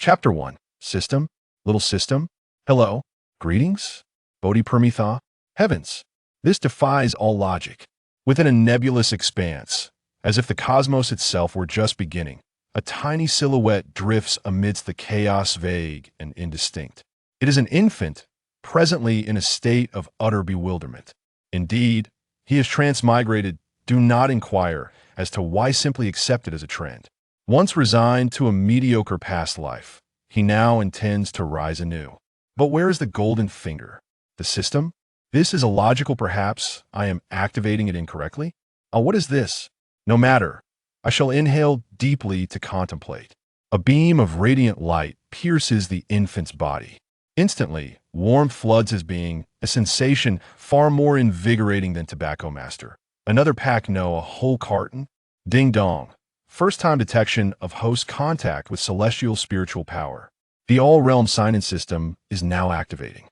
Chapter 1. System. Little system. Hello. Greetings. Bodhi Permitha. Heavens. This defies all logic. Within a nebulous expanse, as if the cosmos itself were just beginning, a tiny silhouette drifts amidst the chaos, vague and indistinct. It is an infant, presently in a state of utter bewilderment. Indeed, he is transmigrated. Do not inquire as to why, simply accept it as a trend. Once resigned to a mediocre past life, he now intends to rise anew. But where is the golden finger? The system? This is illogical, perhaps. I am activating it incorrectly? Oh, what is this? No matter. I shall inhale deeply to contemplate. A beam of radiant light pierces the infant's body. Instantly, warmth floods his being, a sensation far more invigorating than tobacco master. Another pack, no, a whole carton? Ding dong. First-time detection of host contact with celestial spiritual power. The all-realm sign-in system is now activating.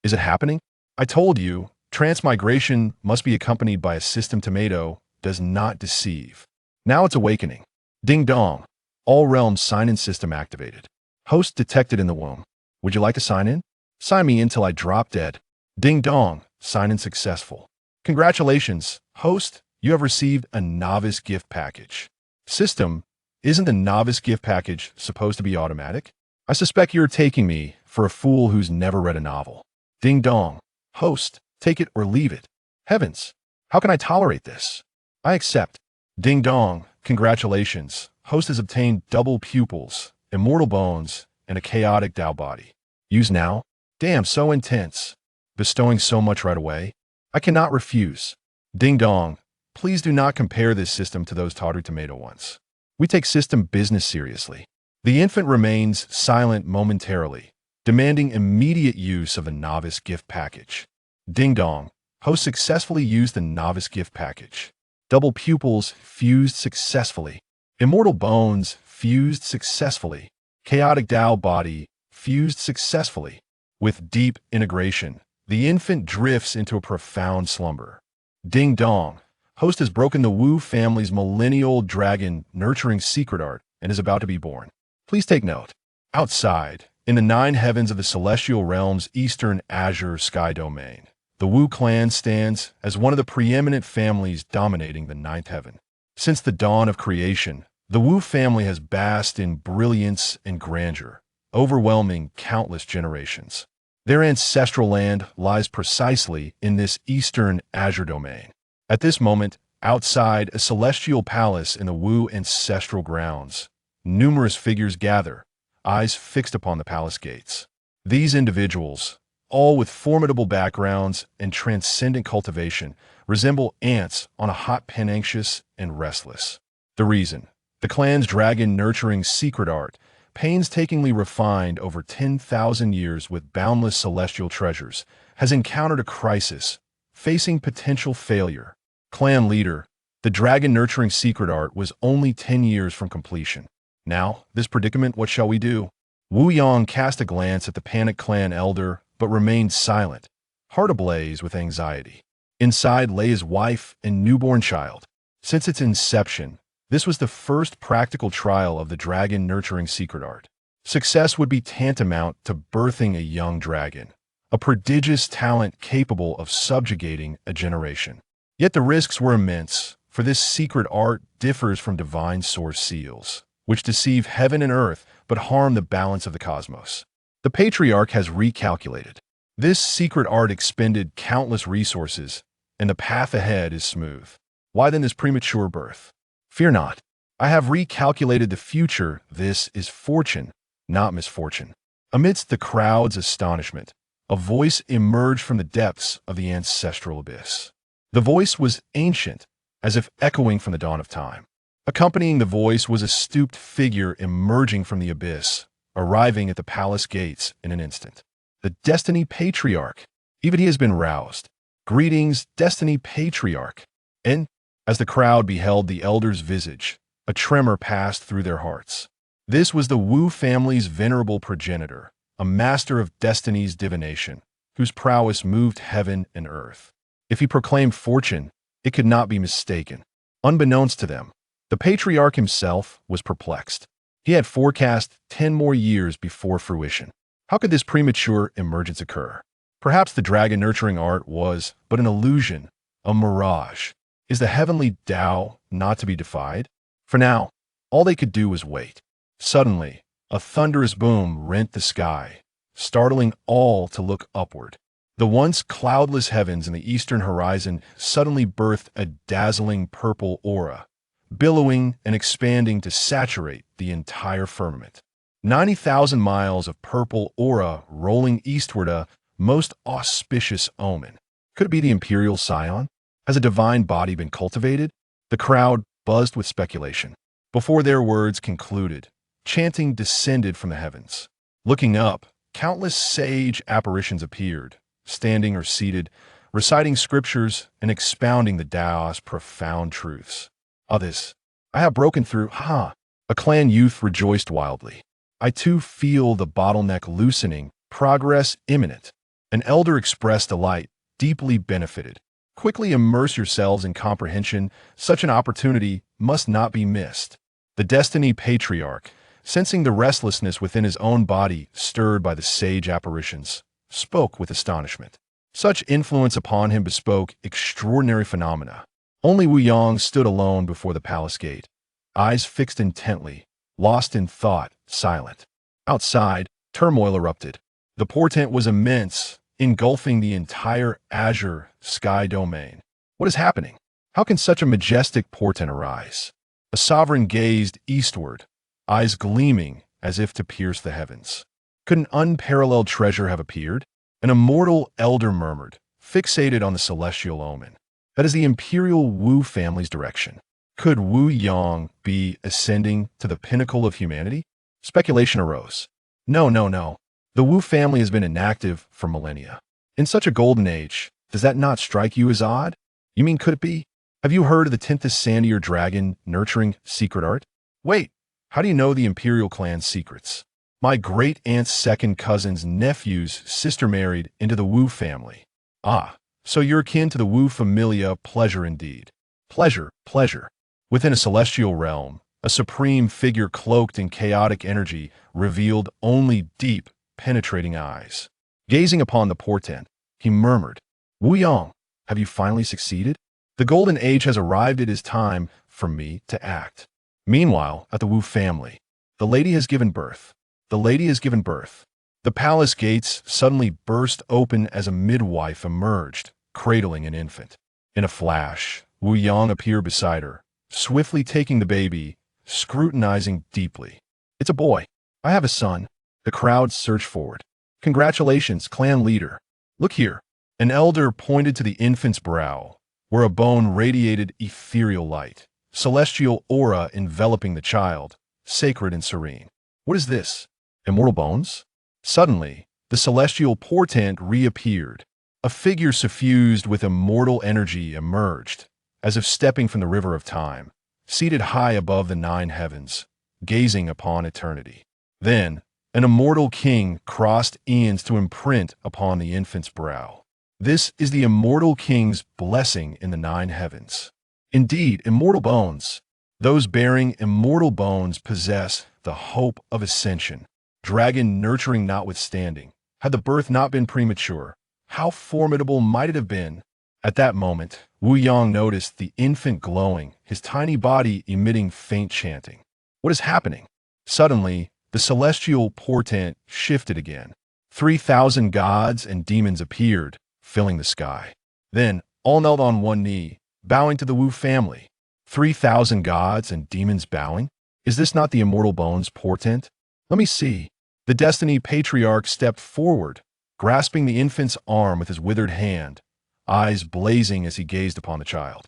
Is it happening? I told you, transmigration must be accompanied by a system. Tomato does not deceive. Now it's awakening. Ding dong. All-realm sign-in system activated. Host detected in the womb. Would you like to sign in? Sign me in till I drop dead. Ding dong. Sign-in successful. Congratulations, host. You have received a novice gift package. System, isn't the novice gift package supposed to be automatic? I suspect you're taking me for a fool who's never read a novel. Ding dong. Host, take it or leave it. Heavens, how can I tolerate this? I accept. Ding dong. Congratulations. Host has obtained double pupils, immortal bones, and a chaotic Tao body. Use now? Damn, so intense. Bestowing so much right away? I cannot refuse. Ding dong. Please do not compare this system to those tawdry tomato ones. We take system business seriously. The infant remains silent momentarily, demanding immediate use of a novice gift package. Ding dong. Host successfully used the novice gift package. Double pupils fused successfully. Immortal bones fused successfully. Chaotic Tao body fused successfully. With deep integration, the infant drifts into a profound slumber. Ding dong. Host has broken the Wu family's millennial dragon nurturing secret art and is about to be born. Please take note. Outside, in the 9 heavens of the celestial realm's eastern azure sky domain, the Wu clan stands as one of the preeminent families dominating the 9th heaven. Since the dawn of creation, the Wu family has basked in brilliance and grandeur, overwhelming countless generations. Their ancestral land lies precisely in this eastern azure domain. At this moment, outside a celestial palace in the Wu ancestral grounds, numerous figures gather, eyes fixed upon the palace gates. These individuals, all with formidable backgrounds and transcendent cultivation, resemble ants on a hot pen, anxious and restless. The reason: the clan's dragon-nurturing secret art, painstakingly refined over 10,000 years with boundless celestial treasures, has encountered a crisis, facing potential failure. Clan leader, the dragon-nurturing secret art was only 10 years from completion. Now, this predicament, what shall we do? Wu Yang cast a glance at the panicked clan elder, but remained silent, heart ablaze with anxiety. Inside lay his wife and newborn child. Since its inception, this was the first practical trial of the dragon-nurturing secret art. Success would be tantamount to birthing a young dragon, a prodigious talent capable of subjugating a generation. Yet the risks were immense, for this secret art differs from divine source seals, which deceive heaven and earth but harm the balance of the cosmos. The patriarch has recalculated. This secret art expended countless resources, and the path ahead is smooth. Why then this premature birth? Fear not. I have recalculated the future. This is fortune, not misfortune. Amidst the crowd's astonishment, a voice emerged from the depths of the ancestral abyss. The voice was ancient, as if echoing from the dawn of time. Accompanying the voice was a stooped figure emerging from the abyss, arriving at the palace gates in an instant. The Destiny Patriarch. Even he has been roused. Greetings, Destiny Patriarch. And, as the crowd beheld the elder's visage, a tremor passed through their hearts. This was the Wu family's venerable progenitor, a master of destiny's divination, whose prowess moved heaven and earth. If he proclaimed fortune, it could not be mistaken. Unbeknownst to them, the patriarch himself was perplexed. He had forecast 10 more years before fruition. How could this premature emergence occur? Perhaps the dragon-nurturing art was but an illusion, a mirage. Is the heavenly Tao not to be defied? For now, all they could do was wait. Suddenly, a thunderous boom rent the sky, startling all to look upward. The once cloudless heavens in the eastern horizon suddenly birthed a dazzling purple aura, billowing and expanding to saturate the entire firmament. 90,000 miles of purple aura rolling eastward, a most auspicious omen. Could it be the imperial scion? Has a divine body been cultivated? The crowd buzzed with speculation. Before their words concluded, chanting descended from the heavens. Looking up, countless sage apparitions appeared, standing or seated, reciting scriptures and expounding the Tao's profound truths. Others, I have broken through, ha! A clan youth rejoiced wildly. I too feel the bottleneck loosening, progress imminent. An elder expressed delight, deeply benefited. Quickly immerse yourselves in comprehension, such an opportunity must not be missed. The Destiny Patriarch, sensing the restlessness within his own body stirred by the sage apparitions, spoke with astonishment. Such influence upon him bespoke extraordinary phenomena. Only Wu Yang stood alone before the palace gate, eyes fixed intently, lost in thought, silent. Outside, turmoil erupted. The portent was immense, engulfing the entire azure sky domain. What is happening? How can such a majestic portent arise? A sovereign gazed eastward, eyes gleaming as if to pierce the heavens. Could an unparalleled treasure have appeared? An immortal elder murmured, fixated on the celestial omen. That is the imperial Wu family's direction. Could Wu Yang be ascending to the pinnacle of humanity? Speculation arose. No, no, no. The Wu family has been inactive for millennia. In such a golden age, does that not strike you as odd? You mean could it be? Have you heard of the 10th Sandier dragon nurturing secret art? Wait, how do you know the imperial clan's secrets? My great-aunt's second cousin's nephew's sister married into the Wu family. Ah, so you're akin to the Wu familia, pleasure indeed. Pleasure, pleasure. Within a celestial realm, a supreme figure cloaked in chaotic energy revealed only deep, penetrating eyes. Gazing upon the portent, he murmured, Wu Yang, have you finally succeeded? The golden age has arrived. It is time for me to act. Meanwhile, at the Wu family, the lady has given birth. The lady has given birth. The palace gates suddenly burst open as a midwife emerged, cradling an infant. In a flash, Wu Yang appeared beside her, swiftly taking the baby, scrutinizing deeply. It's a boy. I have a son. The crowd surged forward. Congratulations, clan leader. Look here. An elder pointed to the infant's brow, where a bone radiated ethereal light, celestial aura enveloping the child, sacred and serene. What is this? Immortal bones? Suddenly, the celestial portent reappeared. A figure suffused with immortal energy emerged, as if stepping from the river of time, seated high above the 9 heavens, gazing upon eternity. Then, an immortal king crossed eons to imprint upon the infant's brow. This is the immortal king's blessing in the 9 heavens. Indeed, immortal bones. Those bearing immortal bones possess the hope of ascension. Dragon nurturing notwithstanding, had the birth not been premature, how formidable might it have been? At that moment, Wu Yang noticed the infant glowing, his tiny body emitting faint chanting. What is happening? Suddenly, the celestial portent shifted again. 3,000 gods and demons appeared, filling the sky. Then, all knelt on one knee, bowing to the Wu family. 3,000 gods and demons bowing? Is this not the immortal bones portent? Let me see. The Destiny Patriarch stepped forward, grasping the infant's arm with his withered hand, eyes blazing as he gazed upon the child.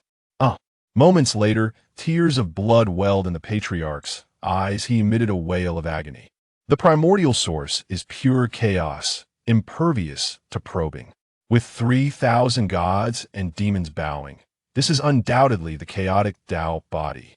Moments later, tears of blood welled in the Patriarch's eyes. He emitted a wail of agony. The primordial source is pure chaos, impervious to probing. With 3,000 gods and demons bowing, this is undoubtedly the chaotic Tao body.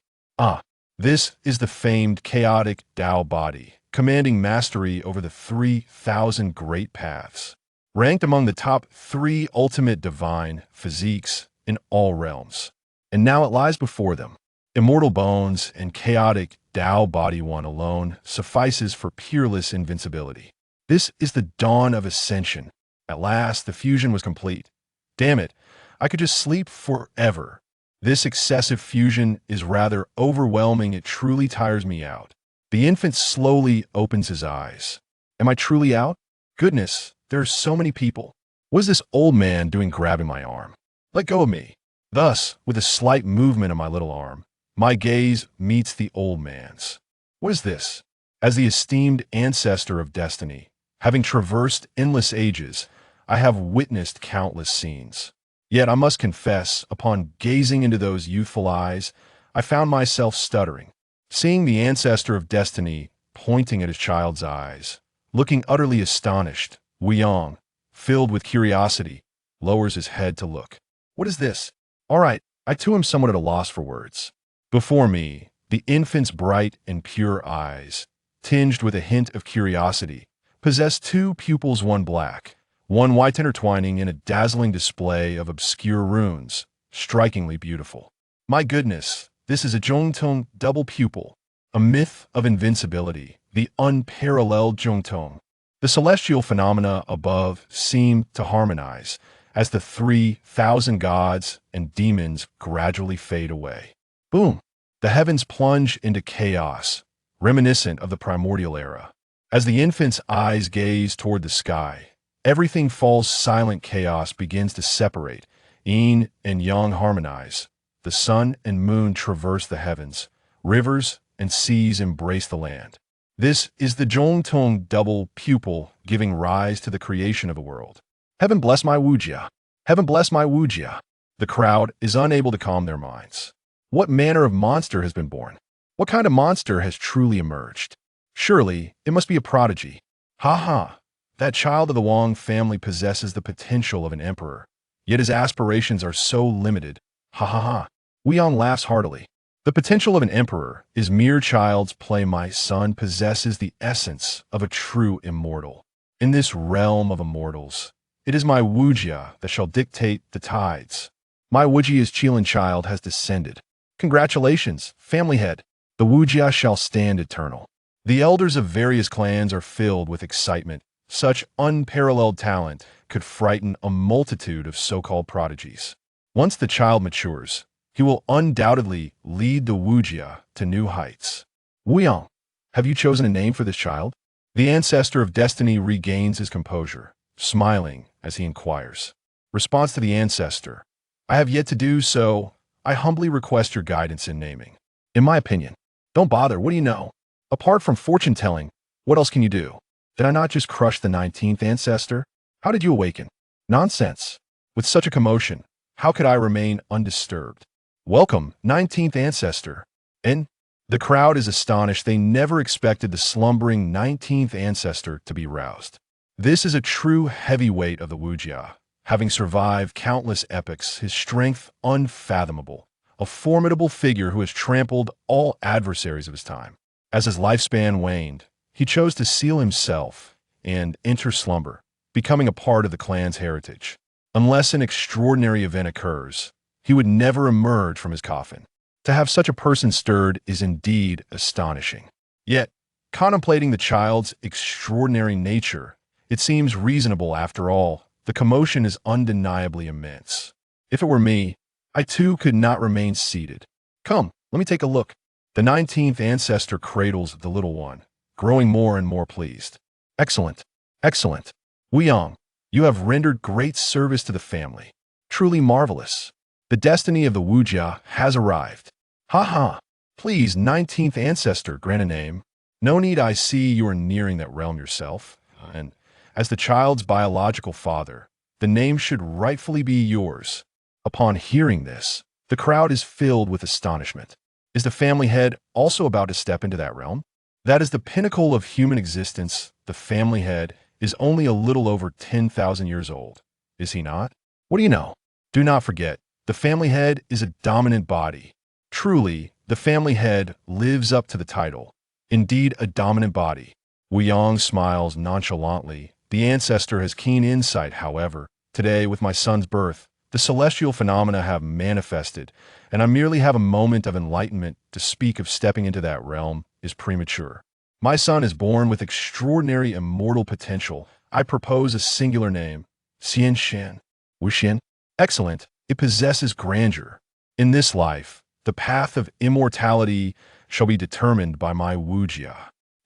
This is the famed chaotic Tao body, commanding mastery over the 3,000 great paths, ranked among the top 3 ultimate divine physiques in all realms. And now it lies before them, immortal bones and chaotic Tao body one alone suffices for peerless invincibility. This is the dawn of ascension. At last, the fusion was complete. Damn it, I could just sleep forever. This excessive fusion is rather overwhelming. It truly tires me out. The infant slowly opens his eyes. Am I truly out? Goodness, there are so many people. What is this old man doing grabbing my arm? Let go of me. Thus, with a slight movement of my little arm, my gaze meets the old man's. What is this? As the esteemed ancestor of destiny, having traversed endless ages, I have witnessed countless scenes. Yet I must confess, upon gazing into those youthful eyes, I found myself stuttering. Seeing the ancestor of destiny pointing at his child's eyes, looking utterly astonished, Wuyong, filled with curiosity, lowers his head to look. What is this? All right, I too am somewhat at a loss for words. Before me, the infant's bright and pure eyes, tinged with a hint of curiosity, possess two pupils, one black, one white, intertwining in a dazzling display of obscure runes, strikingly beautiful. My goodness, this is a Zhongtong double pupil, a myth of invincibility, the unparalleled Zhongtong. The celestial phenomena above seem to harmonize as the 3,000 gods and demons gradually fade away. Boom! The heavens plunge into chaos, reminiscent of the primordial era. As the infant's eyes gaze toward the sky, everything falls silent. Chaos begins to separate. Yin and yang harmonize. The sun and moon traverse the heavens. Rivers and seas embrace the land. This is the Zhongtong double pupil giving rise to the creation of a world. Heaven bless my Wujia. Heaven bless my Wujia. The crowd is unable to calm their minds. What manner of monster has been born? What kind of monster has truly emerged? Surely, it must be a prodigy. Ha ha! That child of the Wang family possesses the potential of an emperor, yet his aspirations are so limited. Ha ha ha! Wuyong laughs heartily. The potential of an emperor is mere child's play. My son possesses the essence of a true immortal. In this realm of immortals, it is my Wujia that shall dictate the tides. My Wujia's Qilin child has descended. Congratulations, family head. The Wujia shall stand eternal. The elders of various clans are filled with excitement. Such unparalleled talent could frighten a multitude of so-called prodigies. Once the child matures, he will undoubtedly lead the Wujia to new heights. Wuyong, have you chosen a name for this child? The ancestor of destiny regains his composure, smiling as he inquires. Response to the ancestor: I have yet to do so. I humbly request your guidance in naming. In my opinion, don't bother. What do you know? Apart from fortune-telling, what else can you do? Did I not just crush the 19th ancestor? How did you awaken? Nonsense. With such a commotion, how could I remain undisturbed? Welcome, 19th ancestor. And the crowd is astonished. They never expected the slumbering 19th ancestor to be roused. This is a true heavyweight of the Wujia. Having survived countless epochs, his strength unfathomable. A formidable figure who has trampled all adversaries of his time. As his lifespan waned, he chose to seal himself and enter slumber, becoming a part of the clan's heritage. Unless an extraordinary event occurs, he would never emerge from his coffin. To have such a person stirred is indeed astonishing. Yet, contemplating the child's extraordinary nature, it seems reasonable. After all, the commotion is undeniably immense. If it were me, I too could not remain seated. Come, let me take a look. The 19th ancestor cradles the little one, growing more and more pleased. Excellent, excellent. Wuyong, you have rendered great service to the family. Truly marvelous. The destiny of the Wujia has arrived. Ha ha. Please, 19th ancestor, grant a name. No need. I see you are nearing that realm yourself. And as the child's biological father, the name should rightfully be yours. Upon hearing this, the crowd is filled with astonishment. Is the family head also about to step into that realm? That is the pinnacle of human existence. The family head is only a little over 10,000 years old. Is he not? What do you know? Do not forget, the family head is a dominant body. Truly, the family head lives up to the title. Indeed, a dominant body. Wuyong smiles nonchalantly. The ancestor has keen insight. However, today, with my son's birth, The celestial phenomena have manifested, and I merely have a moment of enlightenment to speak of stepping into that realm is premature. My son is born with extraordinary immortal potential. I propose a singular name, Xian Shan. Wuxian. Excellent. It possesses grandeur. In this life, the path of immortality shall be determined by my Wujia.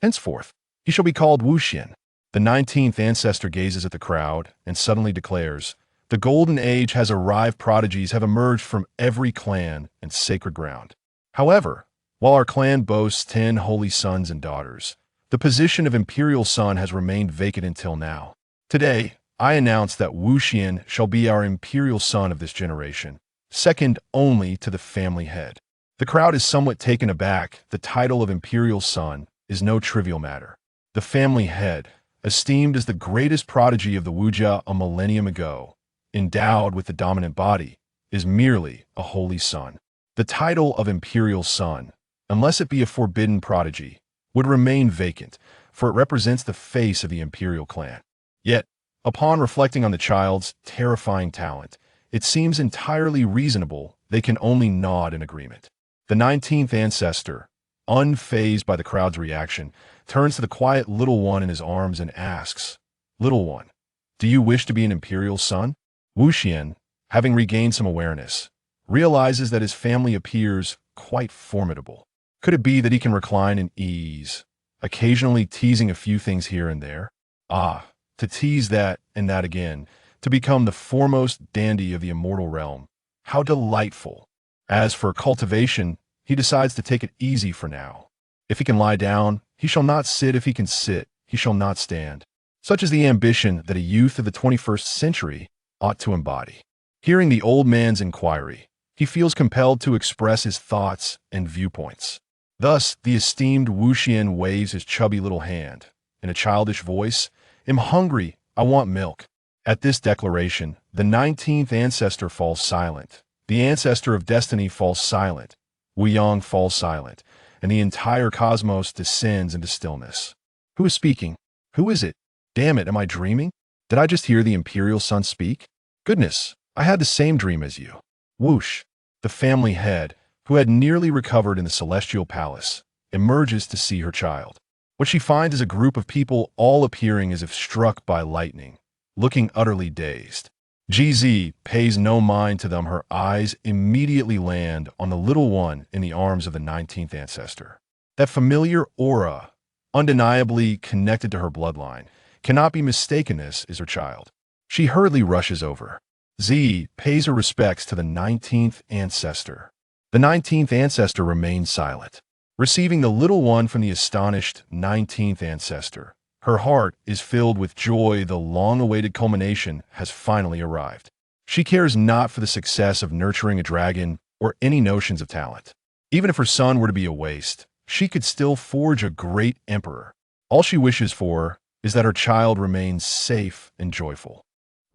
Henceforth, he shall be called Wuxian. The 19th ancestor gazes at the crowd and suddenly declares, the golden age has arrived. Prodigies have emerged from every clan and sacred ground. However, while our clan boasts 10 holy sons and daughters, the position of imperial son has remained vacant until now. Today, I announce that Wuxian shall be our imperial son of this generation, second only to the family head. The crowd is somewhat taken aback. The title of imperial son is no trivial matter. The family head, esteemed as the greatest prodigy of the Wujia a millennium ago, endowed with the dominant body, is merely a holy son. The title of imperial son, unless it be a forbidden prodigy, would remain vacant, for it represents the face of the imperial clan. Yet, upon reflecting on the child's terrifying talent, it seems entirely reasonable they can only nod in agreement. The 19th ancestor, unfazed by the crowd's reaction, turns to the quiet little one in his arms and asks, Little one, do you wish to be an imperial son? Wuxian, having regained some awareness, realizes that his family appears quite formidable. Could it be that he can recline in ease, occasionally teasing a few things here and there? Ah, to tease that and that again, to become the foremost dandy of the immortal realm. How delightful! As for cultivation, he decides to take it easy for now. If he can lie down, he shall not sit. If he can sit, he shall not stand. Such is the ambition that a youth of the 21st century ought to embody. Hearing the old man's inquiry, he feels compelled to express his thoughts and viewpoints. Thus, the esteemed Wuxian waves his chubby little hand. In a childish voice, I'm hungry, I want milk. At this declaration, the 19th ancestor falls silent. The ancestor of destiny falls silent. Wuyang falls silent, and the entire cosmos descends into stillness. Who is speaking? Who is it? Damn it, am I dreaming? Did I just hear the imperial son speak? Goodness, I had the same dream as you. Whoosh! The family head, who had nearly recovered in the celestial palace, emerges to see her child. What she finds is a group of people all appearing as if struck by lightning, looking utterly dazed. GZ pays no mind to them. Her eyes immediately land on the little one in the arms of the 19th ancestor. That familiar aura, undeniably connected to her bloodline, cannot be mistaken. This is her child. She hurriedly rushes over. Z pays her respects to the 19th ancestor. The 19th ancestor remains silent, receiving the little one from the astonished 19th ancestor. Her heart is filled with joy. The long-awaited culmination has finally arrived. She cares not for the success of nurturing a dragon or any notions of talent. Even if her son were to be a waste, she could still forge a great emperor. All she wishes for is that her child remains safe and joyful.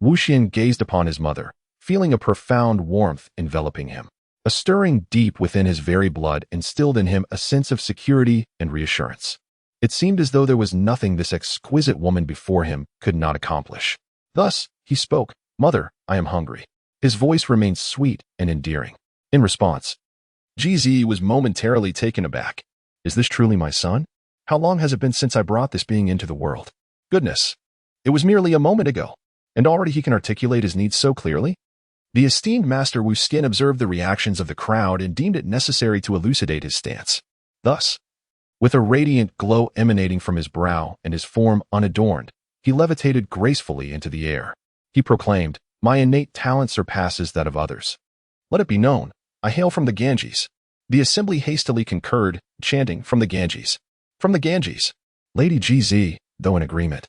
Wuxian gazed upon his mother, feeling a profound warmth enveloping him. A stirring deep within his very blood instilled in him a sense of security and reassurance. It seemed as though there was nothing this exquisite woman before him could not accomplish. Thus, he spoke, Mother, I am hungry. His voice remained sweet and endearing. In response, GZ was momentarily taken aback. Is this truly my son? How long has it been since I brought this being into the world? Goodness, it was merely a moment ago, and already he can articulate his needs so clearly? The esteemed Master Wuxian observed the reactions of the crowd and deemed it necessary to elucidate his stance. Thus, with a radiant glow emanating from his brow and his form unadorned, he levitated gracefully into the air. He proclaimed, My innate talent surpasses that of others. Let it be known, I hail from the Ganges. The assembly hastily concurred, chanting, From the Ganges. From the Ganges. Lady GZ, though in agreement,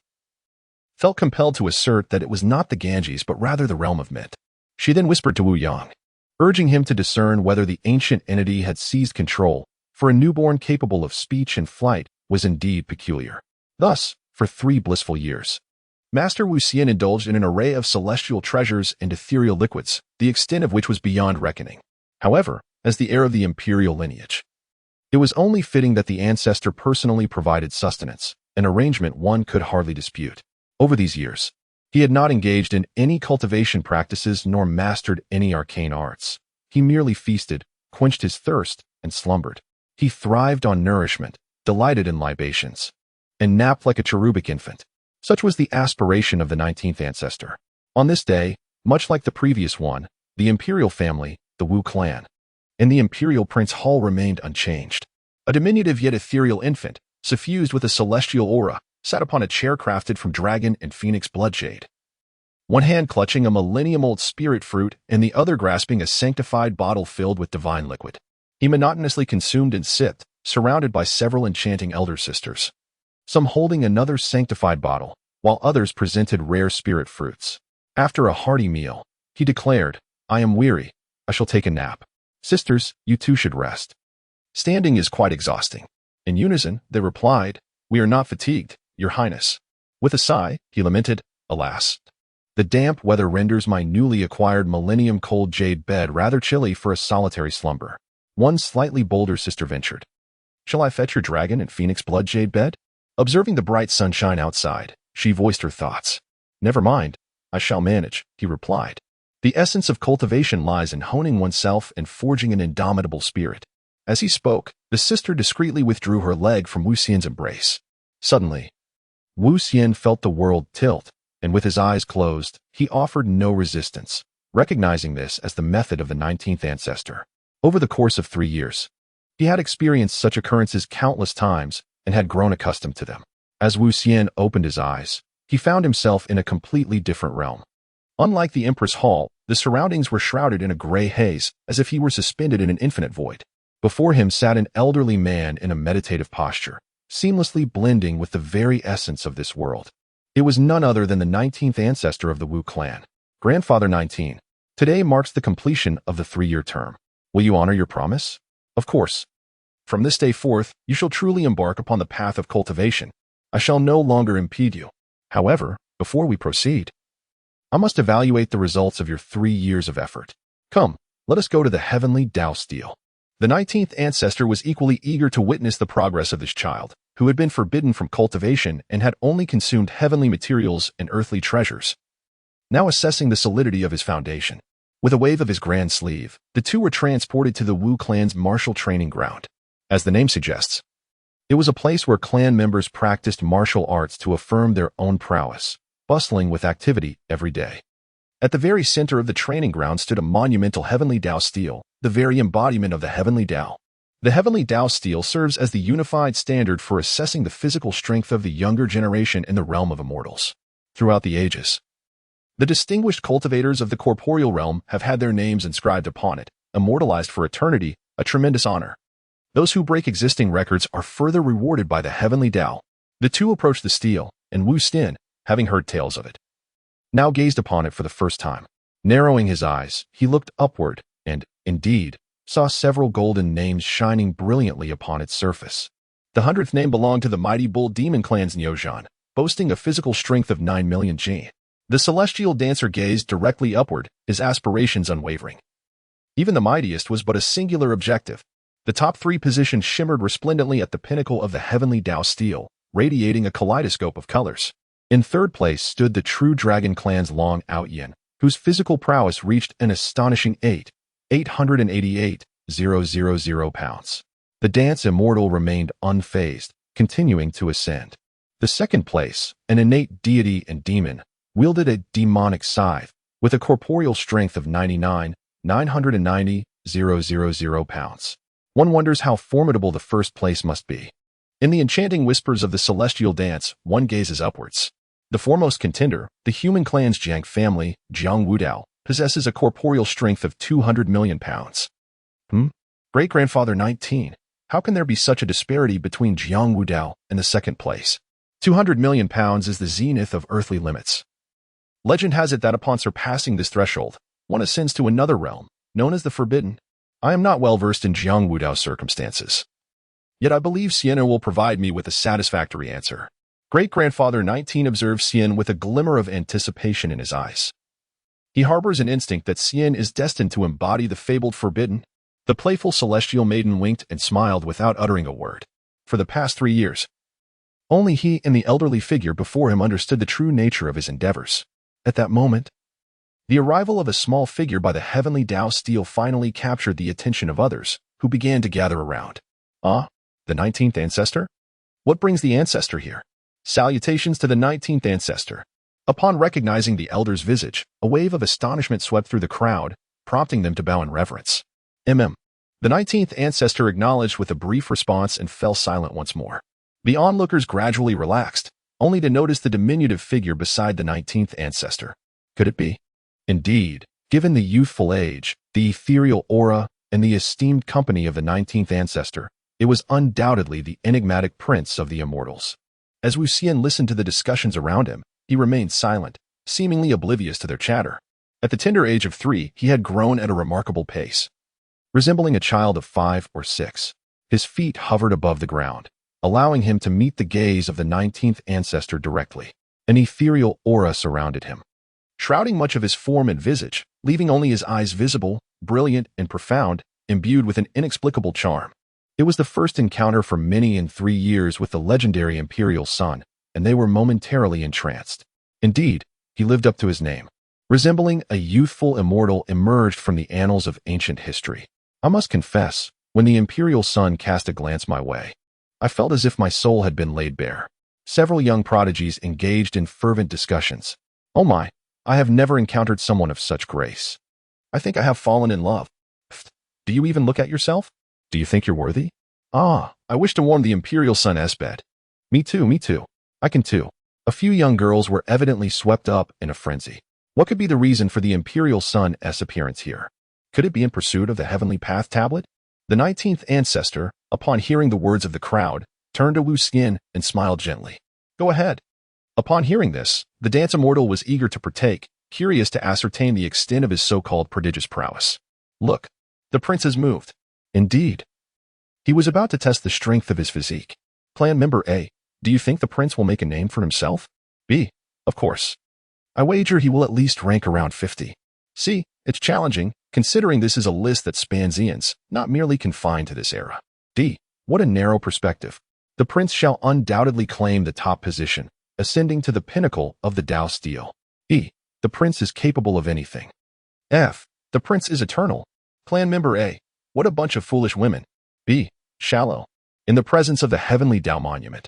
felt compelled to assert that it was not the Ganges but rather the realm of Mint. She then whispered to Wu Yang, urging him to discern whether the ancient entity had seized control, for a newborn capable of speech and flight was indeed peculiar. Thus, for 3 blissful years, Master Wuxian indulged in an array of celestial treasures and ethereal liquids, the extent of which was beyond reckoning. However, as the heir of the imperial lineage, it was only fitting that the ancestor personally provided sustenance, an arrangement one could hardly dispute. Over these years, He had not engaged in any cultivation practices nor mastered any arcane arts. He merely feasted, quenched his thirst, and slumbered. He thrived on nourishment, delighted in libations, and napped like a cherubic infant. Such was the aspiration of the 19th ancestor. On this day, much like the previous one, the imperial family, the Wu clan, and the imperial Prince Hall remained unchanged. A diminutive yet ethereal infant, suffused with a celestial aura, sat upon a chair crafted from dragon and phoenix bloodshade. One hand clutching a millennium-old spirit fruit and the other grasping a sanctified bottle filled with divine liquid. He monotonously consumed and sipped, surrounded by several enchanting elder sisters, some holding another sanctified bottle, while others presented rare spirit fruits. After a hearty meal, he declared, "I am weary. I shall take a nap. Sisters, you too should rest. Standing is quite exhausting." In unison, they replied, "We are not fatigued, Your Highness." With a sigh, he lamented, "Alas, the damp weather renders my newly acquired millennium cold jade bed rather chilly for a solitary slumber." One slightly bolder sister ventured, "Shall I fetch your dragon and phoenix blood jade bed?" Observing the bright sunshine outside, she voiced her thoughts. "Never mind, I shall manage," he replied. The essence of cultivation lies in honing oneself and forging an indomitable spirit. As he spoke, the sister discreetly withdrew her leg from Wu Xian's embrace. Suddenly, Wu Xian felt the world tilt, and with his eyes closed, he offered no resistance, recognizing this as the method of the 19th ancestor. Over the course of 3 years, he had experienced such occurrences countless times and had grown accustomed to them. As Wu Xian opened his eyes, he found himself in a completely different realm. Unlike the Empress Hall, the surroundings were shrouded in a gray haze, as if he were suspended in an infinite void. Before him sat an elderly man in a meditative posture, seamlessly blending with the very essence of this world. It was none other than the 19th ancestor of the Wu clan. "Grandfather 19, today marks the completion of the 3-year term. Will you honor your promise?" "Of course. From this day forth, you shall truly embark upon the path of cultivation. I shall no longer impede you. However, before we proceed, I must evaluate the results of your 3 years of effort. Come, let us go to the heavenly Tao steel." The 19th ancestor was equally eager to witness the progress of this child, who had been forbidden from cultivation and had only consumed heavenly materials and earthly treasures. Now assessing the solidity of his foundation, with a wave of his grand sleeve, the two were transported to the Wu clan's martial training ground. As the name suggests, it was a place where clan members practiced martial arts to affirm their own prowess, bustling with activity every day. At the very center of the training ground stood a monumental heavenly Tao steel, the very embodiment of the heavenly Tao. The heavenly Tao steel serves as the unified standard for assessing the physical strength of the younger generation in the realm of immortals. Throughout the ages, the distinguished cultivators of the corporeal realm have had their names inscribed upon it, immortalized for eternity, a tremendous honor. Those who break existing records are further rewarded by the heavenly Tao. The two approached the steel, and Wu Xian, having heard tales of it, now gazed upon it for the first time. Narrowing his eyes, he looked upward, and, indeed, saw several golden names shining brilliantly upon its surface. The 100th name belonged to the mighty bull demon clan's Niuzhan, boasting a physical strength of 9 million G. The celestial dancer gazed directly upward, his aspirations unwavering. Even the mightiest was but a singular objective. The top 3 positions shimmered resplendently at the pinnacle of the heavenly Tao steel, radiating a kaleidoscope of colors. In 3rd place stood the true dragon clan's Long Outyin, whose physical prowess reached an astonishing 888,000 pounds. The dance immortal remained unfazed, continuing to ascend. The 2nd place, an innate deity and demon, wielded a demonic scythe, with a corporeal strength of 99,990,000 pounds. One wonders how formidable the 1st place must be. In the enchanting whispers of the celestial dance, one gazes upwards. The foremost contender, the human clan's Jiang family, Jiang Wudao, possesses a corporeal strength of 200 million pounds. Great-grandfather 19, how can there be such a disparity between Jiang Wudao and the 2nd place? 200 million pounds is the zenith of earthly limits. Legend has it that upon surpassing this threshold, one ascends to another realm, known as the Forbidden. I am not well versed in Jiang Wudao's circumstances, yet I believe Xian will provide me with a satisfactory answer. Great-grandfather 19 observed Xian with a glimmer of anticipation in his eyes. He harbors an instinct that Xian is destined to embody the fabled Forbidden. The playful celestial maiden winked and smiled without uttering a word. For the past 3 years, only he and the elderly figure before him understood the true nature of his endeavors. At that moment, the arrival of a small figure by the heavenly Tao steel finally captured the attention of others, who began to gather around. Ah, the 19th ancestor? What brings the ancestor here? Salutations to the 19th ancestor. Upon recognizing the elder's visage, a wave of astonishment swept through the crowd, prompting them to bow in reverence. The 19th ancestor acknowledged with a brief response and fell silent once more. The onlookers gradually relaxed, only to notice the diminutive figure beside the 19th ancestor. Could it be? Indeed, given the youthful age, the ethereal aura, and the esteemed company of the 19th ancestor, it was undoubtedly the enigmatic prince of the immortals. As Wu-Xian listened to the discussions around him, he remained silent, seemingly oblivious to their chatter. At the tender age of 3, he had grown at a remarkable pace. Resembling a child of 5 or 6, his feet hovered above the ground, allowing him to meet the gaze of the 19th ancestor directly. An ethereal aura surrounded him, shrouding much of his form and visage, leaving only his eyes visible, brilliant and profound, imbued with an inexplicable charm. It was the first encounter for many in 3 years with the legendary imperial son, and they were momentarily entranced. Indeed, he lived up to his name. Resembling a youthful immortal emerged from the annals of ancient history. I must confess, when the imperial son cast a glance my way, I felt as if my soul had been laid bare. Several young prodigies engaged in fervent discussions. Oh my, I have never encountered someone of such grace. I think I have fallen in love. Do you even look at yourself? Do you think you're worthy? Ah, I wish to warm the imperial son's bed. Me too, me too. I can too. A few young girls were evidently swept up in a frenzy. What could be the reason for the imperial son's appearance here? Could it be in pursuit of the heavenly path tablet? The 19th ancestor, upon hearing the words of the crowd, turned to Wu-Xian and smiled gently. Go ahead. Upon hearing this, the dance immortal was eager to partake, curious to ascertain the extent of his so-called prodigious prowess. Look, the prince has moved. Indeed. He was about to test the strength of his physique. Clan member A, do you think the prince will make a name for himself? B, of course. I wager he will at least rank around 50. C, it's challenging, considering this is a list that spans eons, not merely confined to this era. D, what a narrow perspective. The prince shall undoubtedly claim the top position, ascending to the pinnacle of the Tao steel. E, the prince is capable of anything. F, the prince is eternal. Clan member A, what a bunch of foolish women. B, shallow. In the presence of the heavenly Tao monument,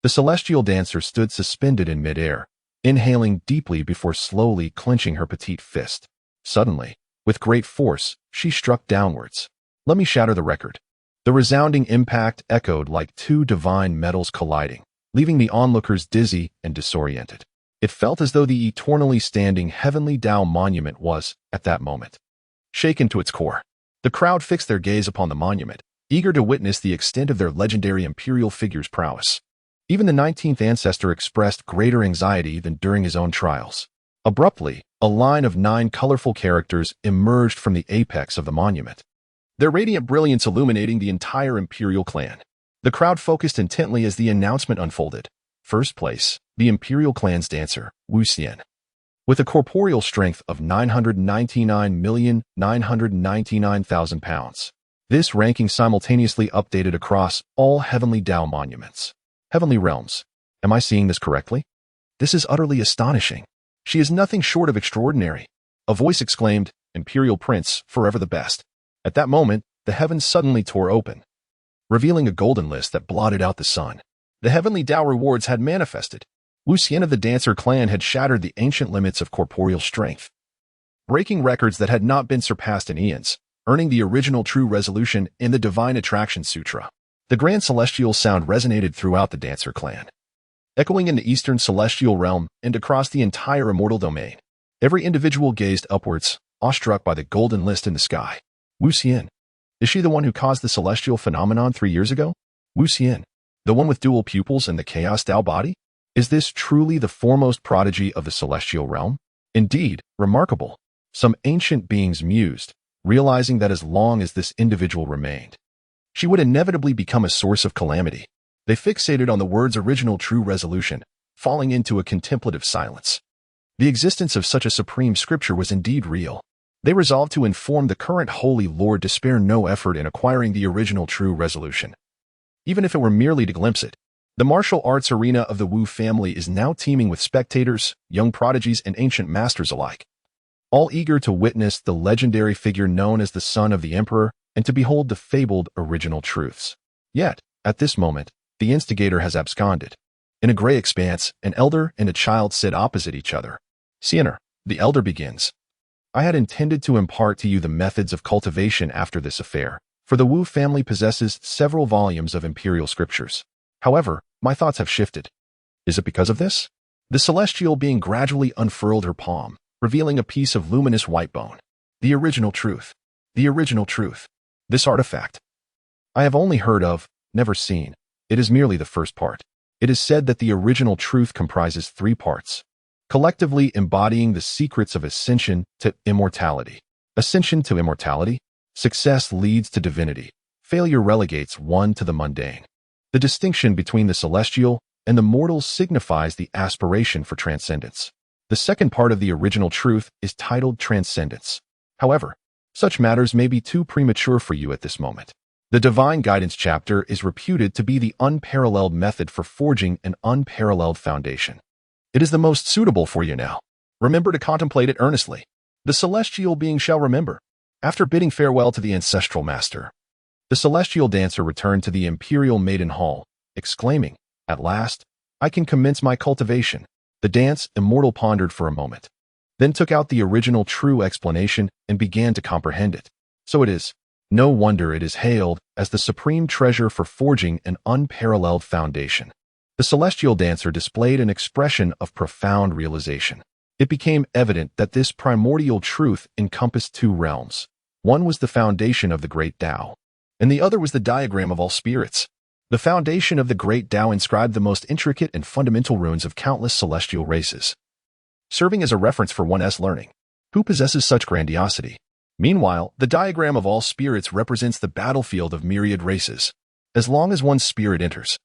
the celestial dancer stood suspended in midair, inhaling deeply before slowly clenching her petite fist. Suddenly, with great force, she struck downwards. Let me shatter the record. The resounding impact echoed like two divine metals colliding, leaving the onlookers dizzy and disoriented. It felt as though the eternally standing heavenly Tao monument was, at that moment, shaken to its core. The crowd fixed their gaze upon the monument, eager to witness the extent of their legendary imperial figure's prowess. Even the 19th ancestor expressed greater anxiety than during his own trials. Abruptly, a line of 9 colorful characters emerged from the apex of the monument, their radiant brilliance illuminating the entire imperial clan. The crowd focused intently as the announcement unfolded. First place, the imperial clan's dancer, Wu-Xian. With a corporeal strength of 999,999,000 pounds. This ranking simultaneously updated across all heavenly Tao monuments. Heavenly realms. Am I seeing this correctly? This is utterly astonishing. She is nothing short of extraordinary. A voice exclaimed, Imperial Prince, forever the best. At that moment, the heavens suddenly tore open, revealing a golden list that blotted out the sun. The heavenly Tao rewards had manifested. Wu-Xian of the Dancer clan had shattered the ancient limits of corporeal strength, breaking records that had not been surpassed in eons, earning the original true resolution in the Divine Attraction Sutra. The grand celestial sound resonated throughout the Dancer clan, echoing in the eastern celestial realm and across the entire immortal domain. Every individual gazed upwards, awestruck by the golden list in the sky. Wu-Xian. Is she the one who caused the celestial phenomenon 3 years ago? Wu-Xian. The one with dual pupils and the chaos Tao body? Is this truly the foremost prodigy of the celestial realm? Indeed, remarkable. Some ancient beings mused, realizing that as long as this individual remained, she would inevitably become a source of calamity. They fixated on the word's original true resolution, falling into a contemplative silence. The existence of such a supreme scripture was indeed real. They resolved to inform the current Holy Lord to spare no effort in acquiring the original true resolution, even if it were merely to glimpse it. The martial arts arena of the Wu family is now teeming with spectators, young prodigies, and ancient masters alike, all eager to witness the legendary figure known as the son of the emperor and to behold the fabled original truths. Yet, at this moment, the instigator has absconded. In a gray expanse, an elder and a child sit opposite each other. Siener, the elder begins. I had intended to impart to you the methods of cultivation after this affair, for the Wu family possesses several volumes of imperial scriptures. However, my thoughts have shifted. Is it because of this? The celestial being gradually unfurled her palm, revealing a piece of luminous white bone. The original truth. The original truth. This artifact. I have only heard of, never seen. It is merely the first part. It is said that the original truth comprises 3 parts, collectively embodying the secrets of ascension to immortality. Ascension to immortality? Success leads to divinity. Failure relegates one to the mundane. The distinction between the celestial and the mortal signifies the aspiration for transcendence. The second part of the original truth is titled Transcendence. However, such matters may be too premature for you at this moment. The Divine Guidance chapter is reputed to be the unparalleled method for forging an unparalleled foundation. It is the most suitable for you now. Remember to contemplate it earnestly. The celestial being shall remember. After bidding farewell to the ancestral master, the celestial dancer returned to the imperial maiden hall, exclaiming, "At last, I can commence my cultivation." The dance immortal pondered for a moment, then took out the original true explanation and began to comprehend it. So it is. No wonder it is hailed as the supreme treasure for forging an unparalleled foundation. The celestial dancer displayed an expression of profound realization. It became evident that this primordial truth encompassed 2 realms. One was the foundation of the great Tao, and the other was the diagram of all spirits. The foundation of the great Tao inscribed the most intricate and fundamental runes of countless celestial races, serving as a reference for one's learning. Who possesses such grandiosity? Meanwhile, the diagram of all spirits represents the battlefield of myriad races. As long as one's spirit enters,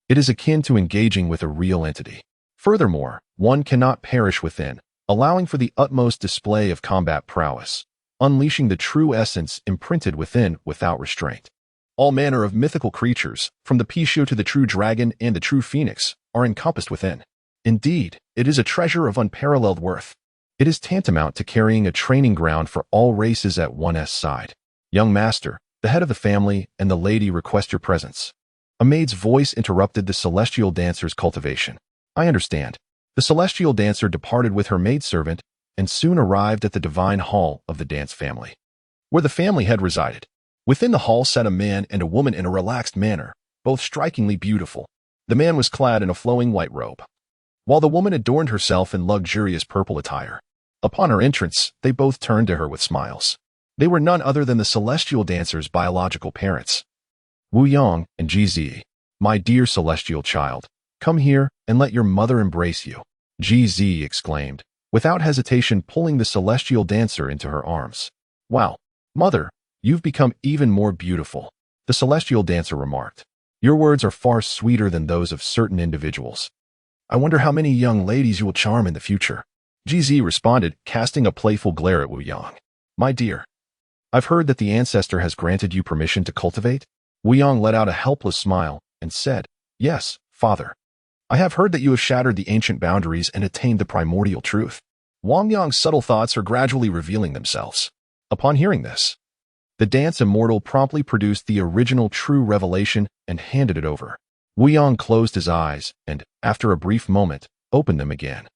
it is akin to engaging with a real entity. Furthermore, one cannot perish within, allowing for the utmost display of combat prowess, unleashing the true essence imprinted within without restraint. All manner of mythical creatures, from the Pishu to the true dragon and the true phoenix, are encompassed within. Indeed, it is a treasure of unparalleled worth. It is tantamount to carrying a training ground for all races at one's side. Young master, the head of the family, and the lady request your presence. A maid's voice interrupted the celestial dancer's cultivation. I understand. The celestial dancer departed with her maidservant and soon arrived at the divine hall of the dance family, where the family had resided. Within the hall sat a man and a woman in a relaxed manner, both strikingly beautiful. The man was clad in a flowing white robe, while the woman adorned herself in luxurious purple attire. Upon her entrance, they both turned to her with smiles. They were none other than the celestial dancer's biological parents, Wu Yang and Ji. My dear celestial child, come here and let your mother embrace you, Ji exclaimed, without hesitation pulling the celestial dancer into her arms. Wow, mother, you've become even more beautiful, the celestial dancer remarked. Your words are far sweeter than those of certain individuals. I wonder how many young ladies you will charm in the future. Ji responded, casting a playful glare at Wu Yang. My dear, I've heard that the ancestor has granted you permission to cultivate? Wu Yang let out a helpless smile and said, Yes, father. I have heard that you have shattered the ancient boundaries and attained the primordial truth. Wang Yang's subtle thoughts are gradually revealing themselves. Upon hearing this, the dance immortal promptly produced the original true revelation and handed it over. Wu Yang closed his eyes and, after a brief moment, opened them again,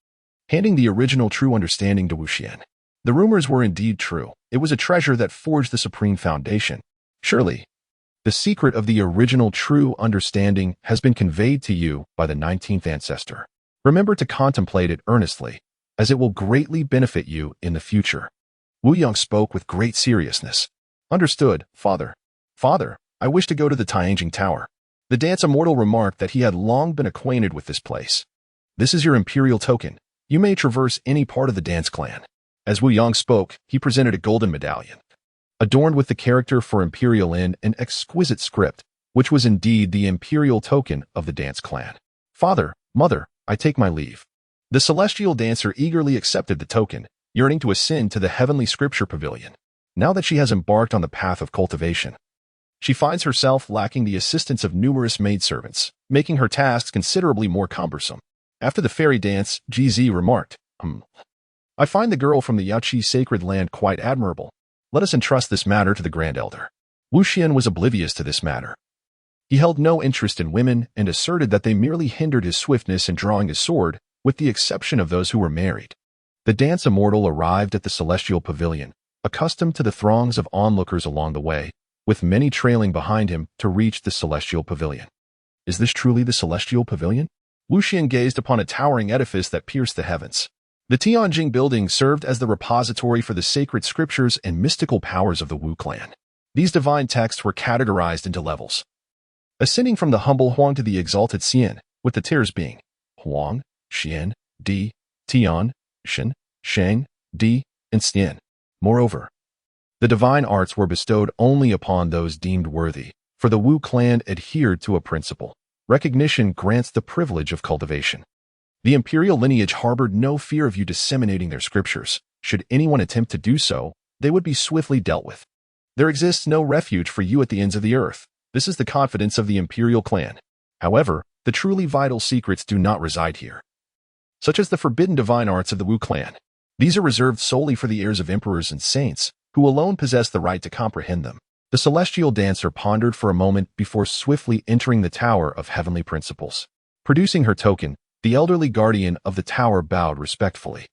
handing the original true understanding to Wu Xian. The rumors were indeed true. It was a treasure that forged the supreme foundation. Surely, the secret of the original true understanding has been conveyed to you by the 19th ancestor. Remember to contemplate it earnestly, as it will greatly benefit you in the future. Wu Yang spoke with great seriousness. Understood, father. Father, I wish to go to the Tianjing Tower. The dance immortal remarked that he had long been acquainted with this place. This is your imperial token. You may traverse any part of the dance clan. As Wu Yang spoke, he presented a golden medallion, adorned with the character for Imperial in an exquisite script, which was indeed the imperial token of the dance clan. Father, mother, I take my leave. The celestial dancer eagerly accepted the token, yearning to ascend to the heavenly scripture pavilion, now that she has embarked on the path of cultivation. She finds herself lacking the assistance of numerous maidservants, making her tasks considerably more cumbersome. After the fairy dance, GZ remarked, I find the girl from the Yachi sacred land quite admirable. Let us entrust this matter to the Grand Elder. Wu Xian was oblivious to this matter. He held no interest in women and asserted that they merely hindered his swiftness in drawing his sword, with the exception of those who were married. The dance immortal arrived at the celestial pavilion, accustomed to the throngs of onlookers along the way, with many trailing behind him to reach the celestial pavilion. Is this truly the celestial pavilion? Wu Xian gazed upon a towering edifice that pierced the heavens. The Tianjing building served as the repository for the sacred scriptures and mystical powers of the Wu clan. These divine texts were categorized into levels, ascending from the humble Huang to the exalted Xian, with the tiers being Huang, Xian, Di, Tian, Shen, Shang, Di, and Xian. Moreover, the divine arts were bestowed only upon those deemed worthy, for the Wu clan adhered to a principle. Recognition grants the privilege of cultivation. The imperial lineage harbored no fear of you disseminating their scriptures. Should anyone attempt to do so, they would be swiftly dealt with. There exists no refuge for you at the ends of the earth. This is the confidence of the imperial clan. However, the truly vital secrets do not reside here, such as the forbidden divine arts of the Wu clan. These are reserved solely for the heirs of emperors and saints, who alone possess the right to comprehend them. The celestial dancer pondered for a moment before swiftly entering the Tower of Heavenly Principles. Producing her token, the elderly guardian of the tower bowed respectfully.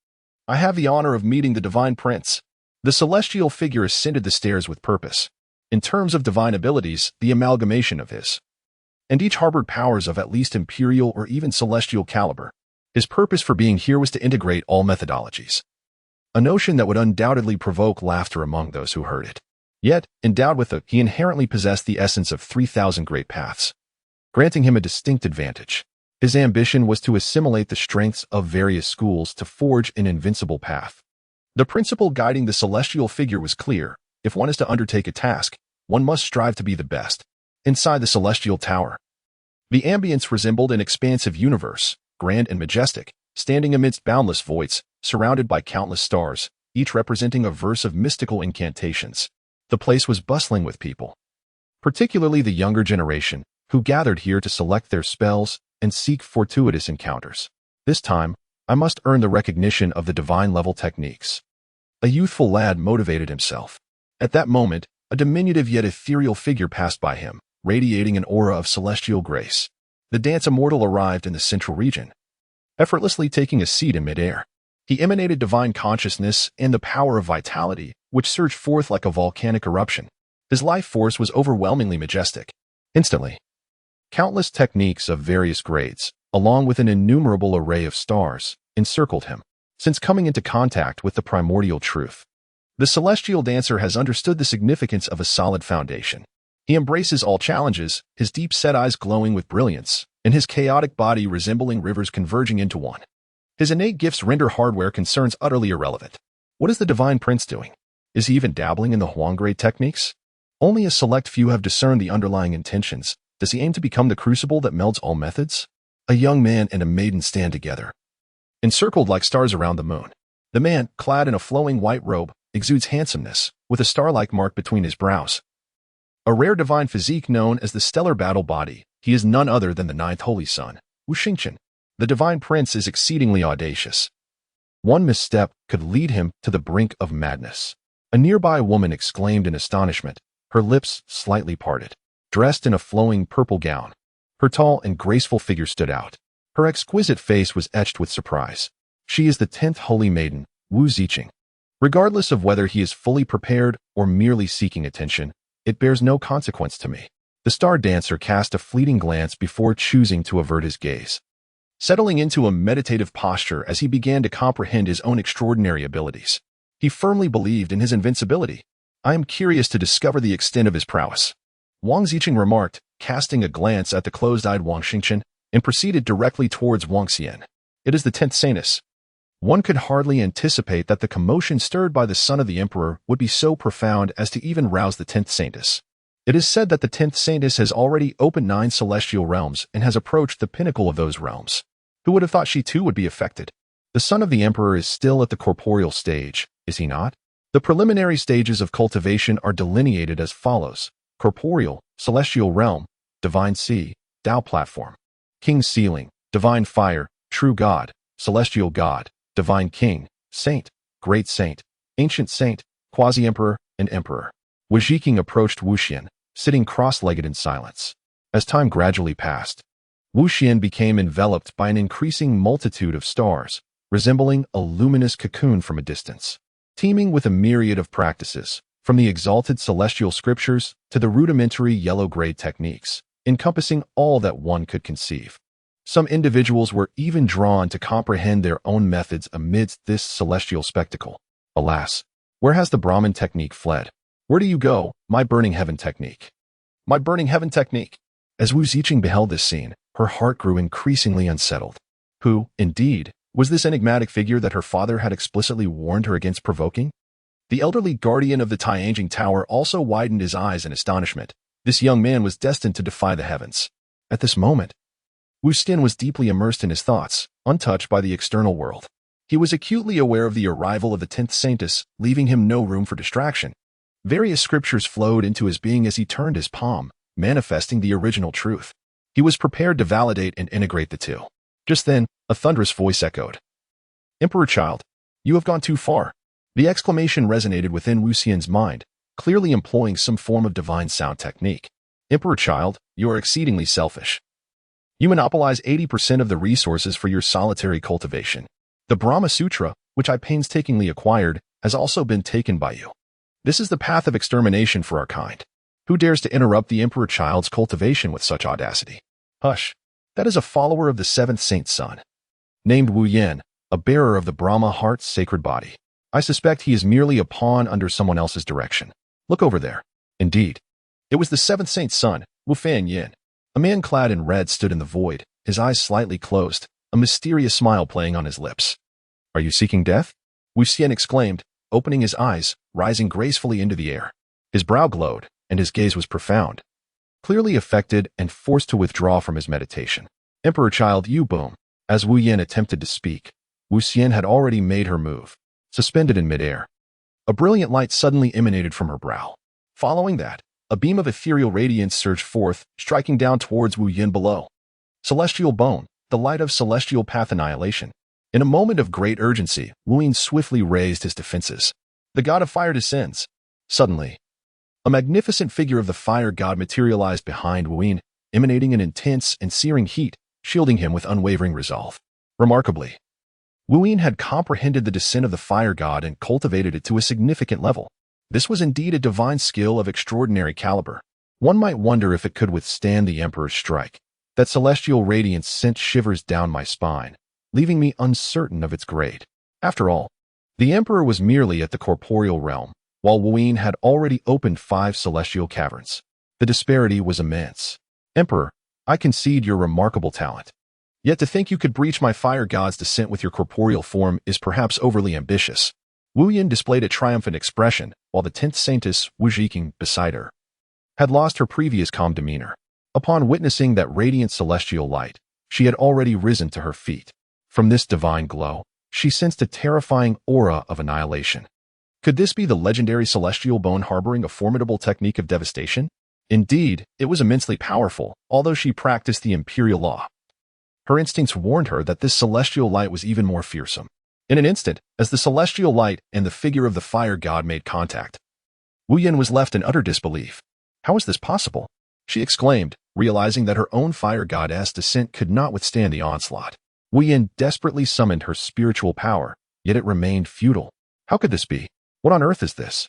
I have the honor of meeting the divine prince. The celestial figure ascended the stairs with purpose. In terms of divine abilities, the amalgamation of his, and each harbored powers of at least imperial or even celestial caliber. His purpose for being here was to integrate all methodologies, a notion that would undoubtedly provoke laughter among those who heard it. Yet, endowed with it, he inherently possessed the essence of 3,000 great paths, granting him a distinct advantage. His ambition was to assimilate the strengths of various schools to forge an invincible path. The principle guiding the celestial figure was clear. If one is to undertake a task, one must strive to be the best. Inside the celestial tower, the ambience resembled an expansive universe, grand and majestic, standing amidst boundless voids, surrounded by countless stars, each representing a verse of mystical incantations. The place was bustling with people, particularly the younger generation, who gathered here to select their spells and seek fortuitous encounters. This time, I must earn the recognition of the divine-level techniques. A youthful lad motivated himself. At that moment, a diminutive yet ethereal figure passed by him, radiating an aura of celestial grace. The dance immortal arrived in the central region, effortlessly taking a seat in midair. He emanated divine consciousness and the power of vitality, which surged forth like a volcanic eruption. His life force was overwhelmingly majestic. Instantly, countless techniques of various grades, along with an innumerable array of stars, encircled him. Since coming into contact with the primordial truth, the celestial dancer has understood the significance of a solid foundation. He embraces all challenges, his deep-set eyes glowing with brilliance, and his chaotic body resembling rivers converging into one. His innate gifts render hardware concerns utterly irrelevant. What is the divine prince doing? Is he even dabbling in the Huang-grade techniques? Only a select few have discerned the underlying intentions. Does he aim to become the crucible that melds all methods? A young man and a maiden stand together, encircled like stars around the moon. The man, clad in a flowing white robe, exudes handsomeness, with a star-like mark between his brows. A rare divine physique known as the stellar battle body, he is none other than the ninth holy son, Wu Xingqian. The divine prince is exceedingly audacious. One misstep could lead him to the brink of madness. A nearby woman exclaimed in astonishment, her lips slightly parted. Dressed in a flowing purple gown, her tall and graceful figure stood out. Her exquisite face was etched with surprise. She is the 10th holy maiden, Wu Ziqing. Regardless of whether he is fully prepared or merely seeking attention, it bears no consequence to me. The star dancer cast a fleeting glance before choosing to avert his gaze, settling into a meditative posture as he began to comprehend his own extraordinary abilities. He firmly believed in his invincibility. I am curious to discover the extent of his prowess, Wang Ziqing remarked, casting a glance at the closed-eyed Wang Xingqian, and proceeded directly towards Wang Xian. It is the 10th saintess. One could hardly anticipate that the commotion stirred by the son of the emperor would be so profound as to even rouse the 10th saintess. It is said that the 10th saintess has already opened 9 celestial realms and has approached the pinnacle of those realms. Who would have thought she too would be affected? The son of the emperor is still at the corporeal stage, is he not? The preliminary stages of cultivation are delineated as follows. corporeal, celestial realm, divine sea, Tao platform. King's ceiling, divine fire, true God, celestial God, divine king, saint, great saint, ancient saint, quasi-emperor, and emperor. Wu Ziqing approached Wu Xian, sitting cross-legged in silence. As time gradually passed, Wu Xian became enveloped by an increasing multitude of stars, resembling a luminous cocoon from a distance, teeming with a myriad of practices, from the exalted celestial scriptures to the rudimentary yellow-grade techniques, encompassing all that one could conceive. Some individuals were even drawn to comprehend their own methods amidst this celestial spectacle. Alas, where has the Brahmin technique fled? Where do you go, my burning heaven technique? My burning heaven technique! As Wu Ziqing beheld this scene, her heart grew increasingly unsettled. Who, indeed, was this enigmatic figure that her father had explicitly warned her against provoking? The elderly guardian of the Tianjing Tower also widened his eyes in astonishment. This young man was destined to defy the heavens. At this moment, Wu Xian was deeply immersed in his thoughts, untouched by the external world. He was acutely aware of the arrival of the 10th Saintess, leaving him no room for distraction. Various scriptures flowed into his being as he turned his palm, manifesting the original truth. He was prepared to validate and integrate the two. Just then, a thunderous voice echoed. Emperor child, you have gone too far. The exclamation resonated within Wu Xian's mind, clearly employing some form of divine sound technique. Emperor child, you are exceedingly selfish. You monopolize 80% of the resources for your solitary cultivation. The Brahma Sutra, which I painstakingly acquired, has also been taken by you. This is the path of extermination for our kind. Who dares to interrupt the Emperor child's cultivation with such audacity? Hush, that is a follower of the 7th Saint's son, named Wu Yan, a bearer of the Brahma heart's sacred body. I suspect he is merely a pawn under someone else's direction. Look over there. Indeed, it was the 7th Saint's son, Wu Fan Yin. A man clad in red stood in the void, his eyes slightly closed, a mysterious smile playing on his lips. Are you seeking death? Wu Xian exclaimed, opening his eyes, rising gracefully into the air. His brow glowed, and his gaze was profound, clearly affected and forced to withdraw from his meditation. Emperor child, you boom. As Wu Yan attempted to speak, Wu Xian had already made her move, suspended in midair. A brilliant light suddenly emanated from her brow. Following that, a beam of ethereal radiance surged forth, striking down towards Wu Yan below. Celestial bone, the light of celestial path annihilation. In a moment of great urgency, Wu Yan swiftly raised his defenses. The god of fire descends. Suddenly, a magnificent figure of the fire god materialized behind Wu Yan, emanating an intense and searing heat, shielding him with unwavering resolve. Remarkably, Wu Yan had comprehended the descent of the fire god and cultivated it to a significant level. This was indeed a divine skill of extraordinary caliber. One might wonder if it could withstand the Emperor's strike. That celestial radiance sent shivers down my spine, leaving me uncertain of its grade. After all, the Emperor was merely at the corporeal realm, while Wu Yan had already opened 5 celestial caverns. The disparity was immense. Emperor, I concede your remarkable talent. Yet to think you could breach my fire god's descent with your corporeal form is perhaps overly ambitious. Wu Yan displayed a triumphant expression, while the 10th Saintess, Wu Ziqing, beside her, had lost her previous calm demeanor. Upon witnessing that radiant celestial light, she had already risen to her feet. From this divine glow, she sensed a terrifying aura of annihilation. Could this be the legendary celestial bone harboring a formidable technique of devastation? Indeed, it was immensely powerful, although she practiced the imperial law. Her instincts warned her that this celestial light was even more fearsome. In an instant, as the celestial light and the figure of the fire god made contact, Wu Yan was left in utter disbelief. How is this possible? She exclaimed, realizing that her own fire goddess descent could not withstand the onslaught. Wu Yan desperately summoned her spiritual power, yet it remained futile. How could this be? What on earth is this?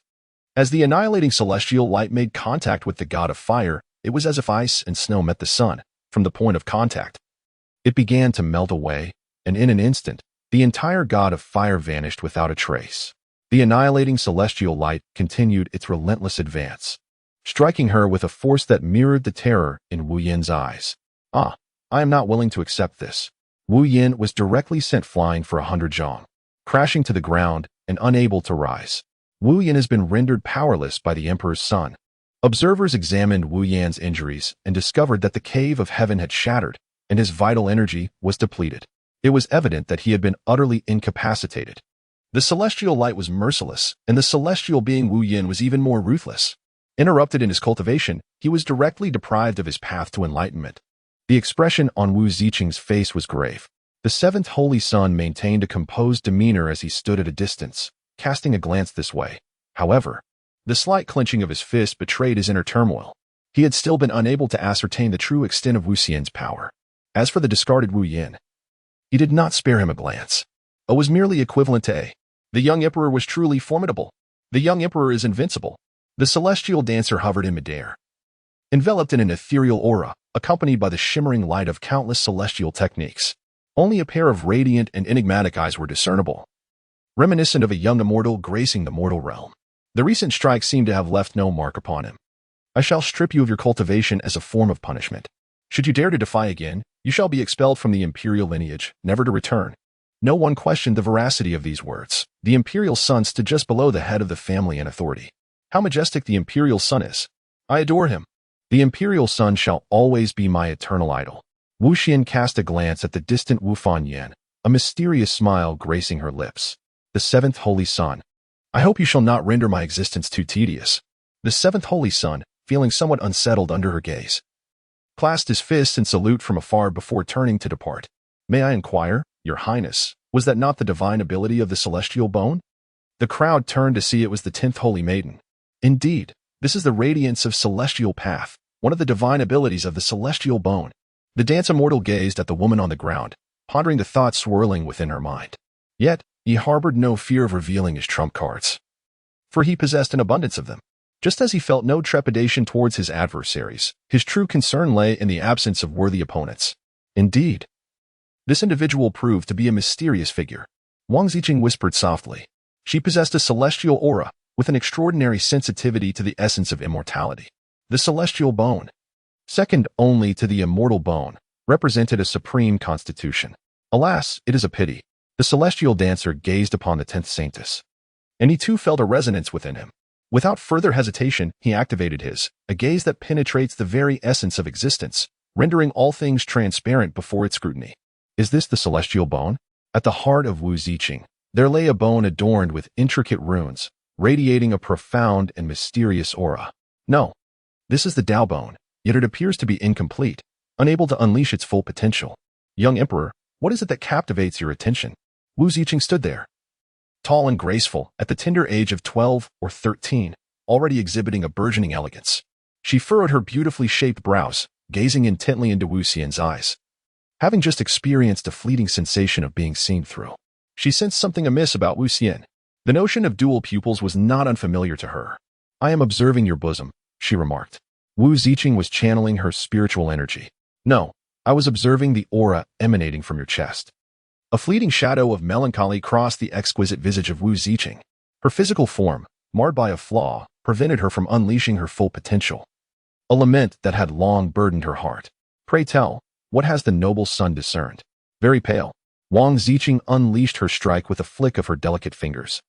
As the annihilating celestial light made contact with the god of fire, it was as if ice and snow met the sun. From the point of contact, it began to melt away, and in an instant, the entire god of fire vanished without a trace. The annihilating celestial light continued its relentless advance, striking her with a force that mirrored the terror in Wu Yan's eyes. I am not willing to accept this. Wu Yan was directly sent flying for 100 zhong, crashing to the ground and unable to rise. Wu Yan has been rendered powerless by the Emperor's son. Observers examined Wu Yan's injuries and discovered that the cave of heaven had shattered, and his vital energy was depleted. It was evident that he had been utterly incapacitated. The celestial light was merciless, and the celestial being Wu Yan was even more ruthless. Interrupted in his cultivation, he was directly deprived of his path to enlightenment. The expression on Wu Ziqing's face was grave. The seventh holy son maintained a composed demeanor as he stood at a distance, casting a glance this way. However, the slight clenching of his fist betrayed his inner turmoil. He had still been unable to ascertain the true extent of Wu Xian's power. As for the discarded Wu Yin, he did not spare him a glance. A was merely equivalent to A. The young emperor was truly formidable. The young emperor is invincible. The celestial dancer hovered in midair, enveloped in an ethereal aura, accompanied by the shimmering light of countless celestial techniques. Only a pair of radiant and enigmatic eyes were discernible, reminiscent of a young immortal gracing the mortal realm. The recent strike seemed to have left no mark upon him. I shall strip you of your cultivation as a form of punishment. Should you dare to defy again, you shall be expelled from the imperial lineage, never to return. No one questioned the veracity of these words. The imperial son stood just below the head of the family in authority. How majestic the imperial son is! I adore him. The imperial son shall always be my eternal idol. Wu Xian cast a glance at the distant Wu Fanyan, a mysterious smile gracing her lips. The seventh holy son. I hope you shall not render my existence too tedious. The seventh holy son, feeling somewhat unsettled under her gaze, clasped his fists in salute from afar before turning to depart. May I inquire, Your Highness, was that not the divine ability of the celestial bone? The crowd turned to see it was the 10th holy maiden. Indeed, this is the radiance of celestial path, one of the divine abilities of the celestial bone. The dance immortal gazed at the woman on the ground, pondering the thoughts swirling within her mind. Yet, he harbored no fear of revealing his trump cards, for he possessed an abundance of them. Just as he felt no trepidation towards his adversaries, his true concern lay in the absence of worthy opponents. Indeed, this individual proved to be a mysterious figure. Wang Ziqing whispered softly. She possessed a celestial aura, with an extraordinary sensitivity to the essence of immortality. The celestial bone, second only to the immortal bone, represented a supreme constitution. Alas, it is a pity. The celestial dancer gazed upon the 10th saintess, and he too felt a resonance within him. Without further hesitation, he activated a gaze that penetrates the very essence of existence, rendering all things transparent before its scrutiny. Is this the celestial bone? At the heart of Wu Ziqing, there lay a bone adorned with intricate runes, radiating a profound and mysterious aura. No, this is the Tao bone, yet it appears to be incomplete, unable to unleash its full potential. Young Emperor, what is it that captivates your attention? Wu Ziqing stood there, tall and graceful, at the tender age of 12 or 13, already exhibiting a burgeoning elegance. She furrowed her beautifully shaped brows, gazing intently into Wu Xian's eyes. Having just experienced a fleeting sensation of being seen through, she sensed something amiss about Wu Xian. The notion of dual pupils was not unfamiliar to her. I am observing your bosom, she remarked. Wu Ziqing was channeling her spiritual energy. No, I was observing the aura emanating from your chest. A fleeting shadow of melancholy crossed the exquisite visage of Wu Ziqing. Her physical form, marred by a flaw, prevented her from unleashing her full potential. A lament that had long burdened her heart. Pray tell, what has the noble son discerned? Very pale, Wang Ziqing unleashed her strike with a flick of her delicate fingers,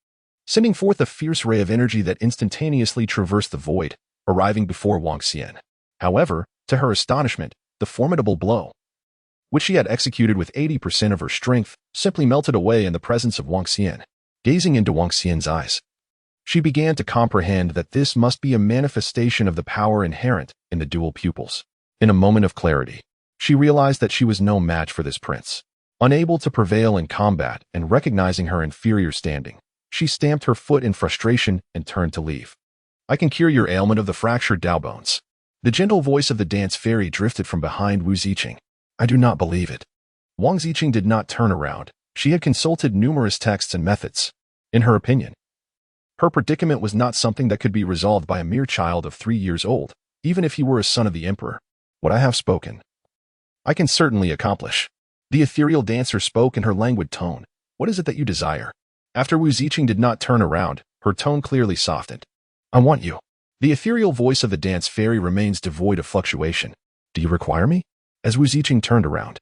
sending forth a fierce ray of energy that instantaneously traversed the void, arriving before Wang Xian. However, to her astonishment, the formidable blow, which she had executed with 80% of her strength, simply melted away in the presence of Wang Xian. Gazing into Wang Xian's eyes, she began to comprehend that this must be a manifestation of the power inherent in the dual pupils. In a moment of clarity, she realized that she was no match for this prince. Unable to prevail in combat and recognizing her inferior standing, she stamped her foot in frustration and turned to leave. I can cure your ailment of the fractured Tao bones. The gentle voice of the dance fairy drifted from behind Wu Ziqing. I do not believe it. Wang Ziqing did not turn around. She had consulted numerous texts and methods. In her opinion, her predicament was not something that could be resolved by a mere child of 3 years old, even if he were a son of the emperor. What I have spoken, I can certainly accomplish. The ethereal dancer spoke in her languid tone. What is it that you desire? After Wu Ziqing did not turn around, her tone clearly softened. I want you. The ethereal voice of the dance fairy remains devoid of fluctuation. Do you require me? As Wu Ziqing turned around,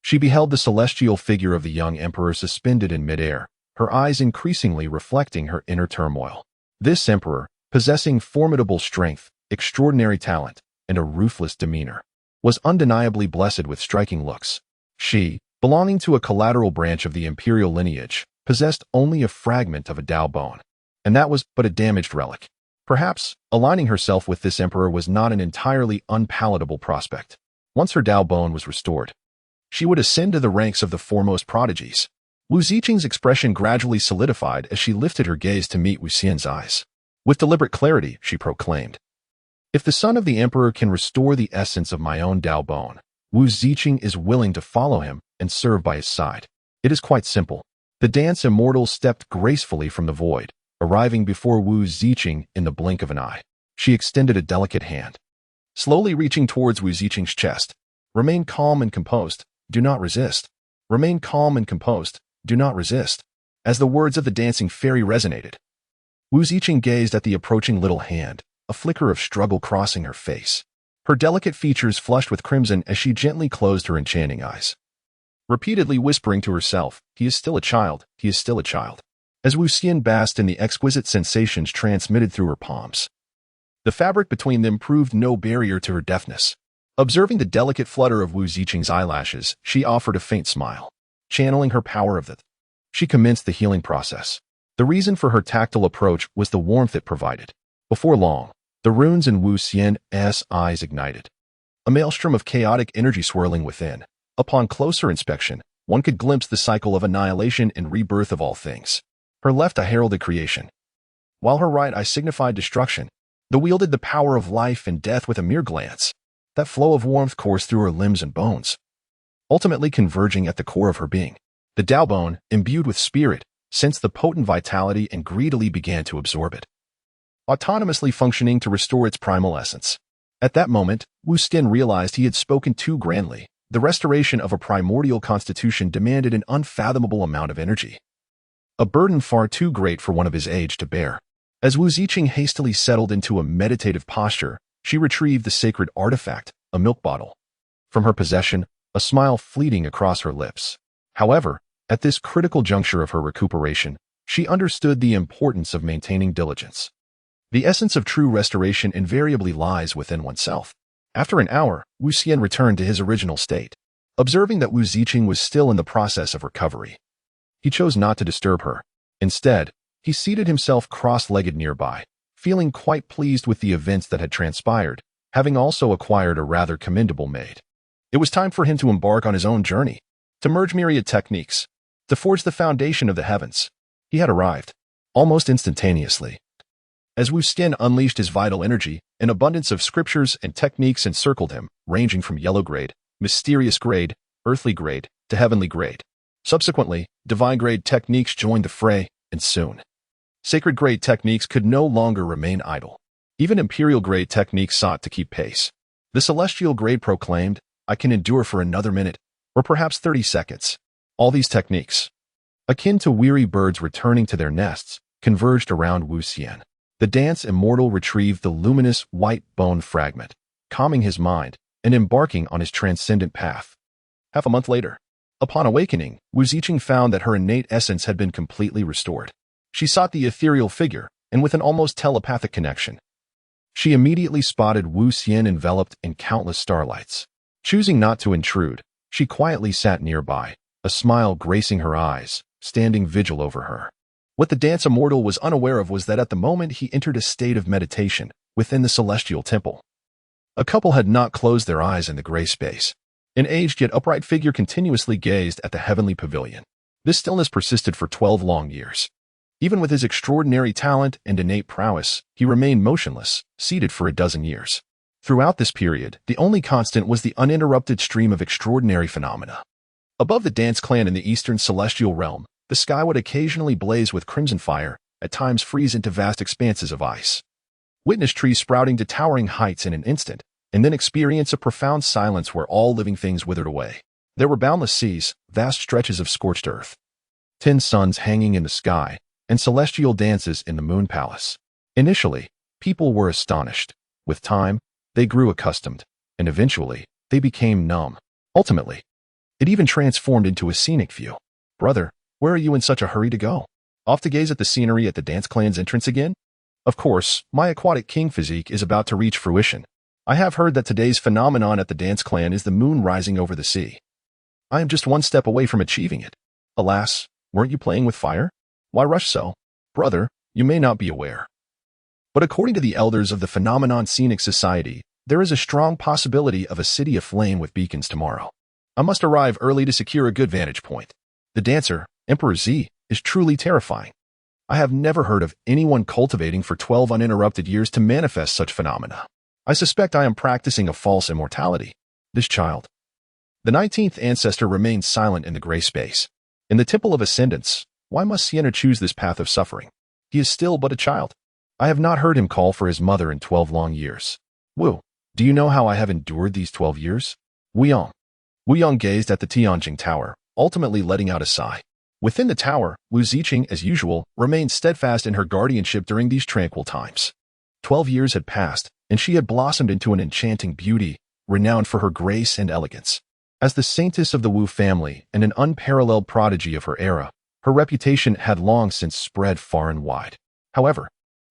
she beheld the celestial figure of the young emperor suspended in midair, her eyes increasingly reflecting her inner turmoil. This emperor, possessing formidable strength, extraordinary talent, and a ruthless demeanor, was undeniably blessed with striking looks. She, belonging to a collateral branch of the imperial lineage, possessed only a fragment of a Tao bone, and that was but a damaged relic. Perhaps, aligning herself with this emperor was not an entirely unpalatable prospect. Once her Dao bone was restored, she would ascend to the ranks of the foremost prodigies. Wu Ziqing's expression gradually solidified as she lifted her gaze to meet Wu Xian's eyes. With deliberate clarity, she proclaimed, "If the son of the emperor can restore the essence of my own Dao bone, Wu Ziqing is willing to follow him and serve by his side. It is quite simple." The dance immortal stepped gracefully from the void, arriving before Wu Ziqing in the blink of an eye. She extended a delicate hand, slowly reaching towards Wu Ziqing's chest. "Remain calm and composed. Do not resist. Remain calm and composed. Do not resist." As the words of the dancing fairy resonated, Wu Ziqing gazed at the approaching little hand, a flicker of struggle crossing her face. Her delicate features flushed with crimson as she gently closed her enchanting eyes, repeatedly whispering to herself, "He is still a child, he is still a child." As Wu Xian basked in the exquisite sensations transmitted through her palms, the fabric between them proved no barrier to her deftness. Observing the delicate flutter of Wu Ziqing's eyelashes, she offered a faint smile. Channeling her power of it, she commenced the healing process. The reason for her tactile approach was the warmth it provided. Before long, the runes in Wu Xian's eyes ignited, a maelstrom of chaotic energy swirling within. Upon closer inspection, one could glimpse the cycle of annihilation and rebirth of all things. Her left eye heralded creation, while her right eye signified destruction. The wielded the power of life and death with a mere glance. That flow of warmth coursed through her limbs and bones, ultimately converging at the core of her being. The Dao bone, imbued with spirit, sensed the potent vitality and greedily began to absorb it, autonomously functioning to restore its primal essence. At that moment, Wu Xian realized he had spoken too grandly. The restoration of a primordial constitution demanded an unfathomable amount of energy, a burden far too great for one of his age to bear. As Wu Ziqing hastily settled into a meditative posture, she retrieved the sacred artifact, a milk bottle, from her possession, a smile fleeting across her lips. However, at this critical juncture of her recuperation, she understood the importance of maintaining diligence. The essence of true restoration invariably lies within oneself. After an hour, Wu Xian returned to his original state. Observing that Wu Ziqing was still in the process of recovery, he chose not to disturb her. Instead, he seated himself cross-legged nearby, feeling quite pleased with the events that had transpired, having also acquired a rather commendable maid. It was time for him to embark on his own journey, to merge myriad techniques, to forge the foundation of the heavens. He had arrived, almost instantaneously. As Wu Xian unleashed his vital energy, an abundance of scriptures and techniques encircled him, ranging from yellow grade, mysterious grade, earthly grade, to heavenly grade. Subsequently, divine grade techniques joined the fray, and soon, sacred grade techniques could no longer remain idle. Even imperial grade techniques sought to keep pace. The celestial grade proclaimed, "I can endure for another minute, or perhaps 30 seconds. All these techniques, akin to weary birds returning to their nests, converged around Wu Xian. The dance immortal retrieved the luminous white bone fragment, calming his mind and embarking on his transcendent path. Half a month later, upon awakening, Wu Ziqing found that her innate essence had been completely restored. She sought the ethereal figure, and with an almost telepathic connection, she immediately spotted Wu Xian enveloped in countless starlights. Choosing not to intrude, she quietly sat nearby, a smile gracing her eyes, standing vigil over her. What the dance immortal was unaware of was that at the moment he entered a state of meditation within the celestial temple. A couple had not closed their eyes in the gray space. An aged yet upright figure continuously gazed at the heavenly pavilion. This stillness persisted for 12 long years. Even with his extraordinary talent and innate prowess, he remained motionless, seated for a dozen years. Throughout this period, the only constant was the uninterrupted stream of extraordinary phenomena. Above the dance clan in the eastern celestial realm, the sky would occasionally blaze with crimson fire, at times freeze into vast expanses of ice. Witness trees sprouting to towering heights in an instant, and then experience a profound silence where all living things withered away. There were boundless seas, vast stretches of scorched earth, 10 suns hanging in the sky, and celestial dances in the moon palace. Initially, people were astonished. With time, they grew accustomed, and eventually, they became numb. Ultimately, it even transformed into a scenic view. "Brother, where are you in such a hurry to go? Off to gaze at the scenery at the dance clan's entrance again? Of course, my aquatic king physique is about to reach fruition. I have heard that today's phenomenon at the dance clan is the moon rising over the sea. I am just one step away from achieving it. Alas, weren't you playing with fire? Why rush so? Brother, you may not be aware But according to the elders of the Phenomenon Scenic Society, there is a strong possibility of a city aflame with beacons tomorrow. I must arrive early to secure a good vantage point. The dancer, Emperor Z, is truly terrifying. I have never heard of anyone cultivating for 12 uninterrupted years to manifest such phenomena. I suspect I am practicing a false immortality. This child. The 19th ancestor remains silent in the gray space. In the Temple of Ascendance, why must Sienna choose this path of suffering? He is still but a child. I have not heard him call for his mother in 12 long years. Wu, do you know how I have endured these 12 years? Wu Yong gazed at the Tianjing Tower, ultimately letting out a sigh. Within the tower, Wu Ziqing, as usual, remained steadfast in her guardianship during these tranquil times. 12 years had passed, and she had blossomed into an enchanting beauty, renowned for her grace and elegance. As the saintess of the Wu family and an unparalleled prodigy of her era, her reputation had long since spread far and wide. However,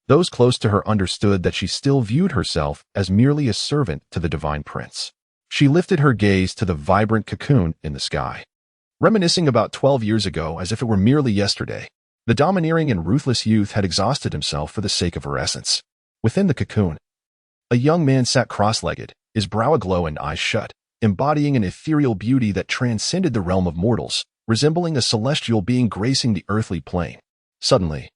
those close to her understood that she still viewed herself as merely a servant to the divine prince. She lifted her gaze to the vibrant cocoon in the sky. Reminiscing about 12 years ago as if it were merely yesterday, the domineering and ruthless youth had exhausted himself for the sake of her essence. Within the cocoon, a young man sat cross-legged, his brow aglow and eyes shut, embodying an ethereal beauty that transcended the realm of mortals, resembling a celestial being gracing the earthly plane. Suddenly,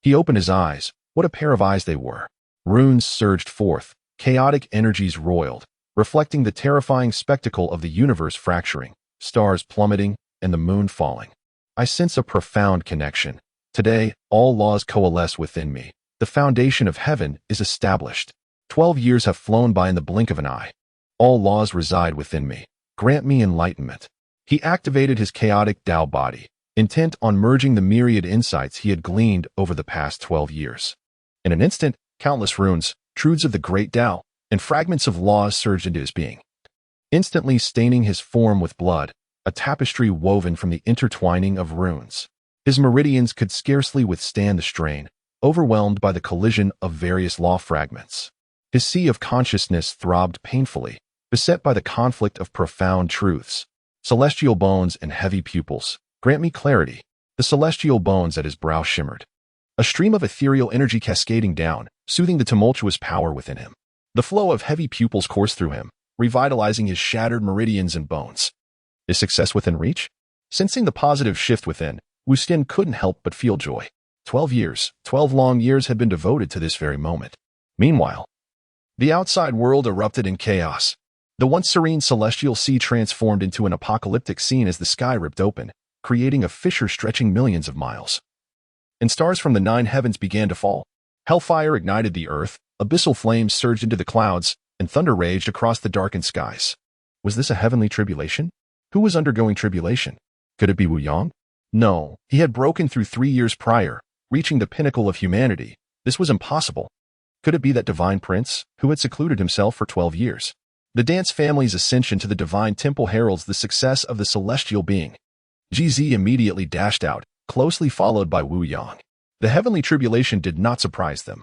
he opened his eyes. What a pair of eyes they were. Runes surged forth, chaotic energies roiled, reflecting the terrifying spectacle of the universe fracturing, stars plummeting, and the moon falling. I sense a profound connection. Today, all laws coalesce within me. The foundation of heaven is established. 12 years have flown by in the blink of an eye. All laws reside within me. Grant me enlightenment. He activated his chaotic Tao body, intent on merging the myriad insights he had gleaned over the past 12 years. In an instant, countless runes, truths of the great Tao, and fragments of laws surged into his being. Instantly staining his form with blood, a tapestry woven from the intertwining of runes. His meridians could scarcely withstand the strain, overwhelmed by the collision of various law fragments. His sea of consciousness throbbed painfully, beset by the conflict of profound truths. Celestial bones and heavy pupils, grant me clarity. The celestial bones at his brow shimmered. A stream of ethereal energy cascading down, soothing the tumultuous power within him. The flow of heavy pupils coursed through him, revitalizing his shattered meridians and bones. Is success within reach? Sensing the positive shift within, Wu Xin couldn't help but feel joy. 12 years, 12 long years had been devoted to this very moment. Meanwhile, the outside world erupted in chaos. The once serene celestial sea transformed into an apocalyptic scene as the sky ripped open, creating a fissure stretching millions of miles. And stars from the 9 heavens began to fall. Hellfire ignited the earth, abyssal flames surged into the clouds, and thunder raged across the darkened skies. Was this a heavenly tribulation? Who was undergoing tribulation? Could it be Wu Yong? No, he had broken through 3 years prior, reaching the pinnacle of humanity. This was impossible. Could it be that divine prince, who had secluded himself for 12 years? The dance family's ascension to the divine temple heralds the success of the celestial being. GZ immediately dashed out, closely followed by Wu Yong. The heavenly tribulation did not surprise them.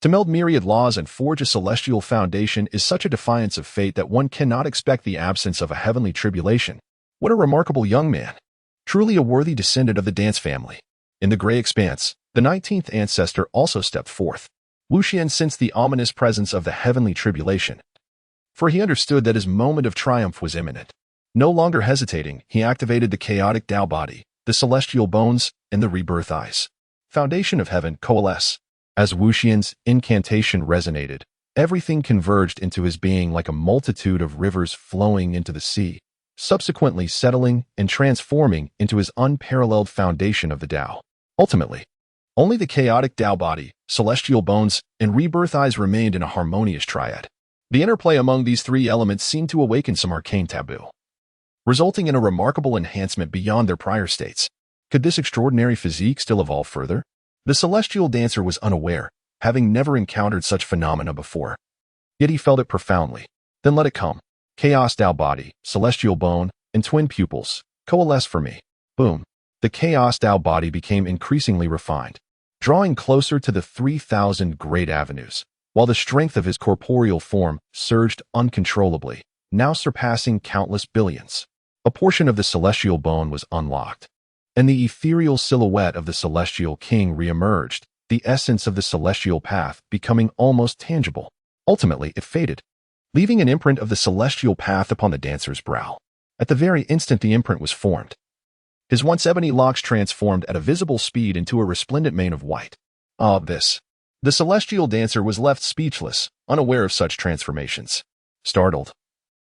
To meld myriad laws and forge a celestial foundation is such a defiance of fate that one cannot expect the absence of a heavenly tribulation. What a remarkable young man. Truly a worthy descendant of the dance family. In the gray expanse, the 19th ancestor also stepped forth. Wu Xian sensed the ominous presence of the heavenly tribulation, for he understood that his moment of triumph was imminent. No longer hesitating, he activated the chaotic Tao body, the celestial bones, and the rebirth eyes. Foundation of heaven coalesce. As Wu Xian's incantation resonated, everything converged into his being like a multitude of rivers flowing into the sea, subsequently settling and transforming into his unparalleled foundation of the Tao. Ultimately, only the chaotic Tao body, celestial bones, and rebirth eyes remained in a harmonious triad. The interplay among these 3 elements seemed to awaken some arcane taboo, resulting in a remarkable enhancement beyond their prior states. Could this extraordinary physique still evolve further? The celestial dancer was unaware, having never encountered such phenomena before. Yet he felt it profoundly. Then let it come. Chaos Tao body, celestial bone, and twin pupils, coalesce for me. Boom. The chaos Tao body became increasingly refined, drawing closer to the 3,000 great avenues, while the strength of his corporeal form surged uncontrollably, now surpassing countless billions. A portion of the celestial bone was unlocked, and the ethereal silhouette of the celestial king re-emerged, the essence of the celestial path becoming almost tangible. Ultimately, it faded, leaving an imprint of the celestial path upon the dancer's brow. At the very instant the imprint was formed, his once ebony locks transformed at a visible speed into a resplendent mane of white. Ah, this! The celestial dancer was left speechless, unaware of such transformations. Startled,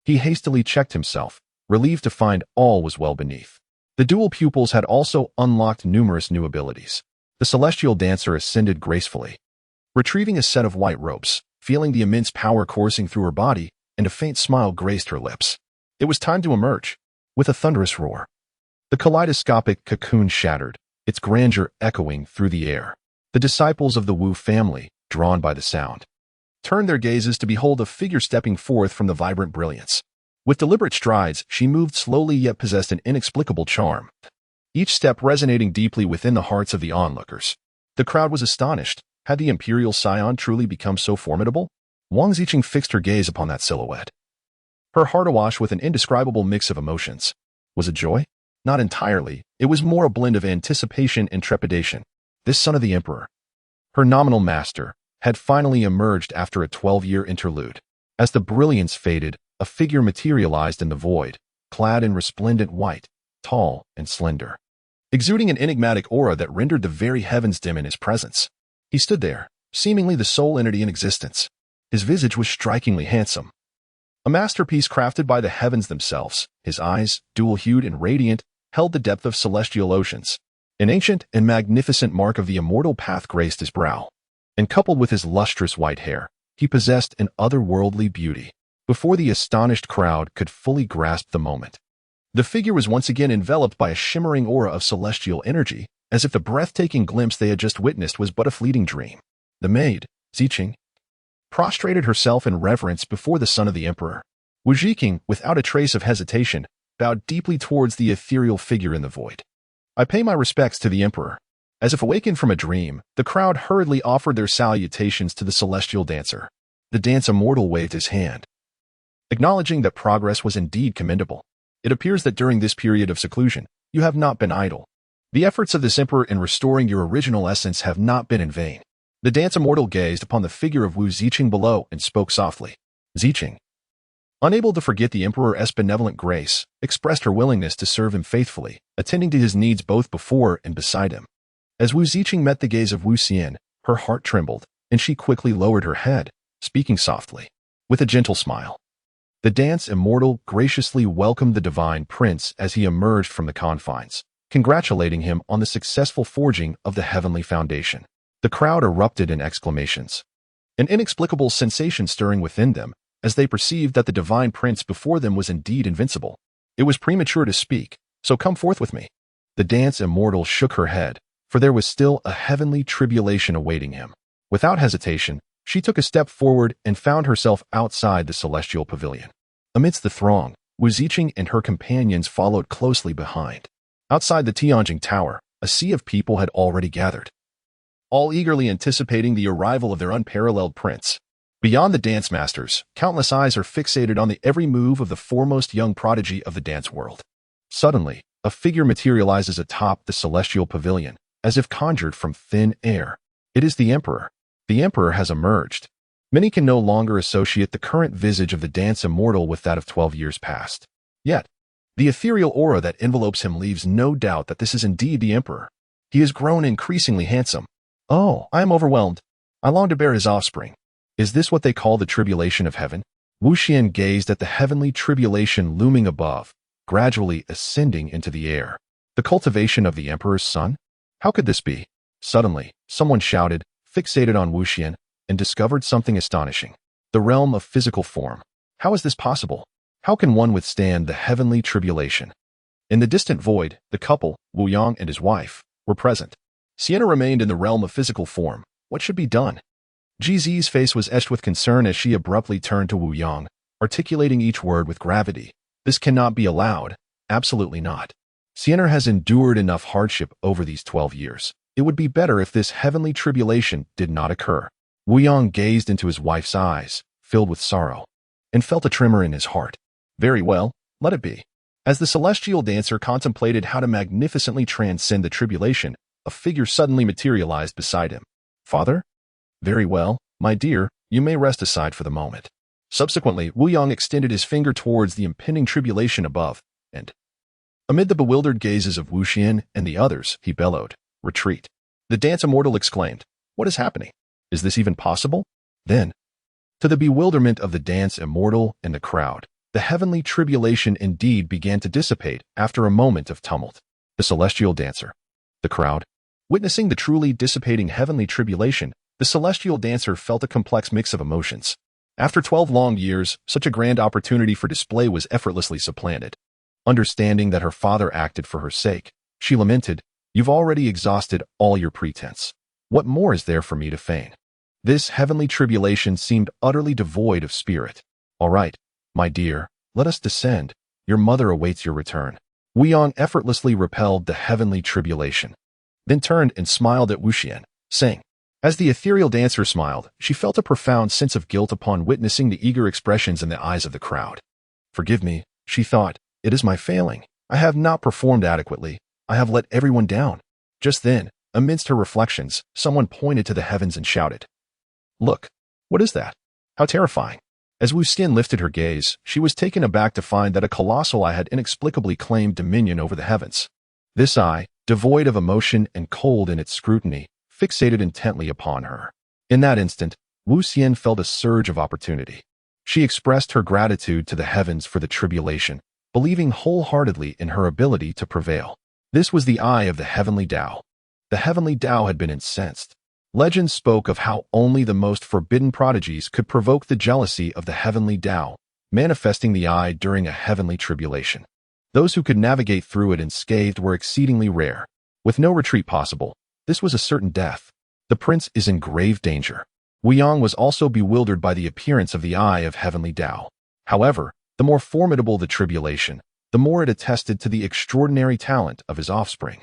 he hastily checked himself, relieved to find all was well beneath. The dual pupils had also unlocked numerous new abilities. The celestial dancer ascended gracefully, retrieving a set of white ropes, feeling the immense power coursing through her body, and a faint smile graced her lips. It was time to emerge. With a thunderous roar, the kaleidoscopic cocoon shattered, its grandeur echoing through the air. The disciples of the Wu family, drawn by the sound, turned their gazes to behold a figure stepping forth from the vibrant brilliance. With deliberate strides, she moved slowly yet possessed an inexplicable charm, each step resonating deeply within the hearts of the onlookers. The crowd was astonished. Had the imperial scion truly become so formidable? Wang Ziqing fixed her gaze upon that silhouette, her heart awash with an indescribable mix of emotions. Was it joy? Not entirely. It was more a blend of anticipation and trepidation. This son of the emperor, her nominal master, had finally emerged after a 12-year interlude. As the brilliance faded, a figure materialized in the void, clad in resplendent white, tall and slender, exuding an enigmatic aura that rendered the very heavens dim in his presence. He stood there, seemingly the sole entity in existence. His visage was strikingly handsome, a masterpiece crafted by the heavens themselves. His eyes, dual-hued and radiant, held the depth of celestial oceans. An ancient and magnificent mark of the immortal path graced his brow, and coupled with his lustrous white hair, he possessed an otherworldly beauty. Before the astonished crowd could fully grasp the moment, the figure was once again enveloped by a shimmering aura of celestial energy, as if the breathtaking glimpse they had just witnessed was but a fleeting dream. The maid, Ziqing, prostrated herself in reverence before the son of the emperor. Wu Ziqing, without a trace of hesitation, bowed deeply towards the ethereal figure in the void. I pay my respects to the emperor. As if awakened from a dream, the crowd hurriedly offered their salutations to the celestial dancer. The dance immortal waved his hand, acknowledging that progress was indeed commendable. It appears that during this period of seclusion, you have not been idle. The efforts of this emperor in restoring your original essence have not been in vain. The dance immortal gazed upon the figure of Wu Ziqing below and spoke softly. Ziqing, unable to forget the emperor's benevolent grace, expressed her willingness to serve him faithfully, attending to his needs both before and beside him. As Wu Ziqing met the gaze of Wu Xian, her heart trembled, and she quickly lowered her head, speaking softly, with a gentle smile. The dance immortal graciously welcomed the divine prince as he emerged from the confines, congratulating him on the successful forging of the heavenly foundation. The crowd erupted in exclamations, an inexplicable sensation stirring within them as they perceived that the divine prince before them was indeed invincible. It was premature to speak, so come forth with me. The dance immortal shook her head, for there was still a heavenly tribulation awaiting him. Without hesitation, she took a step forward and found herself outside the celestial pavilion. Amidst the throng, Wu Ziqing and her companions followed closely behind. Outside the Tianjing Tower, a sea of people had already gathered, all eagerly anticipating the arrival of their unparalleled prince. Beyond the dance masters, countless eyes are fixated on the every move of the foremost young prodigy of the dance world. Suddenly, a figure materializes atop the celestial pavilion, as if conjured from thin air. It is the emperor. The emperor has emerged. Many can no longer associate the current visage of the dance immortal with that of 12 years past. Yet, the ethereal aura that envelopes him leaves no doubt that this is indeed the emperor. He has grown increasingly handsome. Oh, I am overwhelmed. I long to bear his offspring. Is this what they call the tribulation of heaven? Wu Xian gazed at the heavenly tribulation looming above, gradually ascending into the air. The cultivation of the emperor's son? How could this be? Suddenly, someone shouted, fixated on Wu Xian, and discovered something astonishing. The realm of physical form. How is this possible? How can one withstand the heavenly tribulation? In the distant void, the couple, Wu Yang and his wife, were present. Sienna remained in the realm of physical form. What should be done? GZ's face was etched with concern as she abruptly turned to Wu Yang, articulating each word with gravity. This cannot be allowed. Absolutely not. Sienna has endured enough hardship over these 12 years. It would be better if this heavenly tribulation did not occur. Wu Yang gazed into his wife's eyes, filled with sorrow, and felt a tremor in his heart. Very well, let it be. As the celestial dancer contemplated how to magnificently transcend the tribulation, a figure suddenly materialized beside him. Father? Very well, my dear, you may rest aside for the moment. Subsequently, Wu Yang extended his finger towards the impending tribulation above, and amid the bewildered gazes of Wu Xian and the others, he bellowed, "Retreat." The dance immortal exclaimed, "What is happening? Is this even possible?" Then, to the bewilderment of the dance immortal and the crowd, the heavenly tribulation indeed began to dissipate after a moment of tumult. The celestial dancer. The crowd. Witnessing the truly dissipating heavenly tribulation, the celestial dancer felt a complex mix of emotions. After 12 long years, such a grand opportunity for display was effortlessly supplanted. Understanding that her father acted for her sake, she lamented, "You've already exhausted all your pretense. What more is there for me to feign?" This heavenly tribulation seemed utterly devoid of spirit. "All right, my dear, let us descend. Your mother awaits your return." Wu Yang effortlessly repelled the heavenly tribulation, then turned and smiled at Wu Xian, saying, as the ethereal dancer smiled, she felt a profound sense of guilt upon witnessing the eager expressions in the eyes of the crowd. "Forgive me," she thought, "it is my failing. I have not performed adequately. I have let everyone down." Just then, amidst her reflections, someone pointed to the heavens and shouted, "Look, what is that? How terrifying." As Wu Xian lifted her gaze, she was taken aback to find that a colossal eye had inexplicably claimed dominion over the heavens. This eye, devoid of emotion and cold in its scrutiny, fixated intently upon her. In that instant, Wu Xian felt a surge of opportunity. She expressed her gratitude to the heavens for the tribulation, believing wholeheartedly in her ability to prevail. This was the eye of the heavenly Tao. The heavenly Tao had been incensed. Legend spoke of how only the most forbidden prodigies could provoke the jealousy of the heavenly Tao, manifesting the eye during a heavenly tribulation. Those who could navigate through it unscathed were exceedingly rare. With no retreat possible, this was a certain death. The prince is in grave danger. Wu Yang was also bewildered by the appearance of the eye of heavenly Tao. However, the more formidable the tribulation, the more it attested to the extraordinary talent of his offspring.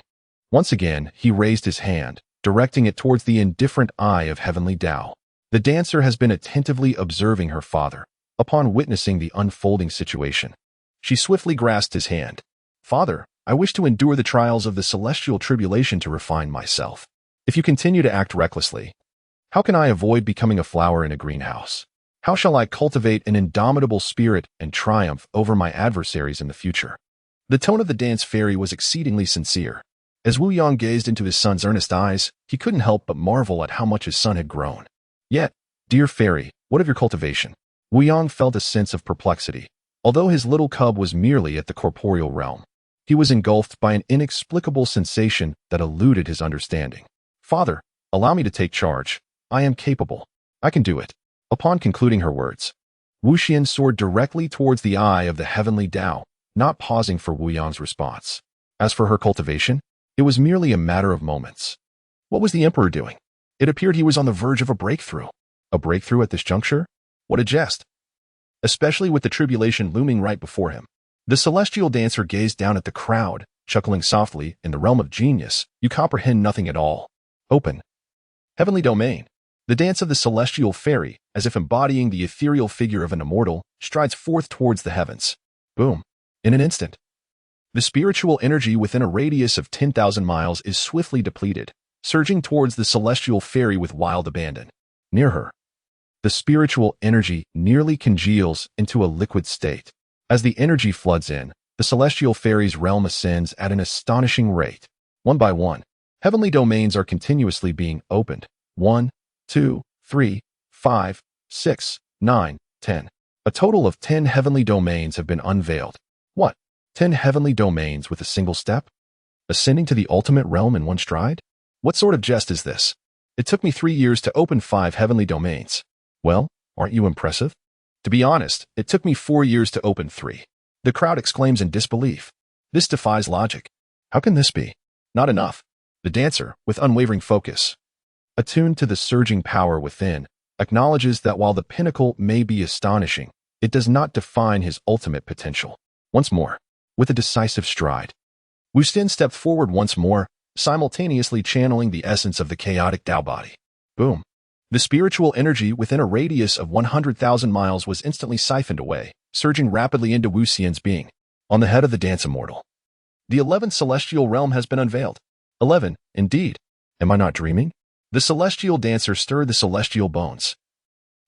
Once again, he raised his hand, directing it towards the indifferent eye of heavenly Tao. The dancer has been attentively observing her father. Upon witnessing the unfolding situation, she swiftly grasped his hand. "Father, I wish to endure the trials of the celestial tribulation to refine myself. If you continue to act recklessly, how can I avoid becoming a flower in a greenhouse? How shall I cultivate an indomitable spirit and triumph over my adversaries in the future?" The tone of the dance fairy was exceedingly sincere. As Wu Yang gazed into his son's earnest eyes, he couldn't help but marvel at how much his son had grown. Yet, "Dear fairy, what of your cultivation?" Wu Yang felt a sense of perplexity. Although his little cub was merely at the corporeal realm, he was engulfed by an inexplicable sensation that eluded his understanding. "Father, allow me to take charge. I am capable. I can do it." Upon concluding her words, Wu Xian soared directly towards the eye of the heavenly Tao, not pausing for Wu Yang's response. As for her cultivation, it was merely a matter of moments. What was the emperor doing? It appeared he was on the verge of a breakthrough. A breakthrough at this juncture? What a jest! Especially with the tribulation looming right before him. The celestial dancer gazed down at the crowd, chuckling softly. "In the realm of genius, you comprehend nothing at all. Open. Heavenly domain." The dance of the celestial fairy, as if embodying the ethereal figure of an immortal, strides forth towards the heavens. Boom. In an instant, the spiritual energy within a radius of 10,000 miles is swiftly depleted, surging towards the celestial fairy with wild abandon. Near her, the spiritual energy nearly congeals into a liquid state. As the energy floods in, the celestial fairy's realm ascends at an astonishing rate. One by one, heavenly domains are continuously being opened. 1, 2, 3, 5, 6, 9, 10. A total of 10 heavenly domains have been unveiled. What? 10 heavenly domains with a single step? Ascending to the ultimate realm in one stride? What sort of jest is this? It took me 3 years to open 5 heavenly domains. Well, aren't you impressive? To be honest, it took me 4 years to open 3. The crowd exclaims in disbelief. This defies logic. How can this be? Not enough. The dancer, with unwavering focus, attuned to the surging power within, acknowledges that while the pinnacle may be astonishing, it does not define his ultimate potential. Once more, with a decisive stride, Wu Xian stepped forward once more, simultaneously channeling the essence of the chaotic Tao body. Boom. The spiritual energy within a radius of 100,000 miles was instantly siphoned away, surging rapidly into Wu Xian's being. On the head of the dance immortal, the 11th celestial realm has been unveiled. 11, indeed. Am I not dreaming? The celestial dancer stirred the celestial bones,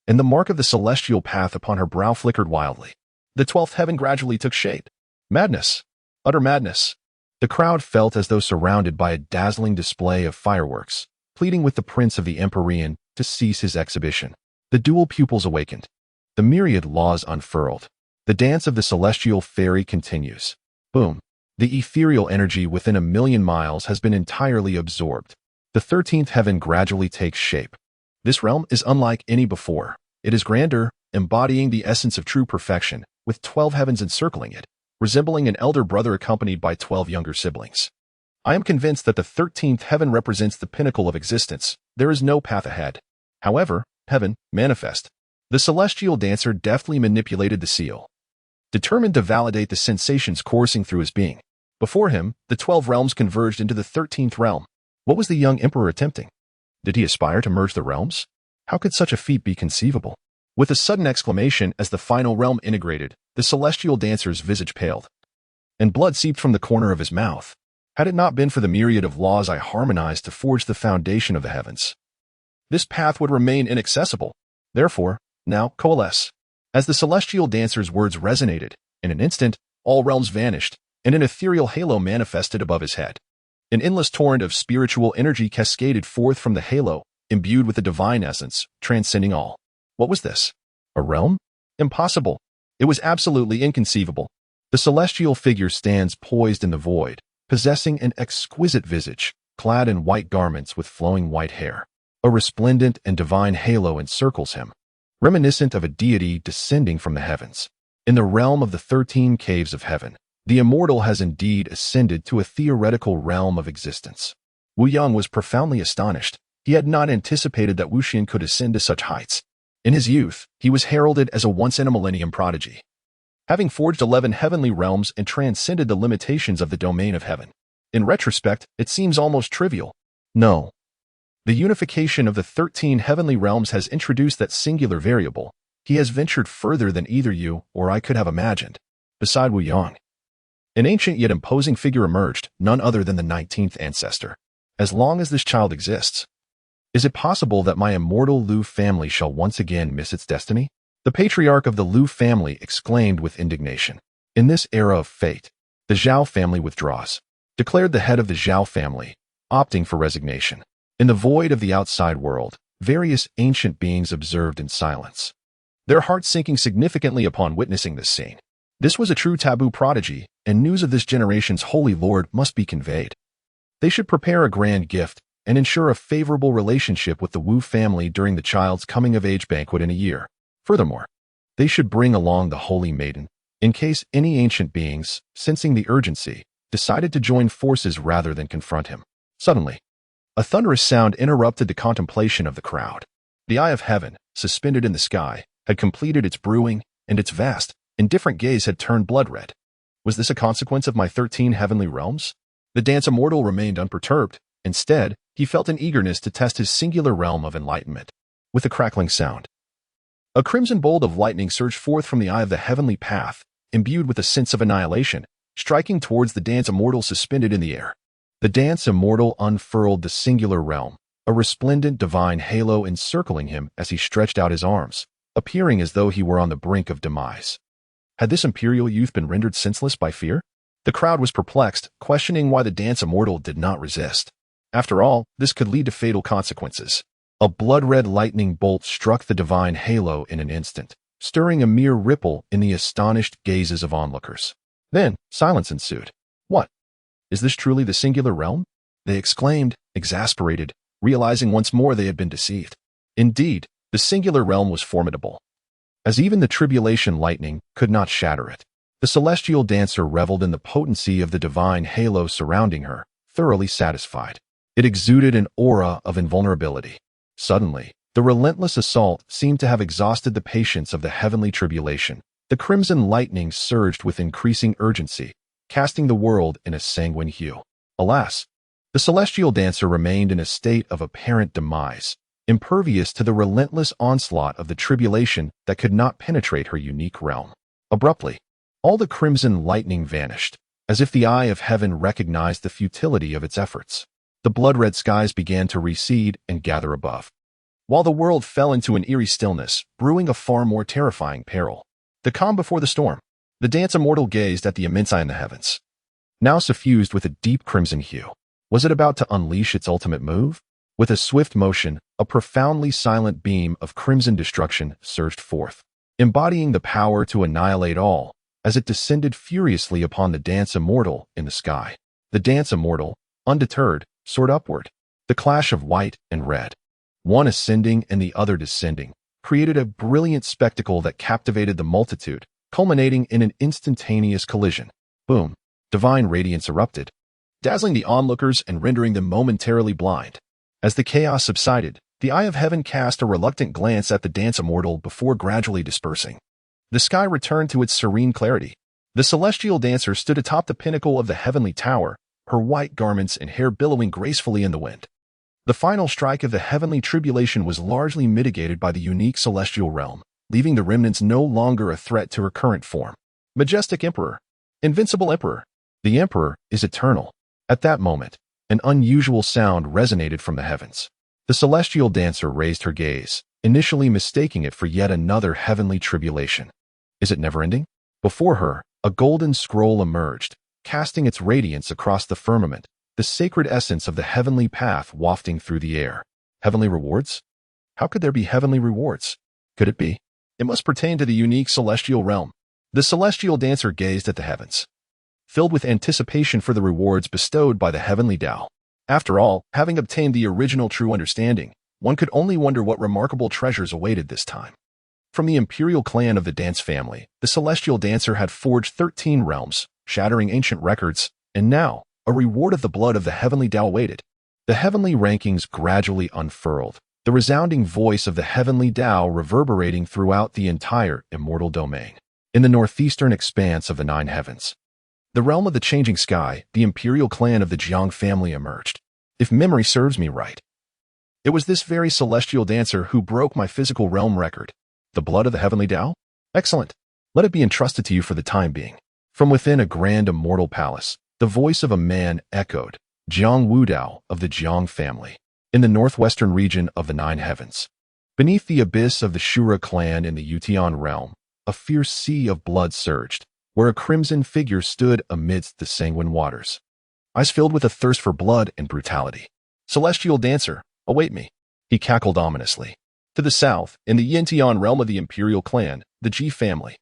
and the mark of the celestial path upon her brow flickered wildly. The 12th heaven gradually took shape. Madness. Utter madness. The crowd felt as though surrounded by a dazzling display of fireworks, pleading with the prince of the Empyrean to cease his exhibition. The dual pupils awakened. The myriad laws unfurled. The dance of the celestial fairy continues. Boom. The ethereal energy within 1,000,000 miles has been entirely absorbed. The 13th heaven gradually takes shape. This realm is unlike any before. It is grander, embodying the essence of true perfection, with 12 heavens encircling it, resembling an elder brother accompanied by 12 younger siblings. I am convinced that the 13th heaven represents the pinnacle of existence. There is no path ahead. However, heaven, manifest. The celestial dancer deftly manipulated the seal, determined to validate the sensations coursing through his being. Before him, the 12 realms converged into the 13th realm. What was the young emperor attempting? Did he aspire to merge the realms? How could such a feat be conceivable? With a sudden exclamation as the final realm integrated, the celestial dancer's visage paled, and blood seeped from the corner of his mouth. Had it not been for the myriad of laws I harmonized to forge the foundation of the heavens, this path would remain inaccessible. Therefore, now coalesce. As the celestial dancer's words resonated, in an instant, all realms vanished, and an ethereal halo manifested above his head. An endless torrent of spiritual energy cascaded forth from the halo, imbued with the divine essence, transcending all. What was this? A realm? Impossible. It was absolutely inconceivable. The celestial figure stands poised in the void, possessing an exquisite visage, clad in white garments with flowing white hair. A resplendent and divine halo encircles him, reminiscent of a deity descending from the heavens. In the realm of the 13 caves of heaven, the immortal has indeed ascended to a theoretical realm of existence. Wu Yang was profoundly astonished. He had not anticipated that Wu Xin could ascend to such heights. In his youth, he was heralded as a once-in-a-millennium prodigy, having forged 11 heavenly realms and transcended the limitations of the domain of heaven. In retrospect, it seems almost trivial. No. The unification of the 13 heavenly realms has introduced that singular variable. He has ventured further than either you or I could have imagined. Beside Wu Yang, an ancient yet imposing figure emerged, none other than the 19th ancestor. As long as this child exists, is it possible that my immortal Lu family shall once again miss its destiny? The patriarch of the Lu family exclaimed with indignation. In this era of fate, the Zhao family withdraws, declared the head of the Zhao family, opting for resignation. In the void of the outside world, various ancient beings observed in silence, their hearts sinking significantly upon witnessing this scene. This was a true taboo prodigy, and news of this generation's holy lord must be conveyed. They should prepare a grand gift and ensure a favorable relationship with the Wu family during the child's coming-of-age banquet in a year. Furthermore, they should bring along the holy maiden, in case any ancient beings, sensing the urgency, decided to join forces rather than confront him. Suddenly, a thunderous sound interrupted the contemplation of the crowd. The eye of heaven, suspended in the sky, had completed its brewing, and its vast, indifferent gaze had turned blood-red. Was this a consequence of my 13 heavenly realms? The dance immortal remained unperturbed. Instead, he felt an eagerness to test his singular realm of enlightenment. With a crackling sound, a crimson bolt of lightning surged forth from the eye of the heavenly path, imbued with a sense of annihilation, striking towards the dance immortal suspended in the air. The dance immortal unfurled the singular realm, a resplendent divine halo encircling him as he stretched out his arms, appearing as though he were on the brink of demise. Had this imperial youth been rendered senseless by fear? The crowd was perplexed, questioning why the dance immortal did not resist. After all, this could lead to fatal consequences. A blood-red lightning bolt struck the divine halo in an instant, stirring a mere ripple in the astonished gazes of onlookers. Then, silence ensued. What? Is this truly the singular realm? They exclaimed, exasperated, realizing once more they had been deceived. Indeed, the singular realm was formidable, as even the tribulation lightning could not shatter it. The celestial dancer reveled in the potency of the divine halo surrounding her, thoroughly satisfied. It exuded an aura of invulnerability. Suddenly, the relentless assault seemed to have exhausted the patience of the heavenly tribulation. The crimson lightning surged with increasing urgency, casting the world in a sanguine hue. Alas, the celestial dancer remained in a state of apparent demise, impervious to the relentless onslaught of the tribulation that could not penetrate her unique realm. Abruptly, all the crimson lightning vanished, as if the eye of heaven recognized the futility of its efforts. The blood-red skies began to recede and gather above, while the world fell into an eerie stillness, brewing a far more terrifying peril. The calm before the storm. The dance immortal gazed at the immense eye in the heavens, now suffused with a deep crimson hue. Was it about to unleash its ultimate move? With a swift motion, a profoundly silent beam of crimson destruction surged forth, embodying the power to annihilate all, as it descended furiously upon the dance immortal in the sky. The dance immortal, undeterred, soared upward. The clash of white and red, one ascending and the other descending, created a brilliant spectacle that captivated the multitude, culminating in an instantaneous collision. Boom! Divine radiance erupted, dazzling the onlookers and rendering them momentarily blind. As the chaos subsided, the eye of heaven cast a reluctant glance at the dance immortal before gradually dispersing. The sky returned to its serene clarity. The celestial dancer stood atop the pinnacle of the heavenly tower, her white garments and hair billowing gracefully in the wind. The final strike of the heavenly tribulation was largely mitigated by the unique celestial realm, leaving the remnants no longer a threat to her current form. Majestic Emperor. Invincible Emperor. The Emperor is eternal. At that moment, an unusual sound resonated from the heavens. The celestial dancer raised her gaze, initially mistaking it for yet another heavenly tribulation. Is it never-ending? Before her, a golden scroll emerged, casting its radiance across the firmament, the sacred essence of the heavenly path wafting through the air. Heavenly rewards? How could there be heavenly rewards? Could it be? It must pertain to the unique celestial realm. The celestial dancer gazed at the heavens, filled with anticipation for the rewards bestowed by the heavenly Tao. After all, having obtained the original true understanding, one could only wonder what remarkable treasures awaited this time. From the imperial clan of the dance family, the celestial dancer had forged 13 realms, shattering ancient records, and now, a reward of the blood of the heavenly Tao awaited. The heavenly rankings gradually unfurled, the resounding voice of the heavenly Tao reverberating throughout the entire immortal domain. In the northeastern expanse of the nine heavens, the realm of the changing sky, the imperial clan of the Jiang family emerged. If memory serves me right, it was this very celestial dancer who broke my physical realm record. The blood of the heavenly Tao? Excellent. Let it be entrusted to you for the time being. From within a grand immortal palace, the voice of a man echoed, Jiang Wudao of the Jiang family, in the northwestern region of the nine heavens. Beneath the abyss of the Shura clan in the Yutian realm, a fierce sea of blood surged, where a crimson figure stood amidst the sanguine waters, eyes filled with a thirst for blood and brutality. Celestial dancer, await me, he cackled ominously. To the south, in the Yintian realm of the imperial clan, the Ji family,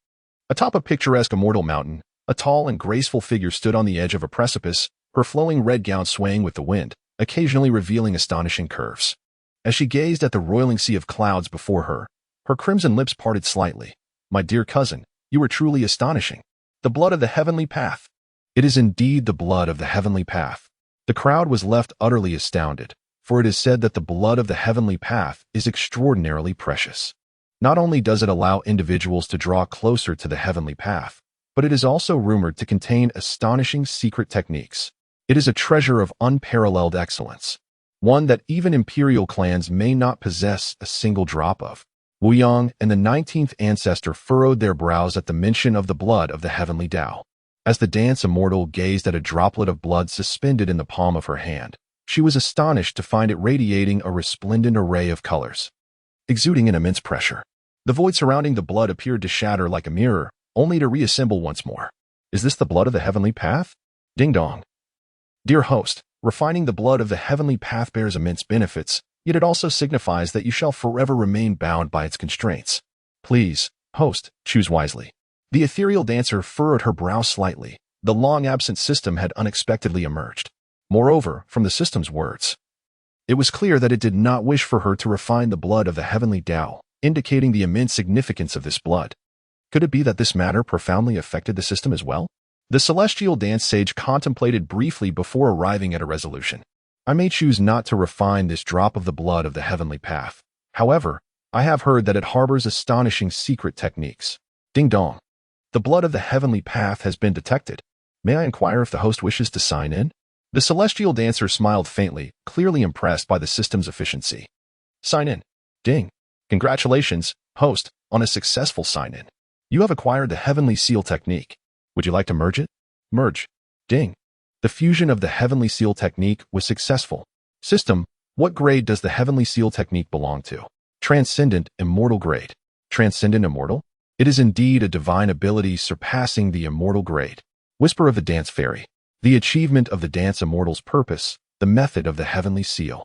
atop a picturesque immortal mountain, a tall and graceful figure stood on the edge of a precipice, her flowing red gown swaying with the wind, occasionally revealing astonishing curves. As she gazed at the roiling sea of clouds before her, her crimson lips parted slightly. My dear cousin, you are truly astonishing. The blood of the heavenly path. It is indeed the blood of the heavenly path. The crowd was left utterly astounded, for it is said that the blood of the heavenly path is extraordinarily precious. Not only does it allow individuals to draw closer to the heavenly path, but it is also rumored to contain astonishing secret techniques. It is a treasure of unparalleled excellence, one that even imperial clans may not possess a single drop of. Wu Yang and the 19th ancestor furrowed their brows at the mention of the blood of the heavenly Tao. As the dance immortal gazed at a droplet of blood suspended in the palm of her hand, she was astonished to find it radiating a resplendent array of colors, exuding an immense pressure. The void surrounding the blood appeared to shatter like a mirror, only to reassemble once more. Is this the blood of the heavenly path? Ding dong. Dear host, refining the blood of the heavenly path bears immense benefits, yet it also signifies that you shall forever remain bound by its constraints. Please, host, choose wisely. The ethereal dancer furrowed her brow slightly. The long-absent system had unexpectedly emerged. Moreover, from the system's words, it was clear that it did not wish for her to refine the blood of the heavenly Tao, indicating the immense significance of this blood. Could it be that this matter profoundly affected the system as well? The celestial dance sage contemplated briefly before arriving at a resolution. I may choose not to refine this drop of the blood of the heavenly path. However, I have heard that it harbors astonishing secret techniques. Ding dong. The blood of the heavenly path has been detected. May I inquire if the host wishes to sign in? The celestial dancer smiled faintly, clearly impressed by the system's efficiency. Sign in. Ding. Congratulations, host, on a successful sign-in. You have acquired the heavenly seal technique. Would you like to merge it? Merge. Ding. The fusion of the heavenly seal technique was successful. System: what grade does the heavenly seal technique belong to? Transcendent, immortal grade. Transcendent immortal? It is indeed a divine ability surpassing the immortal grade. Whisper of the Dance Fairy. The achievement of the Dance Immortal's purpose, the method of the heavenly seal,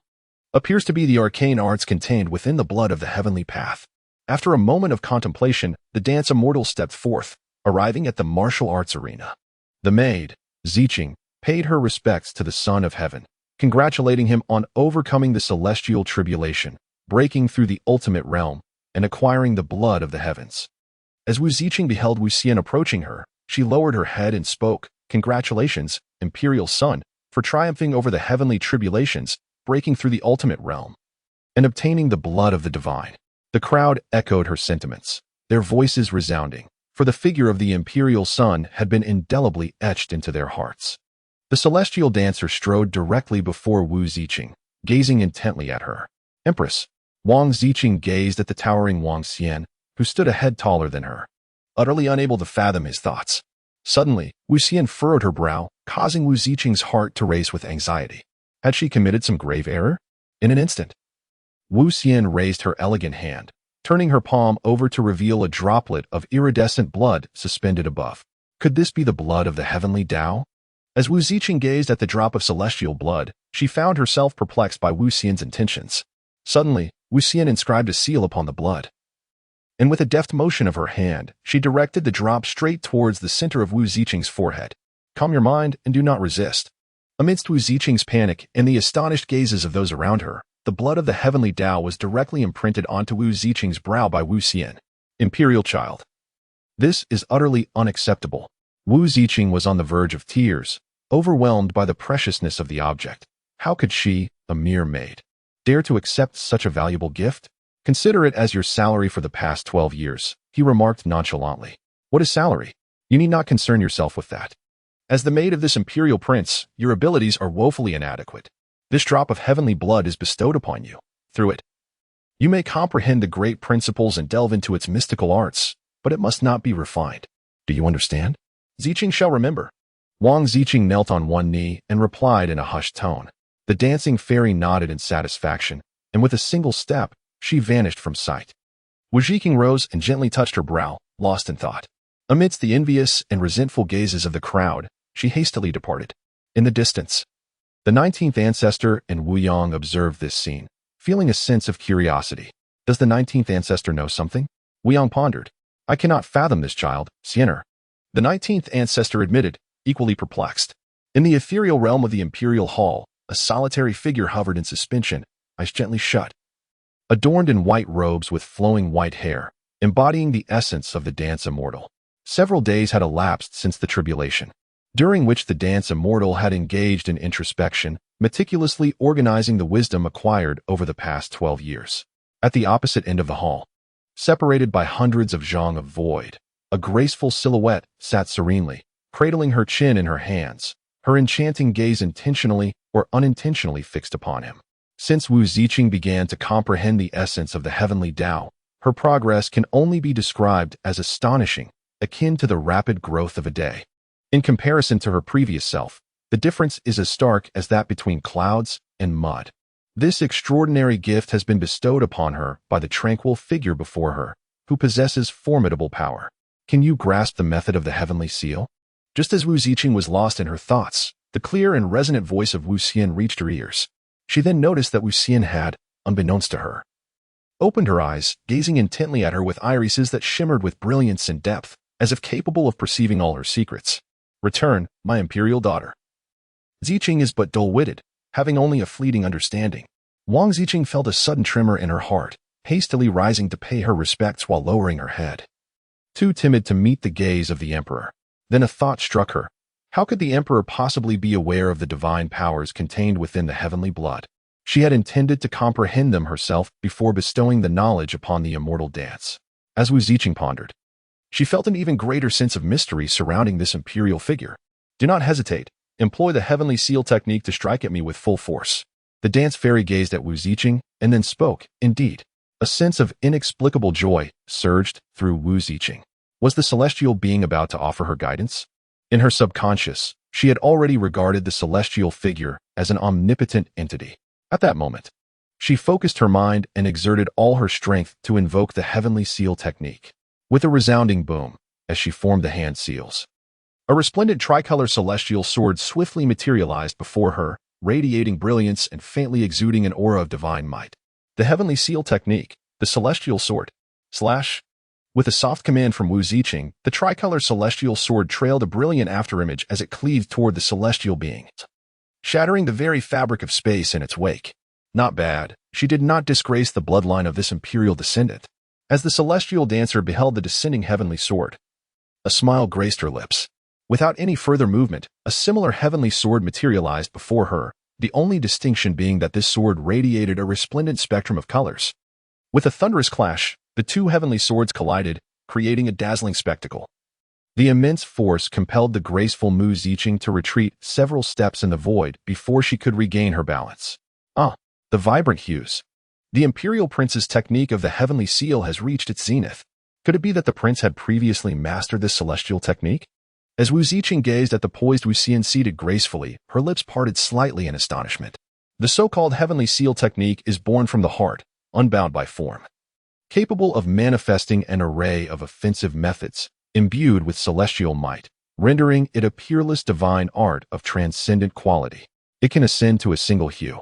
appears to be the arcane arts contained within the blood of the heavenly path. After a moment of contemplation, the Dance Immortal stepped forth, arriving at the martial arts arena. The maid, Ziqing, paid her respects to the Son of Heaven, congratulating him on overcoming the celestial tribulation, breaking through the ultimate realm, and acquiring the blood of the heavens. As Wu Ziqing beheld Wu Xian approaching her, she lowered her head and spoke, "Congratulations, Imperial Son, for triumphing over the heavenly tribulations, breaking through the ultimate realm, and obtaining the blood of the divine." The crowd echoed her sentiments, their voices resounding, for the figure of the Imperial Son had been indelibly etched into their hearts. The celestial dancer strode directly before Wu Ziqing, gazing intently at her. Empress. Wang Ziqing gazed at the towering Wang Xian, who stood a head taller than her, utterly unable to fathom his thoughts. Suddenly, Wu Xian furrowed her brow, causing Wu Ziqing's heart to race with anxiety. Had she committed some grave error? In an instant, Wu Xian raised her elegant hand, turning her palm over to reveal a droplet of iridescent blood suspended above. Could this be the blood of the heavenly Tao? As Wu Ziqing gazed at the drop of celestial blood, she found herself perplexed by Wu Xian's intentions. Suddenly, Wu Xian inscribed a seal upon the blood, and with a deft motion of her hand, she directed the drop straight towards the center of Wu Ziqing's forehead. Calm your mind and do not resist. Amidst Wu Ziqing's panic and the astonished gazes of those around her, the blood of the heavenly Tao was directly imprinted onto Wu Ziqing's brow by Wu Xian. Imperial child. This is utterly unacceptable. Wu Ziqing was on the verge of tears, overwhelmed by the preciousness of the object. How could she, a mere maid, dare to accept such a valuable gift? Consider it as your salary for the past 12 years, he remarked nonchalantly. What is salary? You need not concern yourself with that. As the maid of this imperial prince, your abilities are woefully inadequate. This drop of heavenly blood is bestowed upon you. Through it, you may comprehend the great principles and delve into its mystical arts, but it must not be refined. Do you understand? Ziqing shall remember. Wang Ziqing knelt on one knee and replied in a hushed tone. The dancing fairy nodded in satisfaction, and with a single step, she vanished from sight. Wu Ziqing rose and gently touched her brow, lost in thought. Amidst the envious and resentful gazes of the crowd, she hastily departed. In the distance, the 19th ancestor and Wu Yang observed this scene, feeling a sense of curiosity. Does the 19th ancestor know something? Wu Yang pondered. I cannot fathom this child, Xianer. The 19th ancestor admitted, equally perplexed. In the ethereal realm of the Imperial Hall, a solitary figure hovered in suspension, eyes gently shut, adorned in white robes with flowing white hair, embodying the essence of the Dance Immortal. Several days had elapsed since the tribulation, during which the Dance Immortal had engaged in introspection, meticulously organizing the wisdom acquired over the past 12 years. At the opposite end of the hall, separated by hundreds of zhang of void, a graceful silhouette sat serenely, cradling her chin in her hands, her enchanting gaze intentionally or unintentionally fixed upon him. Since Wu Ziqing began to comprehend the essence of the heavenly Tao, her progress can only be described as astonishing, akin to the rapid growth of a day. In comparison to her previous self, the difference is as stark as that between clouds and mud. This extraordinary gift has been bestowed upon her by the tranquil figure before her, who possesses formidable power. Can you grasp the method of the heavenly seal? Just as Wu Ziqing was lost in her thoughts, the clear and resonant voice of Wu Xian reached her ears. She then noticed that Wu Xian had, unbeknownst to her, opened her eyes, gazing intently at her with irises that shimmered with brilliance and depth, as if capable of perceiving all her secrets. Return, my imperial daughter. Ziqing is but dull-witted, having only a fleeting understanding. Wang Ziqing felt a sudden tremor in her heart, hastily rising to pay her respects while lowering her head, too timid to meet the gaze of the emperor. Then a thought struck her. How could the emperor possibly be aware of the divine powers contained within the heavenly blood? She had intended to comprehend them herself before bestowing the knowledge upon the immortal dance. As Wu Ziqing pondered, she felt an even greater sense of mystery surrounding this imperial figure. Do not hesitate. Employ the heavenly seal technique to strike at me with full force. The dance fairy gazed at Wu Ziqing and then spoke. Indeed, a sense of inexplicable joy surged through Wu Ziqing. Was the celestial being about to offer her guidance? In her subconscious, she had already regarded the celestial figure as an omnipotent entity, At that moment, she focused her mind and exerted all her strength to invoke the heavenly seal technique. With a resounding boom, as she formed the hand seals, a resplendent tricolor celestial sword swiftly materialized before her, radiating brilliance and faintly exuding an aura of divine might. The heavenly seal technique, the celestial sword, slash. With a soft command from Wu Ziqing, the tricolor celestial sword trailed a brilliant afterimage as it cleaved toward the celestial being, shattering the very fabric of space in its wake. Not bad. She did not disgrace the bloodline of this imperial descendant. As the celestial dancer beheld the descending heavenly sword, a smile graced her lips. Without any further movement, a similar heavenly sword materialized before her, the only distinction being that this sword radiated a resplendent spectrum of colors. With a thunderous clash, the two heavenly swords collided, creating a dazzling spectacle. The immense force compelled the graceful Mu Ziqing to retreat several steps in the void before she could regain her balance. The vibrant hues. The imperial prince's technique of the heavenly seal has reached its zenith. Could it be that the prince had previously mastered this celestial technique? As Wu Ziqing gazed at the poised Wu Xian seated gracefully, her lips parted slightly in astonishment. The so-called heavenly seal technique is born from the heart, unbound by form, capable of manifesting an array of offensive methods, imbued with celestial might, rendering it a peerless divine art of transcendent quality. It can ascend to a single hue,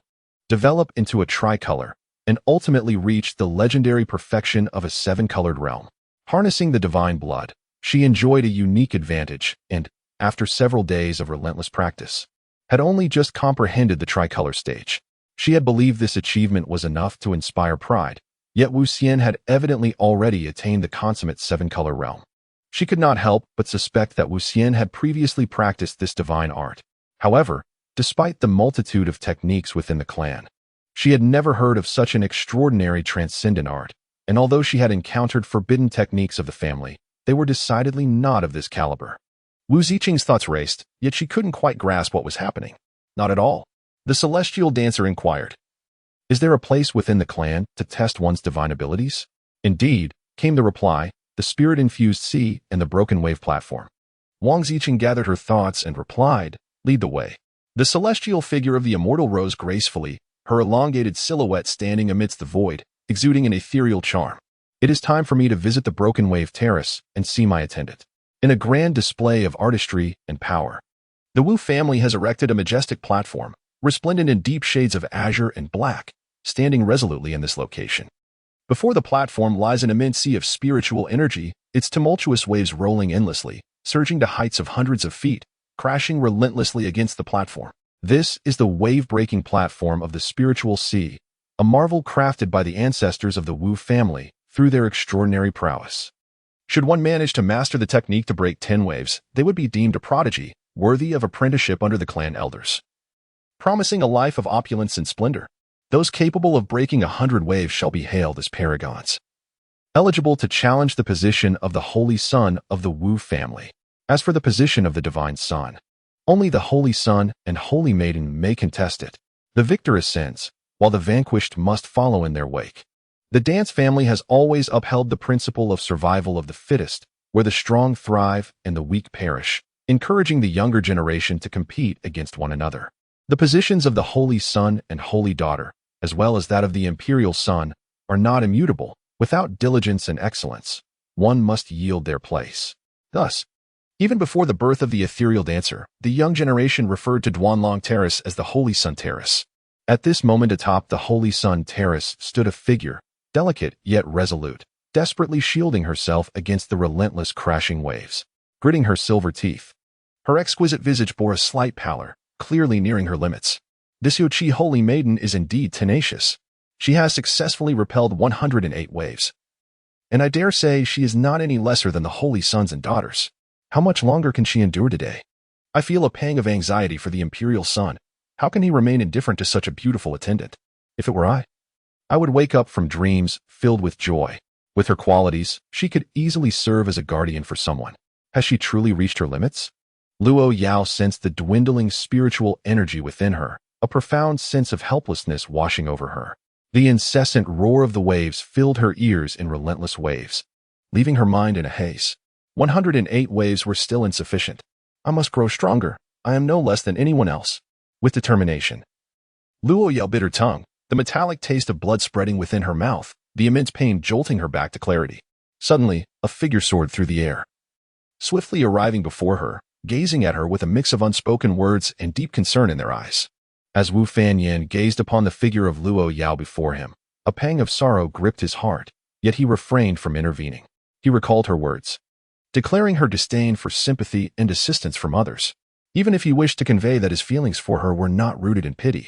develop into a tricolor, and ultimately reach the legendary perfection of a seven-colored realm. Harnessing the divine blood, she enjoyed a unique advantage and, after several days of relentless practice, had only just comprehended the tricolor stage. She had believed this achievement was enough to inspire pride, yet Wu Xian had evidently already attained the consummate seven-color realm. She could not help but suspect that Wu Xian had previously practiced this divine art. However, despite the multitude of techniques within the clan, she had never heard of such an extraordinary transcendent art, and although she had encountered forbidden techniques of the family, they were decidedly not of this caliber. Wu Ziqing's thoughts raced, yet she couldn't quite grasp what was happening. Not at all. The celestial dancer inquired, "Is there a place within the clan to test one's divine abilities?" "Indeed," came the reply, "the spirit-infused sea and the broken wave platform." Wang Ziqing gathered her thoughts and replied, "Lead the way." The celestial figure of the immortal rose gracefully, her elongated silhouette standing amidst the void, exuding an ethereal charm. "It is time for me to visit the broken wave terrace and see my attendant." In a grand display of artistry and power, the Wu family has erected a majestic platform, resplendent in deep shades of azure and black, standing resolutely in this location. Before the platform lies an immense sea of spiritual energy, its tumultuous waves rolling endlessly, surging to heights of hundreds of feet, crashing relentlessly against the platform. This is the wave-breaking platform of the spiritual sea, a marvel crafted by the ancestors of the Wu family through their extraordinary prowess. Should one manage to master the technique to break 10 waves, they would be deemed a prodigy, worthy of apprenticeship under the clan elders, promising a life of opulence and splendor. Those capable of breaking 100 waves shall be hailed as paragons, eligible to challenge the position of the holy son of the Wu family. As for the position of the divine son, only the holy son and holy maiden may contest it. The victor ascends, while the vanquished must follow in their wake. The dance family has always upheld the principle of survival of the fittest, where the strong thrive and the weak perish, encouraging the younger generation to compete against one another. The positions of the holy son and holy daughter, as well as that of the imperial son, are not immutable. Without diligence and excellence, one must yield their place. Thus, even before the birth of the ethereal dancer, the young generation referred to Duanlong Terrace as the Holy Sun Terrace. At this moment atop the Holy Sun Terrace stood a figure, delicate yet resolute, desperately shielding herself against the relentless crashing waves. Gritting her silver teeth, her exquisite visage bore a slight pallor, clearly nearing her limits. This Yuqi holy maiden is indeed tenacious. She has successfully repelled 108 waves. And I dare say she is not any lesser than the holy sons and daughters. How much longer can she endure today? I feel a pang of anxiety for the imperial son. How can he remain indifferent to such a beautiful attendant? If it were I would wake up from dreams filled with joy. With her qualities, she could easily serve as a guardian for someone. Has she truly reached her limits? Luo Yao sensed the dwindling spiritual energy within her, a profound sense of helplessness washing over her. The incessant roar of the waves filled her ears in relentless waves, leaving her mind in a haze. 108 waves were still insufficient. I must grow stronger. I am no less than anyone else. With determination, Luo Yao bit her tongue, the metallic taste of blood spreading within her mouth, the immense pain jolting her back to clarity. Suddenly, a figure soared through the air, swiftly arriving before her, gazing at her with a mix of unspoken words and deep concern in their eyes. As Wu Fanyan gazed upon the figure of Luo Yao before him, a pang of sorrow gripped his heart, yet he refrained from intervening. He recalled her words, declaring her disdain for sympathy and assistance from others, even if he wished to convey that his feelings for her were not rooted in pity.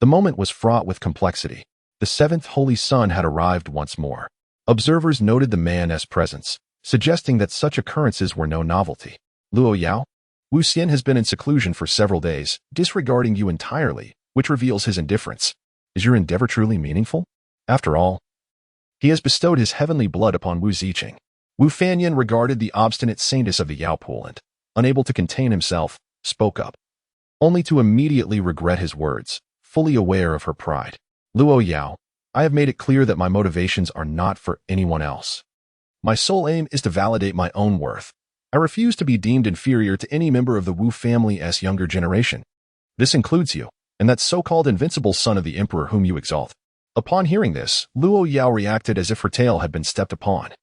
The moment was fraught with complexity. The seventh holy sun had arrived once more. Observers noted the man's presence, suggesting that such occurrences were no novelty. Luo Yao? Wu Xian has been in seclusion for several days, disregarding you entirely, which reveals his indifference. Is your endeavor truly meaningful? After all, he has bestowed his heavenly blood upon Wu Ziqing. Wu Fanyan regarded the obstinate saintess of the Yao pool and, unable to contain himself, spoke up, only to immediately regret his words, fully aware of her pride. Luo Yao, I have made it clear that my motivations are not for anyone else. My sole aim is to validate my own worth. I refuse to be deemed inferior to any member of the Wu family's younger generation. This includes you, and that so-called invincible son of the emperor whom you exalt. Upon hearing this, Luo Yao reacted as if her tail had been stepped upon,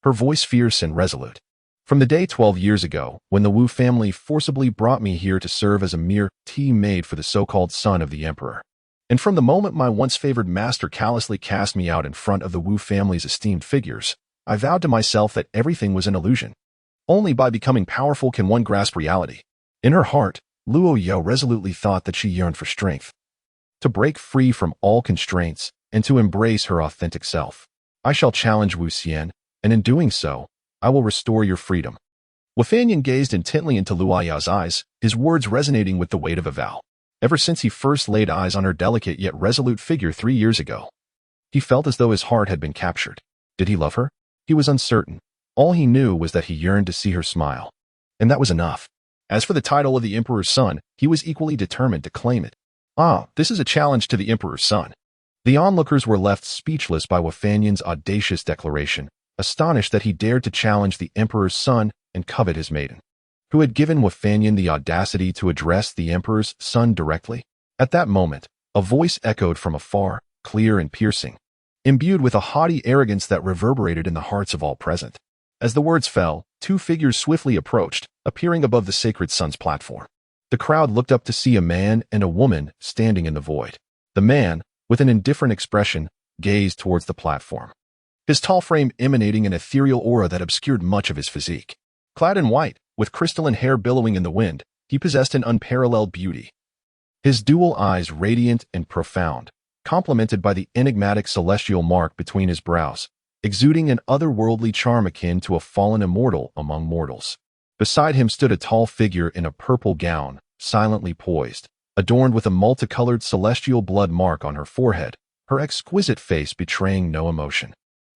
her voice fierce and resolute. From the day 12 years ago, when the Wu family forcibly brought me here to serve as a mere tea-maid for the so-called son of the emperor, and from the moment my once favored master callously cast me out in front of the Wu family's esteemed figures, I vowed to myself that everything was an illusion. Only by becoming powerful can one grasp reality. In her heart, Luo Yao resolutely thought that she yearned for strength, to break free from all constraints and to embrace her authentic self. I shall challenge Wu Xian, and in doing so, I will restore your freedom. Wu Fanyan gazed intently into Luo Yao's eyes, his words resonating with the weight of a vow. Ever since he first laid eyes on her delicate yet resolute figure 3 years ago, he felt as though his heart had been captured. Did he love her? He was uncertain. All he knew was that he yearned to see her smile, and that was enough. As for the title of the emperor's son, he was equally determined to claim it. This is a challenge to the emperor's son. The onlookers were left speechless by Wu Fanyan's audacious declaration, astonished that he dared to challenge the emperor's son and covet his maiden. Who had given Wu Fanyan the audacity to address the emperor's son directly? At that moment, a voice echoed from afar, clear and piercing, imbued with a haughty arrogance that reverberated in the hearts of all present. As the words fell, 2 figures swiftly approached, appearing above the sacred sun's platform. The crowd looked up to see a man and a woman standing in the void. The man, with an indifferent expression, gazed towards the platform, his tall frame emanating an ethereal aura that obscured much of his physique. Clad in white, with crystalline hair billowing in the wind, he possessed an unparalleled beauty. His dual eyes radiant and profound, complemented by the enigmatic celestial mark between his brows, exuding an otherworldly charm akin to a fallen immortal among mortals. Beside him stood a tall figure in a purple gown, silently poised, adorned with a multicolored celestial blood mark on her forehead, her exquisite face betraying no emotion.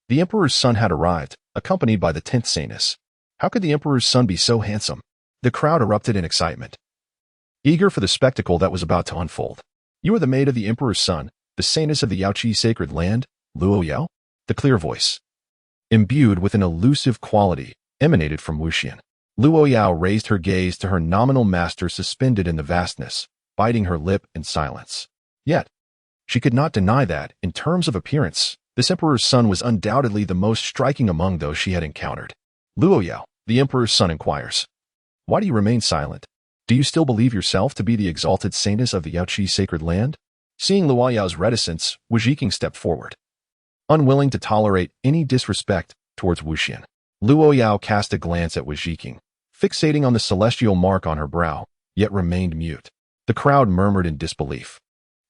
The emperor's son had arrived, accompanied by the 10th saintess. How could the emperor's son be so handsome? The crowd erupted in excitement, eager for the spectacle that was about to unfold. You are the maid of the emperor's son, the saintess of the Yaoqi sacred land, Luo Yao? The clear voice, imbued with an elusive quality, emanated from Wu Xian. Luo Yao raised her gaze to her nominal master suspended in the vastness, biting her lip in silence. Yet, she could not deny that, in terms of appearance, this emperor's son was undoubtedly the most striking among those she had encountered. Luo Yao, the emperor's son inquires, why do you remain silent? Do you still believe yourself to be the exalted saintess of the Yaoqi sacred land? Seeing Luo Yao's reticence, Wu Ziqing stepped forward, unwilling to tolerate any disrespect towards Wu Xian. Luo Yao cast a glance at Wu Ziqing, fixating on the celestial mark on her brow, yet remained mute. The crowd murmured in disbelief,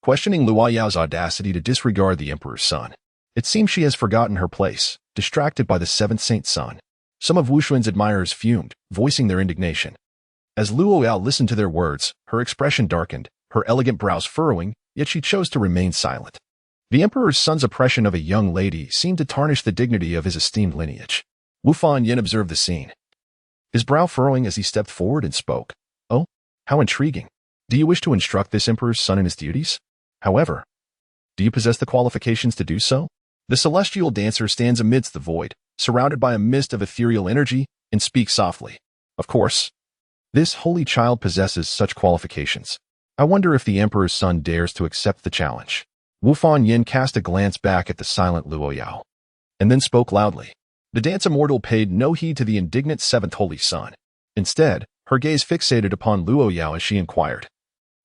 questioning Luo Yao's audacity to disregard the emperor's son. It seems she has forgotten her place, distracted by the 7th saint's son. Some of Wu Xuan's admirers fumed, voicing their indignation. As Luo Yao listened to their words, her expression darkened, her elegant brows furrowing, yet she chose to remain silent. The emperor's son's oppression of a young lady seemed to tarnish the dignity of his esteemed lineage. Wu Fanyan observed the scene, his brow furrowing as he stepped forward and spoke. Oh, how intriguing. Do you wish to instruct this emperor's son in his duties? However, do you possess the qualifications to do so? The celestial dancer stands amidst the void, surrounded by a mist of ethereal energy, and speaks softly. Of course, this holy child possesses such qualifications. I wonder if the Emperor's son dares to accept the challenge. Wu Fanyan cast a glance back at the silent Luo Yao, and then spoke loudly. The dance immortal paid no heed to the indignant seventh holy son. Instead, her gaze fixated upon Luo Yao as she inquired,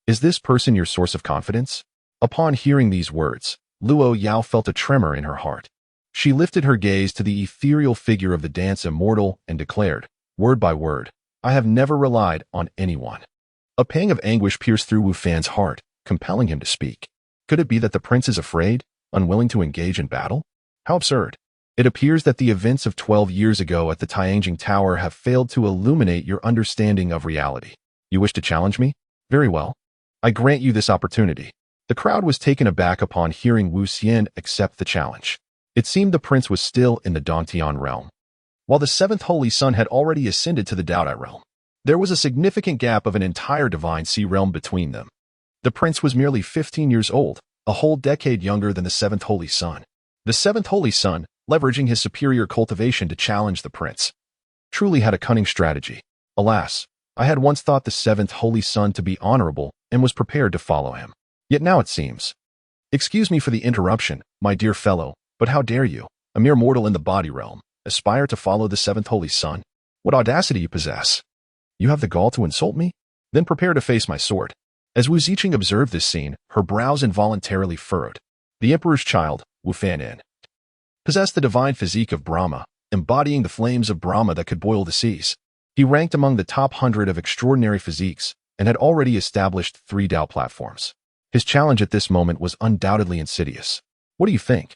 "Is this person your source of confidence?" Upon hearing these words, Luo Yao felt a tremor in her heart. She lifted her gaze to the ethereal figure of the dance immortal and declared, word by word, "I have never relied on anyone." A pang of anguish pierced through Wu Fan's heart, compelling him to speak. Could it be that the prince is afraid, unwilling to engage in battle? How absurd. It appears that the events of 12 years ago at the Tianjing Tower have failed to illuminate your understanding of reality. You wish to challenge me? Very well. I grant you this opportunity. The crowd was taken aback upon hearing Wu Xian accept the challenge. It seemed the prince was still in the Dongtian realm, while the seventh holy son had already ascended to the Daodai realm. There was a significant gap of an entire divine sea realm between them. The prince was merely 15 years old, a whole decade younger than the seventh holy son. The seventh holy son, leveraging his superior cultivation to challenge the prince, truly had a cunning strategy. Alas, I had once thought the seventh holy son to be honorable and was prepared to follow him. Yet now it seems. Excuse me for the interruption, my dear fellow, but how dare you, a mere mortal in the body realm, aspire to follow the seventh holy son? What audacity you possess! You have the gall to insult me? Then prepare to face my sword. As Wu Ziqing observed this scene, her brows involuntarily furrowed. The emperor's child, Wu Fanyan, possessed the divine physique of Brahma, embodying the flames of Brahma that could boil the seas. He ranked among the top 100 of extraordinary physiques and had already established 3 Dao platforms. His challenge at this moment was undoubtedly insidious. What do you think?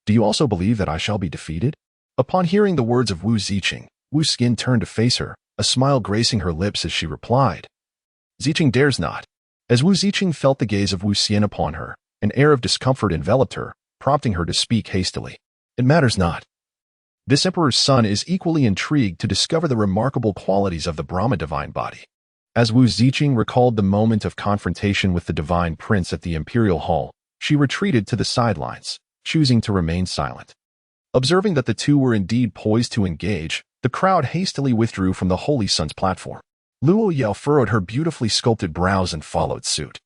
Do you also believe that I shall be defeated? Upon hearing the words of Wu Ziqing, Wu Xin turned to face her, a smile gracing her lips as she replied, "Ziqing dares not." As Wu Ziqing felt the gaze of Wu Xian upon her, an air of discomfort enveloped her, prompting her to speak hastily. "It matters not. This emperor's son is equally intrigued to discover the remarkable qualities of the Brahma divine body." As Wu Ziqing recalled the moment of confrontation with the divine prince at the imperial hall, she retreated to the sidelines, choosing to remain silent. Observing that the two were indeed poised to engage, the crowd hastily withdrew from the holy son's platform. Luo Yao furrowed her beautifully sculpted brows and followed suit,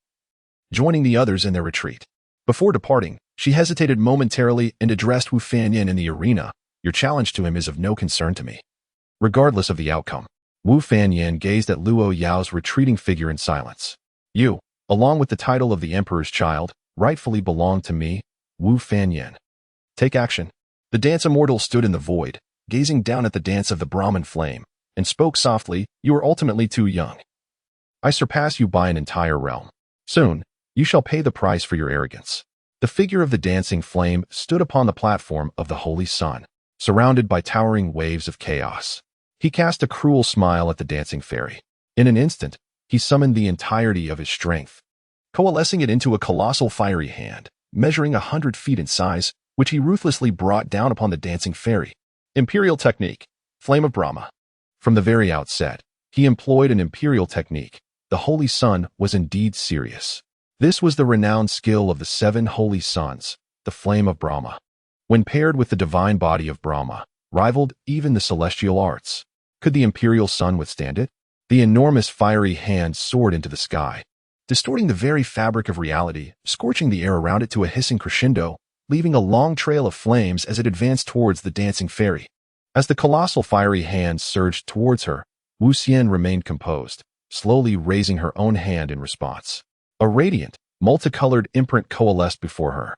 joining the others in their retreat. Before departing, she hesitated momentarily and addressed Wu Fanyan in the arena. "Your challenge to him is of no concern to me." Regardless of the outcome, Wu Fanyan gazed at Luo Yao's retreating figure in silence. "You, along with the title of the emperor's child, rightfully belong to me, Wu Fanyan. Take action." The dance immortal stood in the void, gazing down at the dance of the Brahman flame, and spoke softly, "You are ultimately too young. I surpass you by an entire realm. Soon, you shall pay the price for your arrogance." The figure of the dancing flame stood upon the platform of the holy sun, surrounded by towering waves of chaos. He cast a cruel smile at the dancing fairy. In an instant, he summoned the entirety of his strength, coalescing it into a colossal fiery hand, measuring 100 feet in size, which he ruthlessly brought down upon the dancing fairy. Imperial technique, Flame of Brahma. From the very outset, he employed an imperial technique. The holy sun was indeed serious. This was the renowned skill of the 7 holy sons, the flame of Brahma. When paired with the divine body of Brahma, rivaled even the celestial arts. Could the imperial sun withstand it? The enormous fiery hand soared into the sky, distorting the very fabric of reality, scorching the air around it to a hissing crescendo, leaving a long trail of flames as it advanced towards the dancing fairy. As the colossal fiery hand surged towards her, Wu Xian remained composed, slowly raising her own hand in response. A radiant, multicolored imprint coalesced before her,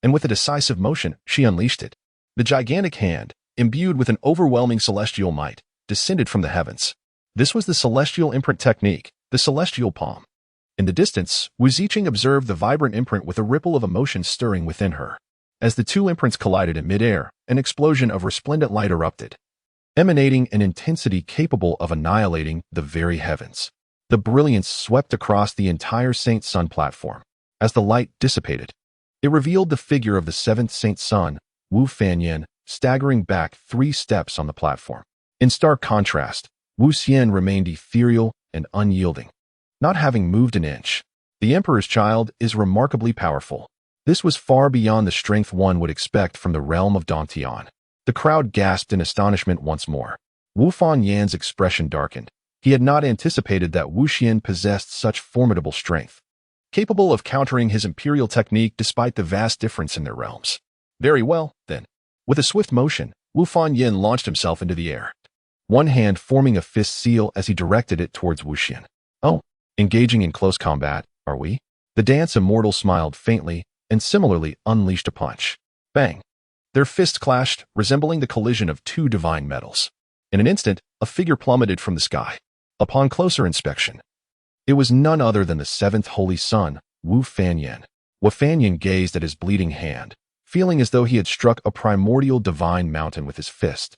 and with a decisive motion, she unleashed it. The gigantic hand, imbued with an overwhelming celestial might, descended from the heavens. This was the celestial imprint technique, the celestial palm. In the distance, Wu Ziqing observed the vibrant imprint with a ripple of emotion stirring within her. As the two imprints collided in midair, an explosion of resplendent light erupted, emanating an intensity capable of annihilating the very heavens. The brilliance swept across the entire Saint Sun platform. As the light dissipated, it revealed the figure of the 7th Saint Sun, Wu Fanyan, staggering back 3 steps on the platform. In stark contrast, Wu Xian remained ethereal and unyielding, not having moved an inch. The emperor's child is remarkably powerful. This was far beyond the strength one would expect from the realm of Dongtian. The crowd gasped in astonishment once more. Wu Fanyan's expression darkened, He had not anticipated that Wu Xian possessed such formidable strength, capable of countering his imperial technique despite the vast difference in their realms. Very well, then. With a swift motion, Wu Fanyin launched himself into the air, one hand forming a fist seal as he directed it towards Wu Xian. Oh, engaging in close combat, are we? The dance immortal smiled faintly and similarly unleashed a punch. Bang! Their fists clashed, resembling the collision of two divine metals. In an instant, a figure plummeted from the sky. Upon closer inspection, it was none other than the seventh holy son, Wu Fanyin. Wu Fanyin gazed at his bleeding hand, feeling as though he had struck a primordial divine mountain with his fist,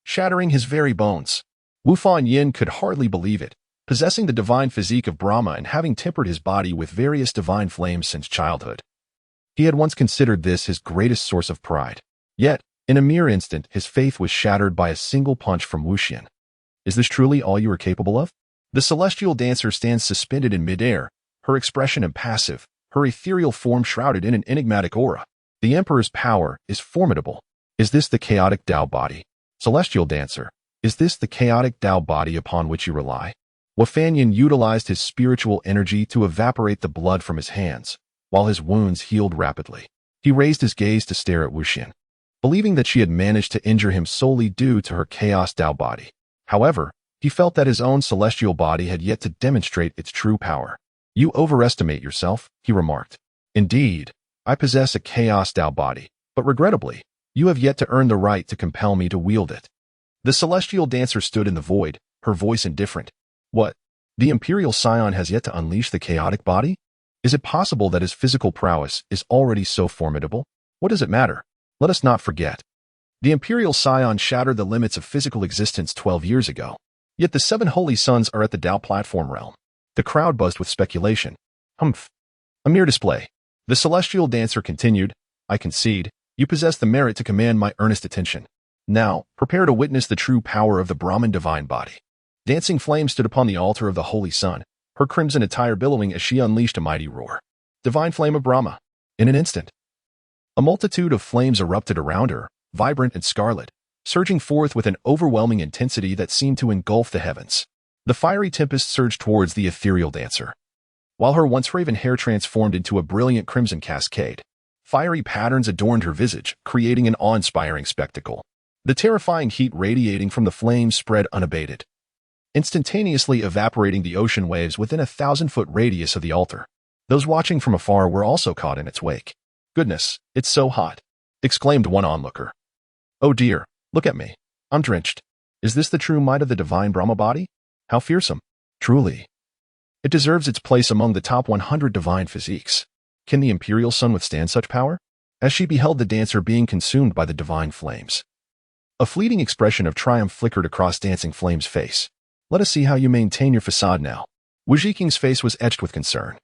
shattering his very bones. Wu Fanyin could hardly believe it, possessing the divine physique of Brahma and having tempered his body with various divine flames since childhood. He had once considered this his greatest source of pride. Yet, in a mere instant, his faith was shattered by a single punch from Wu Xian. Is this truly all you are capable of? The celestial dancer stands suspended in midair, her expression impassive, her ethereal form shrouded in an enigmatic aura. The Emperor's power is formidable. Is this the chaotic Tao body? Celestial dancer, is this the chaotic Tao body upon which you rely? Wu Fanyin utilized his spiritual energy to evaporate the blood from his hands, while his wounds healed rapidly. He raised his gaze to stare at Wu Xian, believing that she had managed to injure him solely due to her chaos Tao body. However, he felt that his own celestial body had yet to demonstrate its true power. You overestimate yourself, he remarked. Indeed, I possess a chaos Tao body, but regrettably, you have yet to earn the right to compel me to wield it. The celestial dancer stood in the void, her voice indifferent. What? The imperial scion has yet to unleash the chaotic body? Is it possible that his physical prowess is already so formidable? What does it matter? Let us not forget. The imperial scion shattered the limits of physical existence 12 years ago. Yet the 7 holy sons are at the Tao platform realm. The crowd buzzed with speculation. Humph. A mere display. The celestial dancer continued, I concede, you possess the merit to command my earnest attention. Now, prepare to witness the true power of the Brahman divine body. Dancing flame stood upon the altar of the holy sun, her crimson attire billowing as she unleashed a mighty roar. Divine flame of Brahma. In an instant, a multitude of flames erupted around her, vibrant and scarlet, surging forth with an overwhelming intensity that seemed to engulf the heavens. The fiery tempest surged towards the ethereal dancer, while her once raven hair transformed into a brilliant crimson cascade. Fiery patterns adorned her visage, creating an awe-inspiring spectacle. The terrifying heat radiating from the flames spread unabated, instantaneously evaporating the ocean waves within a 1,000-foot radius of the altar. Those watching from afar were also caught in its wake. Goodness, it's so hot, exclaimed one onlooker. Oh dear, look at me. I'm drenched. Is this the true might of the divine Brahma body? How fearsome. Truly. It deserves its place among the top 100 divine physiques. Can the imperial sun withstand such power? As she beheld the dancer being consumed by the divine flames, a fleeting expression of triumph flickered across Dancing Flame's face. Let us see how you maintain your facade now. Wu Zhiking's face was etched with concern,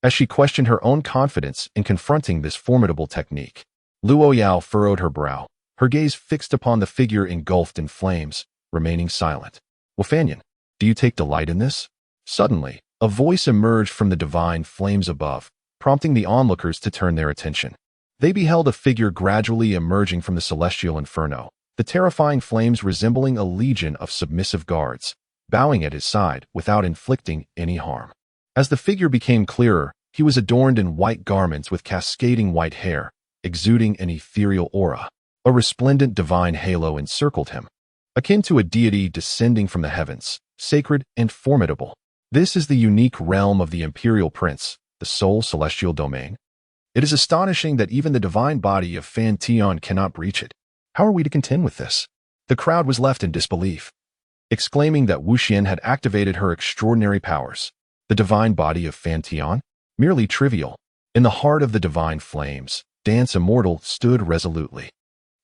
as she questioned her own confidence in confronting this formidable technique. Luo Yao furrowed her brow, her gaze fixed upon the figure engulfed in flames, remaining silent. Wu Fanyin, do you take delight in this? Suddenly, a voice emerged from the divine flames above, prompting the onlookers to turn their attention. They beheld a figure gradually emerging from the celestial inferno, the terrifying flames resembling a legion of submissive guards, bowing at his side without inflicting any harm. As the figure became clearer, he was adorned in white garments with cascading white hair, exuding an ethereal aura. A resplendent divine halo encircled him, akin to a deity descending from the heavens, sacred and formidable. This is the unique realm of the imperial prince, the sole celestial domain. It is astonishing that even the divine body of Fan Tian cannot breach it. How are we to contend with this? The crowd was left in disbelief, exclaiming that Wu Xian had activated her extraordinary powers. The divine body of Fan Tian? Merely trivial. In the heart of the divine flames, Dance Immortal stood resolutely,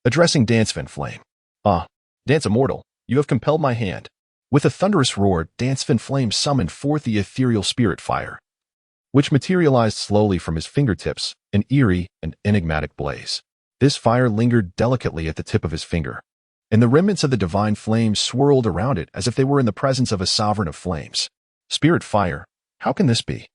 addressing Dance Fan Flame. Ah, Dance Immortal, you have compelled my hand. With a thunderous roar, Dance Fan Flame summoned forth the ethereal spirit fire, which materialized slowly from his fingertips, an eerie and enigmatic blaze. This fire lingered delicately at the tip of his finger, and the remnants of the divine flames swirled around it as if they were in the presence of a sovereign of flames. Spirit fire, how can this be?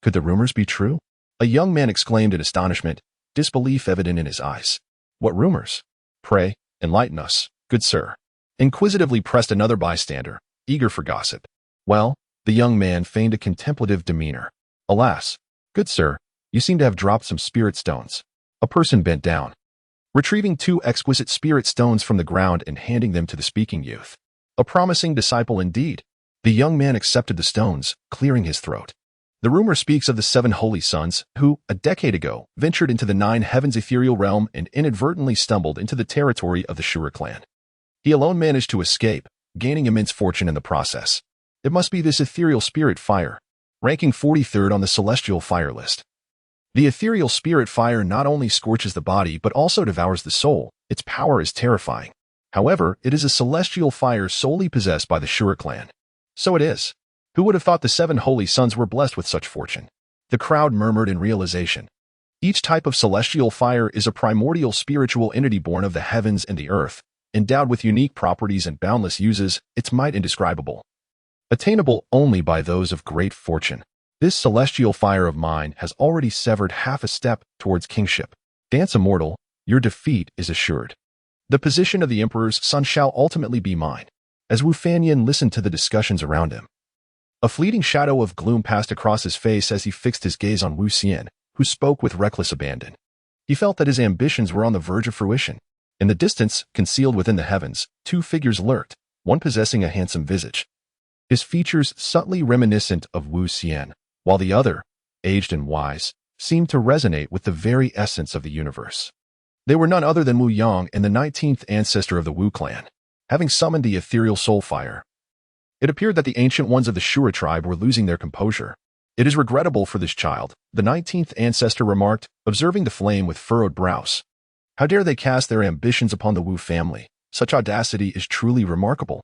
Could the rumors be true? A young man exclaimed in astonishment, disbelief evident in his eyes. What rumors? Pray, enlighten us, good sir. Inquisitively pressed another bystander, eager for gossip. Well, the young man feigned a contemplative demeanor. Alas, good sir, you seem to have dropped some spirit stones. A person bent down, retrieving 2 exquisite spirit stones from the ground and handing them to the speaking youth. A promising disciple indeed. The young man accepted the stones, clearing his throat. The rumor speaks of the 7 holy sons who, a decade ago, ventured into the 9 heavens ethereal realm and inadvertently stumbled into the territory of the Shura clan. He alone managed to escape, gaining immense fortune in the process. It must be this ethereal spirit fire, ranking 43rd on the celestial fire list. The ethereal spirit fire not only scorches the body but also devours the soul. Its power is terrifying. However, it is a celestial fire solely possessed by the Shura clan. So it is. Who would have thought the 7 holy sons were blessed with such fortune? The crowd murmured in realization. Each type of celestial fire is a primordial spiritual entity born of the heavens and the earth, endowed with unique properties and boundless uses, its might indescribable. Attainable only by those of great fortune. This celestial fire of mine has already severed half a step towards kingship. Dance immortal, your defeat is assured. The position of the emperor's son shall ultimately be mine. As Wu Fanyin listened to the discussions around him, a fleeting shadow of gloom passed across his face as he fixed his gaze on Wu Xian, who spoke with reckless abandon. He felt that his ambitions were on the verge of fruition. In the distance, concealed within the heavens, 2 figures lurked, one possessing a handsome visage, his features subtly reminiscent of Wu Xian, while the other, aged and wise, seemed to resonate with the very essence of the universe. They were none other than Wu Yang and the 19th ancestor of the Wu clan, having summoned the ethereal soul fire. It appeared that the ancient ones of the Shura tribe were losing their composure. It is regrettable for this child, the 19th ancestor remarked, observing the flame with furrowed brows. How dare they cast their ambitions upon the Wu family? Such audacity is truly remarkable.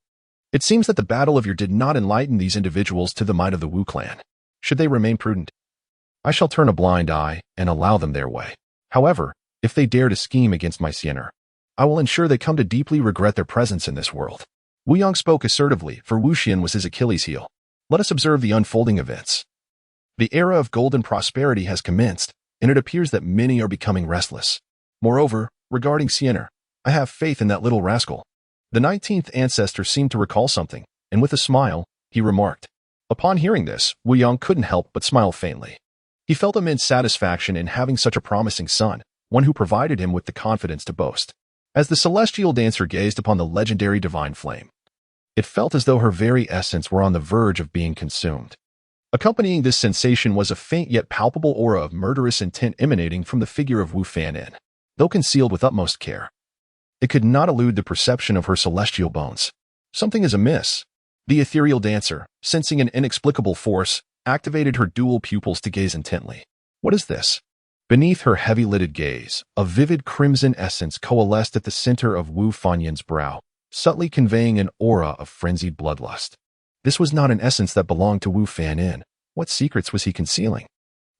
It seems that the battle of your did not enlighten these individuals to the might of the Wu clan. Should they remain prudent, I shall turn a blind eye and allow them their way. However, if they dare to scheme against my Siener, I will ensure they come to deeply regret their presence in this world. Wu Yang spoke assertively, for Wu Xian was his Achilles heel. Let us observe the unfolding events. The era of golden prosperity has commenced, and it appears that many are becoming restless. Moreover, regarding Siener, I have faith in that little rascal. The 19th ancestor seemed to recall something, and with a smile, he remarked. Upon hearing this, Wu Yang couldn't help but smile faintly. He felt immense satisfaction in having such a promising son, one who provided him with the confidence to boast. As the celestial dancer gazed upon the legendary divine flame, it felt as though her very essence were on the verge of being consumed. Accompanying this sensation was a faint yet palpable aura of murderous intent emanating from the figure of Wu Fanyin, though concealed with utmost care. It could not elude the perception of her celestial bones. Something is amiss. The ethereal dancer, sensing an inexplicable force, activated her dual pupils to gaze intently. What is this? Beneath her heavy-lidded gaze, a vivid crimson essence coalesced at the center of Wu Fanyin's brow, subtly conveying an aura of frenzied bloodlust. This was not an essence that belonged to Wu Fanyin. What secrets was he concealing?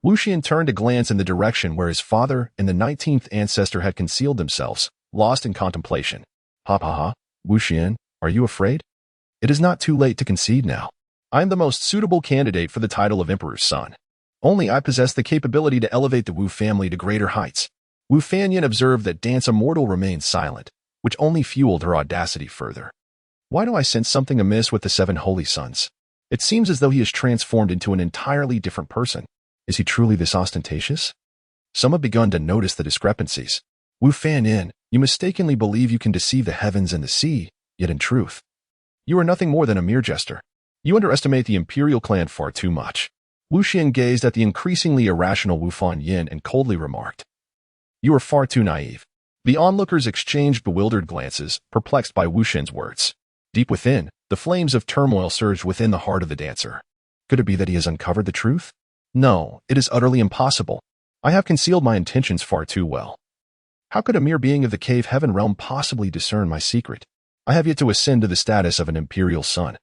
Wu Xian turned to glance in the direction where his father and the 19th ancestor had concealed themselves, lost in contemplation. Ha ha ha, Wu Xian, are you afraid? It is not too late to concede now. I am the most suitable candidate for the title of Emperor's son. Only I possess the capability to elevate the Wu family to greater heights. Wu Fanyin observed that Dance Immortal remained silent, which only fueled her audacity further. Why do I sense something amiss with the 7 holy sons? It seems as though he is transformed into an entirely different person. Is he truly this ostentatious? Some have begun to notice the discrepancies. Wu Fanyin, you mistakenly believe you can deceive the heavens and the sea, yet in truth, you are nothing more than a mere jester. You underestimate the imperial clan far too much. Wu Xian gazed at the increasingly irrational Wu Fanyin and coldly remarked, you are far too naive. The onlookers exchanged bewildered glances, perplexed by Wu Xian's words. Deep within, the flames of turmoil surged within the heart of the dancer. Could it be that he has uncovered the truth? No, it is utterly impossible. I have concealed my intentions far too well. How could a mere being of the cave heaven realm possibly discern my secret? I have yet to ascend to the status of an imperial son,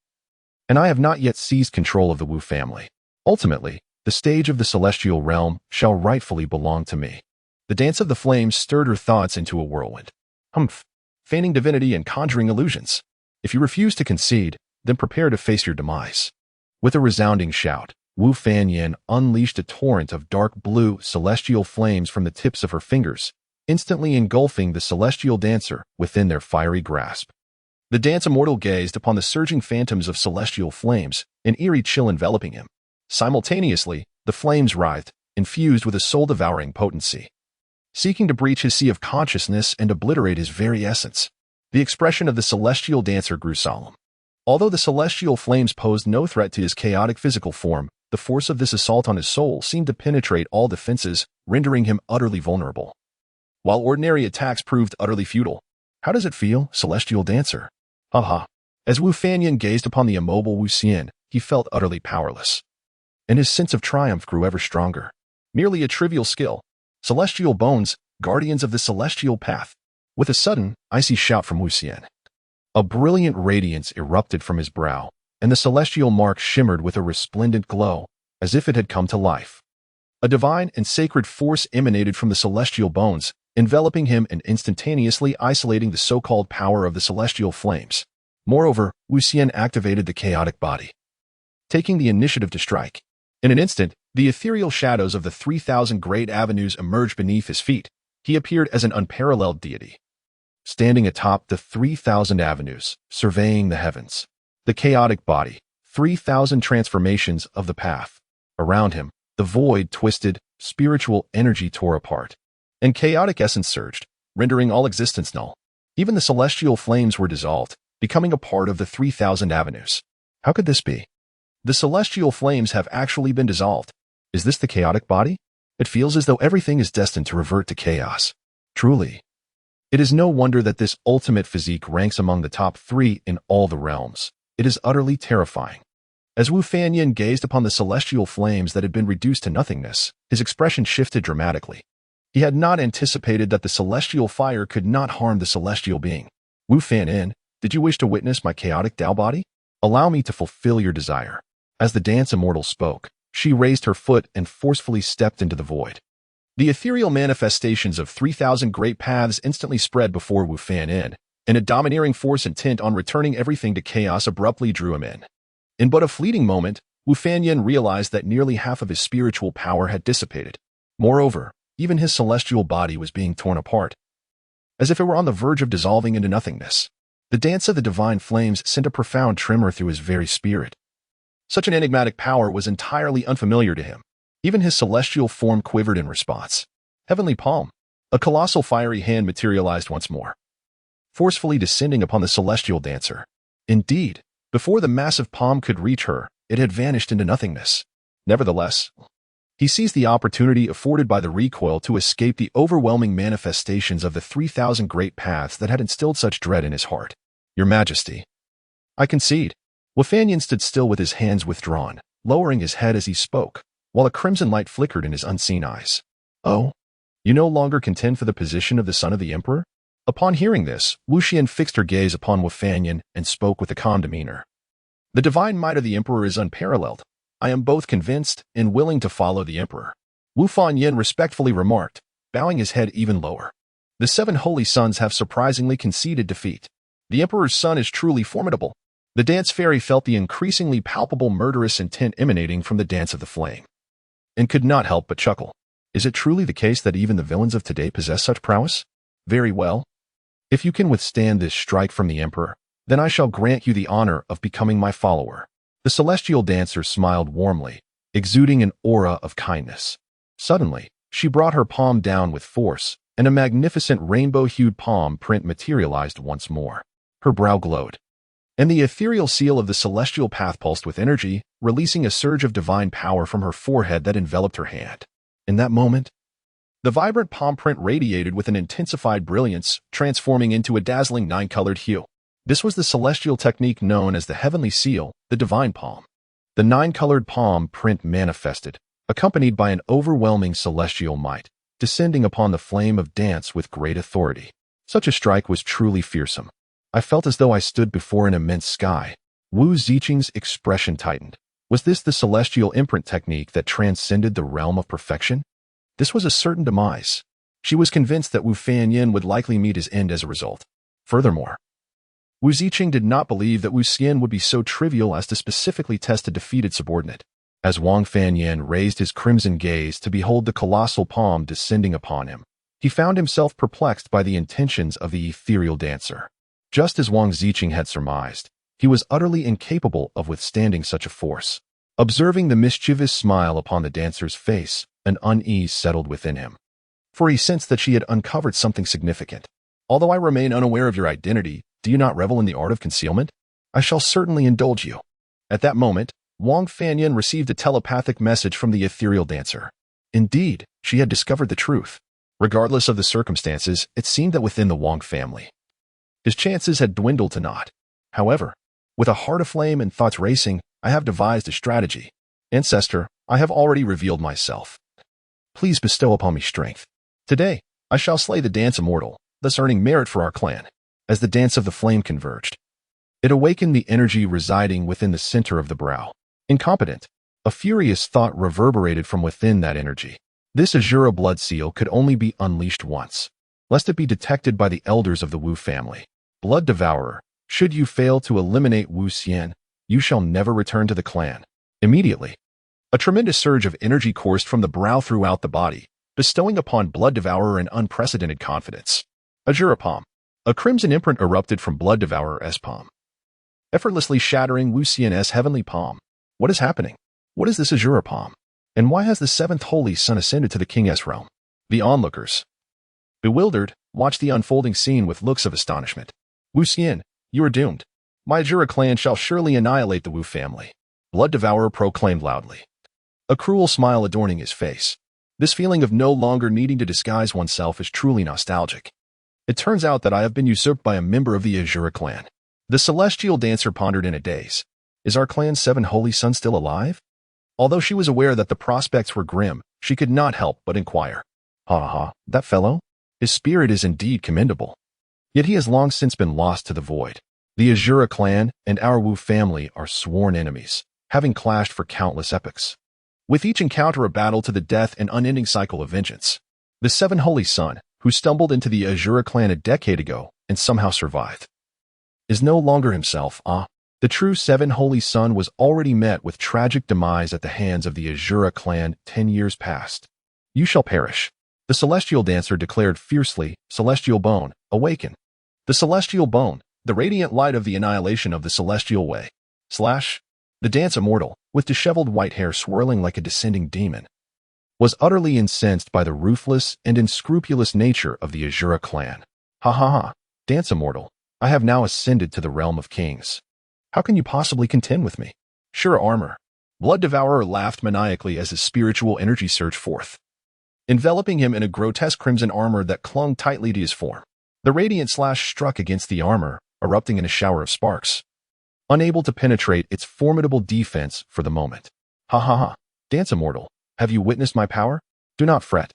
and I have not yet seized control of the Wu family. Ultimately, the stage of the celestial realm shall rightfully belong to me. The dance of the flames stirred her thoughts into a whirlwind. Humph, feigning divinity and conjuring illusions. If you refuse to concede, then prepare to face your demise. With a resounding shout, Wu Fanyin unleashed a torrent of dark blue celestial flames from the tips of her fingers, instantly engulfing the celestial dancer within their fiery grasp. The Dance Immortal gazed upon the surging phantoms of celestial flames, an eerie chill enveloping him. Simultaneously, the flames writhed, infused with a soul-devouring potency, seeking to breach his sea of consciousness and obliterate his very essence. The expression of the celestial dancer grew solemn. Although the celestial flames posed no threat to his chaotic physical form, the force of this assault on his soul seemed to penetrate all defenses, rendering him utterly vulnerable. While ordinary attacks proved utterly futile. How does it feel, celestial dancer? Haha. As Wu Fanyan gazed upon the immobile Wu Xian, he felt utterly powerless, and his sense of triumph grew ever stronger. Merely a trivial skill. Celestial bones, guardians of the celestial path. With a sudden, icy shout from Wu Xian, a brilliant radiance erupted from his brow, and the celestial mark shimmered with a resplendent glow, as if it had come to life. A divine and sacred force emanated from the celestial bones, enveloping him and instantaneously isolating the so-called power of the celestial flames. Moreover, Wu Xian activated the chaotic body, taking the initiative to strike. In an instant, the ethereal shadows of the 3,000 great avenues emerged beneath his feet. He appeared as an unparalleled deity, standing atop the 3,000 avenues, surveying the heavens. The chaotic body, 3,000 transformations of the path. Around him, the void twisted, spiritual energy tore apart, and chaotic essence surged, rendering all existence null. Even the celestial flames were dissolved, becoming a part of the 3,000 avenues. How could this be? The celestial flames have actually been dissolved. Is this the chaotic body? It feels as though everything is destined to revert to chaos. Truly, it is no wonder that this ultimate physique ranks among the top 3 in all the realms. It is utterly terrifying. As Wu Fanyan gazed upon the celestial flames that had been reduced to nothingness, his expression shifted dramatically. He had not anticipated that the celestial fire could not harm the celestial being. Wu Fanyan, did you wish to witness my chaotic Tao body? Allow me to fulfill your desire. As the dance immortal spoke, she raised her foot and forcefully stepped into the void. The ethereal manifestations of 3,000 great paths instantly spread before Wu Fanyan, and a domineering force intent on returning everything to chaos abruptly drew him in. In but a fleeting moment, Wu Fanyan realized that nearly half of his spiritual power had dissipated. Moreover, even his celestial body was being torn apart, as if it were on the verge of dissolving into nothingness. The dance of the divine flames sent a profound tremor through his very spirit. Such an enigmatic power was entirely unfamiliar to him. Even his celestial form quivered in response. Heavenly palm. A colossal fiery hand materialized once more, forcefully descending upon the celestial dancer. Indeed, before the massive palm could reach her, it had vanished into nothingness. Nevertheless, he seized the opportunity afforded by the recoil to escape the overwhelming manifestations of the 3,000 great paths that had instilled such dread in his heart. Your Majesty, I concede. Wu Fanyan stood still with his hands withdrawn, lowering his head as he spoke, while a crimson light flickered in his unseen eyes. Oh, you no longer contend for the position of the son of the emperor? Upon hearing this, Wu Xian fixed her gaze upon Wu Fanyan and spoke with a calm demeanor. The divine might of the emperor is unparalleled. I am both convinced and willing to follow the emperor. Wu Fanyan respectfully remarked, bowing his head even lower. The 7 holy sons have surprisingly conceded defeat. The emperor's son is truly formidable. The dance fairy felt the increasingly palpable murderous intent emanating from the dance of the flame, and could not help but chuckle. Is it truly the case that even the villains of today possess such prowess? Very well. If you can withstand this strike from the emperor, then I shall grant you the honor of becoming my follower. The celestial dancer smiled warmly, exuding an aura of kindness. Suddenly, she brought her palm down with force, and a magnificent rainbow-hued palm print materialized once more. Her brow glowed, and the ethereal seal of the celestial path pulsed with energy, releasing a surge of divine power from her forehead that enveloped her hand. In that moment, the vibrant palm print radiated with an intensified brilliance, transforming into a dazzling 9-colored hue. This was the celestial technique known as the heavenly seal, the divine palm. The 9-colored palm print manifested, accompanied by an overwhelming celestial might, descending upon the flame of dance with great authority. Such a strike was truly fearsome. I felt as though I stood before an immense sky. Wu Ziqing's expression tightened. Was this the celestial imprint technique that transcended the realm of perfection? This was a certain demise. She was convinced that Wu Fanyan would likely meet his end as a result. Furthermore, Wu Ziqing did not believe that Wu Xian would be so trivial as to specifically test a defeated subordinate. As Wang Fanyan raised his crimson gaze to behold the colossal palm descending upon him, he found himself perplexed by the intentions of the ethereal dancer. Just as Wang Ziqing had surmised, He was utterly incapable of withstanding such a force. Observing the mischievous smile upon the dancer's face, an unease settled within him, for he sensed that she had uncovered something significant. Although I remain unaware of your identity, do you not revel in the art of concealment? I shall certainly indulge you. At that moment, Wang Fanyan received a telepathic message from the ethereal dancer. Indeed, she had discovered the truth. Regardless of the circumstances, it seemed that within the Wang family, his chances had dwindled to naught. However, with a heart aflame and thoughts racing, I have devised a strategy. Ancestor, I have already revealed myself. Please bestow upon me strength. Today, I shall slay the dance immortal, thus earning merit for our clan. As the dance of the flame converged, it awakened the energy residing within the center of the brow. Incompetent. A furious thought reverberated from within that energy. This Azura blood seal could only be unleashed once, lest it be detected by the elders of the Wu family. Blood devourer, should you fail to eliminate Wu Xian, you shall never return to the clan. Immediately, a tremendous surge of energy coursed from the brow throughout the body, bestowing upon Blood Devourer an unprecedented confidence. Azura palm. A crimson imprint erupted from Blood Devourer's palm, effortlessly shattering Wu Xian's heavenly palm. What is happening? What is this Azura palm? And why has the seventh holy son ascended to the king's realm? The onlookers, bewildered, watched the unfolding scene with looks of astonishment. Wu Xian, you are doomed. My Azura clan shall surely annihilate the Wu family. Blood Devourer proclaimed loudly, a cruel smile adorning his face. This feeling of no longer needing to disguise oneself is truly nostalgic. It turns out that I have been usurped by a member of the Azura clan. The celestial dancer pondered in a daze. Is our clan's seven holy sons still alive? Although she was aware that the prospects were grim, she could not help but inquire. That fellow? His spirit is indeed commendable. Yet he has long since been lost to the void. The Azura clan and our Wu family are sworn enemies, having clashed for countless epochs. With each encounter a battle to the death and unending cycle of vengeance. The seven holy son, who stumbled into the Azura clan a decade ago and somehow survived, is no longer himself. The true seven holy son was already met with tragic demise at the hands of the Azura clan 10 years past. You shall perish. The celestial dancer declared fiercely, Celestial bone, awaken. The celestial bone, the radiant light of the annihilation of the celestial way. The dance immortal, with disheveled white hair swirling like a descending demon, was utterly incensed by the ruthless and unscrupulous nature of the Azura clan. Dance immortal, I have now ascended to the realm of kings. How can you possibly contend with me? Sure armor. Blood Devourer laughed maniacally as his spiritual energy surged forth, enveloping him in a grotesque crimson armor that clung tightly to his form. The radiant slash struck against the armor, erupting in a shower of sparks, unable to penetrate its formidable defense for the moment. Dance immortal, have you witnessed my power? Do not fret,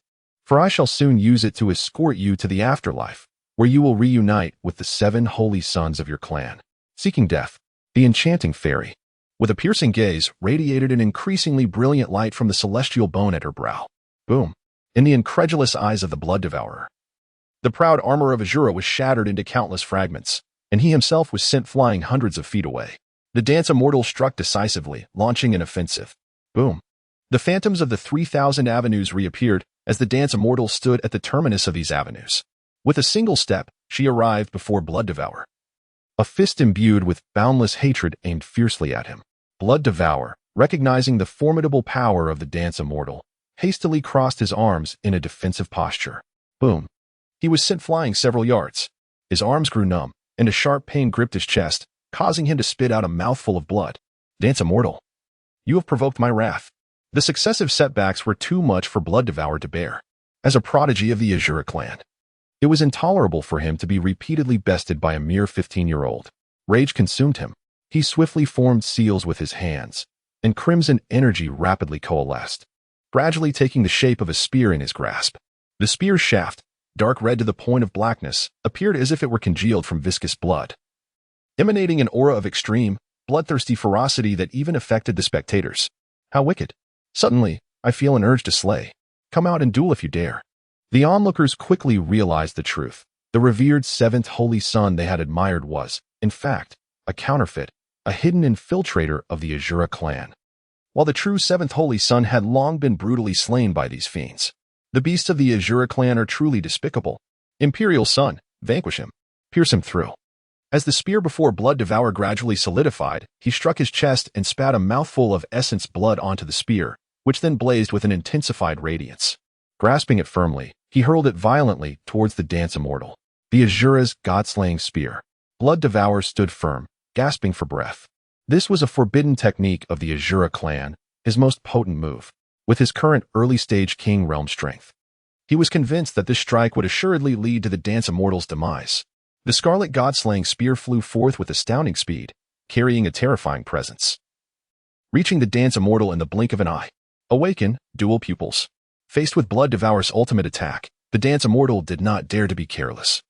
for I shall soon use it to escort you to the afterlife, where you will reunite with the seven holy sons of your clan. Seeking death, the enchanting fairy, with a piercing gaze, radiated an increasingly brilliant light from the celestial bone at her brow. Boom! In the incredulous eyes of the Blood Devourer, the proud armor of Azura was shattered into countless fragments, and he himself was sent flying hundreds of feet away. The dance immortal struck decisively, launching an offensive. Boom! The phantoms of the 3,000 avenues reappeared as the dance immortal stood at the terminus of these avenues. With a single step, she arrived before Blood Devourer. A fist imbued with boundless hatred aimed fiercely at him. Blood Devourer, recognizing the formidable power of the dance immortal, hastily crossed his arms in a defensive posture. Boom! He was sent flying several yards. His arms grew numb, and a sharp pain gripped his chest, causing him to spit out a mouthful of blood. Dance immortal, you have provoked my wrath. The successive setbacks were too much for Blood Devourer to bear. As a prodigy of the Azura clan, it was intolerable for him to be repeatedly bested by a mere 15-year-old. Rage consumed him. He swiftly formed seals with his hands, and crimson energy rapidly coalesced, gradually taking the shape of a spear in his grasp. The spear's shaft, dark red to the point of blackness, appeared as if it were congealed from viscous blood, emanating an aura of extreme, bloodthirsty ferocity that even affected the spectators. How wicked! Suddenly, I feel an urge to slay. Come out and duel if you dare. The onlookers quickly realized the truth. The revered seventh holy son they had admired was, in fact, a counterfeit, a hidden infiltrator of the Azura clan. While the true seventh holy son had long been brutally slain by these fiends. The beasts of the Azura clan are truly despicable. Imperial son, vanquish him. Pierce him through. As the spear before Blood Devourer gradually solidified, he struck his chest and spat a mouthful of essence blood onto the spear, which then blazed with an intensified radiance. Grasping it firmly, he hurled it violently towards the dance immortal. The Asura's god-slaying spear. Blood Devourer stood firm, gasping for breath. This was a forbidden technique of the Asura clan, his most potent move, with his current early-stage king realm strength. He was convinced that this strike would assuredly lead to the dance immortal's demise. The scarlet god-slaying spear flew forth with astounding speed, carrying a terrifying presence. Reaching the dance immortal in the blink of an eye. Awaken, dual pupils. Faced with Blood Devourer's ultimate attack, the dance immortal did not dare to be careless.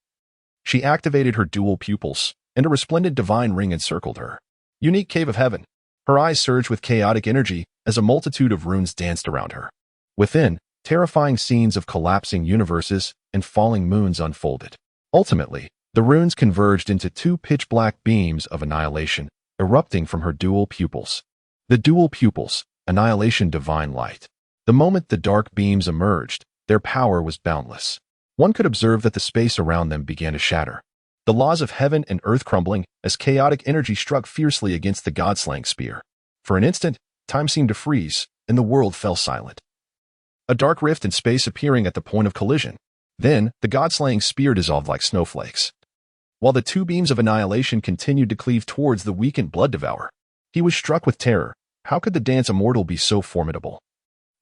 She activated her dual pupils, and a resplendent divine ring encircled her. Unique cave of heaven. Her eyes surged with chaotic energy as a multitude of runes danced around her. Within, terrifying scenes of collapsing universes and falling moons unfolded. Ultimately, the runes converged into two pitch-black beams of annihilation, erupting from her dual pupils. The dual pupils, annihilation divine light. The moment the dark beams emerged, their power was boundless. One could observe that the space around them began to shatter. The laws of heaven and earth crumbling as chaotic energy struck fiercely against the god-slaying spear. For an instant, time seemed to freeze, and the world fell silent. A dark rift in space appearing at the point of collision. Then, the god-slaying spear dissolved like snowflakes. While the two beams of annihilation continued to cleave towards the weakened Blood Devourer, he was struck with terror. How could the dance immortal be so formidable,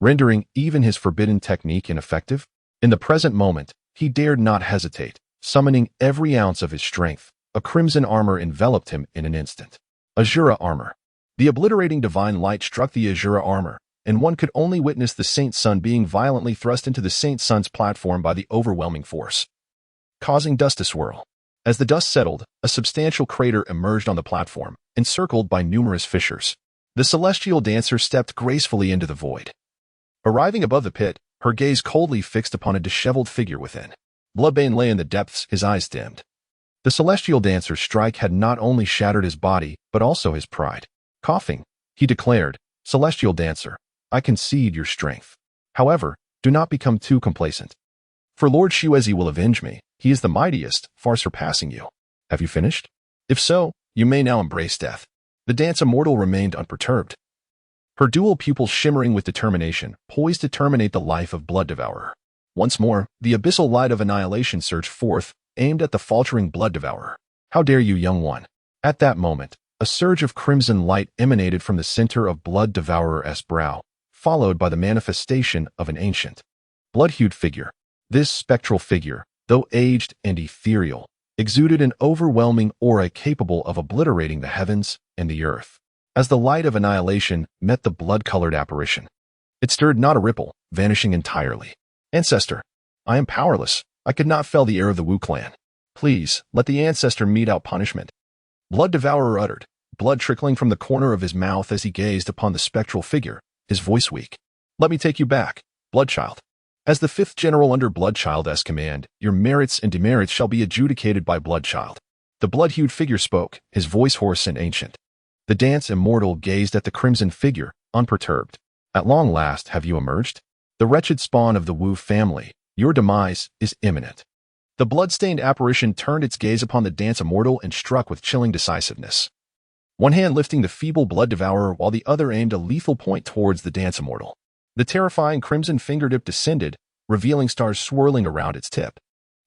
rendering even his forbidden technique ineffective? In the present moment, he dared not hesitate. Summoning every ounce of his strength, a crimson armor enveloped him in an instant. Asura armor. The obliterating divine light struck the Asura armor, and one could only witness the Saint Sun being violently thrust into the Saint Sun's platform by the overwhelming force, causing dust to swirl. As the dust settled, a substantial crater emerged on the platform, encircled by numerous fissures. The celestial dancer stepped gracefully into the void. Arriving above the pit, her gaze coldly fixed upon a disheveled figure within. Bloodbane lay in the depths, his eyes dimmed. The celestial dancer's strike had not only shattered his body, but also his pride. Coughing, he declared, "Celestial dancer, I concede your strength. However, do not become too complacent. For Lord Shuezi will avenge me. He is the mightiest, far surpassing you. Have you finished? If so, you may now embrace death." The dance immortal remained unperturbed. Her dual pupils shimmering with determination, poised to terminate the life of Blood Devourer. Once more, the abyssal light of annihilation surged forth, aimed at the faltering Blood Devourer. "How dare you, young one?" At that moment, a surge of crimson light emanated from the center of Blood Devourer's brow, followed by the manifestation of an ancient, blood-hued figure. This spectral figure, though aged and ethereal, exuded an overwhelming aura capable of obliterating the heavens and the earth. As the light of annihilation met the blood-colored apparition, it stirred not a ripple, vanishing entirely. "Ancestor, I am powerless. I could not fell the heir of the Wu clan. Please, let the ancestor mete out punishment." Blood Devourer uttered, blood trickling from the corner of his mouth as he gazed upon the spectral figure, his voice weak. "Let me take you back, Bloodchild. As the fifth general under Bloodchild's command, your merits and demerits shall be adjudicated by Bloodchild." The blood-hued figure spoke, his voice hoarse and ancient. The dance immortal gazed at the crimson figure, unperturbed. "At long last have you emerged? The wretched spawn of the Wu family, your demise is imminent." The blood-stained apparition turned its gaze upon the dance immortal and struck with chilling decisiveness. One hand lifting the feeble Blood Devourer while the other aimed a lethal point towards the dance immortal. The terrifying crimson fingertip descended, revealing stars swirling around its tip.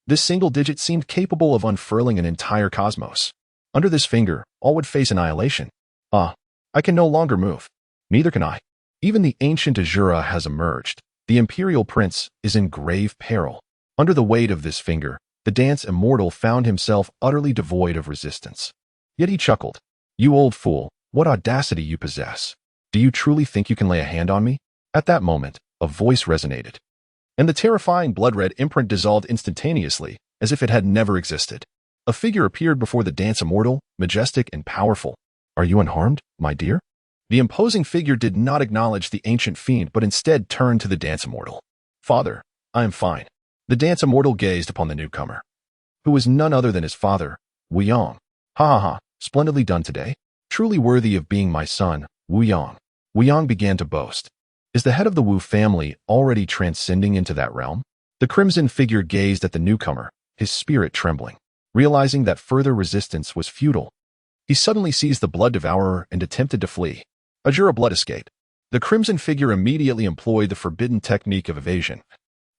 This single digit seemed capable of unfurling an entire cosmos. Under this finger, all would face annihilation. I can no longer move. Neither can I. Even the ancient Asura has emerged. The Imperial Prince is in grave peril. Under the weight of this finger, the dance immortal found himself utterly devoid of resistance. Yet he chuckled. "You old fool, what audacity you possess. Do you truly think you can lay a hand on me?" At that moment, a voice resonated, and the terrifying blood-red imprint dissolved instantaneously, as if it had never existed. A figure appeared before the dance immortal, majestic and powerful. "Are you unharmed, my dear?" The imposing figure did not acknowledge the ancient fiend, but instead turned to the dance immortal. "Father, I am fine." The dance immortal gazed upon the newcomer, who was none other than his father, Wu Yang. "Ha ha ha, splendidly done today. Truly worthy of being my son, Wu Yang." Wu Yang began to boast. Is the head of the Wu family already transcending into that realm? The crimson figure gazed at the newcomer, his spirit trembling. Realizing that further resistance was futile, he suddenly seized the blood devourer and attempted to flee. Azure blood escape. The crimson figure immediately employed the forbidden technique of evasion,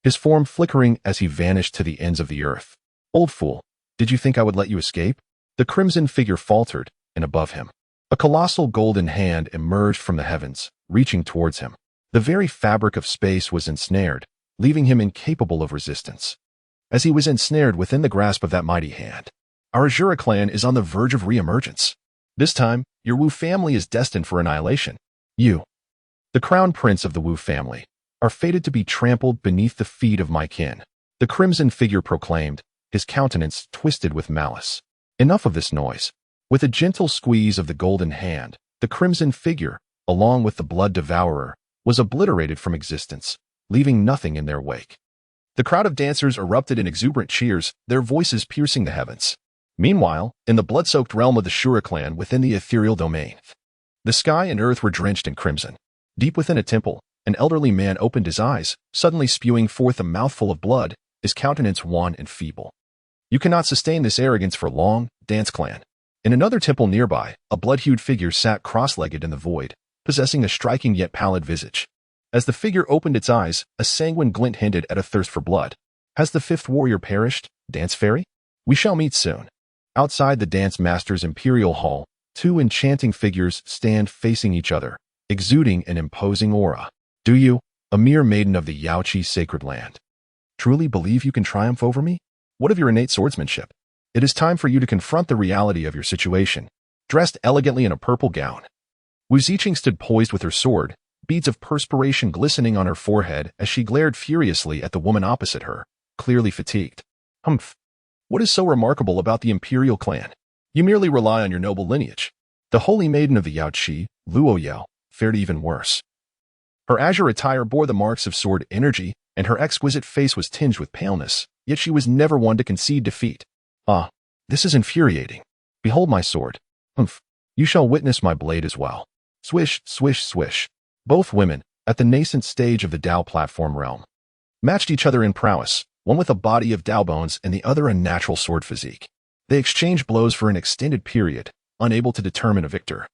his form flickering as he vanished to the ends of the earth. Old fool, did you think I would let you escape? The crimson figure faltered, and above him, a colossal golden hand emerged from the heavens, reaching towards him. The very fabric of space was ensnared, leaving him incapable of resistance. As he was ensnared within the grasp of that mighty hand, our Azure clan is on the verge of re-emergence. This time, your Wu family is destined for annihilation. You, the crown prince of the Wu family, are fated to be trampled beneath the feet of my kin. The crimson figure proclaimed, his countenance twisted with malice. Enough of this noise. With a gentle squeeze of the golden hand, the crimson figure, along with the blood devourer, was obliterated from existence, leaving nothing in their wake. The crowd of dancers erupted in exuberant cheers, their voices piercing the heavens. Meanwhile, in the blood-soaked realm of the Shura clan within the ethereal domain, the sky and earth were drenched in crimson. Deep within a temple, an elderly man opened his eyes, suddenly spewing forth a mouthful of blood, his countenance wan and feeble. You cannot sustain this arrogance for long, Dance Clan. In another temple nearby, a blood-hued figure sat cross-legged in the void, possessing a striking yet pallid visage. As the figure opened its eyes, a sanguine glint hinted at a thirst for blood. Has the fifth warrior perished, Dance Fairy? We shall meet soon. Outside the Dance Master's Imperial Hall, two enchanting figures stand facing each other, exuding an imposing aura. Do you, a mere maiden of the Yaoqi sacred land, truly believe you can triumph over me? What of your innate swordsmanship? It is time for you to confront the reality of your situation. Dressed elegantly in a purple gown, Wu Ziqing stood poised with her sword, beads of perspiration glistening on her forehead as she glared furiously at the woman opposite her, clearly fatigued. Humph. What is so remarkable about the Imperial clan? You merely rely on your noble lineage. The holy maiden of the Yaoqi, Luo Yao, fared even worse. Her azure attire bore the marks of sword energy, and her exquisite face was tinged with paleness, yet she was never one to concede defeat. Ah, this is infuriating. Behold my sword. Humph. You shall witness my blade as well. Swish, swish, swish. Both women, at the nascent stage of the Dao platform realm, matched each other in prowess, one with a body of Dao bones and the other a natural sword physique. They exchanged blows for an extended period, unable to determine a victor.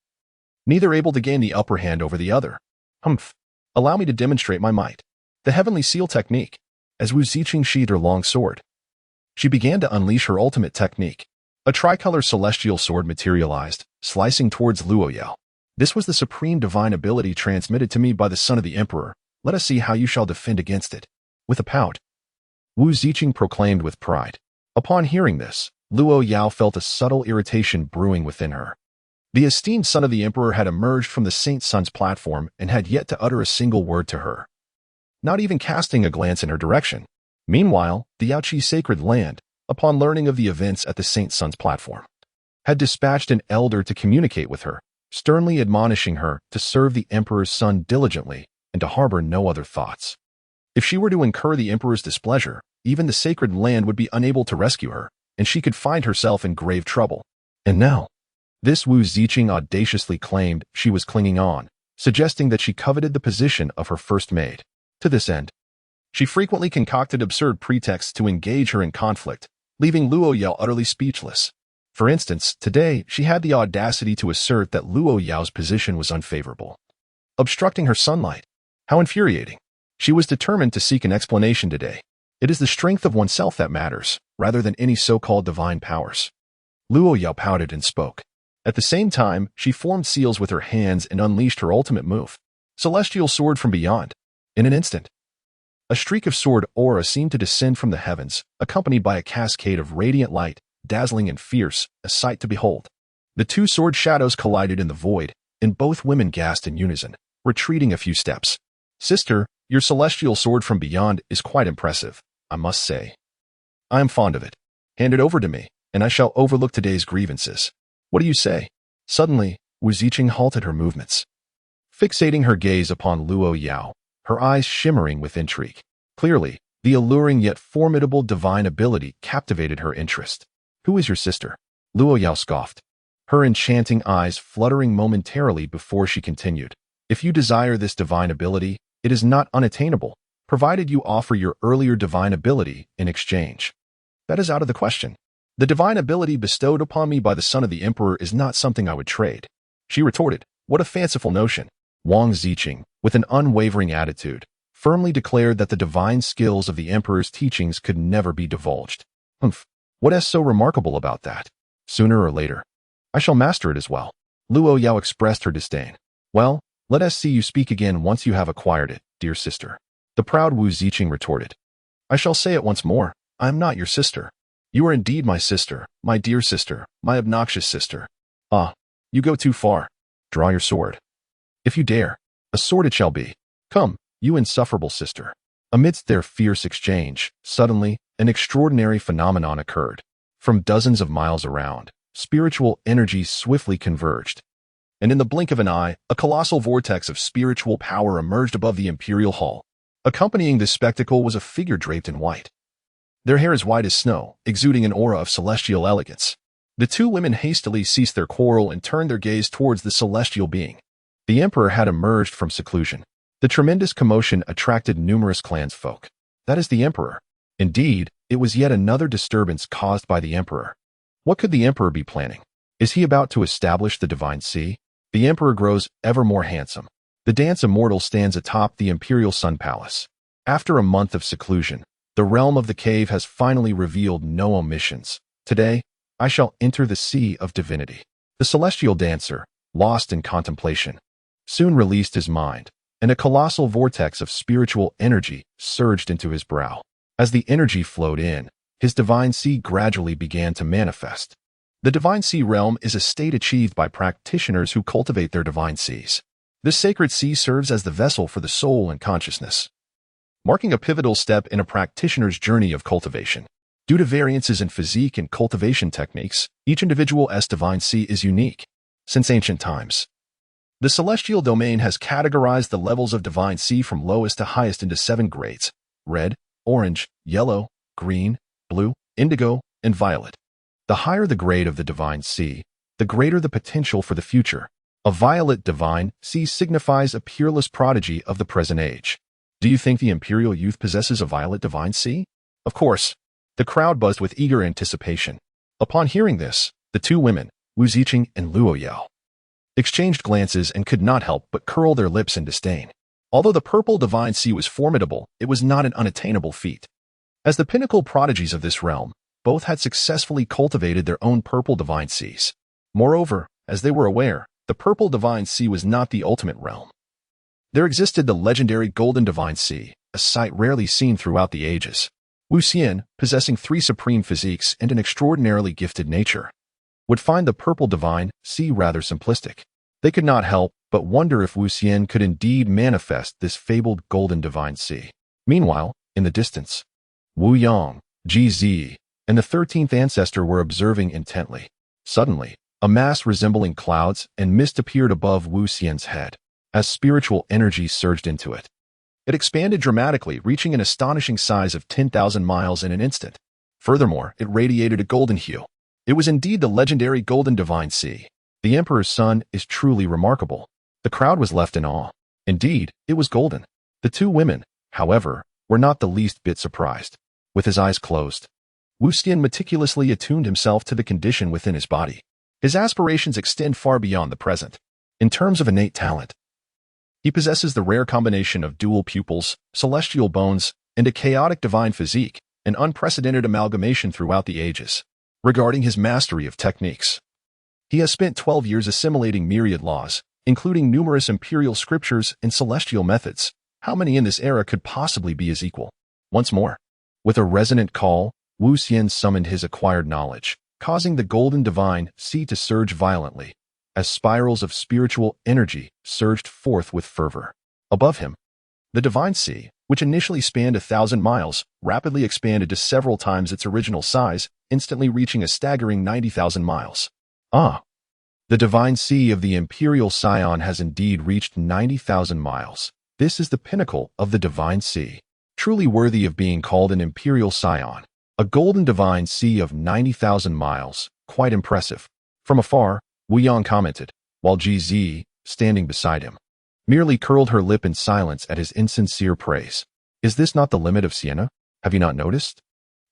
Neither able to gain the upper hand over the other. Humph. Allow me to demonstrate my might. The Heavenly Seal technique. As Wu Ziqing sheathed her long sword, she began to unleash her ultimate technique. A tricolor celestial sword materialized, slicing towards Luo Yao. This was the supreme divine ability transmitted to me by the son of the emperor. Let us see how you shall defend against it. With a pout, Wu Ziqing proclaimed with pride. Upon hearing this, Luo Yao felt a subtle irritation brewing within her. The esteemed son of the emperor had emerged from the Saint Sun's platform and had yet to utter a single word to her, not even casting a glance in her direction. Meanwhile, the Yaoqi sacred land, upon learning of the events at the Saint Sun's platform, had dispatched an elder to communicate with her, sternly admonishing her to serve the emperor's son diligently and to harbor no other thoughts. If she were to incur the emperor's displeasure, even the sacred land would be unable to rescue her, and she could find herself in grave trouble. And now, this Wu Ziqing audaciously claimed she was clinging on, suggesting that she coveted the position of her first maid. To this end, she frequently concocted absurd pretexts to engage her in conflict, leaving Luo Yao utterly speechless. For instance, today she had the audacity to assert that Luo Yao's position was unfavorable, obstructing her sunlight. How infuriating. She was determined to seek an explanation today. It is the strength of oneself that matters, rather than any so-called divine powers. Luo Yao pouted and spoke. At the same time, she formed seals with her hands and unleashed her ultimate move, Celestial Sword from Beyond. In an instant, a streak of sword aura seemed to descend from the heavens, accompanied by a cascade of radiant light, dazzling and fierce, a sight to behold. The two sword shadows collided in the void, and both women gasped in unison, retreating a few steps. Sister, your Celestial Sword from Beyond is quite impressive, I must say. I am fond of it. Hand it over to me, and I shall overlook today's grievances. What do you say? Suddenly, Wu Ziqing halted her movements, fixating her gaze upon Luo Yao, her eyes shimmering with intrigue. Clearly, the alluring yet formidable divine ability captivated her interest. Who is your sister? Luo Yao scoffed, her enchanting eyes fluttering momentarily before she continued. If you desire this divine ability, it is not unattainable, provided you offer your earlier divine ability in exchange. That is out of the question. The divine ability bestowed upon me by the son of the emperor is not something I would trade. She retorted, what a fanciful notion. Wang Ziqing, with an unwavering attitude, firmly declared that the divine skills of the emperor's teachings could never be divulged. Humph, what is so remarkable about that? Sooner or later, I shall master it as well. Luo Yao expressed her disdain. Well, let us see you speak again once you have acquired it, dear sister. The proud Wu Ziqing retorted. I shall say it once more, I am not your sister. You are indeed my sister, my dear sister, my obnoxious sister. Ah, you go too far. Draw your sword. If you dare, a sword it shall be. Come, you insufferable sister. Amidst their fierce exchange, suddenly, an extraordinary phenomenon occurred. From dozens of miles around, spiritual energies swiftly converged. And in the blink of an eye, a colossal vortex of spiritual power emerged above the imperial hall. Accompanying this spectacle was a figure draped in white. Their hair is white as snow, exuding an aura of celestial elegance. The two women hastily ceased their quarrel and turned their gaze towards the celestial being. The emperor had emerged from seclusion. The tremendous commotion attracted numerous clansfolk. That is the emperor. Indeed, it was yet another disturbance caused by the emperor. What could the emperor be planning? Is he about to establish the divine sea? The emperor grows ever more handsome. The dance immortal stands atop the imperial sun palace. After a month of seclusion, the realm of the cave has finally revealed no omissions. Today, I shall enter the sea of divinity. The celestial dancer, lost in contemplation, soon released his mind, and a colossal vortex of spiritual energy surged into his brow. As the energy flowed in, his divine sea gradually began to manifest. The divine sea realm is a state achieved by practitioners who cultivate their divine seas. This sacred sea serves as the vessel for the soul and consciousness, marking a pivotal step in a practitioner's journey of cultivation. Due to variances in physique and cultivation techniques, each individual's divine sea is unique. Since ancient times, the celestial domain has categorized the levels of divine sea from lowest to highest into 7 grades: red, orange, yellow, green, blue, indigo, and violet. The higher the grade of the divine sea, the greater the potential for the future. A violet divine sea signifies a peerless prodigy of the present age. Do you think the imperial youth possesses a violet divine sea? Of course. The crowd buzzed with eager anticipation. Upon hearing this, the two women, Wu Ziqing and Luo Yao, exchanged glances and could not help but curl their lips in disdain. Although the purple divine sea was formidable, it was not an unattainable feat. As the pinnacle prodigies of this realm, both had successfully cultivated their own purple divine seas. Moreover, as they were aware, the purple divine sea was not the ultimate realm. There existed the legendary golden divine sea, a sight rarely seen throughout the ages. Wu Xian, possessing 3 supreme physiques and an extraordinarily gifted nature, would find the purple divine sea rather simplistic. They could not help but wonder if Wu Xian could indeed manifest this fabled golden divine sea. Meanwhile, in the distance, Wu Yang, Ji Zi, and the 13th ancestor were observing intently. Suddenly, a mass resembling clouds and mist appeared above Wu Xian's head. As spiritual energy surged into it, it expanded dramatically, reaching an astonishing size of 10,000 miles in an instant. Furthermore, it radiated a golden hue. It was indeed the legendary golden divine sea. The emperor's son is truly remarkable. The crowd was left in awe. Indeed, it was golden. The two women, however, were not the least bit surprised. With his eyes closed, Wu Xian meticulously attuned himself to the condition within his body. His aspirations extend far beyond the present. In terms of innate talent, he possesses the rare combination of dual pupils, celestial bones, and a chaotic divine physique, an unprecedented amalgamation throughout the ages. Regarding his mastery of techniques, he has spent 12 years assimilating myriad laws, including numerous imperial scriptures and celestial methods. How many in this era could possibly be his equal? Once more, with a resonant call, Wu Xian summoned his acquired knowledge, causing the golden divine sea to surge violently, as spirals of spiritual energy surged forth with fervor. Above him, the divine sea, which initially spanned 1,000 miles, rapidly expanded to several times its original size, instantly reaching a staggering 90,000 miles. Ah! The divine sea of the imperial scion has indeed reached 90,000 miles. This is the pinnacle of the divine sea, truly worthy of being called an imperial scion. A golden divine sea of 90,000 miles, quite impressive. From afar, Wu Yang commented, while Ji Zi, standing beside him, merely curled her lip in silence at his insincere praise. Is this not the limit of Siena? Have you not noticed?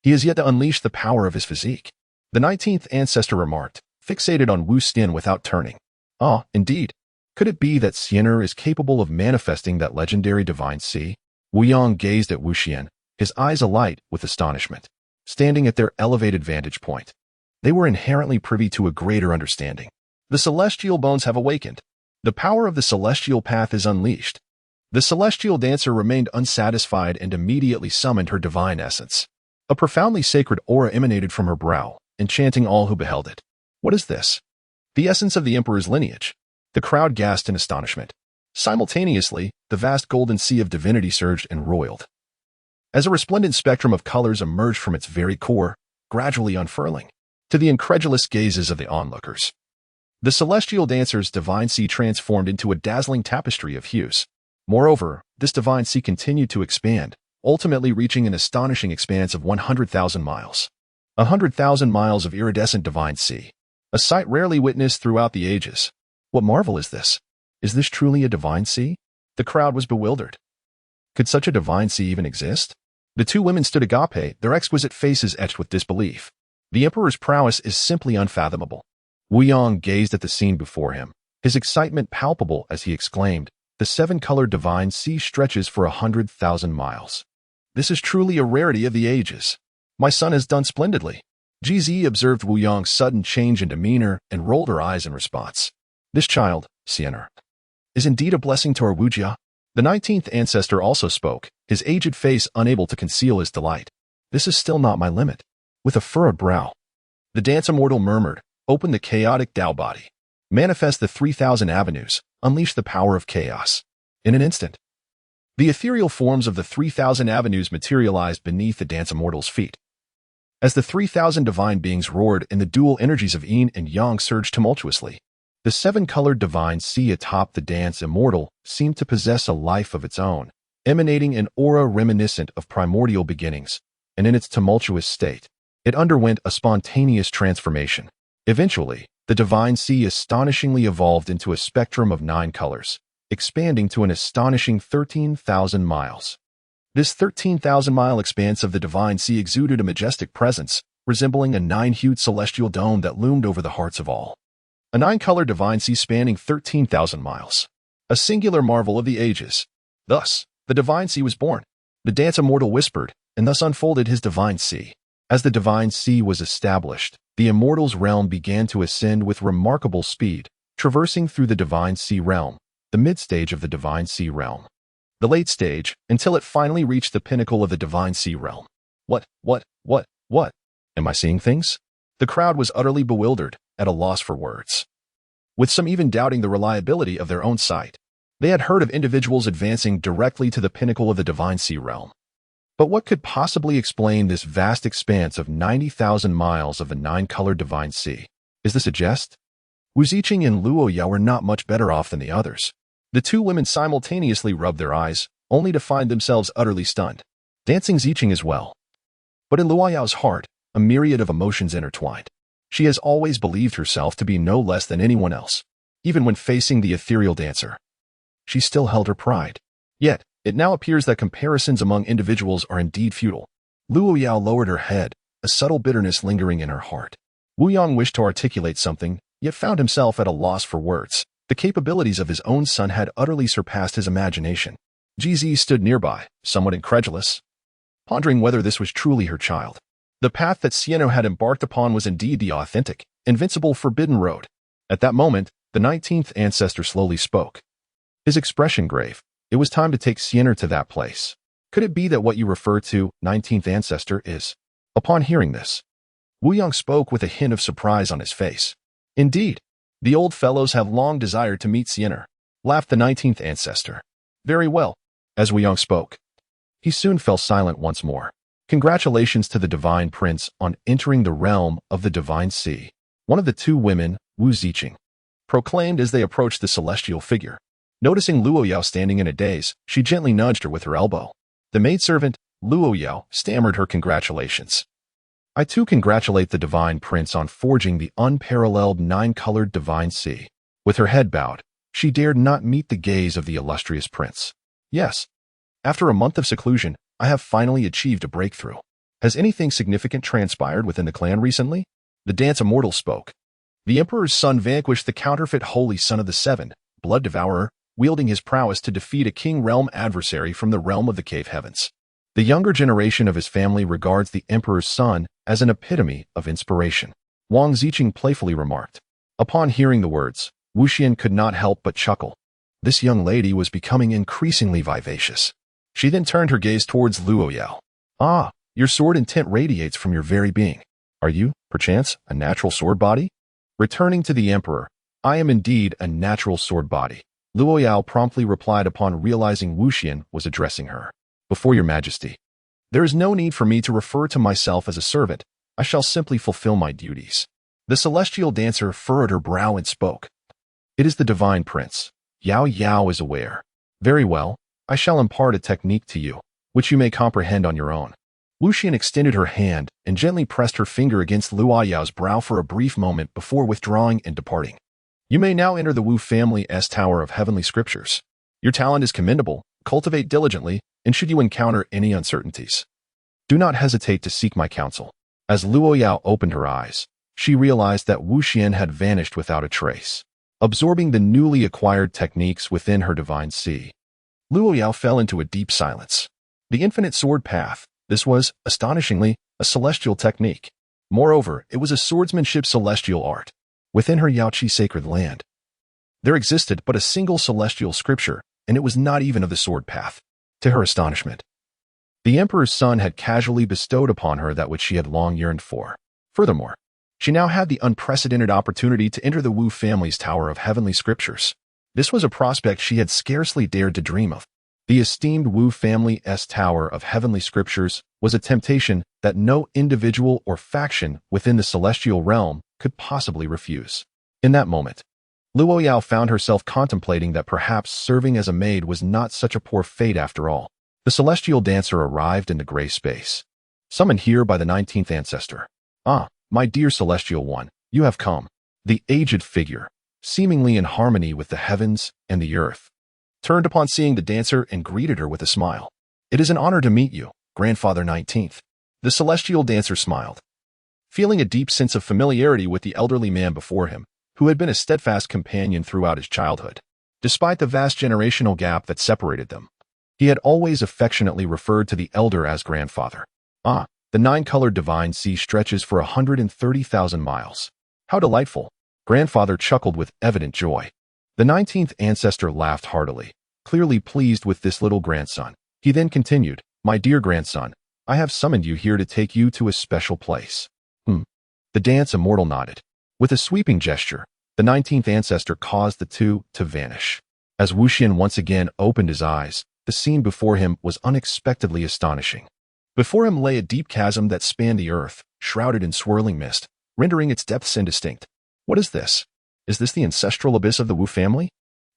He has yet to unleash the power of his physique. The 19th ancestor remarked, fixated on Wu Xian without turning. Ah, indeed. Could it be that Xianer is capable of manifesting that legendary divine sea? Wu Yang gazed at Wu Xian, his eyes alight with astonishment, standing at their elevated vantage point. They were inherently privy to a greater understanding. The celestial bones have awakened. The power of the celestial path is unleashed. The celestial dancer remained unsatisfied and immediately summoned her divine essence. A profoundly sacred aura emanated from her brow, enchanting all who beheld it. What is this? The essence of the emperor's lineage. The crowd gasped in astonishment. Simultaneously, the vast golden sea of divinity surged and roiled. As a resplendent spectrum of colors emerged from its very core, gradually unfurling, to the incredulous gazes of the onlookers. The celestial dancer's divine sea transformed into a dazzling tapestry of hues. Moreover, this divine sea continued to expand, ultimately reaching an astonishing expanse of 100,000 miles. 100,000 miles of iridescent divine sea. A sight rarely witnessed throughout the ages. What marvel is this? Is this truly a divine sea? The crowd was bewildered. Could such a divine sea even exist? The two women stood agape, their exquisite faces etched with disbelief. The emperor's prowess is simply unfathomable. Wu Yang gazed at the scene before him, his excitement palpable as he exclaimed, "The seven-colored divine sea stretches for 100,000 miles. This is truly a rarity of the ages. My son has done splendidly." GZ observed Wu Yang's sudden change in demeanor and rolled her eyes in response. This child, Xianer, is indeed a blessing to our Wujia. The 19th ancestor also spoke, his aged face unable to conceal his delight. This is still not my limit. With a furrowed brow, the dance immortal murmured, "Open the chaotic Tao body. Manifest the 3,000 avenues. Unleash the power of chaos." In an instant, the ethereal forms of the 3,000 avenues materialized beneath the dance immortal's feet. As the 3,000 divine beings roared and the dual energies of yin and yang surged tumultuously, the seven-colored divine sea atop the dance immortal seemed to possess a life of its own, emanating an aura reminiscent of primordial beginnings, and in its tumultuous state, it underwent a spontaneous transformation. Eventually, the divine sea astonishingly evolved into a spectrum of 9 colors, expanding to an astonishing 13,000 miles. This 13,000-mile expanse of the divine sea exuded a majestic presence, resembling a 9-hued celestial dome that loomed over the hearts of all. A 9-colored divine sea spanning 13,000 miles. A singular marvel of the ages. Thus, the divine sea was born. The dance immortal whispered, and thus unfolded his divine sea. As the divine sea was established, the immortal's realm began to ascend with remarkable speed, traversing through the divine sea realm, the mid-stage of the divine sea realm, the late stage, until it finally reached the pinnacle of the divine sea realm. What? Am I seeing things? The crowd was utterly bewildered, at a loss for words. With some even doubting the reliability of their own sight. They had heard of individuals advancing directly to the pinnacle of the divine sea realm. But what could possibly explain this vast expanse of 90,000 miles of the 9-colored divine sea? Is this a jest? Wu Ziqing and Luo Yao were not much better off than the others. The two women simultaneously rubbed their eyes, only to find themselves utterly stunned. Dancing Ziqing as well. But in Luo Yao's heart, a myriad of emotions intertwined. She has always believed herself to be no less than anyone else, even when facing the ethereal dancer. She still held her pride. Yet, it now appears that comparisons among individuals are indeed futile. Luo Yao lowered her head, a subtle bitterness lingering in her heart. Wu Yang wished to articulate something, yet found himself at a loss for words. The capabilities of his own son had utterly surpassed his imagination. GZ stood nearby, somewhat incredulous, pondering whether this was truly her child. The path that Xieno had embarked upon was indeed the authentic, invincible forbidden road. At that moment, the 19th ancestor slowly spoke. His expression grave. It was time to take Xieno to that place. Could it be that what you refer to, 19th ancestor, is? Upon hearing this, Wu Yang spoke with a hint of surprise on his face. Indeed, the old fellows have long desired to meet Xieno, laughed the 19th ancestor. Very well. As Wu Yang spoke, he soon fell silent once more. Congratulations to the divine prince on entering the realm of the divine sea. One of the two women, Wu Ziqing, proclaimed as they approached the celestial figure. Noticing Luo Yao standing in a daze, she gently nudged her with her elbow. The maidservant, Luo Yao, stammered her congratulations. I too congratulate the divine prince on forging the unparalleled 9-colored divine sea. With her head bowed, she dared not meet the gaze of the illustrious prince. Yes. After a month of seclusion, I have finally achieved a breakthrough. Has anything significant transpired within the clan recently? The dance immortal spoke. The Emperor's son vanquished the counterfeit Holy Son of the Seven, blood devourer, wielding his prowess to defeat a king realm adversary from the realm of the cave heavens. The younger generation of his family regards the Emperor's son as an epitome of inspiration. Wang Ziqing playfully remarked. Upon hearing the words, Wu Xian could not help but chuckle. This young lady was becoming increasingly vivacious. She then turned her gaze towards Luo Yao. Ah, your sword intent radiates from your very being. Are you, perchance, a natural sword body? Returning to the Emperor, I am indeed a natural sword body. Luo Yao promptly replied upon realizing Wu Xian was addressing her. Before your majesty, there is no need for me to refer to myself as a servant. I shall simply fulfill my duties. The celestial dancer furrowed her brow and spoke. It is the divine prince. Yao Yao is aware. Very well, I shall impart a technique to you, which you may comprehend on your own. Wu Xian extended her hand and gently pressed her finger against Luo Yao's brow for a brief moment before withdrawing and departing. You may now enter the Wu family's Tower of Heavenly Scriptures. Your talent is commendable. Cultivate diligently, and should you encounter any uncertainties, do not hesitate to seek my counsel. As Luo Yao opened her eyes, she realized that Wu Xian had vanished without a trace, absorbing the newly acquired techniques within her divine sea. Luo Yao fell into a deep silence. The infinite sword path, this was, astonishingly, a celestial technique. Moreover, it was a swordsmanship celestial art. Within her Yaoqi sacred land, there existed but a single celestial scripture, and it was not even of the sword path. To her astonishment, the Emperor's son had casually bestowed upon her that which she had long yearned for. Furthermore, she now had the unprecedented opportunity to enter the Wu family's Tower of Heavenly Scriptures. This was a prospect she had scarcely dared to dream of. The esteemed Wu family's Tower of Heavenly Scriptures was a temptation that no individual or faction within the celestial realm could possibly refuse. In that moment, Luo Yao found herself contemplating that perhaps serving as a maid was not such a poor fate after all. The celestial dancer arrived in the gray space, summoned here by the 19th ancestor. Ah, my dear celestial one, you have come. The aged figure, seemingly in harmony with the heavens and the earth, turned upon seeing the dancer and greeted her with a smile. It is an honor to meet you, Grandfather 19th. The celestial dancer smiled, feeling a deep sense of familiarity with the elderly man before him, who had been a steadfast companion throughout his childhood. Despite the vast generational gap that separated them, he had always affectionately referred to the elder as grandfather. Ah, the nine-colored divine sea stretches for 130,000 miles. How delightful! Grandfather chuckled with evident joy. The 19th ancestor laughed heartily, clearly pleased with this little grandson. He then continued, My dear grandson, I have summoned you here to take you to a special place. The dance immortal nodded. With a sweeping gesture, the 19th ancestor caused the two to vanish. As Wu Xian once again opened his eyes, the scene before him was unexpectedly astonishing. Before him lay a deep chasm that spanned the earth, shrouded in swirling mist, rendering its depths indistinct. What is this? Is this the ancestral abyss of the Wu family?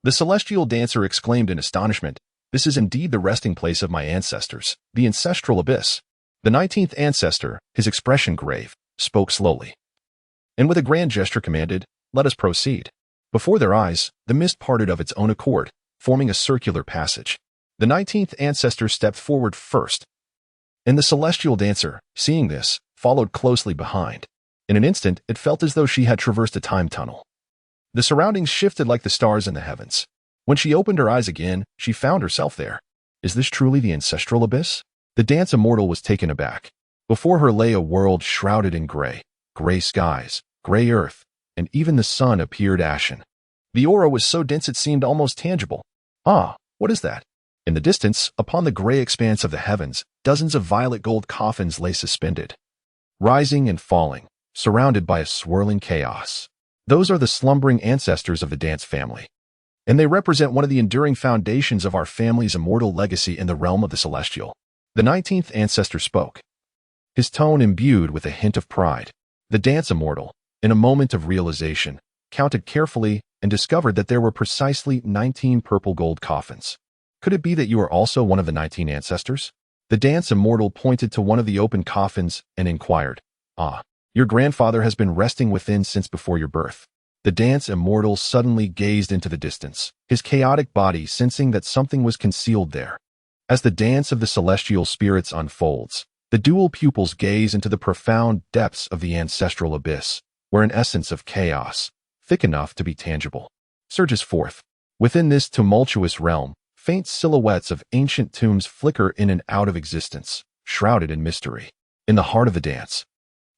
The celestial dancer exclaimed in astonishment. This is indeed the resting place of my ancestors, the ancestral abyss. The 19th ancestor, his expression grave, spoke slowly, and with a grand gesture commanded, Let us proceed. Before their eyes, the mist parted of its own accord, forming a circular passage. The 19th ancestor stepped forward first, and the celestial dancer, seeing this, followed closely behind. In an instant, it felt as though she had traversed a time tunnel. The surroundings shifted like the stars in the heavens. When she opened her eyes again, she found herself there. Is this truly the ancestral abyss? The dance immortal was taken aback. Before her lay a world shrouded in gray skies, gray earth, and even the sun appeared ashen. The aura was so dense it seemed almost tangible. Ah, what is that? In the distance, upon the gray expanse of the heavens, dozens of violet gold coffins lay suspended, rising and falling, surrounded by a swirling chaos. Those are the slumbering ancestors of the dance family, and they represent one of the enduring foundations of our family's immortal legacy in the realm of the celestial. The 19th ancestor spoke, his tone imbued with a hint of pride. The dance immortal, in a moment of realization, counted carefully and discovered that there were precisely 19 purple gold coffins. Could it be that you are also one of the 19 ancestors? The dance immortal pointed to one of the open coffins and inquired, Ah, your grandfather has been resting within since before your birth. The dance immortal suddenly gazed into the distance, his chaotic body sensing that something was concealed there. As the dance of the celestial spirits unfolds, The dual pupils gaze into the profound depths of the ancestral abyss, where an essence of chaos, thick enough to be tangible, surges forth. Within this tumultuous realm, faint silhouettes of ancient tombs flicker in and out of existence, shrouded in mystery. In the heart of the dance,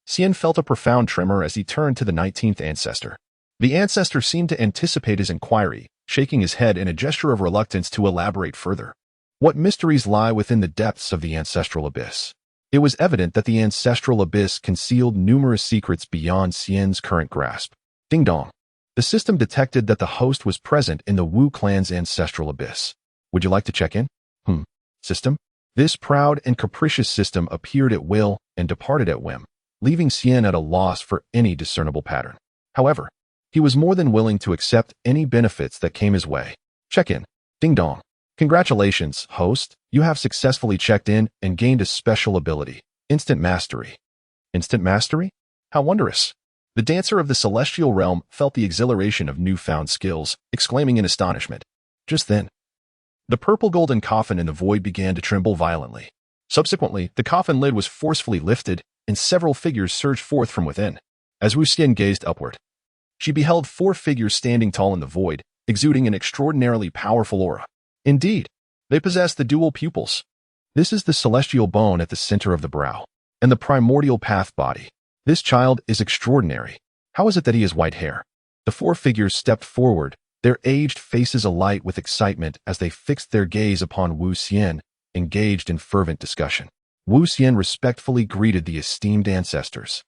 Cian felt a profound tremor as he turned to the 19th ancestor. The ancestor seemed to anticipate his inquiry, shaking his head in a gesture of reluctance to elaborate further. What mysteries lie within the depths of the ancestral abyss? It was evident that the ancestral abyss concealed numerous secrets beyond Cian's current grasp. Ding dong. The system detected that the host was present in the Wu clan's ancestral abyss. Would you like to check in? System? This proud and capricious system appeared at will and departed at whim, leaving Cian at a loss for any discernible pattern. However, he was more than willing to accept any benefits that came his way. Check in. Ding dong. Congratulations, host. You have successfully checked in and gained a special ability. Instant mastery. Instant mastery? How wondrous. The dancer of the celestial realm felt the exhilaration of newfound skills, exclaiming in astonishment. Just then, the purple-golden coffin in the void began to tremble violently. Subsequently, the coffin lid was forcefully lifted, and several figures surged forth from within. As Wu Xian gazed upward, she beheld 4 figures standing tall in the void, exuding an extraordinarily powerful aura. Indeed, they possessed the dual pupils. This is the celestial bone at the center of the brow, and the primordial path body. This child is extraordinary. How is it that he has white hair? The 4 figures stepped forward, their aged faces alight with excitement as they fixed their gaze upon Wu Xian, engaged in fervent discussion. Wu Xian respectfully greeted the esteemed ancestors.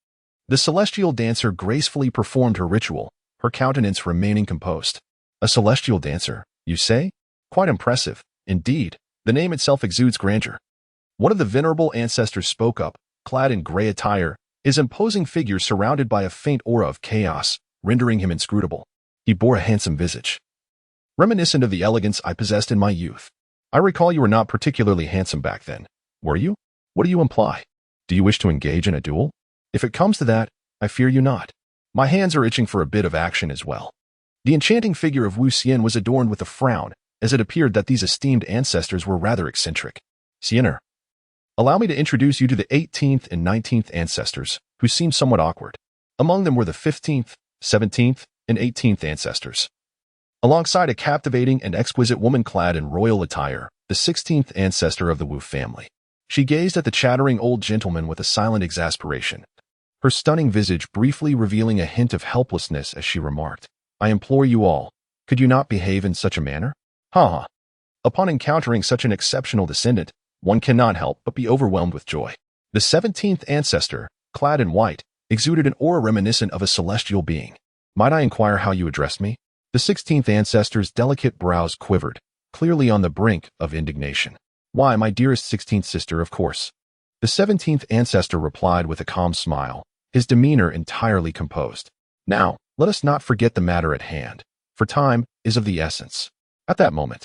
The celestial dancer gracefully performed her ritual, her countenance remaining composed. A celestial dancer, you say? Quite impressive. Indeed, the name itself exudes grandeur. One of the venerable ancestors spoke up, clad in gray attire, his imposing figure surrounded by a faint aura of chaos, rendering him inscrutable. He bore a handsome visage, reminiscent of the elegance I possessed in my youth. I recall you were not particularly handsome back then, were you? What do you imply? Do you wish to engage in a duel? If it comes to that, I fear you not. My hands are itching for a bit of action as well. The enchanting figure of Wu Xian was adorned with a frown, as it appeared that these esteemed ancestors were rather eccentric. Cianer, allow me to introduce you to the 18th and 19th ancestors, who seemed somewhat awkward. Among them were the 15th, 17th, and 18th ancestors. Alongside a captivating and exquisite woman clad in royal attire, the 16th ancestor of the Wu family. She gazed at the chattering old gentleman with a silent exasperation, her stunning visage briefly revealing a hint of helplessness as she remarked, I implore you all, could you not behave in such a manner? Ha! Upon encountering such an exceptional descendant, one cannot help but be overwhelmed with joy. The 17th ancestor, clad in white, exuded an aura reminiscent of a celestial being. Might I inquire how you addressed me? The 16th ancestor's delicate brows quivered, clearly on the brink of indignation. Why, my dearest 16th sister, of course. The 17th ancestor replied with a calm smile, his demeanor entirely composed. Now, let us not forget the matter at hand, for time is of the essence. At that moment,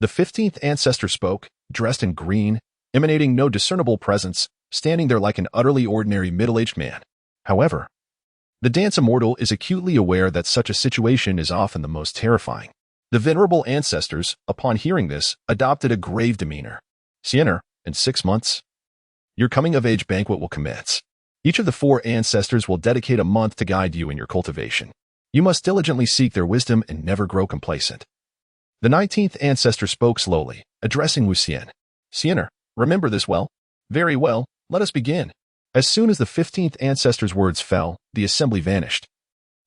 the 15th ancestor spoke, dressed in green, emanating no discernible presence, standing there like an utterly ordinary middle-aged man. However, the dance immortal is acutely aware that such a situation is often the most terrifying. The venerable ancestors, upon hearing this, adopted a grave demeanor. Cianer, in 6 months, your coming-of-age banquet will commence. Each of the 4 ancestors will dedicate a month to guide you in your cultivation. You must diligently seek their wisdom and never grow complacent. The 19th ancestor spoke slowly, addressing Wu Xian. Cianer, remember this well? Very well, let us begin. As soon as the 15th ancestor's words fell, the assembly vanished,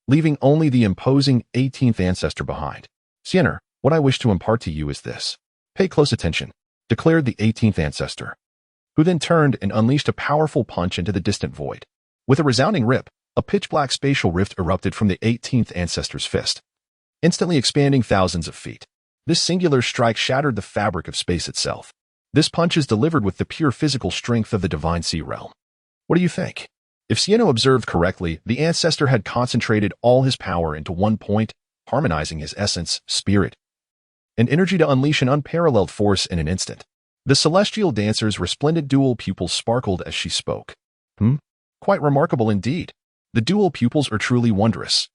leaving only the imposing 18th ancestor behind. Cianer, what I wish to impart to you is this. Pay close attention, declared the 18th ancestor, who then turned and unleashed a powerful punch into the distant void. With a resounding rip, a pitch-black spatial rift erupted from the 18th ancestor's fist, instantly expanding thousands of feet. This singular strike shattered the fabric of space itself. This punch is delivered with the pure physical strength of the divine sea realm. What do you think? If Ciano observed correctly, the ancestor had concentrated all his power into one point, harmonizing his essence, spirit, and energy to unleash an unparalleled force in an instant. The celestial dancer's resplendent dual pupils sparkled as she spoke. Quite remarkable indeed. The dual pupils are truly wondrous.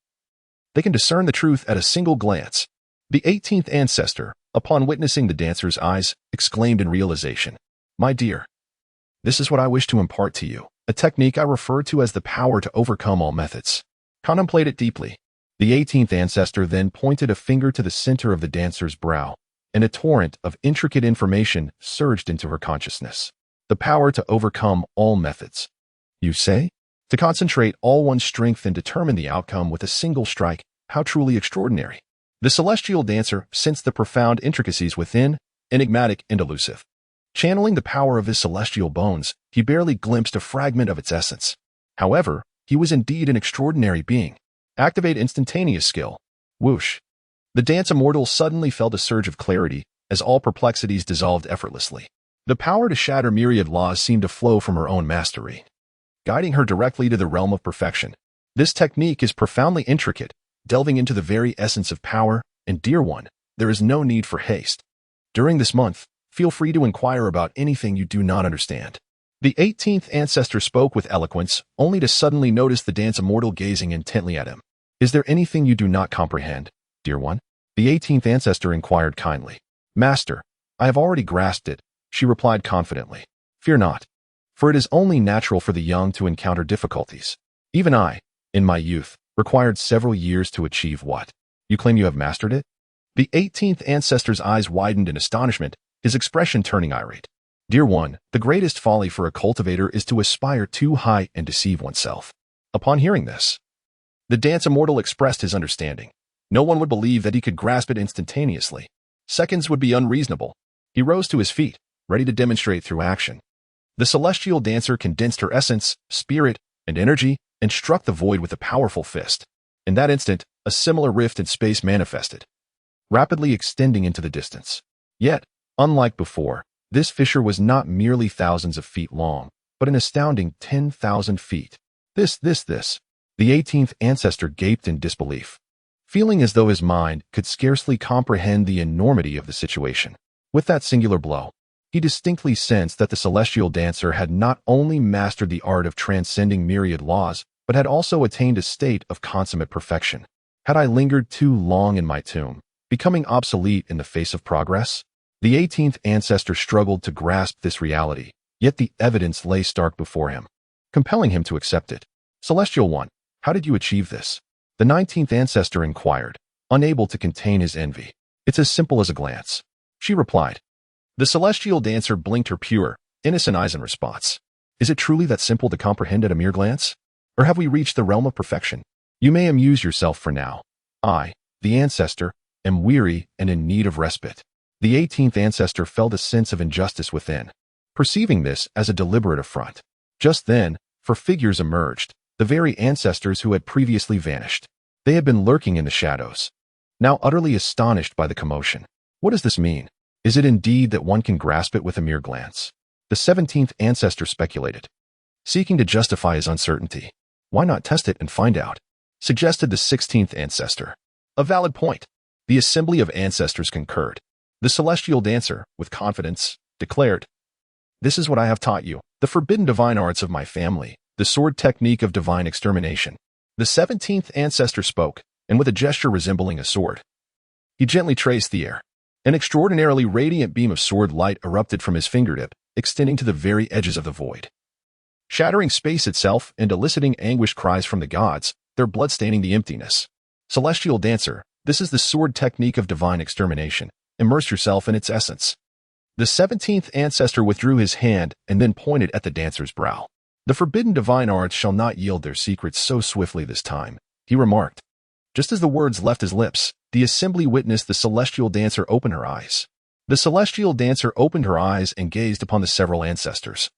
They can discern the truth at a single glance. The 18th ancestor, upon witnessing the dancer's eyes, exclaimed in realization, My dear, This is what I wish to impart to you, a technique I refer to as the power to overcome all methods. Contemplate it deeply. The 18th ancestor then pointed a finger to the center of the dancer's brow, and a torrent of intricate information surged into her consciousness. The power to overcome all methods. You say? To concentrate all one's strength and determine the outcome with a single strike. How truly extraordinary. The celestial dancer sensed the profound intricacies within, enigmatic and elusive. Channeling the power of his celestial bones, he barely glimpsed a fragment of its essence. However, he was indeed an extraordinary being. Activate instantaneous skill. Whoosh. The dance immortal suddenly felt a surge of clarity as all perplexities dissolved effortlessly. The power to shatter myriad laws seemed to flow from her own mastery, guiding her directly to the realm of perfection. This technique is profoundly intricate, delving into the very essence of power, and dear one, there is no need for haste. During this month, feel free to inquire about anything you do not understand. The 18th ancestor spoke with eloquence, only to suddenly notice the dance immortal gazing intently at him. Is there anything you do not comprehend, dear one? The 18th ancestor inquired kindly. Master, I have already grasped it, she replied confidently. Fear not, for it is only natural for the young to encounter difficulties. Even I, in my youth, required several years to achieve what? You claim you have mastered it? The 18th ancestor's eyes widened in astonishment, his expression turning irate. Dear one, the greatest folly for a cultivator is to aspire too high and deceive oneself. Upon hearing this, the dance immortal expressed his understanding. No one would believe that he could grasp it instantaneously. Seconds would be unreasonable. He rose to his feet, ready to demonstrate through action. The celestial dancer condensed her essence, spirit, and energy, and struck the void with a powerful fist. In that instant, a similar rift in space manifested, rapidly extending into the distance. Yet, unlike before, this fissure was not merely thousands of feet long, but an astounding 10,000 feet. The 18th ancestor gaped in disbelief, feeling as though his mind could scarcely comprehend the enormity of the situation. With that singular blow, he distinctly sensed that the celestial dancer had not only mastered the art of transcending myriad laws, but had also attained a state of consummate perfection. Had I lingered too long in my tomb, becoming obsolete in the face of progress? The 18th ancestor struggled to grasp this reality, yet the evidence lay stark before him, compelling him to accept it. Celestial one, how did you achieve this? The 19th ancestor inquired, unable to contain his envy. It's as simple as a glance, she replied. The celestial dancer blinked her pure, innocent eyes in response. Is it truly that simple to comprehend at a mere glance? Or have we reached the realm of perfection? You may amuse yourself for now. I, the ancestor, am weary and in need of respite. The 18th ancestor felt a sense of injustice within, perceiving this as a deliberate affront. Just then, four figures emerged, the very ancestors who had previously vanished. They had been lurking in the shadows, now utterly astonished by the commotion. What does this mean? Is it indeed that one can grasp it with a mere glance? The 17th ancestor speculated, seeking to justify his uncertainty. Why not test it and find out? Suggested the 16th ancestor. A valid point. The assembly of ancestors concurred. The celestial dancer, with confidence, declared, This is what I have taught you, the forbidden divine arts of my family, the sword technique of divine extermination. The 17th ancestor spoke, and with a gesture resembling a sword, he gently traced the air. An extraordinarily radiant beam of sword light erupted from his fingertip, extending to the very edges of the void, shattering space itself and eliciting anguished cries from the gods, their blood staining the emptiness. Celestial dancer, this is the sword technique of divine extermination. Immerse yourself in its essence. The 17th ancestor withdrew his hand and then pointed at the dancer's brow. The forbidden divine arts shall not yield their secrets so swiftly this time, he remarked. Just as the words left his lips, the assembly witnessed the celestial dancer open her eyes. The celestial dancer opened her eyes and gazed upon the several ancestors,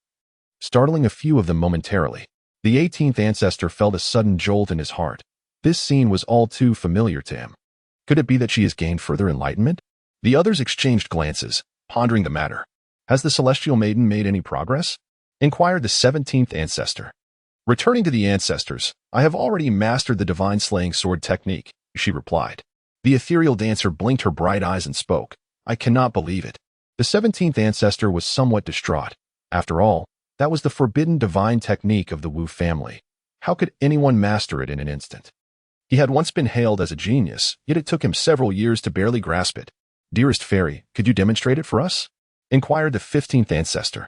startling a few of them momentarily. The 18th ancestor felt a sudden jolt in his heart. This scene was all too familiar to him. Could it be that she has gained further enlightenment? The others exchanged glances, pondering the matter. Has the celestial maiden made any progress? Inquired the 17th ancestor. Returning to the ancestors, I have already mastered the divine slaying sword technique, she replied. The ethereal dancer blinked her bright eyes and spoke. I cannot believe it. The 17th ancestor was somewhat distraught. After all, that was the forbidden divine technique of the Wu family. How could anyone master it in an instant? He had once been hailed as a genius, yet it took him several years to barely grasp it. Dearest fairy, could you demonstrate it for us? Inquired the 15th ancestor.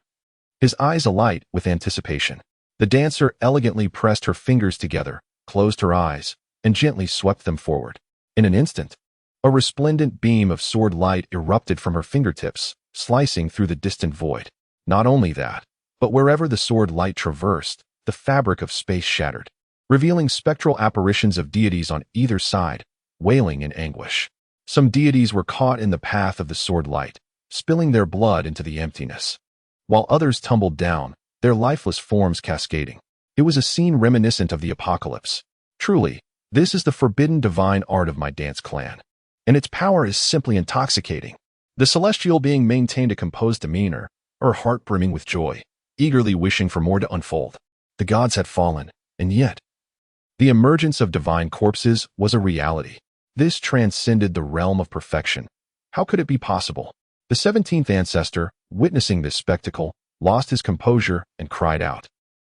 his eyes alight with anticipation. The dancer elegantly pressed her fingers together, closed her eyes, and gently swept them forward. In an instant, a resplendent beam of sword light erupted from her fingertips, slicing through the distant void. Not only that, but wherever the sword light traversed, the fabric of space shattered, revealing spectral apparitions of deities on either side, wailing in anguish. Some deities were caught in the path of the sword light, spilling their blood into the emptiness, while others tumbled down, their lifeless forms cascading. It was a scene reminiscent of the apocalypse. Truly, this is the forbidden divine art of my dance clan, and its power is simply intoxicating. The celestial being maintained a composed demeanor, her heart brimming with joy, eagerly wishing for more to unfold. The gods had fallen, and yet, the emergence of divine corpses was a reality. This transcended the realm of perfection. How could it be possible? The 17th ancestor, witnessing this spectacle, lost his composure and cried out.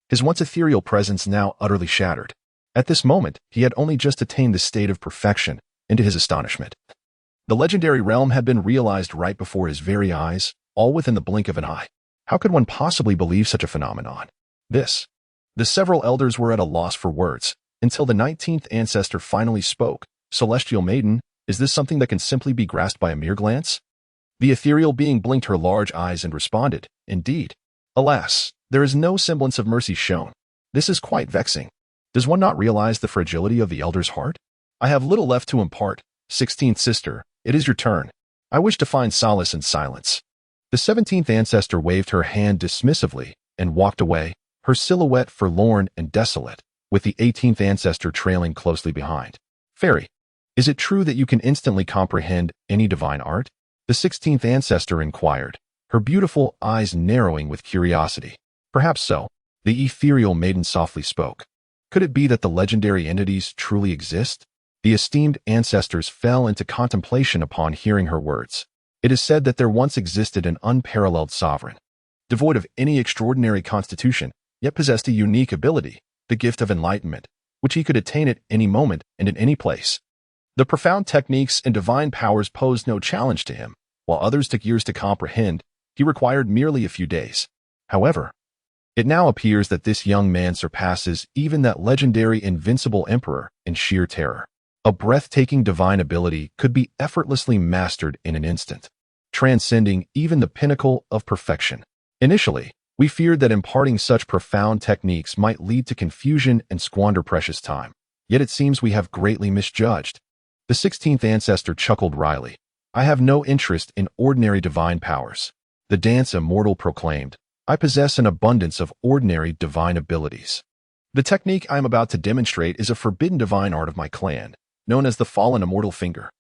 His once ethereal presence now utterly shattered. At this moment, he had only just attained the state of perfection, and to his astonishment, the legendary realm had been realized right before his very eyes, all within the blink of an eye. How could one possibly believe such a phenomenon? The several elders were at a loss for words, until the 19th ancestor finally spoke. Celestial maiden, is this something that can simply be grasped by a mere glance? The ethereal being blinked her large eyes and responded, indeed. Alas, there is no semblance of mercy shown. This is quite vexing. Does one not realize the fragility of the elder's heart? I have little left to impart. 16th sister, it is your turn. I wish to find solace in silence. The 17th ancestor waved her hand dismissively and walked away, her silhouette forlorn and desolate, with the 18th ancestor trailing closely behind. Fairy, is it true that you can instantly comprehend any divine art? The 16th ancestor inquired, her beautiful eyes narrowing with curiosity. Perhaps so. The ethereal maiden softly spoke. Could it be that the legendary entities truly exist? The esteemed ancestors fell into contemplation upon hearing her words. It is said that there once existed an unparalleled sovereign, devoid of any extraordinary constitution, yet possessed a unique ability, the gift of enlightenment, which he could attain at any moment and in any place. The profound techniques and divine powers posed no challenge to him. While others took years to comprehend, he required merely a few days. However, it now appears that this young man surpasses even that legendary invincible emperor in sheer terror. A breathtaking divine ability could be effortlessly mastered in an instant, transcending even the pinnacle of perfection. Initially, we feared that imparting such profound techniques might lead to confusion and squander precious time. Yet it seems we have greatly misjudged. The 16th ancestor chuckled wryly. I have no interest in ordinary divine powers. The dance immortal proclaimed, I possess an abundance of ordinary divine abilities. The technique I am about to demonstrate is a forbidden divine art of my clan, known as the fallen immortal finger.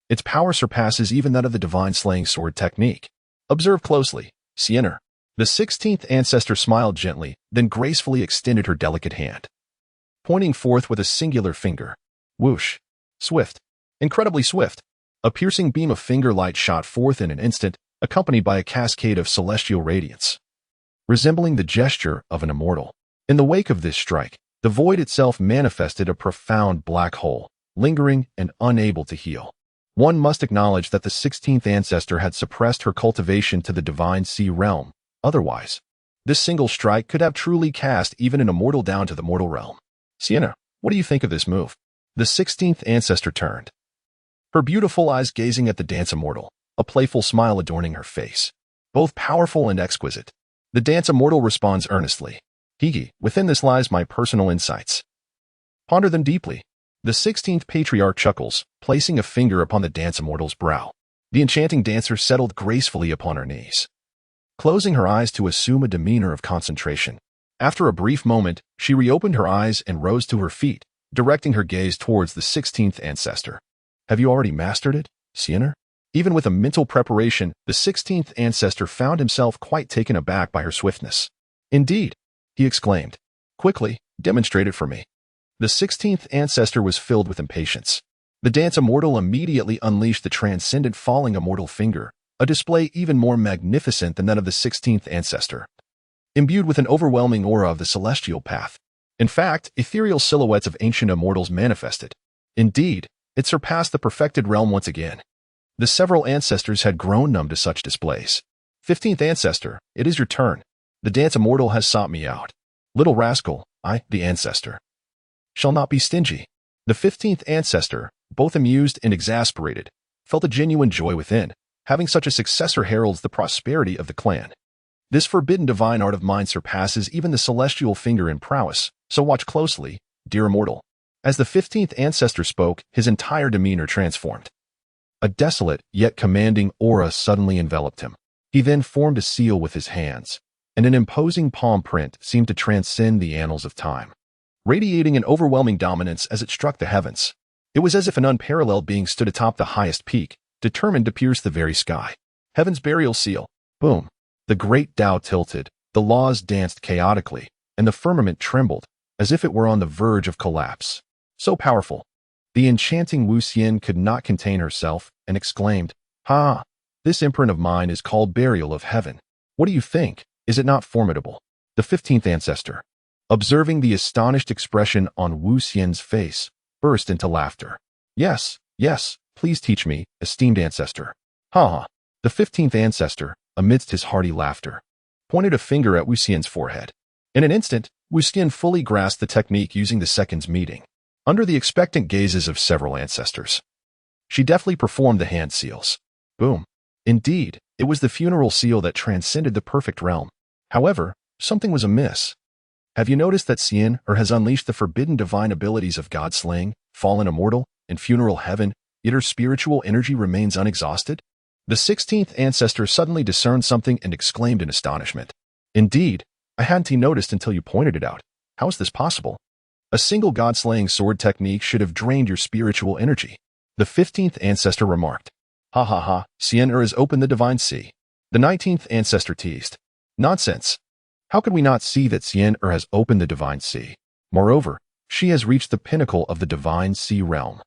Its power surpasses even that of the divine slaying sword technique. Observe closely, Sienna. The 16th ancestor smiled gently, then gracefully extended her delicate hand, pointing forth with a singular finger. Whoosh. Swift. Incredibly swift. A piercing beam of finger light shot forth in an instant, accompanied by a cascade of celestial radiance, resembling the gesture of an immortal. In the wake of this strike, the void itself manifested a profound black hole, lingering and unable to heal. One must acknowledge that the 16th ancestor had suppressed her cultivation to the divine sea realm. Otherwise, this single strike could have truly cast even an immortal down to the mortal realm. Sienna, what do you think of this move? The 16th ancestor turned, her beautiful eyes gazing at the dance immortal, a playful smile adorning her face. Both powerful and exquisite. The dance immortal responds earnestly. Higi, within this lies my personal insights. Ponder them deeply. The 16th patriarch chuckles, placing a finger upon the dance immortal's brow. The enchanting dancer settled gracefully upon her knees, closing her eyes to assume a demeanor of concentration. After a brief moment, she reopened her eyes and rose to her feet, directing her gaze towards the 16th ancestor. Have you already mastered it, Sienna? Even with a mental preparation, the 16th ancestor found himself quite taken aback by her swiftness. Indeed, he exclaimed. Quickly, demonstrate it for me. The 16th ancestor was filled with impatience. The dance immortal immediately unleashed the transcendent falling immortal finger, a display even more magnificent than that of the 16th ancestor, imbued with an overwhelming aura of the celestial path. In fact, ethereal silhouettes of ancient immortals manifested. Indeed, it surpassed the perfected realm once again. The several ancestors had grown numb to such displays. 15th ancestor, it is your turn. The dance immortal has sought me out. Little rascal, I, the ancestor, shall not be stingy. The 15th ancestor, both amused and exasperated, felt a genuine joy within. Having such a successor heralds the prosperity of the clan. This forbidden divine art of mine surpasses even the celestial finger in prowess, so watch closely, dear immortal. As the 15th ancestor spoke, his entire demeanor transformed. A desolate, yet commanding aura suddenly enveloped him. He then formed a seal with his hands, and an imposing palm print seemed to transcend the annals of time, radiating an overwhelming dominance as it struck the heavens. It was as if an unparalleled being stood atop the highest peak, determined to pierce the very sky. Heaven's burial seal. Boom. The great Tao tilted, the laws danced chaotically, and the firmament trembled, as if it were on the verge of collapse. So powerful. The enchanting Wu Xian could not contain herself and exclaimed, "Ha! This imprint of mine is called Burial of Heaven. What do you think? Is it not formidable?" The 15th ancestor, observing the astonished expression on Wu Xian's face, burst into laughter. Yes, please teach me, esteemed ancestor." Ha ha. The 15th ancestor, amidst his hearty laughter, pointed a finger at Wu Xian's forehead. In an instant, Wu Xian fully grasped the technique using the seconds meeting. Under the expectant gazes of several ancestors, she deftly performed the hand seals. Boom. Indeed, it was the funeral seal that transcended the perfect realm. However, something was amiss. Have you noticed that Xian has unleashed the forbidden divine abilities of god-slaying, fallen immortal, and funeral heaven, yet her spiritual energy remains unexhausted? The 16th ancestor suddenly discerned something and exclaimed in astonishment. Indeed, I hadn't noticed until you pointed it out. How is this possible? A single god-slaying sword technique should have drained your spiritual energy. The 15th ancestor remarked. Ha ha ha, Xian has opened the divine sea. The 19th ancestor teased. Nonsense. How could we not see that Xian has opened the divine sea? Moreover, she has reached the pinnacle of the divine sea realm.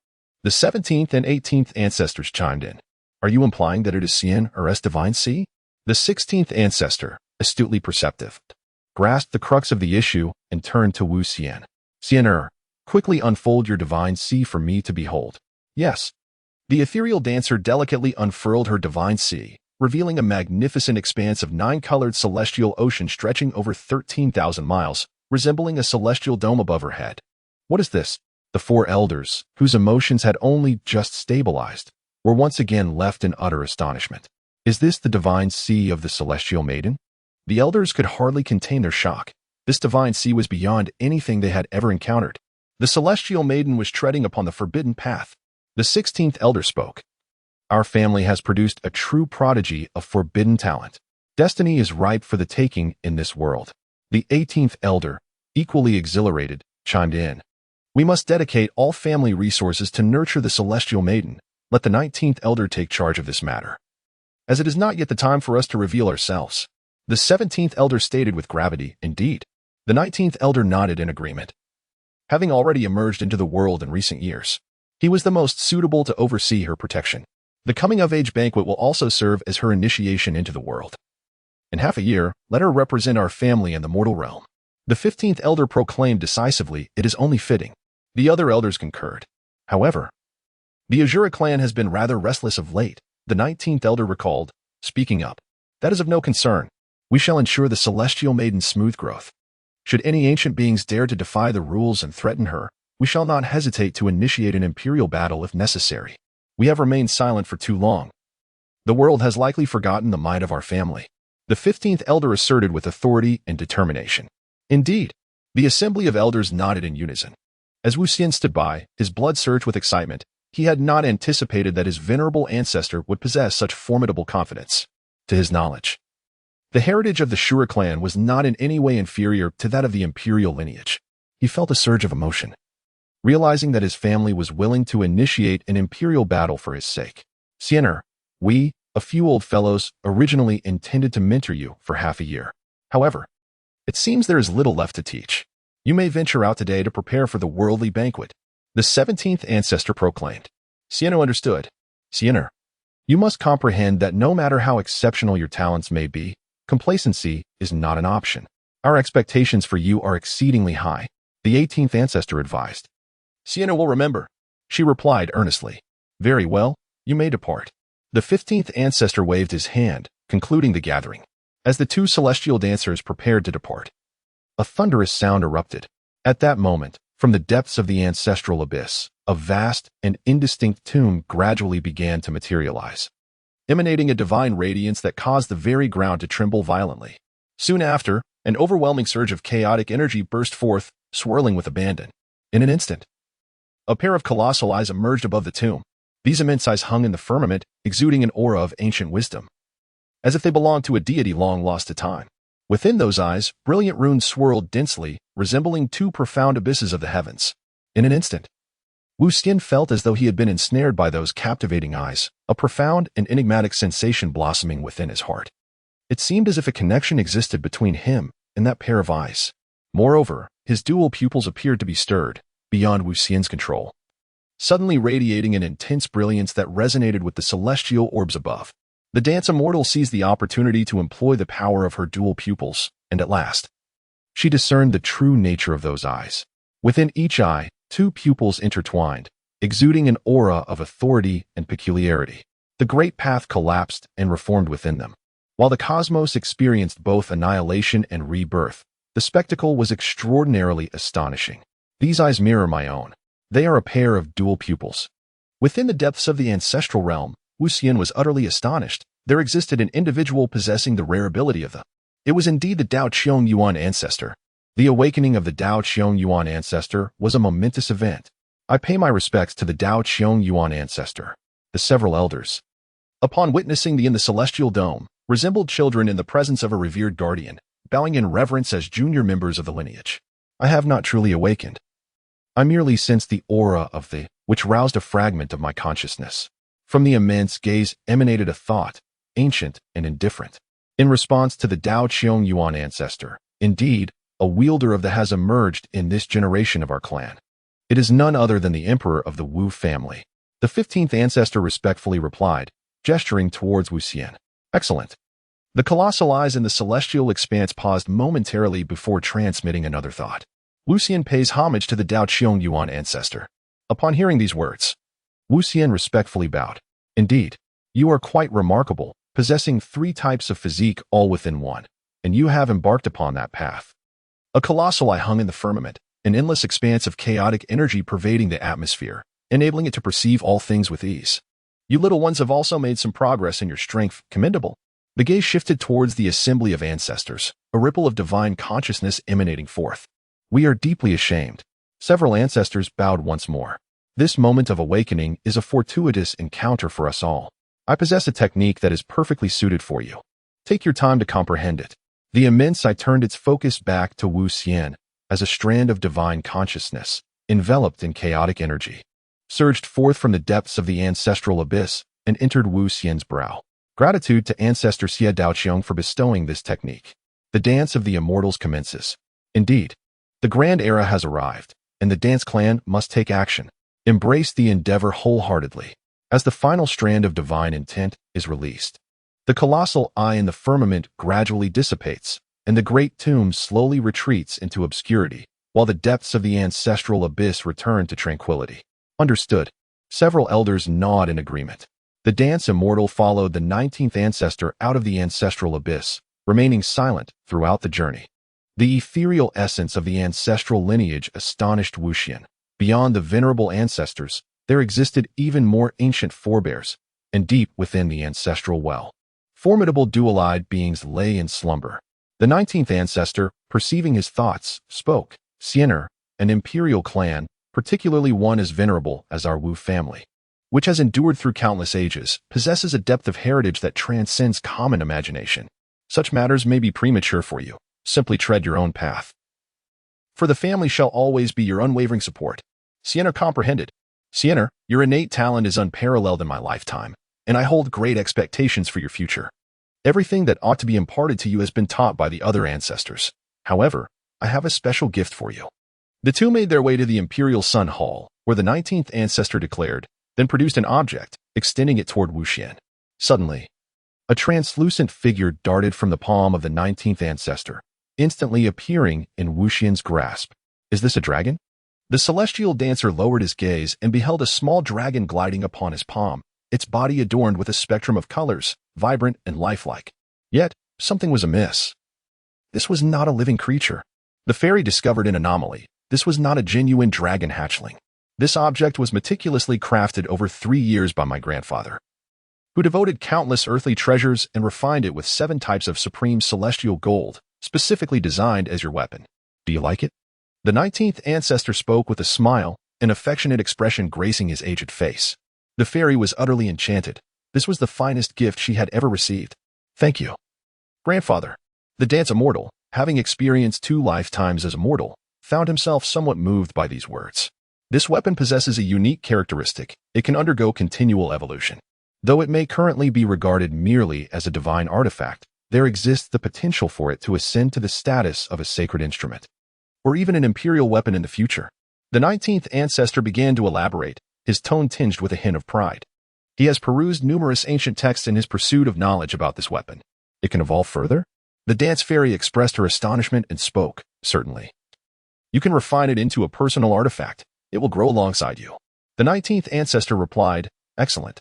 The 17th and 18th ancestors chimed in. Are you implying that it is Xian's divine sea? The 16th ancestor, astutely perceptive, grasped the crux of the issue and turned to Wu Xian. Xian, quickly unfold your divine sea for me to behold. Yes. The ethereal dancer delicately unfurled her divine sea, revealing a magnificent expanse of 9-colored celestial ocean stretching over 13,000 miles, resembling a celestial dome above her head. What is this? The 4 elders, whose emotions had only just stabilized, were once again left in utter astonishment. Is this the divine sea of the celestial maiden? The elders could hardly contain their shock. This divine sea was beyond anything they had ever encountered. The celestial maiden was treading upon the forbidden path. The 16th elder spoke. Our family has produced a true prodigy of forbidden talent. Destiny is ripe for the taking in this world. The 18th elder, equally exhilarated, chimed in. We must dedicate all family resources to nurture the celestial maiden. Let the 19th elder take charge of this matter, as it is not yet the time for us to reveal ourselves. The 17th elder stated with gravity, indeed. The 19th elder nodded in agreement. Having already emerged into the world in recent years, he was the most suitable to oversee her protection. The coming-of-age banquet will also serve as her initiation into the world. In half a year, let her represent our family in the mortal realm. The 15th elder proclaimed decisively, it is only fitting. The other elders concurred. However, the Azura clan has been rather restless of late. The 19th elder recalled, speaking up. That is of no concern. We shall ensure the celestial maiden's smooth growth. Should any ancient beings dare to defy the rules and threaten her, we shall not hesitate to initiate an imperial battle if necessary. We have remained silent for too long. The world has likely forgotten the might of our family. The 15th elder asserted with authority and determination. Indeed, the assembly of elders nodded in unison. As Wu Xian stood by, his blood surged with excitement. He had not anticipated that his venerable ancestor would possess such formidable confidence. To his knowledge, the heritage of the Shura clan was not in any way inferior to that of the imperial lineage. He felt a surge of emotion, realizing that his family was willing to initiate an imperial battle for his sake. Xian, we, a few old fellows, originally intended to mentor you for half a year. However, it seems there is little left to teach. You may venture out today to prepare for the worldly banquet. The 17th ancestor proclaimed. Xian understood. Xian, you must comprehend that no matter how exceptional your talents may be, complacency is not an option. Our expectations for you are exceedingly high, the 18th ancestor advised. Xian will remember, she replied earnestly. Very well, you may depart. The 15th ancestor waved his hand, concluding the gathering. As the two celestial dancers prepared to depart, a thunderous sound erupted. At that moment, from the depths of the ancestral abyss, a vast and indistinct tomb gradually began to materialize, emanating a divine radiance that caused the very ground to tremble violently. Soon after, an overwhelming surge of chaotic energy burst forth, swirling with abandon. In an instant, a pair of colossal eyes emerged above the tomb. These immense eyes hung in the firmament, exuding an aura of ancient wisdom, as if they belonged to a deity long lost to time. Within those eyes, brilliant runes swirled densely, resembling two profound abysses of the heavens. In an instant, Wu Xian felt as though he had been ensnared by those captivating eyes, a profound and enigmatic sensation blossoming within his heart. It seemed as if a connection existed between him and that pair of eyes. Moreover, his dual pupils appeared to be stirred, beyond Wu Xian's control, suddenly radiating an intense brilliance that resonated with the celestial orbs above. The dance immortal seized the opportunity to employ the power of her dual pupils, and at last, she discerned the true nature of those eyes. Within each eye, two pupils intertwined, exuding an aura of authority and peculiarity. The great path collapsed and reformed within them. While the cosmos experienced both annihilation and rebirth, the spectacle was extraordinarily astonishing. These eyes mirror my own. They are a pair of dual pupils. Within the depths of the ancestral realm, Wu Xian was utterly astonished. There existed an individual possessing the rare ability of the. It was indeed the Dao Qiong Yuan ancestor. The awakening of the Dao Qiong Yuan ancestor was a momentous event. I pay my respects to the Dao Qiong Yuan ancestor. The several elders, upon witnessing the celestial dome, resembled children in the presence of a revered guardian, bowing in reverence as junior members of the lineage. I have not truly awakened. I merely sensed the aura of the, which roused a fragment of my consciousness. From the immense gaze emanated a thought, ancient and indifferent. In response to the Dao Qiong Yuan ancestor, indeed, a wielder of the has emerged in this generation of our clan. It is none other than the emperor of the Wu family. The 15th ancestor respectfully replied, gesturing towards Wu Xian. Excellent. The colossal eyes in the celestial expanse paused momentarily before transmitting another thought. Wu Xian pays homage to the Dao Qiong Yuan ancestor. Upon hearing these words, Wu Xian respectfully bowed. Indeed, you are quite remarkable, possessing 3 types of physique all within one, and you have embarked upon that path. A colossal eye hung in the firmament, an endless expanse of chaotic energy pervading the atmosphere, enabling it to perceive all things with ease. You little ones have also made some progress in your strength, commendable. The gaze shifted towards the assembly of ancestors, a ripple of divine consciousness emanating forth. We are deeply ashamed. Several ancestors bowed once more. This moment of awakening is a fortuitous encounter for us all. I possess a technique that is perfectly suited for you. Take your time to comprehend it. The immense eye turned its focus back to Wu Xian as a strand of divine consciousness, enveloped in chaotic energy, surged forth from the depths of the ancestral abyss and entered Wu Xian's brow. Gratitude to Ancestor Xie Daoqiong for bestowing this technique. The dance of the immortals commences. Indeed, the grand era has arrived, and the dance clan must take action. Embrace the endeavor wholeheartedly. As the final strand of divine intent is released, the colossal eye in the firmament gradually dissipates, and the great tomb slowly retreats into obscurity, while the depths of the ancestral abyss return to tranquility. Understood. Several elders nod in agreement. The dance immortal followed the 19th ancestor out of the ancestral abyss, remaining silent throughout the journey. The ethereal essence of the ancestral lineage astonished Wu Xian. Beyond the venerable ancestors, there existed even more ancient forebears, and deep within the ancestral well, formidable dual-eyed beings lay in slumber. The 19th ancestor, perceiving his thoughts, spoke. Xiener, an imperial clan, particularly one as venerable as our Wu family, which has endured through countless ages, possesses a depth of heritage that transcends common imagination. Such matters may be premature for you. Simply tread your own path. For the family shall always be your unwavering support. Xiener comprehended. Xiener, your innate talent is unparalleled in my lifetime, and I hold great expectations for your future. Everything that ought to be imparted to you has been taught by the other ancestors. However, I have a special gift for you. The two made their way to the Imperial Sun Hall, where the 19th ancestor declared, then produced an object, extending it toward Wu Xian. Suddenly, a translucent figure darted from the palm of the 19th ancestor, instantly appearing in Wu Xian's grasp. Is this a dragon? The celestial dancer lowered his gaze and beheld a small dragon gliding upon his palm, its body adorned with a spectrum of colors, vibrant and lifelike. Yet, something was amiss. This was not a living creature. The fairy discovered an anomaly. This was not a genuine dragon hatchling. This object was meticulously crafted over 3 years by my grandfather, who devoted countless earthly treasures and refined it with 7 types of supreme celestial gold, specifically designed as your weapon. Do you like it? The 19th ancestor spoke with a smile, an affectionate expression gracing his aged face. The fairy was utterly enchanted. This was the finest gift she had ever received. Thank you, grandfather. The dance immortal, having experienced 2 lifetimes as a mortal, found himself somewhat moved by these words. This weapon possesses a unique characteristic. It can undergo continual evolution. Though it may currently be regarded merely as a divine artifact, there exists the potential for it to ascend to the status of a sacred instrument, or even an imperial weapon in the future. The 19th ancestor began to elaborate, his tone tinged with a hint of pride. He has perused numerous ancient texts in his pursuit of knowledge about this weapon. It can evolve further? The dance fairy expressed her astonishment and spoke, certainly. You can refine it into a personal artifact. It will grow alongside you. The 19th ancestor replied, excellent.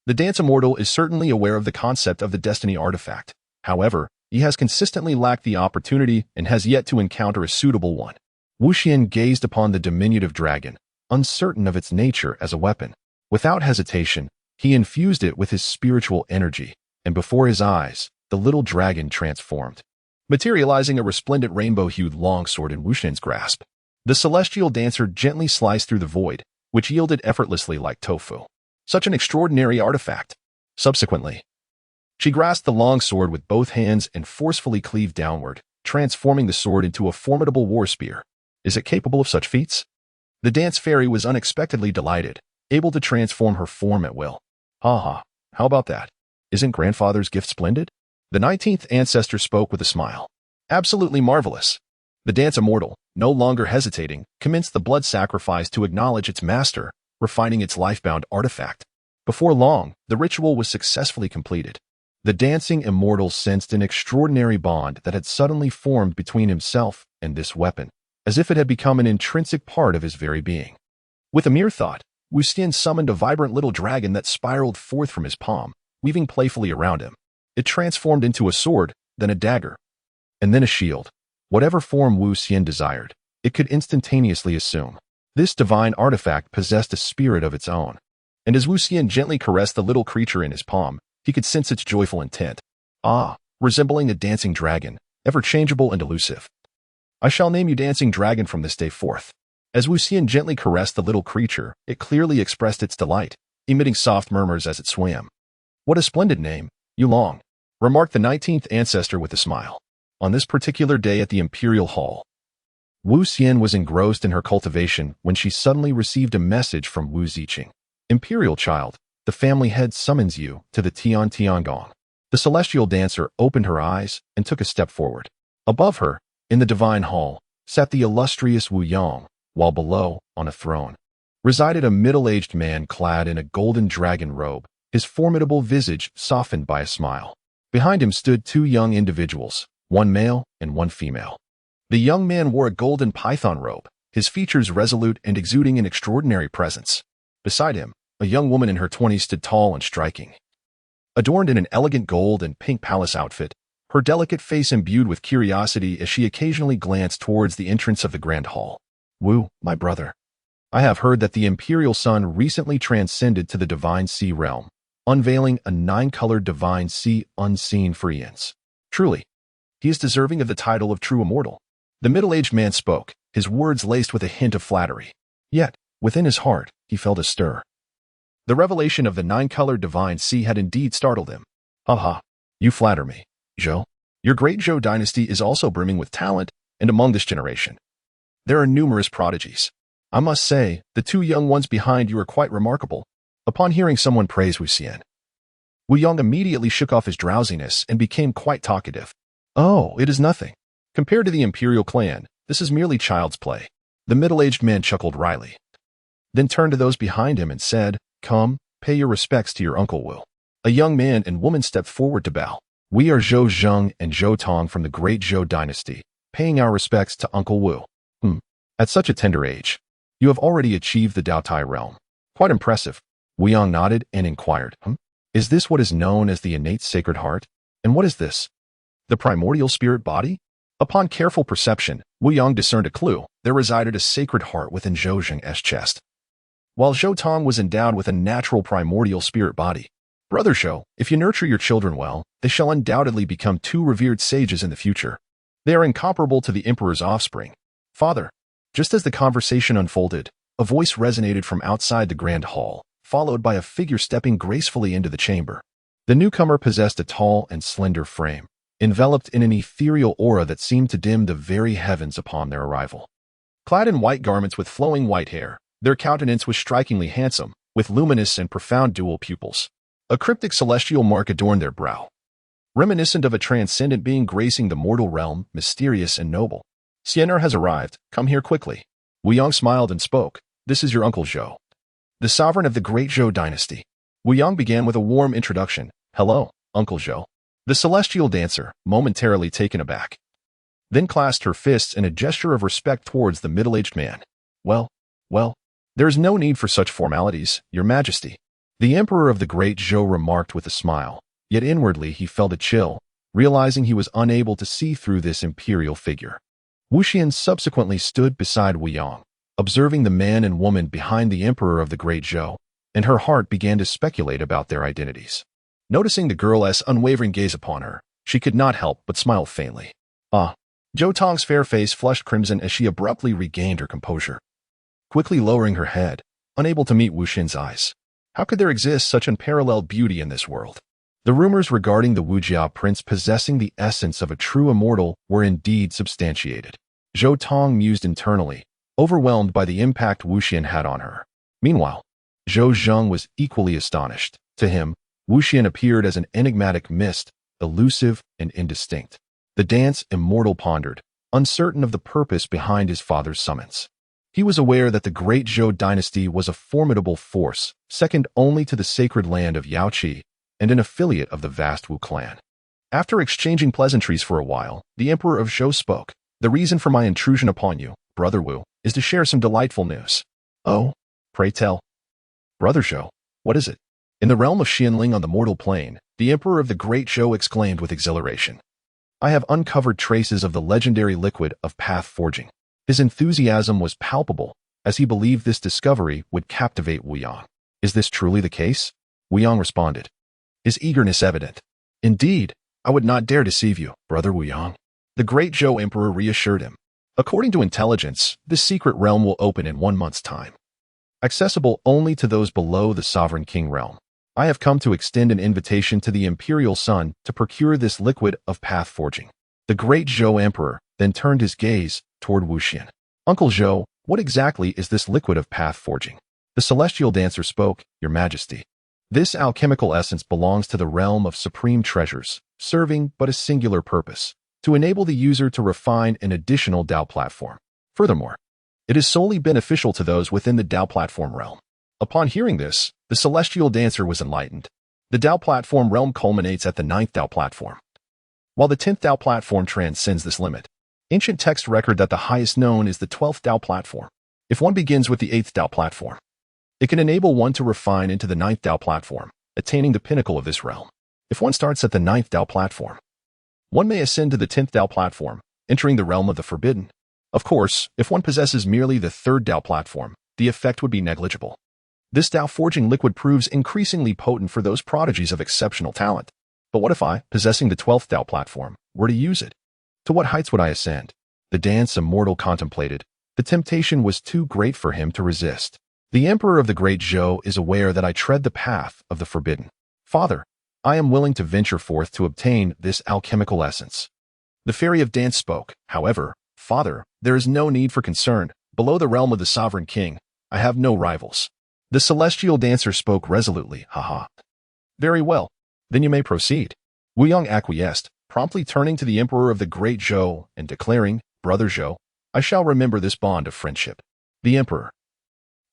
The dance immortal is certainly aware of the concept of the destiny artifact. However, he has consistently lacked the opportunity and has yet to encounter a suitable one. Wu Xian gazed upon the diminutive dragon, uncertain of its nature as a weapon. Without hesitation, he infused it with his spiritual energy, and before his eyes, the little dragon transformed, materializing a resplendent rainbow-hued longsword in Wu Xian's grasp. The celestial dancer gently sliced through the void, which yielded effortlessly like tofu. Such an extraordinary artifact. Subsequently, she grasped the longsword with both hands and forcefully cleaved downward, transforming the sword into a formidable war spear. Is it capable of such feats? The dance fairy was unexpectedly delighted, able to transform her form at will. Ha, how about that? Isn't grandfather's gift splendid? The 19th ancestor spoke with a smile. Absolutely marvelous. The dance immortal, no longer hesitating, commenced the blood sacrifice to acknowledge its master, refining its life-bound artifact. Before long, the ritual was successfully completed. The dancing immortal sensed an extraordinary bond that had suddenly formed between himself and this weapon, as if it had become an intrinsic part of his very being. With a mere thought, Wu Xian summoned a vibrant little dragon that spiraled forth from his palm, weaving playfully around him. It transformed into a sword, then a dagger, and then a shield. Whatever form Wu Xian desired, it could instantaneously assume. This divine artifact possessed a spirit of its own, and as Wu Xian gently caressed the little creature in his palm, he could sense its joyful intent. Resembling a dancing dragon, ever-changeable and elusive. I shall name you Dancing Dragon from this day forth. As Wu Xian gently caressed the little creature, it clearly expressed its delight, emitting soft murmurs as it swam. What a splendid name, Yulong, remarked the 19th ancestor with a smile. On this particular day at the Imperial Hall, Wu Xian was engrossed in her cultivation when she suddenly received a message from Wu Ziqing. Imperial child, the family head summons you to the Tiangong. The celestial dancer opened her eyes and took a step forward. Above her, in the divine hall, sat the illustrious Wu Yong, while below, on a throne, resided a middle-aged man clad in a golden dragon robe, his formidable visage softened by a smile. Behind him stood 2 young individuals, one male and one female. The young man wore a golden python robe, his features resolute and exuding an extraordinary presence. Beside him, a young woman in her 20s stood tall and striking. Adorned in an elegant gold and pink palace outfit, her delicate face imbued with curiosity as she occasionally glanced towards the entrance of the grand hall. Wu, my brother, I have heard that the imperial sun recently transcended to the divine sea realm, unveiling a 9-colored divine sea unseen for eons. Truly, he is deserving of the title of true immortal. The middle-aged man spoke, his words laced with a hint of flattery. Yet, within his heart, he felt a stir. The revelation of the 9-colored divine sea had indeed startled him. You flatter me, Zhou. Your great Zhou dynasty is also brimming with talent, and among this generation, there are numerous prodigies. I must say, the 2 young ones behind you are quite remarkable. Upon hearing someone praise Wu Xian, Wu Yong immediately shook off his drowsiness and became quite talkative. Oh, it is nothing. Compared to the imperial clan, this is merely child's play. The middle-aged man chuckled wryly, then turned to those behind him and said, Come, pay your respects to your Uncle Wu. A young man and woman stepped forward to bow. We are Zhou Zheng and Zhou Tong from the great Zhou dynasty, paying our respects to Uncle Wu. At such a tender age, you have already achieved the Dao Tai realm. Quite impressive. Wu Yong nodded and inquired, Is this what is known as the innate sacred heart? And what is this? The primordial spirit body? Upon careful perception, Wu Yang discerned a clue. There resided a sacred heart within Zhou Zheng's chest. While Zhou Tong was endowed with a natural primordial spirit body, Brother Zhou, if you nurture your children well, they shall undoubtedly become two revered sages in the future. They are incomparable to the emperor's offspring. Father. Just as the conversation unfolded, a voice resonated from outside the grand hall, followed by a figure stepping gracefully into the chamber. The newcomer possessed a tall and slender frame, enveloped in an ethereal aura that seemed to dim the very heavens upon their arrival. Clad in white garments with flowing white hair, their countenance was strikingly handsome, with luminous and profound dual pupils. A cryptic celestial mark adorned their brow, reminiscent of a transcendent being gracing the mortal realm, mysterious and noble. Xiener has arrived. Come here quickly. Wu Yang smiled and spoke. This is your uncle Zhou, the sovereign of the great Zhou dynasty. Wu Yang began with a warm introduction. Hello, Uncle Zhou. The celestial dancer, momentarily taken aback, then clasped her fists in a gesture of respect towards the middle-aged man. Well, there is no need for such formalities, Your Majesty. The Emperor of the Great Zhou remarked with a smile, yet inwardly he felt a chill, realizing he was unable to see through this imperial figure. Wu Xian subsequently stood beside Wu Yang, observing the man and woman behind the Emperor of the Great Zhou, and her heart began to speculate about their identities. Noticing the girl's unwavering gaze upon her, she could not help but smile faintly. Zhou Tong's fair face flushed crimson as she abruptly regained her composure, quickly lowering her head, unable to meet Wu Xian's eyes. How could there exist such unparalleled beauty in this world? The rumors regarding the Wujia prince possessing the essence of a true immortal were indeed substantiated. Zhou Tong mused internally, overwhelmed by the impact Wu Xian had on her. Meanwhile, Zhou Zheng was equally astonished. To him, Wu Xian appeared as an enigmatic mist, elusive and indistinct. The dance immortal pondered, uncertain of the purpose behind his father's summons. He was aware that the great Zhou dynasty was a formidable force, second only to the sacred land of Yaoqi, and an affiliate of the vast Wu clan. After exchanging pleasantries for a while, the Emperor of Zhou spoke. The reason for my intrusion upon you, Brother Wu, is to share some delightful news. Oh, pray tell. Brother Zhou, what is it? In the realm of Xianling on the mortal plane, the Emperor of the Great Zhou exclaimed with exhilaration. I have uncovered traces of the legendary liquid of path forging. His enthusiasm was palpable, as he believed this discovery would captivate Wu Yang. Is this truly the case? Wu Yang responded, his eagerness evident. Indeed, I would not dare deceive you, Brother Wu Yang. The great Zhou Emperor reassured him. According to intelligence, this secret realm will open in 1 month's time, accessible only to those below the Sovereign King realm. I have come to extend an invitation to the Imperial Sun to procure this liquid of path forging. The great Zhou Emperor then turned his gaze toward Wu Xian. Uncle Zhou, what exactly is this liquid of path forging? The celestial dancer spoke, Your Majesty. This alchemical essence belongs to the realm of supreme treasures, serving but a singular purpose, to enable the user to refine an additional Dao platform. Furthermore, it is solely beneficial to those within the Dao platform realm. Upon hearing this, the celestial dancer was enlightened. The Dao platform realm culminates at the 9th Dao platform, while the 10th Dao platform transcends this limit. Ancient texts record that the highest known is the 12th Dao platform. If one begins with the 8th Dao platform, it can enable one to refine into the 9th Dao platform, attaining the pinnacle of this realm. If one starts at the 9th Dao platform, one may ascend to the 10th Dao platform, entering the realm of the forbidden. Of course, if one possesses merely the 3rd Dao platform, the effect would be negligible. This Dao forging liquid proves increasingly potent for those prodigies of exceptional talent. But what if I, possessing the 12th Dao platform, were to use it? To what heights would I ascend? The dance immortal contemplated. The temptation was too great for him to resist. The Emperor of the Great Zhou is aware that I tread the path of the forbidden. Father, I am willing to venture forth to obtain this alchemical essence. The Fairy of Dance spoke. However, Father, there is no need for concern. Below the realm of the Sovereign King, I have no rivals. The celestial dancer spoke resolutely. Haha. Very well. Then you may proceed. Wu Yang acquiesced, promptly turning to the Emperor of the Great Zhou and declaring, Brother Zhou, I shall remember this bond of friendship. The Emperor,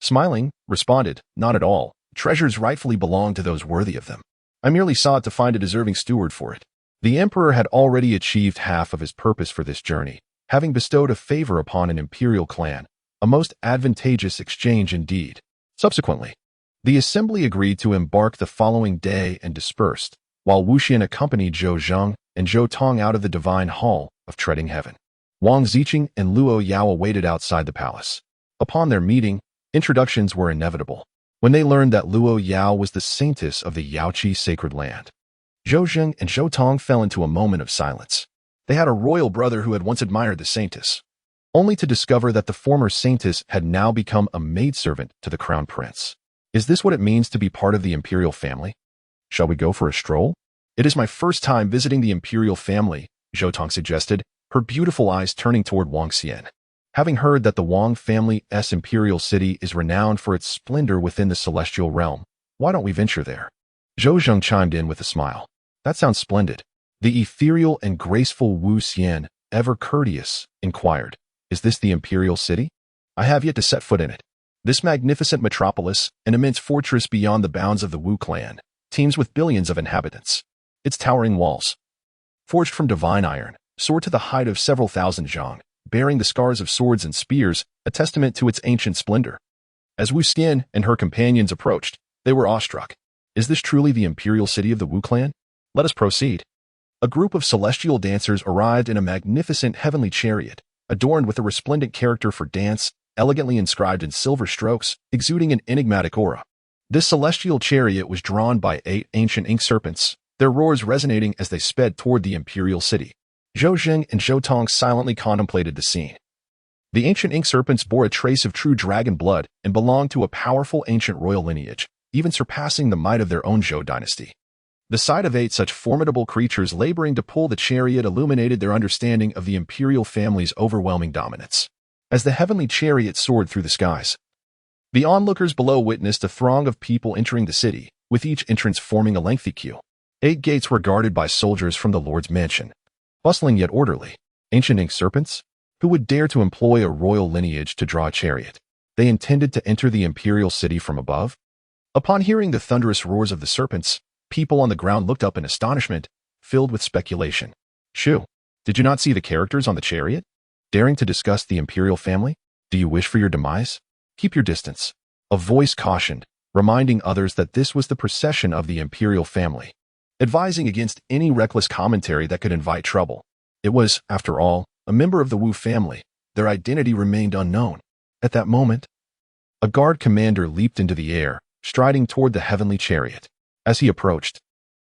smiling, responded, Not at all. Treasures rightfully belong to those worthy of them. I merely sought to find a deserving steward for it. The Emperor had already achieved half of his purpose for this journey, having bestowed a favor upon an imperial clan, a most advantageous exchange indeed. Subsequently, the assembly agreed to embark the following day and dispersed, while Wu Xian accompanied Zhou Zheng and Zhou Tong out of the divine hall of treading heaven. Wang Ziqing and Luo Yao awaited outside the palace. Upon their meeting, introductions were inevitable. When they learned that Luo Yao was the saintess of the Yaoqi sacred land, Zhou Zheng and Zhou Tong fell into a moment of silence. They had a royal brother who had once admired the saintess, only to discover that the former saintess had now become a maidservant to the crown prince. Is this what it means to be part of the imperial family? Shall we go for a stroll? It is my first time visiting the imperial family, Zhou Tong suggested, her beautiful eyes turning toward Wang Xian. Having heard that the Wang family's imperial city is renowned for its splendor within the celestial realm, why don't we venture there? Zhou Zheng chimed in with a smile. That sounds splendid. The ethereal and graceful Wu Xian, ever courteous, inquired, is this the imperial city? I have yet to set foot in it. This magnificent metropolis, an immense fortress beyond the bounds of the Wu clan, teems with billions of inhabitants. Its towering walls, forged from divine iron, soar to the height of several thousand zhang, bearing the scars of swords and spears, a testament to its ancient splendor. As Wu Xian and her companions approached, they were awestruck. Is this truly the imperial city of the Wu clan? Let us proceed. A group of celestial dancers arrived in a magnificent heavenly chariot, adorned with a resplendent character for dance, elegantly inscribed in silver strokes, exuding an enigmatic aura. This celestial chariot was drawn by 8 ancient ink serpents, their roars resonating as they sped toward the imperial city. Zhou Zheng and Zhou Tong silently contemplated the scene. The ancient ink serpents bore a trace of true dragon blood and belonged to a powerful ancient royal lineage, even surpassing the might of their own Zhou dynasty. The sight of 8 such formidable creatures laboring to pull the chariot illuminated their understanding of the imperial family's overwhelming dominance. As the heavenly chariot soared through the skies, the onlookers below witnessed a throng of people entering the city, with each entrance forming a lengthy queue. 8 gates were guarded by soldiers from the Lord's mansion, bustling yet orderly. Ancient ink serpents? Who would dare to employ a royal lineage to draw a chariot? They intended to enter the imperial city from above? Upon hearing the thunderous roars of the serpents, people on the ground looked up in astonishment, filled with speculation. Shu, did you not see the characters on the chariot? Daring to discuss the imperial family? Do you wish for your demise? Keep your distance. A voice cautioned, reminding others that this was the procession of the imperial family, advising against any reckless commentary that could invite trouble. It was, after all, a member of the Wu family. Their identity remained unknown. At that moment, a guard commander leaped into the air, striding toward the heavenly chariot. As he approached,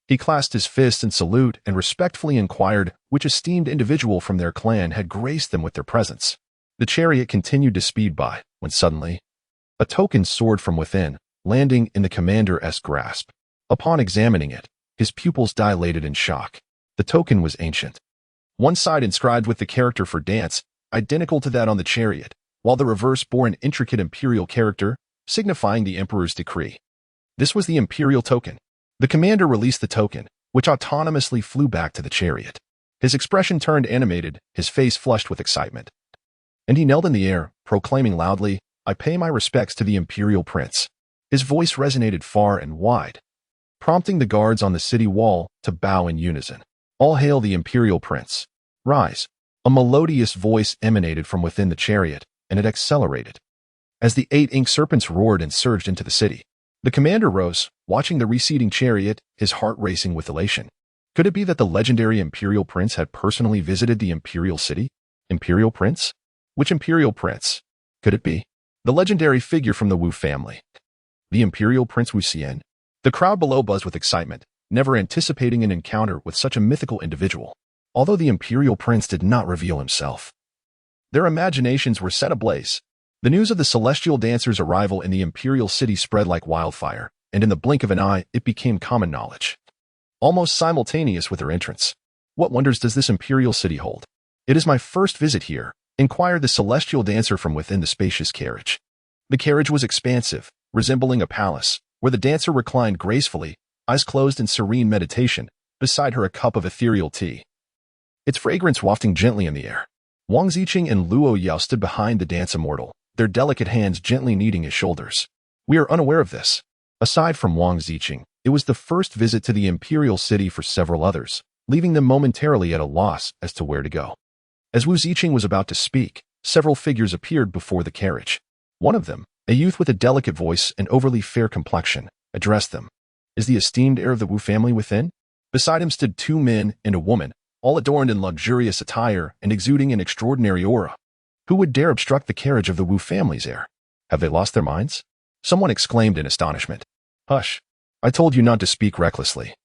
he clasped his fists in salute and respectfully inquired which esteemed individual from their clan had graced them with their presence. The chariot continued to speed by, when suddenly, a token soared from within, landing in the commander's grasp. Upon examining it, his pupils dilated in shock. The token was ancient. One side inscribed with the character for dance, identical to that on the chariot, while the reverse bore an intricate imperial character, signifying the emperor's decree. This was the imperial token. The commander released the token, which autonomously flew back to the chariot. His expression turned animated, his face flushed with excitement. And he knelt in the air, proclaiming loudly, I pay my respects to the imperial prince. His voice resonated far and wide, prompting the guards on the city wall to bow in unison. All hail the imperial prince. Rise. A melodious voice emanated from within the chariot, and it accelerated. As the 8 ink serpents roared and surged into the city, the commander rose, watching the receding chariot, his heart racing with elation. Could it be that the legendary imperial prince had personally visited the imperial city? Imperial prince? Which imperial prince? Could it be the legendary figure from the Wu family? The imperial prince Wu Xian? The crowd below buzzed with excitement, never anticipating an encounter with such a mythical individual. Although the imperial prince did not reveal himself, their imaginations were set ablaze. The news of the celestial dancers' arrival in the imperial city spread like wildfire, and in the blink of an eye, it became common knowledge. Almost simultaneous with their entrance. What wonders does this imperial city hold? It is my first visit here, inquired the celestial dancer from within the spacious carriage. The carriage was expansive, resembling a palace, where the dancer reclined gracefully, eyes closed in serene meditation, beside her a cup of ethereal tea, its fragrance wafting gently in the air. Wang Ziqing and Luo Yao stood behind the dance immortal, their delicate hands gently kneading his shoulders. We are unaware of this. Aside from Wang Ziqing, it was the first visit to the imperial city for several others, leaving them momentarily at a loss as to where to go. As Wu Ziqing was about to speak, several figures appeared before the carriage. One of them, a youth with a delicate voice and overly fair complexion, addressed them. Is the esteemed heir of the Wu family within? Beside him stood 2 men and a woman, all adorned in luxurious attire and exuding an extraordinary aura. Who would dare obstruct the carriage of the Wu family's heir? Have they lost their minds? Someone exclaimed in astonishment. Hush. I told you not to speak recklessly.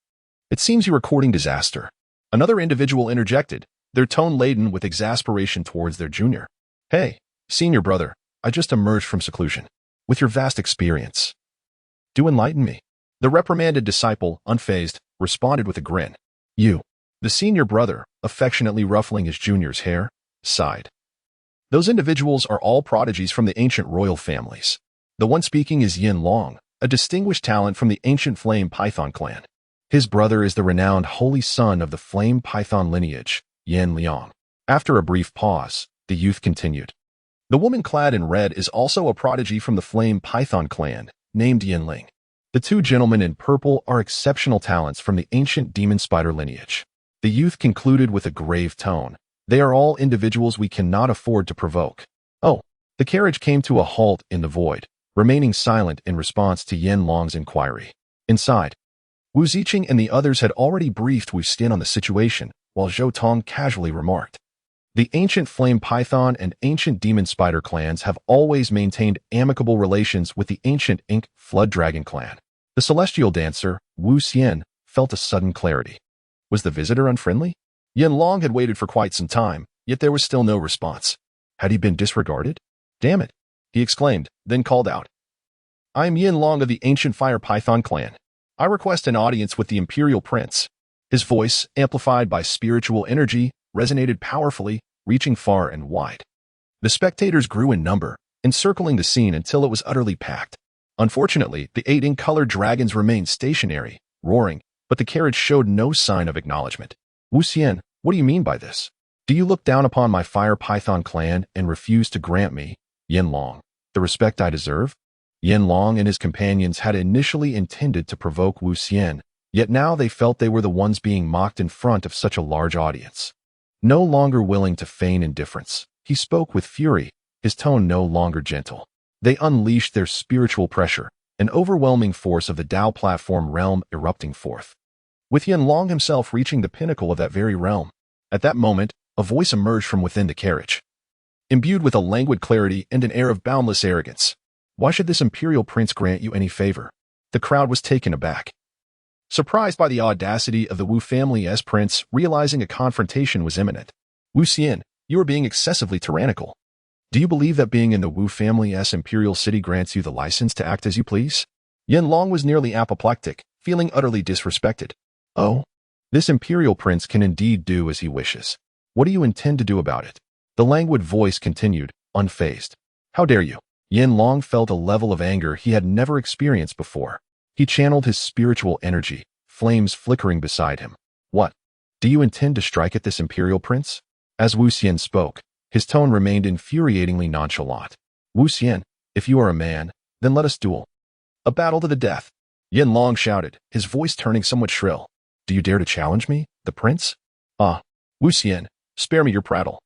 It seems you are courting disaster. Another individual interjected, their tone laden with exasperation towards their junior. Hey, senior brother, I just emerged from seclusion. With your vast experience. Do enlighten me. The reprimanded disciple, unfazed, responded with a grin. You. The senior brother, affectionately ruffling his junior's hair, sighed. Those individuals are all prodigies from the ancient royal families. The one speaking is Yin Long, a distinguished talent from the ancient Flame Python clan. His brother is the renowned holy son of the Flame Python lineage, Yin Liang. After a brief pause, the youth continued. The woman clad in red is also a prodigy from the Flame Python clan, named Yin Ling. The two gentlemen in purple are exceptional talents from the ancient demon spider lineage. The youth concluded with a grave tone. They are all individuals we cannot afford to provoke. Oh, the carriage came to a halt in the void, remaining silent in response to Yin Long's inquiry. Inside, Wu Ziqing and the others had already briefed Wu Xin on the situation, while Zhou Tong casually remarked. The ancient Flame Python and ancient Demon Spider clans have always maintained amicable relations with the ancient Ink Flood Dragon clan. The celestial dancer, Wu Xian, felt a sudden clarity. Was the visitor unfriendly? Yin Long had waited for quite some time, yet there was still no response. Had he been disregarded? Damn it, he exclaimed, then called out. I am Yin Long of the ancient Fire Python clan. I request an audience with the Imperial Prince. His voice, amplified by spiritual energy, resonated powerfully, reaching far and wide. The spectators grew in number, encircling the scene until it was utterly packed. Unfortunately, the 8 ink-colored dragons remained stationary, roaring, but the carriage showed no sign of acknowledgement. Wu Xian, what do you mean by this? Do you look down upon my Fire Python clan and refuse to grant me, Yin Long, the respect I deserve? Yin Long and his companions had initially intended to provoke Wu Xian, yet now they felt they were the ones being mocked in front of such a large audience. No longer willing to feign indifference, he spoke with fury, his tone no longer gentle. They unleashed their spiritual pressure, an overwhelming force of the Tao platform realm erupting forth. With Yin Long himself reaching the pinnacle of that very realm. At that moment, a voice emerged from within the carriage. Imbued with a languid clarity and an air of boundless arrogance. Why should this imperial prince grant you any favor? The crowd was taken aback. Surprised by the audacity of the Wu family's prince, realizing a confrontation was imminent. Wu Xian, you are being excessively tyrannical. Do you believe that being in the Wu family's imperial city grants you the license to act as you please? Yin Long was nearly apoplectic, feeling utterly disrespected. Oh, this imperial prince can indeed do as he wishes. What do you intend to do about it? The languid voice continued, unfazed. How dare you? Yin Long felt a level of anger he had never experienced before. He channeled his spiritual energy, flames flickering beside him. What? Do you intend to strike at this imperial prince? As Wu Xian spoke, his tone remained infuriatingly nonchalant. Wu Xian, if you are a man, then let us duel. A battle to the death. Yin Long shouted, his voice turning somewhat shrill. Do you dare to challenge me, the prince? Ah, Wu Xian, spare me your prattle.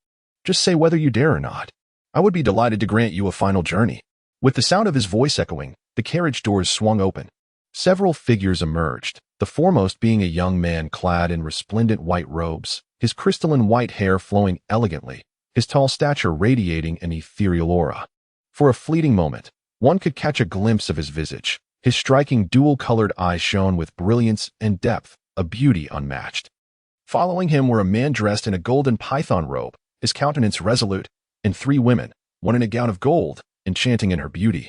Just say whether you dare or not. I would be delighted to grant you a final journey. With the sound of his voice echoing, the carriage doors swung open. Several figures emerged, the foremost being a young man clad in resplendent white robes, his crystalline white hair flowing elegantly, his tall stature radiating an ethereal aura. For a fleeting moment, one could catch a glimpse of his visage. His striking dual-colored eyes shone with brilliance and depth, a beauty unmatched. Following him were a man dressed in a golden python robe, his countenance resolute, and 3 women, one in a gown of gold, enchanting in her beauty,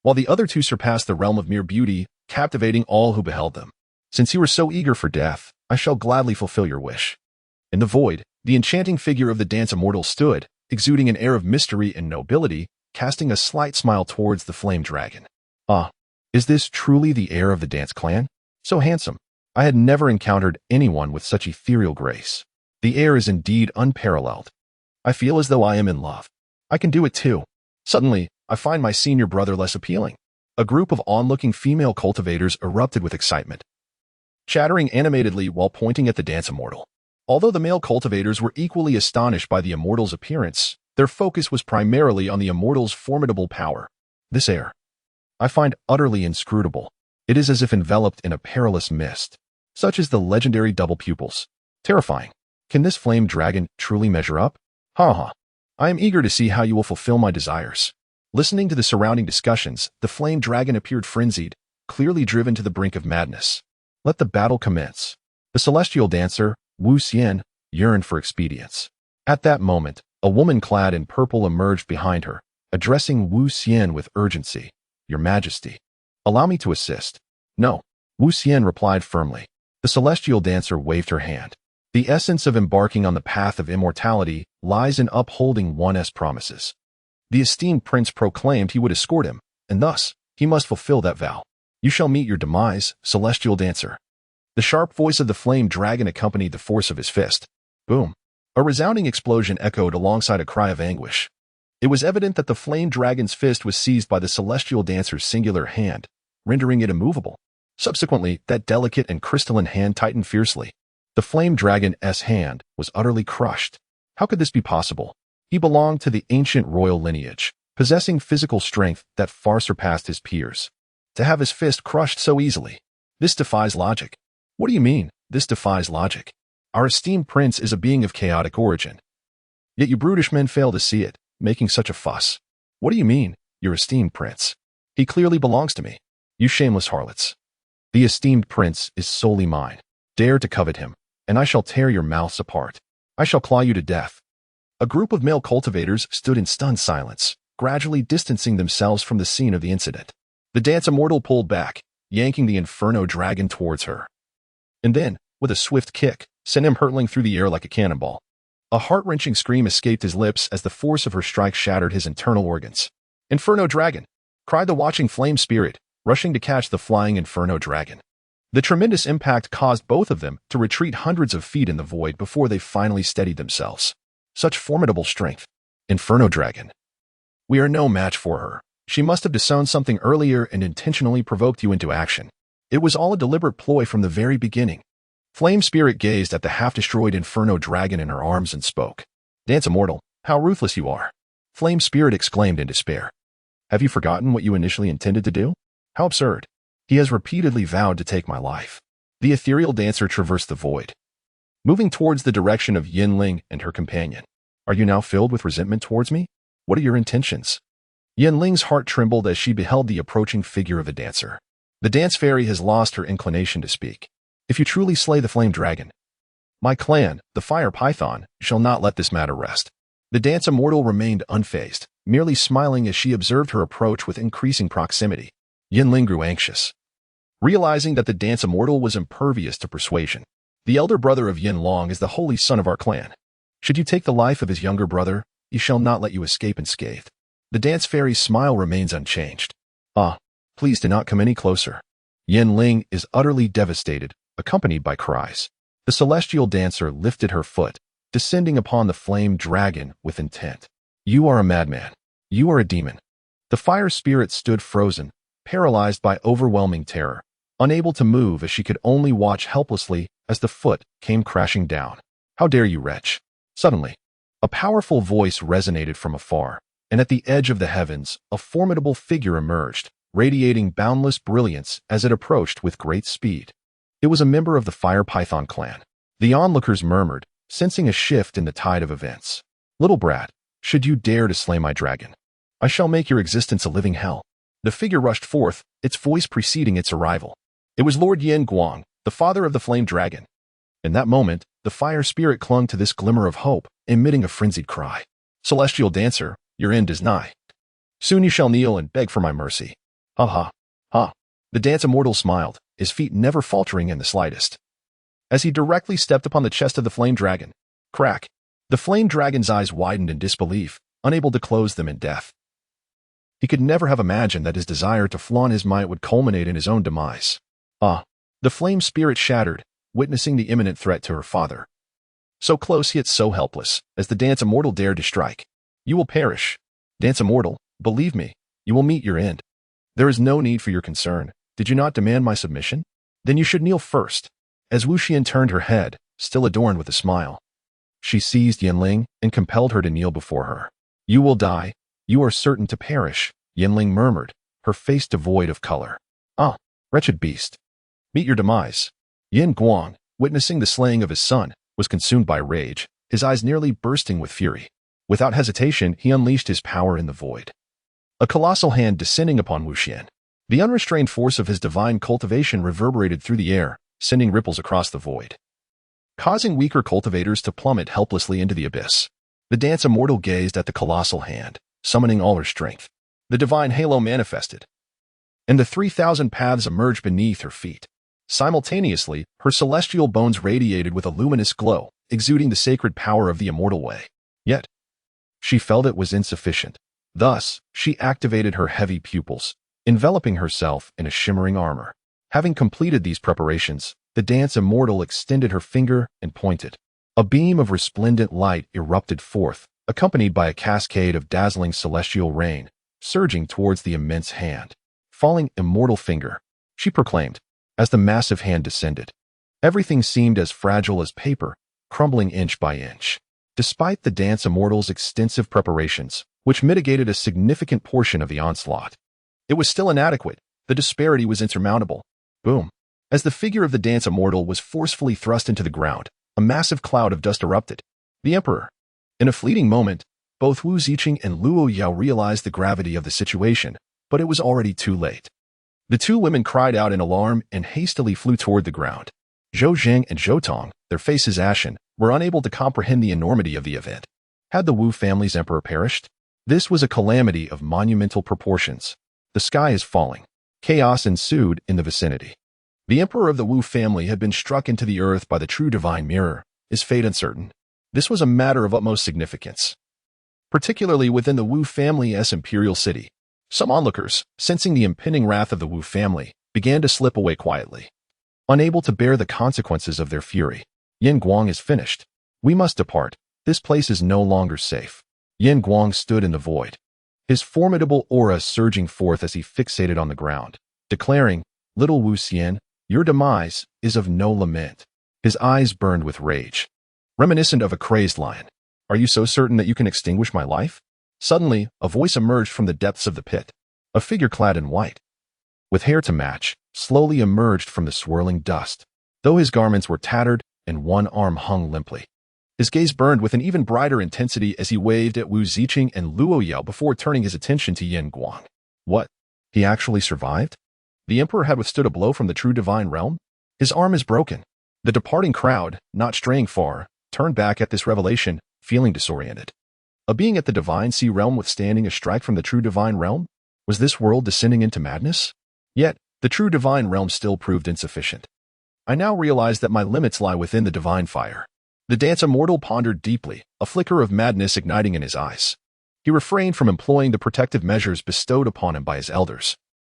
while the other 2 surpassed the realm of mere beauty, captivating all who beheld them. Since you are so eager for death, I shall gladly fulfill your wish. In the void, the enchanting figure of the dance immortal stood, exuding an air of mystery and nobility, casting a slight smile towards the flame dragon. Ah, is this truly the heir of the dance clan? So handsome. I had never encountered anyone with such ethereal grace. The air is indeed unparalleled. I feel as though I am in love. I can do it too. Suddenly, I find my senior brother less appealing. A group of on-looking female cultivators erupted with excitement, chattering animatedly while pointing at the dance immortal. Although the male cultivators were equally astonished by the immortal's appearance, their focus was primarily on the immortal's formidable power. This air, I find utterly inscrutable. It is as if enveloped in a perilous mist. Such as the legendary double pupils. Terrifying. Can this flame dragon truly measure up? Ha ha. I am eager to see how you will fulfill my desires. Listening to the surrounding discussions, the flame dragon appeared frenzied, clearly driven to the brink of madness. Let the battle commence. The celestial dancer, Wu Xian, yearned for expedience. At that moment, a woman clad in purple emerged behind her, addressing Wu Xian with urgency. Your Majesty, allow me to assist. No, Wu Xian replied firmly. The celestial dancer waved her hand. The essence of embarking on the path of immortality lies in upholding one's promises. The esteemed prince proclaimed he would escort him, and thus, he must fulfill that vow. You shall meet your demise, celestial dancer. The sharp voice of the flame dragon accompanied the force of his fist. Boom. A resounding explosion echoed alongside a cry of anguish. It was evident that the flame dragon's fist was seized by the celestial dancer's singular hand, rendering it immovable. Subsequently, that delicate and crystalline hand tightened fiercely. The flame dragon's hand was utterly crushed. How could this be possible? He belonged to the ancient royal lineage, possessing physical strength that far surpassed his peers. To have his fist crushed so easily, this defies logic. What do you mean, this defies logic? Our esteemed prince is a being of chaotic origin. Yet you brutish men fail to see it, making such a fuss. What do you mean, your esteemed prince? He clearly belongs to me. You shameless harlots. The esteemed prince is solely mine. Dare to covet him, and I shall tear your mouths apart. I shall claw you to death. A group of male cultivators stood in stunned silence, gradually distancing themselves from the scene of the incident. The dance immortal pulled back, yanking the inferno dragon towards her. And then, with a swift kick, sent him hurtling through the air like a cannonball. A heart-wrenching scream escaped his lips as the force of her strike shattered his internal organs. Inferno dragon! Cried the watching flame spirit, rushing to catch the flying inferno dragon. The tremendous impact caused both of them to retreat hundreds of feet in the void before they finally steadied themselves. Such formidable strength. Inferno dragon. We are no match for her. She must have disowned something earlier and intentionally provoked you into action. It was all a deliberate ploy from the very beginning. Flame Spirit gazed at the half-destroyed Inferno Dragon in her arms and spoke. Dance Immortal, how ruthless you are. Flame Spirit exclaimed in despair. Have you forgotten what you initially intended to do? How absurd. He has repeatedly vowed to take my life. The ethereal dancer traversed the void, moving towards the direction of Yinling and her companion. Are you now filled with resentment towards me? What are your intentions? Yinling's heart trembled as she beheld the approaching figure of the dancer. The dance fairy has lost her inclination to speak. If you truly slay the flame dragon, my clan, the fire python, shall not let this matter rest. The dance immortal remained unfazed, merely smiling as she observed her approach with increasing proximity. Yinling grew anxious, realizing that the dance immortal was impervious to persuasion. The elder brother of Yin Long is the holy son of our clan. Should you take the life of his younger brother, he shall not let you escape unscathed. The dance fairy's smile remains unchanged. Ah, please do not come any closer. Yinling is utterly devastated, accompanied by cries. The celestial dancer lifted her foot, descending upon the flame dragon with intent. You are a madman. You are a demon. The fire spirit stood frozen, paralyzed by overwhelming terror, unable to move as she could only watch helplessly as the foot came crashing down. How dare you, wretch? Suddenly, a powerful voice resonated from afar, and at the edge of the heavens, a formidable figure emerged, radiating boundless brilliance as it approached with great speed. It was a member of the Fire Python clan. The onlookers murmured, sensing a shift in the tide of events. Little brat, should you dare to slay my dragon, I shall make your existence a living hell. The figure rushed forth, its voice preceding its arrival. It was Lord Yin Guang, the father of the flame dragon. In that moment, the fire spirit clung to this glimmer of hope, emitting a frenzied cry. Celestial dancer, your end is nigh. Soon you shall kneel and beg for my mercy. Ha ha, ha. The dance immortal smiled, his feet never faltering in the slightest. As he directly stepped upon the chest of the flame dragon, crack, the flame dragon's eyes widened in disbelief, unable to close them in death. He could never have imagined that his desire to flaunt his might would culminate in his own demise. Ah, the flame spirit shattered, witnessing the imminent threat to her father. So close yet so helpless, as the dance immortal dared to strike. You will perish. Dance immortal, believe me, you will meet your end. There is no need for your concern. Did you not demand my submission? Then you should kneel first. As Wu Xian turned her head, still adorned with a smile, she seized Yinling and compelled her to kneel before her. You will die. You are certain to perish, Yinling murmured, her face devoid of color. Ah, wretched beast. Meet your demise. Yin Guang, witnessing the slaying of his son, was consumed by rage, his eyes nearly bursting with fury. Without hesitation, he unleashed his power in the void. A colossal hand descending upon Wu Xian. The unrestrained force of his divine cultivation reverberated through the air, sending ripples across the void, causing weaker cultivators to plummet helplessly into the abyss. The dance immortal gazed at the colossal hand, summoning all her strength. The divine halo manifested, and the 3,000 paths emerged beneath her feet. Simultaneously, her celestial bones radiated with a luminous glow, exuding the sacred power of the immortal way. Yet, she felt it was insufficient. Thus, she activated her heavy pupils, enveloping herself in a shimmering armor. Having completed these preparations, the dance immortal extended her finger and pointed. A beam of resplendent light erupted forth, accompanied by a cascade of dazzling celestial rain, surging towards the immense hand. Falling immortal finger, she proclaimed, as the massive hand descended. Everything seemed as fragile as paper, crumbling inch by inch. Despite the dance immortal's extensive preparations, which mitigated a significant portion of the onslaught, it was still inadequate. The disparity was insurmountable. Boom. As the figure of the dance immortal was forcefully thrust into the ground, a massive cloud of dust erupted. The emperor. In a fleeting moment, both Wu Ziqing and Luo Yao realized the gravity of the situation, but it was already too late. The two women cried out in alarm and hastily flew toward the ground. Zhou Zheng and Zhou Tong, their faces ashen, were unable to comprehend the enormity of the event. Had the Wu family's emperor perished? This was a calamity of monumental proportions. The sky is falling. Chaos ensued in the vicinity. The emperor of the Wu family had been struck into the earth by the true divine mirror. His fate uncertain. This was a matter of utmost significance, particularly within the Wu family's imperial city. Some onlookers, sensing the impending wrath of the Wu family, began to slip away quietly, unable to bear the consequences of their fury. Yin Guang is finished. We must depart. This place is no longer safe. Yin Guang stood in the void, his formidable aura surging forth as he fixated on the ground, declaring, "Little Wu Xian, your demise is of no lament." His eyes burned with rage, reminiscent of a crazed lion. "Are you so certain that you can extinguish my life?" Suddenly, a voice emerged from the depths of the pit. A figure clad in white, with hair to match, slowly emerged from the swirling dust. Though his garments were tattered and one arm hung limply, his gaze burned with an even brighter intensity as he waved at Wu Ziqing and Luo Yao before turning his attention to Yin Guang. What? He actually survived? The emperor had withstood a blow from the true divine realm? His arm is broken. The departing crowd, not straying far, turned back at this revelation, feeling disoriented. A being at the divine sea realm withstanding a strike from the true divine realm? Was this world descending into madness? Yet, the true divine realm still proved insufficient. I now realize that my limits lie within the divine fire. The dance immortal pondered deeply, a flicker of madness igniting in his eyes. He refrained from employing the protective measures bestowed upon him by his elders,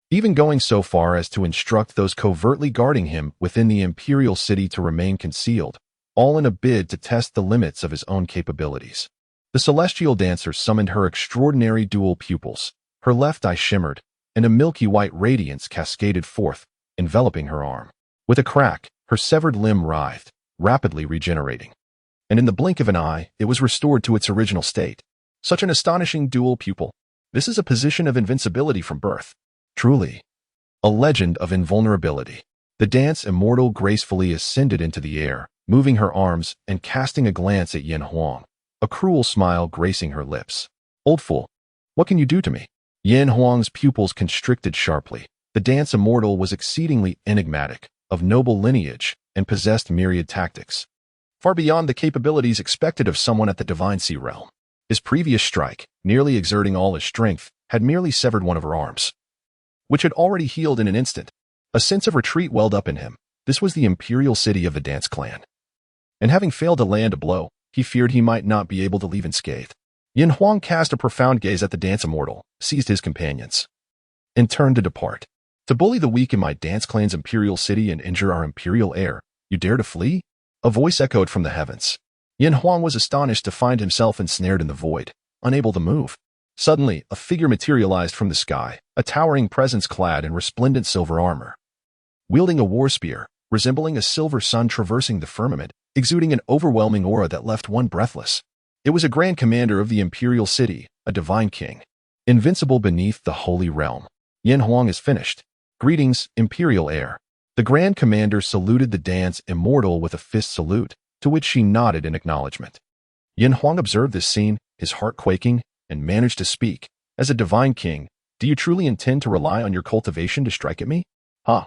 even going so far as to instruct those covertly guarding him within the imperial city to remain concealed, all in a bid to test the limits of his own capabilities. The celestial dancer summoned her extraordinary dual pupils. Her left eye shimmered, and a milky white radiance cascaded forth, enveloping her arm. With a crack, her severed limb writhed, rapidly regenerating. And in the blink of an eye, it was restored to its original state. Such an astonishing dual pupil. This is a position of invincibility from birth. Truly, a legend of invulnerability. The dance immortal gracefully ascended into the air, moving her arms and casting a glance at Yin Huang, a cruel smile gracing her lips. "Old fool, what can you do to me?" Yin Huang's pupils constricted sharply. The dance immortal was exceedingly enigmatic, of noble lineage, and possessed myriad tactics, far beyond the capabilities expected of someone at the divine sea realm. His previous strike, nearly exerting all his strength, had merely severed one of her arms, which had already healed in an instant. A sense of retreat welled up in him. This was the imperial city of the dance clan, and having failed to land a blow, he feared he might not be able to leave unscathed. Yin Huang cast a profound gaze at the dance immortal, seized his companions, and turned to depart. "To bully the weak in my dance clan's imperial city and injure our imperial heir, you dare to flee?" A voice echoed from the heavens. Yin Huang was astonished to find himself ensnared in the void, unable to move. Suddenly, a figure materialized from the sky, a towering presence clad in resplendent silver armor, wielding a war spear, resembling a silver sun traversing the firmament, exuding an overwhelming aura that left one breathless. It was a grand commander of the imperial city, a divine king, invincible beneath the holy realm. "Yin Huang is finished. Greetings, imperial heir." The grand commander saluted the dance immortal with a fist salute, to which she nodded in acknowledgement. Yin Huang observed this scene, his heart quaking, and managed to speak. As a divine king, do you truly intend to rely on your cultivation to strike at me? Huh.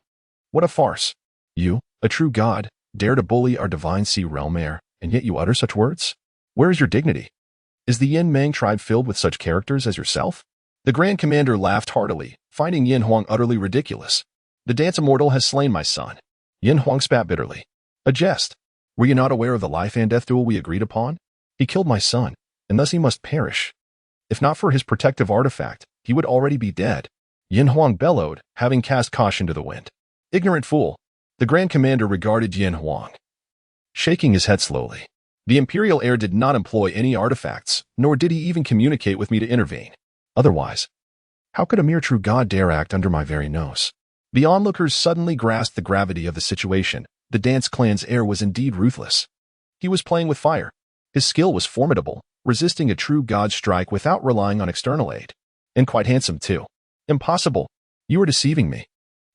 What a farce. You, a true god, dare to bully our divine sea realm heir, and yet you utter such words? Where is your dignity? Is the Yin Mang tribe filled with such characters as yourself? The Grand Commander laughed heartily, finding Yin Huang utterly ridiculous. The dance immortal has slain my son. Yin Huang spat bitterly. A jest. Were you not aware of the life and death duel we agreed upon? He killed my son, and thus he must perish. If not for his protective artifact, he would already be dead. Yin Huang bellowed, having cast caution to the wind. Ignorant fool. The Grand Commander regarded Yin Huang, shaking his head slowly. The Imperial heir did not employ any artifacts, nor did he even communicate with me to intervene. Otherwise, how could a mere true god dare act under my very nose? The onlookers suddenly grasped the gravity of the situation. The dance clan's heir was indeed ruthless. He was playing with fire. His skill was formidable, resisting a true god's strike without relying on external aid. And quite handsome, too. Impossible. You are deceiving me.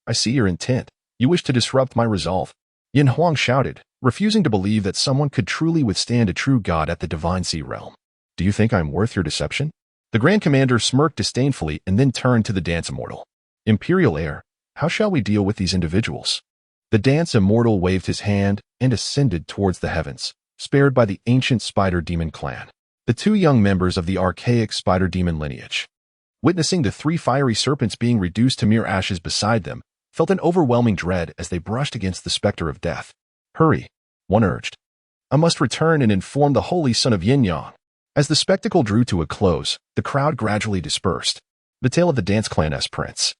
I see your intent. You wish to disrupt my resolve. Yin Huang shouted, refusing to believe that someone could truly withstand a true god at the divine sea realm. Do you think I am worth your deception? The Grand Commander smirked disdainfully and then turned to the dance immortal. Imperial heir, how shall we deal with these individuals? The dance immortal waved his hand and ascended towards the heavens, spared by the ancient spider demon clan, the two young members of the archaic spider demon lineage. Witnessing the three fiery serpents being reduced to mere ashes beside them, felt an overwhelming dread as they brushed against the specter of death. Hurry, one urged. I must return and inform the holy son of Yin Yang. As the spectacle drew to a close, the crowd gradually dispersed. The tale of the dance clan's prince,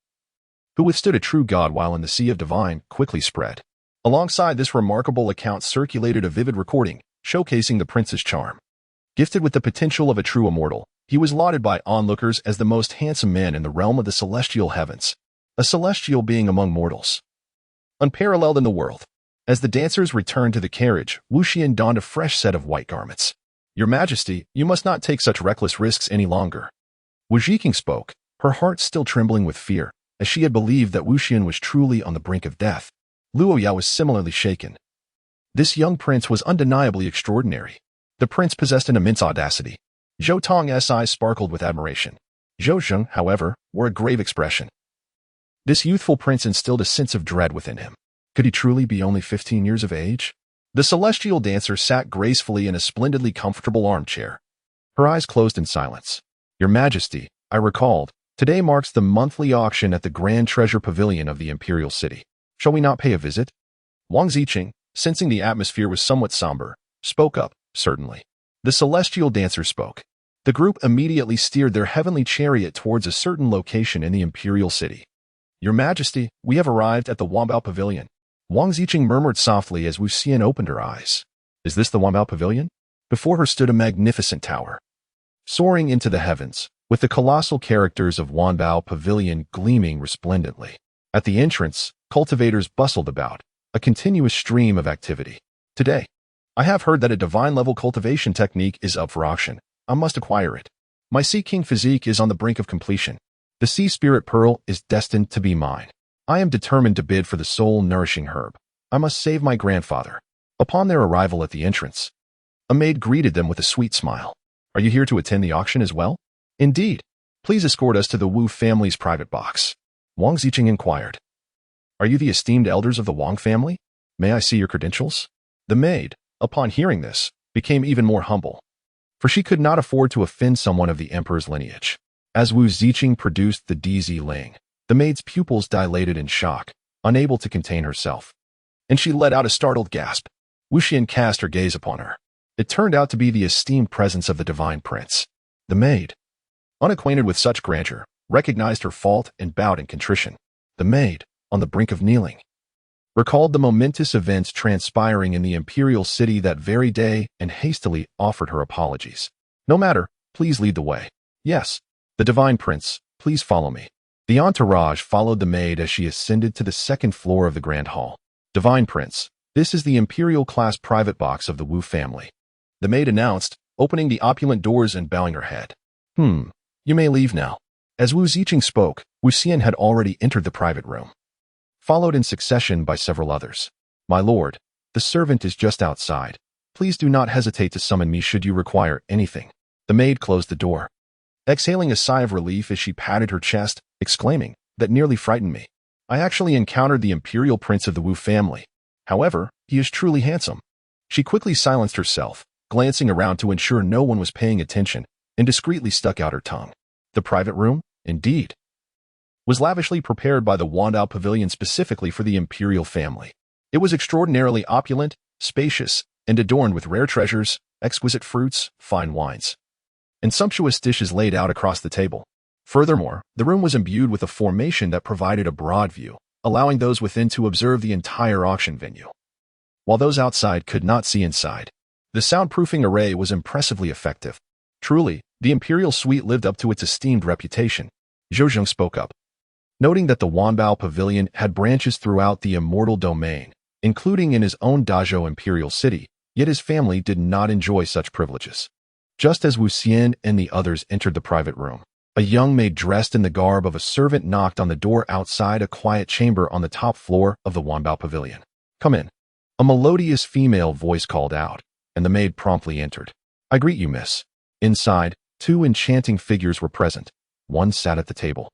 who withstood a true god while in the sea of divine, quickly spread. Alongside this remarkable account circulated a vivid recording, showcasing the prince's charm. Gifted with the potential of a true immortal, he was lauded by onlookers as the most handsome man in the realm of the celestial heavens, a celestial being among mortals, unparalleled in the world. As the dancers returned to the carriage, Wu Xian donned a fresh set of white garments. Your Majesty, you must not take such reckless risks any longer. Wu Zhiqing spoke, her heart still trembling with fear, as she had believed that Wu Xian was truly on the brink of death. Luo Ya was similarly shaken. This young prince was undeniably extraordinary. The prince possessed an immense audacity. Zhou Tong's eyes sparkled with admiration. Zhou Zheng, however, wore a grave expression. This youthful prince instilled a sense of dread within him. Could he truly be only 15 years of age? The celestial dancer sat gracefully in a splendidly comfortable armchair. Her eyes closed in silence. Your Majesty, I recalled, today marks the monthly auction at the Grand Treasure Pavilion of the Imperial City. Shall we not pay a visit? Wang Ziqing, sensing the atmosphere was somewhat somber, spoke up, certainly. The celestial dancer spoke. The group immediately steered their heavenly chariot towards a certain location in the Imperial City. Your Majesty, we have arrived at the Wambao Pavilion. Wang Ziqing murmured softly as Wu Xian opened her eyes. Is this the Wambao Pavilion? Before her stood a magnificent tower, soaring into the heavens, with the colossal characters of Wambao Pavilion gleaming resplendently. At the entrance, cultivators bustled about, a continuous stream of activity. Today, I have heard that a divine-level cultivation technique is up for auction. I must acquire it. My Sea King physique is on the brink of completion. The Sea Spirit Pearl is destined to be mine. I am determined to bid for the soul-nourishing herb. I must save my grandfather. Upon their arrival at the entrance, a maid greeted them with a sweet smile. Are you here to attend the auction as well? Indeed. Please escort us to the Wu family's private box. Wang Ziqing inquired. Are you the esteemed elders of the Wang family? May I see your credentials? The maid, upon hearing this, became even more humble, for she could not afford to offend someone of the emperor's lineage. As Wu Ziqing produced the DZ Ling, the maid's pupils dilated in shock, unable to contain herself, and she let out a startled gasp. Wu Xian cast her gaze upon her. It turned out to be the esteemed presence of the divine prince. The maid, unacquainted with such grandeur, recognized her fault and bowed in contrition. The maid, on the brink of kneeling, recalled the momentous events transpiring in the imperial city that very day and hastily offered her apologies. No matter, please lead the way. Yes, the divine prince, please follow me. The entourage followed the maid as she ascended to the second floor of the grand hall. Divine prince, this is the imperial class private box of the Wu family, the maid announced, opening the opulent doors and bowing her head. You may leave now. As Wu Ziqing spoke, Wu Xian had already entered the private room, followed in succession by several others. My lord, the servant is just outside. Please do not hesitate to summon me should you require anything. The maid closed the door, exhaling a sigh of relief as she patted her chest, exclaiming, "That nearly frightened me. I actually encountered the imperial prince of the Wu family. However, he is truly handsome." She quickly silenced herself, glancing around to ensure no one was paying attention, and discreetly stuck out her tongue. The private room, indeed, was lavishly prepared by the Wandao Pavilion specifically for the imperial family. It was extraordinarily opulent, spacious, and adorned with rare treasures, exquisite fruits, fine wines, and sumptuous dishes laid out across the table. Furthermore, the room was imbued with a formation that provided a broad view, allowing those within to observe the entire auction venue, while those outside could not see inside. The soundproofing array was impressively effective. Truly, the imperial suite lived up to its esteemed reputation. Zhou spoke up, noting that the Wanbao Pavilion had branches throughout the immortal domain, including in his own Dazhou imperial city, yet his family did not enjoy such privileges. Just as Wu Xian and the others entered the private room, a young maid dressed in the garb of a servant knocked on the door outside a quiet chamber on the top floor of the Wanbao Pavilion. "Come in." A melodious female voice called out, and the maid promptly entered. "I greet you, miss." Inside, two enchanting figures were present. One sat at the table,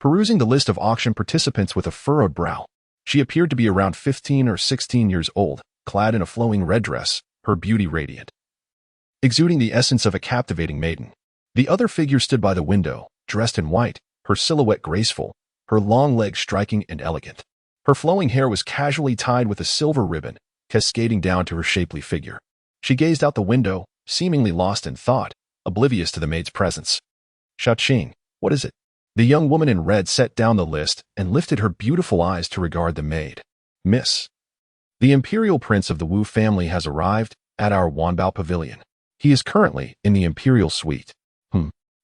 perusing the list of auction participants with a furrowed brow. She appeared to be around 15 or 16 years old, clad in a flowing red dress, her beauty radiant, exuding the essence of a captivating maiden. The other figure stood by the window, dressed in white, her silhouette graceful, her long legs striking and elegant. Her flowing hair was casually tied with a silver ribbon, cascading down to her shapely figure. She gazed out the window, seemingly lost in thought, oblivious to the maid's presence. "Xiaoqing, what is it?" The young woman in red set down the list and lifted her beautiful eyes to regard the maid. "Miss, the imperial prince of the Wu family has arrived at our Wanbao Pavilion. He is currently in the imperial suite."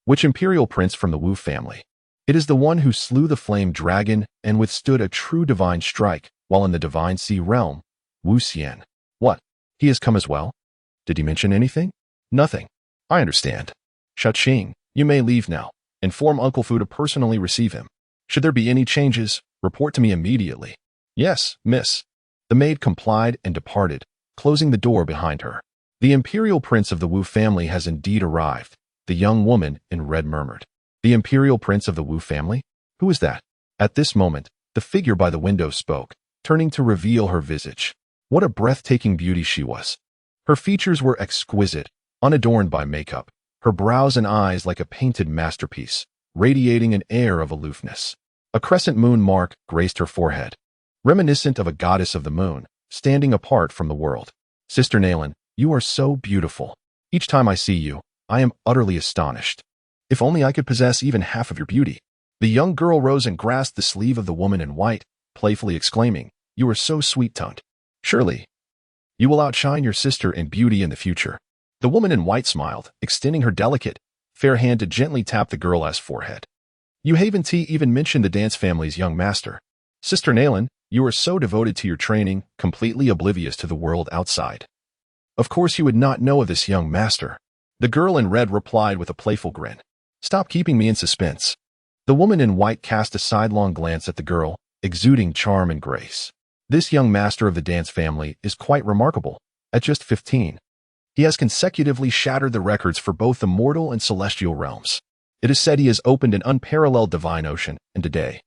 Which imperial prince from the Wu family? "It is the one who slew the flame dragon and withstood a true divine strike while in the divine sea realm, Wu Xian." "What? He has come as well? Did he mention anything?" "Nothing. I understand. Xiaoqing, you may leave now. Inform Uncle Fu to personally receive him. Should there be any changes, report to me immediately." "Yes, miss." The maid complied and departed, closing the door behind her. "The imperial prince of the Wu family has indeed arrived," the young woman in red murmured. "The imperial prince of the Wu family? Who is that?" At this moment, the figure by the window spoke, turning to reveal her visage. What a breathtaking beauty she was. Her features were exquisite, unadorned by makeup, her brows and eyes like a painted masterpiece, radiating an air of aloofness. A crescent moon mark graced her forehead, reminiscent of a goddess of the moon, standing apart from the world. "Sister Nalan, you are so beautiful. Each time I see you, I am utterly astonished. If only I could possess even half of your beauty." The young girl rose and grasped the sleeve of the woman in white, playfully exclaiming, "You are so sweet-tongued. Surely, you will outshine your sister in beauty in the future." The woman in white smiled, extending her delicate, fair hand to gently tap the girl's forehead. "You haven't even mentioned the dance family's young master. Sister Nalan, you are so devoted to your training, completely oblivious to the world outside. Of course you would not know of this young master." The girl in red replied with a playful grin. "Stop keeping me in suspense." The woman in white cast a sidelong glance at the girl, exuding charm and grace. "This young master of the dance family is quite remarkable. At just 15, he has consecutively shattered the records for both the mortal and celestial realms. It is said he has opened an unparalleled divine ocean, and today,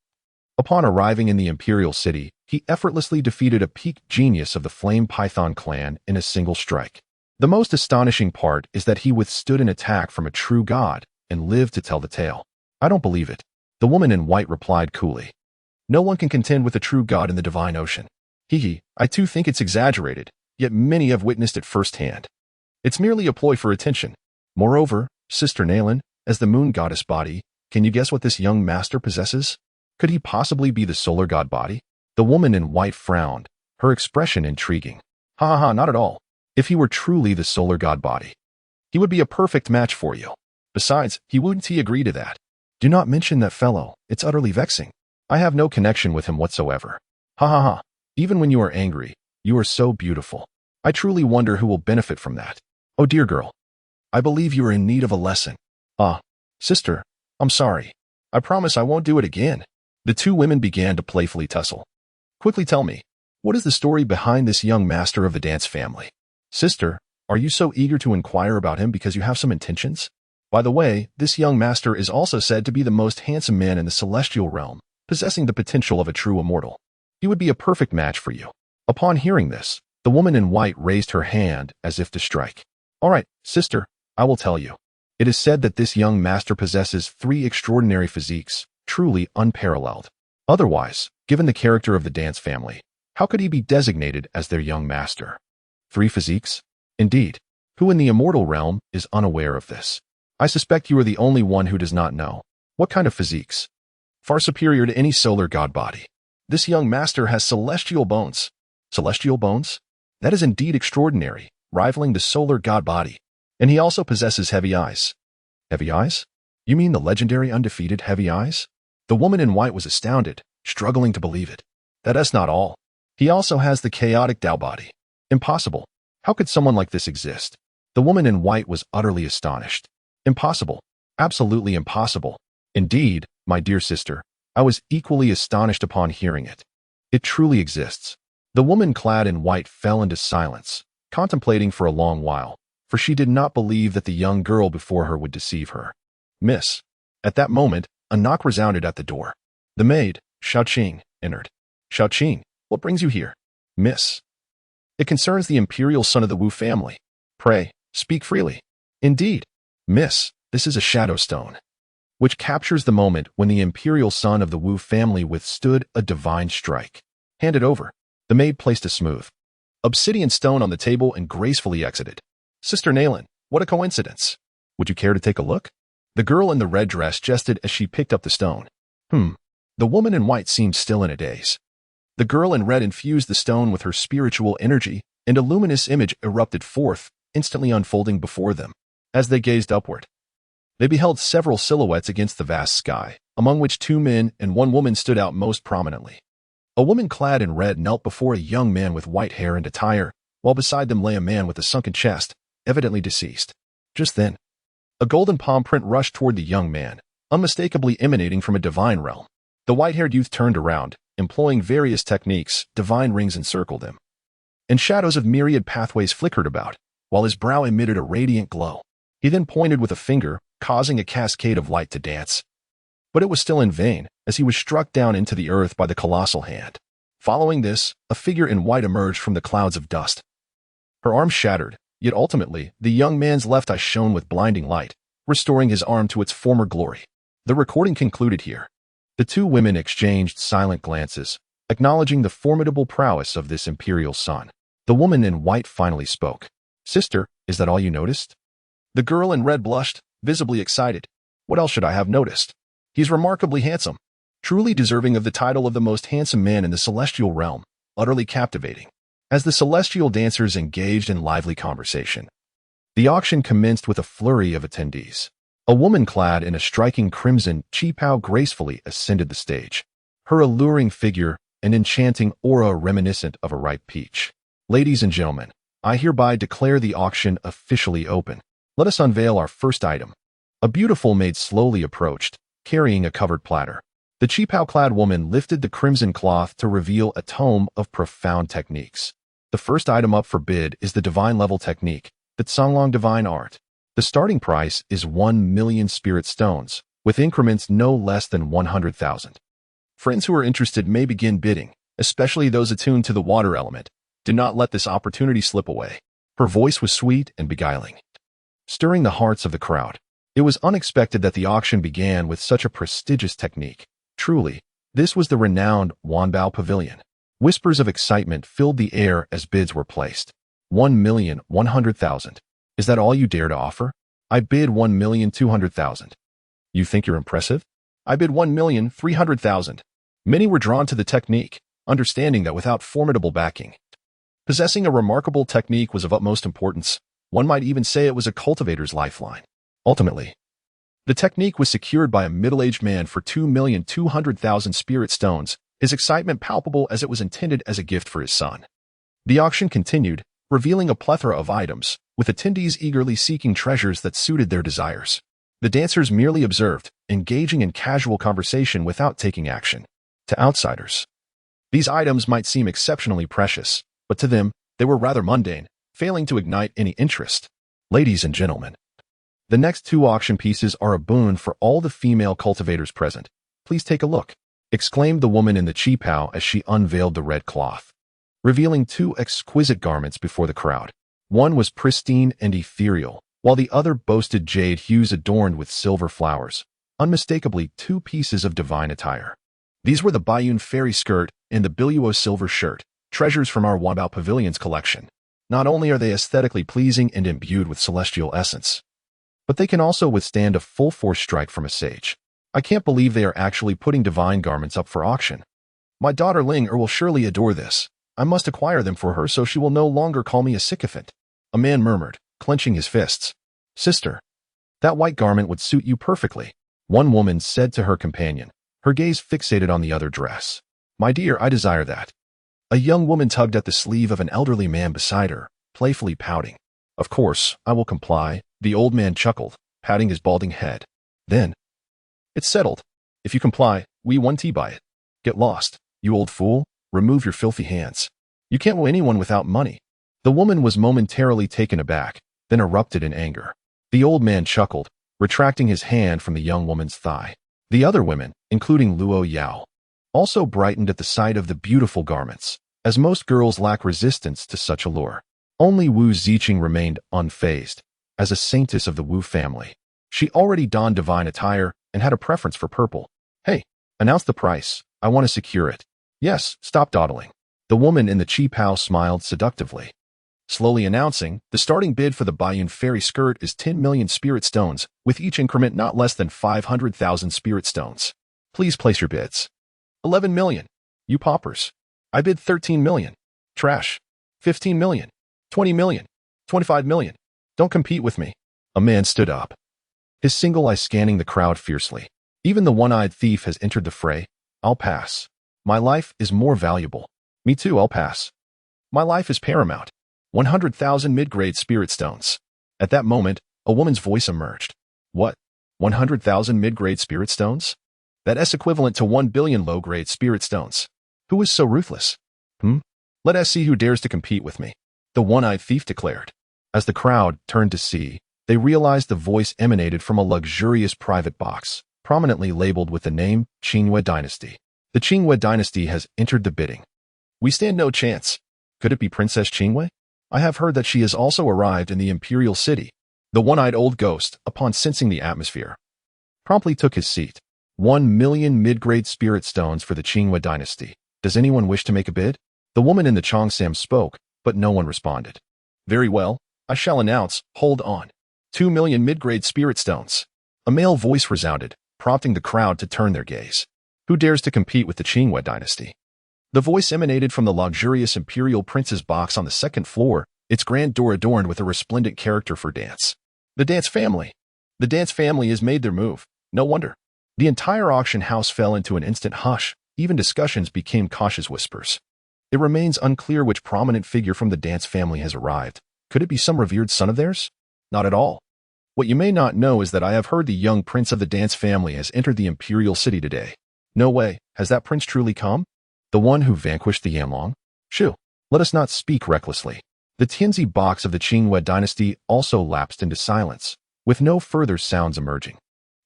upon arriving in the imperial city, he effortlessly defeated a peak genius of the Flame Python clan in a single strike. The most astonishing part is that he withstood an attack from a true god and lived to tell the tale." "I don't believe it," the woman in white replied coolly. "No one can contend with a true god in the divine ocean. I too think it's exaggerated, yet many have witnessed it firsthand. It's merely a ploy for attention. Moreover, Sister Nalan, as the moon goddess body, can you guess what this young master possesses? Could he possibly be the solar god body?" The woman in white frowned, her expression intriguing. "Ha, not at all. If he were truly the solar god body, he would be a perfect match for you. Besides, wouldn't he agree to that?" "Do not mention that fellow. It's utterly vexing. I have no connection with him whatsoever." Ha. "Even when you are angry, you are so beautiful. I truly wonder who will benefit from that. Oh dear girl, I believe you are in need of a lesson." "Ah, sister, I'm sorry. I promise I won't do it again." The two women began to playfully tussle. "Quickly tell me, what is the story behind this young master of the dance family?" "Sister, Are you so eager to inquire about him because you have some intentions? By the way, this young master is also said to be the most handsome man in the celestial realm, possessing the potential of a true immortal. He would be a perfect match for you. Upon hearing this, the woman in white raised her hand as if to strike. All right, sister, I will tell you. It is said that this young master possesses 3 extraordinary physiques, truly unparalleled. Otherwise, given the character of the dance family, how could he be designated as their young master? 3 physiques? Indeed. Who in the immortal realm is unaware of this? I suspect you are the only one who does not know. What kind of physiques? Far superior to any solar god body. This young master has celestial bones. Celestial bones? That is indeed extraordinary, rivaling the solar god body. And he also possesses heavy eyes. Heavy eyes? You mean the legendary undefeated heavy eyes? The woman in white was astounded, struggling to believe it. That is not all. He also has the chaotic Tao body. Impossible. How could someone like this exist? The woman in white was utterly astonished. Impossible. Absolutely impossible. Indeed, my dear sister, I was equally astonished upon hearing it. It truly exists. The woman clad in white fell into silence, contemplating for a long while, for she did not believe that the young girl before her would deceive her. Miss. At that moment, a knock resounded at the door. The maid, Xiaoqing, entered. Xiaoqing, what brings you here? Miss. It concerns the imperial son of the Wu family. Pray, speak freely. Indeed. Miss, this is a shadow stone, which captures the moment when the imperial son of the Wu family withstood a divine strike. Hand it over. The maid placed a smooth obsidian stone on the table and gracefully exited. Sister Naylin, what a coincidence. Would you care to take a look? The girl in the red dress jested as she picked up the stone. The woman in white seemed still in a daze. The girl in red infused the stone with her spiritual energy, and a luminous image erupted forth, instantly unfolding before them. As they gazed upward, they beheld several silhouettes against the vast sky, among which 2 men and 1 woman stood out most prominently. A woman clad in red knelt before a young man with white hair and attire, while beside them lay a man with a sunken chest, evidently deceased. Just then, a golden palm print rushed toward the young man, unmistakably emanating from a divine realm. The white-haired youth turned around, employing various techniques. Divine rings encircled him, and shadows of myriad pathways flickered about, while his brow emitted a radiant glow. He then pointed with a finger, causing a cascade of light to dance. But it was still in vain, as he was struck down into the earth by the colossal hand. Following this, a figure in white emerged from the clouds of dust. Her arm shattered, yet ultimately, the young man's left eye shone with blinding light, restoring his arm to its former glory. The recording concluded here. The 2 women exchanged silent glances, acknowledging the formidable prowess of this imperial son. The woman in white finally spoke. Sister, is that all you noticed? The girl in red blushed, visibly excited. What else should I have noticed? He's remarkably handsome, truly deserving of the title of the most handsome man in the celestial realm, utterly captivating. As the celestial dancers engaged in lively conversation, the auction commenced with a flurry of attendees. A woman clad in a striking crimson qipao gracefully ascended the stage, her alluring figure an enchanting aura reminiscent of a ripe peach. Ladies and gentlemen, I hereby declare the auction officially open. Let us unveil our first item. A beautiful maid slowly approached, carrying a covered platter. The qipao-clad woman lifted the crimson cloth to reveal a tome of profound techniques. The first item up for bid is the divine level technique, the Songlong divine art. The starting price is 1 million spirit stones, with increments no less than 100,000. Friends who are interested may begin bidding, especially those attuned to the water element. Do not let this opportunity slip away. Her voice was sweet and beguiling, stirring the hearts of the crowd. It was unexpected that the auction began with such a prestigious technique. Truly, this was the renowned Wanbao Pavilion. Whispers of excitement filled the air as bids were placed. 1,100,000. Is that all you dare to offer? I bid 1,200,000. You think you're impressive? I bid 1,300,000. Many were drawn to the technique, understanding that without formidable backing, possessing a remarkable technique was of utmost importance. One might even say it was a cultivator's lifeline. Ultimately, the technique was secured by a middle-aged man for 2,200,000 spirit stones, his excitement palpable as it was intended as a gift for his son. The auction continued, revealing a plethora of items, with attendees eagerly seeking treasures that suited their desires. The dancers merely observed, engaging in casual conversation without taking action. To outsiders, these items might seem exceptionally precious, but to them, they were rather mundane, failing to ignite any interest. Ladies and gentlemen, the next two auction pieces are a boon for all the female cultivators present. Please take a look, exclaimed the woman in the cheapao as she unveiled the red cloth, revealing two exquisite garments before the crowd. One was pristine and ethereal, while the other boasted jade hues adorned with silver flowers, unmistakably two pieces of divine attire. These were the Bayun fairy skirt and the Biluo silver shirt, treasures from our Wabao Pavilion's collection. Not only are they aesthetically pleasing and imbued with celestial essence, but they can also withstand a full-force strike from a sage. I can't believe they are actually putting divine garments up for auction. My daughter Ling will surely adore this. I must acquire them for her so she will no longer call me a sycophant. A man murmured, clenching his fists. Sister, that white garment would suit you perfectly, one woman said to her companion, her gaze fixated on the other dress. My dear, I desire that. A young woman tugged at the sleeve of an elderly man beside her, playfully pouting. Of course, I will comply, the old man chuckled, patting his balding head. Then, it's settled. If you comply, we 1T buy it. Get lost, you old fool. Remove your filthy hands. You can't woo anyone without money. The woman was momentarily taken aback, then erupted in anger. The old man chuckled, retracting his hand from the young woman's thigh. The other women, including Luo Yao, also brightened at the sight of the beautiful garments, as most girls lack resistance to such allure. Only Wu Ziqing remained unfazed. As a saintess of the Wu family, she already donned divine attire and had a preference for purple. Hey, announce the price. I want to secure it. Yes, stop dawdling. The woman in the cheapao smiled seductively, slowly announcing, the starting bid for the Bayun fairy skirt is 10 million spirit stones, with each increment not less than 500,000 spirit stones. Please place your bids. 11 million. You paupers. I bid 13 million. Trash. 15 million. 20 million. 25 million. Don't compete with me. A man stood up, his single eye scanning the crowd fiercely. Even the one-eyed thief has entered the fray. I'll pass. My life is more valuable. Me too, I'll pass. My life is paramount. 100,000 mid-grade spirit stones. At that moment, a woman's voice emerged. What? 100,000 mid-grade spirit stones? That is equivalent to 1 billion low-grade spirit stones. Who is so ruthless? Let us see who dares to compete with me, the one-eyed thief declared. As the crowd turned to see, they realized the voice emanated from a luxurious private box, prominently labeled with the name Qingwei Dynasty. The Qingwei dynasty has entered the bidding. We stand no chance. Could it be Princess Qingwei? I have heard that she has also arrived in the imperial city. The one-eyed old ghost, upon sensing the atmosphere, promptly took his seat. 1 million mid-grade spirit stones for the Qingwei dynasty. Does anyone wish to make a bid? The woman in the Chongsam spoke, but no one responded. Very well, I shall announce, hold on. 2 million mid-grade spirit stones. A male voice resounded, prompting the crowd to turn their gaze. Who dares to compete with the Qingwei dynasty? The voice emanated from the luxurious imperial prince's box on the second floor, its grand door adorned with a resplendent character for dance. The dance family. The dance family has made their move. No wonder. The entire auction house fell into an instant hush. Even discussions became cautious whispers. It remains unclear which prominent figure from the dance family has arrived. Could it be some revered son of theirs? Not at all. What you may not know is that I have heard the young prince of the dance family has entered the imperial city today. No way, has that prince truly come? The one who vanquished the Yanlong? Shoo, let us not speak recklessly. The Tianzi box of the Qingwei dynasty also lapsed into silence, with no further sounds emerging.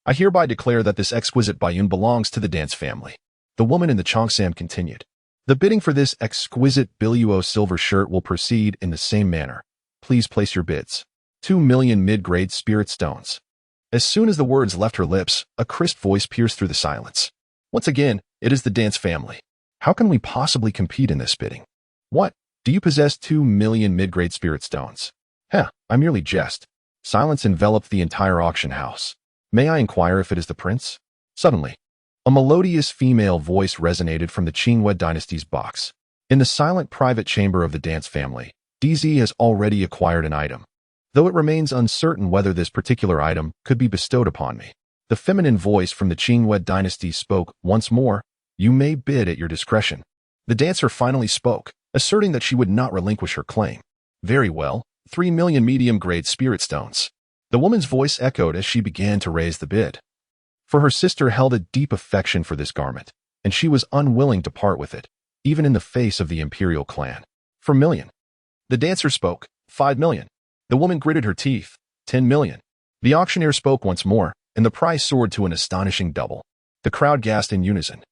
I hereby declare that this exquisite Bayun belongs to the dance family. The woman in the Chongsam continued. The bidding for this exquisite Biluo silver shirt will proceed in the same manner. Please place your bids. 2 million mid-grade spirit stones. As soon as the words left her lips, a crisp voice pierced through the silence. Once again, it is the dance family. How can we possibly compete in this bidding? What? Do you possess 2 million mid-grade spirit stones? I merely jest. Silence enveloped the entire auction house. May I inquire if it is the prince? Suddenly, a melodious female voice resonated from the Qingwei dynasty's box. In the silent private chamber of the dance family, DZ has already acquired an item, though it remains uncertain whether this particular item could be bestowed upon me. The feminine voice from the Qingwei dynasty spoke once more. You may bid at your discretion. The dancer finally spoke, asserting that she would not relinquish her claim. Very well, 3 million medium-grade spirit stones. The woman's voice echoed as she began to raise the bid. For her sister held a deep affection for this garment, and she was unwilling to part with it, even in the face of the imperial clan. For million. The dancer spoke, 5 million. The woman gritted her teeth. 10 million. The auctioneer spoke once more, and the price soared to an astonishing double. The crowd gasped in unison.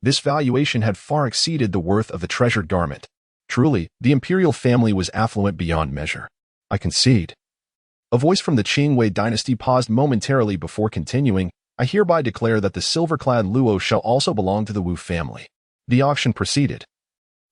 This valuation had far exceeded the worth of the treasured garment. Truly, the imperial family was affluent beyond measure. I concede. A voice from the Qing dynasty paused momentarily before continuing. I hereby declare that the silver-clad luo shall also belong to the Wu family. The auction proceeded,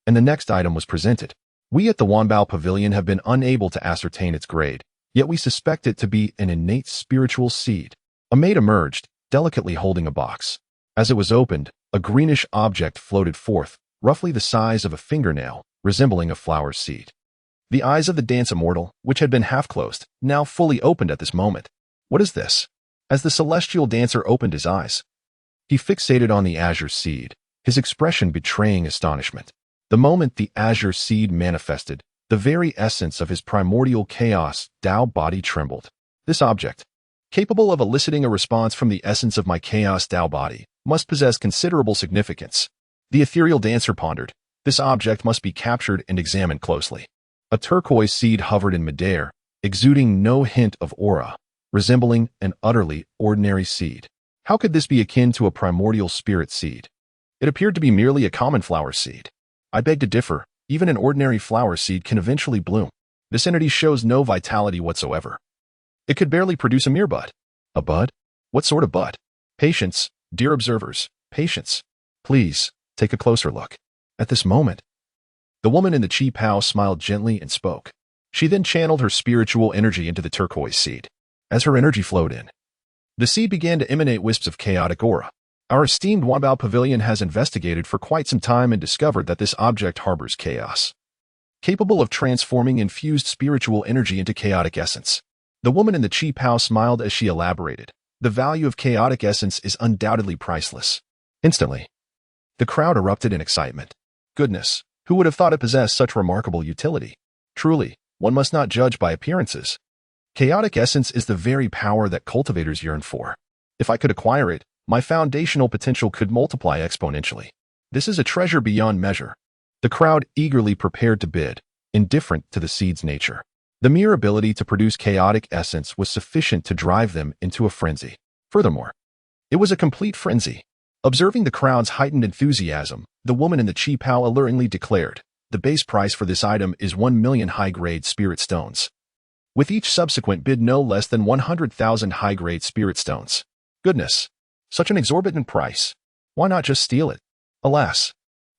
and the next item was presented. We at the Wanbao Pavilion have been unable to ascertain its grade, yet we suspect it to be an innate spiritual seed. A maid emerged, delicately holding a box. As it was opened, a greenish object floated forth, roughly the size of a fingernail, resembling a flower seed. The eyes of the dance immortal, which had been half closed, now fully opened at this moment. What is this? As the celestial dancer opened his eyes, he fixated on the azure seed, his expression betraying astonishment. The moment the azure seed manifested, the very essence of his primordial chaos Tao body trembled. This object, capable of eliciting a response from the essence of my chaos Tao body, must possess considerable significance. The ethereal dancer pondered. This object must be captured and examined closely. A turquoise seed hovered in midair, exuding no hint of aura, resembling an utterly ordinary seed. How could this be akin to a primordial spirit seed? It appeared to be merely a common flower seed. I beg to differ. Even an ordinary flower seed can eventually bloom. This entity shows no vitality whatsoever. It could barely produce a mere bud. A bud? What sort of bud? Patience, dear observers, patience. Please, take a closer look. At this moment, the woman in the Chi Pao smiled gently and spoke. She then channeled her spiritual energy into the turquoise seed. As her energy flowed in, the seed began to emanate wisps of chaotic aura. Our esteemed Wanbao Pavilion has investigated for quite some time and discovered that this object harbors chaos, capable of transforming infused spiritual energy into chaotic essence. The woman in the Chi Pao smiled as she elaborated. The value of chaotic essence is undoubtedly priceless. Instantly, the crowd erupted in excitement. Goodness, who would have thought it possessed such remarkable utility? Truly, one must not judge by appearances. Chaotic essence is the very power that cultivators yearn for. If I could acquire it, my foundational potential could multiply exponentially. This is a treasure beyond measure. The crowd eagerly prepared to bid, indifferent to the seed's nature. The mere ability to produce chaotic essence was sufficient to drive them into a frenzy. Furthermore, it was a complete frenzy. Observing the crowd's heightened enthusiasm, the woman in the Chi Pao alluringly declared, the base price for this item is 1 million high-grade spirit stones, with each subsequent bid no less than 100,000 high-grade spirit stones. Goodness! Such an exorbitant price. Why not just steal it? Alas,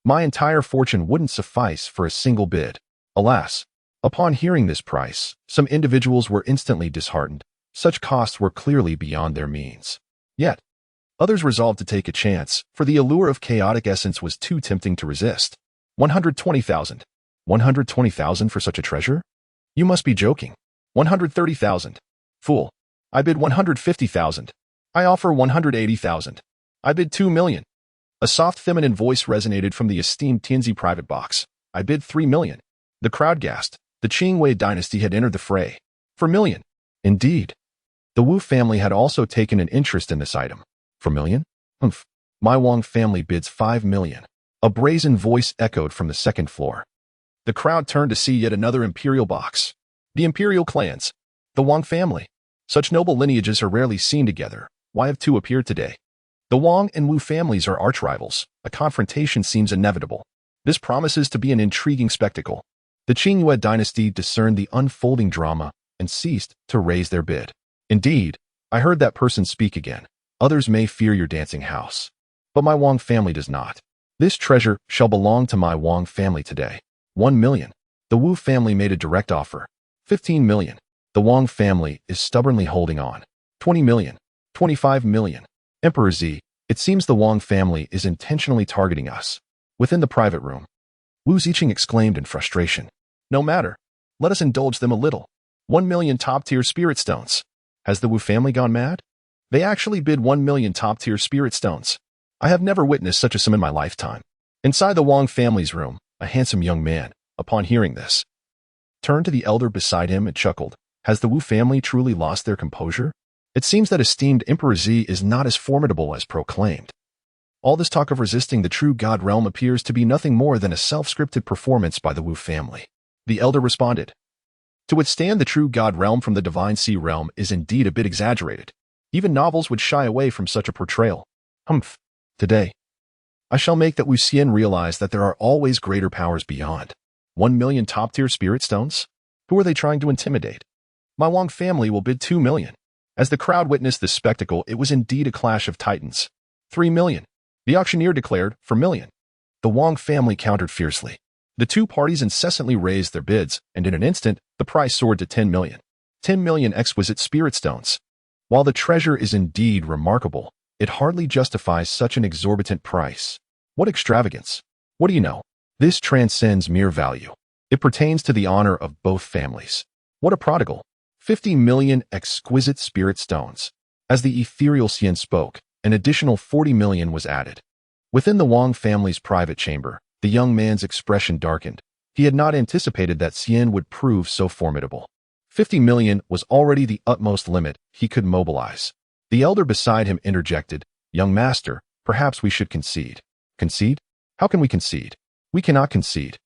my entire fortune wouldn't suffice for a single bid. Alas, upon hearing this price, some individuals were instantly disheartened. Such costs were clearly beyond their means. Yet, others resolved to take a chance, for the allure of chaotic essence was too tempting to resist. 120,000. 120,000 for such a treasure? You must be joking. 130,000. Fool. I bid 150,000. I offer 180,000. I bid 2 million. A soft feminine voice resonated from the esteemed Tianzi private box. I bid 3 million. The crowd gasped. The Qing dynasty had entered the fray. For million. Indeed. The Wu family had also taken an interest in this item. For million? Humph. My Wang family bids 5 million. A brazen voice echoed from the second floor. The crowd turned to see yet another imperial box. The imperial clans. The Wang family. Such noble lineages are rarely seen together. Why have two appeared today? The Wang and Wu families are arch-rivals. A confrontation seems inevitable. This promises to be an intriguing spectacle. The Qing dynasty discerned the unfolding drama and ceased to raise their bid. Indeed, I heard that person speak again. Others may fear your dancing house, but my Wang family does not. This treasure shall belong to my Wang family today. 1 million. The Wu family made a direct offer. 15 million. The Wang family is stubbornly holding on. 20 million. 25 million. Emperor Z, it seems the Wang family is intentionally targeting us. Within the private room, Wu Ziqing exclaimed in frustration. No matter. Let us indulge them a little. 1 million top-tier spirit stones. Has the Wu family gone mad? They actually bid 1 million top-tier spirit stones. I have never witnessed such a sum in my lifetime. Inside the Wang family's room, a handsome young man, upon hearing this, turned to the elder beside him and chuckled. Has the Wu family truly lost their composure? It seems that esteemed Emperor Z is not as formidable as proclaimed. All this talk of resisting the true God realm appears to be nothing more than a self-scripted performance by the Wu family. The elder responded. To withstand the true God realm from the divine sea realm is indeed a bit exaggerated. Even novels would shy away from such a portrayal. Humph. Today, I shall make that Wuxian realize that there are always greater powers beyond. 1 million top-tier spirit stones? Who are they trying to intimidate? My Wang family will bid 2 million. As the crowd witnessed this spectacle, it was indeed a clash of titans. 3 million. The auctioneer declared for million. The Wang family countered fiercely. The two parties incessantly raised their bids, and in an instant, the price soared to 10 million. 10 million exquisite spirit stones. While the treasure is indeed remarkable, it hardly justifies such an exorbitant price. What extravagance! What do you know? This transcends mere value. It pertains to the honor of both families. What a prodigal! 50 million exquisite spirit stones. As the ethereal Xian spoke, an additional 40 million was added. Within the Wang family's private chamber, the young man's expression darkened. He had not anticipated that Xian would prove so formidable. 50 million was already the utmost limit he could mobilize. The elder beside him interjected, "Young master, perhaps we should concede." Concede? How can we concede? We cannot concede.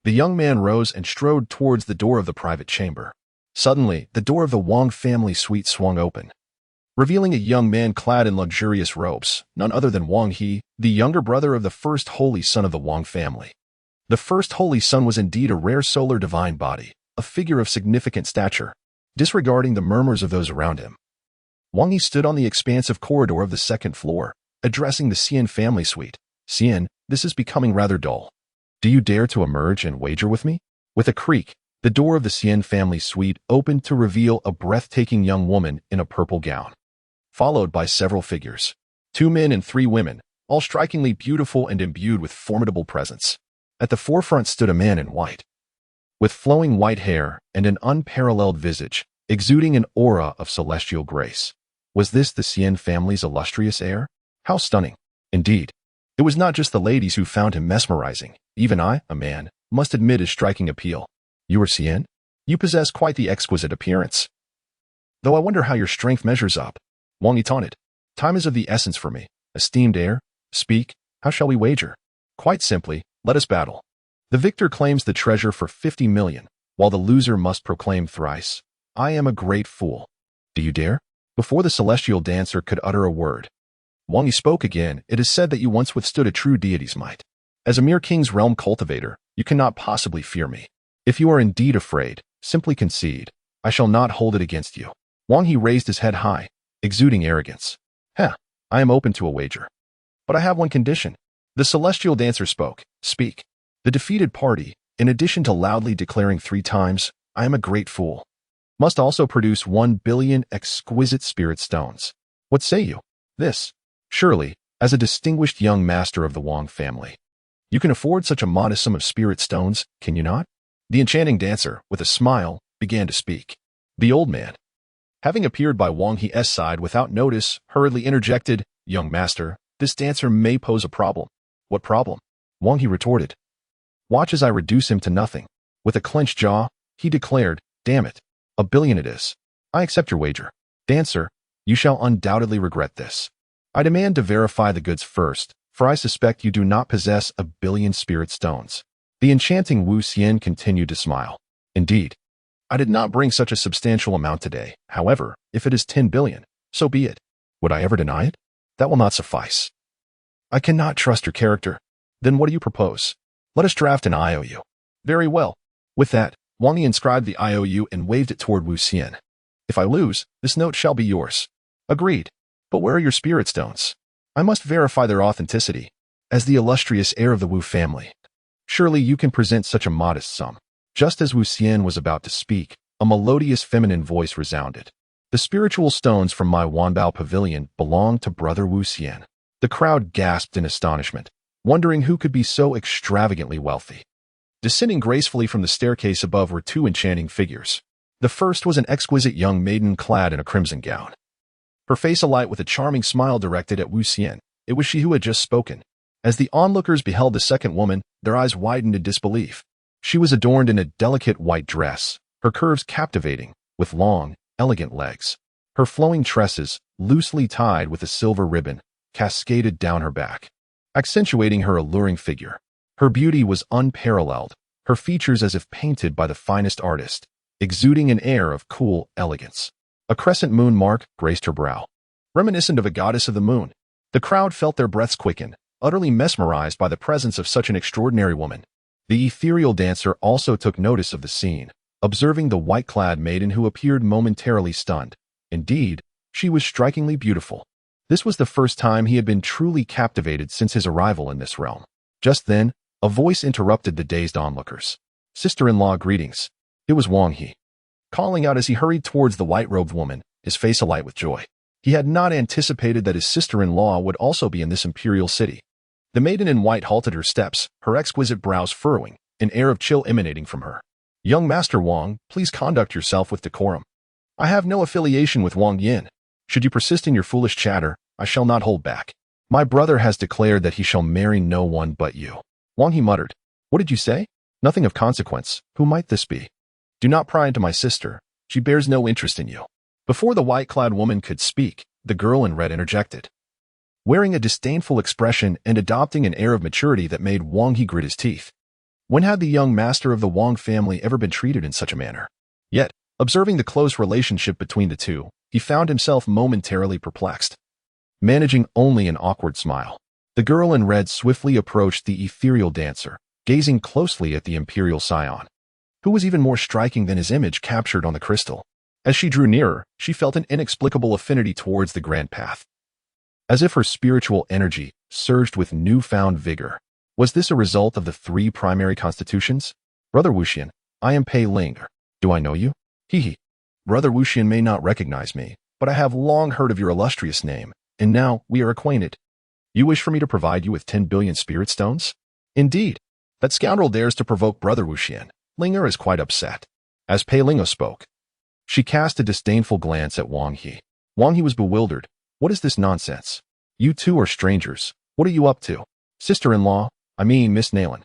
The young man rose and strode towards the door of the private chamber. Suddenly, the door of the Wang family suite swung open, revealing a young man clad in luxurious robes, none other than Wang He, the younger brother of the first holy son of the Wang family. The first holy son was indeed a rare solar divine body, a figure of significant stature. Disregarding the murmurs of those around him, Wang He stood on the expansive corridor of the second floor, addressing the Xian family suite. "Xian, this is becoming rather dull. Do you dare to emerge and wager with me?" With a creak, the door of the Xian family suite opened to reveal a breathtaking young woman in a purple gown, followed by several figures. 2 men and 3 women, all strikingly beautiful and imbued with formidable presence. At the forefront stood a man in white, with flowing white hair and an unparalleled visage, exuding an aura of celestial grace. Was this the Xian family's illustrious heir? How stunning! Indeed, it was not just the ladies who found him mesmerizing. Even I, a man, must admit his striking appeal. "You are Xian? You possess quite the exquisite appearance. Though I wonder how your strength measures up." Wang Yi taunted. "Time is of the essence for me. Esteemed heir, speak, how shall we wager?" "Quite simply, let us battle. The victor claims the treasure for 50 million, while the loser must proclaim thrice, 'I am a great fool.' Do you dare?" Before the celestial dancer could utter a word, Wang Yi spoke again. "It is said that you once withstood a true deity's might. As a mere king's realm cultivator, you cannot possibly fear me. If you are indeed afraid, simply concede. I shall not hold it against you." Wang Yi raised his head high, exuding arrogance. "Heh, I am open to a wager. But I have one condition." The celestial dancer spoke. "Speak." The defeated party, in addition to loudly declaring 3 times, "I am a great fool," must also produce 1 billion exquisite spirit stones. What say you? This, surely, as a distinguished young master of the Wang family, you can afford such a modest sum of spirit stones, can you not? The enchanting dancer, with a smile, began to speak. The old man, having appeared by Wang He's side without notice, hurriedly interjected, "Young master, this dancer may pose a problem." "What problem?" Wang He retorted. "Watch as I reduce him to nothing." With a clenched jaw, he declared, "Damn it, 1 billion it is. I accept your wager. Dancer, you shall undoubtedly regret this. I demand to verify the goods first, for I suspect you do not possess 1 billion spirit stones." The enchanting Wu Xian continued to smile. "Indeed, I did not bring such a substantial amount today. However, if it is 10 billion, so be it. Would I ever deny it? That will not suffice. I cannot trust your character. Then what do you propose? Let us draft an IOU. Very well." With that, Wang Yi inscribed the IOU and waved it toward Wu Xian. "If I lose, this note shall be yours." "Agreed. But where are your spirit stones? I must verify their authenticity. As the illustrious heir of the Wu family, surely you can present such a modest sum." Just as Wu Xian was about to speak, a melodious feminine voice resounded. "The spiritual stones from my Wanbao pavilion belong to brother Wu Xian." The crowd gasped in astonishment, wondering who could be so extravagantly wealthy. Descending gracefully from the staircase above were 2 enchanting figures. The first was an exquisite young maiden clad in a crimson gown, her face alight with a charming smile directed at Wu Xian. It was she who had just spoken. As the onlookers beheld the second woman, their eyes widened in disbelief. She was adorned in a delicate white dress, her curves captivating, with long, elegant legs. Her flowing tresses, loosely tied with a silver ribbon, cascaded down her back, accentuating her alluring figure. Her beauty was unparalleled, her features as if painted by the finest artist. exuding an air of cool elegance. A crescent moon mark graced her brow, reminiscent of a goddess of the moon. The crowd felt their breaths quicken, utterly mesmerized by the presence of such an extraordinary woman. The ethereal dancer also took notice of the scene, observing the white-clad maiden who appeared momentarily stunned. Indeed, she was strikingly beautiful. This was the first time he had been truly captivated since his arrival in this realm. Just then, a voice interrupted the dazed onlookers. "Sister-in-law, greetings." It was Wang He, calling out as he hurried towards the white-robed woman, his face alight with joy. He had not anticipated that his sister-in-law would also be in this imperial city. The maiden in white halted her steps, her exquisite brows furrowing, an air of chill emanating from her. "Young Master Wang, please conduct yourself with decorum. I have no affiliation with Wang Yin. Should you persist in your foolish chatter, I shall not hold back. My brother has declared that he shall marry no one but you." Wang He muttered. "What did you say? Nothing of consequence. Who might this be? Do not pry into my sister. She bears no interest in you." Before the white-clad woman could speak, the girl in red interjected, wearing a disdainful expression and adopting an air of maturity that made Wang He grit his teeth. When had the young master of the Wang family ever been treated in such a manner? Yet, observing the close relationship between the two, he found himself momentarily perplexed. Managing only an awkward smile, the girl in red swiftly approached the ethereal dancer, gazing closely at the imperial scion, who was even more striking than his image captured on the crystal. As she drew nearer, she felt an inexplicable affinity towards the grand path, as if her spiritual energy surged with newfound vigor. Was this a result of the three primary constitutions? "Brother Wuxian, I am Pei Ling. Do I know you?" He. "Brother Wuxian may not recognize me, but I have long heard of your illustrious name, and now we are acquainted. You wish for me to provide you with 10 billion spirit stones?" "Indeed. That scoundrel dares to provoke Brother Wuxian. Linger is quite upset." As Pei Lingo spoke, she cast a disdainful glance at Wang He. Wang He was bewildered. "What is this nonsense? You two are strangers. What are you up to?" "Sister-in-law, I mean Miss Nayland.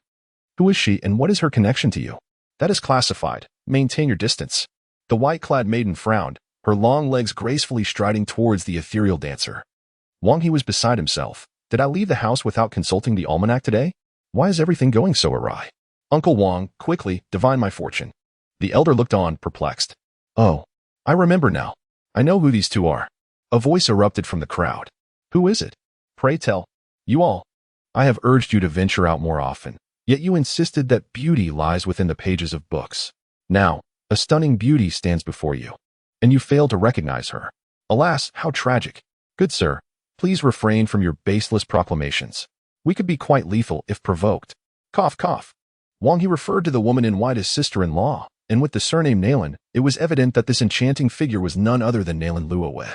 Who is she and what is her connection to you?" "That is classified. Maintain your distance." The white-clad maiden frowned, her long legs gracefully striding towards the ethereal dancer. Wang He was beside himself. "Did I leave the house without consulting the almanac today? Why is everything going so awry?" "Uncle Wang, quickly, divine my fortune." The elder looked on, perplexed. "Oh, I remember now. I know who these two are." A voice erupted from the crowd. "Who is it? Pray tell." "You all. I have urged you to venture out more often, yet you insisted that beauty lies within the pages of books. Now, a stunning beauty stands before you, and you fail to recognize her. Alas, how tragic. Good sir, please refrain from your baseless proclamations. We could be quite lethal if provoked." Cough, cough. Wang He referred to the woman in white as sister-in-law, and with the surname Nayland, it was evident that this enchanting figure was none other than Nayland Luowei,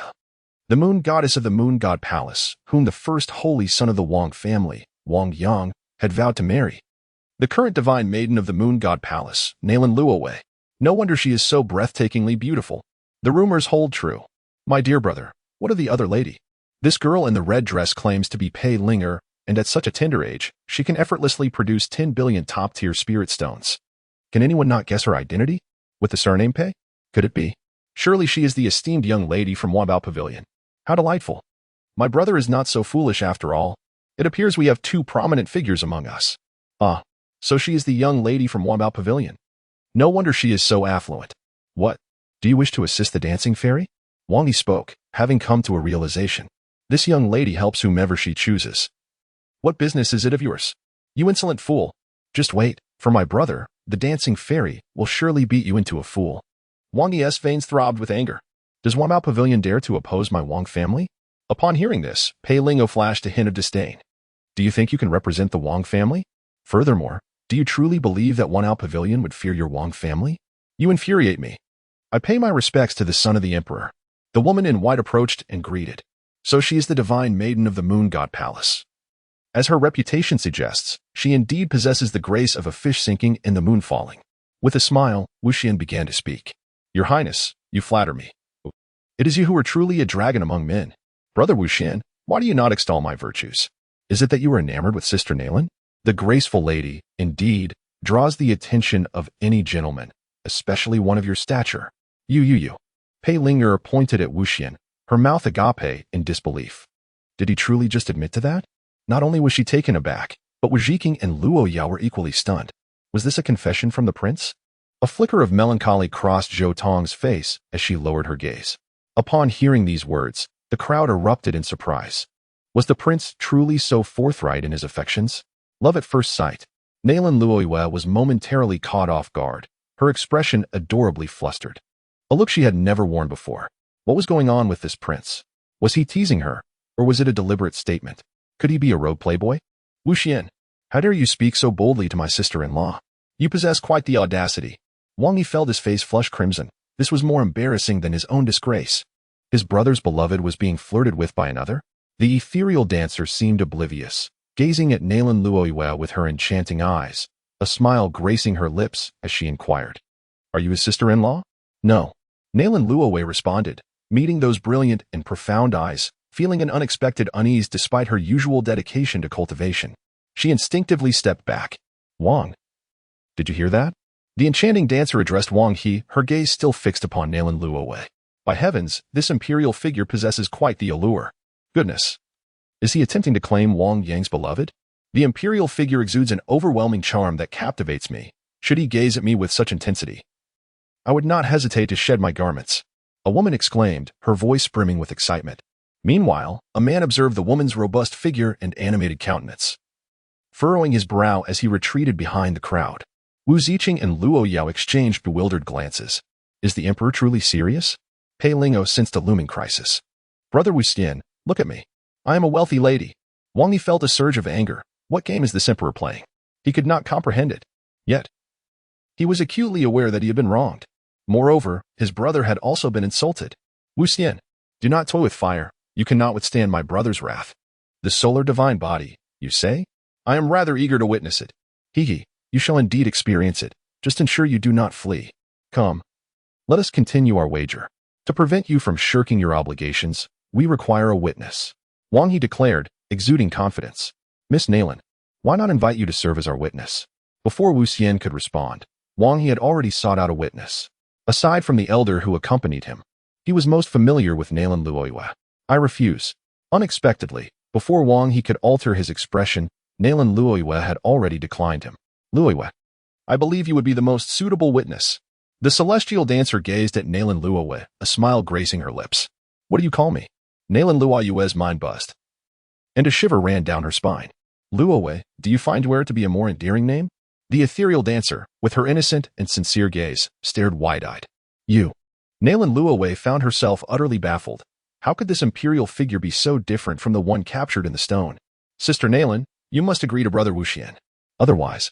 the moon goddess of the Moon God Palace, whom the first holy son of the Wang family, Wang Yang, had vowed to marry. The current divine maiden of the Moon God Palace, Nayland Luowei. No wonder she is so breathtakingly beautiful. The rumors hold true. My dear brother, what of the other lady? This girl in the red dress claims to be Pei Linger, and at such a tender age, she can effortlessly produce 10 billion top-tier spirit stones. Can anyone not guess her identity? With the surname Pei? Could it be? Surely she is the esteemed young lady from Wabao Pavilion. How delightful. My brother is not so foolish after all. It appears we have two prominent figures among us. Ah, so she is the young lady from Wabao Pavilion. No wonder she is so affluent. What? Do you wish to assist the dancing fairy? Wang He spoke, having come to a realization. This young lady helps whomever she chooses. What business is it of yours? You insolent fool. Just wait, for my brother, the dancing fairy, will surely beat you into a fool. Wang Yi's veins throbbed with anger. Does Wabao Pavilion dare to oppose my Wang family? Upon hearing this, Pei Lingo flashed a hint of disdain. Do you think you can represent the Wang family? Furthermore, do you truly believe that Wabao Pavilion would fear your Wang family? You infuriate me. I pay my respects to the son of the emperor. The woman in white approached and greeted. So she is the divine maiden of the Moon God Palace. As her reputation suggests, she indeed possesses the grace of a fish sinking and the moon falling. With a smile, Wuxian began to speak. Your Highness, you flatter me. It is you who are truly a dragon among men. Brother Wuxian, why do you not extol my virtues? Is it that you are enamored with Sister Nayland? The graceful lady, indeed, draws the attention of any gentleman, especially one of your stature. You. Pei Linger pointed at Wuxian, her mouth agape in disbelief. Did he truly just admit to that? Not only was she taken aback, but Wu Jiqing and Luo Yao were equally stunned. Was this a confession from the prince? A flicker of melancholy crossed Zhou Tong's face as she lowered her gaze. Upon hearing these words, the crowd erupted in surprise. Was the prince truly so forthright in his affections? Love at first sight. Nalan Luoyue was momentarily caught off guard, her expression adorably flustered. A look she had never worn before. What was going on with this prince? Was he teasing her, or was it a deliberate statement? Could he be a rogue playboy? Wu Xian, how dare you speak so boldly to my sister-in-law? You possess quite the audacity. Wang Yi felt his face flush crimson. This was more embarrassing than his own disgrace. His brother's beloved was being flirted with by another? The ethereal dancer seemed oblivious, gazing at Nalan Luoyue with her enchanting eyes, a smile gracing her lips as she inquired. Are you his sister-in-law? No. Nalan Luoyue responded, meeting those brilliant and profound eyes, feeling an unexpected unease despite her usual dedication to cultivation. She instinctively stepped back. Wang. Did you hear that? The enchanting dancer addressed Wang He, her gaze still fixed upon Nalan Luoyue. By heavens, this imperial figure possesses quite the allure. Goodness. Is he attempting to claim Wang Yang's beloved? The imperial figure exudes an overwhelming charm that captivates me. Should he gaze at me with such intensity, I would not hesitate to shed my garments. A woman exclaimed, her voice brimming with excitement. Meanwhile, a man observed the woman's robust figure and animated countenance, furrowing his brow as he retreated behind the crowd. Wu Ziqing and Luo Yao exchanged bewildered glances. Is the emperor truly serious? Pei Lingo sensed a looming crisis. Brother Wu Xian, look at me. I am a wealthy lady. Wang Yi felt a surge of anger. What game is this emperor playing? He could not comprehend it. Yet, he was acutely aware that he had been wronged. Moreover, his brother had also been insulted. Wu Xian, do not toy with fire. You cannot withstand my brother's wrath. The solar divine body, you say? I am rather eager to witness it. Hee. You shall indeed experience it. Just ensure you do not flee. Come. Let us continue our wager. To prevent you from shirking your obligations, we require a witness. Wang He declared, exuding confidence. Miss Nalan, why not invite you to serve as our witness? Before Wu Xian could respond, Wang He had already sought out a witness. Aside from the elder who accompanied him, he was most familiar with Nalan Luoyue. I refuse. Unexpectedly, before Wang He could alter his expression, Nalan Luoyue had already declined him. Luoyue, I believe you would be the most suitable witness. The celestial dancer gazed at Nalan Luoyue, a smile gracing her lips. What do you call me? Nalan Luoyue's mind buzzed, and a shiver ran down her spine. Luoyue, do you find where to be a more endearing name? The ethereal dancer, with her innocent and sincere gaze, stared wide-eyed. You. Nalan Luoyue found herself utterly baffled. How could this imperial figure be so different from the one captured in the stone? Sister Nalan, you must agree to Brother Wu Xian. Otherwise,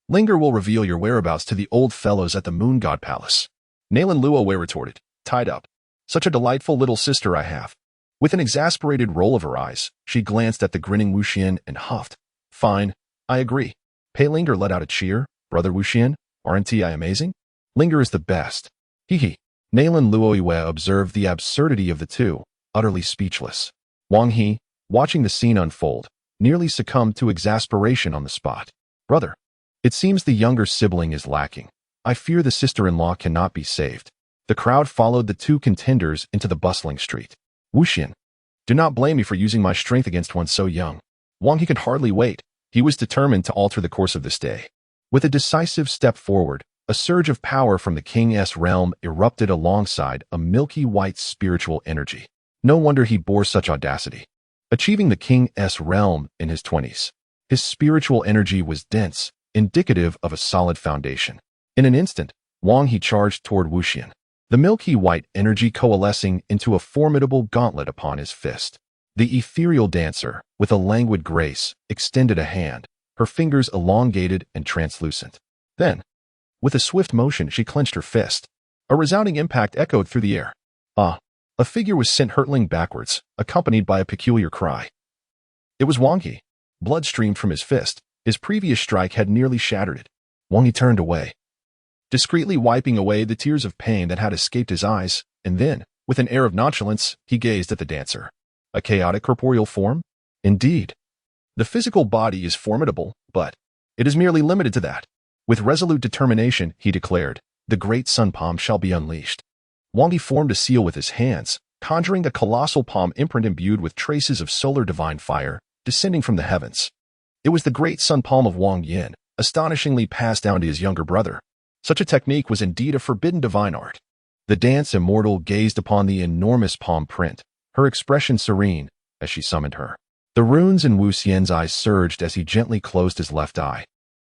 Linger will reveal your whereabouts to the old fellows at the Moon God Palace. Nalan Luoyue retorted, tied up. Such a delightful little sister I have. With an exasperated roll of her eyes, she glanced at the grinning Wu Xian and huffed. Fine, I agree. Pei Linger let out a cheer. Brother Wu Xian, aren't I amazing? Linger is the best. Hee. Nalan Luoyue observed the absurdity of the two, utterly speechless. Wang He, watching the scene unfold, nearly succumbed to exasperation on the spot. Brother, it seems the younger sibling is lacking. I fear the sister-in-law cannot be saved. The crowd followed the two contenders into the bustling street. Wu Xian, do not blame me for using my strength against one so young. Wang He could hardly wait. He was determined to alter the course of this day. With a decisive step forward, a surge of power from the king's realm erupted alongside a milky white spiritual energy. No wonder he bore such audacity. Achieving the king's realm in his 20s, his spiritual energy was dense, indicative of a solid foundation. In an instant, Wang He charged toward Wu Xian, the milky white energy coalescing into a formidable gauntlet upon his fist. The ethereal dancer, with a languid grace, extended a hand, her fingers elongated and translucent. Then, with a swift motion, she clenched her fist. A resounding impact echoed through the air. A figure was sent hurtling backwards, accompanied by a peculiar cry. It was Wang He. Blood streamed from his fist. His previous strike had nearly shattered it. Wang He turned away, discreetly wiping away the tears of pain that had escaped his eyes, and then, with an air of nonchalance, he gazed at the dancer. A chaotic corporeal form? Indeed. The physical body is formidable, but it is merely limited to that. With resolute determination, he declared, the great sun palm shall be unleashed. Wang Yi formed a seal with his hands, conjuring a colossal palm imprint imbued with traces of solar divine fire, descending from the heavens. It was the great sun palm of Wang Yin, astonishingly passed down to his younger brother. Such a technique was indeed a forbidden divine art. The dance immortal gazed upon the enormous palm print, her expression serene as she summoned her. The runes in Wu Xian's eyes surged as he gently closed his left eye,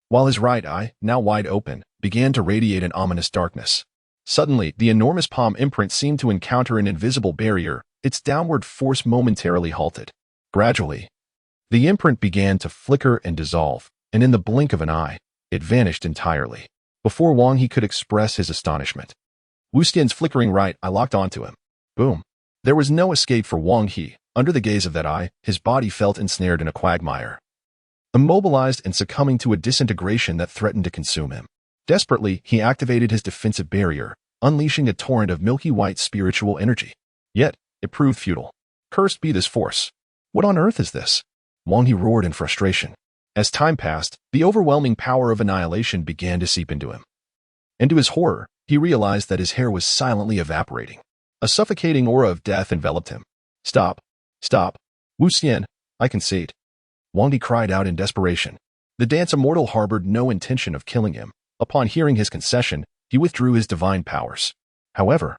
while his right eye, now wide open, began to radiate an ominous darkness. Suddenly, the enormous palm imprint seemed to encounter an invisible barrier, its downward force momentarily halted. Gradually, the imprint began to flicker and dissolve, and in the blink of an eye, it vanished entirely. Before Wang He could express his astonishment, Wu Xian's flickering right eye locked onto him. Boom. There was no escape for Wang He. Under the gaze of that eye, his body felt ensnared in a quagmire, immobilized and succumbing to a disintegration that threatened to consume him. Desperately, he activated his defensive barrier, unleashing a torrent of milky white spiritual energy. Yet, it proved futile. Cursed be this force. What on earth is this? Wang He roared in frustration. As time passed, the overwhelming power of annihilation began to seep into him. And to his horror, he realized that his hair was silently evaporating. A suffocating aura of death enveloped him. Stop. Stop. Wu Xian, I concede. Wang He cried out in desperation. The dance immortal harbored no intention of killing him. Upon hearing his concession, he withdrew his divine powers. However,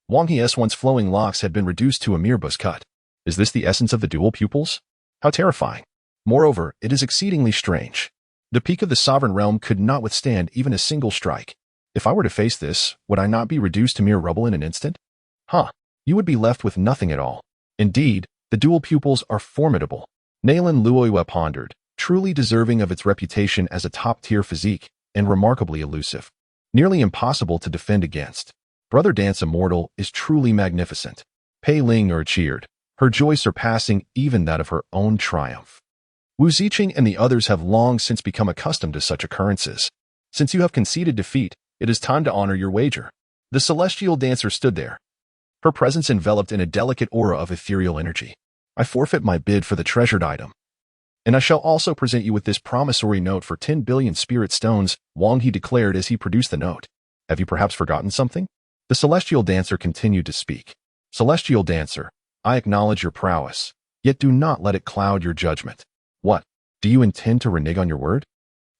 Wang He's once flowing locks had been reduced to a mere buzz cut. Is this the essence of the dual pupils? How terrifying. Moreover, it is exceedingly strange. The peak of the sovereign realm could not withstand even a single strike. If I were to face this, would I not be reduced to mere rubble in an instant? You would be left with nothing at all. Indeed, the dual pupils are formidable. Nalan Luoyue pondered, truly deserving of its reputation as a top-tier physique, and remarkably elusive. Nearly impossible to defend against. Brother Dance Immortal is truly magnificent. Pei Ling cheered, her joy surpassing even that of her own triumph. Wu Ziqing and the others have long since become accustomed to such occurrences. Since you have conceded defeat, it is time to honor your wager. The celestial dancer stood there, her presence enveloped in a delicate aura of ethereal energy. I forfeit my bid for the treasured item. And I shall also present you with this promissory note for 10 billion spirit stones, Wang He declared as he produced the note. Have you perhaps forgotten something? The celestial dancer continued to speak. Celestial dancer, I acknowledge your prowess, yet do not let it cloud your judgment. What? Do you intend to renege on your word?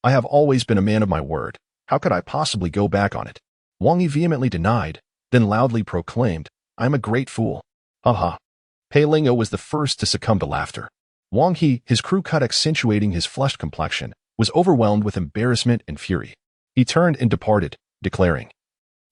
I have always been a man of my word. How could I possibly go back on it? Wang He vehemently denied, then loudly proclaimed, I am a great fool. Pei Ling was the first to succumb to laughter. Wang He, his crew cut accentuating his flushed complexion, was overwhelmed with embarrassment and fury. He turned and departed, declaring,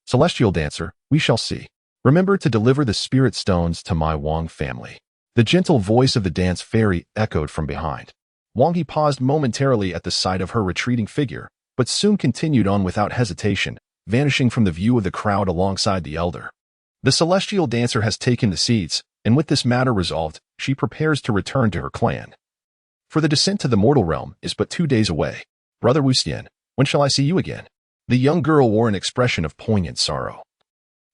Celestial dancer, we shall see. Remember to deliver the spirit stones to my Wang family. The gentle voice of the dance fairy echoed from behind. Wang He paused momentarily at the sight of her retreating figure, but soon continued on without hesitation, vanishing from the view of the crowd alongside the elder. The celestial dancer has taken the seeds, and with this matter resolved, she prepares to return to her clan. For the descent to the mortal realm is but 2 days away. Brother Wu Xian, when shall I see you again? The young girl wore an expression of poignant sorrow,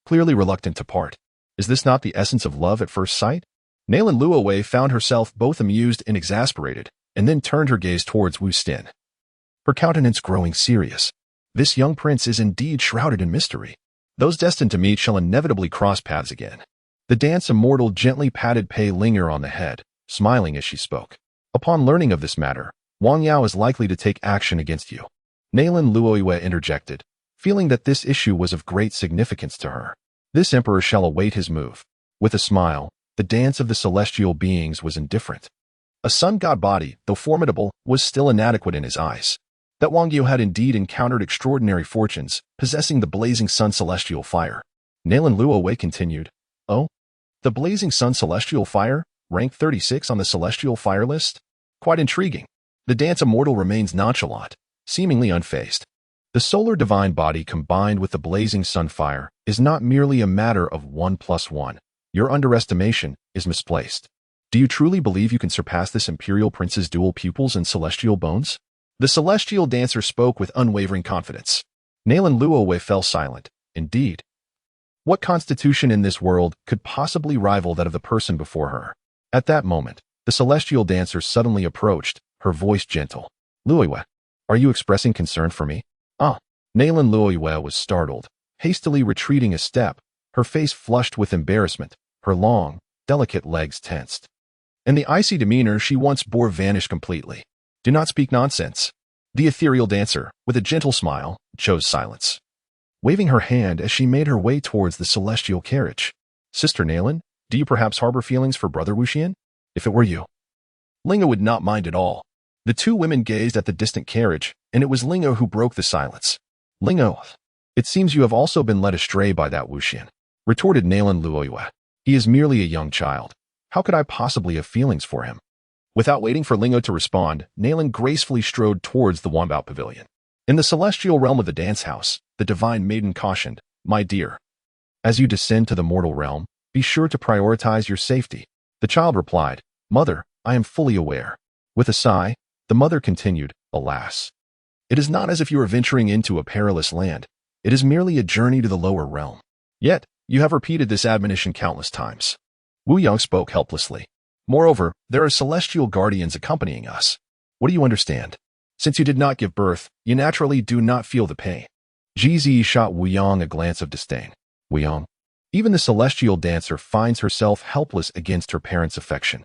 clearly reluctant to part. Is this not the essence of love at first sight? Nalan Luoyue found herself both amused and exasperated, and then turned her gaze towards Wu Xian, her countenance growing serious. This young prince is indeed shrouded in mystery. Those destined to meet shall inevitably cross paths again. The dance immortal gently patted Pei Linger on the head, smiling as she spoke. Upon learning of this matter, Wang Yao is likely to take action against you. Nalan Luoyue interjected, feeling that this issue was of great significance to her. This emperor shall await his move. With a smile, the dance of the celestial beings was indifferent. A sun god body, though formidable, was still inadequate in his eyes. That Wang Yao had indeed encountered extraordinary fortunes, possessing the blazing sun celestial fire. Nalan Luoyue continued, Oh? The blazing sun celestial fire, rank 36 on the celestial fire list? Quite intriguing. The dance immortal remains nonchalant, seemingly unfazed. The solar divine body combined with the blazing sun fire is not merely a matter of 1+1. Your underestimation is misplaced. Do you truly believe you can surpass this imperial prince's dual pupils and celestial bones? The celestial dancer spoke with unwavering confidence. Nalan Luoyue fell silent. Indeed, what constitution in this world could possibly rival that of the person before her? At that moment, the celestial dancer suddenly approached, her voice gentle. Luoyue, are you expressing concern for me? Nalan Luoyue was startled, hastily retreating a step, her face flushed with embarrassment, her long, delicate legs tensed. And the icy demeanor she once bore vanished completely. Do not speak nonsense. The ethereal dancer, with a gentle smile, chose silence, waving her hand as she made her way towards the celestial carriage. Sister Nalan, do you perhaps harbor feelings for Brother Wuxian? If it were you. Lingo would not mind at all. The two women gazed at the distant carriage, and it was Lingo who broke the silence. Lingo, it seems you have also been led astray by that Wuxian, retorted Nalan Luoyue. He is merely a young child. How could I possibly have feelings for him? Without waiting for Lingo to respond, Nalan gracefully strode towards the Wombat Pavilion. In the celestial realm of the dance house, the divine maiden cautioned, "My dear, as you descend to the mortal realm, be sure to prioritize your safety." The child replied, "Mother, I am fully aware." With a sigh, the mother continued, "Alas, it is not as if you are venturing into a perilous land. It is merely a journey to the lower realm. Yet, you have repeated this admonition countless times." Wu Yang spoke helplessly. "Moreover, there are celestial guardians accompanying us. What do you understand? Since you did not give birth, you naturally do not feel the pain." Ji shot Wu Yang a glance of disdain. Wu Yang, even the celestial dancer finds herself helpless against her parents' affection.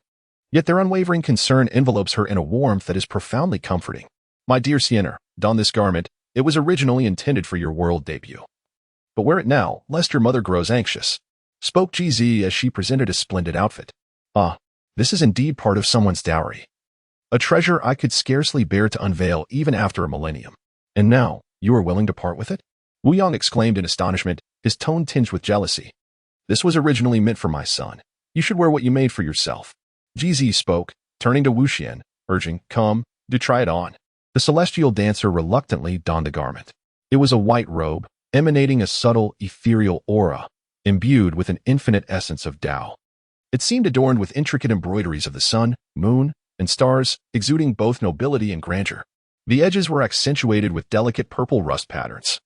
Yet their unwavering concern envelopes her in a warmth that is profoundly comforting. "My dear Siener, don this garment. It was originally intended for your world debut. But wear it now, lest your mother grows anxious," spoke Ji as she presented a splendid outfit. "Ah, this is indeed part of someone's dowry. A treasure I could scarcely bear to unveil even after a millennium. And now, you are willing to part with it?" Wu Yang exclaimed in astonishment, his tone tinged with jealousy. "This was originally meant for my son. You should wear what you made for yourself." Ji spoke, turning to Wuxian, urging, "Come, do try it on." The celestial dancer reluctantly donned the garment. It was a white robe, emanating a subtle, ethereal aura, imbued with an infinite essence of Tao. It seemed adorned with intricate embroideries of the sun, moon, and stars, exuding both nobility and grandeur. The edges were accentuated with delicate purple rust patterns,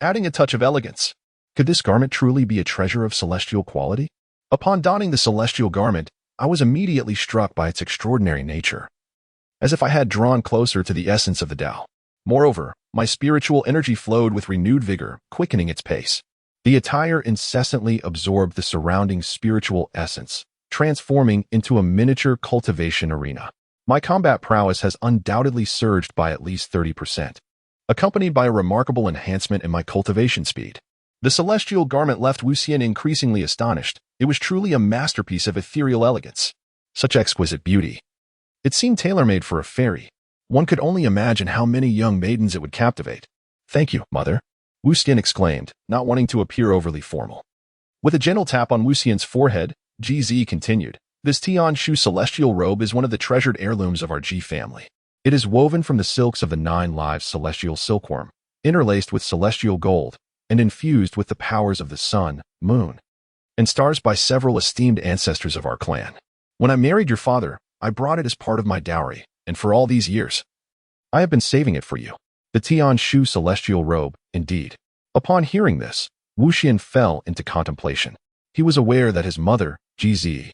adding a touch of elegance. Could this garment truly be a treasure of celestial quality? Upon donning the celestial garment, I was immediately struck by its extraordinary nature, as if I had drawn closer to the essence of the Tao. Moreover, my spiritual energy flowed with renewed vigor, quickening its pace. The attire incessantly absorbed the surrounding spiritual essence, transforming into a miniature cultivation arena. My combat prowess has undoubtedly surged by at least 30%, accompanied by a remarkable enhancement in my cultivation speed. The celestial garment left Wuxian increasingly astonished. It was truly a masterpiece of ethereal elegance. Such exquisite beauty. It seemed tailor-made for a fairy. One could only imagine how many young maidens it would captivate. "Thank you, mother," Wuxian exclaimed, not wanting to appear overly formal. With a gentle tap on Wuxian's forehead, Ji continued, "This Tian Shu celestial robe is one of the treasured heirlooms of our Ji family. It is woven from the silks of the 9 lives celestial silkworm, interlaced with celestial gold, and infused with the powers of the sun, moon, and stars by several esteemed ancestors of our clan. When I married your father, I brought it as part of my dowry, and for all these years, I have been saving it for you." The Tian Shu celestial robe, indeed. Upon hearing this, Wuxian fell into contemplation. He was aware that his mother, Ji,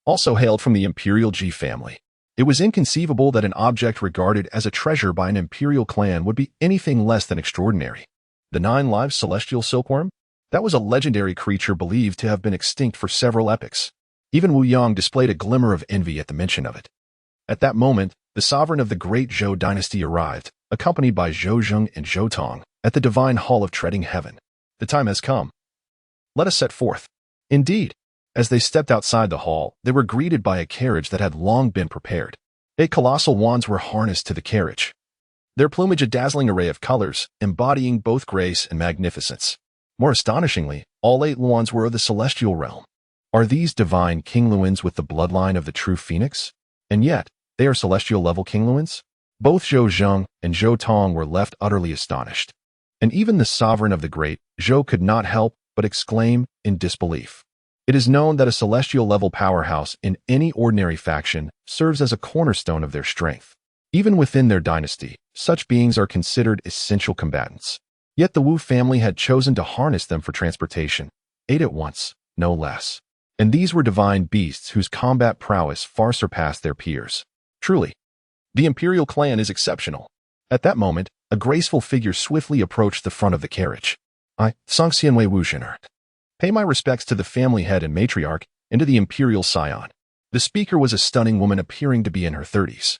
also hailed from the imperial Ji family. It was inconceivable that an object regarded as a treasure by an imperial clan would be anything less than extraordinary. The 9 lives celestial silkworm? That was a legendary creature believed to have been extinct for several epochs. Even Wu Yang displayed a glimmer of envy at the mention of it. At that moment, the sovereign of the great Zhou dynasty arrived, accompanied by Zhou Zheng and Zhou Tong, at the divine hall of treading heaven. "The time has come. Let us set forth." Indeed, as they stepped outside the hall, they were greeted by a carriage that had long been prepared. 8 colossal wands were harnessed to the carriage, their plumage a dazzling array of colors, embodying both grace and magnificence. More astonishingly, all 8 wands were of the celestial realm. Are these divine Kingluans with the bloodline of the true phoenix? And yet, they are celestial-level Kingluans? Both Zhou Zheng and Zhou Tong were left utterly astonished. And even the sovereign of the great, Zhou, could not help but exclaim in disbelief. It is known that a celestial-level powerhouse in any ordinary faction serves as a cornerstone of their strength. Even within their dynasty, such beings are considered essential combatants. Yet the Wu family had chosen to harness them for transportation, 8 at once, no less. And these were divine beasts whose combat prowess far surpassed their peers. Truly, the imperial clan is exceptional. At that moment, a graceful figure swiftly approached the front of the carriage. "I, Songxianwei Wuxian, pay my respects to the family head and matriarch and to the imperial scion." The speaker was a stunning woman appearing to be in her 30s.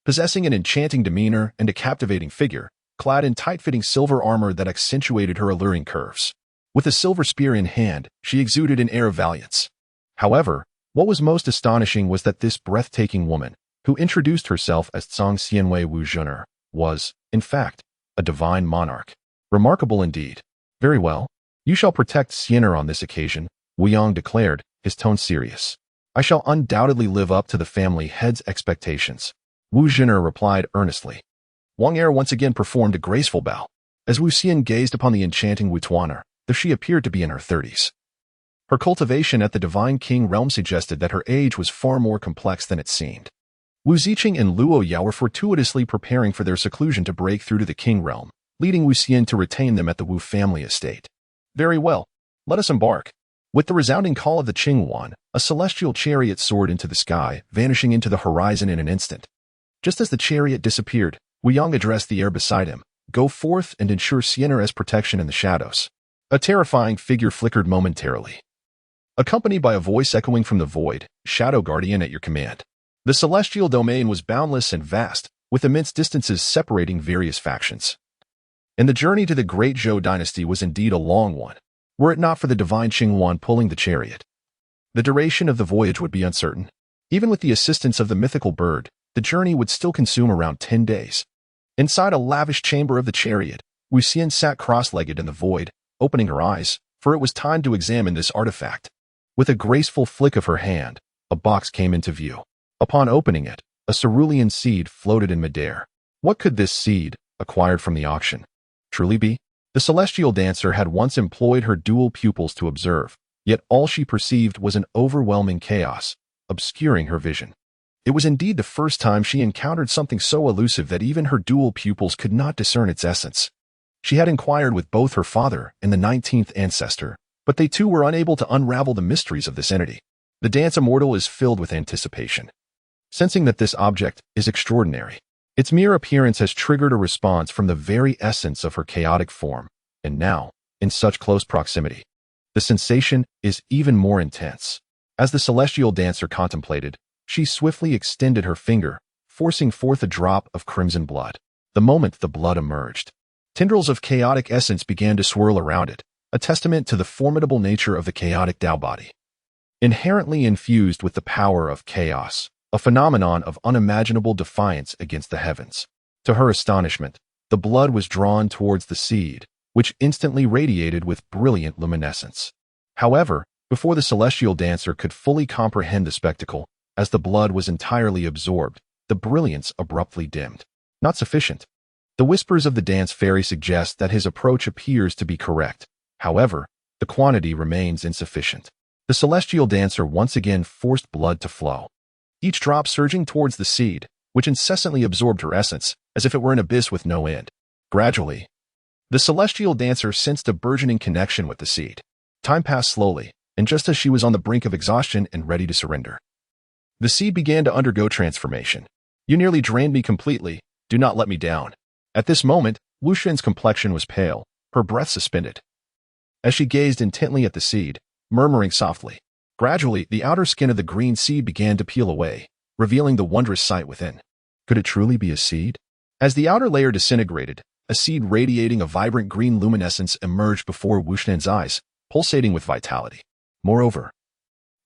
Possessing an enchanting demeanor and a captivating figure, clad in tight-fitting silver armor that accentuated her alluring curves. With a silver spear in hand, she exuded an air of valiance. However, what was most astonishing was that this breathtaking woman, who introduced herself as Tsang Xianwei Wu Zhener, was, in fact, a divine monarch. Remarkable indeed. Very well. You shall protect Xianer on this occasion, Wu Yang declared, his tone serious. I shall undoubtedly live up to the family head's expectations. Wu Zhener replied earnestly. Wang Er once again performed a graceful bow. As Wu Xian gazed upon the enchanting Wu Tuaner, though she appeared to be in her 30s. Her cultivation at the Divine King realm suggested that her age was far more complex than it seemed. Wu Ziqing and Luo Yao were fortuitously preparing for their seclusion to break through to the King realm, leading Wu Xian to retain them at the Wu family estate. Very well, let us embark. With the resounding call of the Qingwan, a celestial chariot soared into the sky, vanishing into the horizon in an instant. Just as the chariot disappeared, Wu Yang addressed the air beside him. Go forth and ensure Xianer's protection in the shadows. A terrifying figure flickered momentarily, accompanied by a voice echoing from the void, Shadow Guardian at your command. The celestial domain was boundless and vast, with immense distances separating various factions. And the journey to the great Zhou dynasty was indeed a long one, were it not for the divine Qingwan pulling the chariot. The duration of the voyage would be uncertain. Even with the assistance of the mythical bird, the journey would still consume around 10 days. Inside a lavish chamber of the chariot, Wu Xian sat cross-legged in the void, opening her eyes, for it was time to examine this artifact. With a graceful flick of her hand, a box came into view. Upon opening it, a cerulean seed floated in midair. What could this seed, acquired from the auction, truly be? The celestial dancer had once employed her dual pupils to observe, yet all she perceived was an overwhelming chaos, obscuring her vision. It was indeed the first time she encountered something so elusive that even her dual pupils could not discern its essence. She had inquired with both her father and the 19th ancestor, but they too were unable to unravel the mysteries of this entity. The dance immortal is filled with anticipation, sensing that this object is extraordinary. Its mere appearance has triggered a response from the very essence of her chaotic form, and now, in such close proximity, the sensation is even more intense. As the celestial dancer contemplated, she swiftly extended her finger, forcing forth a drop of crimson blood. The moment the blood emerged, tendrils of chaotic essence began to swirl around it, a testament to the formidable nature of the chaotic Tao body. Inherently infused with the power of chaos, a phenomenon of unimaginable defiance against the heavens. To her astonishment, the blood was drawn towards the seed, which instantly radiated with brilliant luminescence. However, before the celestial dancer could fully comprehend the spectacle, as the blood was entirely absorbed, the brilliance abruptly dimmed. Not sufficient. The whispers of the dance fairy suggest that his approach appears to be correct. However, the quantity remains insufficient. The celestial dancer once again forced blood to flow, each drop surging towards the seed, which incessantly absorbed her essence, as if it were an abyss with no end. Gradually, the celestial dancer sensed a burgeoning connection with the seed. Time passed slowly, and just as she was on the brink of exhaustion and ready to surrender, the seed began to undergo transformation. You nearly drained me completely. Do not let me down. At this moment, Wu Xin's complexion was pale, her breath suspended, as she gazed intently at the seed, murmuring softly. Gradually, the outer skin of the green seed began to peel away, revealing the wondrous sight within. Could it truly be a seed? As the outer layer disintegrated, a seed radiating a vibrant green luminescence emerged before Wu Xin's eyes, pulsating with vitality. Moreover,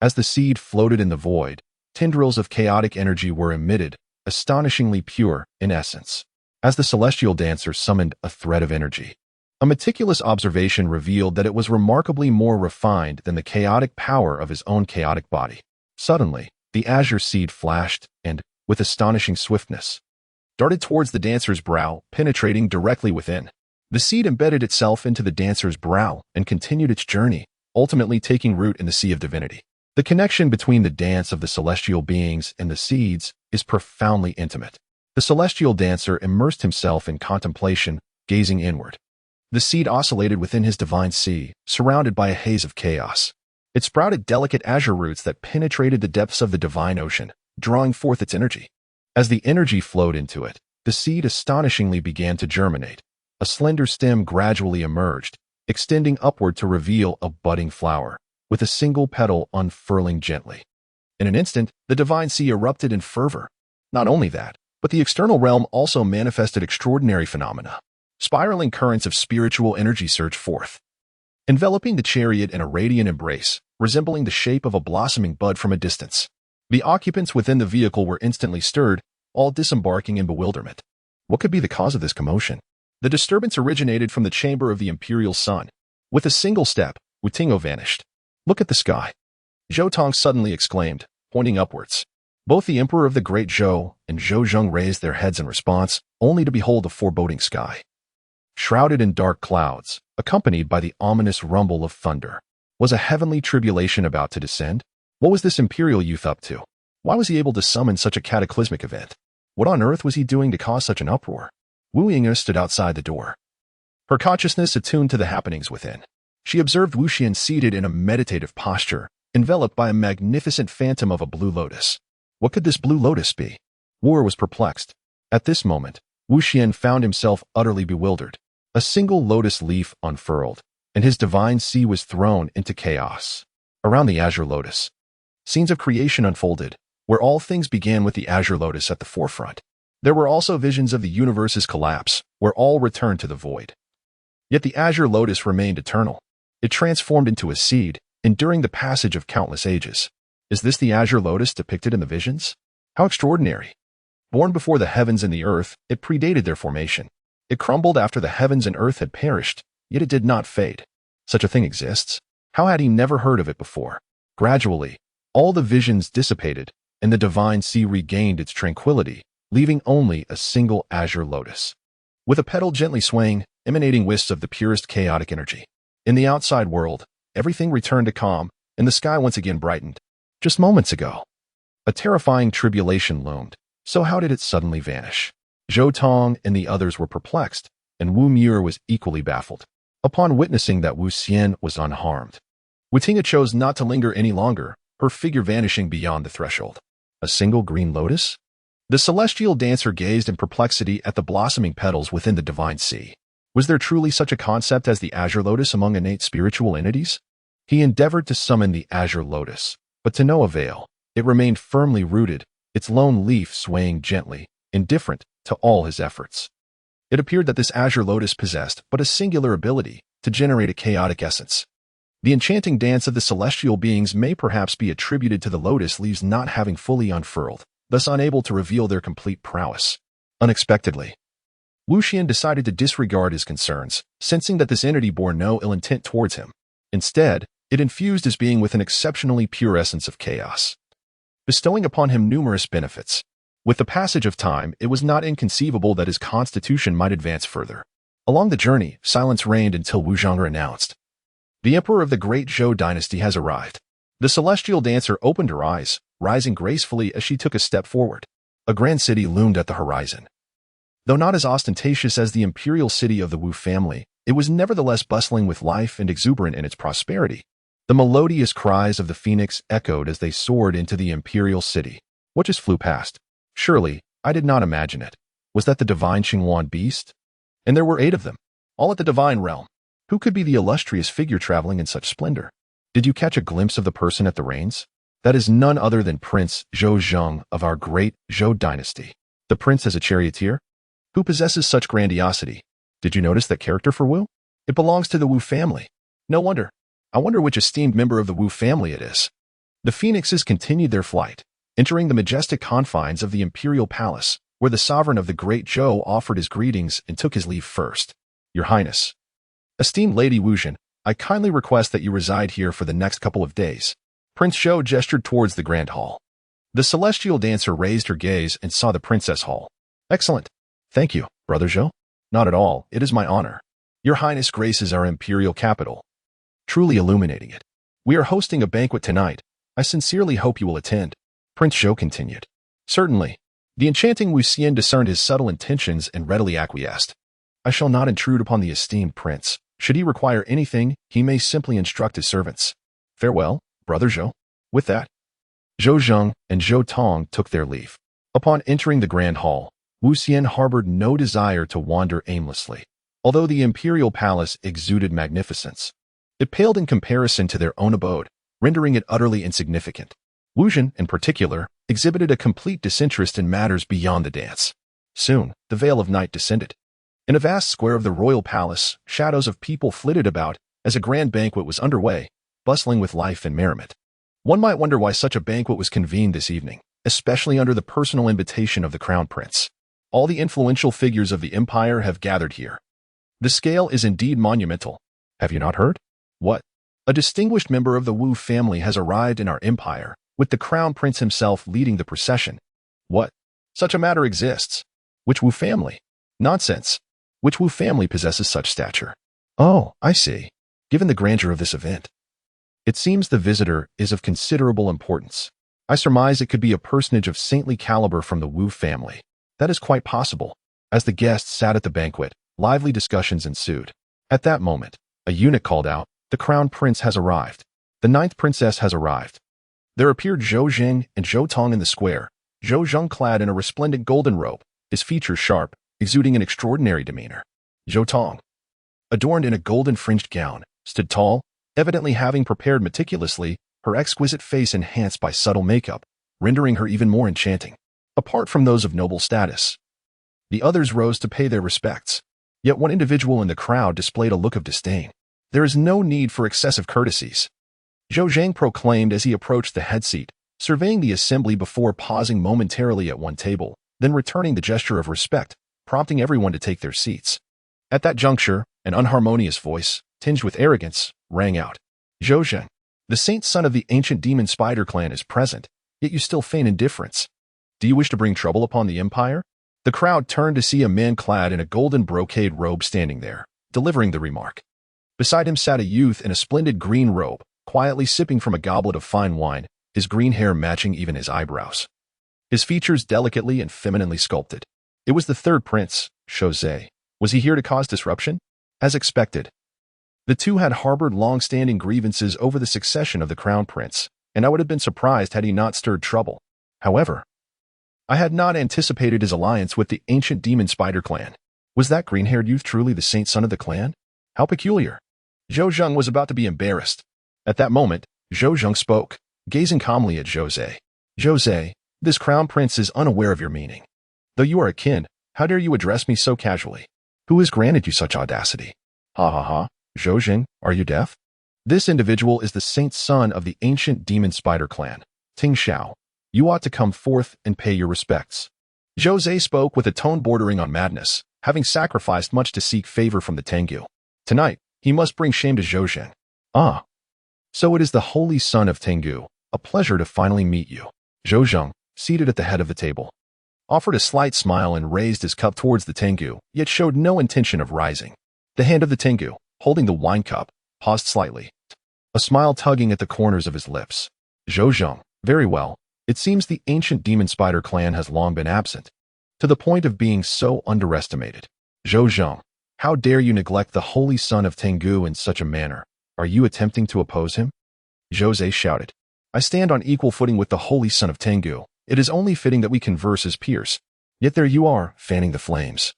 as the seed floated in the void, tendrils of chaotic energy were emitted, astonishingly pure in essence. As the celestial dancer summoned a thread of energy, a meticulous observation revealed that it was remarkably more refined than the chaotic power of his own chaotic body. Suddenly, the azure seed flashed and, with astonishing swiftness, darted towards the dancer's brow, penetrating directly within. The seed embedded itself into the dancer's brow and continued its journey, ultimately taking root in the sea of divinity. The connection between the dance of the celestial beings and the seeds is profoundly intimate. The celestial dancer immersed himself in contemplation, gazing inward. The seed oscillated within his divine sea, surrounded by a haze of chaos. It sprouted delicate azure roots that penetrated the depths of the divine ocean, drawing forth its energy. As the energy flowed into it, the seed astonishingly began to germinate. A slender stem gradually emerged, extending upward to reveal a budding flower, with a single petal unfurling gently. In an instant, the divine sea erupted in fervor. Not only that, but the external realm also manifested extraordinary phenomena. Spiraling currents of spiritual energy surged forth, enveloping the chariot in a radiant embrace, resembling the shape of a blossoming bud from a distance. The occupants within the vehicle were instantly stirred, all disembarking in bewilderment. What could be the cause of this commotion? The disturbance originated from the chamber of the imperial sun. With a single step, Wu Tingo vanished. Look at the sky, Zhou Tong suddenly exclaimed, pointing upwards. Both the emperor of the great Zhou and Zhou Zheng raised their heads in response, only to behold a foreboding sky. Shrouded in dark clouds, accompanied by the ominous rumble of thunder. Was a heavenly tribulation about to descend? What was this imperial youth up to? Why was he able to summon such a cataclysmic event? What on earth was he doing to cause such an uproar? Wu Ying'e stood outside the door, her consciousness attuned to the happenings within. She observed Wu Xian seated in a meditative posture, enveloped by a magnificent phantom of a blue lotus. What could this blue lotus be? Wu was perplexed. At this moment, Wu Xian found himself utterly bewildered. A single lotus leaf unfurled, and his divine sea was thrown into chaos. Around the azure lotus, scenes of creation unfolded, where all things began with the azure lotus at the forefront. There were also visions of the universe's collapse, where all returned to the void. Yet the azure lotus remained eternal. It transformed into a seed, enduring the passage of countless ages. Is this the azure lotus depicted in the visions? How extraordinary! Born before the heavens and the earth, it predated their formation. It crumbled after the heavens and earth had perished, yet it did not fade. Such a thing exists? How had he never heard of it before? Gradually, all the visions dissipated, and the divine sea regained its tranquility, leaving only a single azure lotus, with a petal gently swaying, emanating wisps of the purest chaotic energy. In the outside world, everything returned to calm, and the sky once again brightened. Just moments ago, a terrifying tribulation loomed, so how did it suddenly vanish? Zhou Tong and the others were perplexed, and Wu Muir was equally baffled. Upon witnessing that Wu Xian was unharmed, Wu Tinga chose not to linger any longer, her figure vanishing beyond the threshold. A single green lotus? The celestial dancer gazed in perplexity at the blossoming petals within the divine sea. Was there truly such a concept as the azure lotus among innate spiritual entities? He endeavored to summon the azure lotus, but to no avail. It remained firmly rooted, its lone leaf swaying gently, indifferent to all his efforts. It appeared that this azure lotus possessed but a singular ability to generate a chaotic essence. The enchanting dance of the celestial beings may perhaps be attributed to the lotus leaves not having fully unfurled, thus unable to reveal their complete prowess. Unexpectedly, Wu Xian decided to disregard his concerns, sensing that this entity bore no ill intent towards him. Instead, it infused his being with an exceptionally pure essence of chaos, bestowing upon him numerous benefits. With the passage of time, it was not inconceivable that his constitution might advance further. Along the journey, silence reigned until Wu Zhong'er announced, "The emperor of the great Zhou dynasty has arrived." The celestial dancer opened her eyes, rising gracefully as she took a step forward. A grand city loomed at the horizon. Though not as ostentatious as the imperial city of the Wu family, it was nevertheless bustling with life and exuberant in its prosperity. The melodious cries of the phoenix echoed as they soared into the imperial city. What just flew past? Surely, I did not imagine it. Was that the divine Xinghuan beast? And there were 8 of them, all at the divine realm. Who could be the illustrious figure traveling in such splendor? Did you catch a glimpse of the person at the reins? That is none other than Prince Zhou Zheng of our great Zhou dynasty. The prince as a charioteer? Who possesses such grandiosity? Did you notice that character for Wu? It belongs to the Wu family. No wonder. I wonder which esteemed member of the Wu family it is. The phoenixes continued their flight, entering the majestic confines of the imperial palace, where the sovereign of the great Zhou offered his greetings and took his leave first. Your Highness. Esteemed Lady Wu Zhen, I kindly request that you reside here for the next couple of days. Prince Zhou gestured towards the grand hall. The celestial dancer raised her gaze and saw the princess hall. Excellent. Thank you, Brother Zhou. Not at all, it is my honor. Your Highness graces our imperial capital, truly illuminating it. We are hosting a banquet tonight. I sincerely hope you will attend. Prince Zhou continued. Certainly. The enchanting Wu Xian discerned his subtle intentions and readily acquiesced. I shall not intrude upon the esteemed prince. Should he require anything, he may simply instruct his servants. Farewell, Brother Zhou. With that, Zhou Zheng and Zhou Tong took their leave. Upon entering the grand hall, Wu Xian harbored no desire to wander aimlessly. Although the imperial palace exuded magnificence, it paled in comparison to their own abode, rendering it utterly insignificant. Wu Zhen, in particular, exhibited a complete disinterest in matters beyond the dance. Soon, the veil of night descended. In a vast square of the royal palace, shadows of people flitted about as a grand banquet was underway, bustling with life and merriment. One might wonder why such a banquet was convened this evening, especially under the personal invitation of the crown prince. All the influential figures of the empire have gathered here. The scale is indeed monumental. Have you not heard? What? A distinguished member of the Wu family has arrived in our empire, with the crown prince himself leading the procession. What? Such a matter exists. Which Wu family? Nonsense. Which Wu family possesses such stature? Oh, I see. Given the grandeur of this event, it seems the visitor is of considerable importance. I surmise it could be a personage of saintly caliber from the Wu family. That is quite possible. As the guests sat at the banquet, lively discussions ensued. At that moment, a eunuch called out, "The crown prince has arrived. The ninth princess has arrived." There appeared Zhou Jing and Zhou Tong in the square, Zhou Zheng clad in a resplendent golden robe, his features sharp, exuding an extraordinary demeanor. Zhou Tong, adorned in a golden-fringed gown, stood tall, evidently having prepared meticulously, her exquisite face enhanced by subtle makeup, rendering her even more enchanting. Apart from those of noble status, the others rose to pay their respects. Yet one individual in the crowd displayed a look of disdain. There is no need for excessive courtesies, Zhou Zhang proclaimed as he approached the head seat, surveying the assembly before pausing momentarily at one table, then returning the gesture of respect, prompting everyone to take their seats. At that juncture, an unharmonious voice, tinged with arrogance, rang out. "Zhou Zheng, the saint son of the ancient demon spider clan is present, yet you still feign indifference. Do you wish to bring trouble upon the empire?" The crowd turned to see a man clad in a golden brocade robe standing there, delivering the remark. Beside him sat a youth in a splendid green robe, quietly sipping from a goblet of fine wine, his green hair matching even his eyebrows. His features delicately and femininely sculpted. It was the third prince, Shozhe. Was he here to cause disruption? As expected, the two had harbored long-standing grievances over the succession of the crown prince, and I would have been surprised had he not stirred trouble. However, I had not anticipated his alliance with the ancient demon spider clan. Was that green-haired youth truly the saint son of the clan? How peculiar. Zhou Zheng was about to be embarrassed. At that moment, Zhou Zheng spoke, gazing calmly at Jose. "Jose, this crown prince is unaware of your meaning. Though you are a kin, how dare you address me so casually? Who has granted you such audacity?" "Ha ha ha, Zhou Zheng, are you deaf? This individual is the saint son of the ancient demon spider clan, Ting Xiao. You ought to come forth and pay your respects." Jose spoke with a tone bordering on madness, having sacrificed much to seek favor from the Tengu. Tonight, he must bring shame to Zhou Zheng. "Ah, so it is the holy son of Tengu. A pleasure to finally meet you." Zhou Zheng, seated at the head of the table, offered a slight smile and raised his cup towards the Tengu, yet showed no intention of rising. The hand of the Tengu, holding the wine cup, paused slightly, a smile tugging at the corners of his lips. Zhou Zheng, very well. It seems the ancient demon spider clan has long been absent, to the point of being so underestimated. Zhou Zheng, how dare you neglect the holy son of Tengu in such a manner? Are you attempting to oppose him? Jose shouted. "I stand on equal footing with the holy son of Tengu. It is only fitting that we converse as peers. Yet there you are, fanning the flames.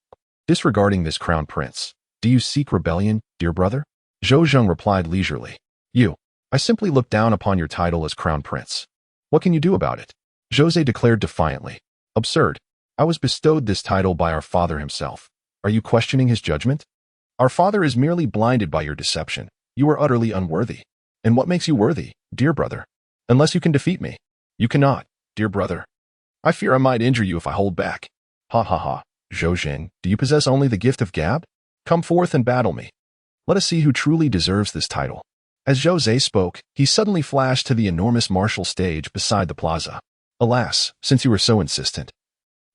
Disregarding this crown prince. Do you seek rebellion, dear brother?" Zhou Zheng replied leisurely. I simply look down upon your title as crown prince. What can you do about it?" Jose declared defiantly. "Absurd. I was bestowed this title by our father himself. Are you questioning his judgment? Our father is merely blinded by your deception. You are utterly unworthy. And what makes you worthy, dear brother? Unless you can defeat me. You cannot, dear brother. I fear I might injure you if I hold back. Ha ha ha. Zhou Zheng, do you possess only the gift of gab? Come forth and battle me. Let us see who truly deserves this title." As Jose spoke, he suddenly flashed to the enormous martial stage beside the plaza. "Alas, since you are so insistent,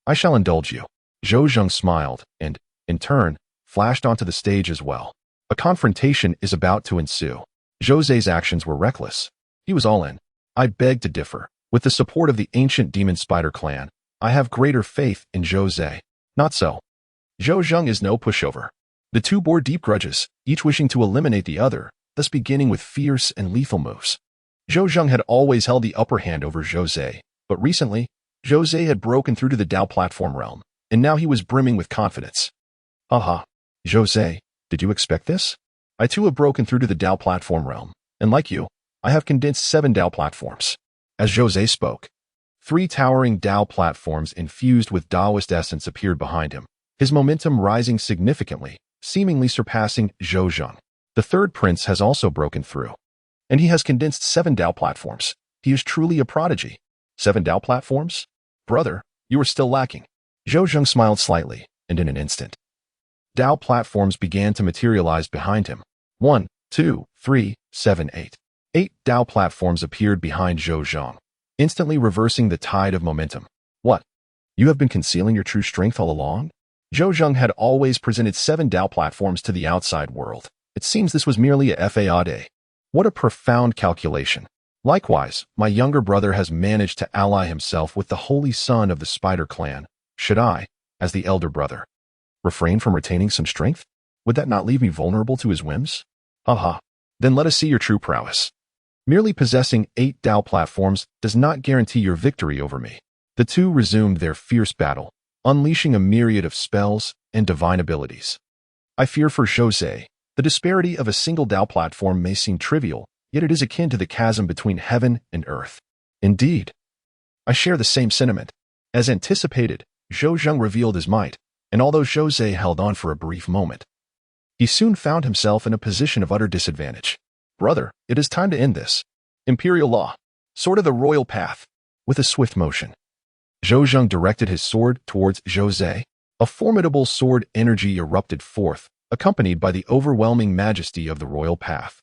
I shall indulge you." Zhou Zheng smiled and, in turn, flashed onto the stage as well. A confrontation is about to ensue. Jose's actions were reckless. He was all in. I beg to differ. With the support of the ancient demon spider clan, I have greater faith in Jose. Not so. Zhou Zheng is no pushover. The two bore deep grudges, each wishing to eliminate the other, thus beginning with fierce and lethal moves. Zhou Zheng had always held the upper hand over Jose, but recently, Jose had broken through to the Dao platform realm, and now he was brimming with confidence. "Aha, Jose, did you expect this? I too have broken through to the Dao platform realm, and like you, I have condensed 7 Dao platforms." As Jose spoke, 3 towering Dao platforms infused with Daoist essence appeared behind him. his momentum rising significantly, seemingly surpassing Zhou Zheng. The third prince has also broken through, and he has condensed 7 Dao platforms. He is truly a prodigy. 7 Dao platforms? Brother, you are still lacking. Zhou Zheng smiled slightly, and in an instant, Dao platforms began to materialize behind him. 1, 2, 3, 7, 8. 8 Dao platforms appeared behind Zhou Zheng, instantly reversing the tide of momentum. What? You have been concealing your true strength all along? Zhou Zheng had always presented 7 Dao platforms to the outside world. It seems this was merely a fade. What a profound calculation. Likewise, my younger brother has managed to ally himself with the holy son of the Spider clan. Should I, as the elder brother, refrain from retaining some strength? Would that not leave me vulnerable to his whims? Haha. Then let us see your true prowess. Merely possessing 8 Dao platforms does not guarantee your victory over me. The two resumed their fierce battle, unleashing a myriad of spells and divine abilities. I fear for Jose, the disparity of a single Dao platform may seem trivial, yet it is akin to the chasm between heaven and earth. Indeed, I share the same sentiment. As anticipated, Zhou Zheng revealed his might, and although Jose held on for a brief moment, he soon found himself in a position of utter disadvantage. Brother, it is time to end this. Imperial law. Sword of the royal path. With a swift motion, Zhou Zheng directed his sword towards Jose. A formidable sword energy erupted forth, accompanied by the overwhelming majesty of the royal path,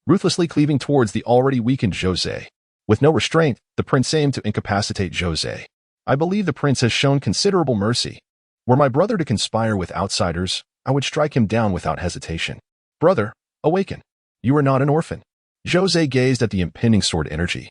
ruthlessly cleaving towards the already weakened Jose. With no restraint, the prince aimed to incapacitate Jose. I believe the prince has shown considerable mercy. Were my brother to conspire with outsiders, I would strike him down without hesitation. Brother, awaken. You are not an orphan. Jose gazed at the impending sword energy.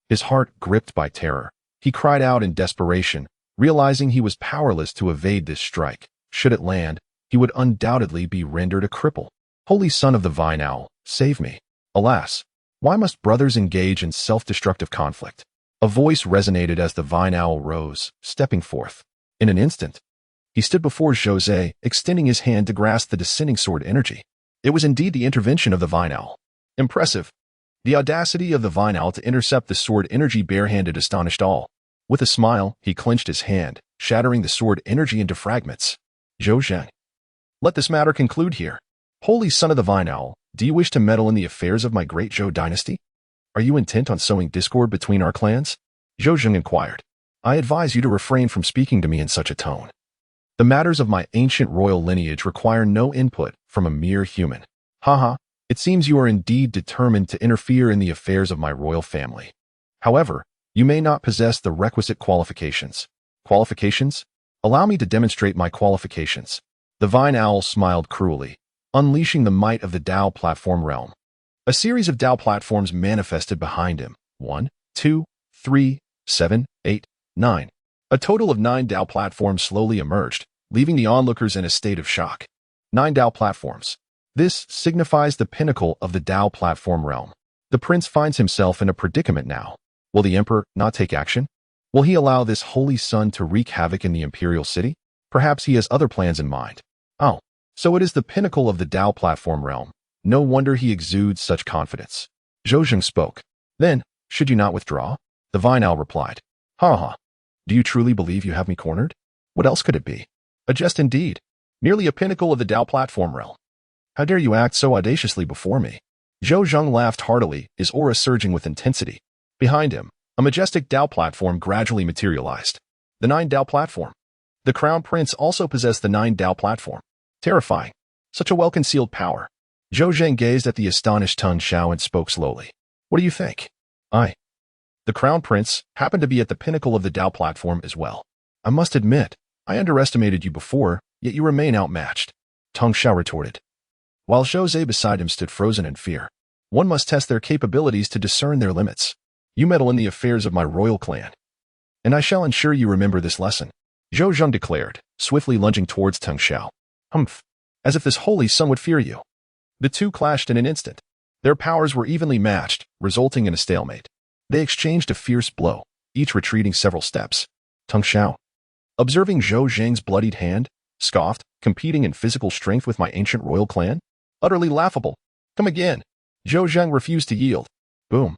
His heart gripped by terror. He cried out in desperation, realizing he was powerless to evade this strike. Should it land, he would undoubtedly be rendered a cripple. Holy son of the Vine Owl, save me. Alas, why must brothers engage in self-destructive conflict? A voice resonated as the Vine Owl rose, stepping forth. In an instant, he stood before Jose, extending his hand to grasp the descending sword energy. It was indeed the intervention of the Vine Owl. Impressive. The audacity of the Vine Owl to intercept the sword energy barehanded astonished all. With a smile, he clenched his hand, shattering the sword energy into fragments. Zhou Zheng. Let this matter conclude here. Holy son of the Vine Owl, do you wish to meddle in the affairs of my great Zhou dynasty? Are you intent on sowing discord between our clans? Zhou Zheng inquired. I advise you to refrain from speaking to me in such a tone. The matters of my ancient royal lineage require no input from a mere human. Haha, it seems you are indeed determined to interfere in the affairs of my royal family. However, you may not possess the requisite qualifications. Qualifications? Allow me to demonstrate my qualifications. The Vine Owl smiled cruelly, unleashing the might of the Dao platform realm. A series of Dao platforms manifested behind him. 1, 2, 3, 7, 8, 9. A total of 9 Dao platforms slowly emerged, leaving the onlookers in a state of shock. 9 Dao platforms. This signifies the pinnacle of the Dao platform realm. The prince finds himself in a predicament now. Will the emperor not take action? Will he allow this holy son to wreak havoc in the imperial city? Perhaps he has other plans in mind. Oh, so it is the pinnacle of the Dao platform realm. No wonder he exudes such confidence. Zhou Zheng spoke. Then, should you not withdraw? The Vine Owl replied. Ha ha. Do you truly believe you have me cornered? What else could it be? A jest indeed. Merely a pinnacle of the Dao platform realm. How dare you act so audaciously before me? Zhou Zheng laughed heartily, his aura surging with intensity. Behind him, a majestic Dao platform gradually materialized. The 9 Dao platform. The crown prince also possessed the 9 Dao platform. Terrifying. Such a well-concealed power. Zhou Zheng gazed at the astonished Tang Xiao and spoke slowly. What do you think? The crown prince happened to be at the pinnacle of the Dao platform as well. I must admit, I underestimated you before, yet you remain outmatched. Tang Xiao retorted. While Jose beside him stood frozen in fear. One must test their capabilities to discern their limits. You meddle in the affairs of my royal clan, and I shall ensure you remember this lesson. Zhou Zheng declared, swiftly lunging towards Tang Xiao. Humph, as if this holy son would fear you. The two clashed in an instant. Their powers were evenly matched, resulting in a stalemate. They exchanged a fierce blow, each retreating several steps. Tang Xiao, observing Zhou Zheng's bloodied hand, scoffed, competing in physical strength with my ancient royal clan? Utterly laughable. Come again. Zhou Zheng refused to yield. Boom.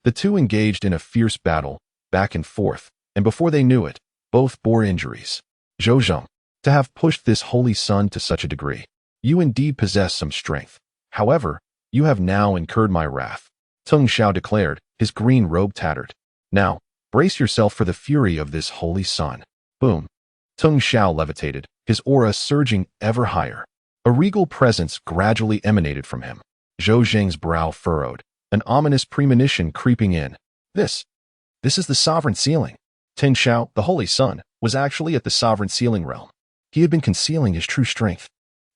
The two engaged in a fierce battle, back and forth, and before they knew it, both bore injuries. Zhou Zheng, to have pushed this holy sun to such a degree. You indeed possess some strength. However, you have now incurred my wrath, Tung Xiao declared, his green robe tattered. Now, brace yourself for the fury of this holy sun. Boom. Tung Xiao levitated, his aura surging ever higher. A regal presence gradually emanated from him. Zhou Zheng's brow furrowed, an ominous premonition creeping in. This is the sovereign ceiling. Tung Xiao, the holy sun, was actually at the sovereign ceiling realm. He had been concealing his true strength.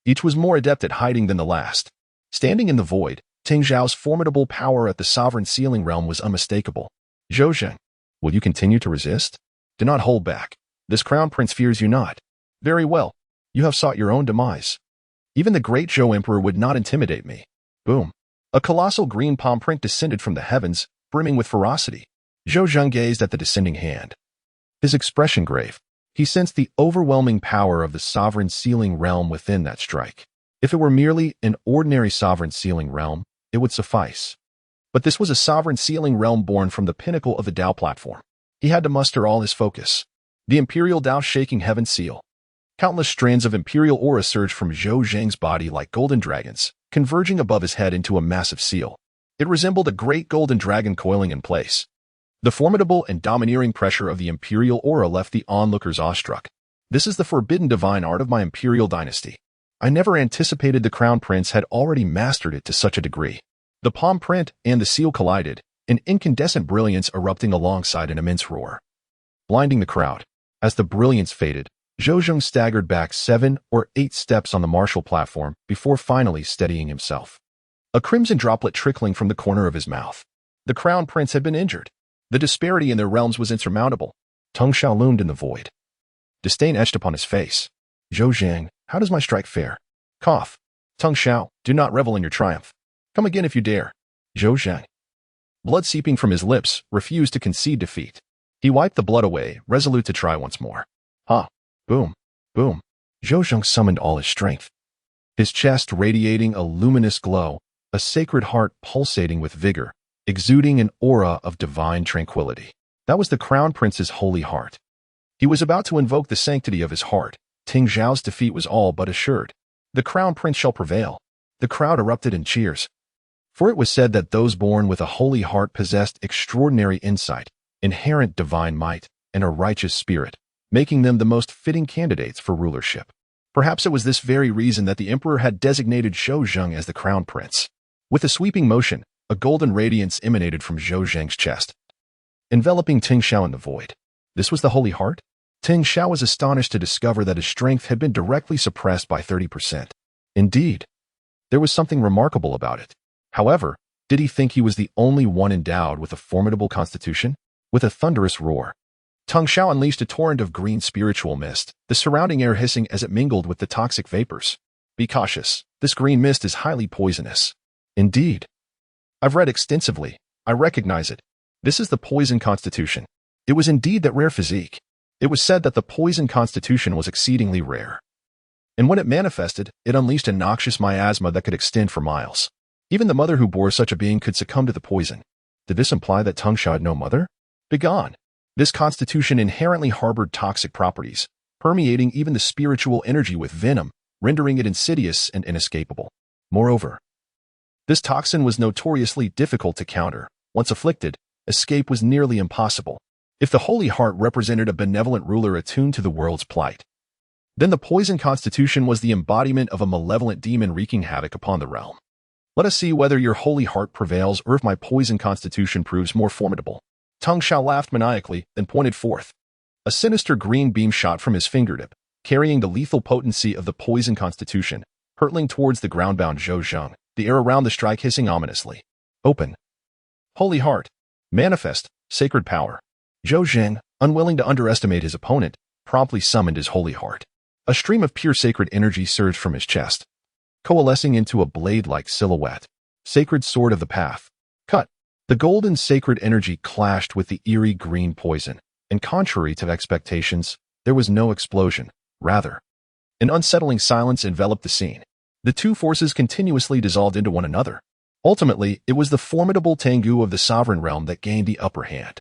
Each was more adept at hiding than the last. Standing in the void, Tung Xiao's formidable power at the sovereign ceiling realm was unmistakable. Zhou Zheng, will you continue to resist? Do not hold back. This crown prince fears you not. Very well. You have sought your own demise. Even the great Zhou Emperor would not intimidate me. Boom. A colossal green palm print descended from the heavens, brimming with ferocity. Zhou Zheng gazed at the descending hand. His expression grave. He sensed the overwhelming power of the sovereign ceiling realm within that strike. If it were merely an ordinary sovereign ceiling realm, it would suffice. But this was a sovereign ceiling realm born from the pinnacle of the Tao platform. He had to muster all his focus. The imperial Tao shaking heaven seal. Countless strands of imperial aura surged from Zhou Zheng's body like golden dragons, converging above his head into a massive seal. It resembled a great golden dragon coiling in place. The formidable and domineering pressure of the imperial aura left the onlookers awestruck. This is the forbidden divine art of my imperial dynasty. I never anticipated the crown prince had already mastered it to such a degree. The palm print and the seal collided, an incandescent brilliance erupting alongside an immense roar, blinding the crowd. As the brilliance faded, Zhou Zheng staggered back 7 or 8 steps on the martial platform before finally steadying himself. A crimson droplet trickling from the corner of his mouth. The crown prince had been injured. The disparity in their realms was insurmountable. Tung Xiao loomed in the void. Disdain etched upon his face. Zhou Zheng, how does my strike fare? Cough. Tung Xiao, do not revel in your triumph. Come again if you dare. Zhou Zheng, blood seeping from his lips, refused to concede defeat. He wiped the blood away, resolute to try once more. Ha! Boom! Boom! Zhou Zheng summoned all his strength. His chest radiating a luminous glow, a sacred heart pulsating with vigor, exuding an aura of divine tranquility. That was the crown prince's holy heart. He was about to invoke the sanctity of his heart. Tung Xiao's defeat was all but assured. The crown prince shall prevail. The crowd erupted in cheers. For it was said that those born with a holy heart possessed extraordinary insight, inherent divine might, and a righteous spirit, making them the most fitting candidates for rulership. Perhaps it was this very reason that the emperor had designated Zhou Zheng as the crown prince. With a sweeping motion, a golden radiance emanated from Zhou Zheng's chest, enveloping Tung Xiao in the void. This was the holy heart? Tung Xiao was astonished to discover that his strength had been directly suppressed by 30%. Indeed, there was something remarkable about it. However, did he think he was the only one endowed with a formidable constitution? With a thunderous roar, Tung Xiao unleashed a torrent of green spiritual mist, the surrounding air hissing as it mingled with the toxic vapors. Be cautious. This green mist is highly poisonous. Indeed. I've read extensively. I recognize it. This is the poison constitution. It was indeed that rare physique. It was said that the poison constitution was exceedingly rare. And when it manifested, it unleashed a noxious miasma that could extend for miles. Even the mother who bore such a being could succumb to the poison. Did this imply that Tung Xiao had no mother? Begone. This constitution inherently harbored toxic properties, permeating even the spiritual energy with venom, rendering it insidious and inescapable. Moreover, this toxin was notoriously difficult to counter. Once afflicted, escape was nearly impossible. If the Holy Heart represented a benevolent ruler attuned to the world's plight, then the poison constitution was the embodiment of a malevolent demon wreaking havoc upon the realm. Let us see whether your Holy Heart prevails or if my poison constitution proves more formidable. Tung Xiao laughed maniacally, then pointed forth. A sinister green beam shot from his fingertip, carrying the lethal potency of the poison constitution, hurtling towards the ground-bound Zhou Zheng, the air around the strike hissing ominously. Open. Holy Heart. Manifest. Sacred power. Zhou Zheng, unwilling to underestimate his opponent, promptly summoned his Holy Heart. A stream of pure sacred energy surged from his chest, coalescing into a blade-like silhouette. Sacred sword of the path. Cut. The golden sacred energy clashed with the eerie green poison, and contrary to expectations, there was no explosion. Rather, an unsettling silence enveloped the scene. The two forces continuously dissolved into one another. Ultimately, it was the formidable Tengu of the sovereign realm that gained the upper hand.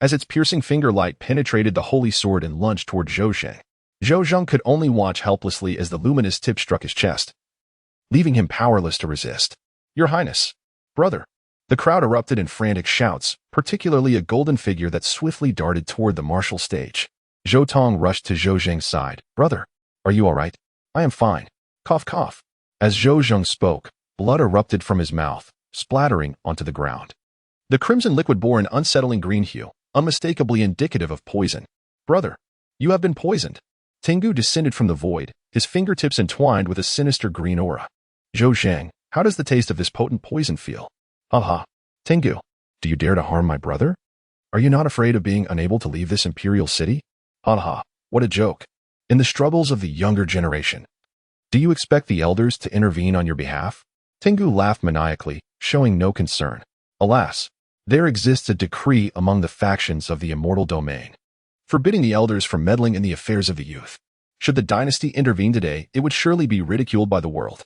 As its piercing finger light penetrated the holy sword and lunged toward Zhou Zheng, Zhou Zheng could only watch helplessly as the luminous tip struck his chest, leaving him powerless to resist. "Your Highness, brother!" The crowd erupted in frantic shouts, particularly a golden figure that swiftly darted toward the martial stage. Zhou Tong rushed to Zhou Zheng's side. "Brother, are you all right?" "I am fine." Cough, cough. As Zhou Zheng spoke, blood erupted from his mouth, splattering onto the ground. The crimson liquid bore an unsettling green hue, unmistakably indicative of poison. "Brother, you have been poisoned." Tengu descended from the void, his fingertips entwined with a sinister green aura. "Zhou Zheng, how does the taste of this potent poison feel?" "Haha. Tengu, do you dare to harm my brother? Are you not afraid of being unable to leave this imperial city?" "Haha, what a joke. In the struggles of the younger generation, do you expect the elders to intervene on your behalf?" Tengu laughed maniacally, showing no concern. "Alas, there exists a decree among the factions of the immortal domain, forbidding the elders from meddling in the affairs of the youth. Should the dynasty intervene today, it would surely be ridiculed by the world.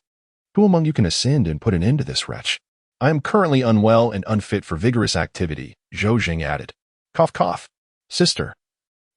Who among you can ascend and put an end to this wretch?" "I am currently unwell and unfit for vigorous activity," Zhou Zheng added. Cough, cough. "Sister,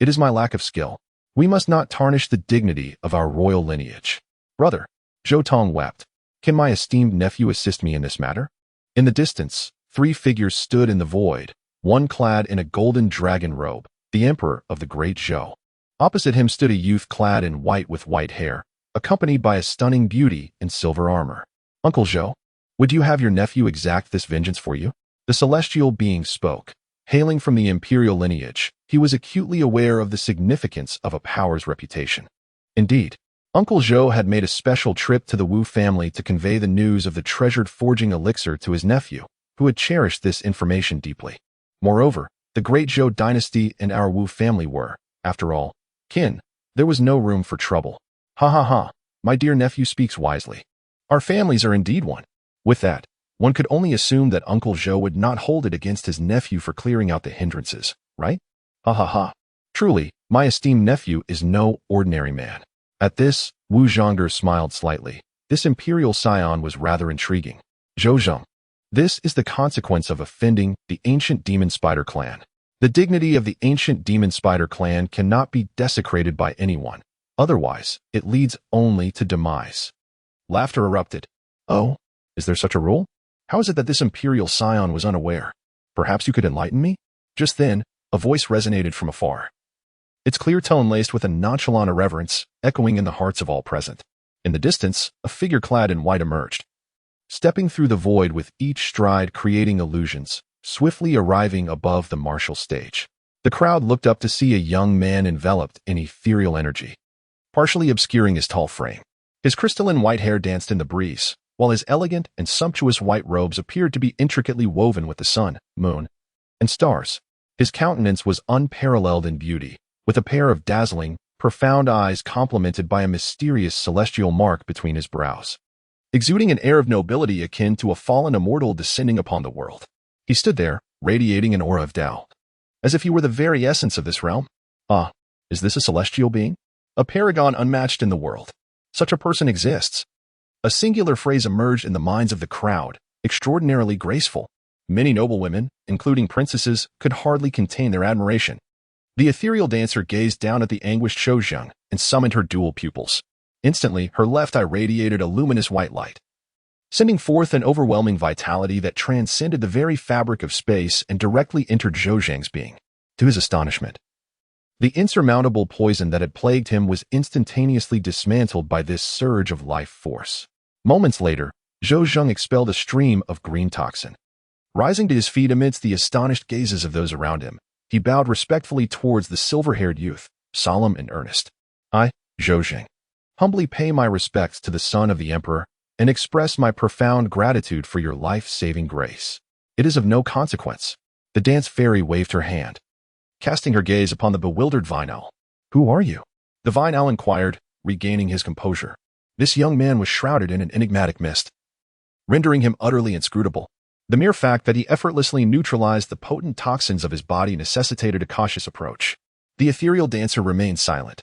it is my lack of skill. We must not tarnish the dignity of our royal lineage." "Brother," Zhou Tong wept, "can my esteemed nephew assist me in this matter?" In the distance, 3 figures stood in the void, one clad in a golden dragon robe, the emperor of the great Zhou. Opposite him stood a youth clad in white with white hair, accompanied by a stunning beauty in silver armor. "Uncle Zhou, would you have your nephew exact this vengeance for you?" The celestial being spoke. Hailing from the imperial lineage, he was acutely aware of the significance of a power's reputation. Indeed, Uncle Zhou had made a special trip to the Wu family to convey the news of the treasured forging elixir to his nephew, who had cherished this information deeply. Moreover, the great Zhou dynasty and our Wu family were, after all, kin. There was no room for trouble. "Ha ha ha, my dear nephew speaks wisely. Our families are indeed one." With that, one could only assume that Uncle Zhou would not hold it against his nephew for clearing out the hindrances, right? "Ha ha ha. Truly, my esteemed nephew is no ordinary man." At this, Wu Zhong'er smiled slightly. This imperial scion was rather intriguing. "Zhou Zheng, this is the consequence of offending the ancient demon spider clan. The dignity of the ancient demon spider clan cannot be desecrated by anyone. Otherwise, it leads only to demise." Laughter erupted. "Oh, is there such a rule? How is it that this imperial scion was unaware? Perhaps you could enlighten me?" Just then, a voice resonated from afar. Its clear tone laced with a nonchalant irreverence, echoing in the hearts of all present. In the distance, a figure clad in white emerged, stepping through the void with each stride creating illusions, swiftly arriving above the martial stage. The crowd looked up to see a young man enveloped in ethereal energy, partially obscuring his tall frame. His crystalline white hair danced in the breeze, while his elegant and sumptuous white robes appeared to be intricately woven with the sun, moon, and stars. His countenance was unparalleled in beauty, with a pair of dazzling, profound eyes complemented by a mysterious celestial mark between his brows, exuding an air of nobility akin to a fallen immortal descending upon the world. He stood there, radiating an aura of Tao, as if he were the very essence of this realm. Ah, is this a celestial being? A paragon unmatched in the world. Such a person exists. A singular phrase emerged in the minds of the crowd, extraordinarily graceful. Many noblewomen, including princesses, could hardly contain their admiration. The ethereal dancer gazed down at the anguished Zhou Zheng and summoned her dual pupils. Instantly, her left eye radiated a luminous white light, sending forth an overwhelming vitality that transcended the very fabric of space and directly entered Zhou Zheng's being. To his astonishment, the insurmountable poison that had plagued him was instantaneously dismantled by this surge of life force. Moments later, Zhou Zheng expelled a stream of green toxin. Rising to his feet amidst the astonished gazes of those around him, he bowed respectfully towards the silver-haired youth, solemn and earnest. "I, Zhou Zheng, humbly pay my respects to the son of the emperor and express my profound gratitude for your life-saving grace. It is of no consequence." The dance fairy waved her hand, casting her gaze upon the bewildered Vine Owl. "Who are you?" The Vine Owl inquired, regaining his composure. This young man was shrouded in an enigmatic mist, rendering him utterly inscrutable. The mere fact that he effortlessly neutralized the potent toxins of his body necessitated a cautious approach. The ethereal dancer remained silent,